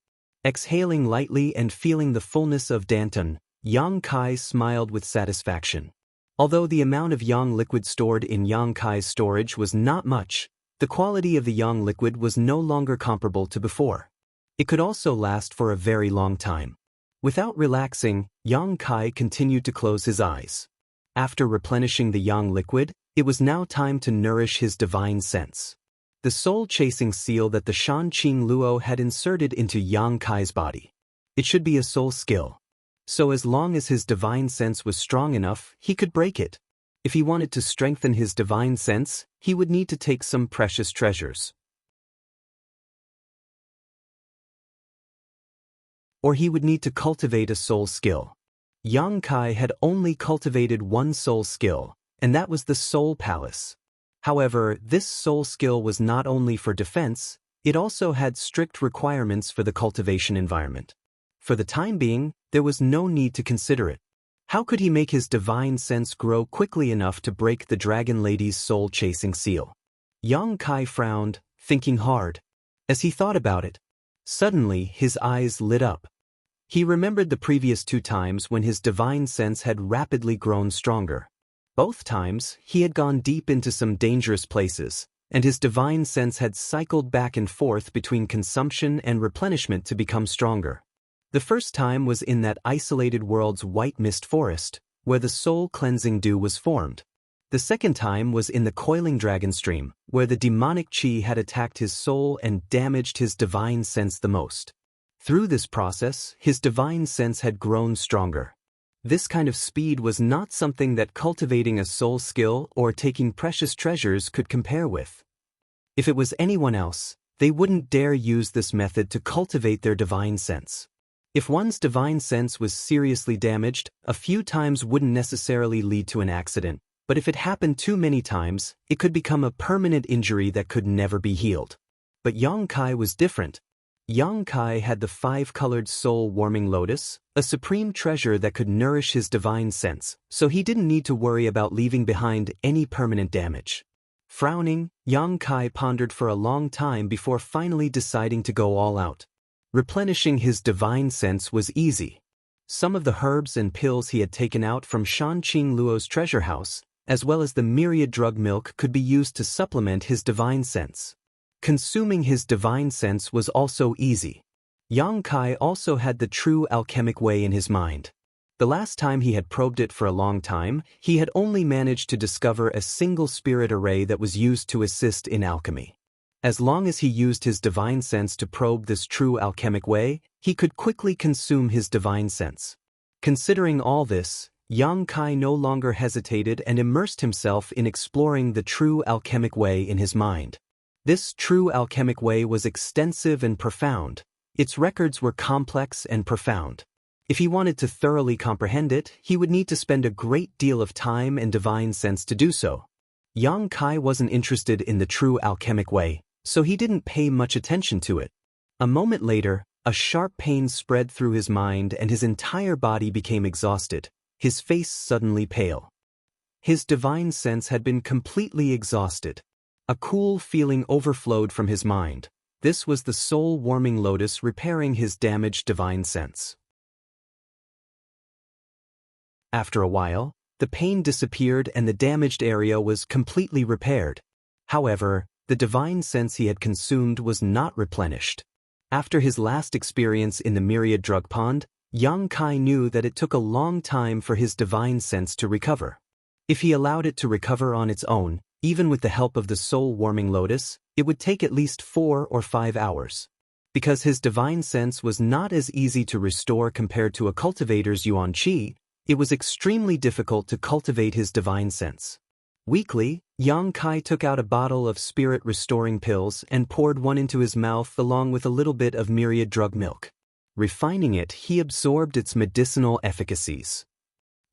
Exhaling lightly and feeling the fullness of dantian, Yang Kai smiled with satisfaction. Although the amount of Yang liquid stored in Yang Kai's storage was not much, the quality of the Yang liquid was no longer comparable to before. It could also last for a very long time. Without relaxing, Yang Kai continued to close his eyes. After replenishing the Yang liquid, it was now time to nourish his divine sense. The soul-chasing seal that the Shanqing Luo had inserted into Yang Kai's body. It should be a soul skill. So as long as his divine sense was strong enough, he could break it. If he wanted to strengthen his divine sense, he would need to take some precious treasures. Or he would need to cultivate a soul skill. Yang Kai had only cultivated one soul skill, and that was the Soul Palace. However, this soul skill was not only for defense, it also had strict requirements for the cultivation environment. For the time being, there was no need to consider it. How could he make his divine sense grow quickly enough to break the Dragon Lady's soul-chasing seal? Yang Kai frowned, thinking hard. As he thought about it, suddenly his eyes lit up. He remembered the previous 2 times when his divine sense had rapidly grown stronger. Both times, he had gone deep into some dangerous places, and his divine sense had cycled back and forth between consumption and replenishment to become stronger. The first time was in that isolated world's white mist forest, where the soul-cleansing dew was formed. The second time was in the coiling dragon stream, where the demonic chi had attacked his soul and damaged his divine sense the most. Through this process, his divine sense had grown stronger. This kind of speed was not something that cultivating a soul skill or taking precious treasures could compare with. If it was anyone else, they wouldn't dare use this method to cultivate their divine sense. If one's divine sense was seriously damaged, a few times wouldn't necessarily lead to an accident, but if it happened too many times, it could become a permanent injury that could never be healed. But Yang Kai was different. Yang Kai had the 5-colored soul-warming lotus, a supreme treasure that could nourish his divine sense, so he didn't need to worry about leaving behind any permanent damage. Frowning, Yang Kai pondered for a long time before finally deciding to go all out. Replenishing his divine sense was easy. Some of the herbs and pills he had taken out from Shanqing Luo's treasure house, as well as the myriad drug milk, could be used to supplement his divine sense. Consuming his divine sense was also easy. Yang Kai also had the true alchemic way in his mind. The last time he had probed it for a long time, he had only managed to discover a single spirit array that was used to assist in alchemy. As long as he used his divine sense to probe this true alchemic way, he could quickly consume his divine sense. Considering all this, Yang Kai no longer hesitated and immersed himself in exploring the true alchemic way in his mind. This true alchemic way was extensive and profound. Its records were complex and profound. If he wanted to thoroughly comprehend it, he would need to spend a great deal of time and divine sense to do so. Yang Kai wasn't interested in the true alchemic way, so he didn't pay much attention to it. A moment later, a sharp pain spread through his mind and his entire body became exhausted, his face suddenly pale. His divine sense had been completely exhausted. A cool feeling overflowed from his mind. This was the soul-warming lotus repairing his damaged divine sense. After a while, the pain disappeared and the damaged area was completely repaired. However, the divine sense he had consumed was not replenished. After his last experience in the myriad drug pond, Yang Kai knew that it took a long time for his divine sense to recover. If he allowed it to recover on its own, even with the help of the soul-warming lotus, it would take at least 4 or 5 hours. Because his divine sense was not as easy to restore compared to a cultivator's yuan qi, it was extremely difficult to cultivate his divine sense. Weakly, Yang Kai took out a bottle of spirit-restoring pills and poured one into his mouth along with a little bit of myriad drug milk. Refining it, he absorbed its medicinal efficacies.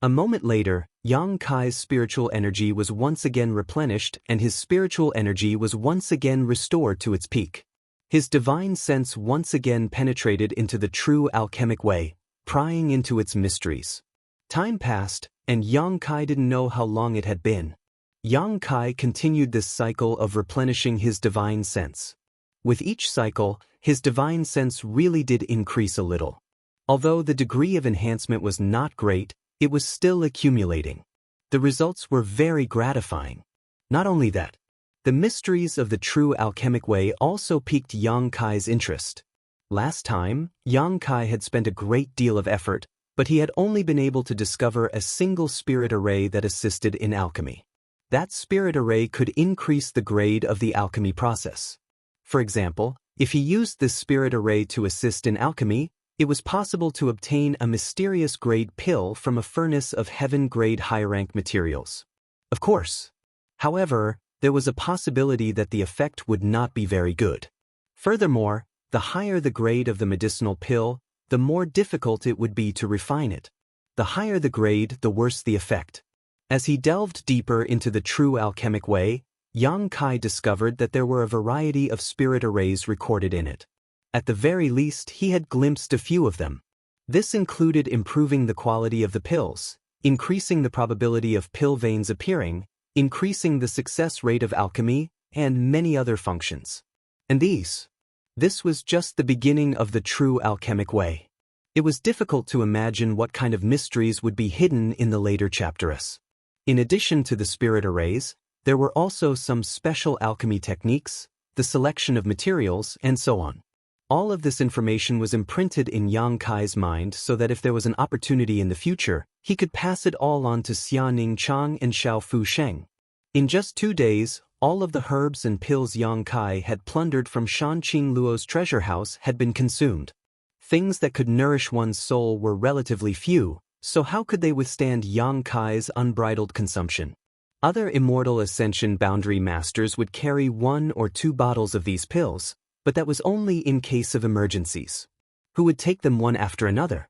A moment later, Yang Kai's spiritual energy was once again replenished and his spiritual energy was once again restored to its peak. His divine sense once again penetrated into the true alchemic way, prying into its mysteries. Time passed, and Yang Kai didn't know how long it had been. Yang Kai continued this cycle of replenishing his divine sense. With each cycle, his divine sense really did increase a little. Although the degree of enhancement was not great, it was still accumulating. The results were very gratifying. Not only that, the mysteries of the true alchemic way also piqued Yang Kai's interest. Last time, Yang Kai had spent a great deal of effort, but he had only been able to discover a single spirit array that assisted in alchemy. That spirit array could increase the grade of the alchemy process. For example, if he used this spirit array to assist in alchemy, it was possible to obtain a mysterious grade pill from a furnace of heaven-grade high-rank materials. Of course. However, there was a possibility that the effect would not be very good. Furthermore, the higher the grade of the medicinal pill, the more difficult it would be to refine it. The higher the grade, the worse the effect. As he delved deeper into the true alchemic way, Yang Kai discovered that there were a variety of spirit arrays recorded in it. At the very least, he had glimpsed a few of them. This included improving the quality of the pills, increasing the probability of pill veins appearing, increasing the success rate of alchemy, and many other functions. And this was just the beginning of the true alchemic way. It was difficult to imagine what kind of mysteries would be hidden in the later chapters. In addition to the spirit arrays, there were also some special alchemy techniques, the selection of materials, and so on. All of this information was imprinted in Yang Kai's mind so that if there was an opportunity in the future, he could pass it all on to Xia Ning Chang and Xiao Fu Sheng. In just 2 days, all of the herbs and pills Yang Kai had plundered from Shan Qing Luo's treasure house had been consumed. Things that could nourish one's soul were relatively few, so how could they withstand Yang Kai's unbridled consumption? Other Immortal Ascension Boundary Masters would carry 1 or 2 bottles of these pills, but that was only in case of emergencies. Who would take them one after another?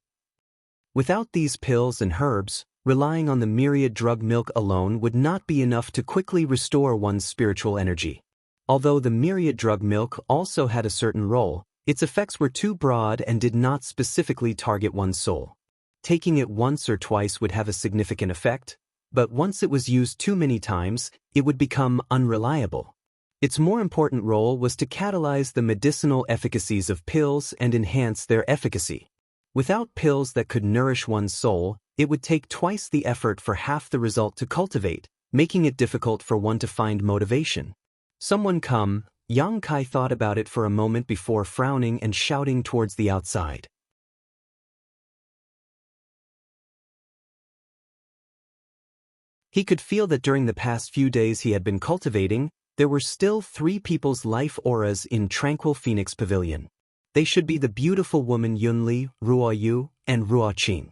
Without these pills and herbs, relying on the myriad drug milk alone would not be enough to quickly restore one's spiritual energy. Although the myriad drug milk also had a certain role, its effects were too broad and did not specifically target one's soul. Taking it once or twice would have a significant effect, but once it was used too many times, it would become unreliable. Its more important role was to catalyze the medicinal efficacies of pills and enhance their efficacy. Without pills that could nourish one's soul, it would take twice the effort for half the result to cultivate, making it difficult for one to find motivation. Someone come, Yang Kai thought about it for a moment before frowning and shouting towards the outside. He could feel that during the past few days he had been cultivating, there were still 3 people's life auras in Tranquil Phoenix Pavilion. They should be the beautiful woman Yunli, Ruo Yu, and Ruo Qing.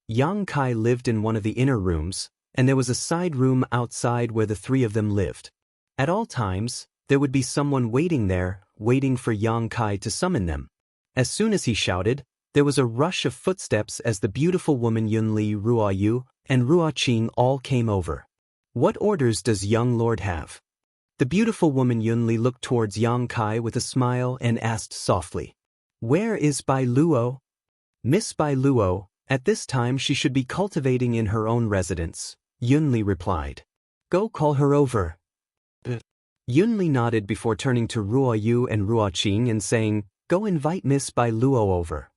Yang Kai lived in one of the inner rooms, and there was a side room outside where the 3 of them lived. At all times, there would be someone waiting there, waiting for Yang Kai to summon them. As soon as he shouted, there was a rush of footsteps as the beautiful woman Yunli, Ruo Yu, and Ruo Qing all came over. What orders does young lord have? The beautiful woman Yunli looked towards Yang Kai with a smile and asked softly, "Where is Bai Luo?" Miss Bai Luo, at this time she should be cultivating in her own residence, Yunli replied. Go call her over. Yunli nodded before turning to Ruo Yu and Ruo Qing and saying, Go invite Miss Bai Luo over.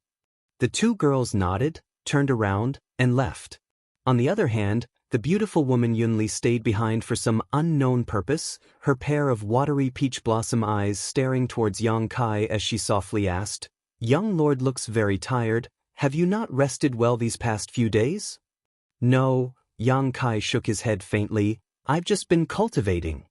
The 2 girls nodded, turned around, and left. On the other hand, the beautiful woman Yunli stayed behind for some unknown purpose, her pair of watery peach blossom eyes staring towards Yang Kai as she softly asked, Young lord looks very tired, have you not rested well these past few days? No, Yang Kai shook his head faintly, I've just been cultivating.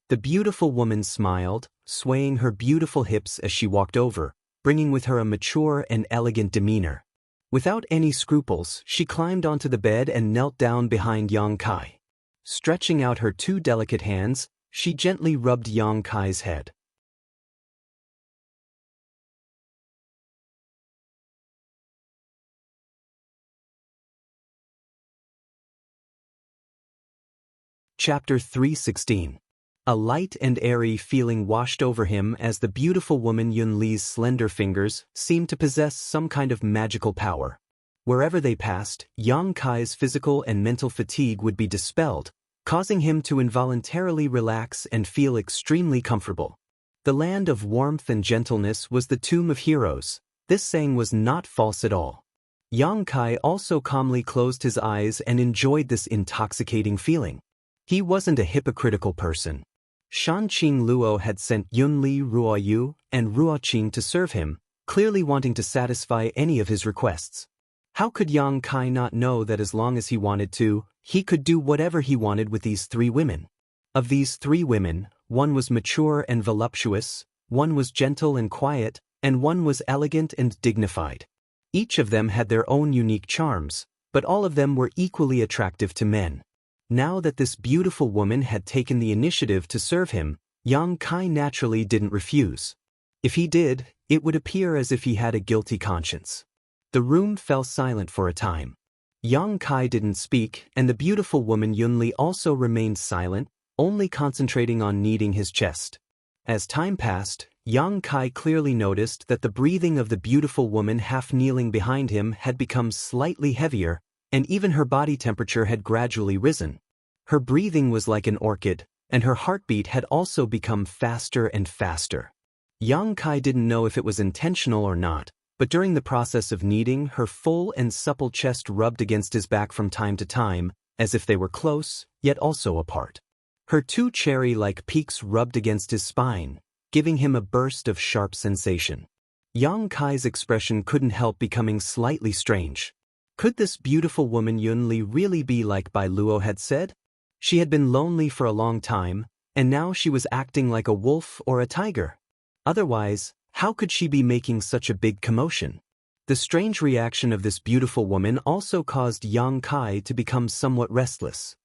The beautiful woman smiled, swaying her beautiful hips as she walked over, bringing with her a mature and elegant demeanor. Without any scruples, she climbed onto the bed and knelt down behind Yang Kai. Stretching out her 2 delicate hands, she gently rubbed Yang Kai's head. Chapter 316. A light and airy feeling washed over him as the beautiful woman Yunli's slender fingers seemed to possess some kind of magical power. Wherever they passed, Yang Kai's physical and mental fatigue would be dispelled, causing him to involuntarily relax and feel extremely comfortable. The land of warmth and gentleness was the tomb of heroes. This saying was not false at all. Yang Kai also calmly closed his eyes and enjoyed this intoxicating feeling. He wasn't a hypocritical person. Shan Qing Luo had sent Yunli, Ruo Yu, and Ruo Qing to serve him, clearly wanting to satisfy any of his requests. How could Yang Kai not know that as long as he wanted to, he could do whatever he wanted with these 3 women? Of these 3 women, one was mature and voluptuous, one was gentle and quiet, and one was elegant and dignified. Each of them had their own unique charms, but all of them were equally attractive to men. Now that this beautiful woman had taken the initiative to serve him, Yang Kai naturally didn't refuse. If he did, it would appear as if he had a guilty conscience. The room fell silent for a time. Yang Kai didn't speak, and the beautiful woman Yunli also remained silent, only concentrating on kneading his chest. As time passed, Yang Kai clearly noticed that the breathing of the beautiful woman half-kneeling behind him had become slightly heavier, and even her body temperature had gradually risen. Her breathing was like an orchid, and her heartbeat had also become faster and faster. Yang Kai didn't know if it was intentional or not, but during the process of kneading, her full and supple chest rubbed against his back from time to time, as if they were close, yet also apart. Her two cherry-like peaks rubbed against his spine, giving him a burst of sharp sensation. Yang Kai's expression couldn't help becoming slightly strange. Could this beautiful woman Yunli really be like Bai Luo had said? She had been lonely for a long time, and now she was acting like a wolf or a tiger. Otherwise, how could she be making such a big commotion? The strange reaction of this beautiful woman also caused Yang Kai to become somewhat restless.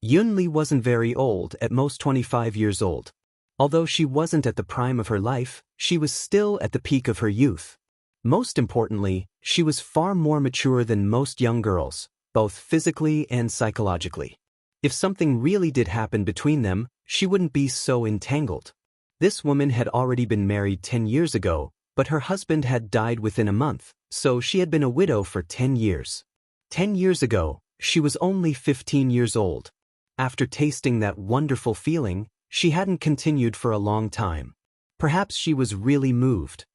Yunli wasn't very old, at most 25 years old. Although she wasn't at the prime of her life, she was still at the peak of her youth. Most importantly, she was far more mature than most young girls, both physically and psychologically. If something really did happen between them, she wouldn't be so entangled. This woman had already been married 10 years ago, but her husband had died within a month, so she had been a widow for 10 years. 10 years ago, she was only 15 years old. After tasting that wonderful feeling, she hadn't continued for a long time. Perhaps she was really moved.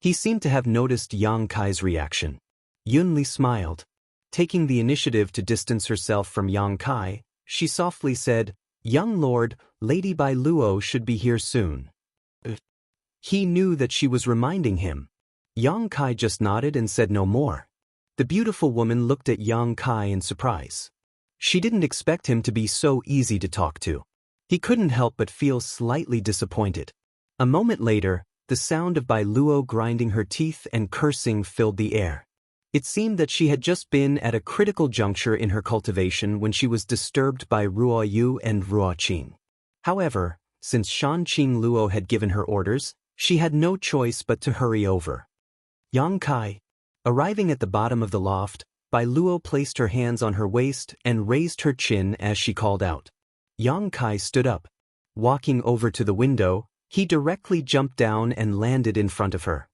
He seemed to have noticed Yang Kai's reaction. Yunli smiled. Taking the initiative to distance herself from Yang Kai, she softly said, "Young lord, Lady Bai Luo should be here soon." He knew that she was reminding him. Yang Kai just nodded and said no more. The beautiful woman looked at Yang Kai in surprise. She didn't expect him to be so easy to talk to. He couldn't help but feel slightly disappointed. A moment later, the sound of Bai Luo grinding her teeth and cursing filled the air. It seemed that she had just been at a critical juncture in her cultivation when she was disturbed by Ruo Yu and Ruo Qing. However, since Shan Qing Luo had given her orders, she had no choice but to hurry over. Yang Kai. Arriving at the bottom of the loft, Bai Luo placed her hands on her waist and raised her chin as she called out. Yang Kai stood up. Walking over to the window, he directly jumped down and landed in front of her.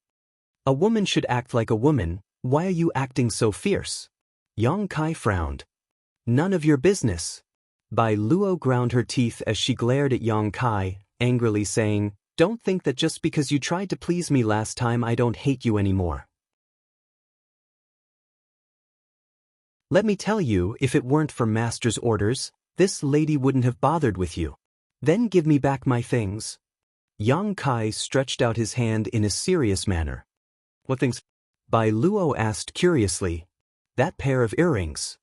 "A woman should act like a woman, why are you acting so fierce?" Yang Kai frowned. "None of your business." Bai Luo ground her teeth as she glared at Yang Kai, angrily saying, "Don't think that just because you tried to please me last time I don't hate you anymore. Let me tell you, if it weren't for Master's orders, this lady wouldn't have bothered with you. Then give me back my things." Yang Kai stretched out his hand in a serious manner. "What things?" Bai Luo asked curiously. "That pair of earrings."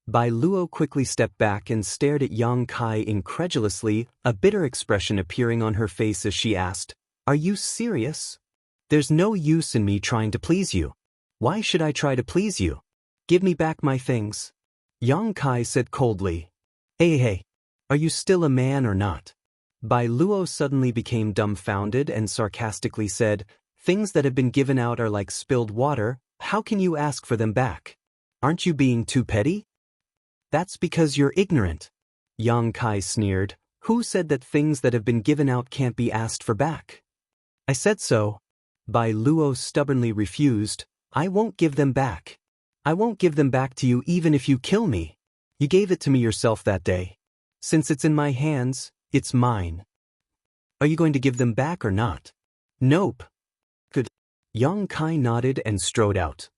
Bai Luo quickly stepped back and stared at Yang Kai incredulously, a bitter expression appearing on her face as she asked, "Are you serious? There's no use in me trying to please you. Why should I try to please you? Give me back my things." Yang Kai said coldly. Hey, are you still a man or not?" Bai Luo suddenly became dumbfounded and sarcastically said, "Things that have been given out are like spilled water, how can you ask for them back? Aren't you being too petty?" "That's because you're ignorant." Yang Kai sneered. "Who said that things that have been given out can't be asked for back?" "I said so." Bai Luo stubbornly refused. "I won't give them back. I won't give them back to you even if you kill me. You gave it to me yourself that day. Since it's in my hands, it's mine. Are you going to give them back or not?" "Nope." "Good." Yang Kai nodded and strode out.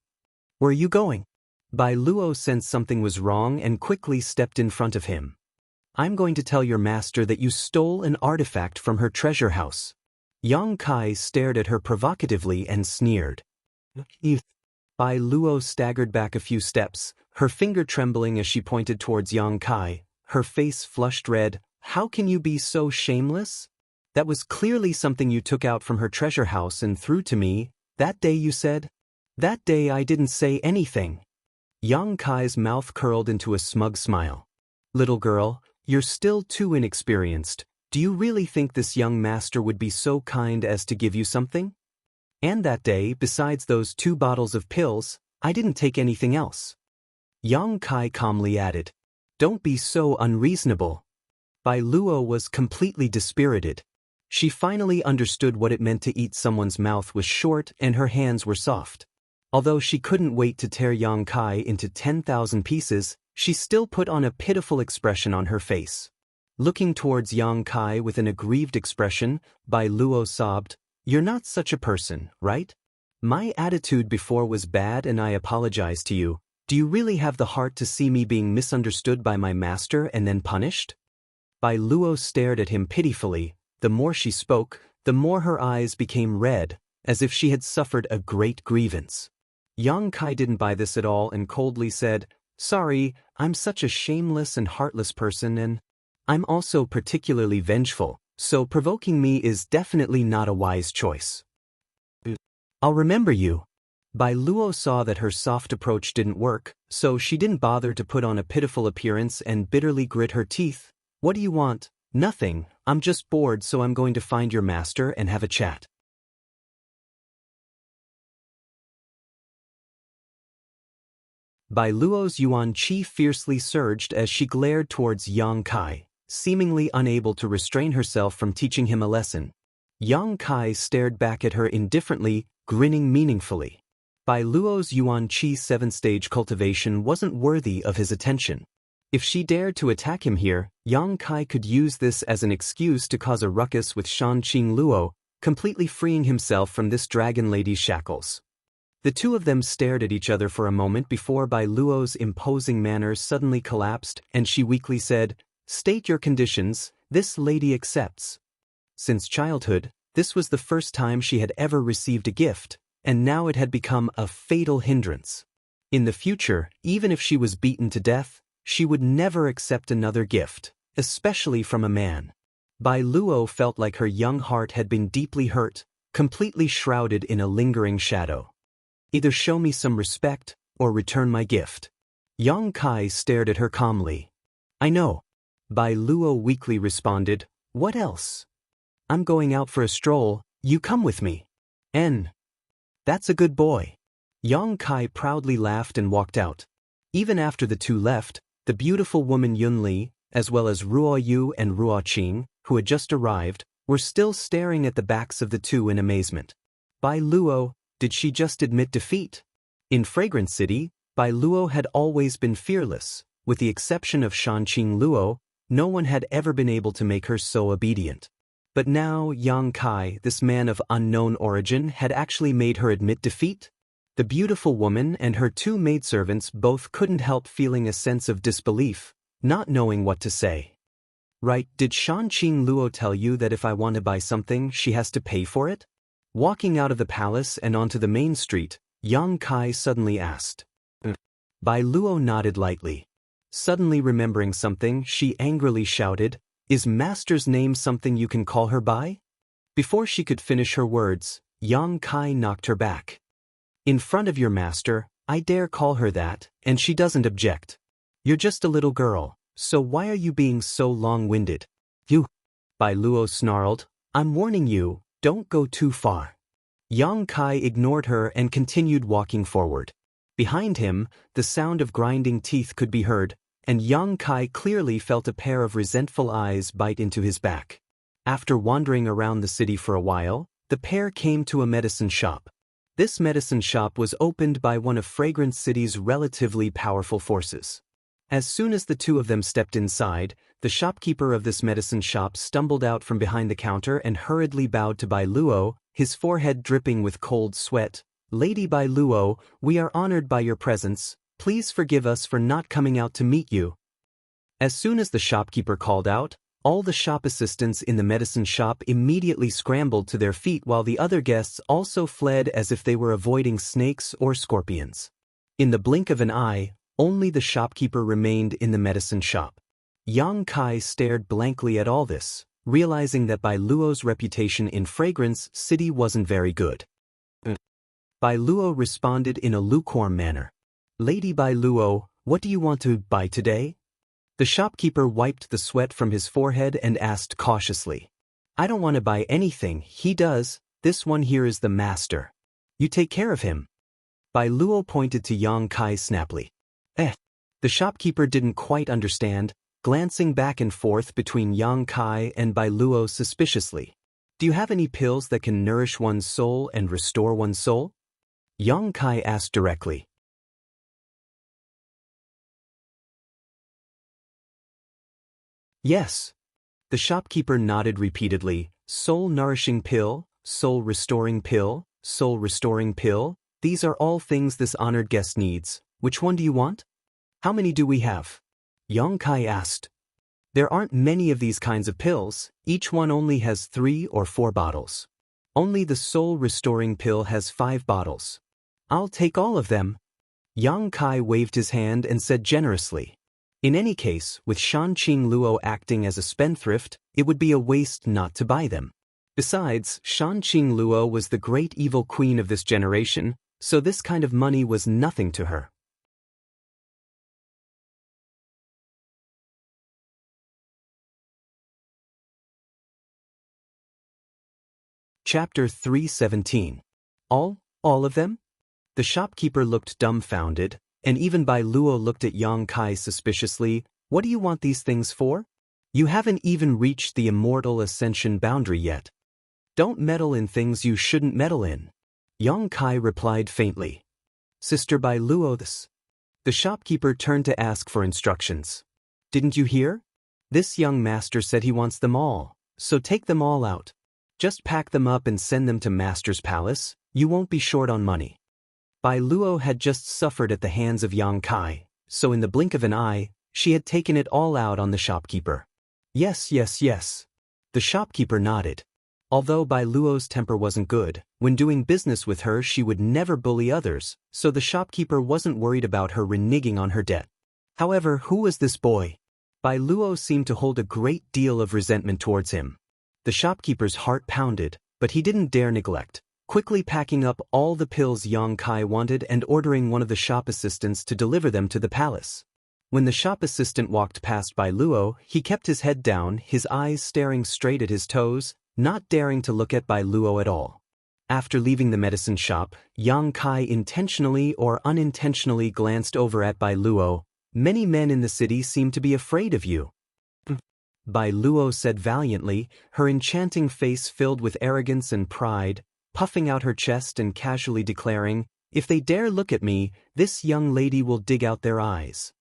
"Where are you going?" Bai Luo sensed something was wrong and quickly stepped in front of him. "I'm going to tell your master that you stole an artifact from her treasure house." Yang Kai stared at her provocatively and sneered. Bai Luo staggered back a few steps, her finger trembling as she pointed towards Yang Kai, her face flushed red. "How can you be so shameless? That was clearly something you took out from her treasure house and threw to me, that day you said." "That day I didn't say anything." Yang Kai's mouth curled into a smug smile. "Little girl, you're still too inexperienced. Do you really think this young master would be so kind as to give you something? And that day, besides those 2 bottles of pills, I didn't take anything else." Yang Kai calmly added, "Don't be so unreasonable." Bai Luo was completely dispirited. She finally understood what it meant to eat. Someone's mouth was short and her hands were soft. Although she couldn't wait to tear Yang Kai into 10,000 pieces, she still put on a pitiful expression on her face. Looking towards Yang Kai with an aggrieved expression, Bai Luo sobbed, "You're not such a person, right? My attitude before was bad and I apologize to you. Do you really have the heart to see me being misunderstood by my master and then punished?" Bai Luo stared at him pitifully. The more she spoke, the more her eyes became red, as if she had suffered a great grievance. Yang Kai didn't buy this at all and coldly said, "Sorry, I'm such a shameless and heartless person and I'm also particularly vengeful, so provoking me is definitely not a wise choice. I'll remember you." Bai Luo saw that her soft approach didn't work, so she didn't bother to put on a pitiful appearance and bitterly grit her teeth. "What do you want?" "Nothing, I'm just bored, so I'm going to find your master and have a chat." Bai Luo's Yuan Qi fiercely surged as she glared towards Yang Kai, seemingly unable to restrain herself from teaching him a lesson. Yang Kai stared back at her indifferently, grinning meaningfully. Bai Luo's Yuan Qi 7th-stage cultivation wasn't worthy of his attention. If she dared to attack him here, Yang Kai could use this as an excuse to cause a ruckus with Shanqing Luo, completely freeing himself from this dragon lady's shackles. The two of them stared at each other for a moment before Bai Luo's imposing manner suddenly collapsed and she weakly said, "State your conditions, this lady accepts." Since childhood, this was the first time she had ever received a gift, and now it had become a fatal hindrance. In the future, even if she was beaten to death, she would never accept another gift, especially from a man. Bai Luo felt like her young heart had been deeply hurt, completely shrouded in a lingering shadow. "Either show me some respect, or return my gift." Yang Kai stared at her calmly. "I know." Bai Luo weakly responded, "What else?" "I'm going out for a stroll, you come with me." That's a good boy." Yang Kai proudly laughed and walked out. Even after the two left, the beautiful woman Yunli, as well as Ruo Yu and Ruo Qing, who had just arrived, were still staring at the backs of the two in amazement. Bai Luo, did she just admit defeat? In Fragrant City, Bai Luo had always been fearless. With the exception of Shanqing Luo, no one had ever been able to make her so obedient. But now Yang Kai, this man of unknown origin, had actually made her admit defeat? The beautiful woman and her two maidservants both couldn't help feeling a sense of disbelief, not knowing what to say. "Right, did Shanqing Luo tell you that if I want to buy something, she has to pay for it?" Walking out of the palace and onto the main street, Yang Kai suddenly asked. Bai Luo nodded lightly. Suddenly remembering something, she angrily shouted, "Is master's name something you can call her by?" Before she could finish her words, Yang Kai knocked her back. "In front of your master, I dare call her that, and she doesn't object. You're just a little girl, so why are you being so long-winded?" "You," Bai Luo snarled, "I'm warning you, don't go too far." Yang Kai ignored her and continued walking forward. Behind him, the sound of grinding teeth could be heard, and Yang Kai clearly felt a pair of resentful eyes bite into his back. After wandering around the city for a while, the pair came to a medicine shop. This medicine shop was opened by one of Fragrant City's relatively powerful forces. As soon as the two of them stepped inside, the shopkeeper of this medicine shop stumbled out from behind the counter and hurriedly bowed to Bai Luo, his forehead dripping with cold sweat. "Lady Bai Luo, we are honored by your presence. Please forgive us for not coming out to meet you." As soon as the shopkeeper called out, all the shop assistants in the medicine shop immediately scrambled to their feet while the other guests also fled as if they were avoiding snakes or scorpions. In the blink of an eye, only the shopkeeper remained in the medicine shop. Yang Kai stared blankly at all this, realizing that Bai Luo's reputation in Fragrance City wasn't very good. Bai Luo responded in a lukewarm manner. "Lady Bai Luo, what do you want to buy today?" The shopkeeper wiped the sweat from his forehead and asked cautiously. "I don't want to buy anything, he does. This one here is the master. You take care of him." Bai Luo pointed to Yang Kai snappily. The shopkeeper didn't quite understand, glancing back and forth between Yang Kai and Bai Luo suspiciously. Do you have any pills that can nourish one's soul and restore one's soul? Yang Kai asked directly. Yes. The shopkeeper nodded repeatedly. Soul-nourishing pill, soul-restoring pill, soul-restoring pill. These are all things this honored guest needs. Which one do you want? How many do we have? Yang Kai asked. There aren't many of these kinds of pills. Each one only has 3 or 4 bottles. Only the soul-restoring pill has 5 bottles. I'll take all of them. Yang Kai waved his hand and said generously. In any case, with Shanqing Luo acting as a spendthrift, it would be a waste not to buy them. Besides, Shanqing Luo was the great evil queen of this generation, so this kind of money was nothing to her. Chapter 317. All of them? The shopkeeper looked dumbfounded, and even Bai Luo looked at Yang Kai suspiciously. What do you want these things for? You haven't even reached the immortal ascension boundary yet. Don't meddle in things you shouldn't meddle in. Yang Kai replied faintly. Sister Bai Luo, this. The shopkeeper turned to ask for instructions. Didn't you hear? This young master said he wants them all, so take them all out. Just pack them up and send them to Master's palace. You won't be short on money. Bai Luo had just suffered at the hands of Yang Kai, so in the blink of an eye, she had taken it all out on the shopkeeper. Yes. The shopkeeper nodded. Although Bai Luo's temper wasn't good, when doing business with her she would never bully others, so the shopkeeper wasn't worried about her reneging on her debt. However, who was this boy? Bai Luo seemed to hold a great deal of resentment towards him. The shopkeeper's heart pounded, but he didn't dare neglect, quickly packing up all the pills Yang Kai wanted and ordering one of the shop assistants to deliver them to the palace. When the shop assistant walked past Bai Luo, he kept his head down, his eyes staring straight at his toes, not daring to look at Bai Luo at all. After leaving the medicine shop, Yang Kai intentionally or unintentionally glanced over at Bai Luo. Many men in the city seem to be afraid of you. Bai Luo said valiantly, her enchanting face filled with arrogance and pride, puffing out her chest and casually declaring, if they dare look at me, this young lady will dig out their eyes.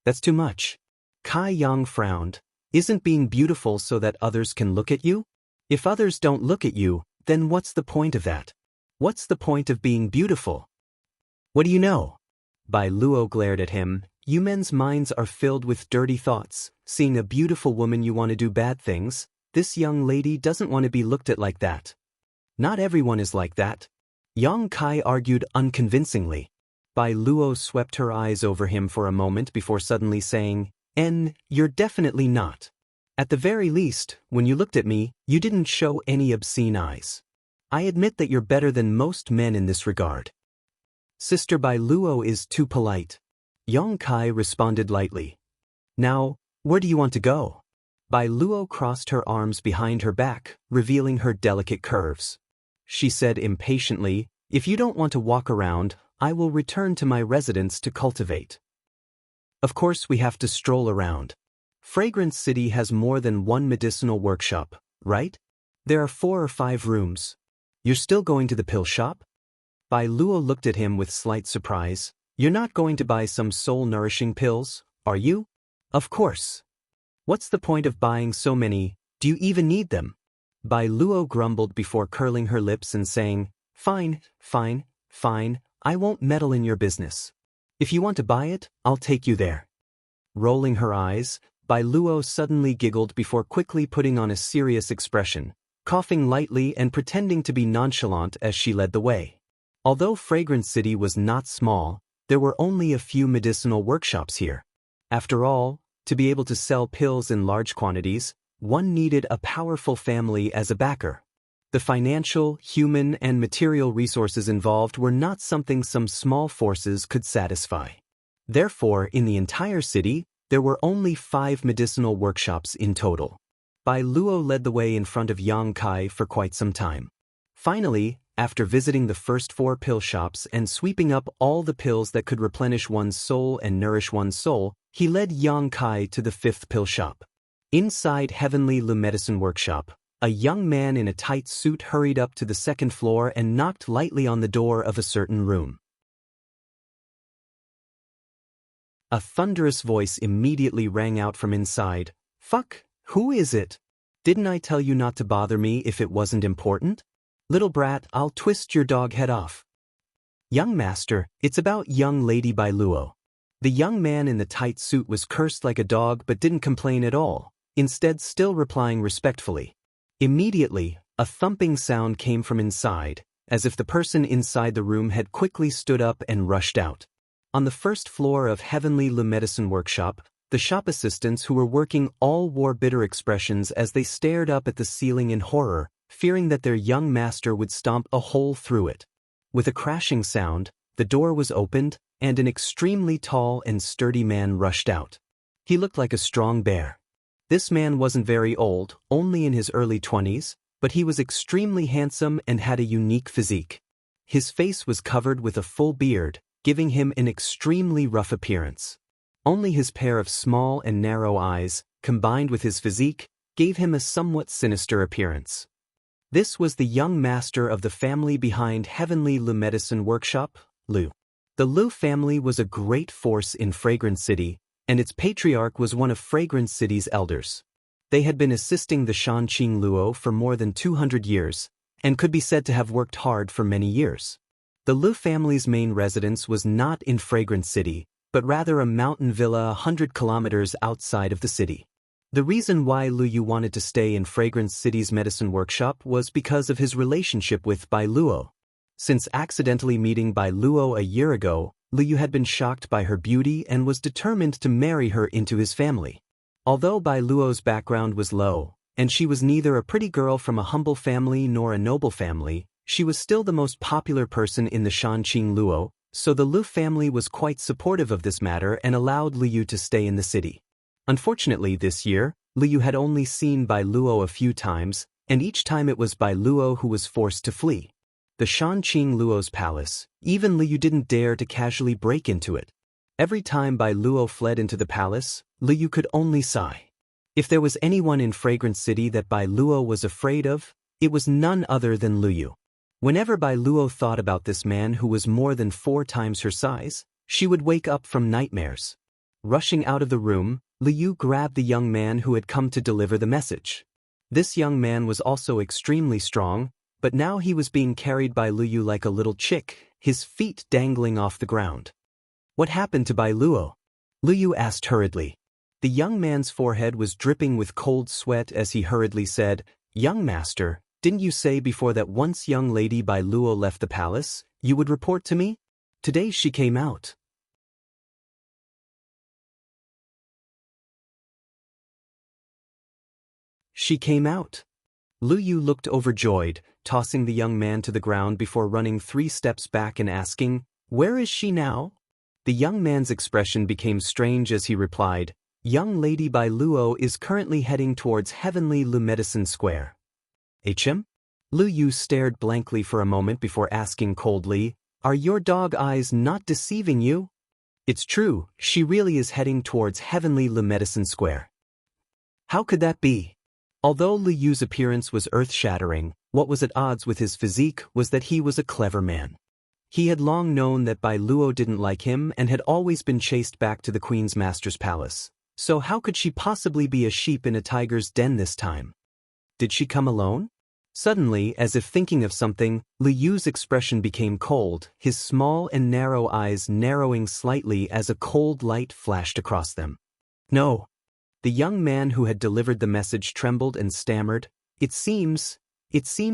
That's too much. Kai Yang frowned. Isn't being beautiful so that others can look at you? If others don't look at you, then what's the point of that? What's the point of being beautiful? What do you know? Bai Luo glared at him. You men's minds are filled with dirty thoughts. Seeing a beautiful woman you want to do bad things. This young lady doesn't want to be looked at like that. Not everyone is like that. Yang Kai argued unconvincingly. Bai Luo swept her eyes over him for a moment before suddenly saying, you're definitely not. At the very least, when you looked at me, you didn't show any obscene eyes. I admit that you're better than most men in this regard. Sister Bai Luo is too polite. Yang Kai responded lightly. Now, where do you want to go? Bai Luo crossed her arms behind her back, revealing her delicate curves. She said impatiently, if you don't want to walk around, I will return to my residence to cultivate. Of course we have to stroll around. Fragrance City has more than one medicinal workshop, right? There are 4 or 5 rooms. You're still going to the pill shop? Bai Luo looked at him with slight surprise. You're not going to buy some soul-nourishing pills, are you? Of course. What's the point of buying so many? Do you even need them? Bai Luo grumbled before curling her lips and saying, Fine, I won't meddle in your business. If you want to buy it, I'll take you there. Rolling her eyes, Bai Luo suddenly giggled before quickly putting on a serious expression, coughing lightly and pretending to be nonchalant as she led the way. Although Fragrance City was not small, there were only a few medicinal workshops here. After all, to be able to sell pills in large quantities, one needed a powerful family as a backer. The financial, human, and material resources involved were not something some small forces could satisfy. Therefore, in the entire city, there were only 5 medicinal workshops in total. Bai Luo led the way in front of Yang Kai for quite some time. Finally, after visiting the first 4 pill shops and sweeping up all the pills that could replenish one's soul and nourish one's soul, he led Yang Kai to the 5th pill shop. Inside Heavenly Lu Medicine Workshop, A young man in a tight suit hurried up to the second floor and knocked lightly on the door of a certain room. A thunderous voice immediately rang out from inside. "Fuck, who is it? Didn't I tell you not to bother me if it wasn't important? Little brat, I'll twist your dog head off." "Young master, it's about young lady Bai Luo." The young man in the tight suit was cursed like a dog but didn't complain at all, instead still replying respectfully. Immediately, a thumping sound came from inside, as if the person inside the room had quickly stood up and rushed out. On the first floor of Heavenly Lu Medicine Workshop, the shop assistants who were working all wore bitter expressions as they stared up at the ceiling in horror, fearing that their young master would stomp a hole through it. With a crashing sound, the door was opened, and an extremely tall and sturdy man rushed out. He looked like a strong bear. This man wasn't very old, only in his early 20s, but he was extremely handsome and had a unique physique. His face was covered with a full beard, giving him an extremely rough appearance. Only his pair of small and narrow eyes, combined with his physique, gave him a somewhat sinister appearance. This was the young master of the family behind Heavenly Lu Medicine Workshop, Lu. The Lu family was a great force in Fragrance City, and its patriarch was one of Fragrance City's elders. They had been assisting the Shanqing Luo for more than 200 years, and could be said to have worked hard for many years. The Lu family's main residence was not in Fragrance City, but rather a mountain villa 100 kilometers outside of the city. The reason why Lu Yu wanted to stay in Fragrance City's medicine workshop was because of his relationship with Bai Luo. Since accidentally meeting Bai Luo a year ago, Lu Yu had been shocked by her beauty and was determined to marry her into his family. Although Bai Luo's background was low, and she was neither a pretty girl from a humble family nor a noble family, she was still the most popular person in the Shanqing Luo, so the Lu family was quite supportive of this matter and allowed Lu Yu to stay in the city. Unfortunately this year, Lu Yu had only seen Bai Luo a few times, and each time it was Bai Luo who was forced to flee. The Shanqing Luo's palace, even Lu Yu didn't dare to casually break into it. Every time Bai Luo fled into the palace, Lu Yu could only sigh. If there was anyone in Fragrance City that Bai Luo was afraid of, it was none other than Lu Yu. Whenever Bai Luo thought about this man who was more than 4 times her size, she would wake up from nightmares. Rushing out of the room, Lu Yu grabbed the young man who had come to deliver the message. This young man was also extremely strong, but now he was being carried by Lu Yu like a little chick, his feet dangling off the ground. "What happened to Bai Luo?" Lu Yu asked hurriedly. The young man's forehead was dripping with cold sweat as he hurriedly said, "Young master, didn't you say before that once young lady Bai Luo left the palace, you would report to me? Today she came out." "She came out." Lu Yu looked overjoyed, tossing the young man to the ground before running 3 steps back and asking, "Where is she now?" The young man's expression became strange as he replied, "Young lady Bai Luo is currently heading towards Heavenly Lu Medicine Square." "HM?" Lu Yu stared blankly for a moment before asking coldly, "Are your dog eyes not deceiving you?" "It's true, she really is heading towards Heavenly Lu Medicine Square." "How could that be?" Although Lu Yu's appearance was earth-shattering, what was at odds with his physique was that he was a clever man. He had long known that Bai Luo didn't like him and had always been chased back to the Queen's Master's palace. So how could she possibly be a sheep in a tiger's den this time? Did she come alone? Suddenly, as if thinking of something, Lu Yu's expression became cold, his small and narrow eyes narrowing slightly as a cold light flashed across them. "No." The young man who had delivered the message trembled and stammered, it seems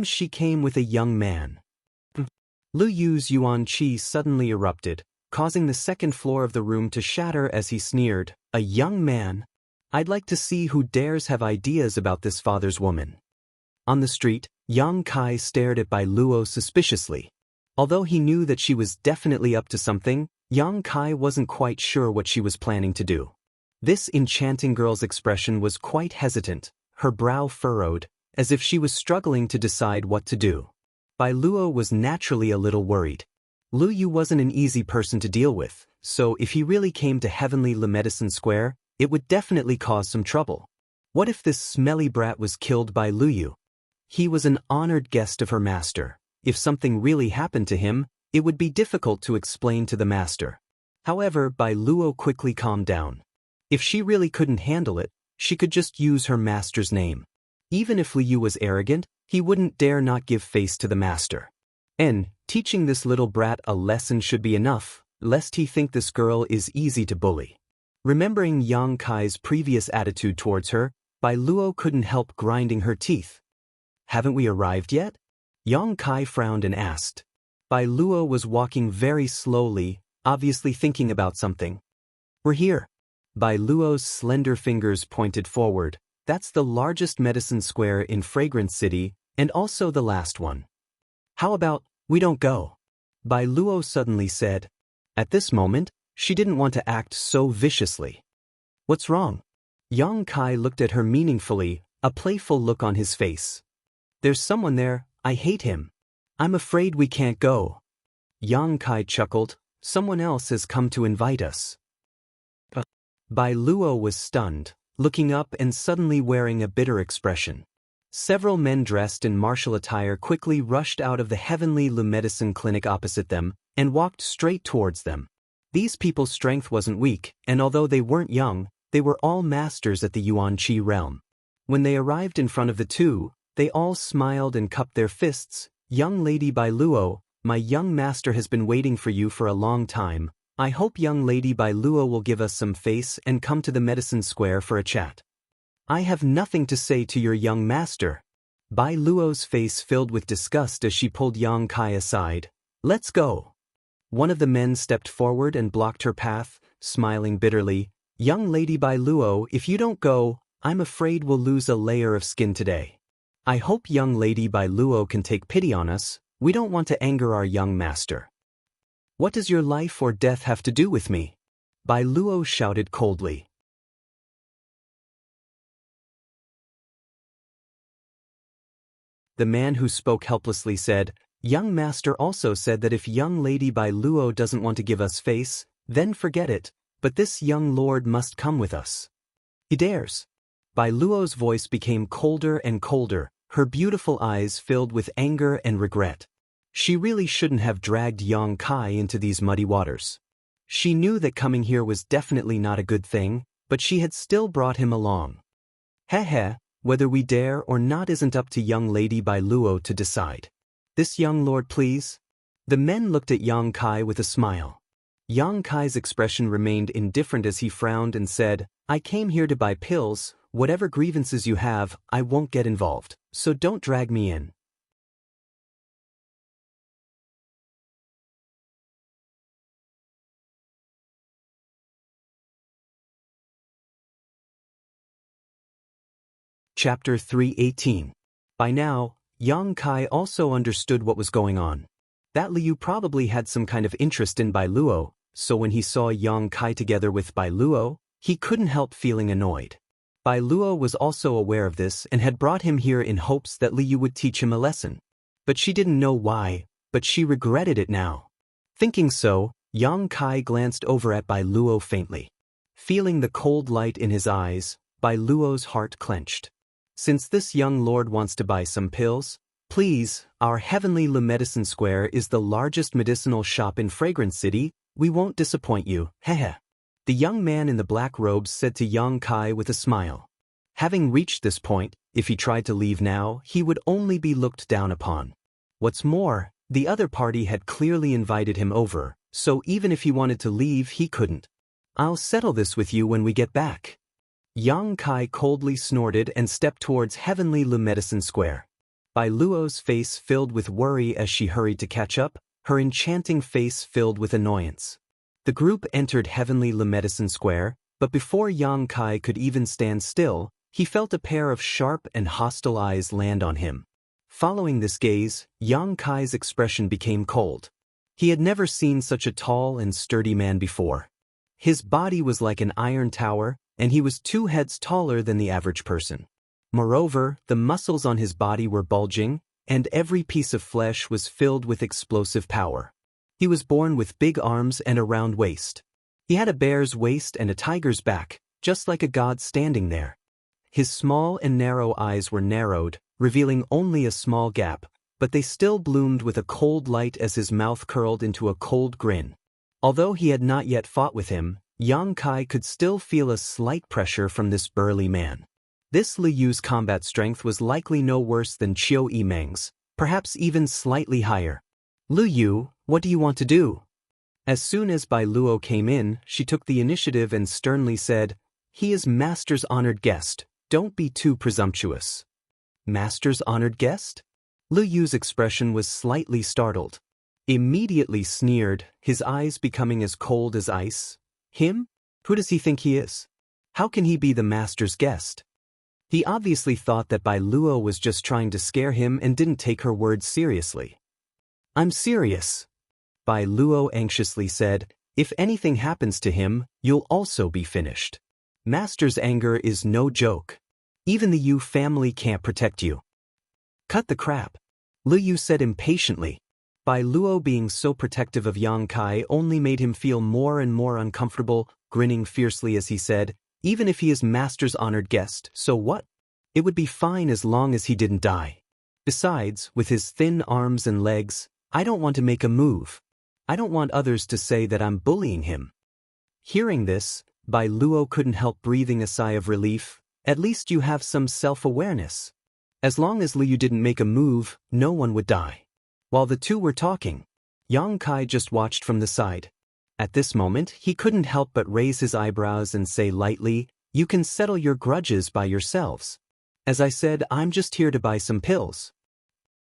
she came with a young man." Lu Yu's yuan qi suddenly erupted, causing the second floor of the room to shatter as he sneered, "A young man? I'd like to see who dares have ideas about this father's woman." On the street, Yang Kai stared at Bai Luo suspiciously. Although he knew that she was definitely up to something, Yang Kai wasn't quite sure what she was planning to do. This enchanting girl's expression was quite hesitant, her brow furrowed, as if she was struggling to decide what to do. Bai Luo was naturally a little worried. Lu Yu wasn't an easy person to deal with, so if he really came to Heavenly Le Medicine Square, it would definitely cause some trouble. What if this smelly brat was killed by Lu Yu? He was an honored guest of her master. If something really happened to him, it would be difficult to explain to the master. However, Bai Luo quickly calmed down. If she really couldn't handle it, she could just use her master's name. Even if Liu was arrogant, he wouldn't dare not give face to the master. And teaching this little brat a lesson should be enough, lest he think this girl is easy to bully. Remembering Yang Kai's previous attitude towards her, Bai Luo couldn't help grinding her teeth. Haven't we arrived yet? Yang Kai frowned and asked. Bai Luo was walking very slowly, obviously thinking about something. We're here. Bai Luo's slender fingers pointed forward. That's the largest medicine square in Fragrance City, and also the last one. How about, we don't go? Bai Luo suddenly said. At this moment, she didn't want to act so viciously. What's wrong? Yang Kai looked at her meaningfully, a playful look on his face. There's someone there, I hate him. I'm afraid we can't go. Yang Kai chuckled, someone else has come to invite us. Bai Luo was stunned, looking up and suddenly wearing a bitter expression. Several men dressed in martial attire quickly rushed out of the Heavenly Lu Medicine Clinic opposite them and walked straight towards them. These people's strength wasn't weak, and although they weren't young, they were all masters at the Yuan Qi realm. When they arrived in front of the two, they all smiled and cupped their fists. Young Lady Bai Luo, my young master has been waiting for you for a long time. I hope young Lady Bai Luo will give us some face and come to the medicine square for a chat. I have nothing to say to your young master. Bai Luo's face filled with disgust as she pulled Yang Kai aside. Let's go. One of the men stepped forward and blocked her path, smiling bitterly. Young Lady Bai Luo, if you don't go, I'm afraid we'll lose a layer of skin today. I hope young Lady Bai Luo can take pity on us. We don't want to anger our young master. What does your life or death have to do with me? Bai Luo shouted coldly. The man who spoke helplessly said, Young master also said that if young Lady Bai Luo doesn't want to give us face, then forget it, but this young lord must come with us. He dares. Bai Luo's voice became colder and colder, her beautiful eyes filled with anger and regret. She really shouldn't have dragged Yang Kai into these muddy waters. She knew that coming here was definitely not a good thing, but she had still brought him along. Heh, whether we dare or not isn't up to young Lady Bai Luo to decide. This young lord, please? The men looked at Yang Kai with a smile. Yang Kai's expression remained indifferent as he frowned and said, I came here to buy pills. Whatever grievances you have, I won't get involved, so don't drag me in. Chapter 318. By now, Yang Kai also understood what was going on. That Liu probably had some kind of interest in Bai Luo, so when he saw Yang Kai together with Bai Luo, he couldn't help feeling annoyed. Bai Luo was also aware of this and had brought him here in hopes that Liu would teach him a lesson. But she didn't know why, but she regretted it now. Thinking so, Yang Kai glanced over at Bai Luo faintly. Feeling the cold light in his eyes, Bai Luo's heart clenched. Since this young lord wants to buy some pills, please, our Heavenly Lu Medicine Square is the largest medicinal shop in Fragrance City, we won't disappoint you, heh. The young man in the black robes said to Yang Kai with a smile. Having reached this point, if he tried to leave now, he would only be looked down upon. What's more, the other party had clearly invited him over, so even if he wanted to leave, he couldn't. I'll settle this with you when we get back. Yang Kai coldly snorted and stepped towards Heavenly Lu Medicine Square. Bai Luo's face filled with worry as she hurried to catch up, her enchanting face filled with annoyance. The group entered Heavenly Lu Medicine Square, but before Yang Kai could even stand still, he felt a pair of sharp and hostile eyes land on him. Following this gaze, Yang Kai's expression became cold. He had never seen such a tall and sturdy man before. His body was like an iron tower, and he was 2 heads taller than the average person. Moreover, the muscles on his body were bulging, and every piece of flesh was filled with explosive power. He was born with big arms and a round waist. He had a bear's waist and a tiger's back, just like a god standing there. His small and narrow eyes were narrowed, revealing only a small gap, but they still bloomed with a cold light as his mouth curled into a cold grin. Although he had not yet fought with him, Yang Kai could still feel a slight pressure from this burly man. This Lu Yu's combat strength was likely no worse than Qiu Yimeng's, perhaps even slightly higher. "Lu Yu, what do you want to do?" As soon as Bai Luo came in, she took the initiative and sternly said, "He is Master's honored guest, don't be too presumptuous." Master's honored guest? Lu Yu's expression was slightly startled. Immediately sneered, his eyes becoming as cold as ice. Him? Who does he think he is? How can he be the master's guest? He obviously thought that Bai Luo was just trying to scare him and didn't take her words seriously. "I'm serious," Bai Luo anxiously said. "If anything happens to him, you'll also be finished. Master's anger is no joke. Even the Yu family can't protect you." "Cut the crap," Lu Yu said impatiently. Bai Luo being so protective of Yang Kai only made him feel more and more uncomfortable, grinning fiercely as he said, "Even if he is Master's honored guest, so what? It would be fine as long as he didn't die. Besides, with his thin arms and legs, I don't want to make a move. I don't want others to say that I'm bullying him." Hearing this, Bai Luo couldn't help breathing a sigh of relief. At least you have some self-awareness. As long as Lu Yu didn't make a move, no one would die. While the two were talking, Yang Kai just watched from the side. At this moment, he couldn't help but raise his eyebrows and say lightly, "You can settle your grudges by yourselves. As I said, I'm just here to buy some pills."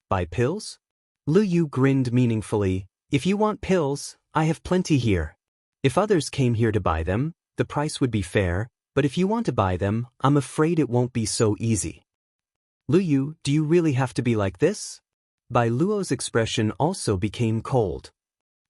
"Buy pills?" Lu Yu grinned meaningfully. "If you want pills, I have plenty here. If others came here to buy them, the price would be fair, but if you want to buy them, I'm afraid it won't be so easy." "Lu Yu, do you really have to be like this?" Bai Luo's expression also became cold.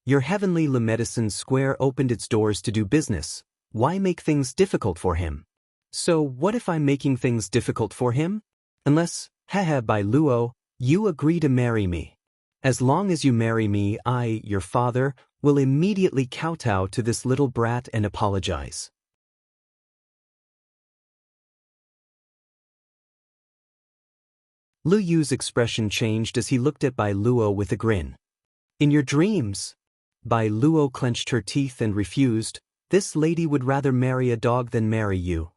"Your heavenly Le Medicine Square opened its doors to do business. Why make things difficult for him?" "So what if I'm making things difficult for him? Unless, haha Bai Luo, you agree to marry me. As long as you marry me, I, your father, will immediately kowtow to this little brat and apologize." Lu Yu's expression changed as he looked at Bai Luo with a grin. "In your dreams?" Bai Luo clenched her teeth and refused. "This lady would rather marry a dog than marry you."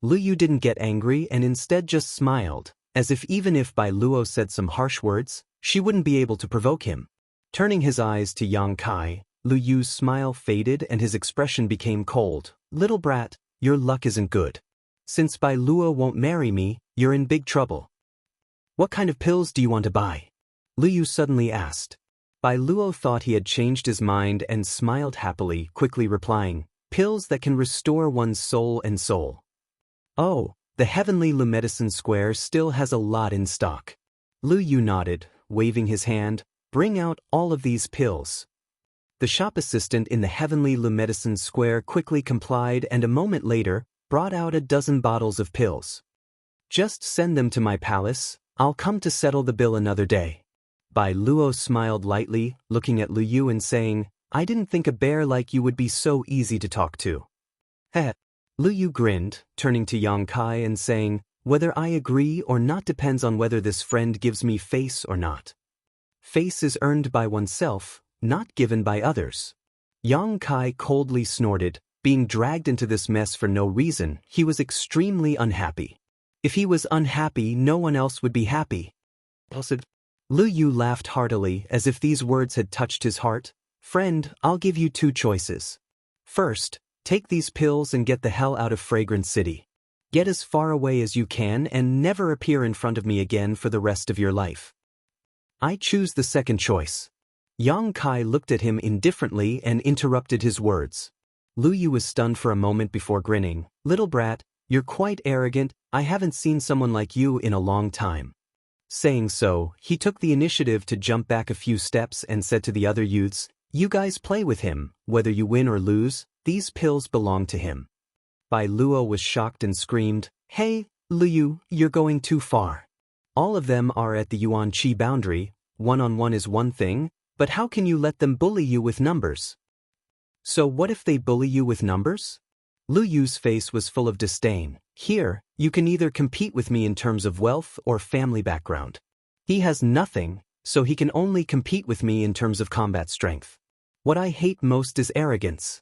Lu Yu didn't get angry and instead just smiled, as if even if Bai Luo said some harsh words, she wouldn't be able to provoke him. Turning his eyes to Yang Kai, Lu Yu's smile faded and his expression became cold. "Little brat, your luck isn't good. Since Bai Luo won't marry me, you're in big trouble." "What kind of pills do you want to buy?" Lu Yu suddenly asked. Bai Luo thought he had changed his mind and smiled happily, quickly replying, "Pills that can restore one's soul and soul." "Oh, the heavenly Le Medicine Square still has a lot in stock." Lu Yu nodded, waving his hand. "Bring out all of these pills." The shop assistant in the heavenly Le Medicine Square quickly complied and a moment later, brought out a dozen bottles of pills. "Just send them to my palace. I'll come to settle the bill another day." Bai Luo smiled lightly, looking at Lu Yu and saying, "I didn't think a bear like you would be so easy to talk to." Heh. Lu Yu grinned, turning to Yang Kai and saying, "Whether I agree or not depends on whether this friend gives me face or not. Face is earned by oneself, not given by others." Yang Kai coldly snorted. Being dragged into this mess for no reason, he was extremely unhappy. If he was unhappy, no one else would be happy. Lu Yu laughed heartily as if these words had touched his heart. "Friend, I'll give you two choices. First, take these pills and get the hell out of Fragrant City. Get as far away as you can and never appear in front of me again for the rest of your life." "I choose the second choice." Yang Kai looked at him indifferently and interrupted his words. Lu Yu was stunned for a moment before grinning. "Little brat, you're quite arrogant. I haven't seen someone like you in a long time." Saying so, he took the initiative to jump back a few steps and said to the other youths, "You guys play with him. Whether you win or lose, these pills belong to him." Bai Luo was shocked and screamed, "Hey, Lu Yu, you're going too far. All of them are at the Yuan-Qi boundary. One-on-one is one thing, but how can you let them bully you with numbers?" "So what if they bully you with numbers?" Lu Yu's face was full of disdain. Here, you can either compete with me in terms of wealth or family background. He has nothing, so he can only compete with me in terms of combat strength. What I hate most is arrogance.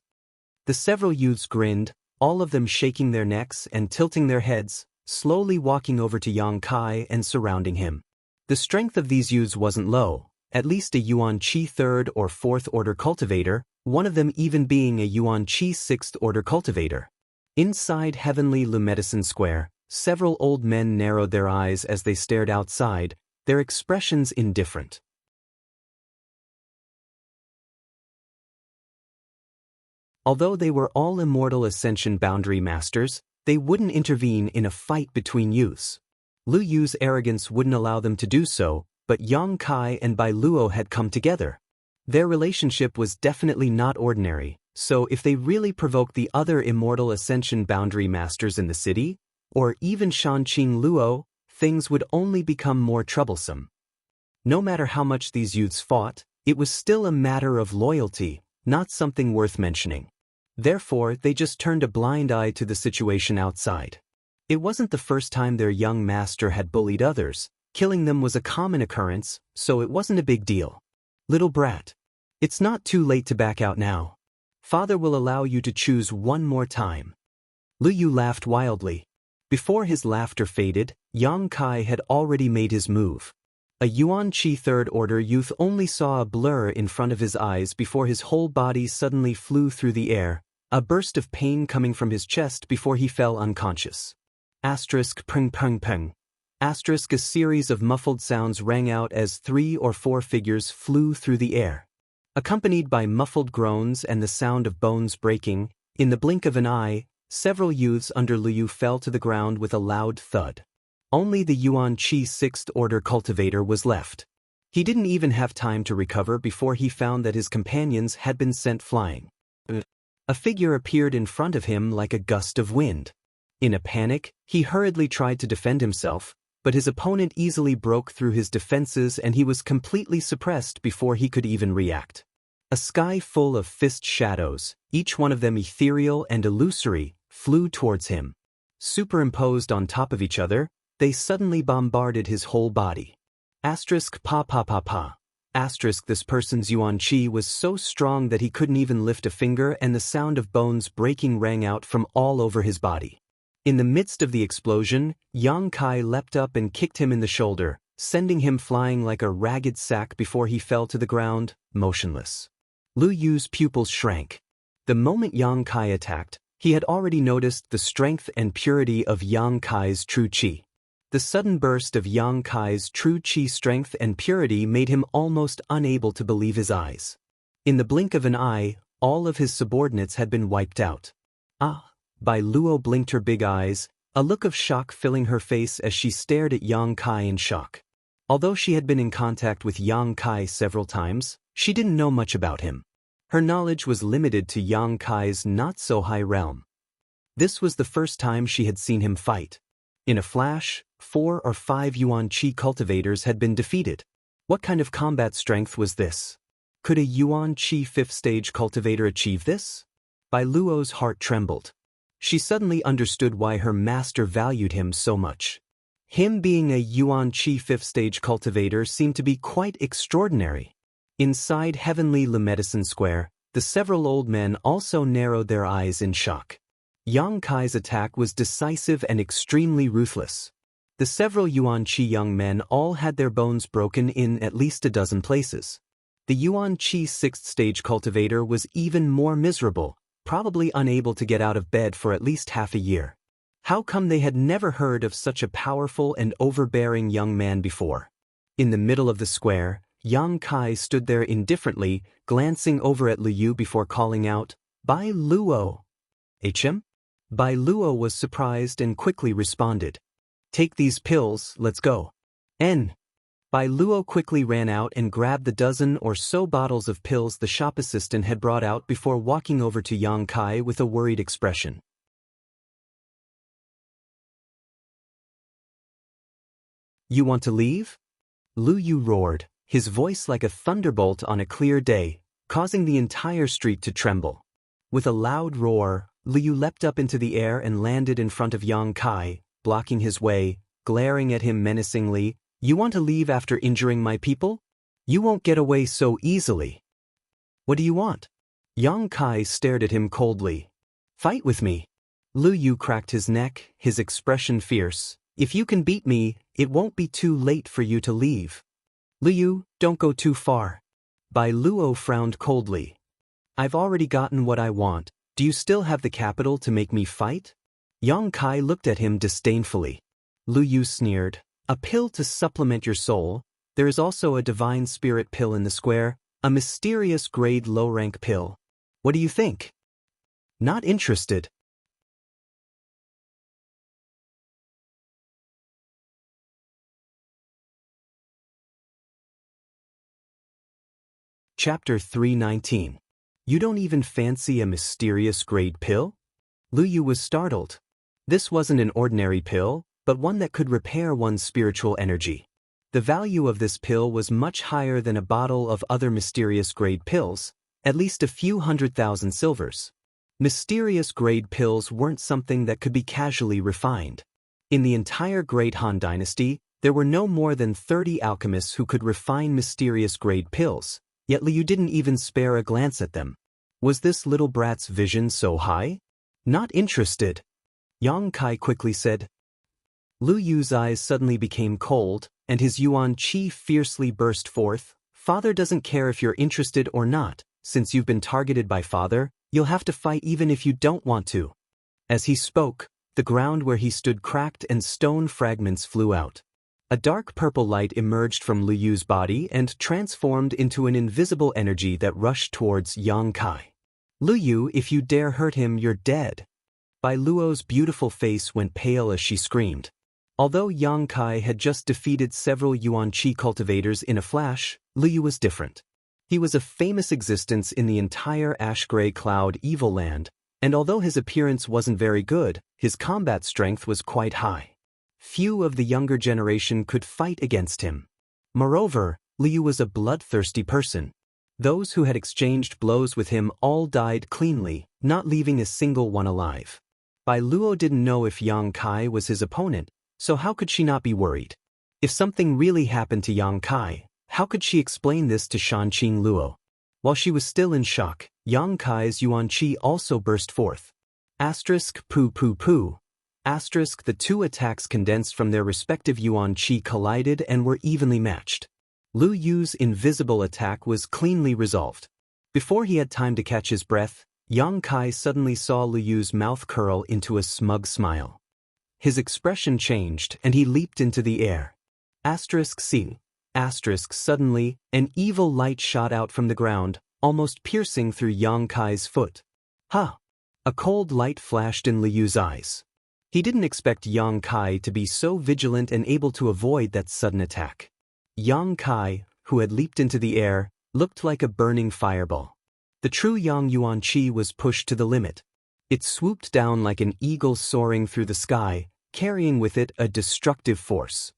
The several youths grinned, all of them shaking their necks and tilting their heads, slowly walking over to Yang Kai and surrounding him. The strength of these youths wasn't low, at least a Yuan Qi 3rd or 4th order cultivator, one of them even being a Yuan Qi 6th order cultivator. Inside Heavenly Lu Medicine Square, several old men narrowed their eyes as they stared outside, their expressions indifferent. Although they were all Immortal Ascension boundary masters, they wouldn't intervene in a fight between youths. Lu Yu's arrogance wouldn't allow them to do so, but Yang Kai and Bai Luo had come together. Their relationship was definitely not ordinary, so if they really provoked the other Immortal Ascension boundary masters in the city, or even Shanqing Luo, things would only become more troublesome. No matter how much these youths fought, it was still a matter of loyalty, not something worth mentioning. Therefore, they just turned a blind eye to the situation outside. It wasn't the first time their young master had bullied others. Killing them was a common occurrence, so it wasn't a big deal. Little brat. It's not too late to back out now. Father will allow you to choose one more time. Lu Yu laughed wildly. Before his laughter faded, Yang Kai had already made his move. A Yuan Qi 3rd order youth only saw a blur in front of his eyes before his whole body suddenly flew through the air, a burst of pain coming from his chest before he fell unconscious. Asterisk peng peng peng. Asterisk a series of muffled sounds rang out as 3 or 4 figures flew through the air. Accompanied by muffled groans and the sound of bones breaking, in the blink of an eye, several youths under Lu Yu fell to the ground with a loud thud. Only the Yuan Qi 6th order cultivator was left. He didn't even have time to recover before he found that his companions had been sent flying. A figure appeared in front of him like a gust of wind. In a panic, he hurriedly tried to defend himself, but his opponent easily broke through his defenses and he was completely suppressed before he could even react. A sky full of fist shadows, each one of them ethereal and illusory, flew towards him. Superimposed on top of each other, they suddenly bombarded his whole body. Asterisk pa pa pa pa. Asterisk this person's Yuan Qi was so strong that he couldn't even lift a finger and the sound of bones breaking rang out from all over his body. In the midst of the explosion, Yang Kai leapt up and kicked him in the shoulder, sending him flying like a ragged sack before he fell to the ground, motionless. Lu Yu's pupils shrank. The moment Yang Kai attacked, he had already noticed the strength and purity of Yang Kai's true Qi. The sudden burst of Yang Kai's true Qi strength and purity made him almost unable to believe his eyes. In the blink of an eye, all of his subordinates had been wiped out. Ah! Bai Luo blinked her big eyes, a look of shock filling her face as she stared at Yang Kai in shock. Although she had been in contact with Yang Kai several times, she didn't know much about him. Her knowledge was limited to Yang Kai's not-so-high realm. This was the first time she had seen him fight. In a flash, 4 or 5 Yuan Qi cultivators had been defeated. What kind of combat strength was this? Could a Yuan Qi 5th stage cultivator achieve this? Bai Luo's heart trembled. She suddenly understood why her master valued him so much. Him being a Yuan Qi 5th stage cultivator seemed to be quite extraordinary. Inside Heavenly Lu Medicine Square, the several old men also narrowed their eyes in shock. Yang Kai's attack was decisive and extremely ruthless. The several Yuan Qi young men all had their bones broken in at least a dozen places. The Yuan Qi 6th stage cultivator was even more miserable, probably unable to get out of bed for at least half a year. How come they had never heard of such a powerful and overbearing young man before? In the middle of the square, Yang Kai stood there indifferently, glancing over at Lu Yu before calling out, "Bai Luo." "HM?" Bai Luo was surprised and quickly responded, "Take these pills, let's go." N. Bai Luo quickly ran out and grabbed the dozen or so bottles of pills the shop assistant had brought out before walking over to Yang Kai with a worried expression. "You want to leave?" Lu Yu roared, his voice like a thunderbolt on a clear day, causing the entire street to tremble. With a loud roar, Liu leapt up into the air and landed in front of Yang Kai, blocking his way, glaring at him menacingly. You want to leave after injuring my people? You won't get away so easily. What do you want? Yang Kai stared at him coldly. Fight with me. Liu cracked his neck, his expression fierce. If you can beat me, it won't be too late for you to leave. Liu, don't go too far. Bai Luo frowned coldly. I've already gotten what I want. Do you still have the capital to make me fight? Yang Kai looked at him disdainfully. Liu sneered. A pill to supplement your soul. There is also a divine spirit pill in the square, a mysterious grade low-rank pill. What do you think? Not interested. Chapter 319. You don't even fancy a mysterious grade pill? Liu was startled. This wasn't an ordinary pill, but one that could repair one's spiritual energy. The value of this pill was much higher than a bottle of other mysterious grade pills, at least a few 100,000 silvers. Mysterious grade pills weren't something that could be casually refined. In the entire Great Han Dynasty, there were no more than 30 alchemists who could refine mysterious grade pills. Yet Liu didn't even spare a glance at them. Was this little brat's vision so high? Not interested. Yang Kai quickly said. Liu's eyes suddenly became cold, and his yuan qi fiercely burst forth. Father doesn't care if you're interested or not. Since you've been targeted by father, you'll have to fight even if you don't want to. As he spoke, the ground where he stood cracked and stone fragments flew out. A dark purple light emerged from Liu's body and transformed into an invisible energy that rushed towards Yang Kai. Liu, if you dare hurt him, you're dead. Bai Luo's beautiful face went pale as she screamed. Although Yang Kai had just defeated several yuan qi cultivators in a flash, Liu was different. He was a famous existence in the entire ash-gray cloud evil land, and although his appearance wasn't very good, his combat strength was quite high. Few of the younger generation could fight against him. Moreover, Liu was a bloodthirsty person. Those who had exchanged blows with him all died cleanly, not leaving a single one alive. Bai Luo didn't know if Yang Kai was his opponent, so how could she not be worried? If something really happened to Yang Kai, how could she explain this to Shanqing Luo? While she was still in shock, Yang Kai's yuan qi also burst forth. Asterisk poo poo poo. Asterisk the two attacks condensed from their respective yuan qi collided and were evenly matched. Liu's invisible attack was cleanly resolved. Before he had time to catch his breath, Yang Kai suddenly saw Liu's mouth curl into a smug smile. His expression changed and he leaped into the air. Asterisk C. Asterisk suddenly, an evil light shot out from the ground, almost piercing through Yang Kai's foot. Ha! A cold light flashed in Liu's eyes. He didn't expect Yang Kai to be so vigilant and able to avoid that sudden attack. Yang Kai, who had leaped into the air, looked like a burning fireball. The true Yang Yuan Qi was pushed to the limit. It swooped down like an eagle soaring through the sky, carrying with it a destructive force.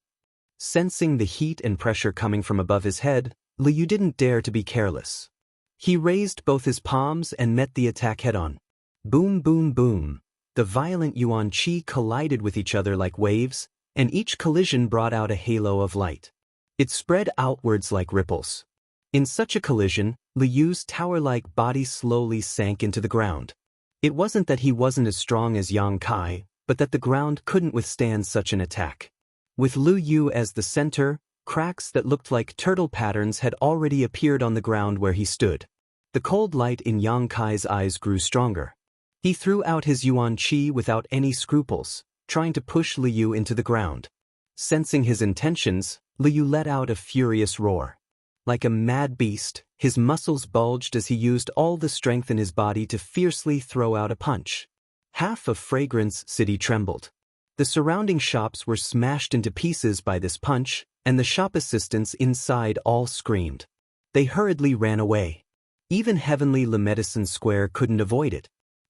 Sensing the heat and pressure coming from above his head, Liu didn't dare to be careless. He raised both his palms and met the attack head-on. Boom boom boom. The violent yuan qi collided with each other like waves, and each collision brought out a halo of light. It spread outwards like ripples. In such a collision, Liu's tower-like body slowly sank into the ground. It wasn't that he wasn't as strong as Yang Kai, but that the ground couldn't withstand such an attack. With Liu as the center, cracks that looked like turtle patterns had already appeared on the ground where he stood. The cold light in Yang Kai's eyes grew stronger. He threw out his yuan qi without any scruples, trying to push Liu into the ground. Sensing his intentions, Liu let out a furious roar. Like a mad beast, his muscles bulged as he used all the strength in his body to fiercely throw out a punch. Half of Fragrance City trembled. The surrounding shops were smashed into pieces by this punch, and the shop assistants inside all screamed. They hurriedly ran away. Even Heavenly Le Medicine Square couldn't avoid it.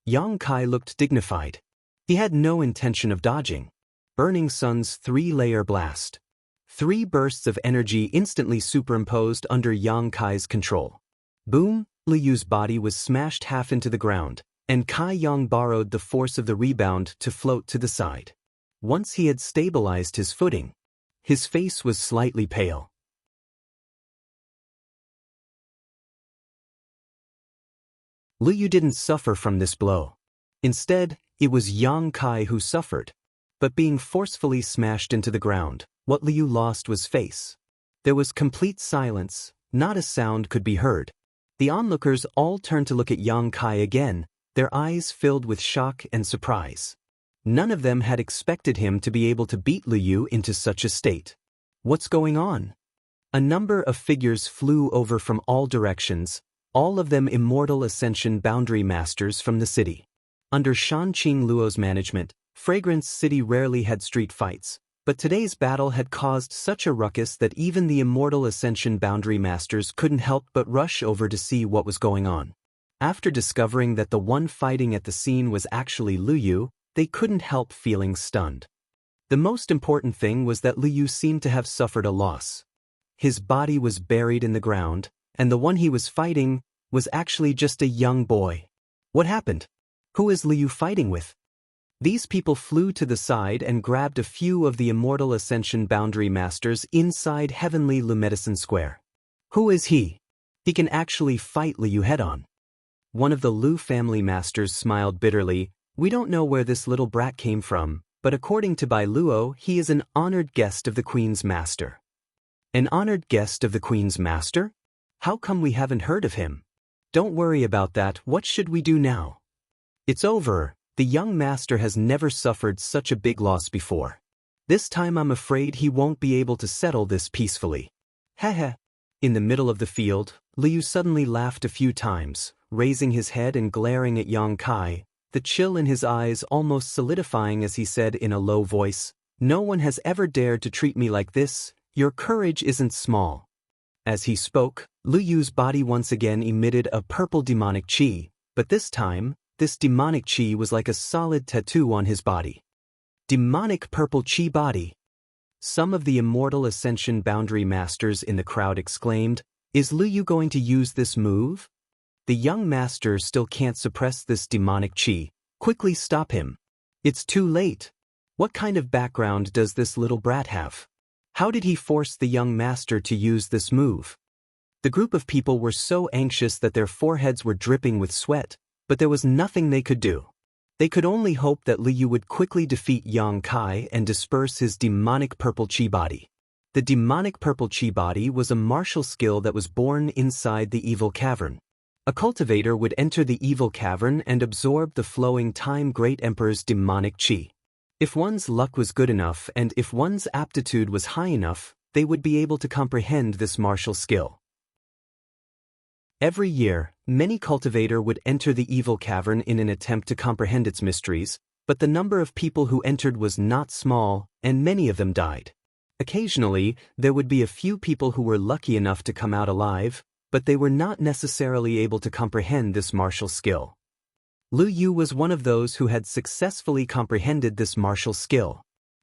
Yang Kai looked dignified. He had no intention of dodging. Burning Sun's 3-layer blast. 3 bursts of energy instantly superimposed under Yang Kai's control. Boom! Liu's body was smashed half into the ground, and Kai Yang borrowed the force of the rebound to float to the side. Once he had stabilized his footing, his face was slightly pale. Lu Yu didn't suffer from this blow. Instead, it was Yang Kai who suffered. But being forcefully smashed into the ground, what Lu Yu lost was face. There was complete silence, not a sound could be heard. The onlookers all turned to look at Yang Kai again, their eyes filled with shock and surprise. None of them had expected him to be able to beat Lu Yu into such a state. What's going on? A number of figures flew over from all directions, all of them Immortal Ascension boundary masters from the city. Under Shanqing Luo's management, Fragrance City rarely had street fights, but today's battle had caused such a ruckus that even the Immortal Ascension boundary masters couldn't help but rush over to see what was going on. After discovering that the one fighting at the scene was actually Lu Yu, they couldn't help feeling stunned. The most important thing was that Lu Yu seemed to have suffered a loss. His body was buried in the ground, and the one he was fighting was actually just a young boy. What happened? Who is Lu Yu fighting with? These people flew to the side and grabbed a few of the Immortal Ascension boundary masters inside Heavenly Lu Medicine Square. Who is he? He can actually fight Lu Yu head-on. One of the Lu family masters smiled bitterly. We don't know where this little brat came from, but according to Bai Luo, he is an honored guest of the Queen's Master. An honored guest of the Queen's Master? How come we haven't heard of him? Don't worry about that, what should we do now? It's over, the young master has never suffered such a big loss before. This time I'm afraid he won't be able to settle this peacefully. Heh. In the middle of the field, Lu Yu suddenly laughed a few times, raising his head and glaring at Yang Kai, the chill in his eyes almost solidifying as he said in a low voice, "No one has ever dared to treat me like this, your courage isn't small." As he spoke, Lu Yu's body once again emitted a purple demonic chi, but this time, this demonic chi was like a solid tattoo on his body. Demonic purple chi body. Some of the Immortal Ascension boundary masters in the crowd exclaimed, "Is Lu Yu going to use this move?" The young master still can't suppress this demonic chi. Quickly stop him. It's too late. What kind of background does this little brat have? How did he force the young master to use this move? The group of people were so anxious that their foreheads were dripping with sweat, but there was nothing they could do. They could only hope that Lu Yu would quickly defeat Yang Kai and disperse his demonic purple chi body. The demonic purple chi body was a martial skill that was born inside the evil cavern. A cultivator would enter the evil cavern and absorb the flowing Time Great Emperor's demonic chi. If one's luck was good enough and if one's aptitude was high enough, they would be able to comprehend this martial skill. Every year, many cultivator would enter the evil cavern in an attempt to comprehend its mysteries, but the number of people who entered was not small, and many of them died. Occasionally, there would be a few people who were lucky enough to come out alive, but they were not necessarily able to comprehend this martial skill. Lu Yu was one of those who had successfully comprehended this martial skill.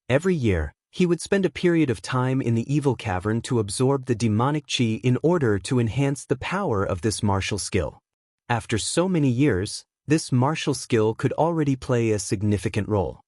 Every year, he would spend a period of time in the evil cavern to absorb the demonic chi in order to enhance the power of this martial skill. After so many years, this martial skill could already play a significant role.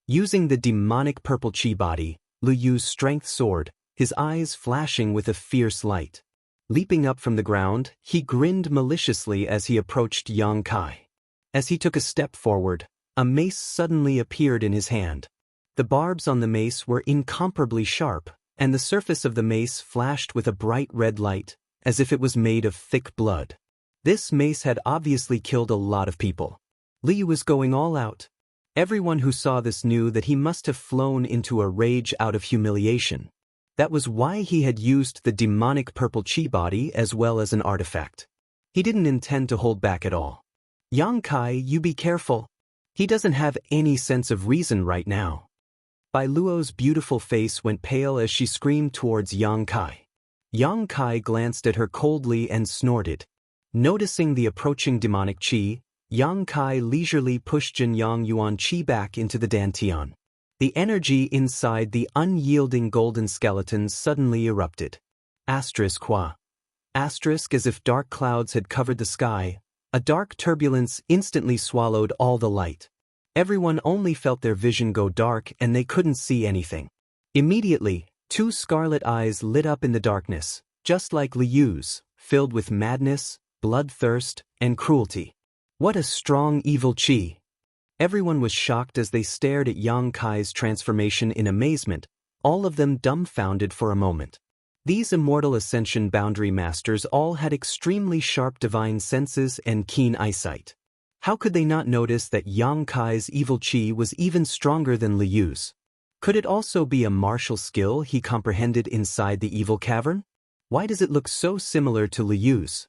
Using the demonic purple chi body, Lu Yu's strength soared, his eyes flashing with a fierce light. Leaping up from the ground, he grinned maliciously as he approached Yang Kai. As he took a step forward, a mace suddenly appeared in his hand. The barbs on the mace were incomparably sharp, and the surface of the mace flashed with a bright red light, as if it was made of thick blood. This mace had obviously killed a lot of people. Lu Yu was going all out. Everyone who saw this knew that he must have flown into a rage out of humiliation. That was why he had used the demonic purple chi body as well as an artifact. He didn't intend to hold back at all. Yang Kai, you be careful. He doesn't have any sense of reason right now. Bai Luo's beautiful face went pale as she screamed towards Yang Kai. Yang Kai glanced at her coldly and snorted. Noticing the approaching demonic chi, Yang Kai leisurely pushed Jin Yang Yuan chi back into the dantian. The energy inside the unyielding golden skeleton suddenly erupted. Asterisk qua. Asterisk as if dark clouds had covered the sky, A dark turbulence instantly swallowed all the light. Everyone only felt their vision go dark and they couldn't see anything. Immediately, two scarlet eyes lit up in the darkness, just like Liyu's, filled with madness, bloodthirst, and cruelty. What a strong evil qi! Everyone was shocked as they stared at Yang Kai's transformation in amazement, all of them dumbfounded for a moment. These immortal ascension boundary masters all had extremely sharp divine senses and keen eyesight. How could they not notice that Yang Kai's evil qi was even stronger than Liyu's? Could it also be a martial skill he comprehended inside the evil cavern? Why does it look so similar to Liyu's?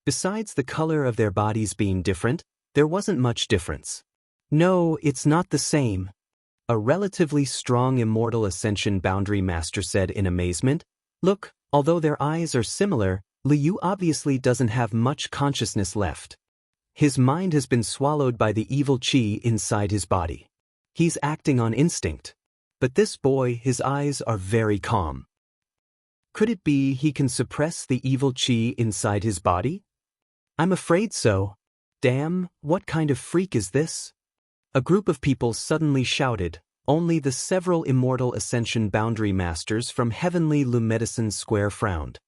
Besides the color of their bodies being different, there wasn't much difference. No, it's not the same. A relatively strong immortal ascension boundary master said in amazement. Look, although their eyes are similar, Liyu obviously doesn't have much consciousness left. His mind has been swallowed by the evil qi inside his body. He's acting on instinct. But this boy, his eyes are very calm. Could it be he can suppress the evil qi inside his body? I'm afraid so. Damn, what kind of freak is this? A group of people suddenly shouted. Only the several immortal ascension boundary masters from heavenly Lu Medicine Square frowned.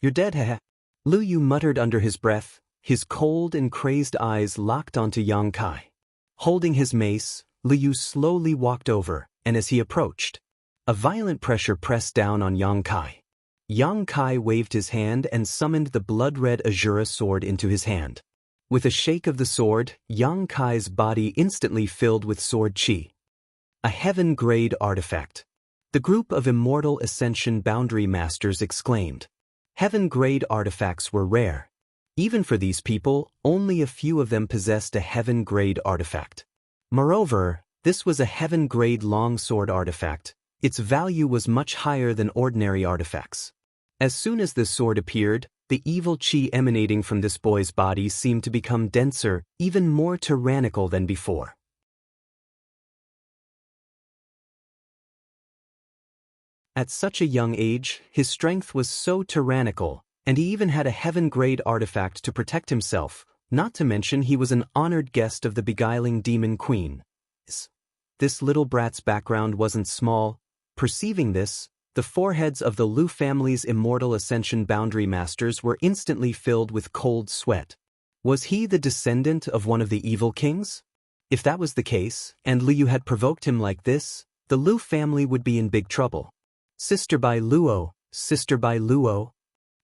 You're dead, heh? Lu Yu muttered under his breath, his cold and crazed eyes locked onto Yang Kai. Holding his mace, Lu Yu slowly walked over, and as he approached, a violent pressure pressed down on Yang Kai. Yang Kai waved his hand and summoned the blood-red Azura sword into his hand. With a shake of the sword, Yang Kai's body instantly filled with sword qi. A heaven-grade artifact. The group of immortal ascension boundary masters exclaimed. Heaven-grade artifacts were rare. Even for these people, only a few of them possessed a heaven-grade artifact. Moreover, this was a heaven-grade longsword artifact. Its value was much higher than ordinary artifacts. As soon as this sword appeared, the evil qi emanating from this boy's body seemed to become denser, even more tyrannical than before. At such a young age, his strength was so tyrannical, and he even had a heaven-grade artifact to protect himself, not to mention he was an honored guest of the beguiling demon queen. This little brat's background wasn't small. Perceiving this, the foreheads of the Lu family's immortal ascension boundary masters were instantly filled with cold sweat. Was he the descendant of one of the evil kings? If that was the case, and Liu had provoked him like this, the Lu family would be in big trouble. Sister Bai Luo, Sister Bai Luo.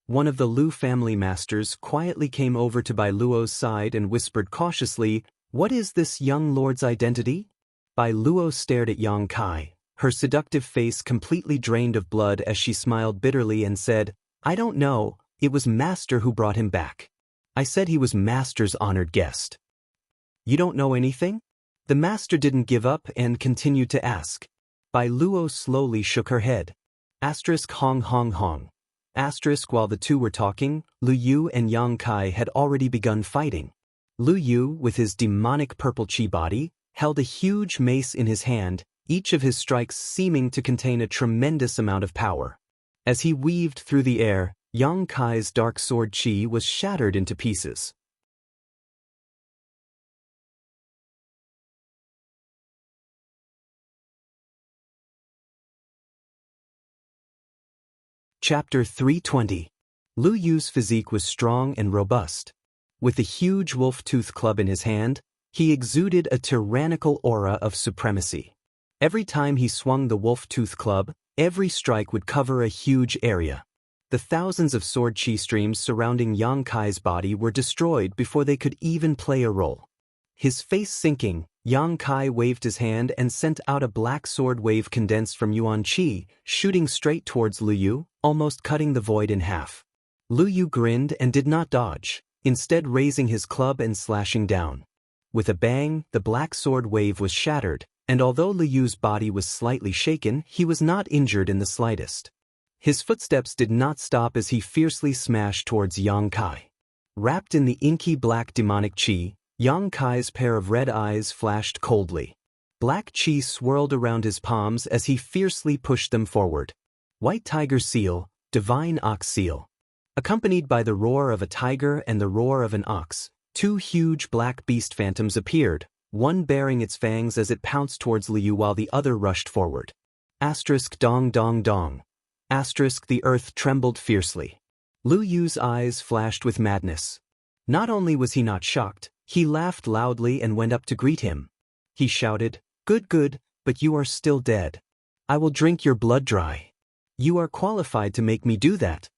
One of the Lu family masters quietly came over to Bai Luo's side and whispered cautiously, "What is this young lord's identity?" Bai Luo stared at Yang Kai, her seductive face completely drained of blood as she smiled bitterly and said, "I don't know, it was Master who brought him back. I said he was Master's honored guest." "You don't know anything?" The Master didn't give up and continued to ask. Bai Luo slowly shook her head. Hong Hong Hong. While the two were talking, Lu Yu and Yang Kai had already begun fighting. Lu Yu, with his demonic purple chi body, held a huge mace in his hand, each of his strikes seeming to contain a tremendous amount of power. As he weaved through the air, Yang Kai's dark sword chi was shattered into pieces. Chapter 320. Lu Yu's physique was strong and robust. With a huge wolf-tooth club in his hand, he exuded a tyrannical aura of supremacy. Every time he swung the wolf-tooth club, every strike would cover a huge area. The thousands of sword chi streams surrounding Yang Kai's body were destroyed before they could even play a role. His face sinking, Yang Kai waved his hand and sent out a black sword wave condensed from Yuan Qi, shooting straight towards Lu Yu, almost cutting the void in half. Lu Yu grinned and did not dodge, instead raising his club and slashing down. With a bang, the black sword wave was shattered, and although Lu Yu's body was slightly shaken, he was not injured in the slightest. His footsteps did not stop as he fiercely smashed towards Yang Kai. Wrapped in the inky black demonic qi, Yang Kai's pair of red eyes flashed coldly. Black qi swirled around his palms as he fiercely pushed them forward. White tiger seal, divine ox seal. Accompanied by the roar of a tiger and the roar of an ox, Two huge black beast phantoms appeared, one baring its fangs as it pounced towards Liu while the other rushed forward. Asterisk dong dong dong. Asterisk the earth trembled fiercely. Lu Yu's eyes flashed with madness. Not only was he not shocked, he laughed loudly and went up to greet him. He shouted, "Good, good, but you are still dead. I will drink your blood dry. You are qualified to make me do that."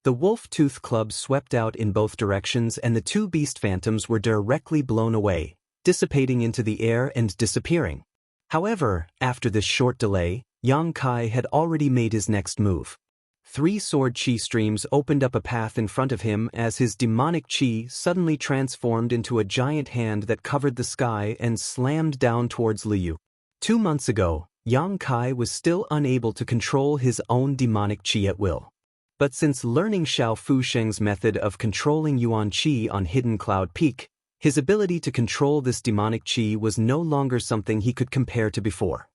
The wolf-tooth club swept out in both directions and the two beast phantoms were directly blown away, dissipating into the air and disappearing. However, after this short delay, Yang Kai had already made his next move. Three sword chi streams opened up a path in front of him as his demonic chi suddenly transformed into a giant hand that covered the sky and slammed down towards Liu. 2 months ago, Yang Kai was still unable to control his own demonic chi at will. But since learning Xiao Fusheng's method of controlling Yuan Qi on Hidden Cloud Peak, his ability to control this demonic qi was no longer something he could compare to before.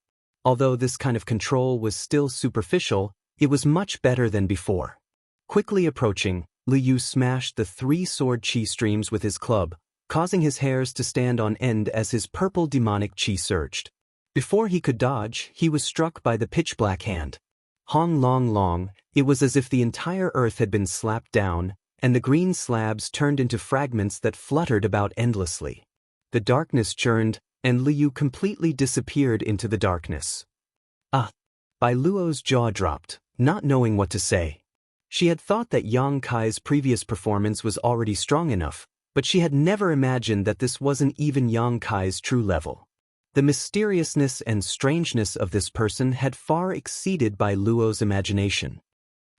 Although this kind of control was still superficial, it was much better than before. Quickly approaching, Liu smashed the three sword qi streams with his club, causing his hairs to stand on end as his purple demonic qi surged. Before he could dodge, he was struck by the pitch-black hand. Hong long long, it was as if the entire earth had been slapped down, and the green slabs turned into fragments that fluttered about endlessly. The darkness churned, and Liu completely disappeared into the darkness. Bai Luo's jaw dropped, not knowing what to say. She had thought that Yang Kai's previous performance was already strong enough, but she had never imagined that this wasn't even Yang Kai's true level. The mysteriousness and strangeness of this person had far exceeded Bai Luo's imagination.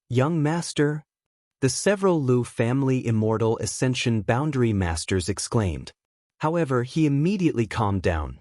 "Young master?" the several Lu family Immortal Ascension Boundary Masters exclaimed. However, he immediately calmed down.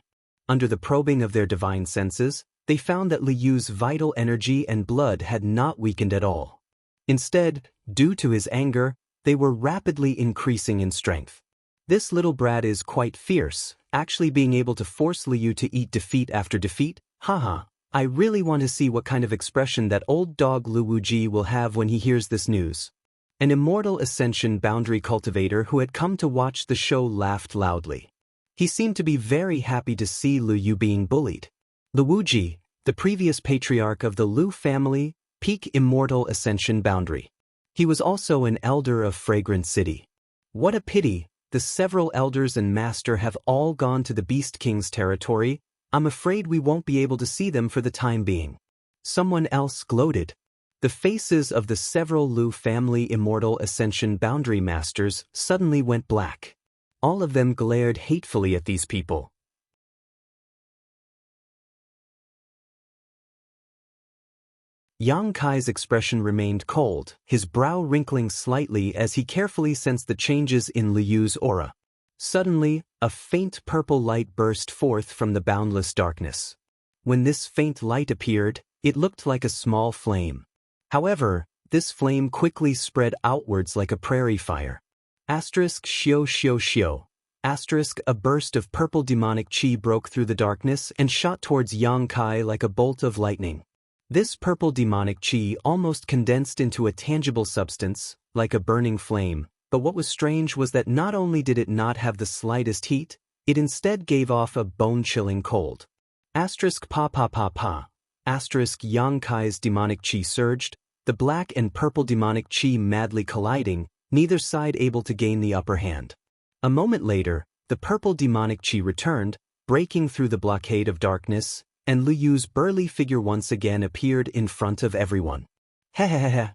Under the probing of their divine senses, they found that Liu's vital energy and blood had not weakened at all. Instead, due to his anger, they were rapidly increasing in strength. This little brat is quite fierce, actually being able to force Liu to eat defeat after defeat. Haha, I really want to see what kind of expression that old dog Lu Wuji will have when he hears this news. An Immortal Ascension Boundary Cultivator who had come to watch the show laughed loudly. He seemed to be very happy to see Liu being bullied. Lu Wuji, the previous patriarch of the Lu family, Peak Immortal Ascension Boundary. He was also an elder of Fragrant City. What a pity, the several elders and master have all gone to the Beast King's territory. I'm afraid we won't be able to see them for the time being. Someone else gloated. The faces of the several Lu family Immortal Ascension Boundary Masters suddenly went black. All of them glared hatefully at these people. Yang Kai's expression remained cold, his brow wrinkling slightly as he carefully sensed the changes in Liu's aura. Suddenly, a faint purple light burst forth from the boundless darkness. When this faint light appeared, it looked like a small flame. However, this flame quickly spread outwards like a prairie fire. Asterisk shio shio shio. Asterisk a burst of purple demonic qi broke through the darkness and shot towards Yang Kai like a bolt of lightning. This purple demonic qi almost condensed into a tangible substance, like a burning flame, but what was strange was that not only did it not have the slightest heat, it instead gave off a bone-chilling cold. Asterisk pa pa pa pa. Asterisk Yang Kai's demonic qi surged, the black and purple demonic qi madly colliding, neither side able to gain the upper hand. A moment later, the purple demonic qi returned, breaking through the blockade of darkness, and Liu's burly figure once again appeared in front of everyone. Hehehehe.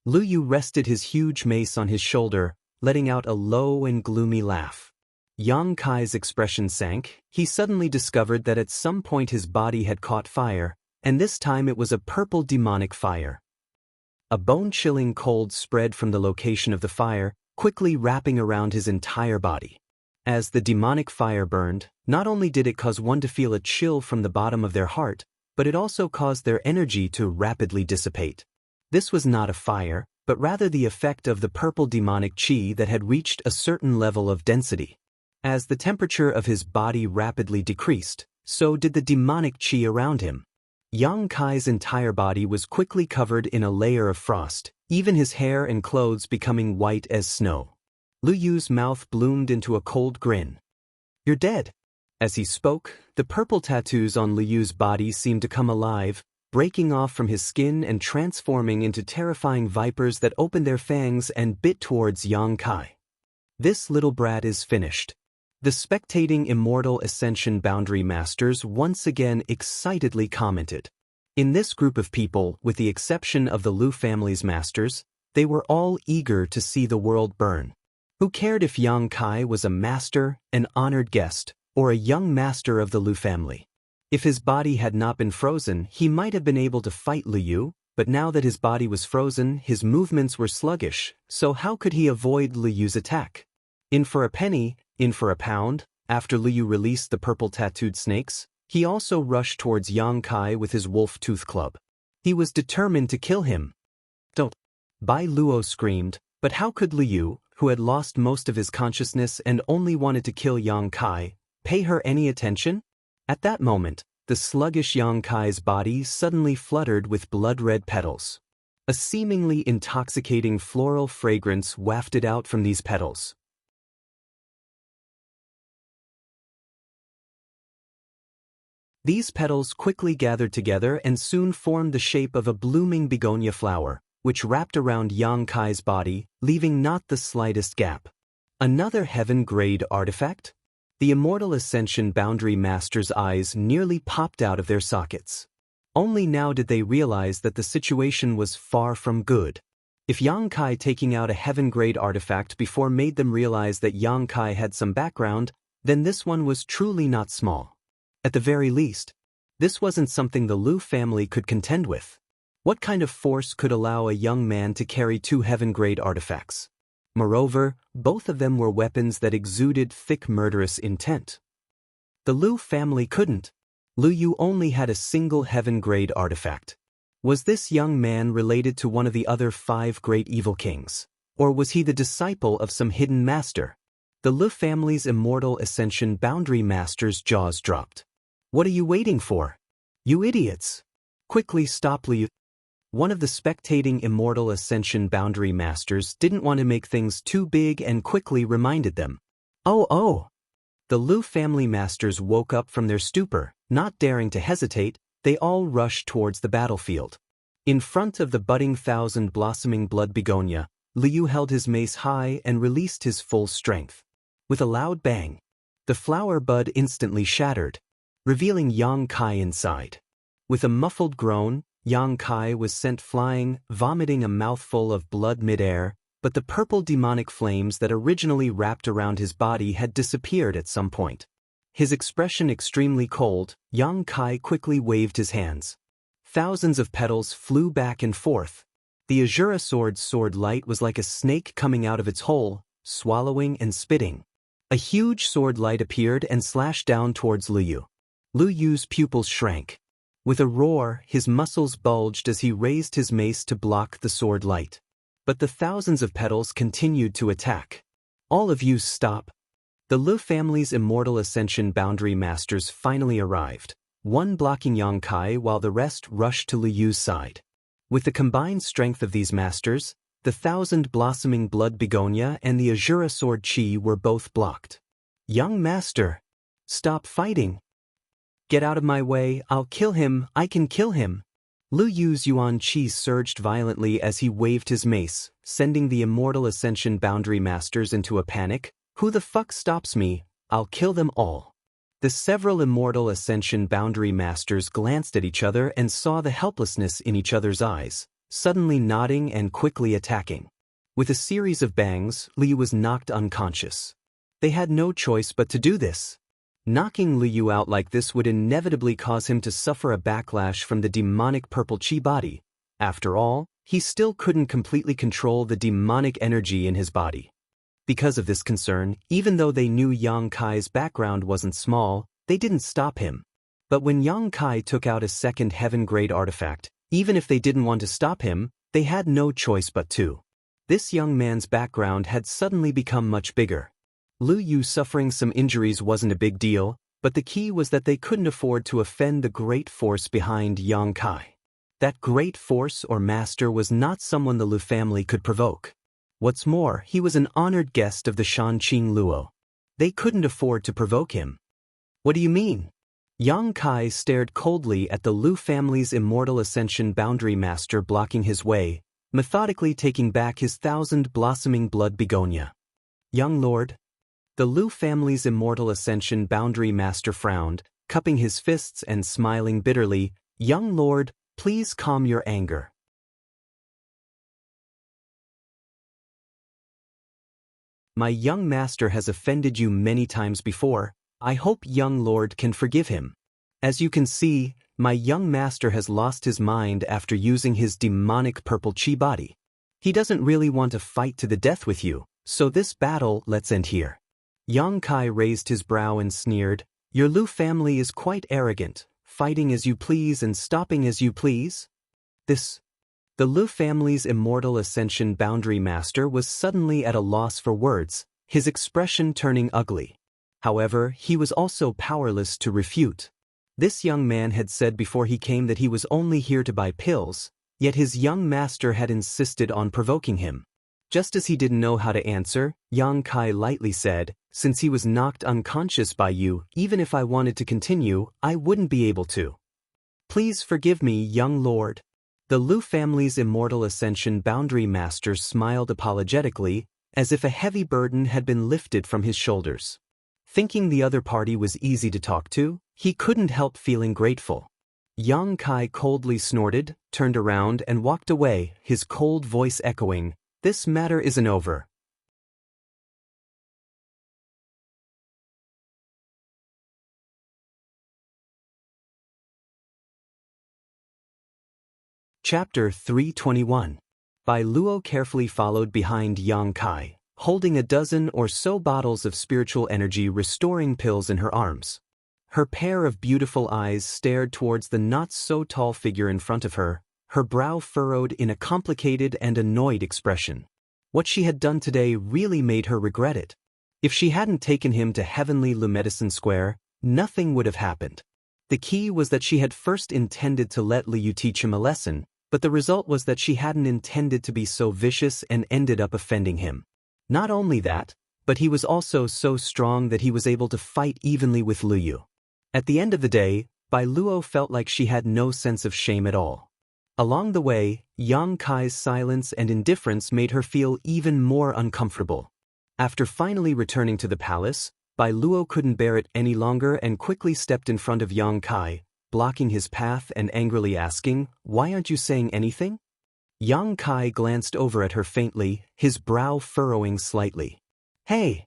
Liu rested his huge mace on his shoulder, letting out a low and gloomy laugh. Yang Kai's expression sank. He suddenly discovered that at some point his body had caught fire, and this time it was a purple demonic fire. A bone-chilling cold spread from the location of the fire, quickly wrapping around his entire body. As the demonic fire burned, not only did it cause one to feel a chill from the bottom of their heart, but it also caused their energy to rapidly dissipate. This was not a fire, but rather the effect of the purple demonic qi that had reached a certain level of density. As the temperature of his body rapidly decreased, so did the demonic qi around him. Yang Kai's entire body was quickly covered in a layer of frost, even his hair and clothes becoming white as snow. Lu Yu's mouth bloomed into a cold grin. You're dead. As he spoke, the purple tattoos on Lu Yu's body seemed to come alive, breaking off from his skin and transforming into terrifying vipers that opened their fangs and bit towards Yang Kai. This little brat is finished. The spectating Immortal Ascension Boundary Masters once again excitedly commented. In this group of people, with the exception of the Lu family's masters, they were all eager to see the world burn. Who cared if Yang Kai was a master, an honored guest, or a young master of the Lu family? If his body had not been frozen, he might have been able to fight Lu Yu, but now that his body was frozen, his movements were sluggish, so how could he avoid Lu Yu's attack? In for a penny, in for a pound. After Lu Yu released the purple tattooed snakes, he also rushed towards Yang Kai with his wolf tooth club. He was determined to kill him. Don't. Bai Luo screamed, but how could Lu Yu, who had lost most of his consciousness and only wanted to kill Yang Kai, pay her any attention? At that moment, the sluggish Yang Kai's body suddenly fluttered with blood-red petals. A seemingly intoxicating floral fragrance wafted out from these petals. These petals quickly gathered together and soon formed the shape of a blooming begonia flower, which wrapped around Yang Kai's body, leaving not the slightest gap. Another heaven-grade artifact? The Immortal Ascension Boundary Masters' eyes nearly popped out of their sockets. Only now did they realize that the situation was far from good. If Yang Kai taking out a heaven-grade artifact before made them realize that Yang Kai had some background, then this one was truly not small. At the very least, this wasn't something the Lu family could contend with. What kind of force could allow a young man to carry two heaven-grade artifacts? Moreover, both of them were weapons that exuded thick murderous intent. The Lu family couldn't. Lu Yu only had a single heaven-grade artifact. Was this young man related to one of the other 5 great evil kings? Or was he the disciple of some hidden master? The Lu family's Immortal Ascension Boundary Masters' jaws dropped. What are you waiting for? You idiots! Quickly stop Lu Yu. One of the spectating Immortal Ascension Boundary Masters didn't want to make things too big and quickly reminded them. Oh! The Lu family masters woke up from their stupor, not daring to hesitate. They all rushed towards the battlefield. In front of the budding thousand-blossoming blood begonia, Lu Yu held his mace high and released his full strength. With a loud bang, the flower bud instantly shattered, revealing Yang Kai inside. With a muffled groan, Yang Kai was sent flying, vomiting a mouthful of blood mid-air, but the purple demonic flames that originally wrapped around his body had disappeared at some point. His expression extremely cold, Yang Kai quickly waved his hands. Thousands of petals flew back and forth. The Azura sword's sword light was like a snake coming out of its hole, swallowing and spitting. A huge sword light appeared and slashed down towards Lu Yu. Lu Yu's pupils shrank. With a roar, his muscles bulged as he raised his mace to block the sword light. But the thousands of petals continued to attack. All of you stop. The Lu family's Immortal Ascension Boundary Masters finally arrived, one blocking Yang Kai while the rest rushed to Lu Yu's side. With the combined strength of these masters, the thousand-blossoming blood begonia and the Azura sword chi were both blocked. Young master! Stop fighting! Get out of my way, I'll kill him, I can kill him! Lu Yu's yuan chi surged violently as he waved his mace, sending the Immortal Ascension Boundary Masters into a panic. Who the fuck stops me? I'll kill them all. The several Immortal Ascension Boundary Masters glanced at each other and saw the helplessness in each other's eyes, suddenly nodding and quickly attacking. With a series of bangs, Lu Yu was knocked unconscious. They had no choice but to do this. Knocking Lu Yu out like this would inevitably cause him to suffer a backlash from the demonic purple chi body. After all, he still couldn't completely control the demonic energy in his body. Because of this concern, even though they knew Yang Kai's background wasn't small, they didn't stop him. But when Yang Kai took out a second heaven-grade artifact, even if they didn't want to stop him, they had no choice but to. This young man's background had suddenly become much bigger. Lu Yu suffering some injuries wasn't a big deal, but the key was that they couldn't afford to offend the great force behind Yang Kai. That great force or master was not someone the Lu family could provoke. What's more, he was an honored guest of the Shanqing Luo. They couldn't afford to provoke him. What do you mean? Yang Kai stared coldly at the Lu family's Immortal Ascension Boundary Master blocking his way, methodically taking back his 1,000-blossoming blood begonia. Young Lord? The Lu family's Immortal Ascension Boundary Master frowned, cupping his fists and smiling bitterly. Young Lord, please calm your anger. My young master has offended you many times before. I hope young Lord can forgive him. As you can see, my young master has lost his mind after using his demonic purple chi body. He doesn't really want to fight to the death with you, so this battle let's end here. Yang Kai raised his brow and sneered, your Lu family is quite arrogant, fighting as you please and stopping as you please. The Lu family's Immortal Ascension Boundary Master was suddenly at a loss for words, his expression turning ugly. However, he was also powerless to refute. This young man had said before he came that he was only here to buy pills, yet his young master had insisted on provoking him. Just as he didn't know how to answer, Yang Kai lightly said, since he was knocked unconscious by you, even if I wanted to continue, I wouldn't be able to. Please forgive me, young lord. The Lu family's Immortal Ascension Boundary Master smiled apologetically, as if a heavy burden had been lifted from his shoulders. Thinking the other party was easy to talk to, he couldn't help feeling grateful. Yang Kai coldly snorted, turned around and walked away, his cold voice echoing, this matter isn't over. Chapter 321. Bai Luo carefully followed behind Yang Kai, holding a dozen or so bottles of spiritual energy restoring pills in her arms. Her pair of beautiful eyes stared towards the not-so-tall figure in front of her, her brow furrowed in a complicated and annoyed expression. What she had done today really made her regret it. If she hadn't taken him to Heavenly Lu Medicine Square, nothing would have happened. The key was that she had first intended to let Liu teach him a lesson, but the result was that she hadn't intended to be so vicious and ended up offending him. Not only that, but he was also so strong that he was able to fight evenly with Liu. At the end of the day, Bai Luo felt like she had no sense of shame at all. Along the way, Yang Kai's silence and indifference made her feel even more uncomfortable. After finally returning to the palace, Bai Luo couldn't bear it any longer and quickly stepped in front of Yang Kai, blocking his path and angrily asking, why aren't you saying anything? Yang Kai glanced over at her faintly, his brow furrowing slightly. Hey!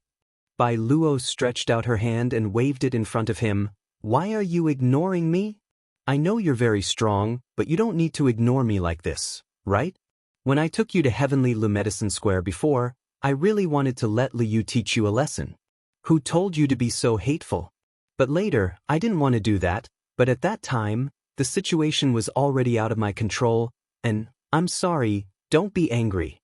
Bai Luo stretched out her hand and waved it in front of him. Why are you ignoring me? I know you're very strong, but you don't need to ignore me like this, right? When I took you to Heavenly Lu Medicine Square before, I really wanted to let Liu teach you a lesson. Who told you to be so hateful? But later, I didn't want to do that, but at that time, the situation was already out of my control, and, I'm sorry, don't be angry.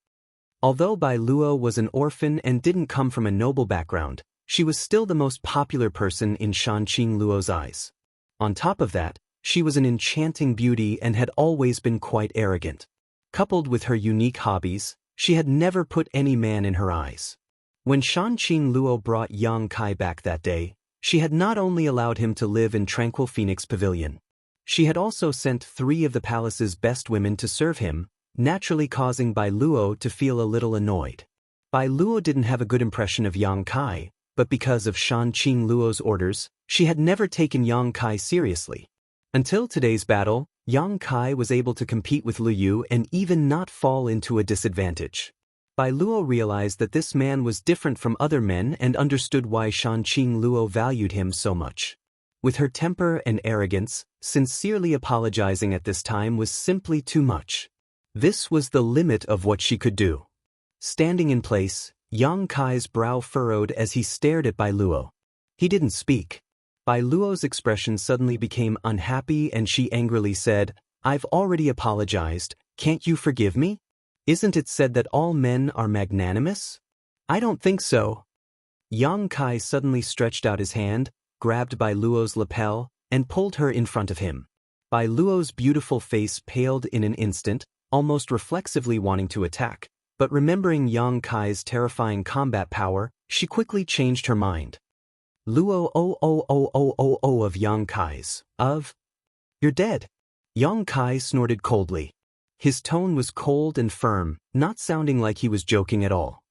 Although Bai Luo was an orphan and didn't come from a noble background, she was still the most popular person in Shanqing Luo's eyes. On top of that, she was an enchanting beauty and had always been quite arrogant. Coupled with her unique hobbies, she had never put any man in her eyes. When Shanqing Luo brought Yang Kai back that day, she had not only allowed him to live in Tranquil Phoenix Pavilion. She had also sent 3 of the palace's best women to serve him, naturally causing Bai Luo to feel a little annoyed. Bai Luo didn't have a good impression of Yang Kai, but because of Shanqing Luo's orders, she had never taken Yang Kai seriously. Until today's battle, Yang Kai was able to compete with Liu and even not fall into a disadvantage. Bai Luo realized that this man was different from other men and understood why Shanqing Luo valued him so much. With her temper and arrogance, sincerely apologizing at this time was simply too much. This was the limit of what she could do. Standing in place, Yang Kai's brow furrowed as he stared at Bai Luo. He didn't speak. Bai Luo's expression suddenly became unhappy and she angrily said, I've already apologized, can't you forgive me? Isn't it said that all men are magnanimous? I don't think so. Yang Kai suddenly stretched out his hand, grabbed Bai Luo's lapel, and pulled her in front of him. Bai Luo's beautiful face paled in an instant, almost reflexively wanting to attack, but remembering Yang Kai's terrifying combat power, she quickly changed her mind. Luo of Yang Kai's, You're dead. Yang Kai snorted coldly. His tone was cold and firm, not sounding like he was joking at all.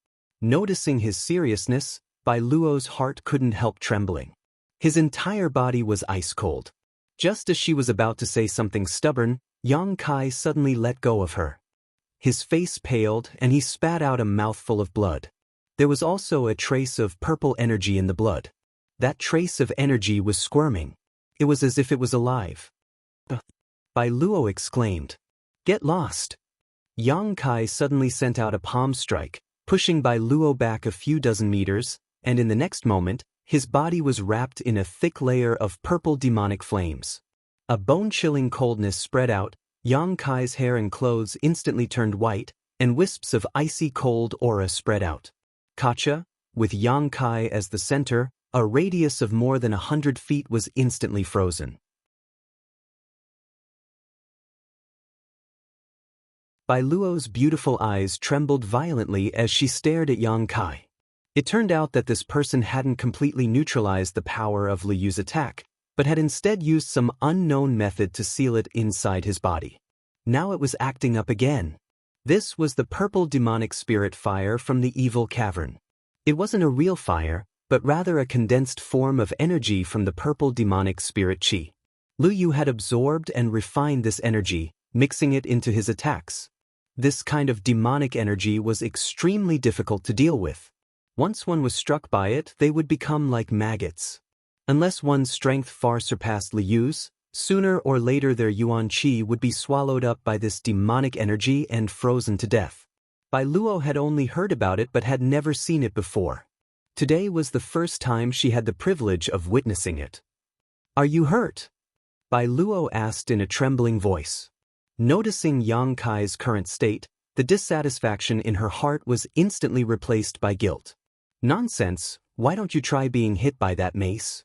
Noticing his seriousness, Bai Luo's heart couldn't help trembling. His entire body was ice cold. Just as she was about to say something stubborn, Yang Kai suddenly let go of her. His face paled and he spat out a mouthful of blood. There was also a trace of purple energy in the blood. That trace of energy was squirming. It was as if it was alive. Bai Luo exclaimed. Get lost. Yang Kai suddenly sent out a palm strike, pushing Bai Luo back a few dozen meters, and in the next moment, his body was wrapped in a thick layer of purple demonic flames. A bone-chilling coldness spread out, Yang Kai's hair and clothes instantly turned white, and wisps of icy cold aura spread out. Kacha, with Yang Kai as the center, a radius of more than 100 feet was instantly frozen. Bai Luo's beautiful eyes trembled violently as she stared at Yang Kai. It turned out that this person hadn't completely neutralized the power of Liu Yu's attack, but had instead used some unknown method to seal it inside his body. Now it was acting up again. This was the purple demonic spirit fire from the evil cavern. It wasn't a real fire, but rather a condensed form of energy from the purple demonic spirit chi. Liu Yu had absorbed and refined this energy, mixing it into his attacks. This kind of demonic energy was extremely difficult to deal with. Once one was struck by it, they would become like maggots. Unless one's strength far surpassed Liu Yu's, sooner or later their Yuan Qi would be swallowed up by this demonic energy and frozen to death. Bai Luo had only heard about it but had never seen it before. Today was the first time she had the privilege of witnessing it. Are you hurt? Bai Luo asked in a trembling voice. Noticing Yang Kai's current state, the dissatisfaction in her heart was instantly replaced by guilt. Nonsense, why don't you try being hit by that mace?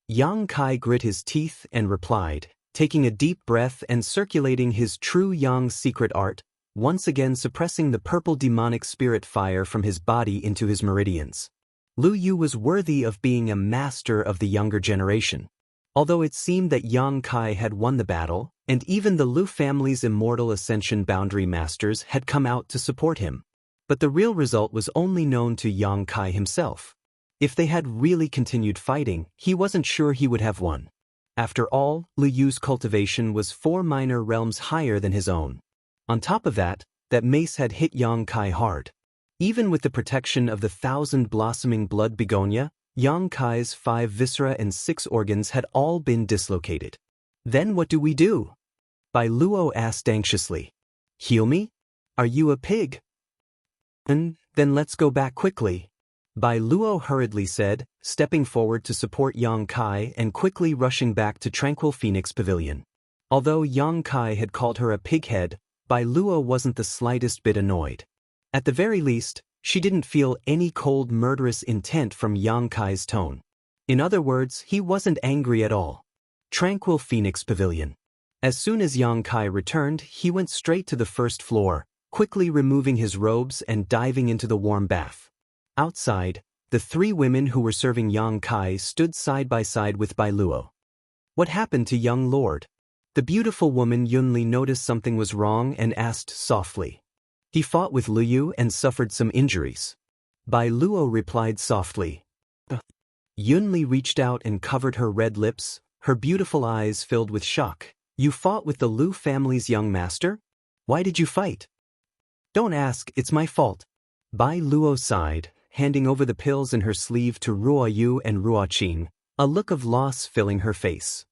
Yang Kai grit his teeth and replied, taking a deep breath and circulating his true Yang secret art, once again suppressing the purple demonic spirit fire from his body into his meridians. Liu Yu was worthy of being a master of the younger generation. Although it seemed that Yang Kai had won the battle, and even the Liu family's Immortal Ascension Boundary Masters had come out to support him. But the real result was only known to Yang Kai himself. If they had really continued fighting, he wasn't sure he would have won. After all, Liu Yu's cultivation was 4 minor realms higher than his own. On top of that, that mace had hit Yang Kai hard. Even with the protection of the 1,000 blossoming blood begonia, Yang Kai's 5 viscera and 6 organs had all been dislocated. Then what do we do? Bai Luo asked anxiously. Heal me? Are you a pig? Then let's go back quickly. Bai Luo hurriedly said, stepping forward to support Yang Kai and quickly rushing back to Tranquil Phoenix Pavilion. Although Yang Kai had called her a pighead, Bai Luo wasn't the slightest bit annoyed. At the very least, she didn't feel any cold murderous intent from Yang Kai's tone. In other words, he wasn't angry at all. Tranquil Phoenix Pavilion. As soon as Yang Kai returned, he went straight to the first floor, quickly removing his robes and diving into the warm bath. Outside, the 3 women who were serving Yang Kai stood side by side with Bai Luo. What happened to young lord? The beautiful woman Yunli noticed something was wrong and asked softly. He fought with Liu Yu and suffered some injuries. Bai Luo replied softly. Yunli reached out and covered her red lips, her beautiful eyes filled with shock. You fought with the Liu family's young master? Why did you fight? Don't ask, it's my fault. Bai Luo sighed, handing over the pills in her sleeve to Ruo Yu and Ruo Qing, a look of loss filling her face.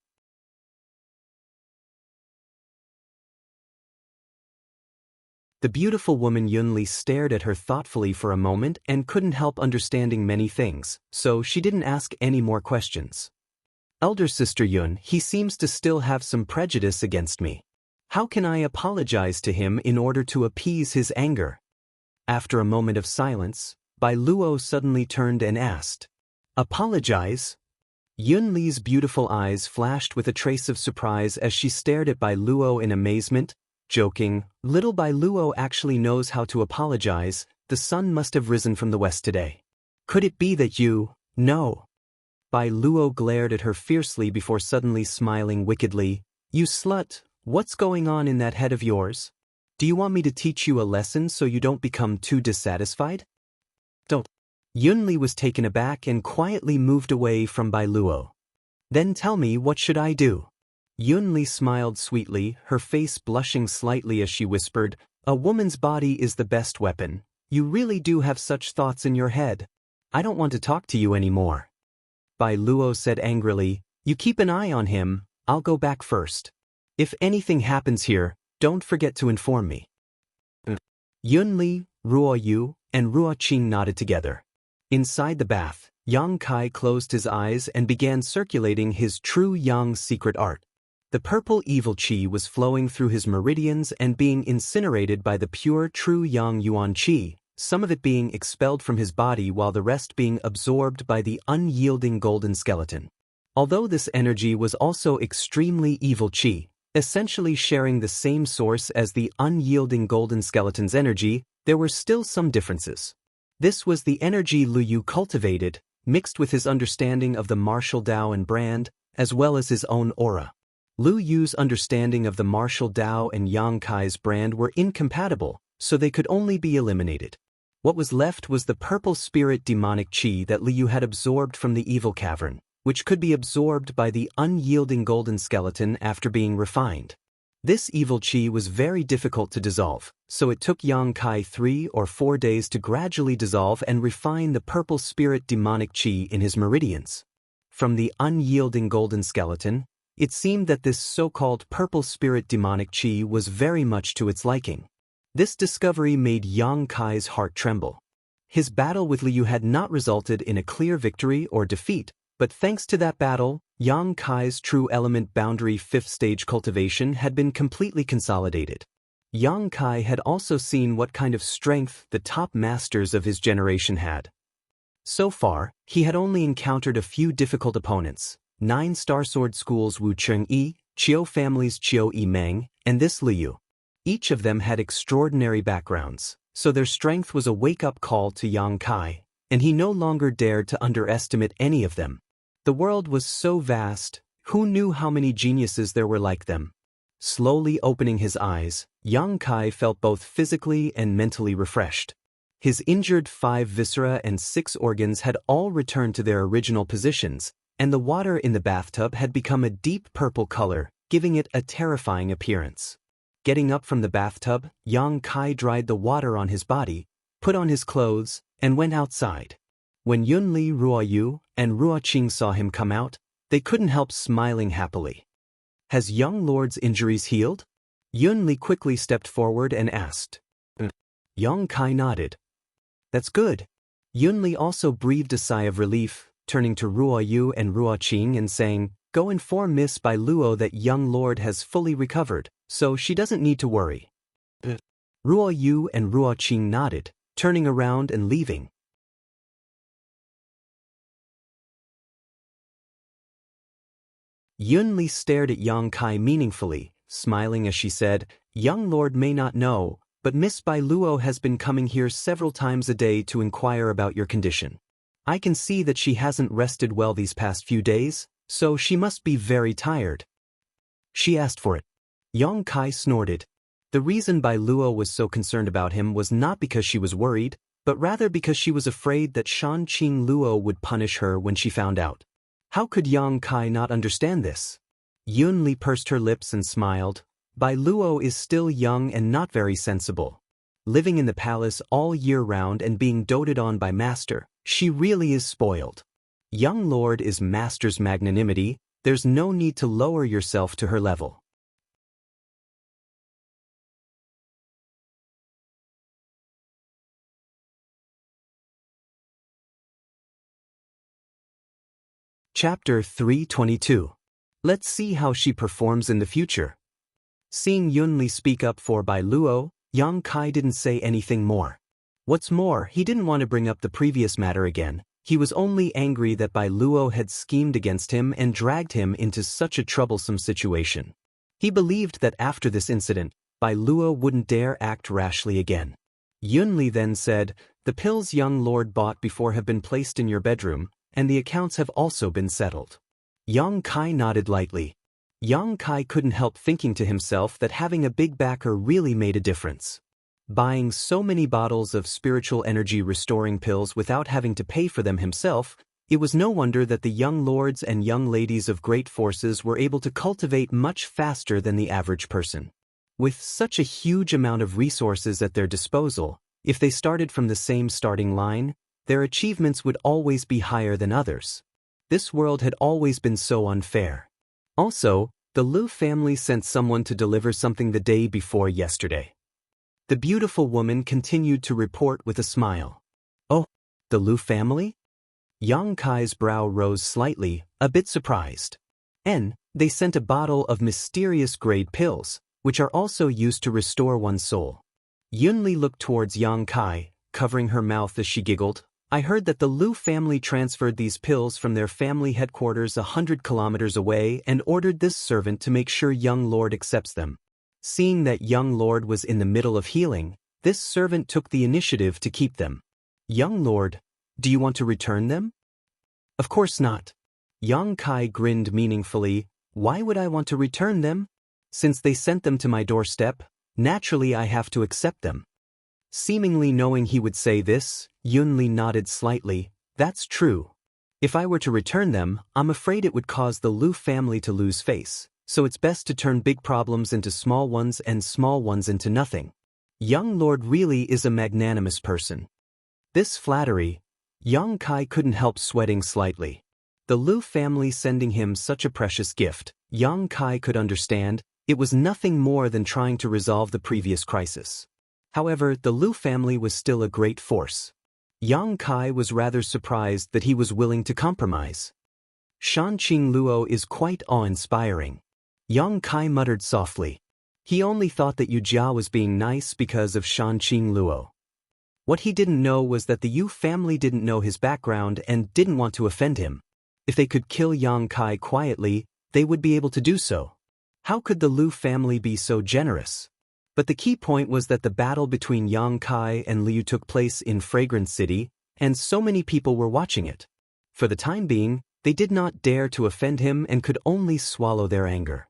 The beautiful woman Yunli stared at her thoughtfully for a moment and couldn't help understanding many things, so she didn't ask any more questions. Elder sister Yun, he seems to still have some prejudice against me. How can I apologize to him in order to appease his anger? After a moment of silence, Bai Luo suddenly turned and asked, Apologize? Yunli's beautiful eyes flashed with a trace of surprise as she stared at Bai Luo in amazement, joking, "Little Bai Luo actually knows how to apologize. The sun must have risen from the west today. Could it be that you—" "No." Bai Luo glared at her fiercely before suddenly smiling wickedly. "You slut, what's going on in that head of yours? Do you want me to teach you a lesson so you don't become too dissatisfied?" "Don't." Yunli was taken aback and quietly moved away from Bai Luo. "Then tell me, what should I do?" Yunli smiled sweetly, her face blushing slightly as she whispered, "A woman's body is the best weapon. You really do have such thoughts in your head. I don't want to talk to you anymore." Bai Luo said angrily, "You keep an eye on him, I'll go back first. If anything happens here, don't forget to inform me." Yunli, Ruo Yu, and Ruo Qing nodded together. Inside the bath, Yang Kai closed his eyes and began circulating his true Yang secret art. The purple evil qi was flowing through his meridians and being incinerated by the pure true Yang Yuan qi, some of it being expelled from his body while the rest being absorbed by the unyielding golden skeleton. Although this energy was also extremely evil qi, essentially sharing the same source as the unyielding golden skeleton's energy, there were still some differences. This was the energy Lu Yu cultivated, mixed with his understanding of the martial Tao and brand, as well as his own aura. Lu Yu's understanding of the martial Tao and Yang Kai's brand were incompatible, so they could only be eliminated. What was left was the purple spirit demonic qi that Lu Yu had absorbed from the evil cavern, which could be absorbed by the unyielding golden skeleton after being refined. This evil qi was very difficult to dissolve, so it took Yang Kai 3 or 4 days to gradually dissolve and refine the purple spirit demonic qi in his meridians. From the unyielding golden skeleton, it seemed that this so-called purple spirit demonic qi was very much to its liking. This discovery made Yang Kai's heart tremble. His battle with Liu had not resulted in a clear victory or defeat, but thanks to that battle, Yang Kai's true element boundary 5th stage cultivation had been completely consolidated. Yang Kai had also seen what kind of strength the top masters of his generation had. So far, he had only encountered a few difficult opponents: 9 Star Sword School's Wu Cheng-yi, Qiu family's Qiu Yi-meng, and this Liu. Each of them had extraordinary backgrounds, so their strength was a wake-up call to Yang Kai, and he no longer dared to underestimate any of them. The world was so vast, who knew how many geniuses there were like them? Slowly opening his eyes, Yang Kai felt both physically and mentally refreshed. His injured 5 viscera and 6 organs had all returned to their original positions, and the water in the bathtub had become a deep purple color, giving it a terrifying appearance. Getting up from the bathtub, Yang Kai dried the water on his body, put on his clothes, and went outside. When Yunli, Ruo Yu, and Ruo Qing saw him come out, they couldn't help smiling happily. "Has young lord's injuries healed?" Yunli quickly stepped forward and asked. Yang Kai nodded. "That's good." Yunli also breathed a sigh of relief, turning to Ruo Yu and Ruo Qing and saying, "Go inform Miss Bai Luo that young lord has fully recovered, so she doesn't need to worry." Ruo Yu and Ruo Qing nodded, turning around and leaving. Yunli stared at Yang Kai meaningfully, smiling as she said, "Young lord may not know, but Miss Bai Luo has been coming here several times a day to inquire about your condition. I can see that she hasn't rested well these past few days, so she must be very tired." "She asked for it." Yang Kai snorted. The reason Bai Luo was so concerned about him was not because she was worried, but rather because she was afraid that Shan Qing Luo would punish her when she found out. How could Yang Kai not understand this? Yunli pursed her lips and smiled. Bai Luo is still young and not very sensible. Living in the palace all year round and being doted on by master, she really is spoiled. Young lord is master's magnanimity, there's no need to lower yourself to her level. Chapter 322. Let's see how she performs in the future. Seeing Yunli speak up for Bai Luo, Yang Kai didn't say anything more. What's more, he didn't want to bring up the previous matter again. He was only angry that Bai Luo had schemed against him and dragged him into such a troublesome situation. He believed that after this incident, Bai Luo wouldn't dare act rashly again. Yunli then said, "The pills young lord bought before have been placed in your bedroom, and the accounts have also been settled." Yang Kai nodded lightly. Yang Kai couldn't help thinking to himself that having a big backer really made a difference. Buying so many bottles of spiritual energy restoring pills without having to pay for them himself, it was no wonder that the young lords and young ladies of great forces were able to cultivate much faster than the average person. With such a huge amount of resources at their disposal, if they started from the same starting line, their achievements would always be higher than others. This world had always been so unfair. Also, the Liu family sent someone to deliver something the day before yesterday. The beautiful woman continued to report with a smile. "Oh, the Liu family?" Yang Kai's brow rose slightly, a bit surprised. "And they sent a bottle of mysterious grade pills, which are also used to restore one's soul." Yunli looked towards Yang Kai, covering her mouth as she giggled. "I heard that the Liu family transferred these pills from their family headquarters 100 kilometers away and ordered this servant to make sure young lord accepts them. Seeing that young lord was in the middle of healing, this servant took the initiative to keep them." "Young lord, do you want to return them?" "Of course not." Yang Kai grinned meaningfully. "Why would I want to return them? Since they sent them to my doorstep, naturally I have to accept them." Seemingly knowing he would say this, Yunli nodded slightly. "That's true. If I were to return them, I'm afraid it would cause the Liu family to lose face, so it's best to turn big problems into small ones and small ones into nothing. Young lord really is a magnanimous person." This flattery, Yang Kai couldn't help sweating slightly. The Liu family sending him such a precious gift, Yang Kai could understand, it was nothing more than trying to resolve the previous crisis. However, the Liu family was still a great force. Yang Kai was rather surprised that he was willing to compromise. "Shanqing Luo is quite awe-inspiring." Yang Kai muttered softly. He only thought that Yu Jia was being nice because of Shanqing Luo. What he didn't know was that the Yu family didn't know his background and didn't want to offend him. If they could kill Yang Kai quietly, they would be able to do so. How could the Liu family be so generous? But the key point was that the battle between Yang Kai and Liu took place in Fragrance City, and so many people were watching it. For the time being, they did not dare to offend him and could only swallow their anger.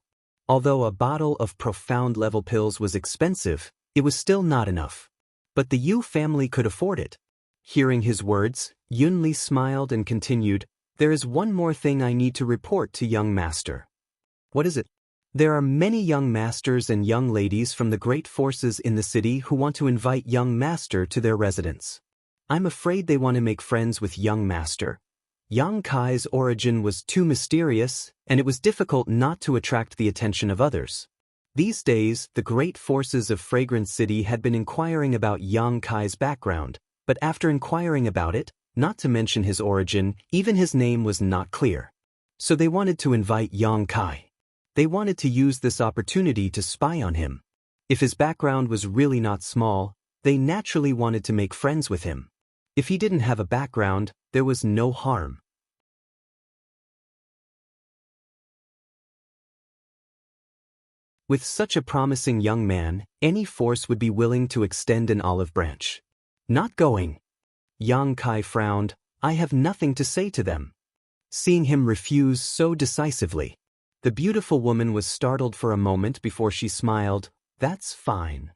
Although a bottle of profound level pills was expensive, it was still not enough. But the Yu family could afford it. Hearing his words, Yunli smiled and continued, "There is one more thing I need to report to young master." "What is it?" "There are many young masters and young ladies from the great forces in the city who want to invite young master to their residence. I'm afraid they want to make friends with young master." Yang Kai's origin was too mysterious, and it was difficult not to attract the attention of others. These days, the great forces of Fragrance City had been inquiring about Yang Kai's background, but after inquiring about it, not to mention his origin, even his name was not clear. So they wanted to invite Yang Kai. They wanted to use this opportunity to spy on him. If his background was really not small, they naturally wanted to make friends with him. If he didn't have a background, there was no harm. With such a promising young man, any force would be willing to extend an olive branch. "Not going." Yang Kai frowned. "I have nothing to say to them." Seeing him refuse so decisively, the beautiful woman was startled for a moment before she smiled. "That's fine.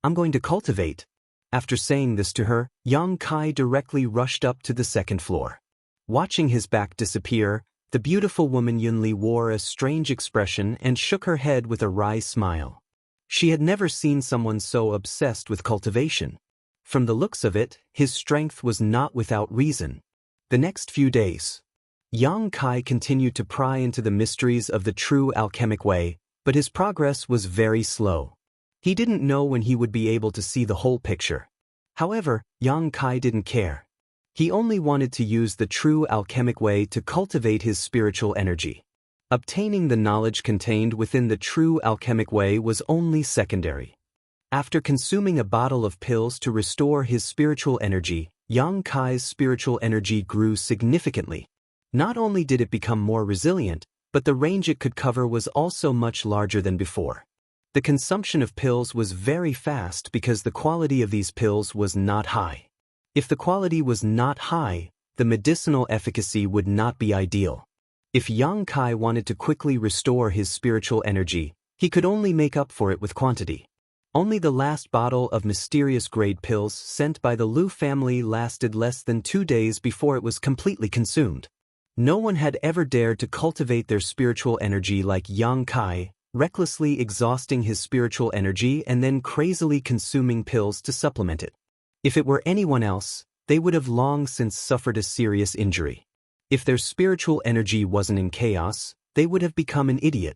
I'm going to cultivate." After saying this to her, Yang Kai directly rushed up to the second floor. Watching his back disappear, the beautiful woman Yunli wore a strange expression and shook her head with a wry smile. She had never seen someone so obsessed with cultivation. From the looks of it, his strength was not without reason. The next few days, Yang Kai continued to pry into the mysteries of the true alchemic way, but his progress was very slow. He didn't know when he would be able to see the whole picture. However, Yang Kai didn't care. He only wanted to use the true alchemic way to cultivate his spiritual energy. Obtaining the knowledge contained within the true alchemic way was only secondary. After consuming a bottle of pills to restore his spiritual energy, Yang Kai's spiritual energy grew significantly. Not only did it become more resilient, but the range it could cover was also much larger than before. The consumption of pills was very fast because the quality of these pills was not high. If the quality was not high, the medicinal efficacy would not be ideal. If Yang Kai wanted to quickly restore his spiritual energy, he could only make up for it with quantity. Only the last bottle of mysterious grade pills sent by the Liu family lasted less than 2 days before it was completely consumed. No one had ever dared to cultivate their spiritual energy like Yang Kai, recklessly exhausting his spiritual energy and then crazily consuming pills to supplement it. If it were anyone else, they would have long since suffered a serious injury. If their spiritual energy wasn't in chaos, they would have become an idiot.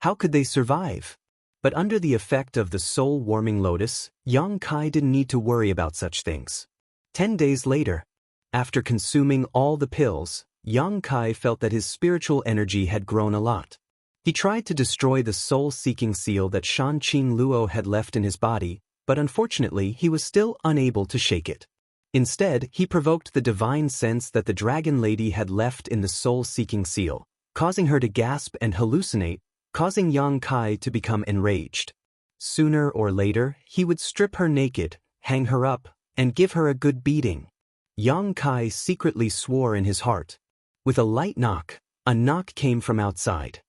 How could they survive? But under the effect of the soul-warming lotus, Yang Kai didn't need to worry about such things. 10 days later, after consuming all the pills, Yang Kai felt that his spiritual energy had grown a lot. He tried to destroy the soul-seeking seal that Shanqing Luo had left in his body, but unfortunately he was still unable to shake it. Instead, he provoked the divine sense that the dragon lady had left in the soul-seeking seal, causing her to gasp and hallucinate, causing Yang Kai to become enraged. Sooner or later, he would strip her naked, hang her up, and give her a good beating. Yang Kai secretly swore in his heart. With a light knock, a knock came from outside.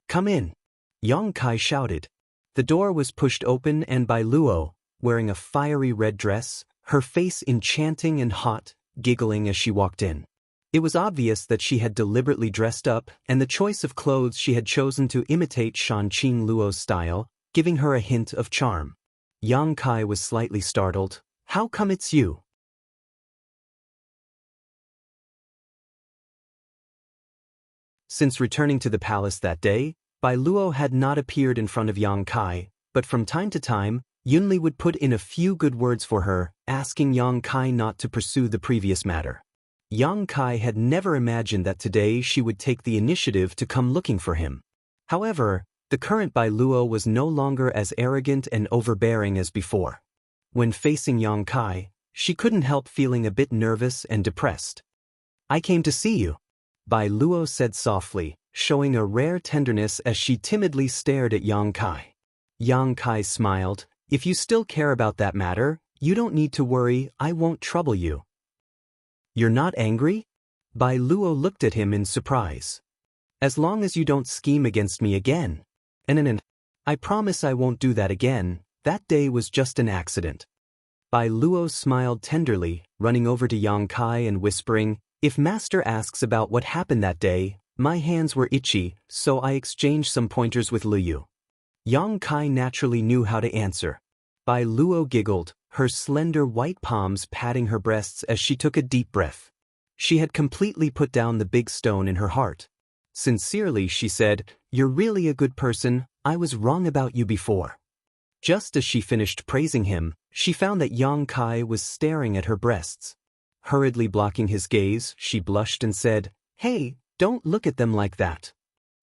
"Come in," Yang Kai shouted. The door was pushed open and Bai Luo, wearing a fiery red dress, her face enchanting and hot, giggling as she walked in. It was obvious that she had deliberately dressed up, and the choice of clothes she had chosen to imitate Shanqing Luo's style, giving her a hint of charm. Yang Kai was slightly startled. "How come it's you?" Since returning to the palace that day, Bai Luo had not appeared in front of Yang Kai, but from time to time, Yunli would put in a few good words for her, asking Yang Kai not to pursue the previous matter. Yang Kai had never imagined that today she would take the initiative to come looking for him. However, the current Bai Luo was no longer as arrogant and overbearing as before. When facing Yang Kai, she couldn't help feeling a bit nervous and depressed. "I came to see you," Bai Luo said softly, showing a rare tenderness as she timidly stared at Yang Kai. Yang Kai smiled. "If you still care about that matter, you don't need to worry, I won't trouble you." "You're not angry?" Bai Luo looked at him in surprise. "As long as you don't scheme against me again." And I promise I won't do that again, that day was just an accident." Bai Luo smiled tenderly, running over to Yang Kai and whispering, "If Master asks about what happened that day, my hands were itchy, so I exchanged some pointers with Liu." Yang Kai naturally knew how to answer. Bai Luo giggled, her slender white palms patting her breasts as she took a deep breath. She had completely put down the big stone in her heart. Sincerely, she said, "You're really a good person, I was wrong about you before." Just as she finished praising him, she found that Yang Kai was staring at her breasts. Hurriedly blocking his gaze, she blushed and said, "Hey, don't look at them like that."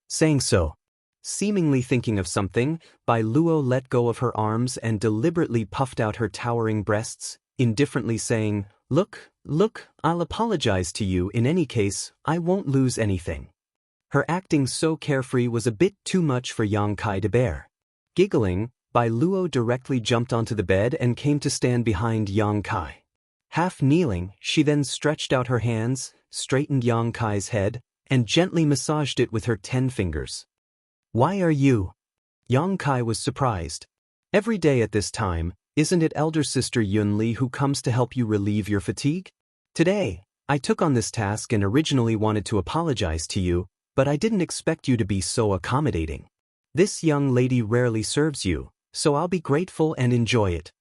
Saying so, seemingly thinking of something, Bai Luo let go of her arms and deliberately puffed out her towering breasts, indifferently saying, Look, I'll apologize to you in any case, I won't lose anything." Her acting so carefree was a bit too much for Yang Kai to bear. Giggling, Bai Luo directly jumped onto the bed and came to stand behind Yang Kai. Half kneeling, she then stretched out her hands, straightened Yang Kai's head, and gently massaged it with her 10 fingers. "Why are you?" Yang Kai was surprised. "Every day at this time, isn't it elder sister Yunli who comes to help you relieve your fatigue? Today, I took on this task and originally wanted to apologize to you, but I didn't expect you to be so accommodating. This young lady rarely serves you, so I'll be grateful and enjoy it."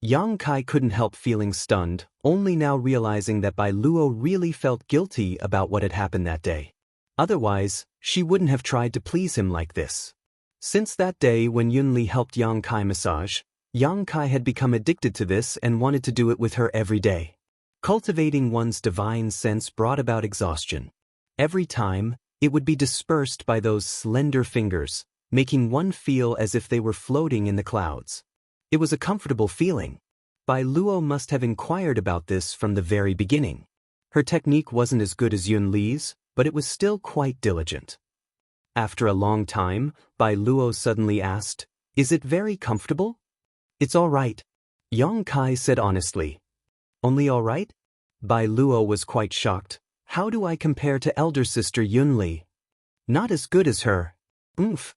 Yang Kai couldn't help feeling stunned, only now realizing that Bai Luo really felt guilty about what had happened that day. Otherwise, she wouldn't have tried to please him like this. Since that day when Yunli helped Yang Kai massage, Yang Kai had become addicted to this and wanted to do it with her every day. Cultivating one's divine sense brought about exhaustion. Every time, it would be dispersed by those slender fingers, making one feel as if they were floating in the clouds. It was a comfortable feeling. Bai Luo must have inquired about this from the very beginning. Her technique wasn't as good as Yunli's, but it was still quite diligent. After a long time, Bai Luo suddenly asked, Is it very comfortable? It's all right, Yang Kai said honestly. Only all right? Bai Luo was quite shocked. How do I compare to elder sister Yunli? Not as good as her. Oomph.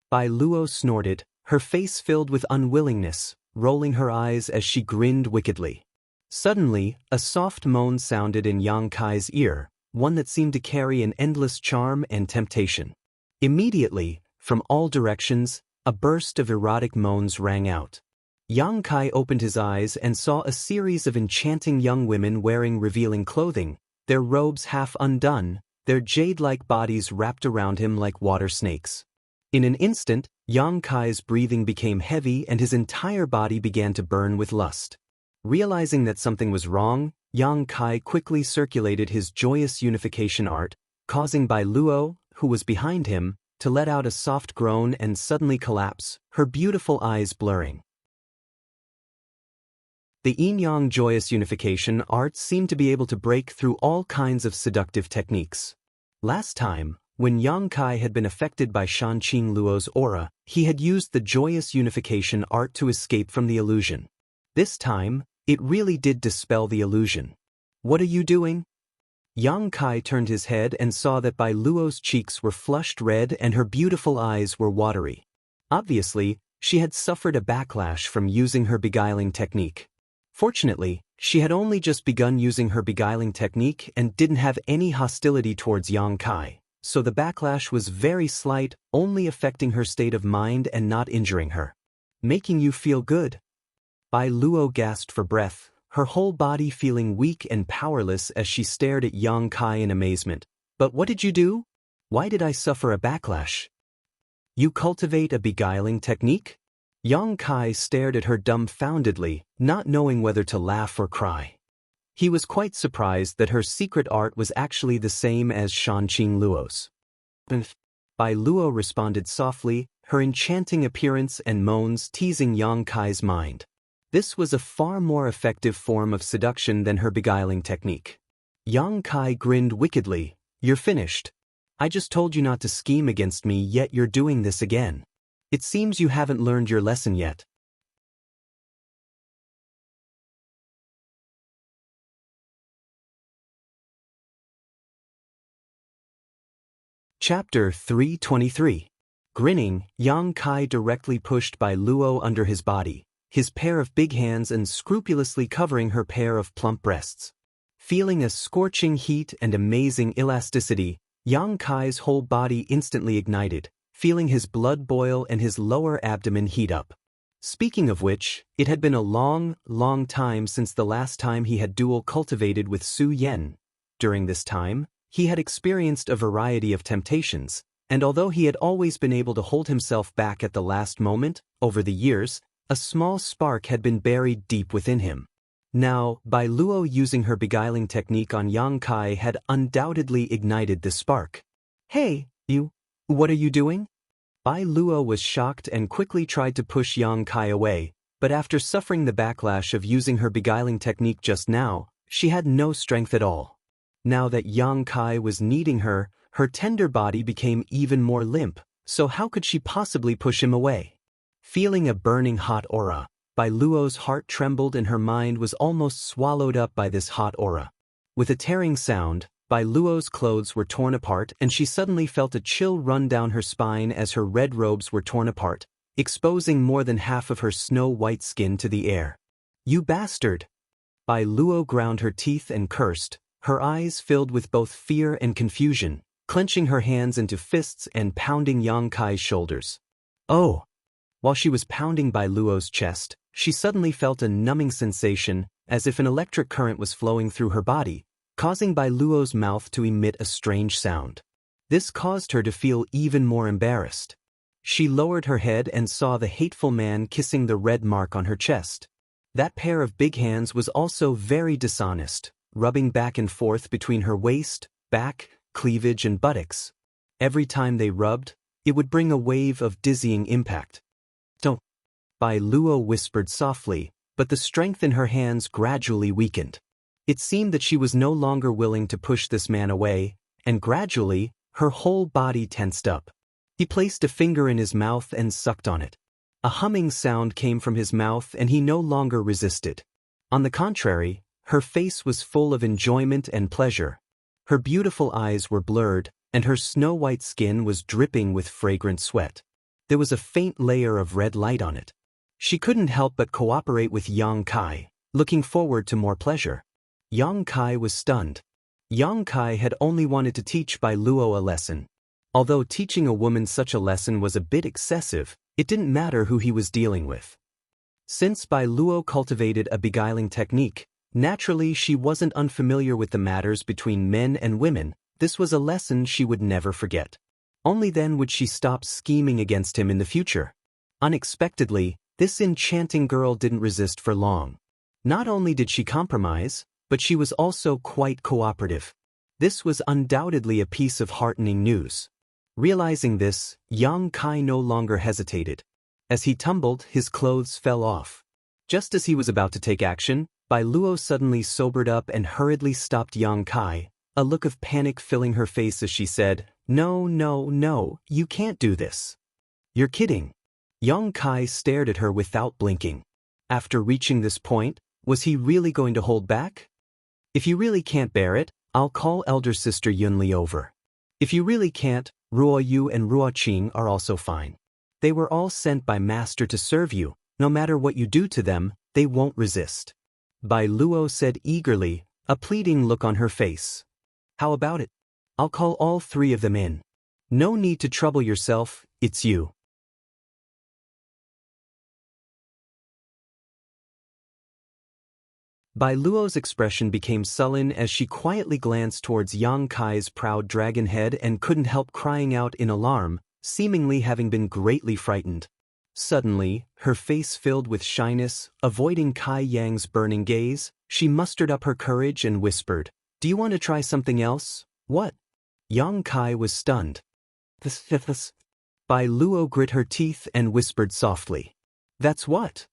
Bai Luo snorted, her face filled with unwillingness, rolling her eyes as she grinned wickedly. Suddenly, a soft moan sounded in Yang Kai's ear, one that seemed to carry an endless charm and temptation. Immediately, from all directions, a burst of erotic moans rang out. Yang Kai opened his eyes and saw a series of enchanting young women wearing revealing clothing, their robes half undone, their jade-like bodies wrapped around him like water snakes. In an instant, Yang Kai's breathing became heavy and his entire body began to burn with lust. Realizing that something was wrong, Yang Kai quickly circulated his joyous unification art, causing Bai Luo, who was behind him, to let out a soft groan and suddenly collapse, her beautiful eyes blurring. The yin-yang joyous unification art seemed to be able to break through all kinds of seductive techniques. Last time, when Yang Kai had been affected by Shanqing Luo's aura, he had used the joyous unification art to escape from the illusion. This time, it really did dispel the illusion. What are you doing? Yang Kai turned his head and saw that Bai Luo's cheeks were flushed red and her beautiful eyes were watery. Obviously, she had suffered a backlash from using her beguiling technique. Fortunately, she had only just begun using her beguiling technique and didn't have any hostility towards Yang Kai, so the backlash was very slight, only affecting her state of mind and not injuring her. Making you feel good? Bai Luo gasped for breath, her whole body feeling weak and powerless as she stared at Yang Kai in amazement. But what did you do? Why did I suffer a backlash? You cultivate a beguiling technique? Yang Kai stared at her dumbfoundedly, not knowing whether to laugh or cry. He was quite surprised that her secret art was actually the same as Shanqing Luo's. Bai Luo responded softly, her enchanting appearance and moans teasing Yang Kai's mind. This was a far more effective form of seduction than her beguiling technique. Yang Kai grinned wickedly. You're finished. I just told you not to scheme against me, yet you're doing this again. It seems you haven't learned your lesson yet. Chapter 323. Grinning, Yang Kai directly pushed Bai Luo under his body, his pair of big hands unscrupulously covering her pair of plump breasts. Feeling a scorching heat and amazing elasticity, Yang Kai's whole body instantly ignited, feeling his blood boil and his lower abdomen heat up. Speaking of which, it had been a long, long time since the last time he had dual cultivated with Su Yen. During this time, he had experienced a variety of temptations, and although he had always been able to hold himself back at the last moment, over the years, a small spark had been buried deep within him. Now, Bai Luo using her beguiling technique on Yang Kai had undoubtedly ignited this spark. Hey, you, what are you doing? Bai Luo was shocked and quickly tried to push Yang Kai away, but after suffering the backlash of using her beguiling technique just now, she had no strength at all. Now that Yang Kai was kneading her, her tender body became even more limp, so how could she possibly push him away? Feeling a burning hot aura, Bai Luo's heart trembled and her mind was almost swallowed up by this hot aura. With a tearing sound, Bai Luo's clothes were torn apart and she suddenly felt a chill run down her spine as her red robes were torn apart, exposing more than half of her snow-white skin to the air. You bastard! Bai Luo ground her teeth and cursed, her eyes filled with both fear and confusion, clenching her hands into fists and pounding Yang Kai's shoulders. Oh! While she was pounding Bai Luo's chest, she suddenly felt a numbing sensation, as if an electric current was flowing through her body, causing Bai Luo's mouth to emit a strange sound. This caused her to feel even more embarrassed. She lowered her head and saw the hateful man kissing the red mark on her chest. That pair of big hands was also very dishonest, rubbing back and forth between her waist, back, cleavage and buttocks. Every time they rubbed, it would bring a wave of dizzying impact. Don't! Bai Luo whispered softly, but the strength in her hands gradually weakened. It seemed that she was no longer willing to push this man away, and gradually, her whole body tensed up. He placed a finger in his mouth and sucked on it. A humming sound came from his mouth and he no longer resisted. On the contrary, her face was full of enjoyment and pleasure. Her beautiful eyes were blurred, and her snow-white skin was dripping with fragrant sweat. There was a faint layer of red light on it. She couldn't help but cooperate with Yang Kai, looking forward to more pleasure. Yang Kai was stunned. Yang Kai had only wanted to teach Bai Luo a lesson. Although teaching a woman such a lesson was a bit excessive, it didn't matter who he was dealing with. Since Bai Luo cultivated a beguiling technique, naturally she wasn't unfamiliar with the matters between men and women. This was a lesson she would never forget. Only then would she stop scheming against him in the future. Unexpectedly, this enchanting girl didn't resist for long. Not only did she compromise, but she was also quite cooperative. This was undoubtedly a piece of heartening news. Realizing this, Yang Kai no longer hesitated. As he tumbled, his clothes fell off. Just as he was about to take action, Bai Luo suddenly sobered up and hurriedly stopped Yang Kai, a look of panic filling her face as she said, "No, no, no, you can't do this. You're kidding." Yang Kai stared at her without blinking. After reaching this point, was he really going to hold back? "If you really can't bear it, I'll call elder sister Yunli over. If you really can't, Ruo Yu and Ruo Qing are also fine. They were all sent by Master to serve you. No matter what you do to them, they won't resist." Bai Luo said eagerly, a pleading look on her face. "How about it? I'll call all three of them in. No need to trouble yourself, it's you." Bai Luo's expression became sullen as she quietly glanced towards Yang Kai's proud dragon head and couldn't help crying out in alarm, seemingly having been greatly frightened. Suddenly, her face filled with shyness, avoiding Kai Yang's burning gaze, she mustered up her courage and whispered, "Do you want to try something else?" "What?" Yang Kai was stunned. This. Bai Luo grit her teeth and whispered softly, "That's what?"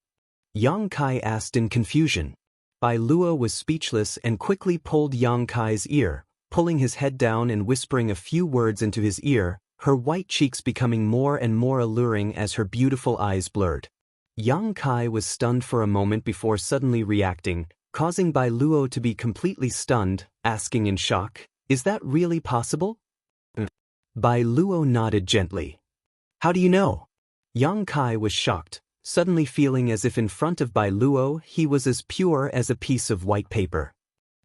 Yang Kai asked in confusion. Bai Luo was speechless and quickly pulled Yang Kai's ear, pulling his head down and whispering a few words into his ear, her white cheeks becoming more and more alluring as her beautiful eyes blurred. Yang Kai was stunned for a moment before suddenly reacting, causing Bai Luo to be completely stunned, asking in shock, "Is that really possible?" Bai Luo nodded gently. "How do you know?" Yang Kai was shocked, suddenly feeling as if in front of Bai Luo he was as pure as a piece of white paper.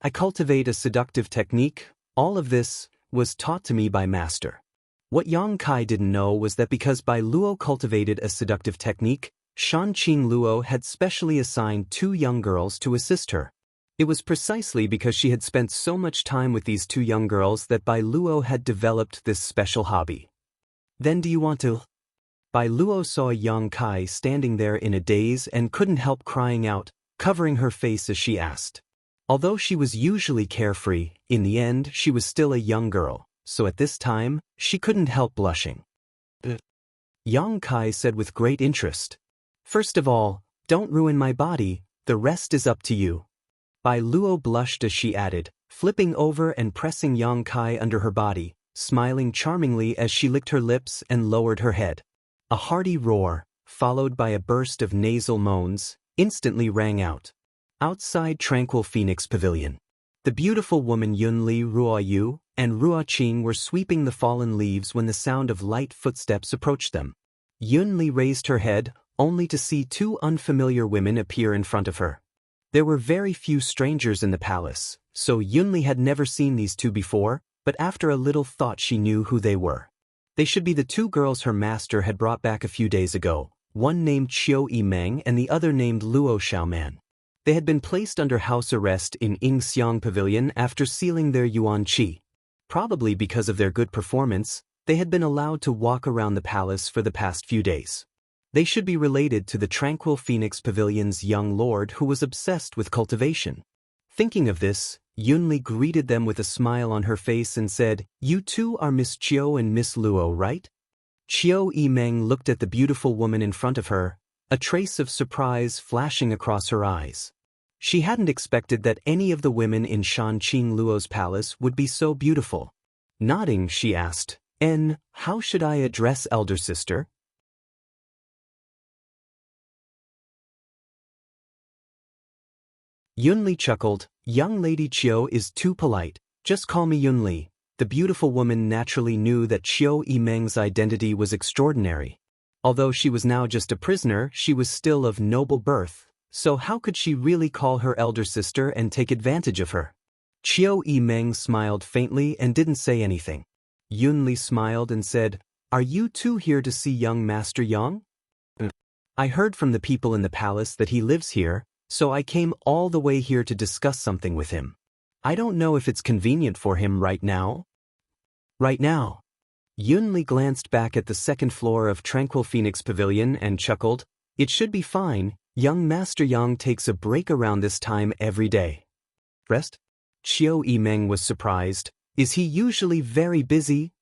"I cultivate a seductive technique. All of this was taught to me by Master." What Yang Kai didn't know was that because Bai Luo cultivated a seductive technique, Shanqing Luo had specially assigned 2 young girls to assist her. It was precisely because she had spent so much time with these 2 young girls that Bai Luo had developed this special hobby. "Then do you want to?" Bai Luo saw Yang Kai standing there in a daze and couldn't help crying out, covering her face as she asked. Although she was usually carefree, in the end she was still a young girl, so at this time, she couldn't help blushing. Yang Kai said with great interest, "First of all, don't ruin my body, the rest is up to you." Bai Luo blushed as she added, flipping over and pressing Yang Kai under her body, smiling charmingly as she licked her lips and lowered her head. A hearty roar, followed by a burst of nasal moans, instantly rang out. Outside Tranquil Phoenix Pavilion, the beautiful woman Yunli, Ruo Yu, and Ruo Qing were sweeping the fallen leaves when the sound of light footsteps approached them. Yunli raised her head, only to see 2 unfamiliar women appear in front of her. There were very few strangers in the palace, so Yunli had never seen these 2 before, but after a little thought she knew who they were. They should be the 2 girls her master had brought back a few days ago, one named Qiu Yimeng and the other named Luo Xiaoman. They had been placed under house arrest in Yingxiang Pavilion after sealing their Yuan Qi. Probably because of their good performance, they had been allowed to walk around the palace for the past few days. They should be related to the Tranquil Phoenix Pavilion's young lord who was obsessed with cultivation. Thinking of this, Yunli greeted them with a smile on her face and said, "You 2 are Miss Qiu and Miss Luo, right?" Qiu Yimeng looked at the beautiful woman in front of her, a trace of surprise flashing across her eyes. She hadn't expected that any of the women in Shanqing Luo's palace would be so beautiful. Nodding, she asked, "How should I address elder sister?" Yunli chuckled, young lady Chiu is too polite, just call me Yunli. The beautiful woman naturally knew that Chiu Yimeng's identity was extraordinary. Although she was now just a prisoner, she was still of noble birth, so how could she really call her elder sister and take advantage of her? Chiu Yimeng smiled faintly and didn't say anything. Yunli smiled and said, "Are you two here to see young Master Yang? I heard from the people in the palace that he lives here, so I came all the way here to discuss something with him. I don't know if it's convenient for him right now." Right now. Yunli glanced back at the second floor of Tranquil Phoenix Pavilion and chuckled, "It should be fine, young Master Yang takes a break around this time every day." Rest? Chiu Yimeng was surprised, is he usually very busy?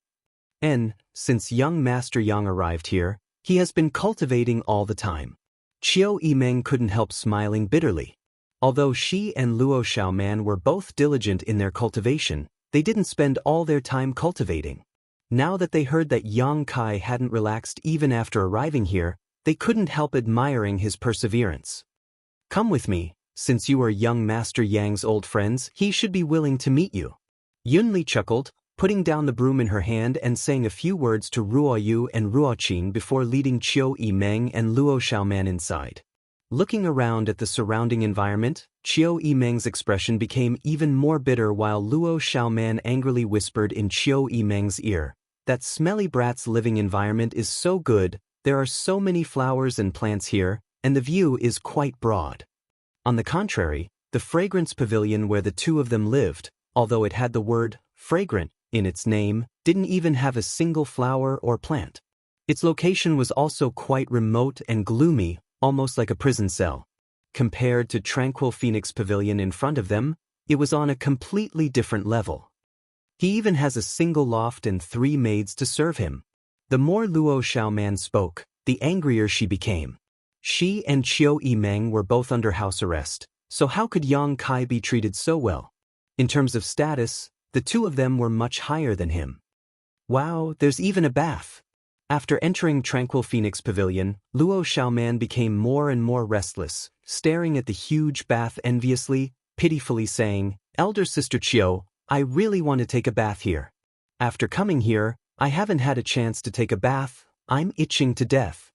Since young Master Yang arrived here, he has been cultivating all the time. Chiu Yimeng couldn't help smiling bitterly. Although she and Luo Xiaoman were both diligent in their cultivation, they didn't spend all their time cultivating. Now that they heard that Yang Kai hadn't relaxed even after arriving here, they couldn't help admiring his perseverance. "Come with me, since you are young Master Yang's old friends, he should be willing to meet you." Yunli chuckled, putting down the broom in her hand and saying a few words to Ruo Yu and Ruo Qing before leading Chiu Yimeng and Luo Xiaoman inside. Looking around at the surrounding environment, Chiu Yimeng's expression became even more bitter while Luo Xiaoman angrily whispered in Chiu Yimeng's ear, "That smelly brat's living environment is so good, there are so many flowers and plants here, and the view is quite broad." On the contrary, the fragrance pavilion where the two of them lived, although it had the word fragrant in its name, didn't even have a single flower or plant. Its location was also quite remote and gloomy, almost like a prison cell. Compared to Tranquil Phoenix Pavilion in front of them, it was on a completely different level. He even has a single loft and 3 maids to serve him. The more Luo Xiaoman spoke, the angrier she became. She and Chiu Yimeng were both under house arrest, so how could Yang Kai be treated so well? In terms of status, the two of them were much higher than him. Wow, there's even a bath. After entering Tranquil Phoenix Pavilion, Luo Xiaoman became more and more restless, staring at the huge bath enviously, pitifully saying, "Elder Sister Chiu, I really want to take a bath here. After coming here, I haven't had a chance to take a bath, I'm itching to death."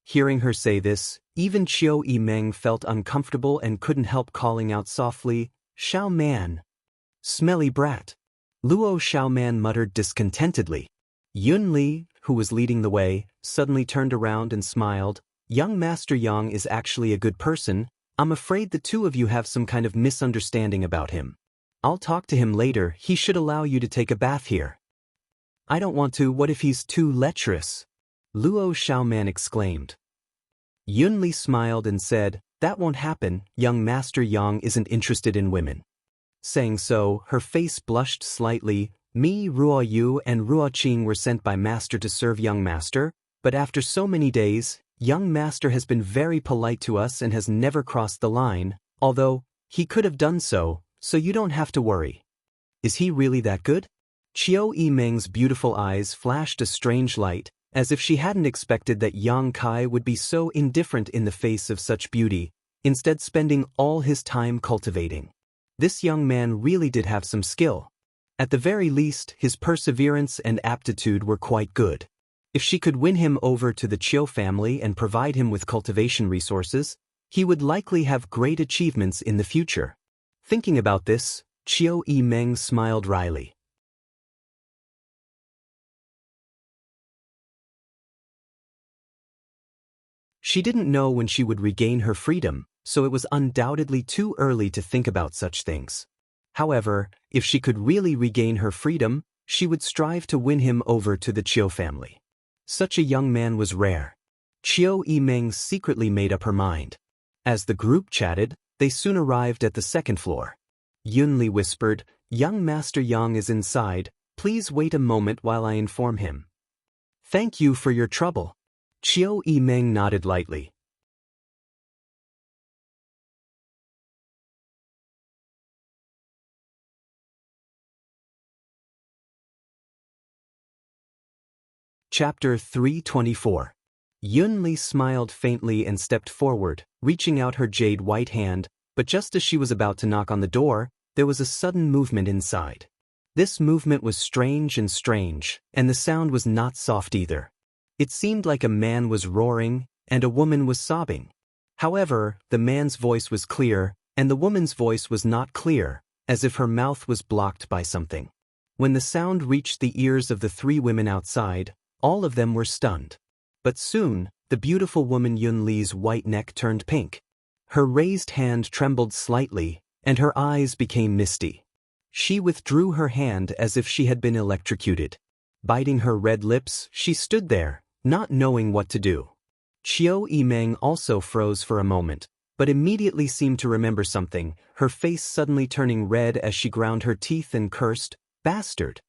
Hearing her say this, even Chiu Yimeng felt uncomfortable and couldn't help calling out softly, "Xiaoman. Smelly brat." Luo Xiaoman muttered discontentedly. Yunli, who was leading the way, suddenly turned around and smiled, "Young Master Yang is actually a good person, I'm afraid the two of you have some kind of misunderstanding about him. I'll talk to him later, he should allow you to take a bath here." "I don't want to, what if he's too lecherous?" Luo Xiaoman exclaimed. Yunli smiled and said, "That won't happen, young Master Yang isn't interested in women." Saying so, her face blushed slightly. "Me, Ruo Yu and Ruo Qing were sent by Master to serve young Master, but after so many days, young Master has been very polite to us and has never crossed the line, although he could have done so you don't have to worry." "Is he really that good?" Chiu Yimeng's beautiful eyes flashed a strange light, as if she hadn't expected that Yang Kai would be so indifferent in the face of such beauty, instead spending all his time cultivating. This young man really did have some skill. At the very least, his perseverance and aptitude were quite good. If she could win him over to the Chiu family and provide him with cultivation resources, he would likely have great achievements in the future. Thinking about this, Chiu Yimeng smiled wryly. She didn't know when she would regain her freedom, so it was undoubtedly too early to think about such things. However, if she could really regain her freedom, she would strive to win him over to the Chiu family. Such a young man was rare. Chiu Yimeng secretly made up her mind. As the group chatted, they soon arrived at the second floor. Yunli whispered, "Young Master Yang is inside, please wait a moment while I inform him." "Thank you for your trouble." Chiu Yimeng nodded lightly. Chapter 324. Yunli smiled faintly and stepped forward, reaching out her jade white hand, But just as she was about to knock on the door, there was a sudden movement inside. This movement was strange, and the sound was not soft either. It seemed like a man was roaring, and a woman was sobbing. However, the man's voice was clear, and the woman's voice was not clear, as if her mouth was blocked by something. When the sound reached the ears of the three women outside, all of them were stunned. But soon, the beautiful woman Yun Li's white neck turned pink. Her raised hand trembled slightly, and her eyes became misty. She withdrew her hand as if she had been electrocuted. Biting her red lips, she stood there, not knowing what to do. Qiu Yimeng also froze for a moment, but immediately seemed to remember something, her face suddenly turning red as she ground her teeth and cursed, "Bastard!"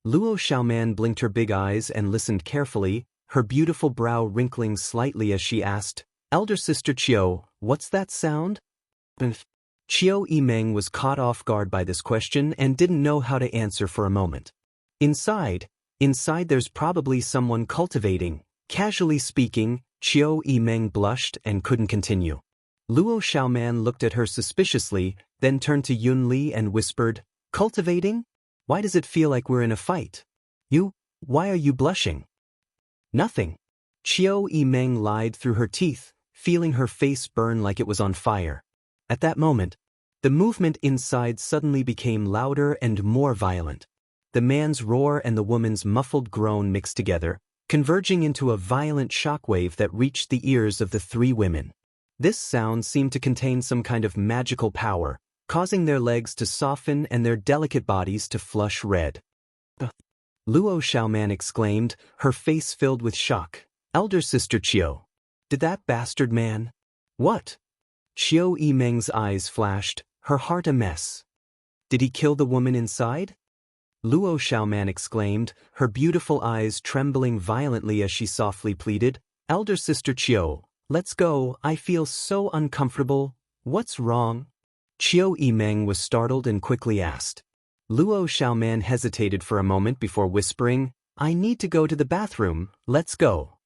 Luo Xiaoman blinked her big eyes and listened carefully, her beautiful brow wrinkling slightly as she asked, "Elder Sister Qiu, what's that sound?" Qiu Yimeng was caught off guard by this question and didn't know how to answer for a moment. Inside there's probably someone cultivating. Casually speaking, Qiu Yimeng blushed and couldn't continue. Luo Xiaoman looked at her suspiciously, then turned to Yun Li and whispered, "Cultivating? Why does it feel like we're in a fight? Why are you blushing?" "Nothing." Qiu Yimeng lied through her teeth, feeling her face burn like it was on fire. At that moment, the movement inside suddenly became louder and more violent. The man's roar and the woman's muffled groan mixed together, converging into a violent shockwave that reached the ears of the three women. This sound seemed to contain some kind of magical power, causing their legs to soften and their delicate bodies to flush red. Luo Xiaoman exclaimed, her face filled with shock. "Elder Sister Qiu, did that bastard man—" "What?" Qiu Yimeng's eyes flashed, her heart a mess. "Did he kill the woman inside?" Luo Xiaoman exclaimed, her beautiful eyes trembling violently as she softly pleaded, "Elder Sister Qiu, let's go, I feel so uncomfortable. What's wrong?" Qiu Yimeng was startled and quickly asked. Luo Xiaoman hesitated for a moment before whispering, "I need to go to the bathroom, let's go."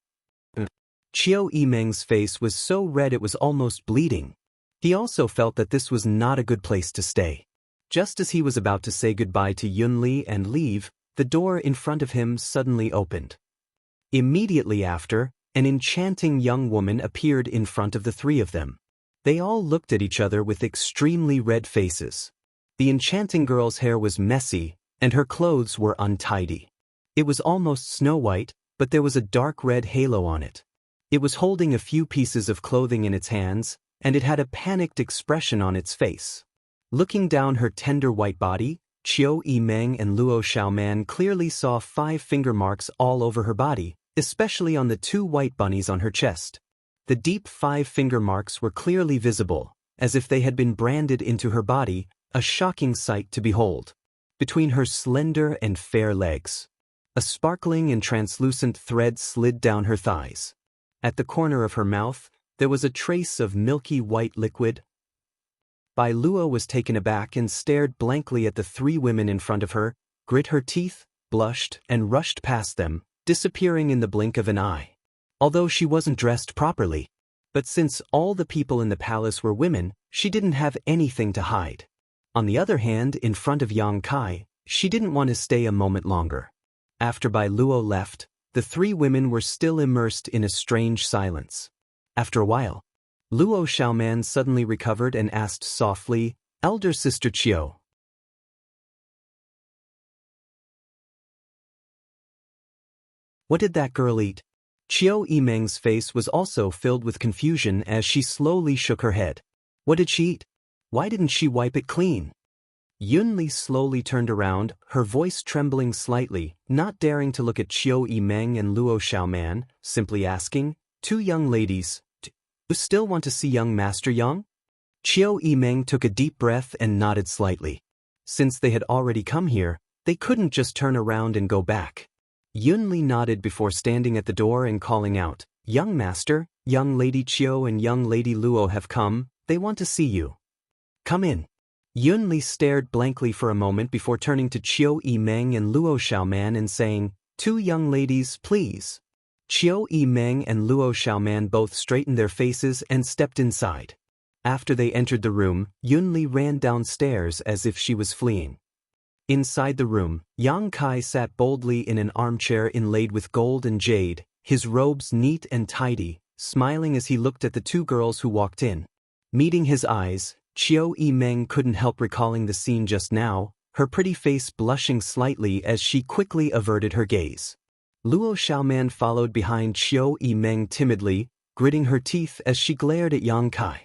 Qiu Yimeng's face was so red it was almost bleeding. He also felt that this was not a good place to stay. Just as he was about to say goodbye to Yun Li and leave, the door in front of him suddenly opened. Immediately after, an enchanting young woman appeared in front of the three of them. They all looked at each other with extremely red faces. The enchanting girl's hair was messy, and her clothes were untidy. It was almost snow-white, but there was a dark red halo on it. It was holding a few pieces of clothing in its hands, and it had a panicked expression on its face. Looking down her tender white body, Qiu Yimeng and Luo Xiaoman clearly saw 5 finger marks all over her body, especially on the 2 white bunnies on her chest. The deep 5 finger marks were clearly visible, as if they had been branded into her body, a shocking sight to behold. Between her slender and fair legs, a sparkling and translucent thread slid down her thighs. At the corner of her mouth, there was a trace of milky white liquid. Bai Luo was taken aback and stared blankly at the 3 women in front of her, grit her teeth, blushed, and rushed past them, disappearing in the blink of an eye. Although she wasn't dressed properly. But since all the people in the palace were women, she didn't have anything to hide. On the other hand, in front of Yang Kai, she didn't want to stay a moment longer. After Bai Luo left, the 3 women were still immersed in a strange silence. After a while, Luo Xiaoman suddenly recovered and asked softly, "Elder Sister Qiu, what did that girl eat?" Qiu Yimeng's face was also filled with confusion as she slowly shook her head. "What did she eat? Why didn't she wipe it clean?" Yun Li slowly turned around, her voice trembling slightly, not daring to look at Qiu Yimeng and Luo Xiaoman, simply asking, "2 young ladies, do you still want to see young Master Yang?" Qiu Yimeng took a deep breath and nodded slightly. Since they had already come here, they couldn't just turn around and go back. Yun Li nodded before standing at the door and calling out, "Young Master, young Lady Qiu and young Lady Luo have come, they want to see you. Come in." Yun Li stared blankly for a moment before turning to Qiu Yimeng and Luo Xiaoman and saying, "2 young ladies, please." Qiu Yimeng and Luo Xiaoman both straightened their faces and stepped inside. After they entered the room, Yunli ran downstairs as if she was fleeing. Inside the room, Yang Kai sat boldly in an armchair inlaid with gold and jade, his robes neat and tidy, smiling as he looked at the two girls who walked in. Meeting his eyes, Qiu Yimeng couldn't help recalling the scene just now, her pretty face blushing slightly as she quickly averted her gaze. Luo Xiaoman followed behind Qiu Yimeng timidly, gritting her teeth as she glared at Yang Kai.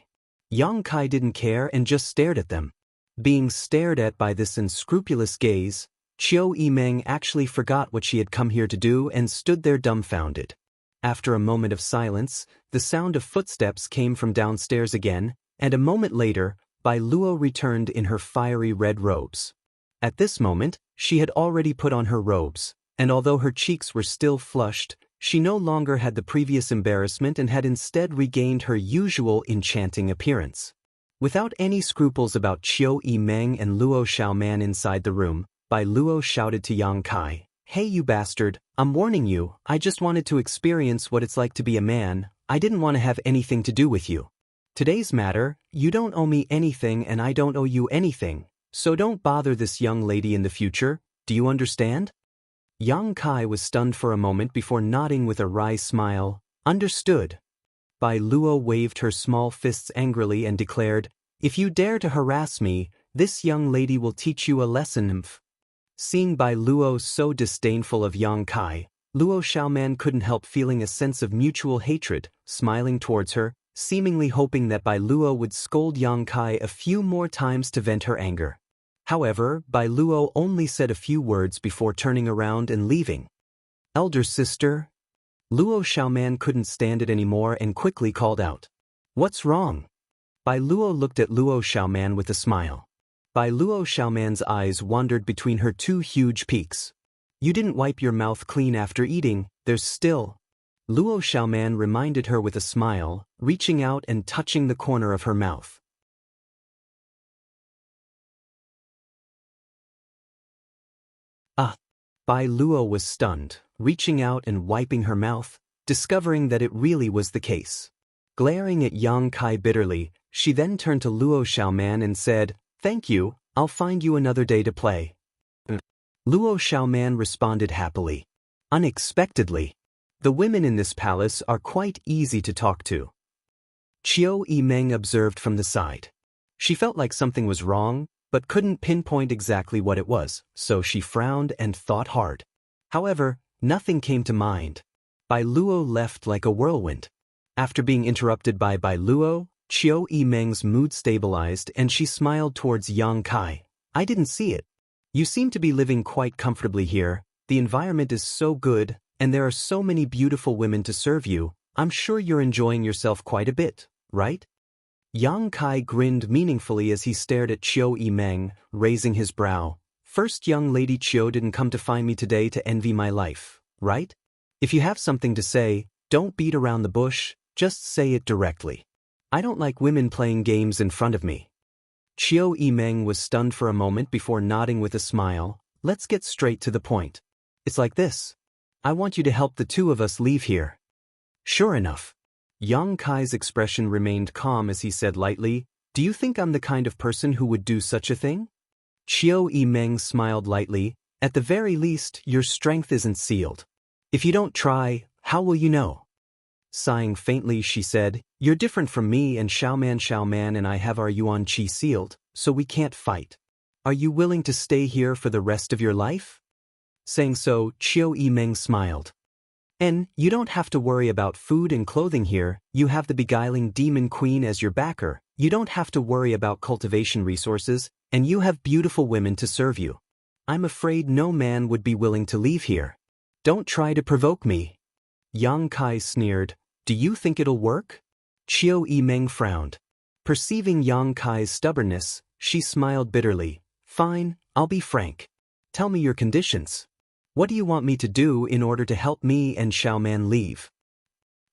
Yang Kai didn't care and just stared at them. Being stared at by this unscrupulous gaze, Qiu Yimeng actually forgot what she had come here to do and stood there dumbfounded. After a moment of silence, the sound of footsteps came from downstairs again, and a moment later, Bai Luo returned in her fiery red robes. At this moment, she had already put on her robes, and although her cheeks were still flushed, she no longer had the previous embarrassment and had instead regained her usual enchanting appearance. Without any scruples about Qiu Yimeng and Luo Xiaoman inside the room, Bai Luo shouted to Yang Kai, "Hey you bastard, I'm warning you, I just wanted to experience what it's like to be a man, I didn't want to have anything to do with you. Today's matter, you don't owe me anything and I don't owe you anything, so don't bother this young lady in the future, do you understand?" Yang Kai was stunned for a moment before nodding with a wry smile, "Understood." Bai Luo waved her small fists angrily and declared, "If you dare to harass me, this young lady will teach you a lesson." Seeing Bai Luo so disdainful of Yang Kai, Luo Xiaoman couldn't help feeling a sense of mutual hatred, smiling towards her, seemingly hoping that Bai Luo would scold Yang Kai a few more times to vent her anger. However, Bai Luo only said a few words before turning around and leaving. "Elder sister?" Luo Xiaoman couldn't stand it anymore and quickly called out, "What's wrong?" Bai Luo looked at Luo Xiaoman with a smile. Bai Luo Xiaoman's eyes wandered between her two huge peaks. "You didn't wipe your mouth clean after eating, there's still..." Luo Xiaoman reminded her with a smile, reaching out and touching the corner of her mouth. Bai Luo was stunned, reaching out and wiping her mouth, discovering that it really was the case. Glaring at Yang Kai bitterly, she then turned to Luo Xiaoman and said, "Thank you, I'll find you another day to play." Luo Xiaoman responded happily. Unexpectedly, the women in this palace are quite easy to talk to. Qiu Yimeng observed from the side. She felt like something was wrong, but couldn't pinpoint exactly what it was, so she frowned and thought hard. However, nothing came to mind. Bai Luo left like a whirlwind. After being interrupted by Bai Luo, Qiu Yimeng's mood stabilized and she smiled towards Yang Kai. "I didn't see it. You seem to be living quite comfortably here, the environment is so good, and there are so many beautiful women to serve you, I'm sure you're enjoying yourself quite a bit, right?" Yang Kai grinned meaningfully as he stared at Qiu Yimeng, raising his brow. "First young lady Qiu didn't come to find me today to envy my life, right? If you have something to say, don't beat around the bush, just say it directly. I don't like women playing games in front of me." Qiu Yimeng was stunned for a moment before nodding with a smile. "Let's get straight to the point. It's like this. I want you to help the two of us leave here." Sure enough, Yang Kai's expression remained calm as he said lightly, "Do you think I'm the kind of person who would do such a thing?" Qiu Yimeng smiled lightly, "At the very least, your strength isn't sealed. If you don't try, how will you know?" Sighing faintly she said, "You're different from me and Xiaoman and I have our Yuan Qi sealed, so we can't fight. Are you willing to stay here for the rest of your life?" Saying so, Qiu Yimeng smiled. "And you don't have to worry about food and clothing here, you have the beguiling demon queen as your backer, you don't have to worry about cultivation resources, and you have beautiful women to serve you. I'm afraid no man would be willing to leave here. Don't try to provoke me." Yang Kai sneered, "Do you think it'll work?" Qiu Yimeng frowned. Perceiving Yang Kai's stubbornness, she smiled bitterly. "Fine, I'll be frank. Tell me your conditions. What do you want me to do in order to help me and Xiaoman leave?"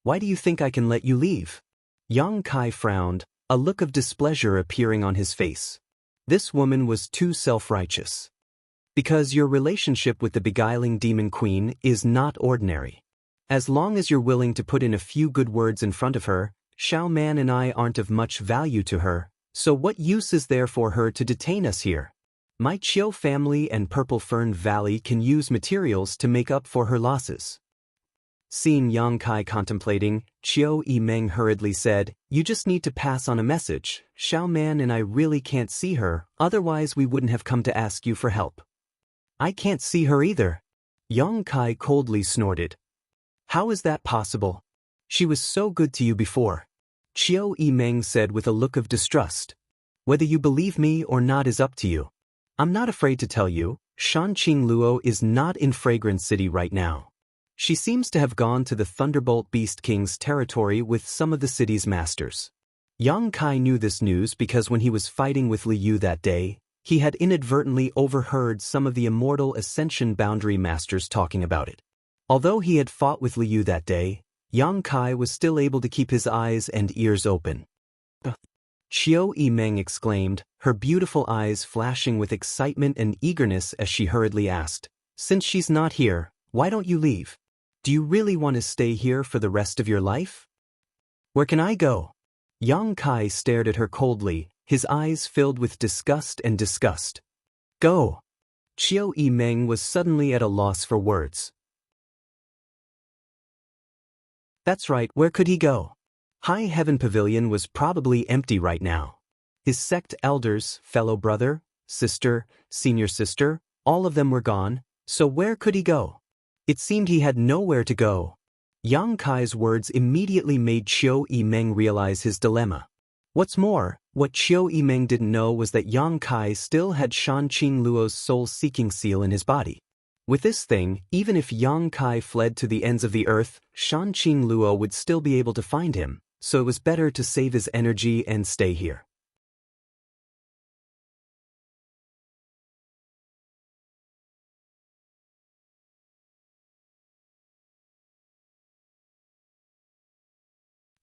"Why do you think I can let you leave?" Yang Kai frowned, a look of displeasure appearing on his face. This woman was too self-righteous. "Because your relationship with the beguiling demon queen is not ordinary. As long as you're willing to put in a few good words in front of her, Xiao Man and I aren't of much value to her, so what use is there for her to detain us here? My Chiu family and Purple Fern Valley can use materials to make up for her losses. Seeing Yang Kai contemplating, Chiu Yimeng hurriedly said, "You just need to pass on a message. Xiao Man and I really can't see her, otherwise we wouldn't have come to ask you for help." "I can't see her either." Yang Kai coldly snorted. "How is that possible? She was so good to you before." Chiu Yimeng said with a look of distrust. "Whether you believe me or not is up to you. I'm not afraid to tell you, Shanqing Luo is not in Fragrance City right now. She seems to have gone to the Thunderbolt Beast King's territory with some of the city's masters." Yang Kai knew this news because when he was fighting with Liu that day, he had inadvertently overheard some of the Immortal Ascension Boundary Masters talking about it. Although he had fought with Liu that day, Yang Kai was still able to keep his eyes and ears open. Chiu Yimeng exclaimed, her beautiful eyes flashing with excitement and eagerness as she hurriedly asked, "Since she's not here, why don't you leave? Do you really want to stay here for the rest of your life?" "Where can I go?" Yang Kai stared at her coldly, his eyes filled with disgust and disgust. "Go." Chiu Yimeng was suddenly at a loss for words. That's right, where could he go? High Heaven Pavilion was probably empty right now. His sect elders, fellow brother, sister, senior sister, all of them were gone, so where could he go? It seemed he had nowhere to go. Yang Kai's words immediately made Chiu Yimeng realize his dilemma. What's more, what Chiu Yimeng didn't know was that Yang Kai still had Shanqing Luo's soul-seeking seal in his body. With this thing, even if Yang Kai fled to the ends of the earth, Shanqing Luo would still be able to find him, so it was better to save his energy and stay here.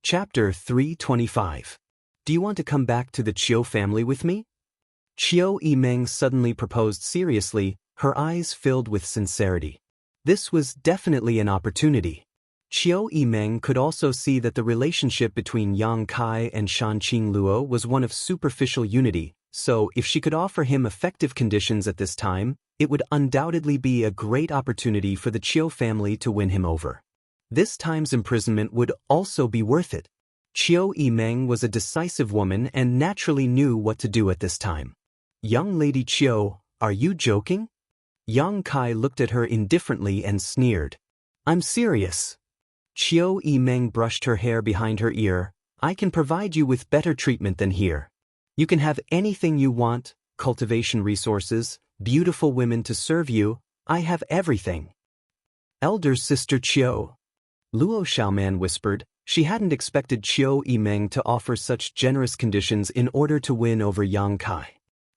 Chapter 325. Do you want to come back to the Chiu family with me? Chiu Yimeng suddenly proposed seriously, her eyes filled with sincerity. This was definitely an opportunity. Chiu Yimeng could also see that the relationship between Yang Kai and Shanqing Luo was one of superficial unity, so if she could offer him effective conditions at this time, it would undoubtedly be a great opportunity for the Chiu family to win him over. This time's imprisonment would also be worth it. Chiu Yimeng was a decisive woman and naturally knew what to do at this time. "Young Lady Chiu, are you joking?" Yang Kai looked at her indifferently and sneered. "I'm serious." Chiu Yimeng brushed her hair behind her ear. "I can provide you with better treatment than here. You can have anything you want, cultivation resources, beautiful women to serve you, I have everything." "Elder Sister Chiu," Luo Xiaoman whispered. She hadn't expected Chiu Yimeng to offer such generous conditions in order to win over Yang Kai.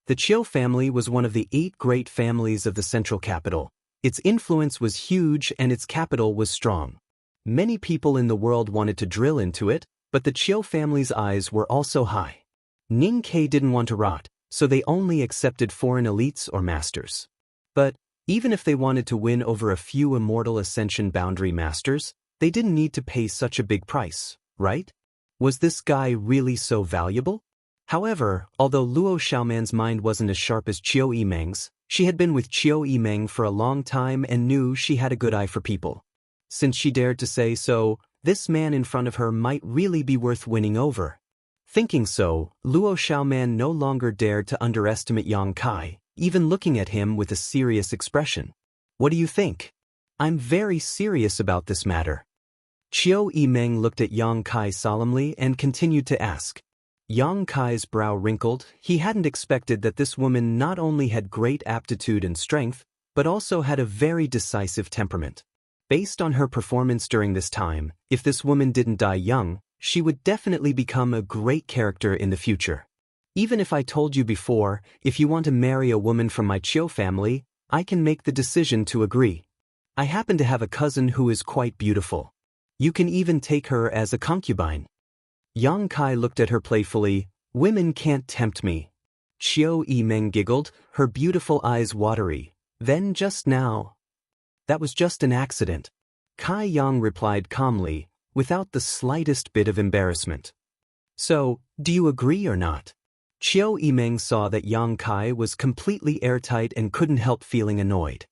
The Chiu family was one of the 8 great families of the central capital. Its influence was huge and its capital was strong. Many people in the world wanted to drill into it, but the Chiu family's eyes were also high. Ning Kai didn't want to rot, so they only accepted foreign elites or masters. But even if they wanted to win over a few Immortal Ascension Boundary Masters, they didn't need to pay such a big price, right? Was this guy really so valuable? However, although Luo Xiaoman's mind wasn't as sharp as Chiu Yimeng's, she had been with Chiu Yimeng for a long time and knew she had a good eye for people. Since she dared to say so, this man in front of her might really be worth winning over. Thinking so, Luo Xiaoman no longer dared to underestimate Yang Kai, even looking at him with a serious expression. "What do you think?" "I'm very serious about this matter." Chiu Yimeng looked at Yang Kai solemnly and continued to ask. Yang Kai's brow wrinkled. He hadn't expected that this woman not only had great aptitude and strength, but also had a very decisive temperament. Based on her performance during this time, if this woman didn't die young, she would definitely become a great character in the future. "Even if I told you before, if you want to marry a woman from my Chiu family, I can make the decision to agree. I happen to have a cousin who is quite beautiful. You can even take her as a concubine." Yang Kai looked at her playfully. "Women can't tempt me." Chiu Yimeng giggled, her beautiful eyes watery. "Then just now." "That was just an accident." Kai Yang replied calmly. without the slightest bit of embarrassment. So, do you agree or not? Qiu Yimeng saw that Yang Kai was completely airtight and couldn't help feeling annoyed.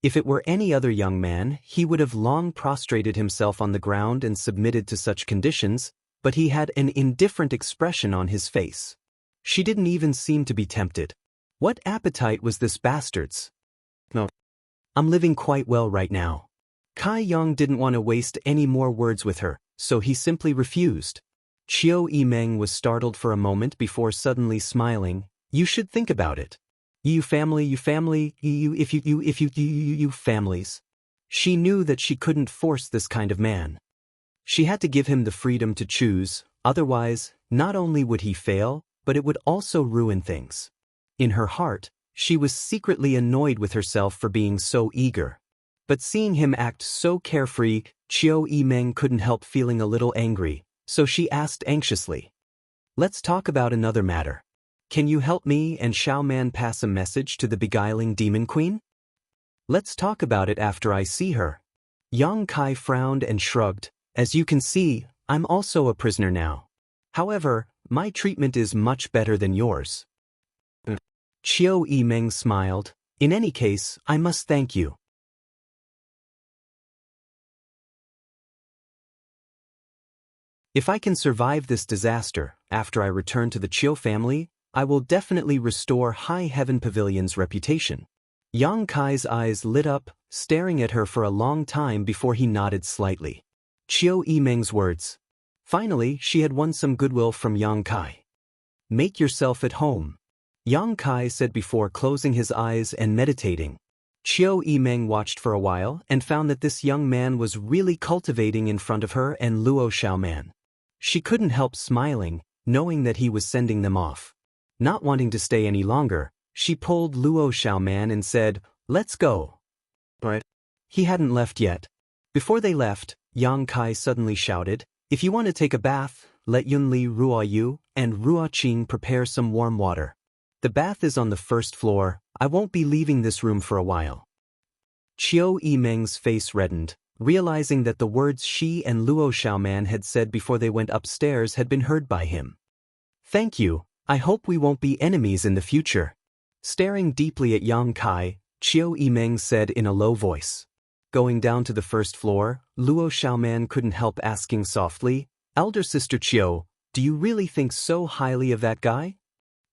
If it were any other young man, he would have long prostrated himself on the ground and submitted to such conditions, but he had an indifferent expression on his face. She didn't even seem to be tempted. What appetite was this bastard's? No. I'm living quite well right now. Kai Yang didn't want to waste any more words with her, so he simply refused. Qiu Yimeng was startled for a moment before suddenly smiling. You should think about it. You families. She knew that she couldn't force this kind of man. She had to give him the freedom to choose, otherwise, not only would he fail, but it would also ruin things. In her heart, she was secretly annoyed with herself for being so eager. But seeing him act so carefree, Qiu Yimeng couldn't help feeling a little angry, so she asked anxiously. Let's talk about another matter. Can you help me and Xiao Man pass a message to the beguiling demon queen? Let's talk about it after I see her. Yang Kai frowned and shrugged. As you can see, I'm also a prisoner now. However, my treatment is much better than yours. Qiu Yimeng smiled. In any case, I must thank you. If I can survive this disaster, after I return to the Qiu family, I will definitely restore High Heaven Pavilion's reputation. Yang Kai's eyes lit up, staring at her for a long time before he nodded slightly. Qiu Yimeng's words. Finally, she had won some goodwill from Yang Kai. Make yourself at home, Yang Kai said before closing his eyes and meditating. Qiu Yimeng watched for a while and found that this young man was really cultivating in front of her and Luo Xiaoman. She couldn't help smiling, knowing that he was sending them off. Not wanting to stay any longer, she pulled Luo Xiaoman and said, "Let's go." But he hadn't left yet. Before they left, Yang Kai suddenly shouted, "If you want to take a bath, let Yunli Ruo Yu and Ruo Qing prepare some warm water. The bath is on the first floor. I won't be leaving this room for a while." Qiu Yimeng's face reddened, realizing that the words she and Luo Xiaoman had said before they went upstairs had been heard by him. "Thank you. I hope we won't be enemies in the future." Staring deeply at Yang Kai, Qiu Yimeng said in a low voice. Going down to the first floor, Luo Xiaoman couldn't help asking softly, "Elder Sister Qiu, do you really think so highly of that guy?"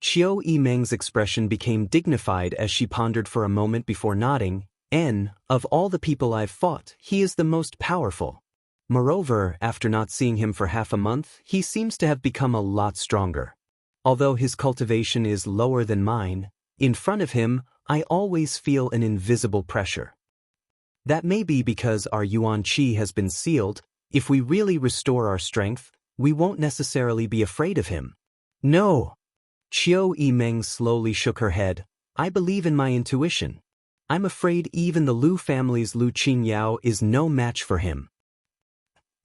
Qiu Yimeng's expression became dignified as she pondered for a moment before nodding. Of all the people I've fought, he is the most powerful. Moreover, after not seeing him for half a month, he seems to have become a lot stronger. Although his cultivation is lower than mine, in front of him, I always feel an invisible pressure. That may be because our Yuan Qi has been sealed. If we really restore our strength, we won't necessarily be afraid of him. No. Qiu Yimeng slowly shook her head. I believe in my intuition. I'm afraid even the Lu family's Lu Qingyao is no match for him.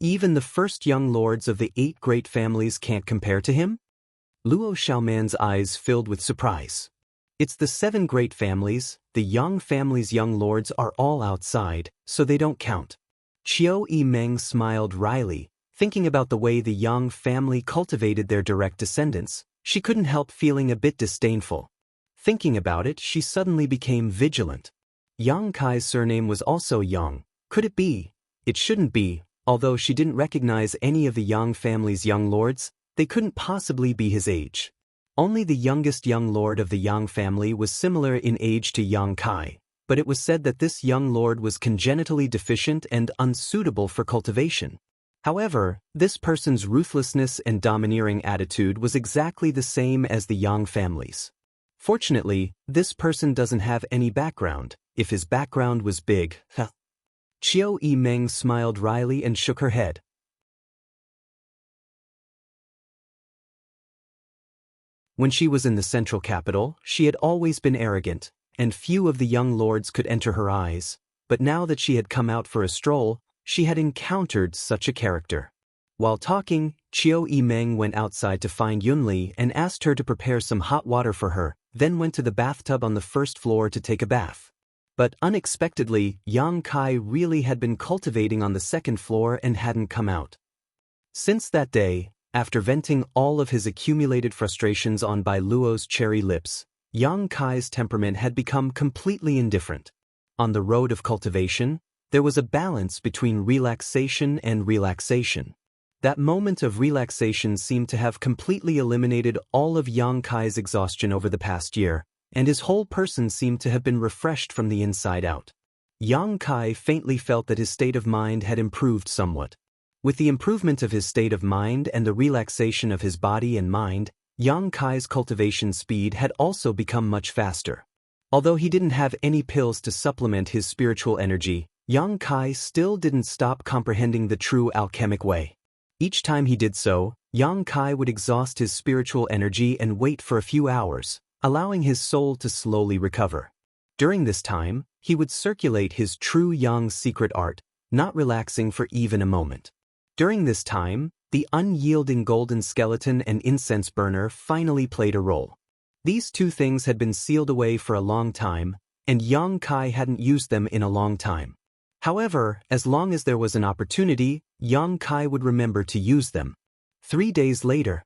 Even the first young lords of the 8 great families can't compare to him? Luo Xiaoman's eyes filled with surprise. It's the 7 great families, the Yang family's young lords are all outside, so they don't count. Qiu Yimeng smiled wryly, thinking about the way the Yang family cultivated their direct descendants. She couldn't help feeling a bit disdainful. Thinking about it, she suddenly became vigilant. Yang Kai's surname was also Yang. Could it be? It shouldn't be. Although she didn't recognize any of the Yang family's young lords, they couldn't possibly be his age. Only the youngest young lord of the Yang family was similar in age to Yang Kai, but it was said that this young lord was congenitally deficient and unsuitable for cultivation. However, this person's ruthlessness and domineering attitude was exactly the same as the Yang family's. Fortunately, this person doesn't have any background. If his background was big, Qiu Yimeng smiled wryly and shook her head. When she was in the central capital, she had always been arrogant, and few of the young lords could enter her eyes, but now that she had come out for a stroll, she had encountered such a character. While talking, Qiu Yimeng went outside to find Yunli and asked her to prepare some hot water for her, then went to the bathtub on the first floor to take a bath. But unexpectedly, Yang Kai really had been cultivating on the second floor and hadn't come out. Since that day, after venting all of his accumulated frustrations on Bai Luo's cherry lips, Yang Kai's temperament had become completely indifferent. On the road of cultivation, there was a balance between relaxation and relaxation. That moment of relaxation seemed to have completely eliminated all of Yang Kai's exhaustion over the past year, and his whole person seemed to have been refreshed from the inside out. Yang Kai faintly felt that his state of mind had improved somewhat. With the improvement of his state of mind and the relaxation of his body and mind, Yang Kai's cultivation speed had also become much faster. Although he didn't have any pills to supplement his spiritual energy, Yang Kai still didn't stop comprehending the true alchemic way. Each time he did so, Yang Kai would exhaust his spiritual energy and wait for a few hours, allowing his soul to slowly recover. During this time, he would circulate his true Yang secret art, not relaxing for even a moment. During this time, the unyielding golden skeleton and incense burner finally played a role. These two things had been sealed away for a long time, and Yang Kai hadn't used them in a long time. However, as long as there was an opportunity, Yang Kai would remember to use them. 3 days later,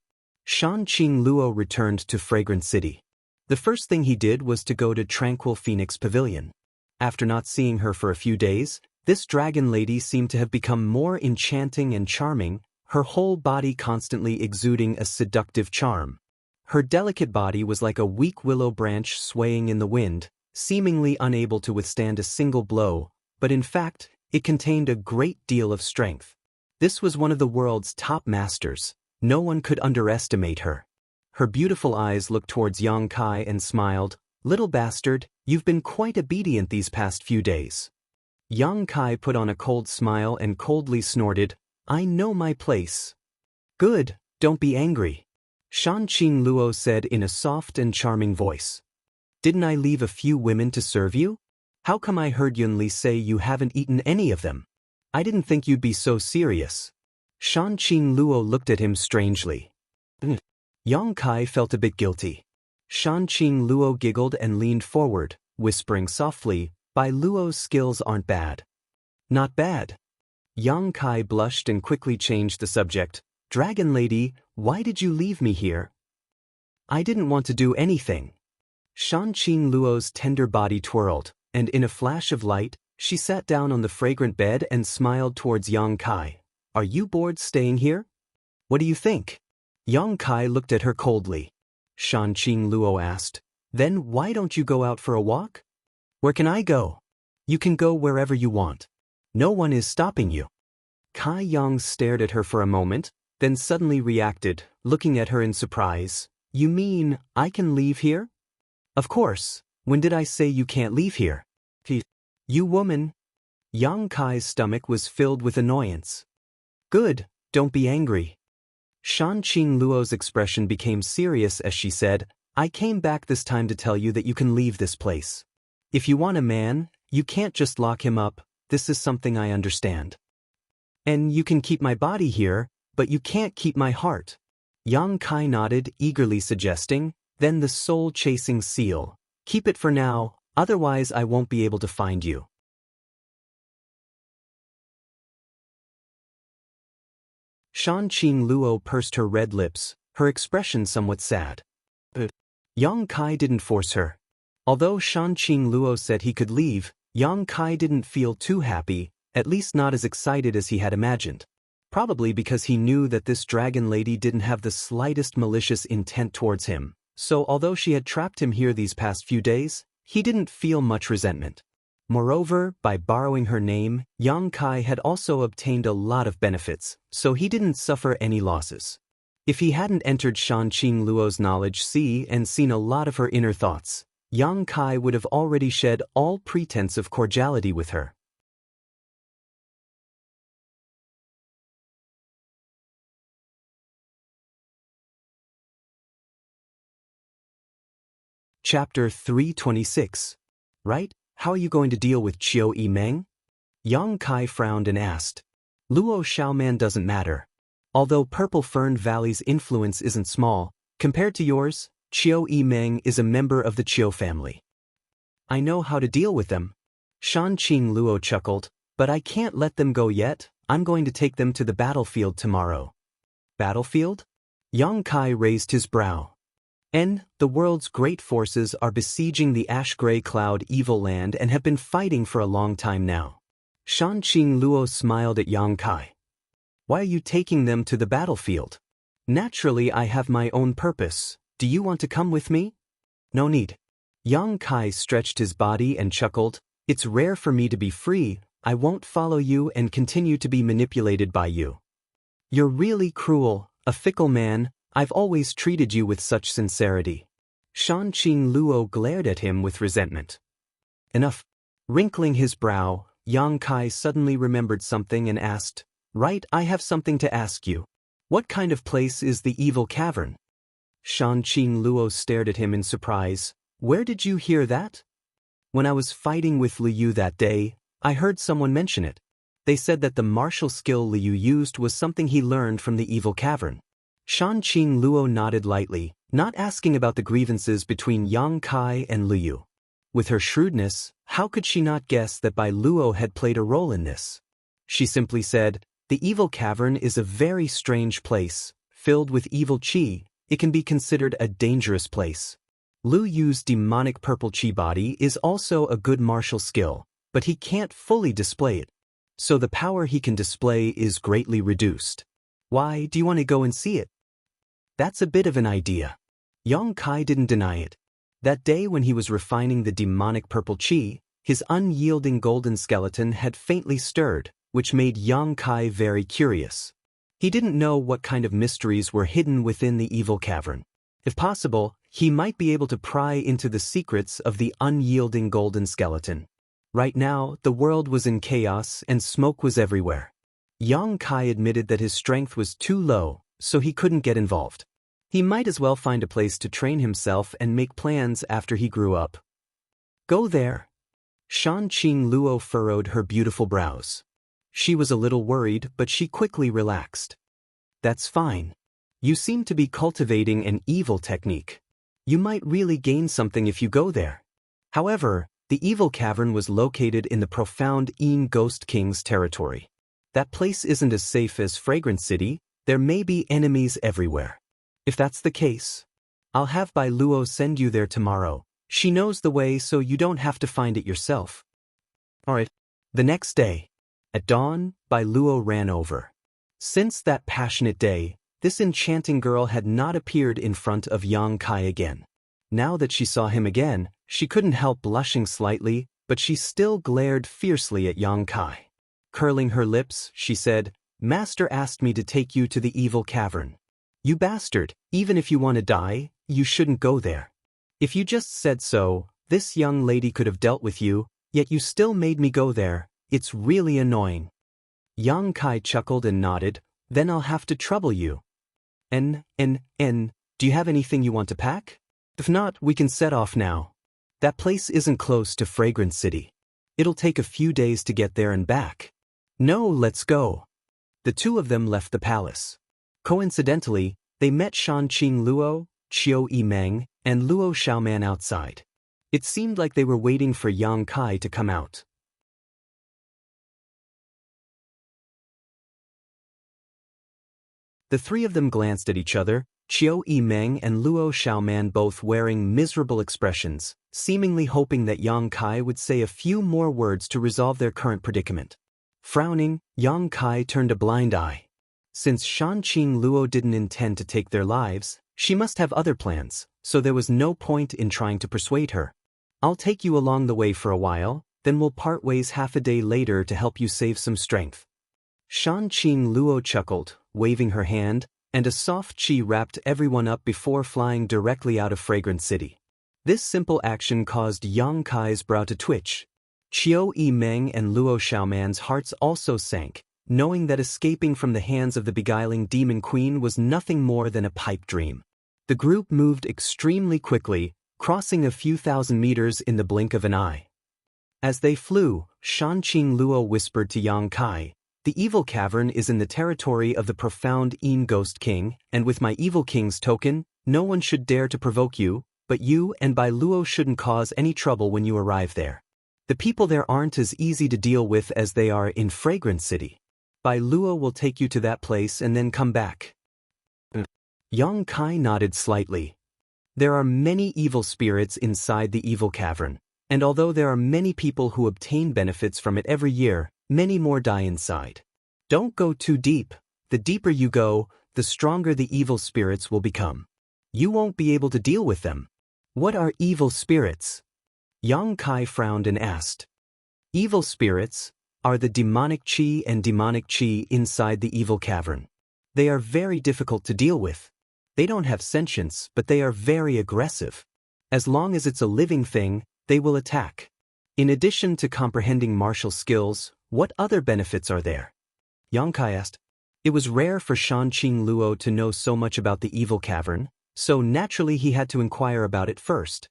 Shanqing Luo returned to Fragrant City. The first thing he did was to go to Tranquil Phoenix Pavilion. After not seeing her for a few days, this dragon lady seemed to have become more enchanting and charming, her whole body constantly exuding a seductive charm. Her delicate body was like a weak willow branch swaying in the wind, seemingly unable to withstand a single blow, but in fact, it contained a great deal of strength. This was one of the world's top masters. No one could underestimate her. Her beautiful eyes looked towards Yang Kai and smiled, "Little bastard, you've been quite obedient these past few days." Yang Kai put on a cold smile and coldly snorted, "I know my place." "Good, don't be angry," Shanqing Luo said in a soft and charming voice. "Didn't I leave a few women to serve you? How come I heard Yunli say you haven't eaten any of them? I didn't think you'd be so serious." Shanqing Luo looked at him strangely. Yang Kai felt a bit guilty. Shanqing Luo giggled and leaned forward, whispering softly, "Bai Luo's skills aren't bad." "Not bad." Yang Kai blushed and quickly changed the subject. "Dragon Lady, why did you leave me here?" "I didn't want to do anything." Shanqing Luo's tender body twirled, and in a flash of light, she sat down on the fragrant bed and smiled towards Yang Kai. "Are you bored staying here? What do you think?" Yang Kai looked at her coldly. Shanqing Luo asked, "Then why don't you go out for a walk?" "Where can I go?" "You can go wherever you want. No one is stopping you." Kai Yang stared at her for a moment, then suddenly reacted, looking at her in surprise. "You mean, I can leave here?" "Of course. When did I say you can't leave here?" "You woman." Yang Kai's stomach was filled with annoyance. "Good, don't be angry." Shanqing Luo's expression became serious as she said, "I came back this time to tell you that you can leave this place. If you want a man, you can't just lock him up, this is something I understand. And you can keep my body here, but you can't keep my heart." Yang Kai nodded, eagerly suggesting, "Then the soul-chasing seal. Keep it for now, otherwise I won't be able to find you." Shanqing Luo pursed her red lips, her expression somewhat sad. Yang Kai didn't force her. Although Shanqing Luo said he could leave, Yang Kai didn't feel too happy, at least not as excited as he had imagined. Probably because he knew that this dragon lady didn't have the slightest malicious intent towards him, so although she had trapped him here these past few days, he didn't feel much resentment. Moreover, by borrowing her name, Yang Kai had also obtained a lot of benefits, so he didn't suffer any losses. If he hadn't entered Shanqing Luo's knowledge sea and seen a lot of her inner thoughts, Yang Kai would have already shed all pretense of cordiality with her. Chapter 326. Right? How are you going to deal with Qiu Yimeng? Yang Kai frowned and asked. Luo Xiaoman doesn't matter. Although Purple Fern Valley's influence isn't small, compared to yours, Qiu Yimeng is a member of the Qiu family. I know how to deal with them. Shanqing Luo chuckled, but I can't let them go yet, I'm going to take them to the battlefield tomorrow. battlefield? Yang Kai raised his brow. The world's great forces are besieging the ash-gray cloud evil land and have been fighting for a long time now. Shanqing Luo smiled at Yang Kai. Why are you taking them to the battlefield? Naturally, I have my own purpose. Do you want to come with me? No need. Yang Kai stretched his body and chuckled. It's rare for me to be free. I won't follow you and continue to be manipulated by you. You're really cruel, a fickle man. I've always treated you with such sincerity. Shanqing Luo glared at him with resentment. Enough. Wrinkling his brow, Yang Kai suddenly remembered something and asked, Right, I have something to ask you. What kind of place is the evil cavern? Shanqing Luo stared at him in surprise. Where did you hear that? When I was fighting with Liu that day, I heard someone mention it. They said that the martial skill Liu used was something he learned from the evil cavern. Shanqing Luo nodded lightly, not asking about the grievances between Yang Kai and Liu. With her shrewdness, how could she not guess that Bai Luo had played a role in this? She simply said, The evil cavern is a very strange place, filled with evil qi. It can be considered a dangerous place. Liu Yu's demonic purple qi body is also a good martial skill, but he can't fully display it. So the power he can display is greatly reduced. Why do you want to go and see it? That's a bit of an idea. Yang Kai didn't deny it. That day when he was refining the demonic purple qi, his unyielding golden skeleton had faintly stirred, which made Yang Kai very curious. He didn't know what kind of mysteries were hidden within the evil cavern. If possible, he might be able to pry into the secrets of the unyielding golden skeleton. Right now, the world was in chaos and smoke was everywhere. Yang Kai admitted that his strength was too low, so he couldn't get involved. He might as well find a place to train himself and make plans after he grew up. Go there. Shanqing Luo furrowed her beautiful brows. She was a little worried, but she quickly relaxed. That's fine. You seem to be cultivating an evil technique. You might really gain something if you go there. However, the evil cavern was located in the profound Yin Ghost King's territory. That place isn't as safe as Fragrant City. There may be enemies everywhere. If that's the case, I'll have Bai Luo send you there tomorrow. She knows the way so you don't have to find it yourself. Alright. The next day, at dawn, Bai Luo ran over. Since that passionate day, this enchanting girl had not appeared in front of Yang Kai again. Now that she saw him again, she couldn't help blushing slightly, but she still glared fiercely at Yang Kai. Curling her lips, she said, Master asked me to take you to the evil cavern. You bastard, even if you want to die, you shouldn't go there. If you just said so, this young lady could have dealt with you, yet you still made me go there. It's really annoying. Yang Kai chuckled and nodded. Then I'll have to trouble you. Do you have anything you want to pack? If not, we can set off now. That place isn't close to Fragrant City. It'll take a few days to get there and back. No, let's go. The two of them left the palace. Coincidentally, they met Shanqing Luo, Qiu Yimeng, and Luo Xiaoman outside. It seemed like they were waiting for Yang Kai to come out. The three of them glanced at each other, Qiu Yimeng and Luo Xiaoman both wearing miserable expressions, seemingly hoping that Yang Kai would say a few more words to resolve their current predicament. Frowning, Yang Kai turned a blind eye. Since Shanqing Luo didn't intend to take their lives, she must have other plans, so there was no point in trying to persuade her. I'll take you along the way for a while, then we'll part ways half a day later to help you save some strength. Shanqing Luo chuckled, waving her hand, and a soft qi wrapped everyone up before flying directly out of Fragrant City. This simple action caused Yang Kai's brow to twitch. Qiu Yimeng and Luo Xiaoman's hearts also sank, knowing that escaping from the hands of the beguiling demon queen was nothing more than a pipe dream. The group moved extremely quickly, crossing a few thousand meters in the blink of an eye. As they flew, Shanqing Luo whispered to Yang Kai, The evil cavern is in the territory of the profound Yin Ghost King, and with my evil king's token, no one should dare to provoke you, but you and Bai Luo shouldn't cause any trouble when you arrive there. The people there aren't as easy to deal with as they are in Fragrant City. Bai Luo will take you to that place and then come back. Yang Kai nodded slightly. There are many evil spirits inside the evil cavern, and although there are many people who obtain benefits from it every year, many more die inside. Don't go too deep. The deeper you go, the stronger the evil spirits will become. You won't be able to deal with them. What are evil spirits? Yang Kai frowned and asked. Evil spirits are the demonic chi and demonic chi inside the evil cavern. They are very difficult to deal with. They don't have sentience, but they are very aggressive. As long as it's a living thing, they will attack. In addition to comprehending martial skills, what other benefits are there? Yang Kai asked. It was rare for Shanqing Luo to know so much about the evil cavern, so naturally he had to inquire about it first.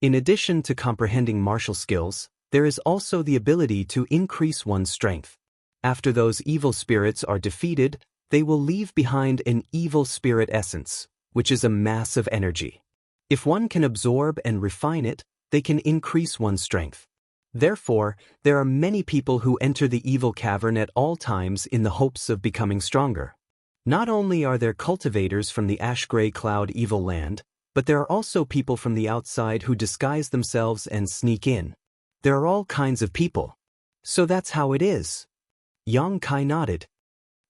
In addition to comprehending martial skills, there is also the ability to increase one's strength. After those evil spirits are defeated, they will leave behind an evil spirit essence, which is a mass of energy. If one can absorb and refine it, they can increase one's strength. Therefore, there are many people who enter the evil cavern at all times in the hopes of becoming stronger. Not only are there cultivators from the ash-gray cloud evil land, but there are also people from the outside who disguise themselves and sneak in. There are all kinds of people. So that's how it is. Yang Kai nodded.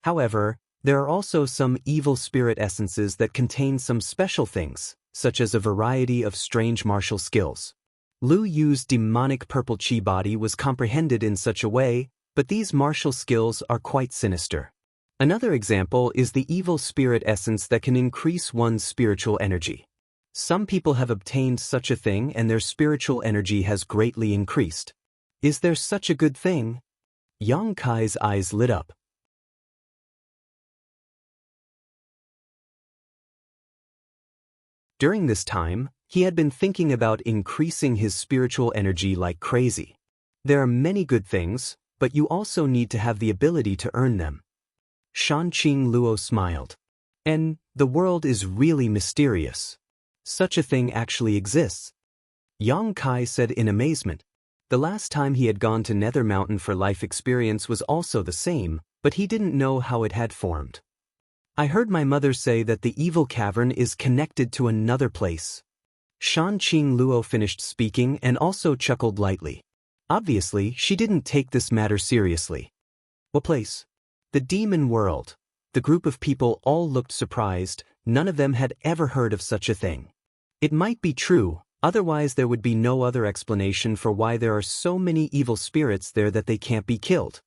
However, there are also some evil spirit essences that contain some special things, such as a variety of strange martial skills. Lu Yu's demonic purple chi body was comprehended in such a way, but these martial skills are quite sinister. Another example is the evil spirit essence that can increase one's spiritual energy. Some people have obtained such a thing and their spiritual energy has greatly increased. Is there such a good thing? Yang Kai's eyes lit up. During this time, he had been thinking about increasing his spiritual energy like crazy. There are many good things, but you also need to have the ability to earn them. Shanqing Luo smiled. And the world is really mysterious. Such a thing actually exists. Yang Kai said in amazement. The last time he had gone to Nether Mountain for life experience was also the same, but he didn't know how it had formed. I heard my mother say that the evil cavern is connected to another place. Shanqing Luo finished speaking and also chuckled lightly. Obviously, she didn't take this matter seriously. What place? The demon world. The group of people all looked surprised. None of them had ever heard of such a thing. It might be true, otherwise there would be no other explanation for why there are so many evil spirits there that they can't be killed.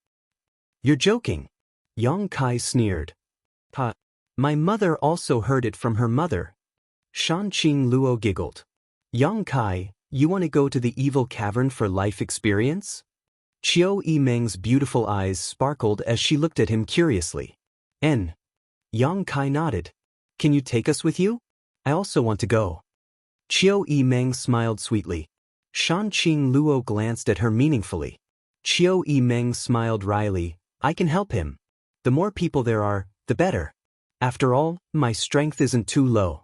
You're joking. Yang Kai sneered. Ha! My mother also heard it from her mother. Shanqing Luo giggled. Yang Kai, you want to go to the evil cavern for life experience? Qiu Yimeng's beautiful eyes sparkled as she looked at him curiously. Yang Kai nodded. Can you take us with you? I also want to go. Qiu Yimeng smiled sweetly. Shanqing Luo glanced at her meaningfully. Qiu Yimeng smiled wryly. I can help him. The more people there are, the better. After all, my strength isn't too low.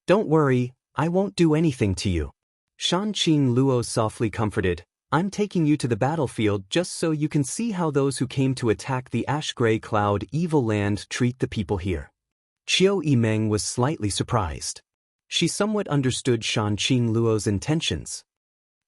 Don't worry, I won't do anything to you. Shanqing Luo softly comforted. I'm taking you to the battlefield just so you can see how those who came to attack the ash-gray cloud evil land treat the people here. Qiu Yimeng was slightly surprised. She somewhat understood Shanqing Luo's intentions.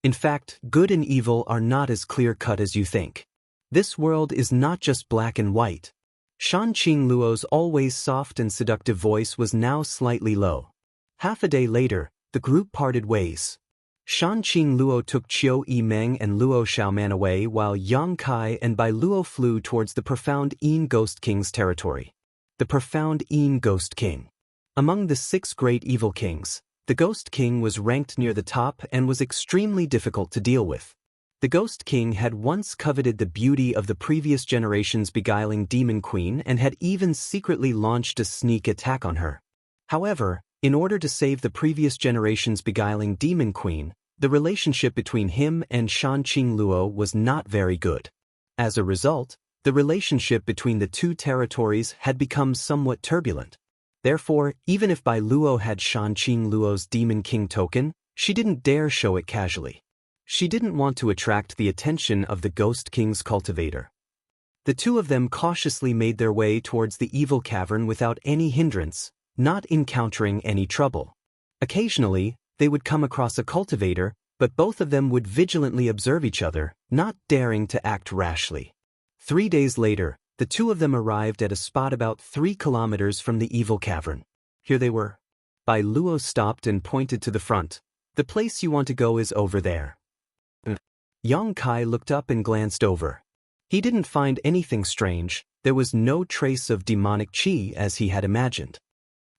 In fact, good and evil are not as clear-cut as you think. This world is not just black and white. Shanqing Luo's always soft and seductive voice was now slightly low. Half a day later, the group parted ways. Shanqing Luo took Qiu Yimeng and Luo Xiaoman away while Yang Kai and Bai Luo flew towards the profound Yin Ghost King's territory. The profound Yin Ghost King. Among the 6 great evil kings, the Ghost King was ranked near the top and was extremely difficult to deal with. The Ghost King had once coveted the beauty of the previous generation's beguiling Demon Queen and had even secretly launched a sneak attack on her. However, in order to save the previous generation's beguiling Demon Queen, the relationship between him and Shanqing Luo was not very good. As a result, the relationship between the two territories had become somewhat turbulent. Therefore, even if Bai Luo had Shanqing Luo's Demon King token, she didn't dare show it casually. She didn't want to attract the attention of the Ghost King's cultivator. The two of them cautiously made their way towards the evil cavern without any hindrance, not encountering any trouble. Occasionally, they would come across a cultivator, but both of them would vigilantly observe each other, not daring to act rashly. 3 days later, the two of them arrived at a spot about 3 kilometers from the evil cavern. Here they were. Bai Luo stopped and pointed to the front. The place you want to go is over there. Yang Kai looked up and glanced over. He didn't find anything strange. There was no trace of demonic qi as he had imagined.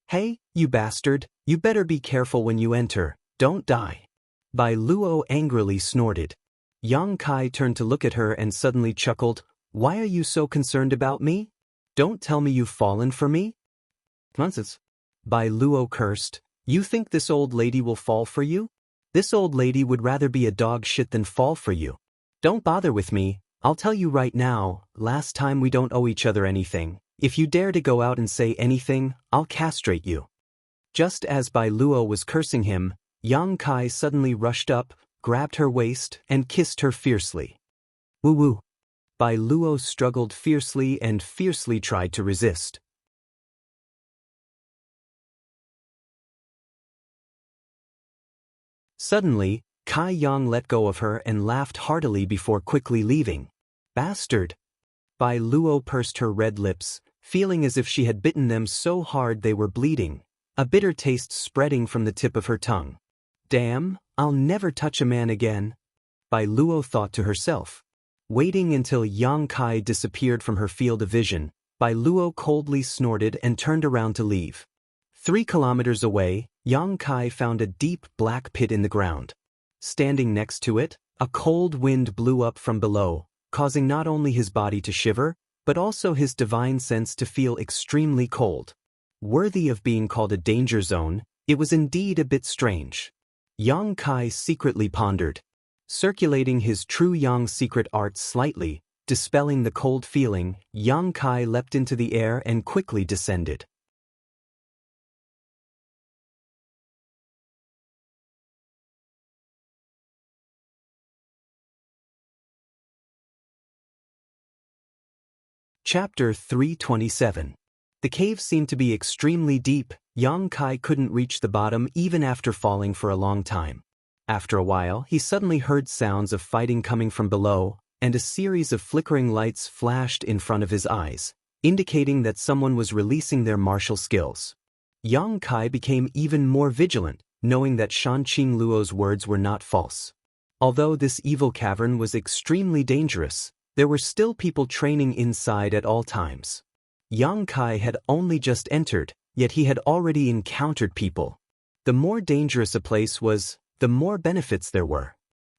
Hey, you bastard, you better be careful when you enter, don't die. Bai Luo angrily snorted. Yang Kai turned to look at her and suddenly chuckled. Why are you so concerned about me? Don't tell me you've fallen for me? Nonsense. Bai Luo cursed. You think this old lady will fall for you? This old lady would rather be a dog shit than fall for you. Don't bother with me. I'll tell you right now, last time we don't owe each other anything. If you dare to go out and say anything, I'll castrate you. Just as Bai Luo was cursing him, Yang Kai suddenly rushed up, grabbed her waist, and kissed her fiercely. Woo woo. Bai Luo struggled fiercely and fiercely tried to resist. Suddenly, Kai Yang let go of her and laughed heartily before quickly leaving. Bastard! Bai Luo pursed her red lips, feeling as if she had bitten them so hard they were bleeding, a bitter taste spreading from the tip of her tongue. Damn, I'll never touch a man again, Bai Luo thought to herself. Waiting until Yang Kai disappeared from her field of vision, Bai Luo coldly snorted and turned around to leave. 3 kilometers away, Yang Kai found a deep black pit in the ground. Standing next to it, a cold wind blew up from below, causing not only his body to shiver, but also his divine sense to feel extremely cold. Worthy of being called a danger zone, it was indeed a bit strange. Yang Kai secretly pondered. Circulating his true Yang secret art slightly, dispelling the cold feeling, Yang Kai leapt into the air and quickly descended. Chapter 327. The cave seemed to be extremely deep. Yang Kai couldn't reach the bottom even after falling for a long time. After a while, he suddenly heard sounds of fighting coming from below, and a series of flickering lights flashed in front of his eyes, indicating that someone was releasing their martial skills. Yang Kai became even more vigilant, knowing that Shan Qing Luo's words were not false. Although this evil cavern was extremely dangerous, there were still people training inside at all times. Yang Kai had only just entered, yet he had already encountered people. The more dangerous a place was, the more benefits there were.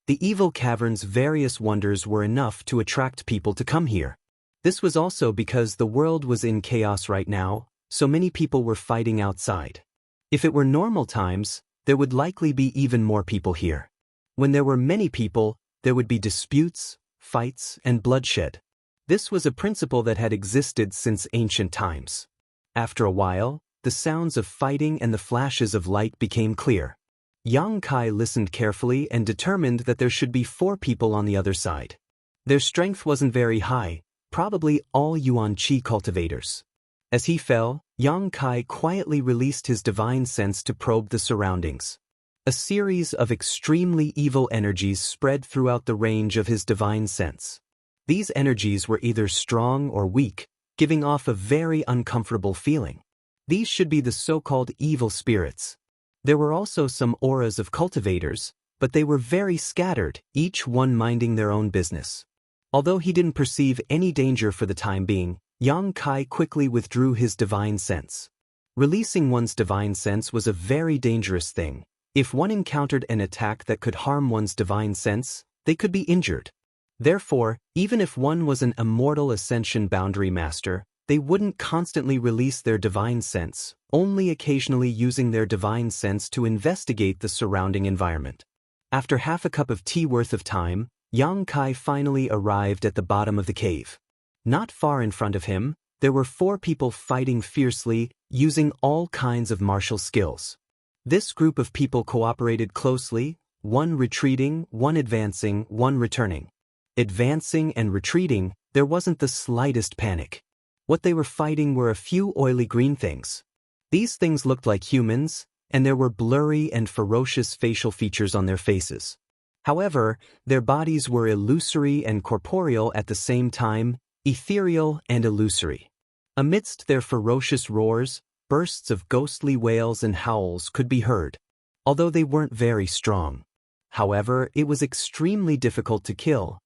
The evil cavern's various wonders were enough to attract people to come here. This was also because the world was in chaos right now, so many people were fighting outside. If it were normal times, there would likely be even more people here. When there were many people, there would be disputes, fights, and bloodshed. This was a principle that had existed since ancient times. After a while, the sounds of fighting and the flashes of light became clear. Yang Kai listened carefully and determined that there should be 4 people on the other side. Their strength wasn't very high, probably all Yuan Qi cultivators. As he fell, Yang Kai quietly released his divine sense to probe the surroundings. A series of extremely evil energies spread throughout the range of his divine sense. These energies were either strong or weak, giving off a very uncomfortable feeling. These should be the so-called evil spirits. There were also some auras of cultivators, but they were very scattered, each one minding their own business. Although he didn't perceive any danger for the time being, Yang Kai quickly withdrew his divine sense. Releasing one's divine sense was a very dangerous thing. If one encountered an attack that could harm one's divine sense, they could be injured. Therefore, even if one was an immortal ascension boundary master, they wouldn't constantly release their divine sense, only occasionally using their divine sense to investigate the surrounding environment. After half a cup of tea worth of time, Yang Kai finally arrived at the bottom of the cave. Not far in front of him, there were 4 people fighting fiercely, using all kinds of martial skills. This group of people cooperated closely, one retreating, one advancing, one returning. Advancing and retreating, there wasn't the slightest panic. What they were fighting were a few oily green things. These things looked like humans, and there were blurry and ferocious facial features on their faces. However, their bodies were illusory and corporeal at the same time, ethereal and illusory. Amidst their ferocious roars, bursts of ghostly wails and howls could be heard, although they weren't very strong. However, it was extremely difficult to kill.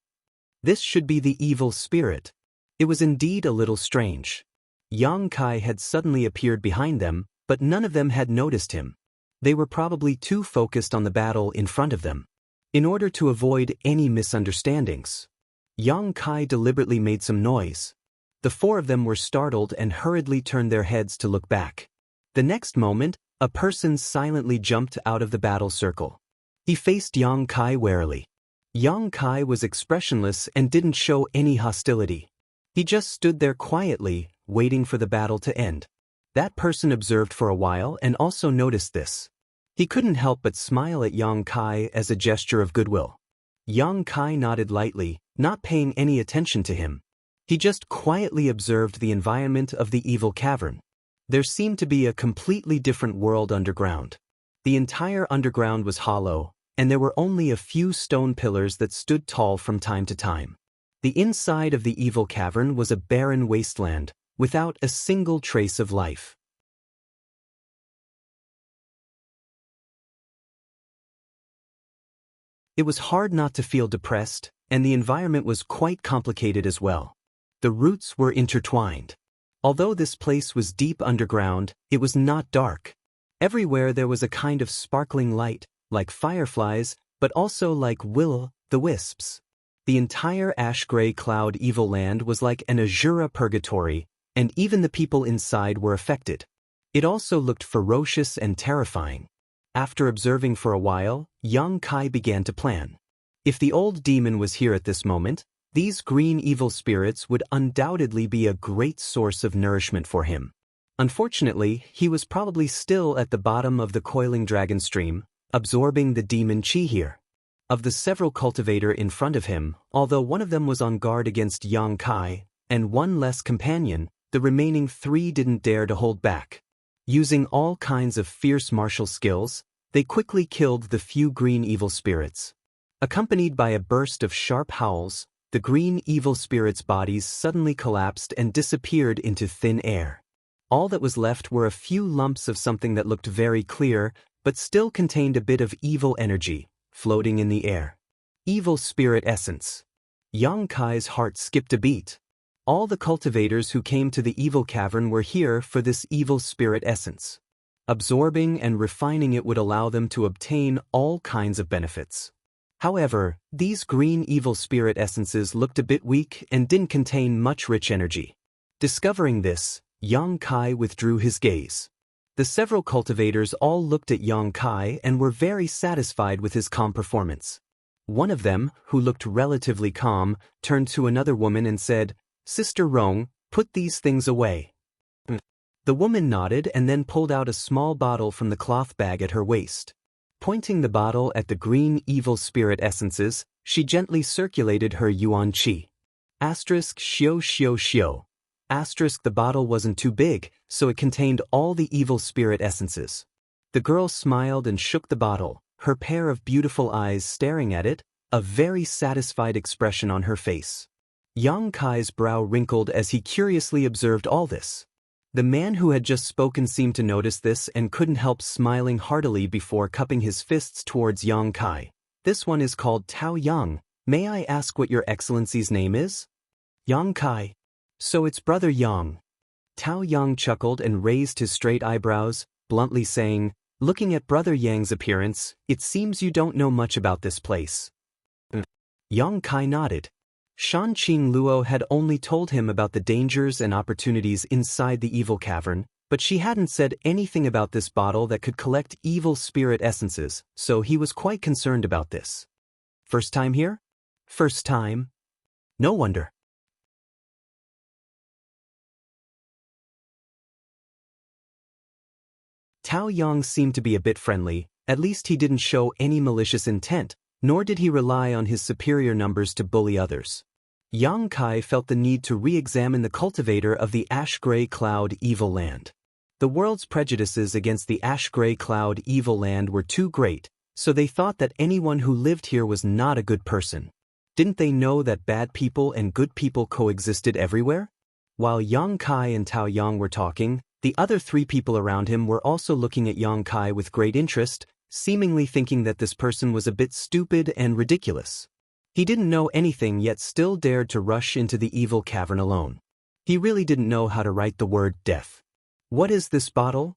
This should be the evil spirit. It was indeed a little strange. Yang Kai had suddenly appeared behind them, but none of them had noticed him. They were probably too focused on the battle in front of them. In order to avoid any misunderstandings, Yang Kai deliberately made some noise. The four of them were startled and hurriedly turned their heads to look back. The next moment, a person silently jumped out of the battle circle. He faced Yang Kai warily. Yang Kai was expressionless and didn't show any hostility. He just stood there quietly, waiting for the battle to end. That person observed for a while and also noticed this. He couldn't help but smile at Yang Kai as a gesture of goodwill. Yang Kai nodded lightly, not paying any attention to him. He just quietly observed the environment of the evil cavern. There seemed to be a completely different world underground. The entire underground was hollow, and there were only a few stone pillars that stood tall from time to time. The inside of the evil cavern was a barren wasteland, without a single trace of life. It was hard not to feel depressed, and the environment was quite complicated as well. The roots were intertwined. Although this place was deep underground, it was not dark. Everywhere there was a kind of sparkling light, like fireflies, but also like will-o'-the-wisps. The entire ash-gray cloud evil land was like an azura purgatory, and even the people inside were affected. It also looked ferocious and terrifying. After observing for a while, Yang Kai began to plan. If the old demon was here at this moment, these green evil spirits would undoubtedly be a great source of nourishment for him. Unfortunately, he was probably still at the bottom of the coiling dragon stream, absorbing the demon chi here. Of the several cultivators in front of him, although one of them was on guard against Yang Kai, and one less companion, the remaining three didn't dare to hold back. Using all kinds of fierce martial skills, they quickly killed the few green evil spirits. Accompanied by a burst of sharp howls, the green evil spirits' bodies suddenly collapsed and disappeared into thin air. All that was left were a few lumps of something that looked very clear, but still contained a bit of evil energy, floating in the air. Evil spirit essence. Yang Kai's heart skipped a beat. All the cultivators who came to the evil cavern were here for this evil spirit essence. Absorbing and refining it would allow them to obtain all kinds of benefits. However, these green evil spirit essences looked a bit weak and didn't contain much rich energy. Discovering this, Yang Kai withdrew his gaze. The several cultivators all looked at Yang Kai and were very satisfied with his calm performance. One of them, who looked relatively calm, turned to another woman and said, "Sister Rong, put these things away." The woman nodded and then pulled out a small bottle from the cloth bag at her waist. Pointing the bottle at the green evil spirit essences, she gently circulated her yuan qi. *Xio xio xio. The bottle wasn't too big, so it contained all the evil spirit essences. The girl smiled and shook the bottle, her pair of beautiful eyes staring at it, a very satisfied expression on her face. Yang Kai's brow wrinkled as he curiously observed all this. The man who had just spoken seemed to notice this and couldn't help smiling heartily before cupping his fists towards Yang Kai. "This one is called Tao Yang. May I ask what your excellency's name is?" "Yang Kai." "So it's Brother Yang." Tao Yang chuckled and raised his straight eyebrows, bluntly saying, "Looking at Brother Yang's appearance, it seems you don't know much about this place." Yang Kai nodded. Shanqing Luo had only told him about the dangers and opportunities inside the evil cavern, but she hadn't said anything about this bottle that could collect evil spirit essences, so he was quite concerned about this. "First time here?" "First time." "No wonder." Tao Yang seemed to be a bit friendly, at least he didn't show any malicious intent, nor did he rely on his superior numbers to bully others. Yang Kai felt the need to re-examine the cultivator of the ash-gray cloud evil land. The world's prejudices against the ash-gray cloud evil land were too great, so they thought that anyone who lived here was not a good person. Didn't they know that bad people and good people coexisted everywhere? While Yang Kai and Tao Yang were talking, the other three people around him were also looking at Yang Kai with great interest, seemingly thinking that this person was a bit stupid and ridiculous. He didn't know anything yet still dared to rush into the evil cavern alone. He really didn't know how to write the word death. What is this bottle?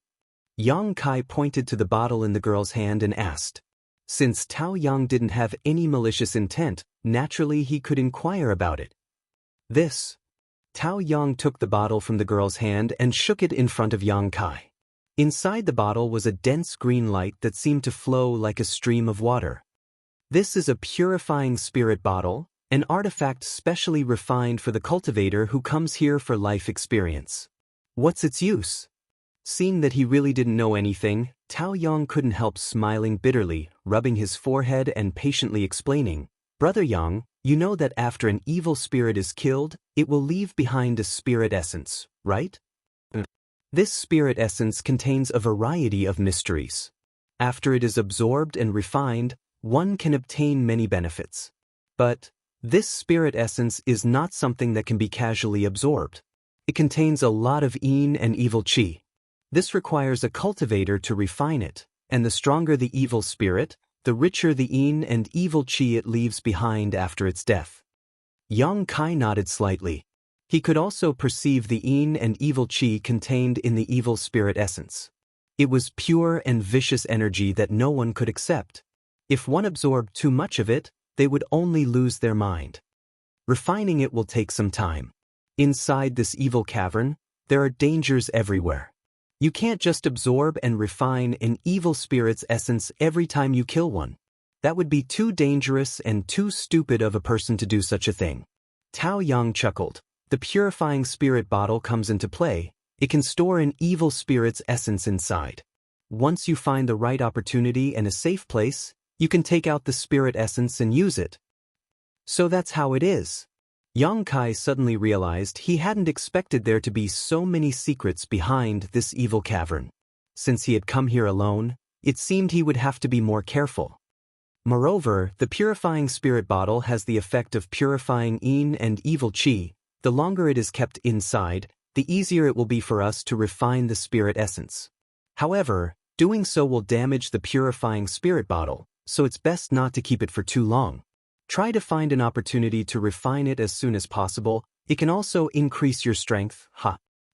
Yang Kai pointed to the bottle in the girl's hand and asked. Since Tao Yang didn't have any malicious intent, naturally he could inquire about it. This. Tao Yang took the bottle from the girl's hand and shook it in front of Yang Kai. Inside the bottle was a dense green light that seemed to flow like a stream of water. This is a purifying spirit bottle, an artifact specially refined for the cultivator who comes here for life experience. What's its use? Seeing that he really didn't know anything, Tao Yang couldn't help smiling bitterly, rubbing his forehead and patiently explaining, Brother Yang, you know that after an evil spirit is killed, it will leave behind a spirit essence, right? This spirit essence contains a variety of mysteries. After it is absorbed and refined, one can obtain many benefits. But this spirit essence is not something that can be casually absorbed. It contains a lot of yin and evil qi. This requires a cultivator to refine it, and the stronger the evil spirit, the richer the yin and evil qi it leaves behind after its death. Yang Kai nodded slightly. He could also perceive the yin and evil qi contained in the evil spirit essence. It was pure and vicious energy that no one could accept. If one absorbed too much of it, they would only lose their mind. Refining it will take some time. Inside this evil cavern, there are dangers everywhere. You can't just absorb and refine an evil spirit's essence every time you kill one. That would be too dangerous and too stupid of a person to do such a thing. Tao Yang chuckled. The purifying spirit bottle comes into play. It can store an evil spirit's essence inside. Once you find the right opportunity and a safe place, you can take out the spirit essence and use it. So that's how it is. Yang Kai suddenly realized he hadn't expected there to be so many secrets behind this evil cavern. Since he had come here alone, it seemed he would have to be more careful. Moreover, the purifying spirit bottle has the effect of purifying yin and evil qi. The longer it is kept inside, the easier it will be for us to refine the spirit essence. However, doing so will damage the purifying spirit bottle, so it's best not to keep it for too long. Try to find an opportunity to refine it as soon as possible. It can also increase your strength.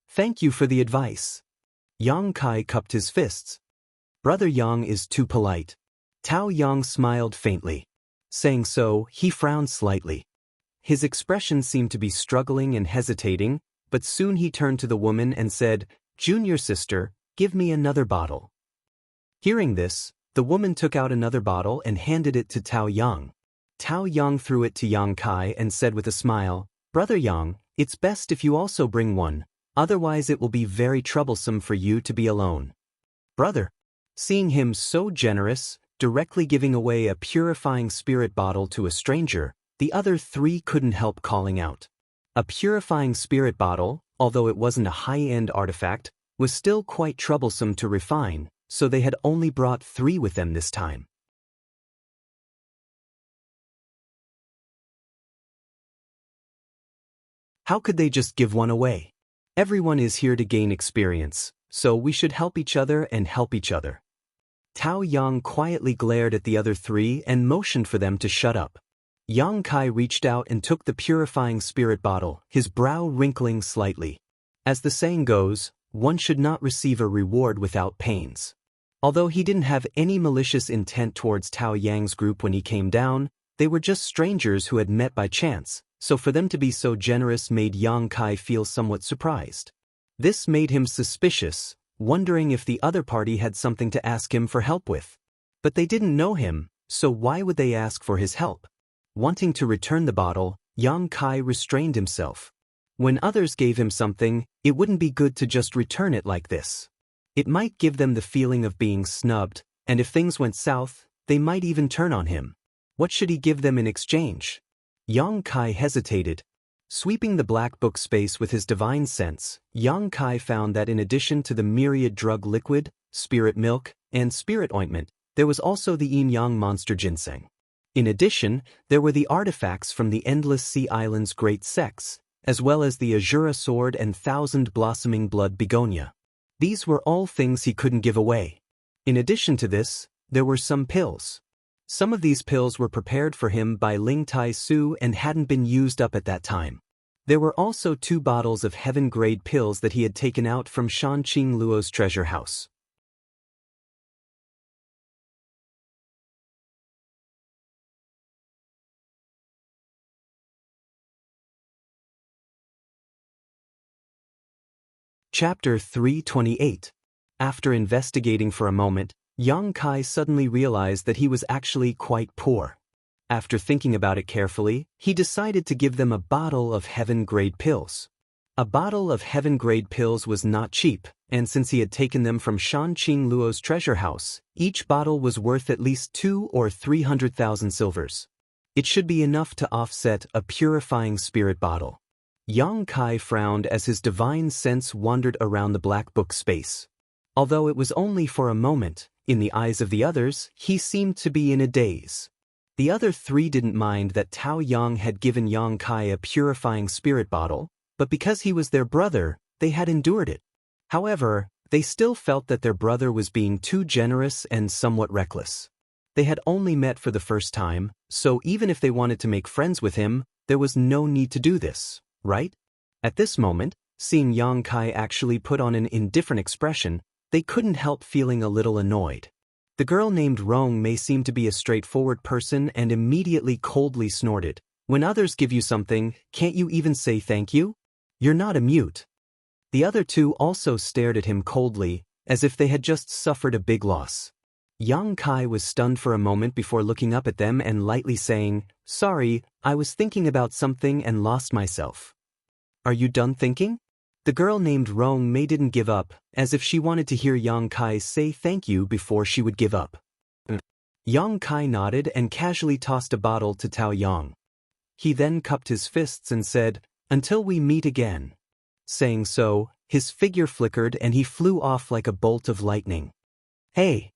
Thank you for the advice. Yang Kai cupped his fists. Brother Yang is too polite. Tao Yang smiled faintly. Saying so, he frowned slightly. His expression seemed to be struggling and hesitating, but soon he turned to the woman and said, Junior sister, give me another bottle. Hearing this, the woman took out another bottle and handed it to Tao Yang. Tao Yang threw it to Yang Kai and said with a smile, Brother Yang, it's best if you also bring one, otherwise it will be very troublesome for you to be alone. Brother. Seeing him so generous, directly giving away a purifying spirit bottle to a stranger, the other three couldn't help calling out. A purifying spirit bottle, although it wasn't a high-end artifact, was still quite troublesome to refine, so they had only brought 3 with them this time. How could they just give one away? Everyone is here to gain experience, so we should help each other and help each other. Tao Yang quietly glared at the other 3 and motioned for them to shut up. Yang Kai reached out and took the purifying spirit bottle, his brow wrinkling slightly. As the saying goes, one should not receive a reward without pains. Although he didn't have any malicious intent towards Tao Yang's group when he came down, they were just strangers who had met by chance, so for them to be so generous made Yang Kai feel somewhat surprised. This made him suspicious, wondering if the other party had something to ask him for help with. But they didn't know him, so why would they ask for his help? Wanting to return the bottle, Yang Kai restrained himself. When others gave him something, it wouldn't be good to just return it like this. It might give them the feeling of being snubbed, and if things went south, they might even turn on him. What should he give them in exchange? Yang Kai hesitated. Sweeping the black book space with his divine sense, Yang Kai found that in addition to the myriad drug liquid, spirit milk, and spirit ointment, there was also the yin-yang monster ginseng. In addition, there were the artifacts from the Endless Sea Island's great sex, as well as the Azura sword and thousand-blossoming blood begonia. These were all things he couldn't give away. In addition to this, there were some pills. Some of these pills were prepared for him by Ling Tai Su and hadn't been used up at that time. There were also 2 bottles of heaven-grade pills that he had taken out from Shan Qing Luo's treasure house. Chapter 328. After investigating for a moment, Yang Kai suddenly realized that he was actually quite poor. After thinking about it carefully, he decided to give them a bottle of heaven-grade pills. A bottle of heaven-grade pills was not cheap, and since he had taken them from Shan Qing Luo's treasure house, each bottle was worth at least 200,000 or 300,000 silvers. It should be enough to offset a purifying spirit bottle. Yang Kai frowned as his divine sense wandered around the black book space. Although it was only for a moment, in the eyes of the others, he seemed to be in a daze. The other 3 didn't mind that Tao Yang had given Yang Kai a purifying spirit bottle, but because he was their brother, they had endured it. However, they still felt that their brother was being too generous and somewhat reckless. They had only met for the first time, so even if they wanted to make friends with him, there was no need to do this, right? At this moment, seeing Yang Kai actually put on an indifferent expression, they couldn't help feeling a little annoyed. The girl named Rong Mei seemed to be a straightforward person and immediately coldly snorted. When others give you something, can't you even say thank you? You're not a mute. The other 2 also stared at him coldly, as if they had just suffered a big loss. Yang Kai was stunned for a moment before looking up at them and lightly saying, "Sorry, I was thinking about something and lost myself." "Are you done thinking?" The girl named Rong Mei didn't give up, as if she wanted to hear Yang Kai say thank you before she would give up. Yang Kai nodded and casually tossed a bottle to Tao Yang. He then cupped his fists and said, "Until we meet again." Saying so, his figure flickered and he flew off like a bolt of lightning. "Hey!"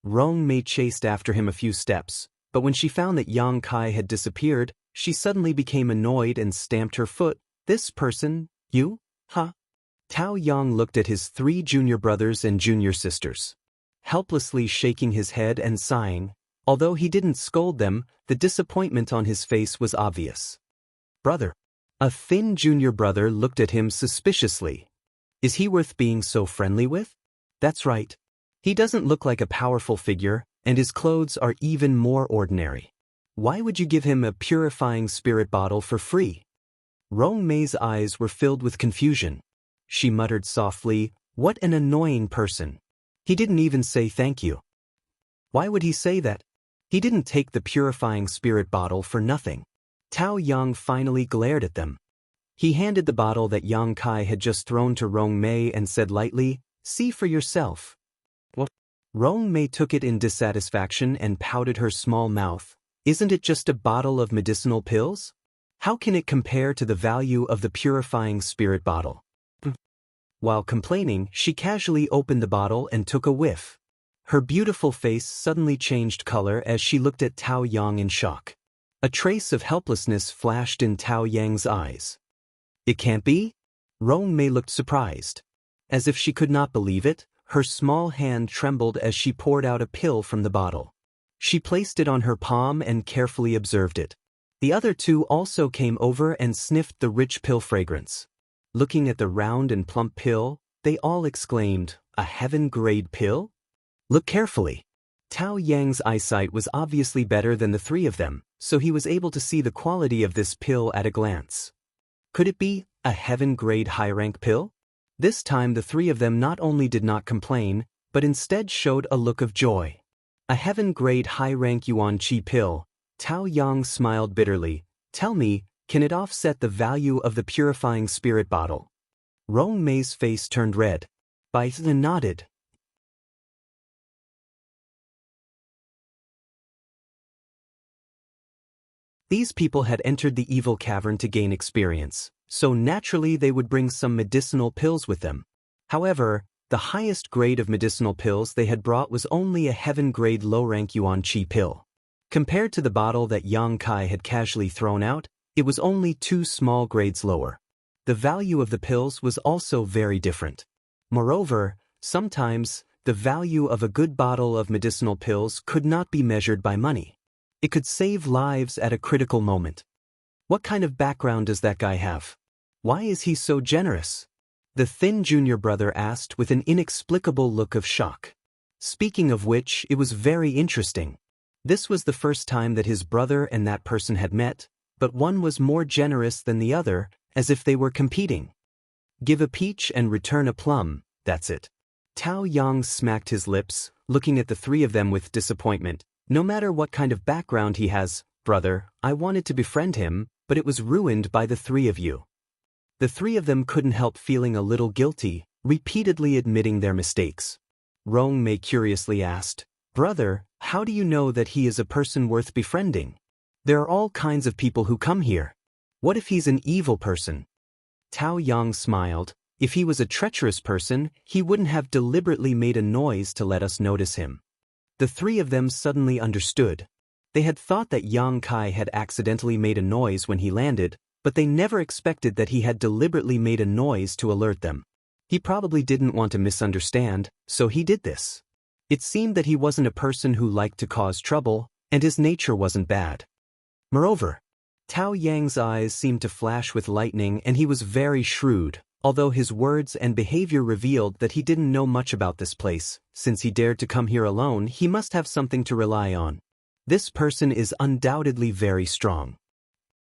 Rong Mei chased after him a few steps, but when she found that Yang Kai had disappeared, she suddenly became annoyed and stamped her foot. "This person, you? Huh?" Tao Yang looked at his 3 junior brothers and junior sisters. Helplessly shaking his head and sighing, although he didn't scold them, the disappointment on his face was obvious. "Brother." A thin junior brother looked at him suspiciously. "Is he worth being so friendly with?" "That's right. He doesn't look like a powerful figure, and his clothes are even more ordinary. Why would you give him a purifying spirit bottle for free?" Rong Mei's eyes were filled with confusion. She muttered softly, "What an annoying person. He didn't even say thank you." "Why would he say that? He didn't take the purifying spirit bottle for nothing." Tao Yang finally glared at them. He handed the bottle that Yang Kai had just thrown to Rong Mei and said lightly, "See for yourself." "What?" Rong Mei took it in dissatisfaction and pouted her small mouth. "Isn't it just a bottle of medicinal pills? How can it compare to the value of the purifying spirit bottle?" While complaining, she casually opened the bottle and took a whiff. Her beautiful face suddenly changed color as she looked at Tao Yang in shock. A trace of helplessness flashed in Tao Yang's eyes. "It can't be?" Rong Mei looked surprised. As if she could not believe it, her small hand trembled as she poured out a pill from the bottle. She placed it on her palm and carefully observed it. The other 2 also came over and sniffed the rich pill fragrance. Looking at the round and plump pill, they all exclaimed, "A heaven-grade pill?" "Look carefully." Tao Yang's eyesight was obviously better than the 3 of them, so he was able to see the quality of this pill at a glance. Could it be a heaven-grade high-rank pill? This time the 3 of them not only did not complain, but instead showed a look of joy. "A heaven-grade high-rank yuan qi pill." Tao Yang smiled bitterly. "Tell me, can it offset the value of the purifying spirit bottle?" Rong Mei's face turned red. Bai nodded. These people had entered the evil cavern to gain experience, so naturally they would bring some medicinal pills with them. However, the highest grade of medicinal pills they had brought was only a heaven-grade low-rank yuan qi pill. Compared to the bottle that Yang Kai had casually thrown out, it was only 2 small grades lower. The value of the pills was also very different. Moreover, sometimes, the value of a good bottle of medicinal pills could not be measured by money. It could save lives at a critical moment. What kind of background does that guy have? Why is he so generous? The thin junior brother asked with an inexplicable look of shock. Speaking of which, it was very interesting. This was the first time that his brother and that person had met, but one was more generous than the other, as if they were competing. Give a peach and return a plum, that's it. Tao Yang smacked his lips, looking at the 3 of them with disappointment. No matter what kind of background he has, brother, I wanted to befriend him, but it was ruined by the 3 of you. The 3 of them couldn't help feeling a little guilty, repeatedly admitting their mistakes. Rong Mei curiously asked, brother, how do you know that he is a person worth befriending? There are all kinds of people who come here. What if he's an evil person? Tao Yang smiled. If he was a treacherous person, he wouldn't have deliberately made a noise to let us notice him. The 3 of them suddenly understood. They had thought that Yang Kai had accidentally made a noise when he landed, but they never expected that he had deliberately made a noise to alert them. He probably didn't want to misunderstand, so he did this. It seemed that he wasn't a person who liked to cause trouble, and his nature wasn't bad. Moreover, Tao Yang's eyes seemed to flash with lightning and he was very shrewd, although his words and behavior revealed that he didn't know much about this place. Since he dared to come here alone, he must have something to rely on. This person is undoubtedly very strong.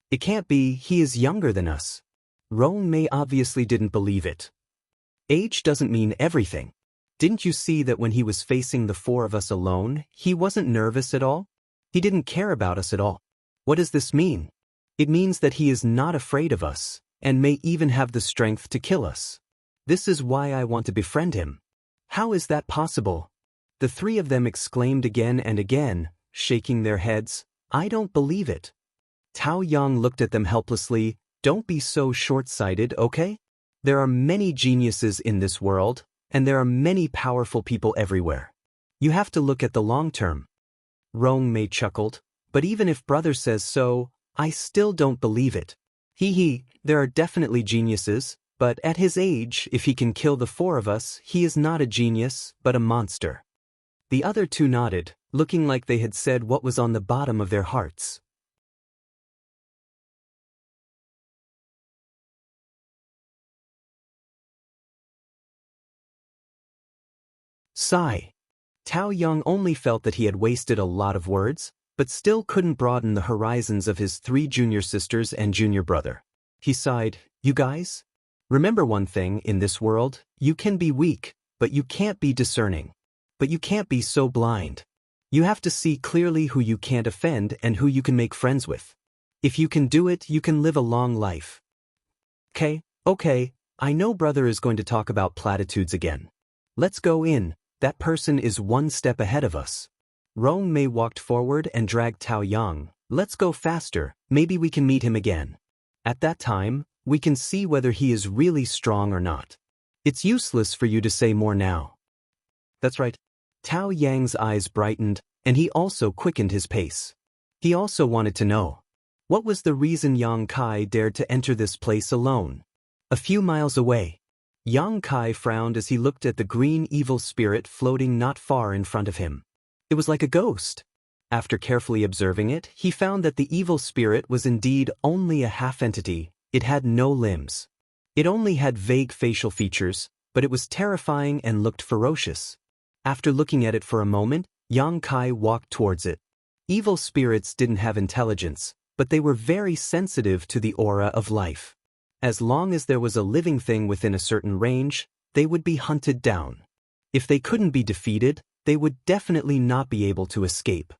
It can't be, he is younger than us. Rong Mei obviously didn't believe it. Age doesn't mean everything. Didn't you see that when he was facing the 4 of us alone, he wasn't nervous at all? He didn't care about us at all. What does this mean? It means that he is not afraid of us, and may even have the strength to kill us. This is why I want to befriend him. How is that possible? The 3 of them exclaimed again and again, shaking their heads. I don't believe it. Tao Yang looked at them helplessly. Don't be so short-sighted, okay? There are many geniuses in this world, and there are many powerful people everywhere. You have to look at the long term. Rong Mei chuckled. But even if brother says so, I still don't believe it. There are definitely geniuses, but at his age, if he can kill the 4 of us, he is not a genius, but a monster. The other 2 nodded, looking like they had said what was on the bottom of their hearts. Sigh. Tao Yang only felt that he had wasted a lot of words, but still couldn't broaden the horizons of his 3 junior sisters and junior brother. He sighed, you guys? Remember one thing, in this world, you can be weak, but you can't be discerning. But you can't be so blind. You have to see clearly who you can't offend and who you can make friends with. If you can do it, you can live a long life. Okay, I know brother is going to talk about platitudes again. Let's go in, that person is 1 step ahead of us. Rong Mei walked forward and dragged Tao Yang. Let's go faster, maybe we can meet him again. At that time, we can see whether he is really strong or not. It's useless for you to say more now. That's right. Tao Yang's eyes brightened, and he also quickened his pace. He also wanted to know. What was the reason Yang Kai dared to enter this place alone? A few miles away. Yang Kai frowned as he looked at the green evil spirit floating not far in front of him. It was like a ghost. After carefully observing it, he found that the evil spirit was indeed only a half-entity. It had no limbs. It only had vague facial features, but it was terrifying and looked ferocious. After looking at it for a moment, Yang Kai walked towards it. Evil spirits didn't have intelligence, but they were very sensitive to the aura of life. As long as there was a living thing within a certain range, they would be hunted down. If they couldn't be defeated, they would definitely not be able to escape.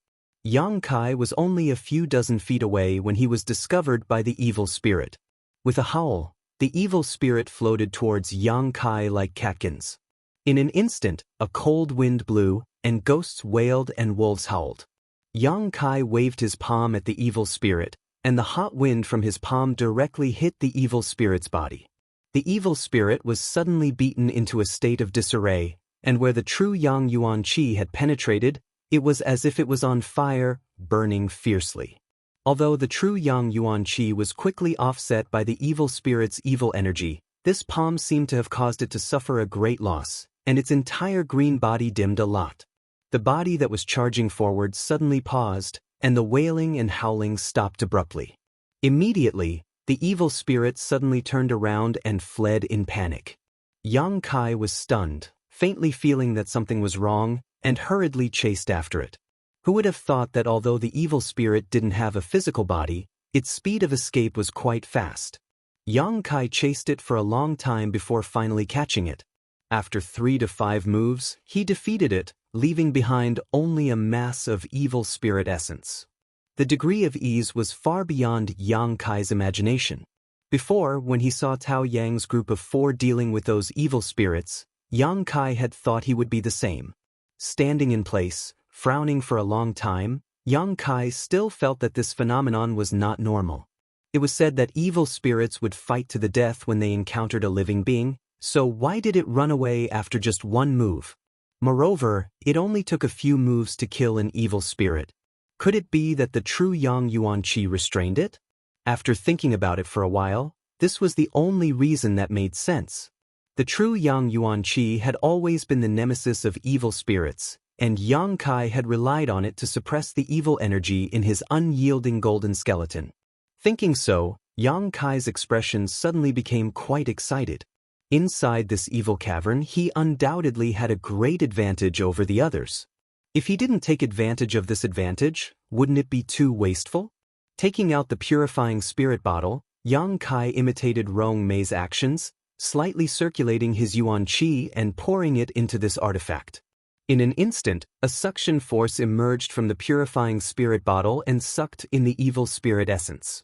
Yang Kai was only a few dozen feet away when he was discovered by the evil spirit. With a howl, the evil spirit floated towards Yang Kai like catkins. In an instant, a cold wind blew, and ghosts wailed and wolves howled. Yang Kai waved his palm at the evil spirit, and the hot wind from his palm directly hit the evil spirit's body. The evil spirit was suddenly beaten into a state of disarray, and where the true Yang Yuan Qi had penetrated, it was as if it was on fire, burning fiercely. Although the true Yang Yuan Qi was quickly offset by the evil spirit's evil energy, this palm seemed to have caused it to suffer a great loss, and its entire green body dimmed a lot. The body that was charging forward suddenly paused, and the wailing and howling stopped abruptly. Immediately, the evil spirit suddenly turned around and fled in panic. Yang Kai was stunned, faintly feeling that something was wrong, and hurriedly chased after it. Who would have thought that although the evil spirit didn't have a physical body, its speed of escape was quite fast. Yang Kai chased it for a long time before finally catching it. After 3 to 5 moves, he defeated it, leaving behind only a mass of evil spirit essence. The degree of ease was far beyond Yang Kai's imagination. Before, when he saw Tao Yang's group of 4 dealing with those evil spirits, Yang Kai had thought he would be the same. Standing in place, frowning for a long time, Yang Kai still felt that this phenomenon was not normal. It was said that evil spirits would fight to the death when they encountered a living being, so why did it run away after just 1 move? Moreover, it only took a few moves to kill an evil spirit. Could it be that the true Yang Yuan Qi restrained it? After thinking about it for a while, this was the only reason that made sense. The true Yang Yuan Qi had always been the nemesis of evil spirits, and Yang Kai had relied on it to suppress the evil energy in his unyielding golden skeleton. Thinking so, Yang Kai's expression suddenly became quite excited. Inside this evil cavern, he undoubtedly had a great advantage over the others. If he didn't take advantage of this advantage, wouldn't it be too wasteful? Taking out the purifying spirit bottle, Yang Kai imitated Rong Mei's actions, slightly circulating his Yuan Qi and pouring it into this artifact. In an instant, a suction force emerged from the purifying spirit bottle and sucked in the evil spirit essence.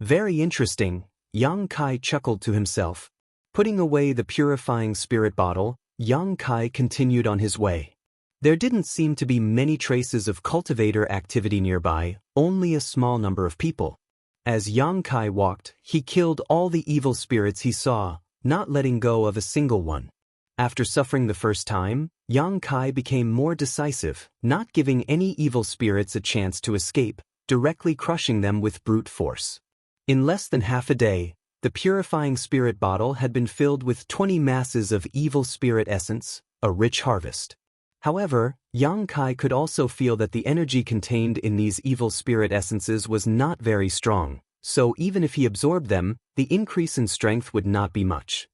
Very interesting, Yang Kai chuckled to himself. Putting away the purifying spirit bottle, Yang Kai continued on his way. There didn't seem to be many traces of cultivator activity nearby, only a small number of people. As Yang Kai walked, he killed all the evil spirits he saw, not letting go of a single one. After suffering the first time, Yang Kai became more decisive, not giving any evil spirits a chance to escape, directly crushing them with brute force. In less than half a day, the purifying spirit bottle had been filled with 20 masses of evil spirit essence, a rich harvest. However, Yang Kai could also feel that the energy contained in these evil spirit essences was not very strong, so even if he absorbed them, the increase in strength would not be much.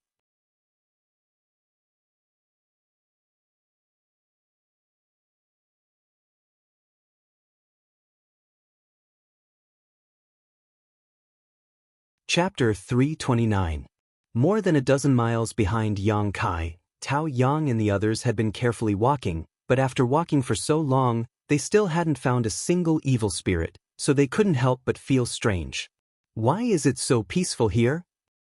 Chapter 329. More than a dozen miles behind Yang Kai, Tao Yang and the others had been carefully walking, but after walking for so long, they still hadn't found a single evil spirit, so they couldn't help but feel strange. Why is it so peaceful here?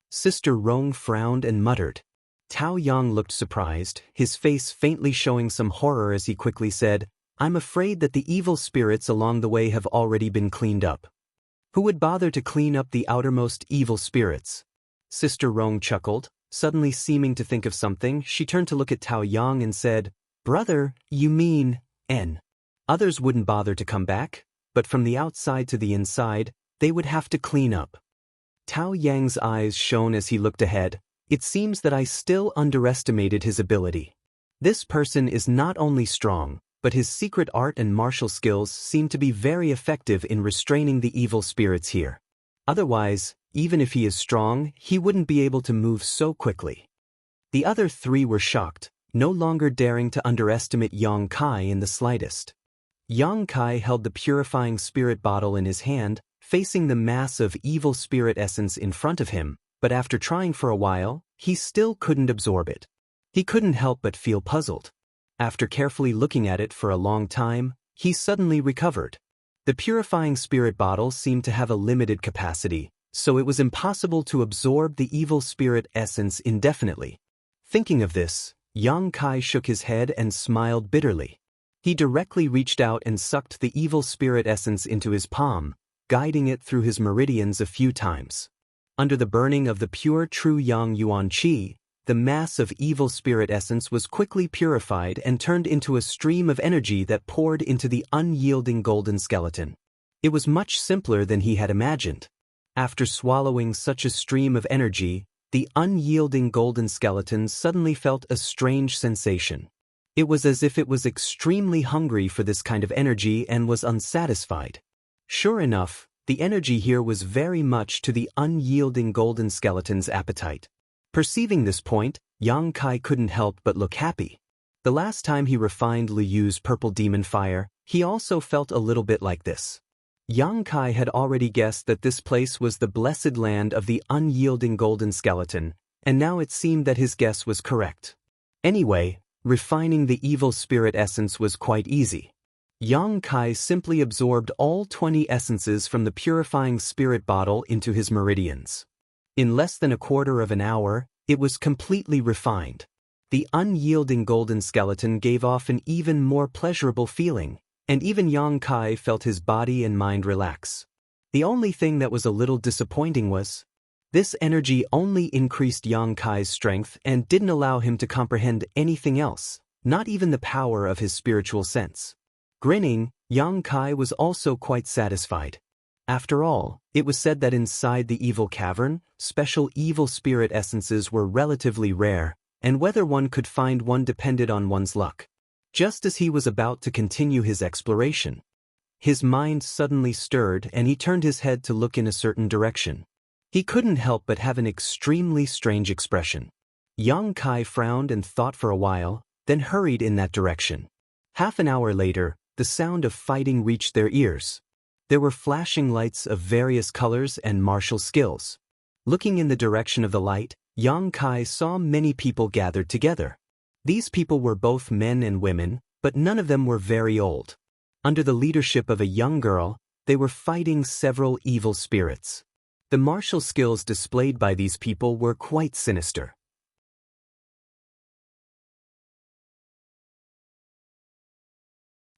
Sister Rong frowned and muttered. Tao Yang looked surprised, his face faintly showing some horror as he quickly said, "I'm afraid that the evil spirits along the way have already been cleaned up." Who would bother to clean up the outermost evil spirits? Sister Rong chuckled, suddenly seeming to think of something. She turned to look at Tao Yang and said, "Brother, you mean, N. Others wouldn't bother to come back, but from the outside to the inside, they would have to clean up." Tao Yang's eyes shone as he looked ahead. "It seems that I still underestimated his ability. This person is not only strong, but his secret art and martial skills seem to be very effective in restraining the evil spirits here. Otherwise, even if he is strong, he wouldn't be able to move so quickly." The other 3 were shocked, no longer daring to underestimate Yang Kai in the slightest. Yang Kai held the purifying spirit bottle in his hand, facing the mass of evil spirit essence in front of him, but after trying for a while, he still couldn't absorb it. He couldn't help but feel puzzled. After carefully looking at it for a long time, he suddenly recovered. The purifying spirit bottle seemed to have a limited capacity, so it was impossible to absorb the evil spirit essence indefinitely. Thinking of this, Yang Kai shook his head and smiled bitterly. He directly reached out and sucked the evil spirit essence into his palm, guiding it through his meridians a few times. Under the burning of the pure true Yang Yuan Qi, the mass of evil spirit essence was quickly purified and turned into a stream of energy that poured into the unyielding golden skeleton. It was much simpler than he had imagined. After swallowing such a stream of energy, the unyielding golden skeleton suddenly felt a strange sensation. It was as if it was extremely hungry for this kind of energy and was unsatisfied. Sure enough, the energy here was very much to the unyielding golden skeleton's appetite. Perceiving this point, Yang Kai couldn't help but look happy. The last time he refined Liu Yu's purple demon fire, he also felt a little bit like this. Yang Kai had already guessed that this place was the blessed land of the unyielding golden skeleton, and now it seemed that his guess was correct. Anyway, refining the evil spirit essence was quite easy. Yang Kai simply absorbed all 20 essences from the purifying spirit bottle into his meridians. In less than a quarter of an hour, it was completely refined. The unyielding golden skeleton gave off an even more pleasurable feeling, and even Yang Kai felt his body and mind relax. The only thing that was a little disappointing was, this energy only increased Yang Kai's strength and didn't allow him to comprehend anything else, not even the power of his spiritual sense. Grinning, Yang Kai was also quite satisfied. After all, it was said that inside the evil cavern, special evil spirit essences were relatively rare, and whether one could find one depended on one's luck. Just as he was about to continue his exploration, his mind suddenly stirred and he turned his head to look in a certain direction. He couldn't help but have an extremely strange expression. Yang Kai frowned and thought for a while, then hurried in that direction. Half an hour later, the sound of fighting reached their ears. There were flashing lights of various colors and martial skills. Looking in the direction of the light, Yang Kai saw many people gathered together. These people were both men and women, but none of them were very old. Under the leadership of a young girl, they were fighting several evil spirits. The martial skills displayed by these people were quite sinister.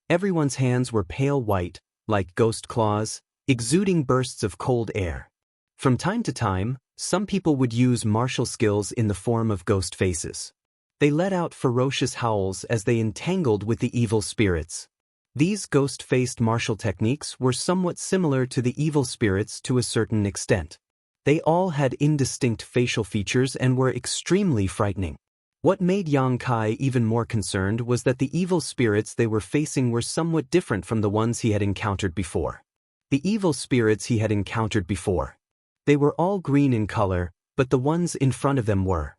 Everyone's hands were pale white, like ghost claws, exuding bursts of cold air. From time to time, some people would use martial skills in the form of ghost faces. They let out ferocious howls as they entangled with the evil spirits. These ghost-faced martial techniques were somewhat similar to the evil spirits to a certain extent. They all had indistinct facial features and were extremely frightening. What made Yang Kai even more concerned was that the evil spirits they were facing were somewhat different from the ones he had encountered before. The evil spirits he had encountered before. They were all green in color, but the ones in front of them were.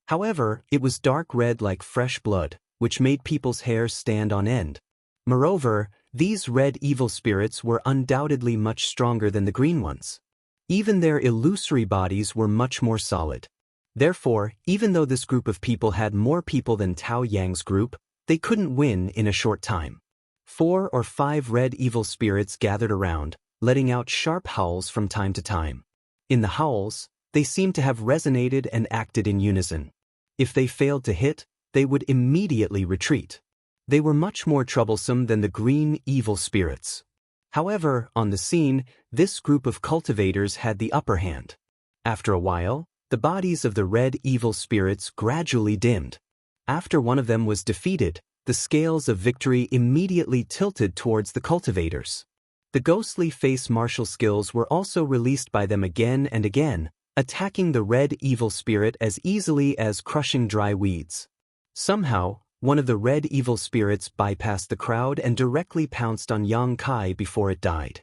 However, it was dark red like fresh blood, which made people's hair stand on end. Moreover, these red evil spirits were undoubtedly much stronger than the green ones. Even their illusory bodies were much more solid. Therefore, even though this group of people had more people than Tao Yang's group, they couldn't win in a short time. 4 or 5 red evil spirits gathered around, letting out sharp howls from time to time. In the howls, they seemed to have resonated and acted in unison. If they failed to hit, they would immediately retreat. They were much more troublesome than the green evil spirits. However, on the scene, this group of cultivators had the upper hand. After a while, the bodies of the red evil spirits gradually dimmed. After one of them was defeated, the scales of victory immediately tilted towards the cultivators. The ghostly face martial skills were also released by them again and again, attacking the red evil spirit as easily as crushing dry weeds. Somehow, one of the red evil spirits bypassed the crowd and directly pounced on Yang Kai before it died.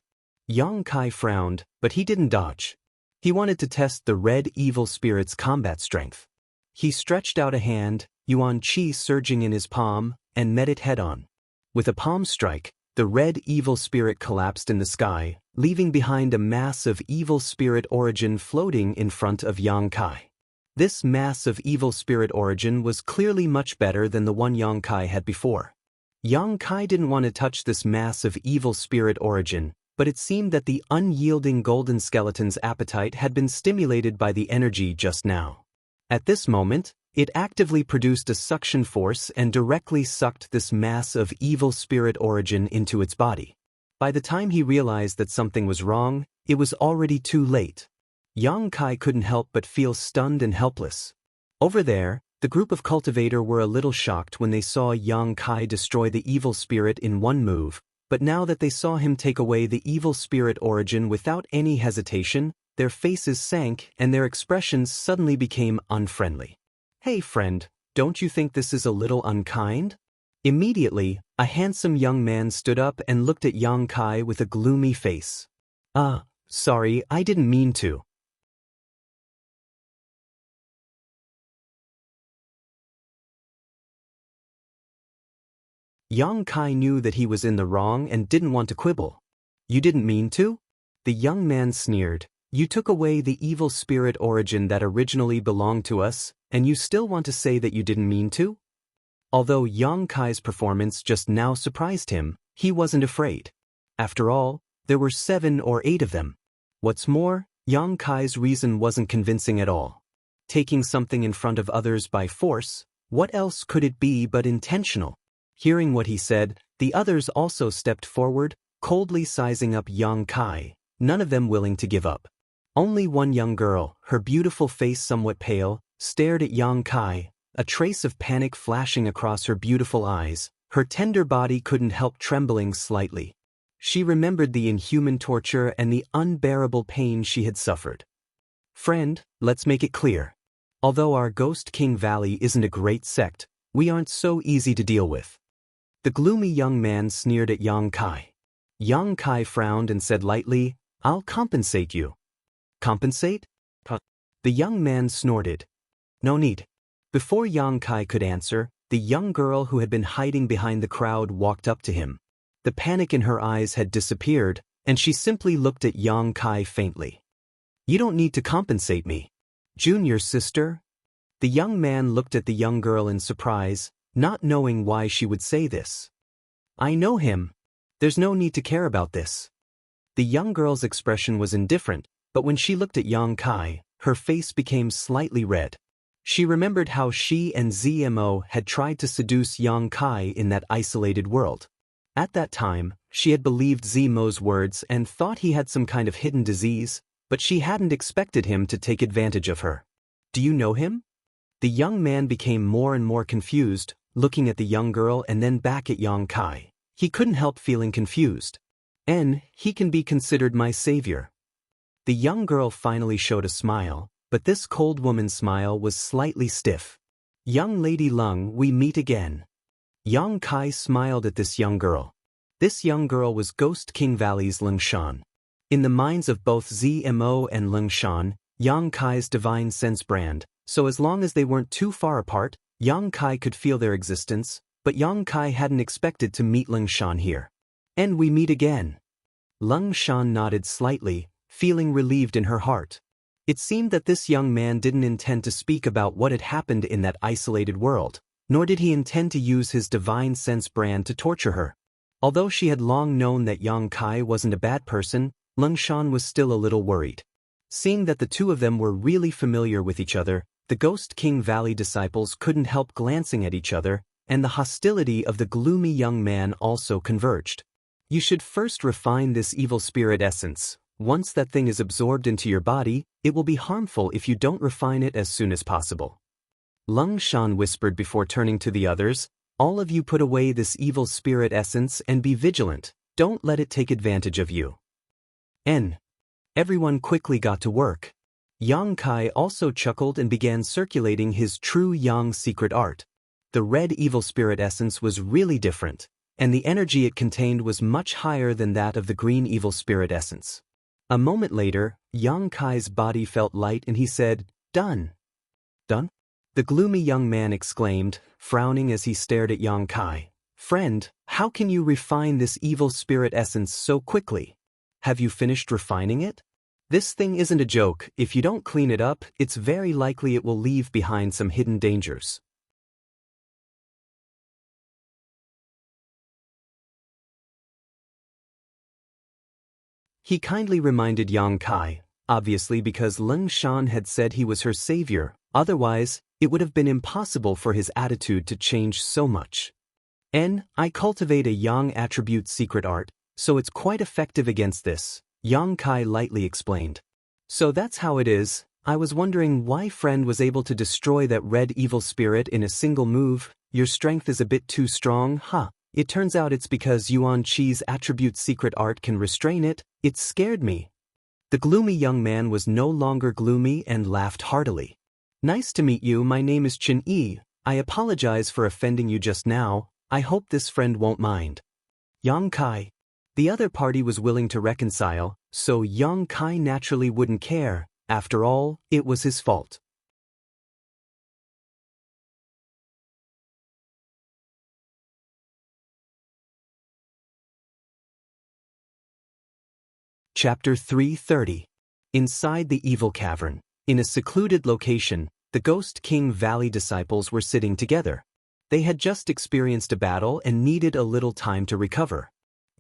Yang Kai frowned, but he didn't dodge. He wanted to test the red evil spirit's combat strength. He stretched out a hand, Yuan Qi surging in his palm, and met it head-on. With a palm strike, the red evil spirit collapsed in the sky, leaving behind a mass of evil spirit origin floating in front of Yang Kai. This mass of evil spirit origin was clearly much better than the one Yang Kai had before. Yang Kai didn't want to touch this mass of evil spirit origin, but it seemed that the unyielding golden skeleton's appetite had been stimulated by the energy just now. At this moment, It actively produced a suction force and directly sucked this mass of evil spirit origin into its body. By the time he realized that something was wrong, it was already too late. Yang Kai couldn't help but feel stunned and helpless. Over there, the group of cultivator were a little shocked when they saw Yang Kai destroy the evil spirit in one move, but now that they saw him take away the evil spirit origin without any hesitation, their faces sank and their expressions suddenly became unfriendly. "Hey friend, don't you think this is a little unkind?" Immediately, a handsome young man stood up and looked at Yang Kai with a gloomy face. Sorry, I didn't mean to." Yang Kai knew that he was in the wrong and didn't want to quibble. "You didn't mean to?" The young man sneered. "You took away the evil spirit origin that originally belonged to us, and you still want to say that you didn't mean to?" Although Yang Kai's performance just now surprised him, he wasn't afraid. After all, there were 7 or 8 of them. What's more, Yang Kai's reason wasn't convincing at all. Taking something in front of others by force, what else could it be but intentional? Hearing what he said, the others also stepped forward, coldly sizing up Yang Kai, none of them willing to give up. Only one young girl, her beautiful face somewhat pale, stared at Yang Kai, a trace of panic flashing across her beautiful eyes. Her tender body couldn't help trembling slightly. She remembered the inhuman torture and the unbearable pain she had suffered. "Friend, let's make it clear. Although our Ghost King Valley isn't a great sect, we aren't so easy to deal with." The gloomy young man sneered at Yang Kai. Yang Kai frowned and said lightly, "I'll compensate you." "Compensate?" The young man snorted. "No need." Before Yang Kai could answer, the young girl who had been hiding behind the crowd walked up to him. The panic in her eyes had disappeared, and she simply looked at Yang Kai faintly. "You don't need to compensate me. Junior sister?" The young man looked at the young girl in surprise, not knowing why she would say this. "I know him. There's no need to care about this." The young girl's expression was indifferent, but when she looked at Yang Kai, her face became slightly red. She remembered how she and ZMO had tried to seduce Yang Kai in that isolated world. At that time, she had believed ZMO's words and thought he had some kind of hidden disease, but she hadn't expected him to take advantage of her. "Do you know him?" The young man became more and more confused, looking at the young girl and then back at Yang Kai. He couldn't help feeling confused. He can be considered my savior." The young girl finally showed a smile, but this cold woman's smile was slightly stiff. "Young Lady Lung, we meet again." Yang Kai smiled at this young girl. This young girl was Ghost King Valley's Lung Shan. In the minds of both ZMO and Lung Shan, Yang Kai's divine sense brand, so as long as they weren't too far apart, Yang Kai could feel their existence, but Yang Kai hadn't expected to meet Lung Shan here. "And we meet again." Lung Shan nodded slightly, feeling relieved in her heart. It seemed that this young man didn't intend to speak about what had happened in that isolated world, nor did he intend to use his divine sense brand to torture her. Although she had long known that Yang Kai wasn't a bad person, Lung Shan was still a little worried. Seeing that the two of them were really familiar with each other, the Ghost King Valley disciples couldn't help glancing at each other, and the hostility of the gloomy young man also converged. "You should first refine this evil spirit essence. Once that thing is absorbed into your body, it will be harmful if you don't refine it as soon as possible." Lung Shan whispered before turning to the others, "All of you put away this evil spirit essence and be vigilant. Don't let it take advantage of you." Everyone quickly got to work. Yang Kai also chuckled and began circulating his true Yang secret art. The red evil spirit essence was really different, and the energy it contained was much higher than that of the green evil spirit essence. A moment later, Yang Kai's body felt light and he said, "Done." "Done?" The gloomy young man exclaimed, frowning as he stared at Yang Kai. "Friend, how can you refine this evil spirit essence so quickly? Have you finished refining it? This thing isn't a joke. If you don't clean it up, it's very likely it will leave behind some hidden dangers." He kindly reminded Yang Kai, obviously because Lung Shan had said he was her savior, otherwise, It would have been impossible for his attitude to change so much. I cultivate a Yang attribute secret art, so it's quite effective against this, Yang Kai lightly explained. So that's how it is. I was wondering why friend was able to destroy that red evil spirit in a single move. Your strength is a bit too strong, huh? It turns out it's because Yuan Qi's attribute secret art can restrain it. It scared me. The gloomy young man was no longer gloomy and laughed heartily. Nice to meet you, my name is Chen Yi. I apologize for offending you just now. I hope this friend won't mind. Yang Kai. The other party was willing to reconcile, so Yang Kai naturally wouldn't care. After all, it was his fault. Chapter 330. Inside the Evil Cavern. In a secluded location, the Ghost King Valley disciples were sitting together. They had just experienced a battle and needed a little time to recover.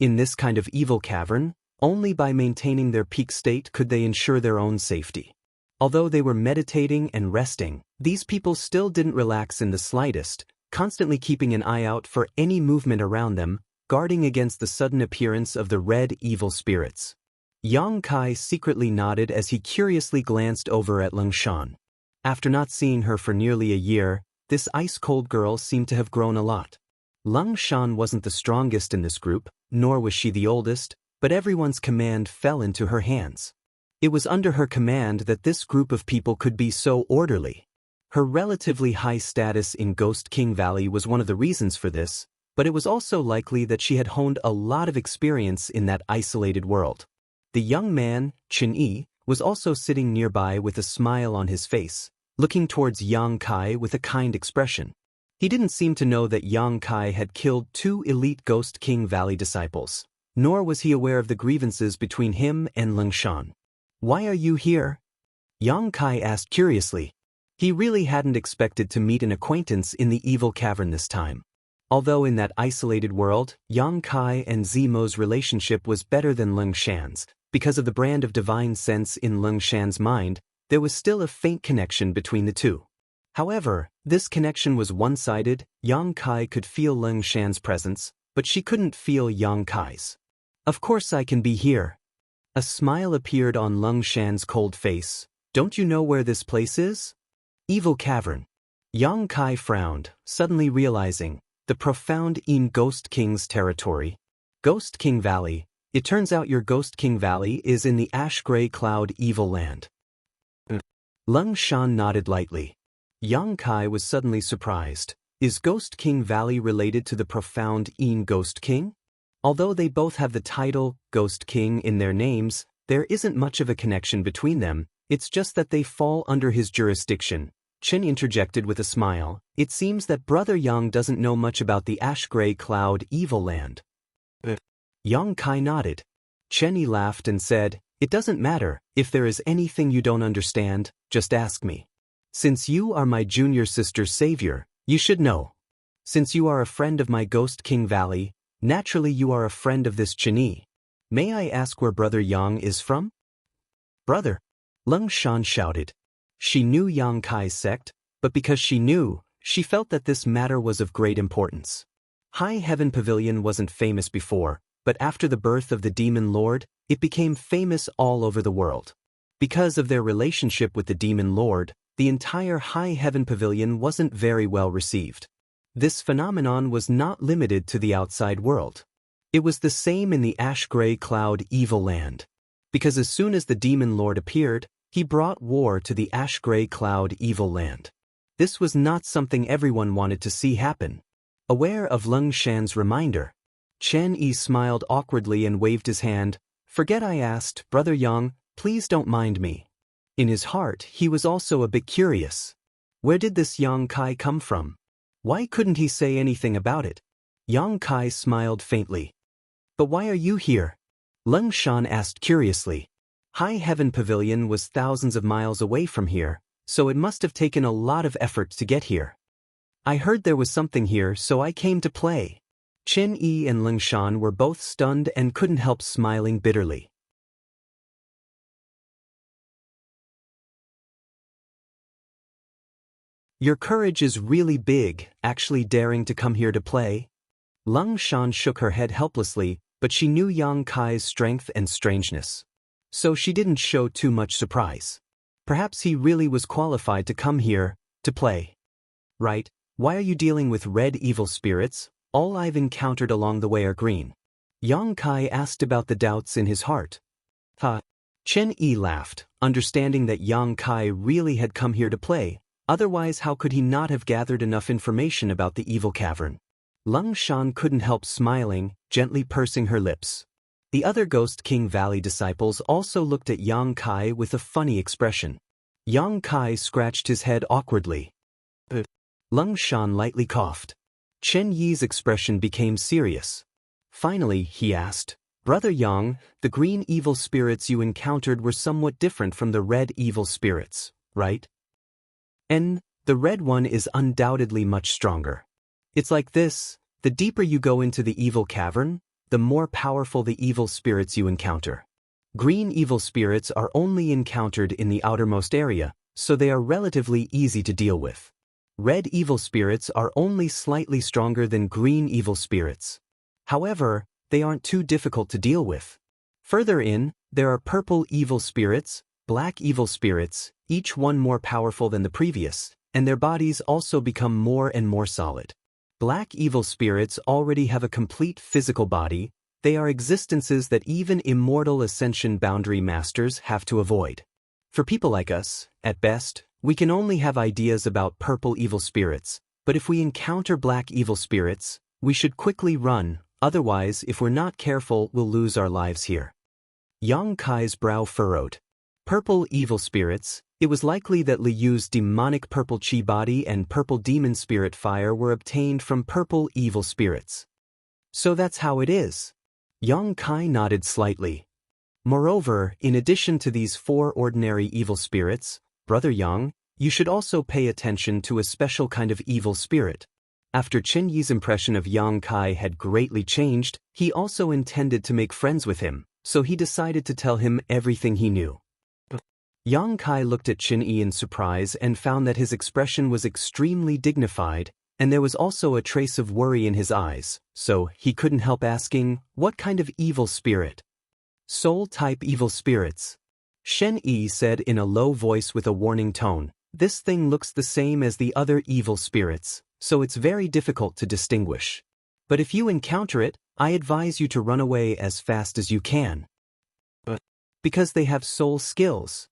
In this kind of evil cavern, only by maintaining their peak state could they ensure their own safety. Although they were meditating and resting, these people still didn't relax in the slightest, constantly keeping an eye out for any movement around them, guarding against the sudden appearance of the red evil spirits. Yang Kai secretly nodded as he curiously glanced over at Leng Shan. After not seeing her for nearly a year, this ice-cold girl seemed to have grown a lot. Leng Shan wasn't the strongest in this group, nor was she the oldest, but everyone's command fell into her hands. It was under her command that this group of people could be so orderly. Her relatively high status in Ghost King Valley was one of the reasons for this, but it was also likely that she had honed a lot of experience in that isolated world. The young man, Chen Yi, was also sitting nearby with a smile on his face, looking towards Yang Kai with a kind expression. He didn't seem to know that Yang Kai had killed 2 elite Ghost King Valley disciples, nor was he aware of the grievances between him and Leng Shan. Why are you here? Yang Kai asked curiously. He really hadn't expected to meet an acquaintance in the evil cavern this time. Although in that isolated world, Yang Kai and Zimo's relationship was better than Leng Shan's, because of the brand of divine sense in Leng Shan's mind, there was still a faint connection between the two. However, this connection was one-sided. Yang Kai could feel Leng Shan's presence, but she couldn't feel Yang Kai's. Of course I can be here. A smile appeared on Leng Shan's cold face. Don't you know where this place is? Evil Cavern. Yang Kai frowned, suddenly realizing the profound in Ghost King's territory. Ghost King Valley. It turns out your Ghost King Valley is in the ash-gray cloud evil land. Leng Shan nodded lightly. Yang Kai was suddenly surprised. Is Ghost King Valley related to the profound in Ghost King? Although they both have the title Ghost King in their names, there isn't much of a connection between them. It's just that they fall under his jurisdiction. Chen interjected with a smile. It seems that Brother Yang doesn't know much about the ash-gray cloud evil land. Yang Kai nodded. Chen Yi laughed and said, It doesn't matter. If there is anything you don't understand, just ask me. Since you are my junior sister's savior, you should know. Since you are a friend of my Ghost King Valley, naturally you are a friend of this Chen Yi. May I ask where Brother Yang is from? Brother? Leng Shan shouted. She knew Yang Kai's sect, but because she knew, she felt that this matter was of great importance. High Heaven Pavilion wasn't famous before, but after the birth of the Demon Lord, it became famous all over the world. Because of their relationship with the Demon Lord, the entire High Heaven Pavilion wasn't very well received. This phenomenon was not limited to the outside world. It was the same in the ash-gray cloud evil land. Because as soon as the Demon Lord appeared, he brought war to the ash-gray cloud evil land. This was not something everyone wanted to see happen. Aware of Leng Shan's reminder, Chen Yi smiled awkwardly and waved his hand. Forget I asked, Brother Yang, please don't mind me. In his heart, he was also a bit curious. Where did this Yang Kai come from? Why couldn't he say anything about it? Yang Kai smiled faintly. But why are you here? Leng Shan asked curiously. High Heaven Pavilion was thousands of miles away from here, so it must have taken a lot of effort to get here. I heard there was something here, so I came to play. Chen Yi and Leng Shan were both stunned and couldn't help smiling bitterly. Your courage is really big, actually daring to come here to play. Lung Shan shook her head helplessly, but she knew Yang Kai's strength and strangeness. So she didn't show too much surprise. Perhaps he really was qualified to come here, to play. Right, why are you dealing with red evil spirits? All I've encountered along the way are green. Yang Kai asked about the doubts in his heart. Chen Yi laughed, understanding that Yang Kai really had come here to play, otherwise how could he not have gathered enough information about the evil cavern? Lung Shan couldn't help smiling, gently pursing her lips. The other Ghost King Valley disciples also looked at Yang Kai with a funny expression. Yang Kai scratched his head awkwardly. Lung Shan lightly coughed. Chen Yi's expression became serious. Finally, he asked, Brother Yang, the green evil spirits you encountered were somewhat different from the red evil spirits, right? And the red one is undoubtedly much stronger. It's like this, the deeper you go into the evil cavern, the more powerful the evil spirits you encounter. Green evil spirits are only encountered in the outermost area, so they are relatively easy to deal with. Red evil spirits are only slightly stronger than green evil spirits. However, they aren't too difficult to deal with. Further in, there are purple evil spirits, black evil spirits, each one more powerful than the previous, and their bodies also become more and more solid. Black evil spirits already have a complete physical body. They are existences that even immortal ascension boundary masters have to avoid. For people like us, at best, we can only have ideas about purple evil spirits, but if we encounter black evil spirits, we should quickly run, otherwise if we're not careful we'll lose our lives here. Yang Kai's brow furrowed. Purple evil spirits, it was likely that Li Yu's demonic purple chi body and purple demon spirit fire were obtained from purple evil spirits. So that's how it is. Yang Kai nodded slightly. Moreover, in addition to these 4 ordinary evil spirits, Brother Yang, you should also pay attention to a special kind of evil spirit. After Chen Yi's impression of Yang Kai had greatly changed, he also intended to make friends with him, so he decided to tell him everything he knew. Yang Kai looked at Chen Yi in surprise and found that his expression was extremely dignified, and there was also a trace of worry in his eyes, so he couldn't help asking, what kind of evil spirit? Soul-type evil spirits. Shen Yi said in a low voice with a warning tone, this thing looks the same as the other evil spirits, so it's very difficult to distinguish. But if you encounter it, I advise you to run away as fast as you can. Because they have soul skills.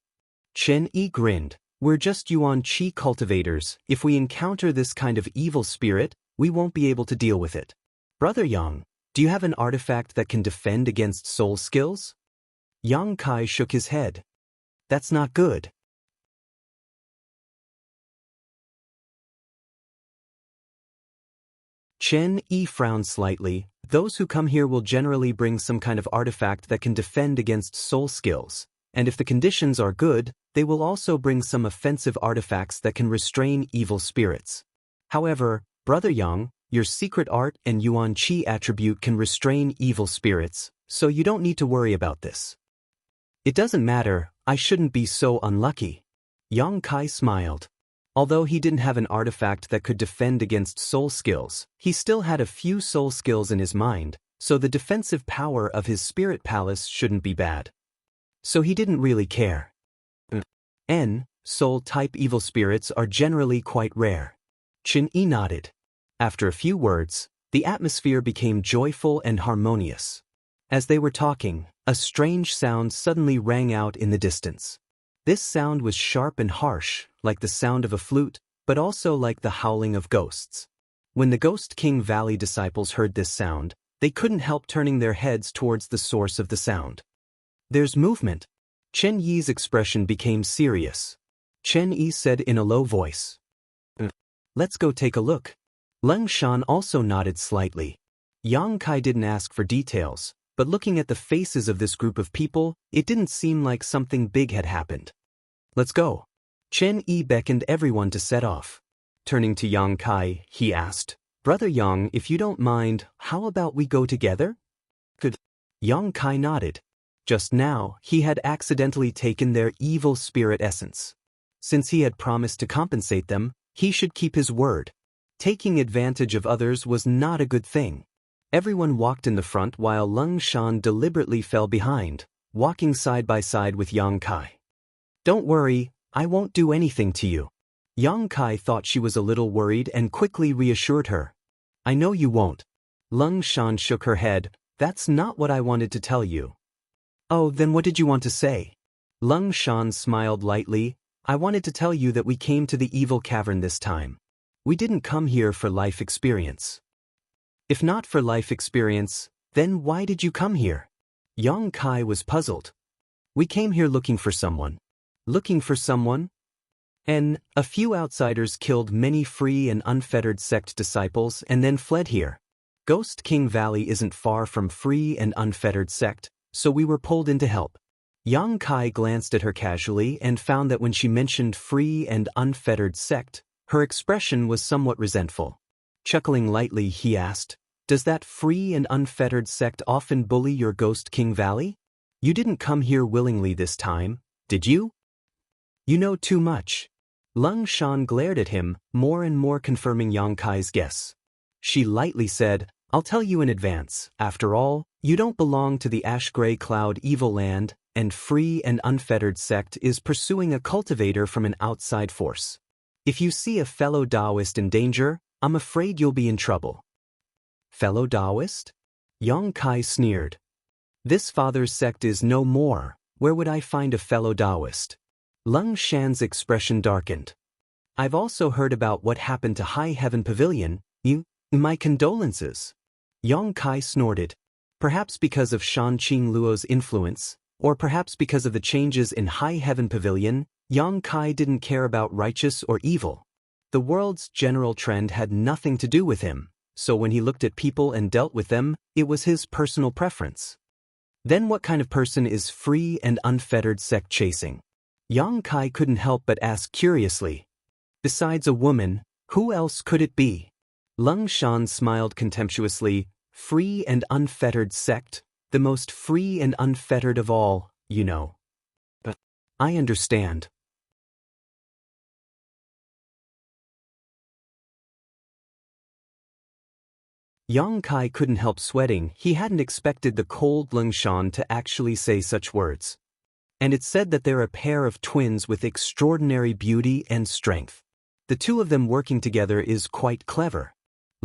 Chen Yi grinned. We're just Yuan Qi cultivators. If we encounter this kind of evil spirit, we won't be able to deal with it. Brother Yang, do you have an artifact that can defend against soul skills? Yang Kai shook his head. That's not good. Chen Yi frowned slightly. Those who come here will generally bring some kind of artifact that can defend against soul skills, and if the conditions are good, they will also bring some offensive artifacts that can restrain evil spirits. However, Brother Yang, your secret art and Yuan Qi attribute can restrain evil spirits, so you don't need to worry about this. It doesn't matter, I shouldn't be so unlucky. Yang Kai smiled. Although he didn't have an artifact that could defend against soul skills, he still had a few soul skills in his mind, so the defensive power of his spirit palace shouldn't be bad. So he didn't really care. Soul-type evil spirits are generally quite rare. Chen Yi nodded. After a few words, the atmosphere became joyful and harmonious. As they were talking, a strange sound suddenly rang out in the distance. This sound was sharp and harsh, like the sound of a flute, but also like the howling of ghosts. When the Ghost King Valley disciples heard this sound, they couldn't help turning their heads towards the source of the sound. There's movement. Chen Yi's expression became serious. Chen Yi said in a low voice. Let's go take a look. Lung Shan also nodded slightly. Yang Kai didn't ask for details, but looking at the faces of this group of people, it didn't seem like something big had happened. Let's go. Chen Yi beckoned everyone to set off. Turning to Yang Kai, he asked, Brother Yang, if you don't mind, how about we go together? Good. Yang Kai nodded. Just now, he had accidentally taken their evil spirit essence. Since he had promised to compensate them, He should keep his word. Taking advantage of others was not a good thing. Everyone walked in the front while Lung Shan deliberately fell behind, walking side by side with Yang Kai. Don't worry, I won't do anything to you. Yang Kai thought she was a little worried and quickly reassured her. I know you won't. Lung Shan shook her head. That's not what I wanted to tell you. Oh, then what did you want to say? Lung Shan smiled lightly. I wanted to tell you that we came to the evil cavern this time. We didn't come here for life experience. If not for life experience, then why did you come here? Yang Kai was puzzled. We came here looking for someone. Looking for someone? And a few outsiders killed many free and unfettered sect disciples and then fled here. Ghost King Valley isn't far from free and unfettered sect, so we were pulled in to help. Yang Kai glanced at her casually and found that when she mentioned free and unfettered sect, her expression was somewhat resentful. Chuckling lightly, he asked, Does that free and unfettered sect often bully your Ghost King Valley? You didn't come here willingly this time, did you? You know too much. Lung Shan glared at him, more and more confirming Yang Kai's guess. She lightly said, I'll tell you in advance. After all, you don't belong to the ash-gray cloud evil land, and free and unfettered sect is pursuing a cultivator from an outside force. If you see a fellow Taoist in danger, I'm afraid you'll be in trouble. Fellow Taoist? Yang Kai sneered. This father's sect is no more. Where would I find a fellow Taoist? Lung Shan's expression darkened. I've also heard about what happened to High Heaven Pavilion. My condolences. Yang Kai snorted. Perhaps because of Shan Qing Luo's influence, or perhaps because of the changes in High Heaven Pavilion, Yang Kai didn't care about righteous or evil. The world's general trend had nothing to do with him, so when he looked at people and dealt with them, it was his personal preference. Then what kind of person is free and unfettered sect chasing? Yang Kai couldn't help but ask curiously. Besides a woman, who else could it be? Lung Shan smiled contemptuously. Free and unfettered sect, the most free and unfettered of all, you know. But I understand. Yang Kai couldn't help sweating. He hadn't expected the cold Lung Shan to actually say such words. And it's said that they're a pair of twins with extraordinary beauty and strength. The two of them working together is quite clever.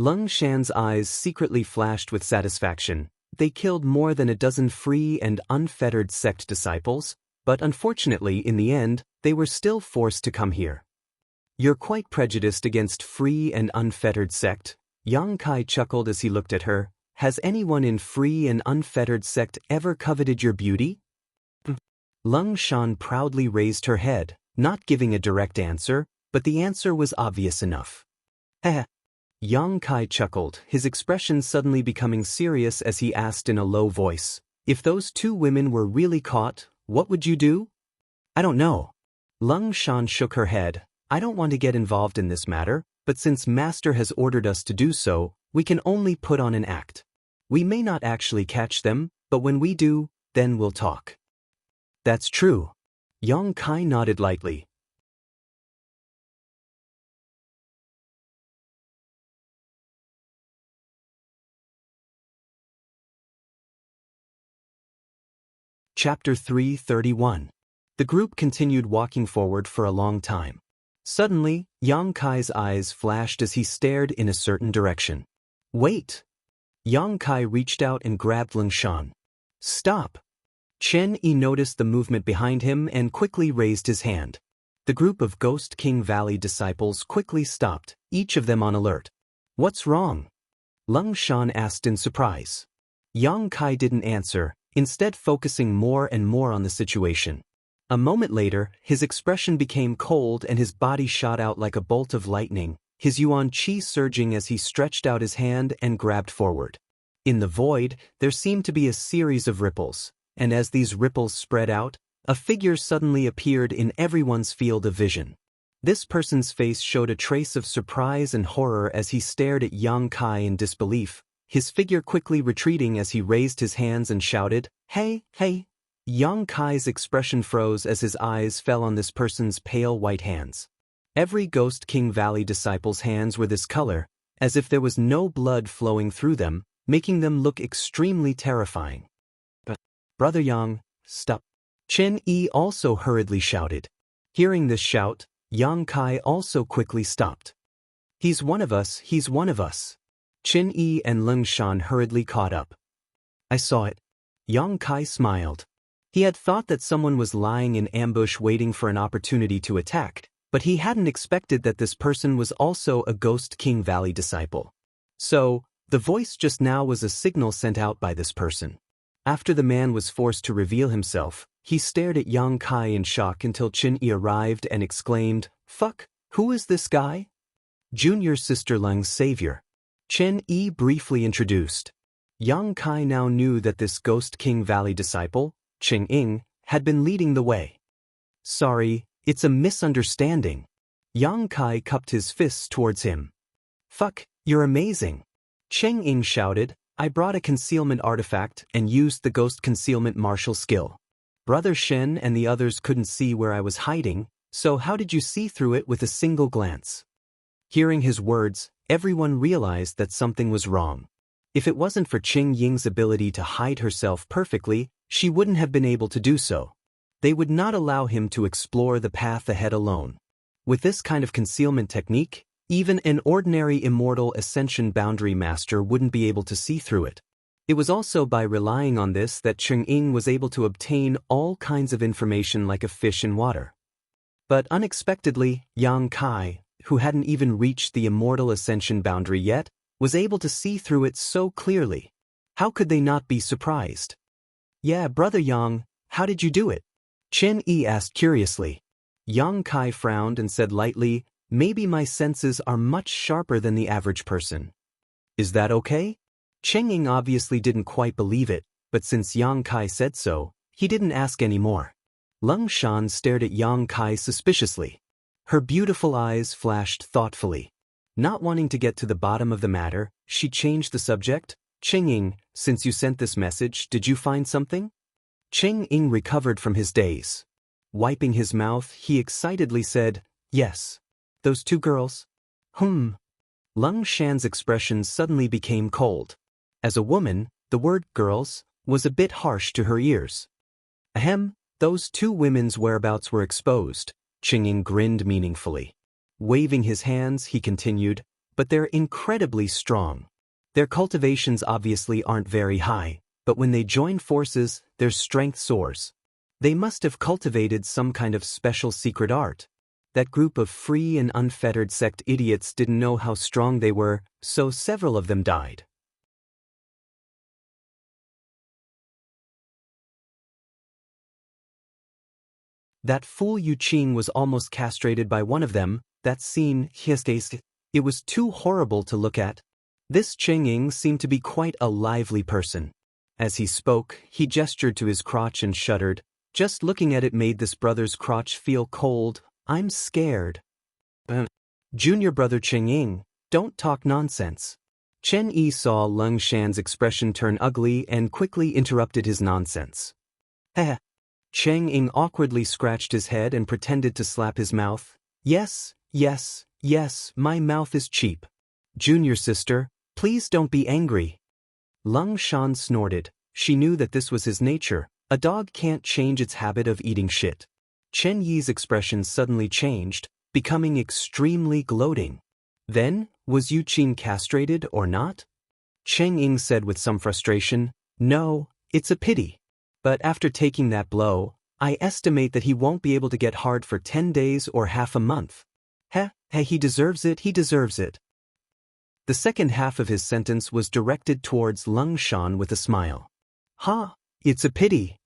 Lung Shan's eyes secretly flashed with satisfaction. They killed more than a dozen free and unfettered sect disciples, but unfortunately in the end, they were still forced to come here. You're quite prejudiced against free and unfettered sect. Yang Kai chuckled as he looked at her. Has anyone in free and unfettered sect ever coveted your beauty? Lung Shan proudly raised her head, not giving a direct answer, but the answer was obvious enough. Yang Kai chuckled, his expression suddenly becoming serious as he asked in a low voice, If those two women were really caught, what would you do? I don't know. Lung Shan shook her head. I don't want to get involved in this matter, but since Master has ordered us to do so, we can only put on an act. We may not actually catch them, but when we do, then we'll talk. That's true. Yang Kai nodded lightly. Chapter 331. The group continued walking forward for a long time. Suddenly, Yang Kai's eyes flashed as he stared in a certain direction. Wait! Yang Kai reached out and grabbed Lung Shan. Stop! Chen Yi noticed the movement behind him and quickly raised his hand. The group of Ghost King Valley disciples quickly stopped, each of them on alert. What's wrong? Lung Shan asked in surprise. Yang Kai didn't answer, instead focusing more and more on the situation. A moment later, his expression became cold and his body shot out like a bolt of lightning, his yuan qi surging as he stretched out his hand and grabbed forward. In the void, there seemed to be a series of ripples, and as these ripples spread out, a figure suddenly appeared in everyone's field of vision. This person's face showed a trace of surprise and horror as he stared at Yang Kai in disbelief, his figure quickly retreating as he raised his hands and shouted, Hey, hey! Yang Kai's expression froze as his eyes fell on this person's pale white hands. Every Ghost King Valley disciple's hands were this color, as if there was no blood flowing through them, making them look extremely terrifying. But, Brother Yang, stop. Chen Yi also hurriedly shouted. Hearing this shout, Yang Kai also quickly stopped. He's one of us, he's one of us. Chen Yi and Leng Shan hurriedly caught up. I saw it. Yang Kai smiled. He had thought that someone was lying in ambush waiting for an opportunity to attack, but he hadn't expected that this person was also a Ghost King Valley disciple. So, the voice just now was a signal sent out by this person. After the man was forced to reveal himself, he stared at Yang Kai in shock until Chen Yi arrived and exclaimed, "Fuck, who is this guy?" Junior Sister Leng's savior. Chen Yi briefly introduced. Yang Kai now knew that this Ghost King Valley disciple, Ching Ying, had been leading the way. Sorry, it's a misunderstanding. Yang Kai cupped his fists towards him. Fuck, you're amazing. Cheng Ying shouted, I brought a concealment artifact and used the ghost concealment martial skill. Brother Shen and the others couldn't see where I was hiding, so how did you see through it with a single glance? Hearing his words, everyone realized that something was wrong. If it wasn't for Ching Ying's ability to hide herself perfectly, she wouldn't have been able to do so. They would not allow him to explore the path ahead alone. With this kind of concealment technique, even an ordinary Immortal Ascension Boundary Master wouldn't be able to see through it. It was also by relying on this that Cheng Ying was able to obtain all kinds of information like a fish in water. But unexpectedly, Yang Kai, who hadn't even reached the Immortal Ascension boundary yet, was able to see through it so clearly. How could they not be surprised? Yeah, Brother Yang, how did you do it? Chen Yi asked curiously. Yang Kai frowned and said lightly, maybe my senses are much sharper than the average person. Is that okay? Cheng Ying obviously didn't quite believe it, but since Yang Kai said so, he didn't ask any more. Leng Shan stared at Yang Kai suspiciously. Her beautiful eyes flashed thoughtfully. Not wanting to get to the bottom of the matter, she changed the subject. Cheng Ying, since you sent this message, did you find something? Cheng Ying recovered from his daze. Wiping his mouth, he excitedly said, yes. Those two girls? Leng Shan's expression suddenly became cold. As a woman, the word girls was a bit harsh to her ears. Ahem, those two women's whereabouts were exposed. Cheng Ying grinned meaningfully. Waving his hands, he continued, but they're incredibly strong. Their cultivations obviously aren't very high, but when they join forces, their strength soars. They must have cultivated some kind of special secret art. That group of free and unfettered sect idiots didn't know how strong they were, so several of them died. That fool Yu Qing was almost castrated by one of them. That scene, it was too horrible to look at. This Cheng Ying seemed to be quite a lively person. As he spoke, he gestured to his crotch and shuddered. Just looking at it made this brother's crotch feel cold. I'm scared. Junior brother Cheng Ying, don't talk nonsense. Chen Yi saw Leng Shan's expression turn ugly and quickly interrupted his nonsense. Heh. Cheng Ying awkwardly scratched his head and pretended to slap his mouth. Yes, yes, yes, my mouth is cheap. Junior sister, please don't be angry. Leng Shan snorted. She knew that this was his nature. A dog can't change its habit of eating shit. Chen Yi's expression suddenly changed, becoming extremely gloating. Then, was Yu Qing castrated or not? Cheng Ying said with some frustration, no, it's a pity. But after taking that blow, I estimate that he won't be able to get hard for 10 days or half a month. He deserves it, he deserves it. The second half of his sentence was directed towards Leng Shan with a smile. It's a pity.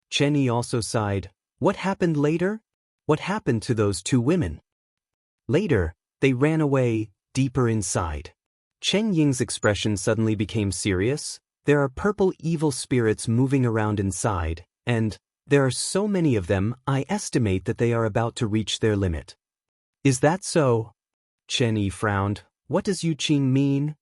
Chen Yi also sighed. What happened later? What happened to those two women? Later, they ran away, deeper inside. Cheng Ying's expression suddenly became serious. There are purple evil spirits moving around inside, and there are so many of them, I estimate that they are about to reach their limit. Is that so? Chen Yi frowned. What does Yu Qing mean?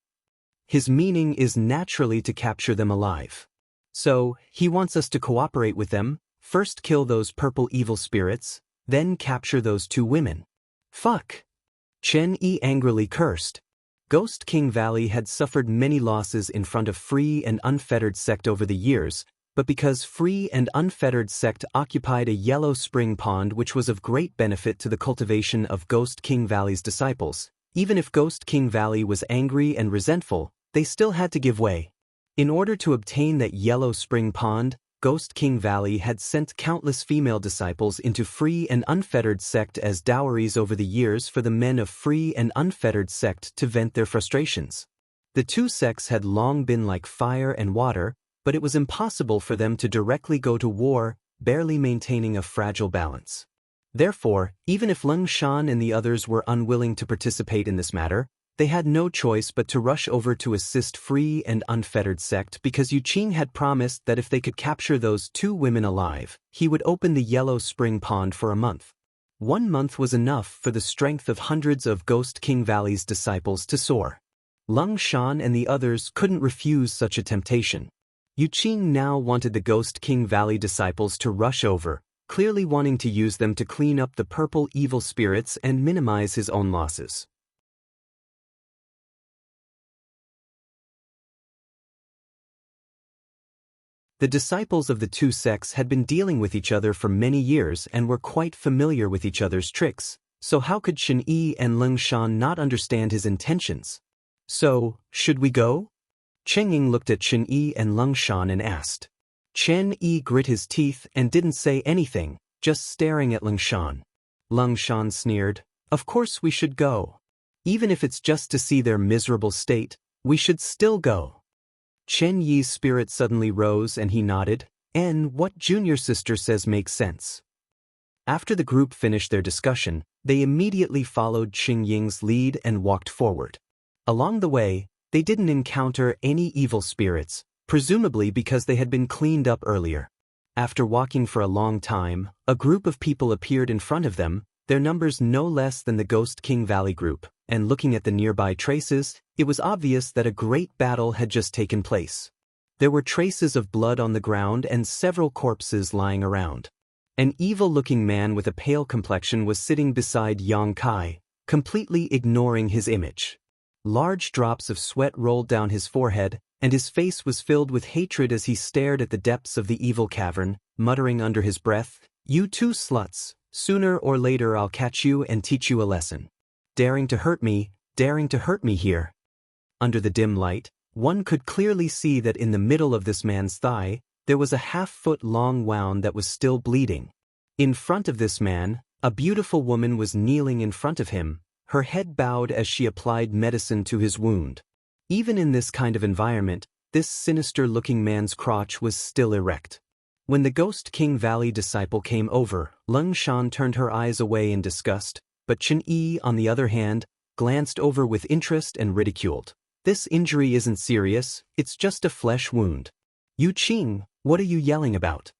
His meaning is naturally to capture them alive. So, he wants us to cooperate with them, first kill those purple evil spirits, then capture those two women. Fuck! Chen Yi angrily cursed. Ghost King Valley had suffered many losses in front of Free and Unfettered Sect over the years, but because Free and Unfettered Sect occupied a yellow spring pond which was of great benefit to the cultivation of Ghost King Valley's disciples, even if Ghost King Valley was angry and resentful, they still had to give way. In order to obtain that yellow spring pond, Ghost King Valley had sent countless female disciples into Free and Unfettered Sect as dowries over the years for the men of Free and Unfettered Sect to vent their frustrations. The two sects had long been like fire and water, but it was impossible for them to directly go to war, barely maintaining a fragile balance. Therefore, even if Leng Shan and the others were unwilling to participate in this matter, they had no choice but to rush over to assist Free and Unfettered Sect because Yu Qing had promised that if they could capture those two women alive, he would open the Yellow Spring Pond for a month. 1 month was enough for the strength of hundreds of Ghost King Valley's disciples to soar. Leng Shan and the others couldn't refuse such a temptation. Yu Qing now wanted the Ghost King Valley disciples to rush over, clearly wanting to use them to clean up the purple evil spirits and minimize his own losses. The disciples of the two sects had been dealing with each other for many years and were quite familiar with each other's tricks, so how could Chen Yi and Leng Shan not understand his intentions? So, should we go? Cheng Ying looked at Chen Yi and Leng Shan and asked. Chen Yi grit his teeth and didn't say anything, just staring at Leng Shan. Leng Shan sneered, "Of course we should go. Even if it's just to see their miserable state, we should still go." Chen Yi's spirit suddenly rose and he nodded, "And what junior sister says makes sense." After the group finished their discussion, they immediately followed Cheng Ying's lead and walked forward. Along the way, they didn't encounter any evil spirits, presumably because they had been cleaned up earlier. After walking for a long time, a group of people appeared in front of them, their numbers no less than the Ghost King Valley group, and looking at the nearby traces, it was obvious that a great battle had just taken place. There were traces of blood on the ground and several corpses lying around. An evil-looking man with a pale complexion was sitting beside Yang Kai, completely ignoring his image. Large drops of sweat rolled down his forehead, and his face was filled with hatred as he stared at the depths of the evil cavern, muttering under his breath, "You two sluts, sooner or later I'll catch you and teach you a lesson. Daring to hurt me here." Under the dim light, one could clearly see that in the middle of this man's thigh, there was a half-foot-long wound that was still bleeding. In front of this man, a beautiful woman was kneeling in front of him, her head bowed as she applied medicine to his wound. Even in this kind of environment, this sinister-looking man's crotch was still erect. When the Ghost King Valley disciple came over, Leng Shan turned her eyes away in disgust, but Chen Yi, on the other hand, glanced over with interest and ridiculed. "This injury isn't serious, it's just a flesh wound. Yu Qing, what are you yelling about?"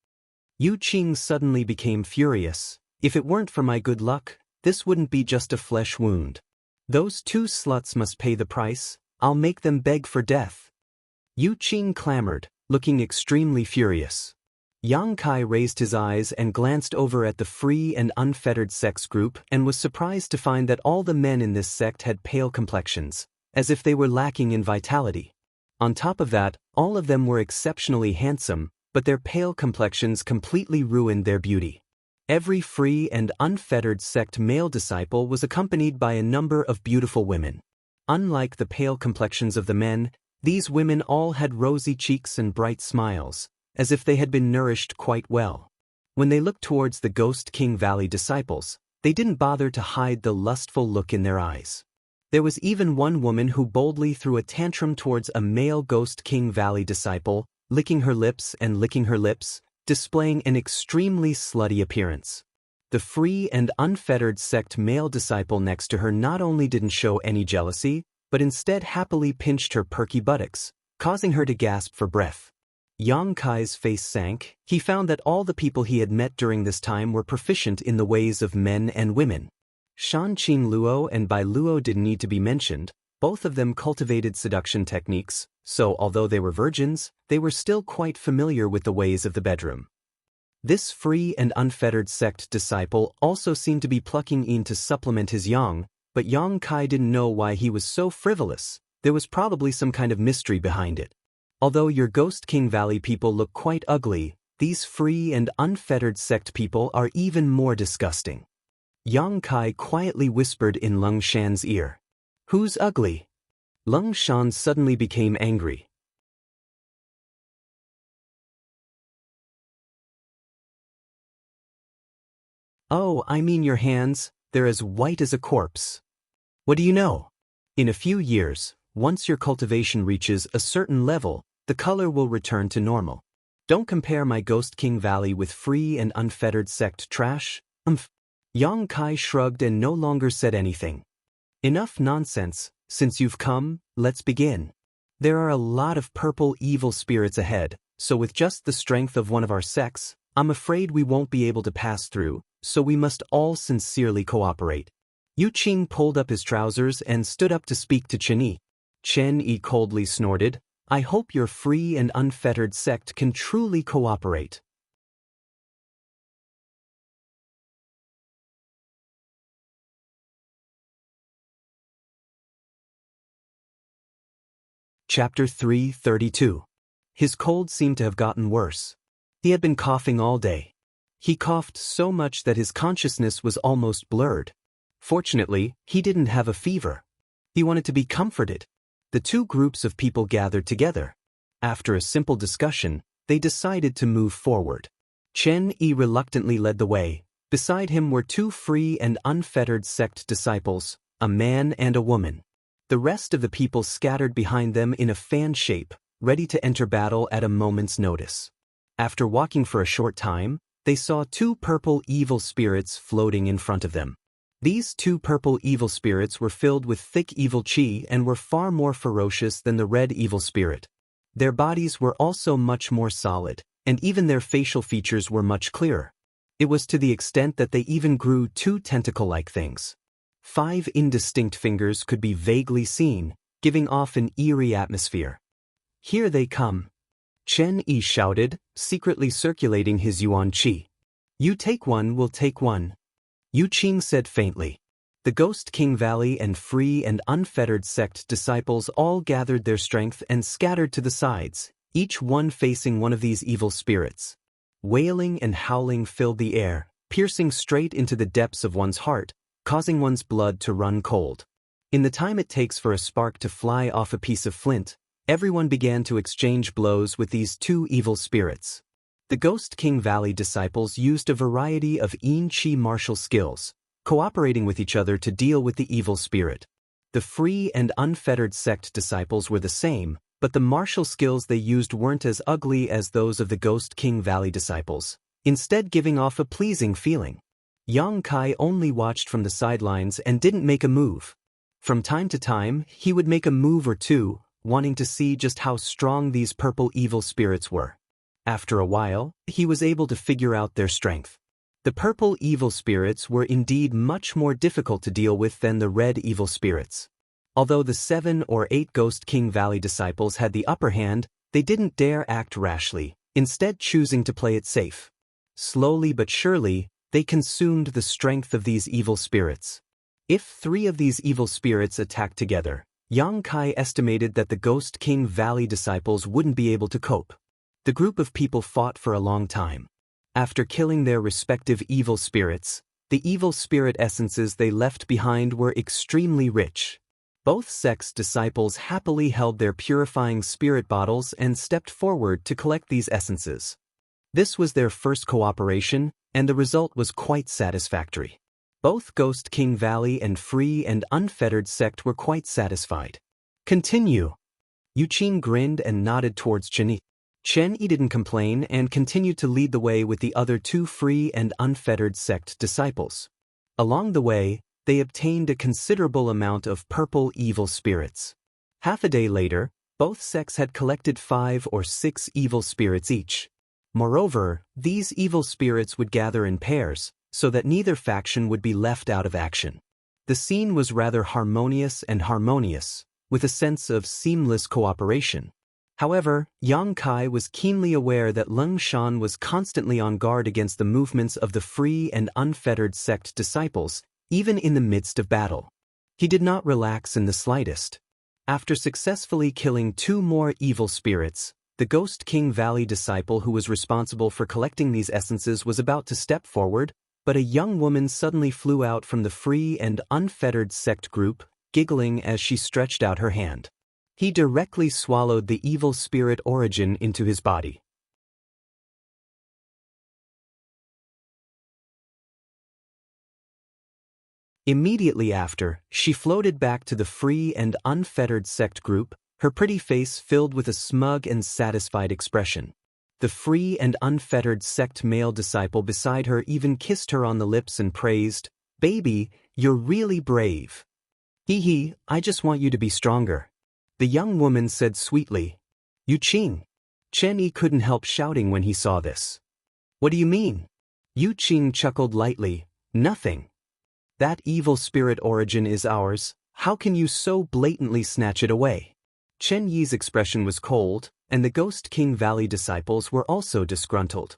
Yu Qing suddenly became furious. "If it weren't for my good luck, this wouldn't be just a flesh wound. Those two sluts must pay the price, I'll make them beg for death." Yu Qing clamored, looking extremely furious. Yang Kai raised his eyes and glanced over at the Free and Unfettered Sects group and was surprised to find that all the men in this sect had pale complexions, as if they were lacking in vitality. On top of that, all of them were exceptionally handsome, but their pale complexions completely ruined their beauty. Every Free and Unfettered Sect male disciple was accompanied by a number of beautiful women. Unlike the pale complexions of the men, these women all had rosy cheeks and bright smiles, as if they had been nourished quite well. When they looked towards the Ghost King Valley disciples, they didn't bother to hide the lustful look in their eyes. There was even one woman who boldly threw a tantrum towards a male Ghost King Valley disciple, licking her lips and licking her lips, displaying an extremely slutty appearance. The Free and Unfettered Sect male disciple next to her not only didn't show any jealousy, but instead happily pinched her perky buttocks, causing her to gasp for breath. Yang Kai's face sank. He found that all the people he had met during this time were proficient in the ways of men and women. Shan Qing Luo and Bai Luo didn't need to be mentioned, both of them cultivated seduction techniques, so although they were virgins, they were still quite familiar with the ways of the bedroom. This free and unfettered sect disciple also seemed to be plucking in to supplement his yang, but Yang Kai didn't know why he was so frivolous. There was probably some kind of mystery behind it. Although your Ghost King Valley people look quite ugly, these free and unfettered sect people are even more disgusting. Yang Kai quietly whispered in Lung Shan's ear. Who's ugly? Lung Shan suddenly became angry. Oh, I mean your hands, they're as white as a corpse. What do you know? In a few years, once your cultivation reaches a certain level, the color will return to normal. Don't compare my Ghost King Valley with free and unfettered sect trash. Yang Kai shrugged and no longer said anything. Enough nonsense, since you've come, let's begin. There are a lot of purple evil spirits ahead, so with just the strength of one of our sects, I'm afraid we won't be able to pass through, so we must all sincerely cooperate. Yu Qing pulled up his trousers and stood up to speak to Chen Yi. Chen Yi coldly snorted, I hope your free and unfettered sect can truly cooperate. Chapter 332. His cold seemed to have gotten worse. He had been coughing all day. He coughed so much that his consciousness was almost blurred. Fortunately, he didn't have a fever. He wanted to be comforted. The two groups of people gathered together. After a simple discussion, they decided to move forward. Chen Yi reluctantly led the way. Beside him were two free and unfettered sect disciples, a man and a woman. The rest of the people scattered behind them in a fan shape, ready to enter battle at a moment's notice. After walking for a short time, they saw two purple evil spirits floating in front of them. These two purple evil spirits were filled with thick evil qi and were far more ferocious than the red evil spirit. Their bodies were also much more solid, and even their facial features were much clearer. It was to the extent that they even grew two tentacle-like things. 5 indistinct fingers could be vaguely seen, giving off an eerie atmosphere. Here they come. Chen Yi shouted, secretly circulating his yuan qi. You take one, we'll take one. Yu Qing said faintly. The Ghost King Valley and free and unfettered sect disciples all gathered their strength and scattered to the sides, each one facing one of these evil spirits. Wailing and howling filled the air, piercing straight into the depths of one's heart, causing one's blood to run cold. In the time it takes for a spark to fly off a piece of flint, everyone began to exchange blows with these two evil spirits. The Ghost King Valley disciples used a variety of Yin Qi martial skills, cooperating with each other to deal with the evil spirit. The free and unfettered sect disciples were the same, but the martial skills they used weren't as ugly as those of the Ghost King Valley disciples, instead giving off a pleasing feeling. Yang Kai only watched from the sidelines and didn't make a move. From time to time, he would make a move or two, wanting to see just how strong these purple evil spirits were. After a while, he was able to figure out their strength. The purple evil spirits were indeed much more difficult to deal with than the red evil spirits. Although the 7 or 8 Ghost King Valley disciples had the upper hand, they didn't dare act rashly, instead choosing to play it safe. Slowly but surely, they consumed the strength of these evil spirits. If 3 of these evil spirits attacked together, Yang Kai estimated that the Ghost King Valley disciples wouldn't be able to cope. The group of people fought for a long time. After killing their respective evil spirits, the evil spirit essences they left behind were extremely rich. Both sects' disciples happily held their purifying spirit bottles and stepped forward to collect these essences. This was their first cooperation, and the result was quite satisfactory. Both Ghost King Valley and free and unfettered sect were quite satisfied. Continue. Yu Qing grinned and nodded towards Chen Yi. Chen Yi didn't complain and continued to lead the way with the other 2 free and unfettered sect disciples. Along the way, they obtained a considerable amount of purple evil spirits. Half a day later, both sects had collected 5 or 6 evil spirits each. Moreover, these evil spirits would gather in pairs, so that neither faction would be left out of action. The scene was rather harmonious, with a sense of seamless cooperation. However, Yang Kai was keenly aware that Leng Shan was constantly on guard against the movements of the free and unfettered sect disciples, even in the midst of battle. He did not relax in the slightest. After successfully killing 2 more evil spirits, the Ghost King Valley disciple who was responsible for collecting these essences was about to step forward, but a young woman suddenly flew out from the free and unfettered sect group, giggling as she stretched out her hand. He directly swallowed the evil spirit origin into his body. Immediately after, she floated back to the free and unfettered sect group, her pretty face filled with a smug and satisfied expression. The free and unfettered sect male disciple beside her even kissed her on the lips and praised, "Baby, you're really brave. Hee hee, I just want you to be stronger." The young woman said sweetly, "Yu Qing." Chen Yi couldn't help shouting when he saw this. "What do you mean?" Yu Qing chuckled lightly, "Nothing. That evil spirit origin is ours, how can you so blatantly snatch it away?" Chen Yi's expression was cold, and the Ghost King Valley disciples were also disgruntled.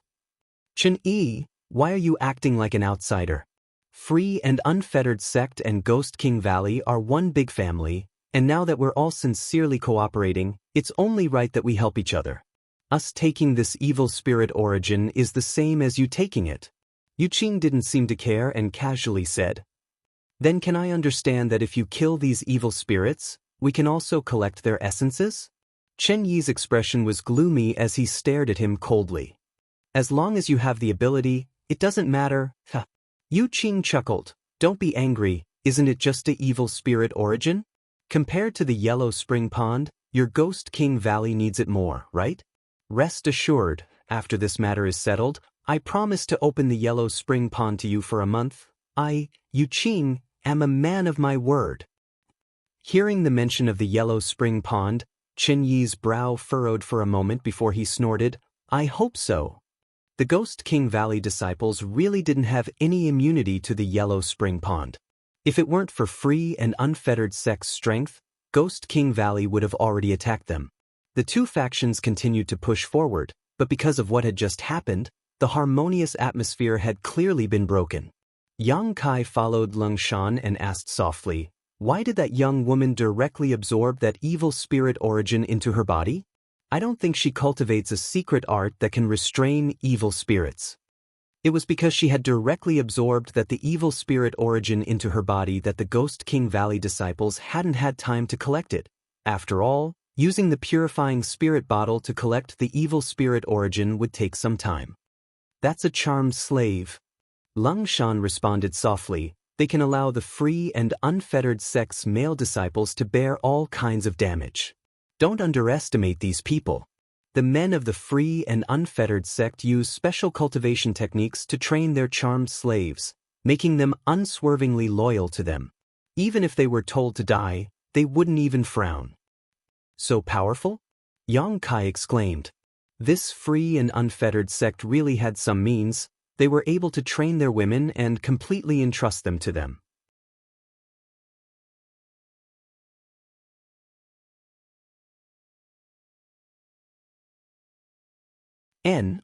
"Chen Yi, why are you acting like an outsider? Free and unfettered sect and Ghost King Valley are one big family, and now that we're all sincerely cooperating, it's only right that we help each other. Us taking this evil spirit origin is the same as you taking it." Yu Qing didn't seem to care and casually said, "Then can I understand that if you kill these evil spirits, we can also collect their essences?" Chen Yi's expression was gloomy as he stared at him coldly. "As long as you have the ability, it doesn't matter." Yu Qing chuckled, "Don't be angry, isn't it just a evil spirit origin? Compared to the Yellow Spring Pond, your Ghost King Valley needs it more, right? Rest assured, after this matter is settled, I promise to open the Yellow Spring Pond to you for a month. I, Yu Qing, am a man of my word." Hearing the mention of the Yellow Spring Pond, Chen Yi's brow furrowed for a moment before he snorted, "I hope so." The Ghost King Valley disciples really didn't have any immunity to the Yellow Spring Pond. If it weren't for free and unfettered sect's strength, Ghost King Valley would have already attacked them. The 2 factions continued to push forward, but because of what had just happened, the harmonious atmosphere had clearly been broken. Yang Kai followed Leng Shan and asked softly, "Why did that young woman directly absorb that evil spirit origin into her body? I don't think she cultivates a secret art that can restrain evil spirits." It was because she had directly absorbed that the evil spirit origin into her body that the Ghost King Valley disciples hadn't had time to collect it. After all, using the purifying spirit bottle to collect the evil spirit origin would take some time. "That's a charmed slave." Leng Shan responded softly, "They can allow the free and unfettered sect's male disciples to bear all kinds of damage. Don't underestimate these people. The men of the free and unfettered sect use special cultivation techniques to train their charmed slaves, making them unswervingly loyal to them. Even if they were told to die, they wouldn't even frown." "So powerful?" Yang Kai exclaimed. This free and unfettered sect really had some means. They were able to train their women and completely entrust them to them.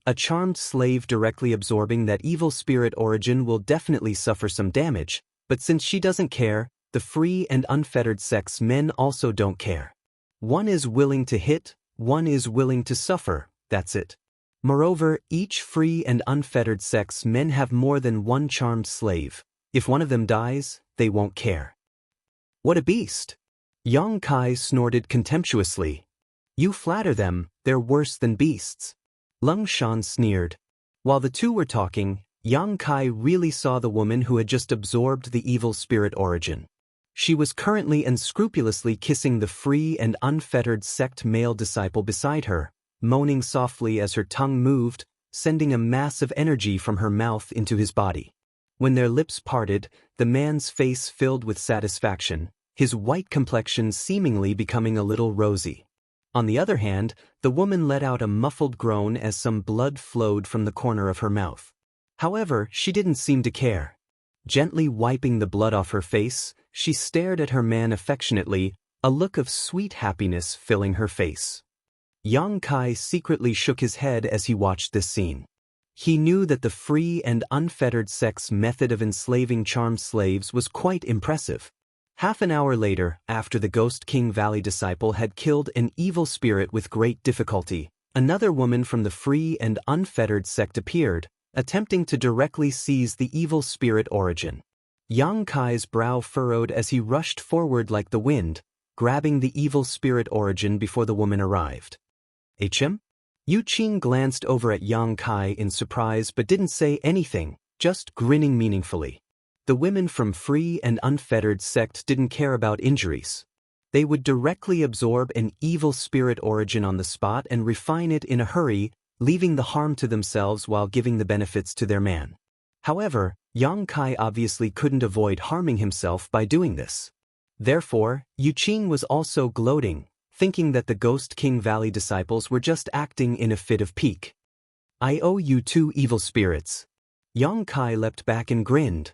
A charmed slave directly absorbing that evil spirit origin will definitely suffer some damage, but since she doesn't care, the free and unfettered sect's men also don't care. One is willing to hit, one is willing to suffer, that's it. Moreover, each free and unfettered sect's men have more than one charmed slave. If one of them dies, they won't care. "What a beast!" Yang Kai snorted contemptuously. "You flatter them, they're worse than beasts." Leng Shan sneered. While the 2 were talking, Yang Kai really saw the woman who had just absorbed the evil spirit origin. She was currently unscrupulously kissing the free and unfettered sect male disciple beside her, moaning softly as her tongue moved, sending a mass of energy from her mouth into his body. When their lips parted, the man's face filled with satisfaction, his white complexion seemingly becoming a little rosy. On the other hand, the woman let out a muffled groan as some blood flowed from the corner of her mouth. However, she didn't seem to care. Gently wiping the blood off her face, she stared at her man affectionately, a look of sweet happiness filling her face. Yang Kai secretly shook his head as he watched this scene. He knew that the free and unfettered sect's method of enslaving charmed slaves was quite impressive. Half an hour later, after the Ghost King Valley disciple had killed an evil spirit with great difficulty, another woman from the free and unfettered sect appeared, attempting to directly seize the evil spirit origin. Yang Kai's brow furrowed as he rushed forward like the wind, grabbing the evil spirit origin before the woman arrived. "Hm?" Yu Qing glanced over at Yang Kai in surprise but didn't say anything, just grinning meaningfully. The women from free and unfettered sect didn't care about injuries. They would directly absorb an evil spirit origin on the spot and refine it in a hurry, leaving the harm to themselves while giving the benefits to their man. However, Yang Kai obviously couldn't avoid harming himself by doing this. Therefore, Yu Qing was also gloating, thinking that the Ghost King Valley disciples were just acting in a fit of pique. "I owe you 2 evil spirits." Yang Kai leapt back and grinned.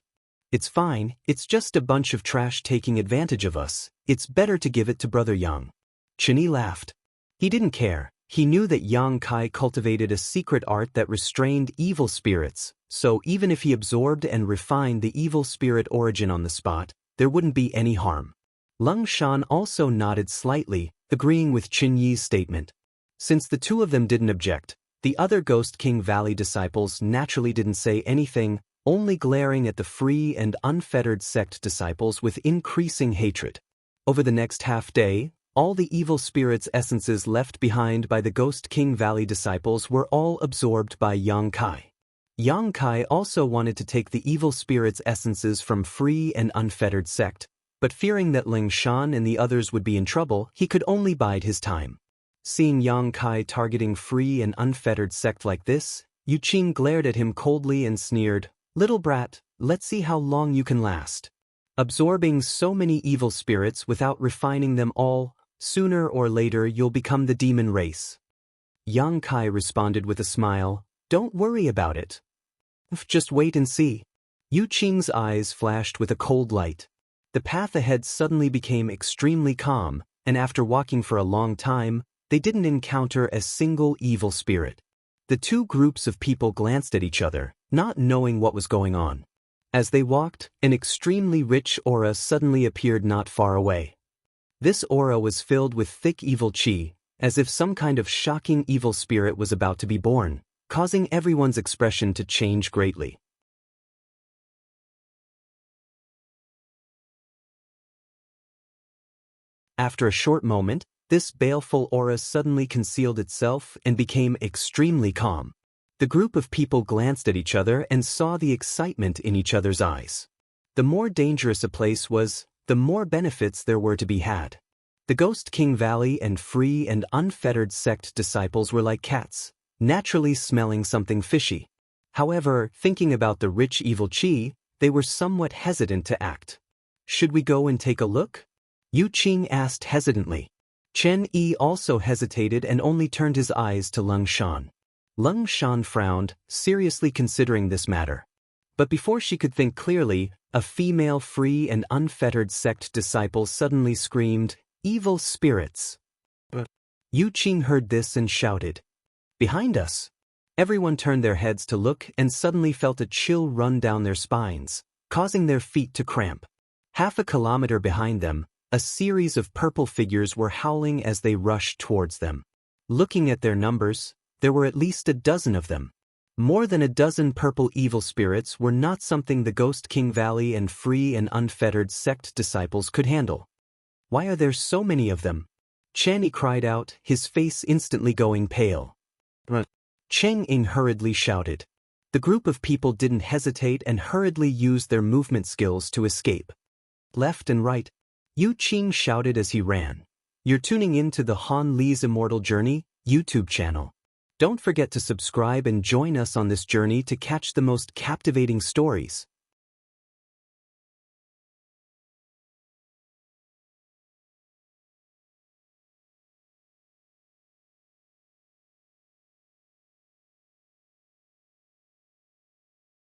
"It's fine, it's just a bunch of trash taking advantage of us. It's better to give it to Brother Yang." Chini laughed. He didn't care. He knew that Yang Kai cultivated a secret art that restrained evil spirits, so even if he absorbed and refined the evil spirit origin on the spot, there wouldn't be any harm. Lung Shan also nodded slightly, agreeing with Qin Yi's statement. Since the two of them didn't object, the other Ghost King Valley disciples naturally didn't say anything, only glaring at the free and unfettered sect disciples with increasing hatred. Over the next half-day, all the evil spirits' essences left behind by the Ghost King Valley disciples were all absorbed by Yang Kai. Yang Kai also wanted to take the evil spirits' essences from free and unfettered sect, but fearing that Ling Shan and the others would be in trouble, he could only bide his time. Seeing Yang Kai targeting free and unfettered sect like this, Yu Qing glared at him coldly and sneered, "Little brat, let's see how long you can last. Absorbing so many evil spirits without refining them all, sooner or later you'll become the demon race." Yang Kai responded with a smile, "Don't worry about it. Just wait and see." Yu Qing's eyes flashed with a cold light. The path ahead suddenly became extremely calm, and after walking for a long time, they didn't encounter a single evil spirit. The two groups of people glanced at each other, not knowing what was going on. As they walked, an extremely rich aura suddenly appeared not far away. This aura was filled with thick evil qi, as if some kind of shocking evil spirit was about to be born, causing everyone's expression to change greatly. After a short moment, this baleful aura suddenly concealed itself and became extremely calm. The group of people glanced at each other and saw the excitement in each other's eyes. The more dangerous a place was, the more benefits there were to be had. The Ghost King Valley and free and unfettered sect disciples were like cats, naturally smelling something fishy. However, thinking about the rich evil qi, they were somewhat hesitant to act. "Should we go and take a look?" Yu Qing asked hesitantly. Chen Yi also hesitated and only turned his eyes to Lung Shan. Lung Shan frowned, seriously considering this matter. But before she could think clearly, a female free and unfettered sect disciple suddenly screamed, "Evil spirits!" But Yu Qing heard this and shouted, "Behind us!" Everyone turned their heads to look and suddenly felt a chill run down their spines, causing their feet to cramp. Half a kilometer behind them, a series of purple figures were howling as they rushed towards them. Looking at their numbers, there were at least a dozen of them. More than a dozen purple evil spirits were not something the Ghost King Valley and free and unfettered sect disciples could handle. "Why are there so many of them?" Channy cried out, his face instantly going pale. Cheng Ying hurriedly shouted. The group of people didn't hesitate and hurriedly used their movement skills to escape. Left and right, Yu Qing shouted as he ran. You're tuning in to the Han Li's Immortal Journey YouTube channel. Don't forget to subscribe and join us on this journey to catch the most captivating stories.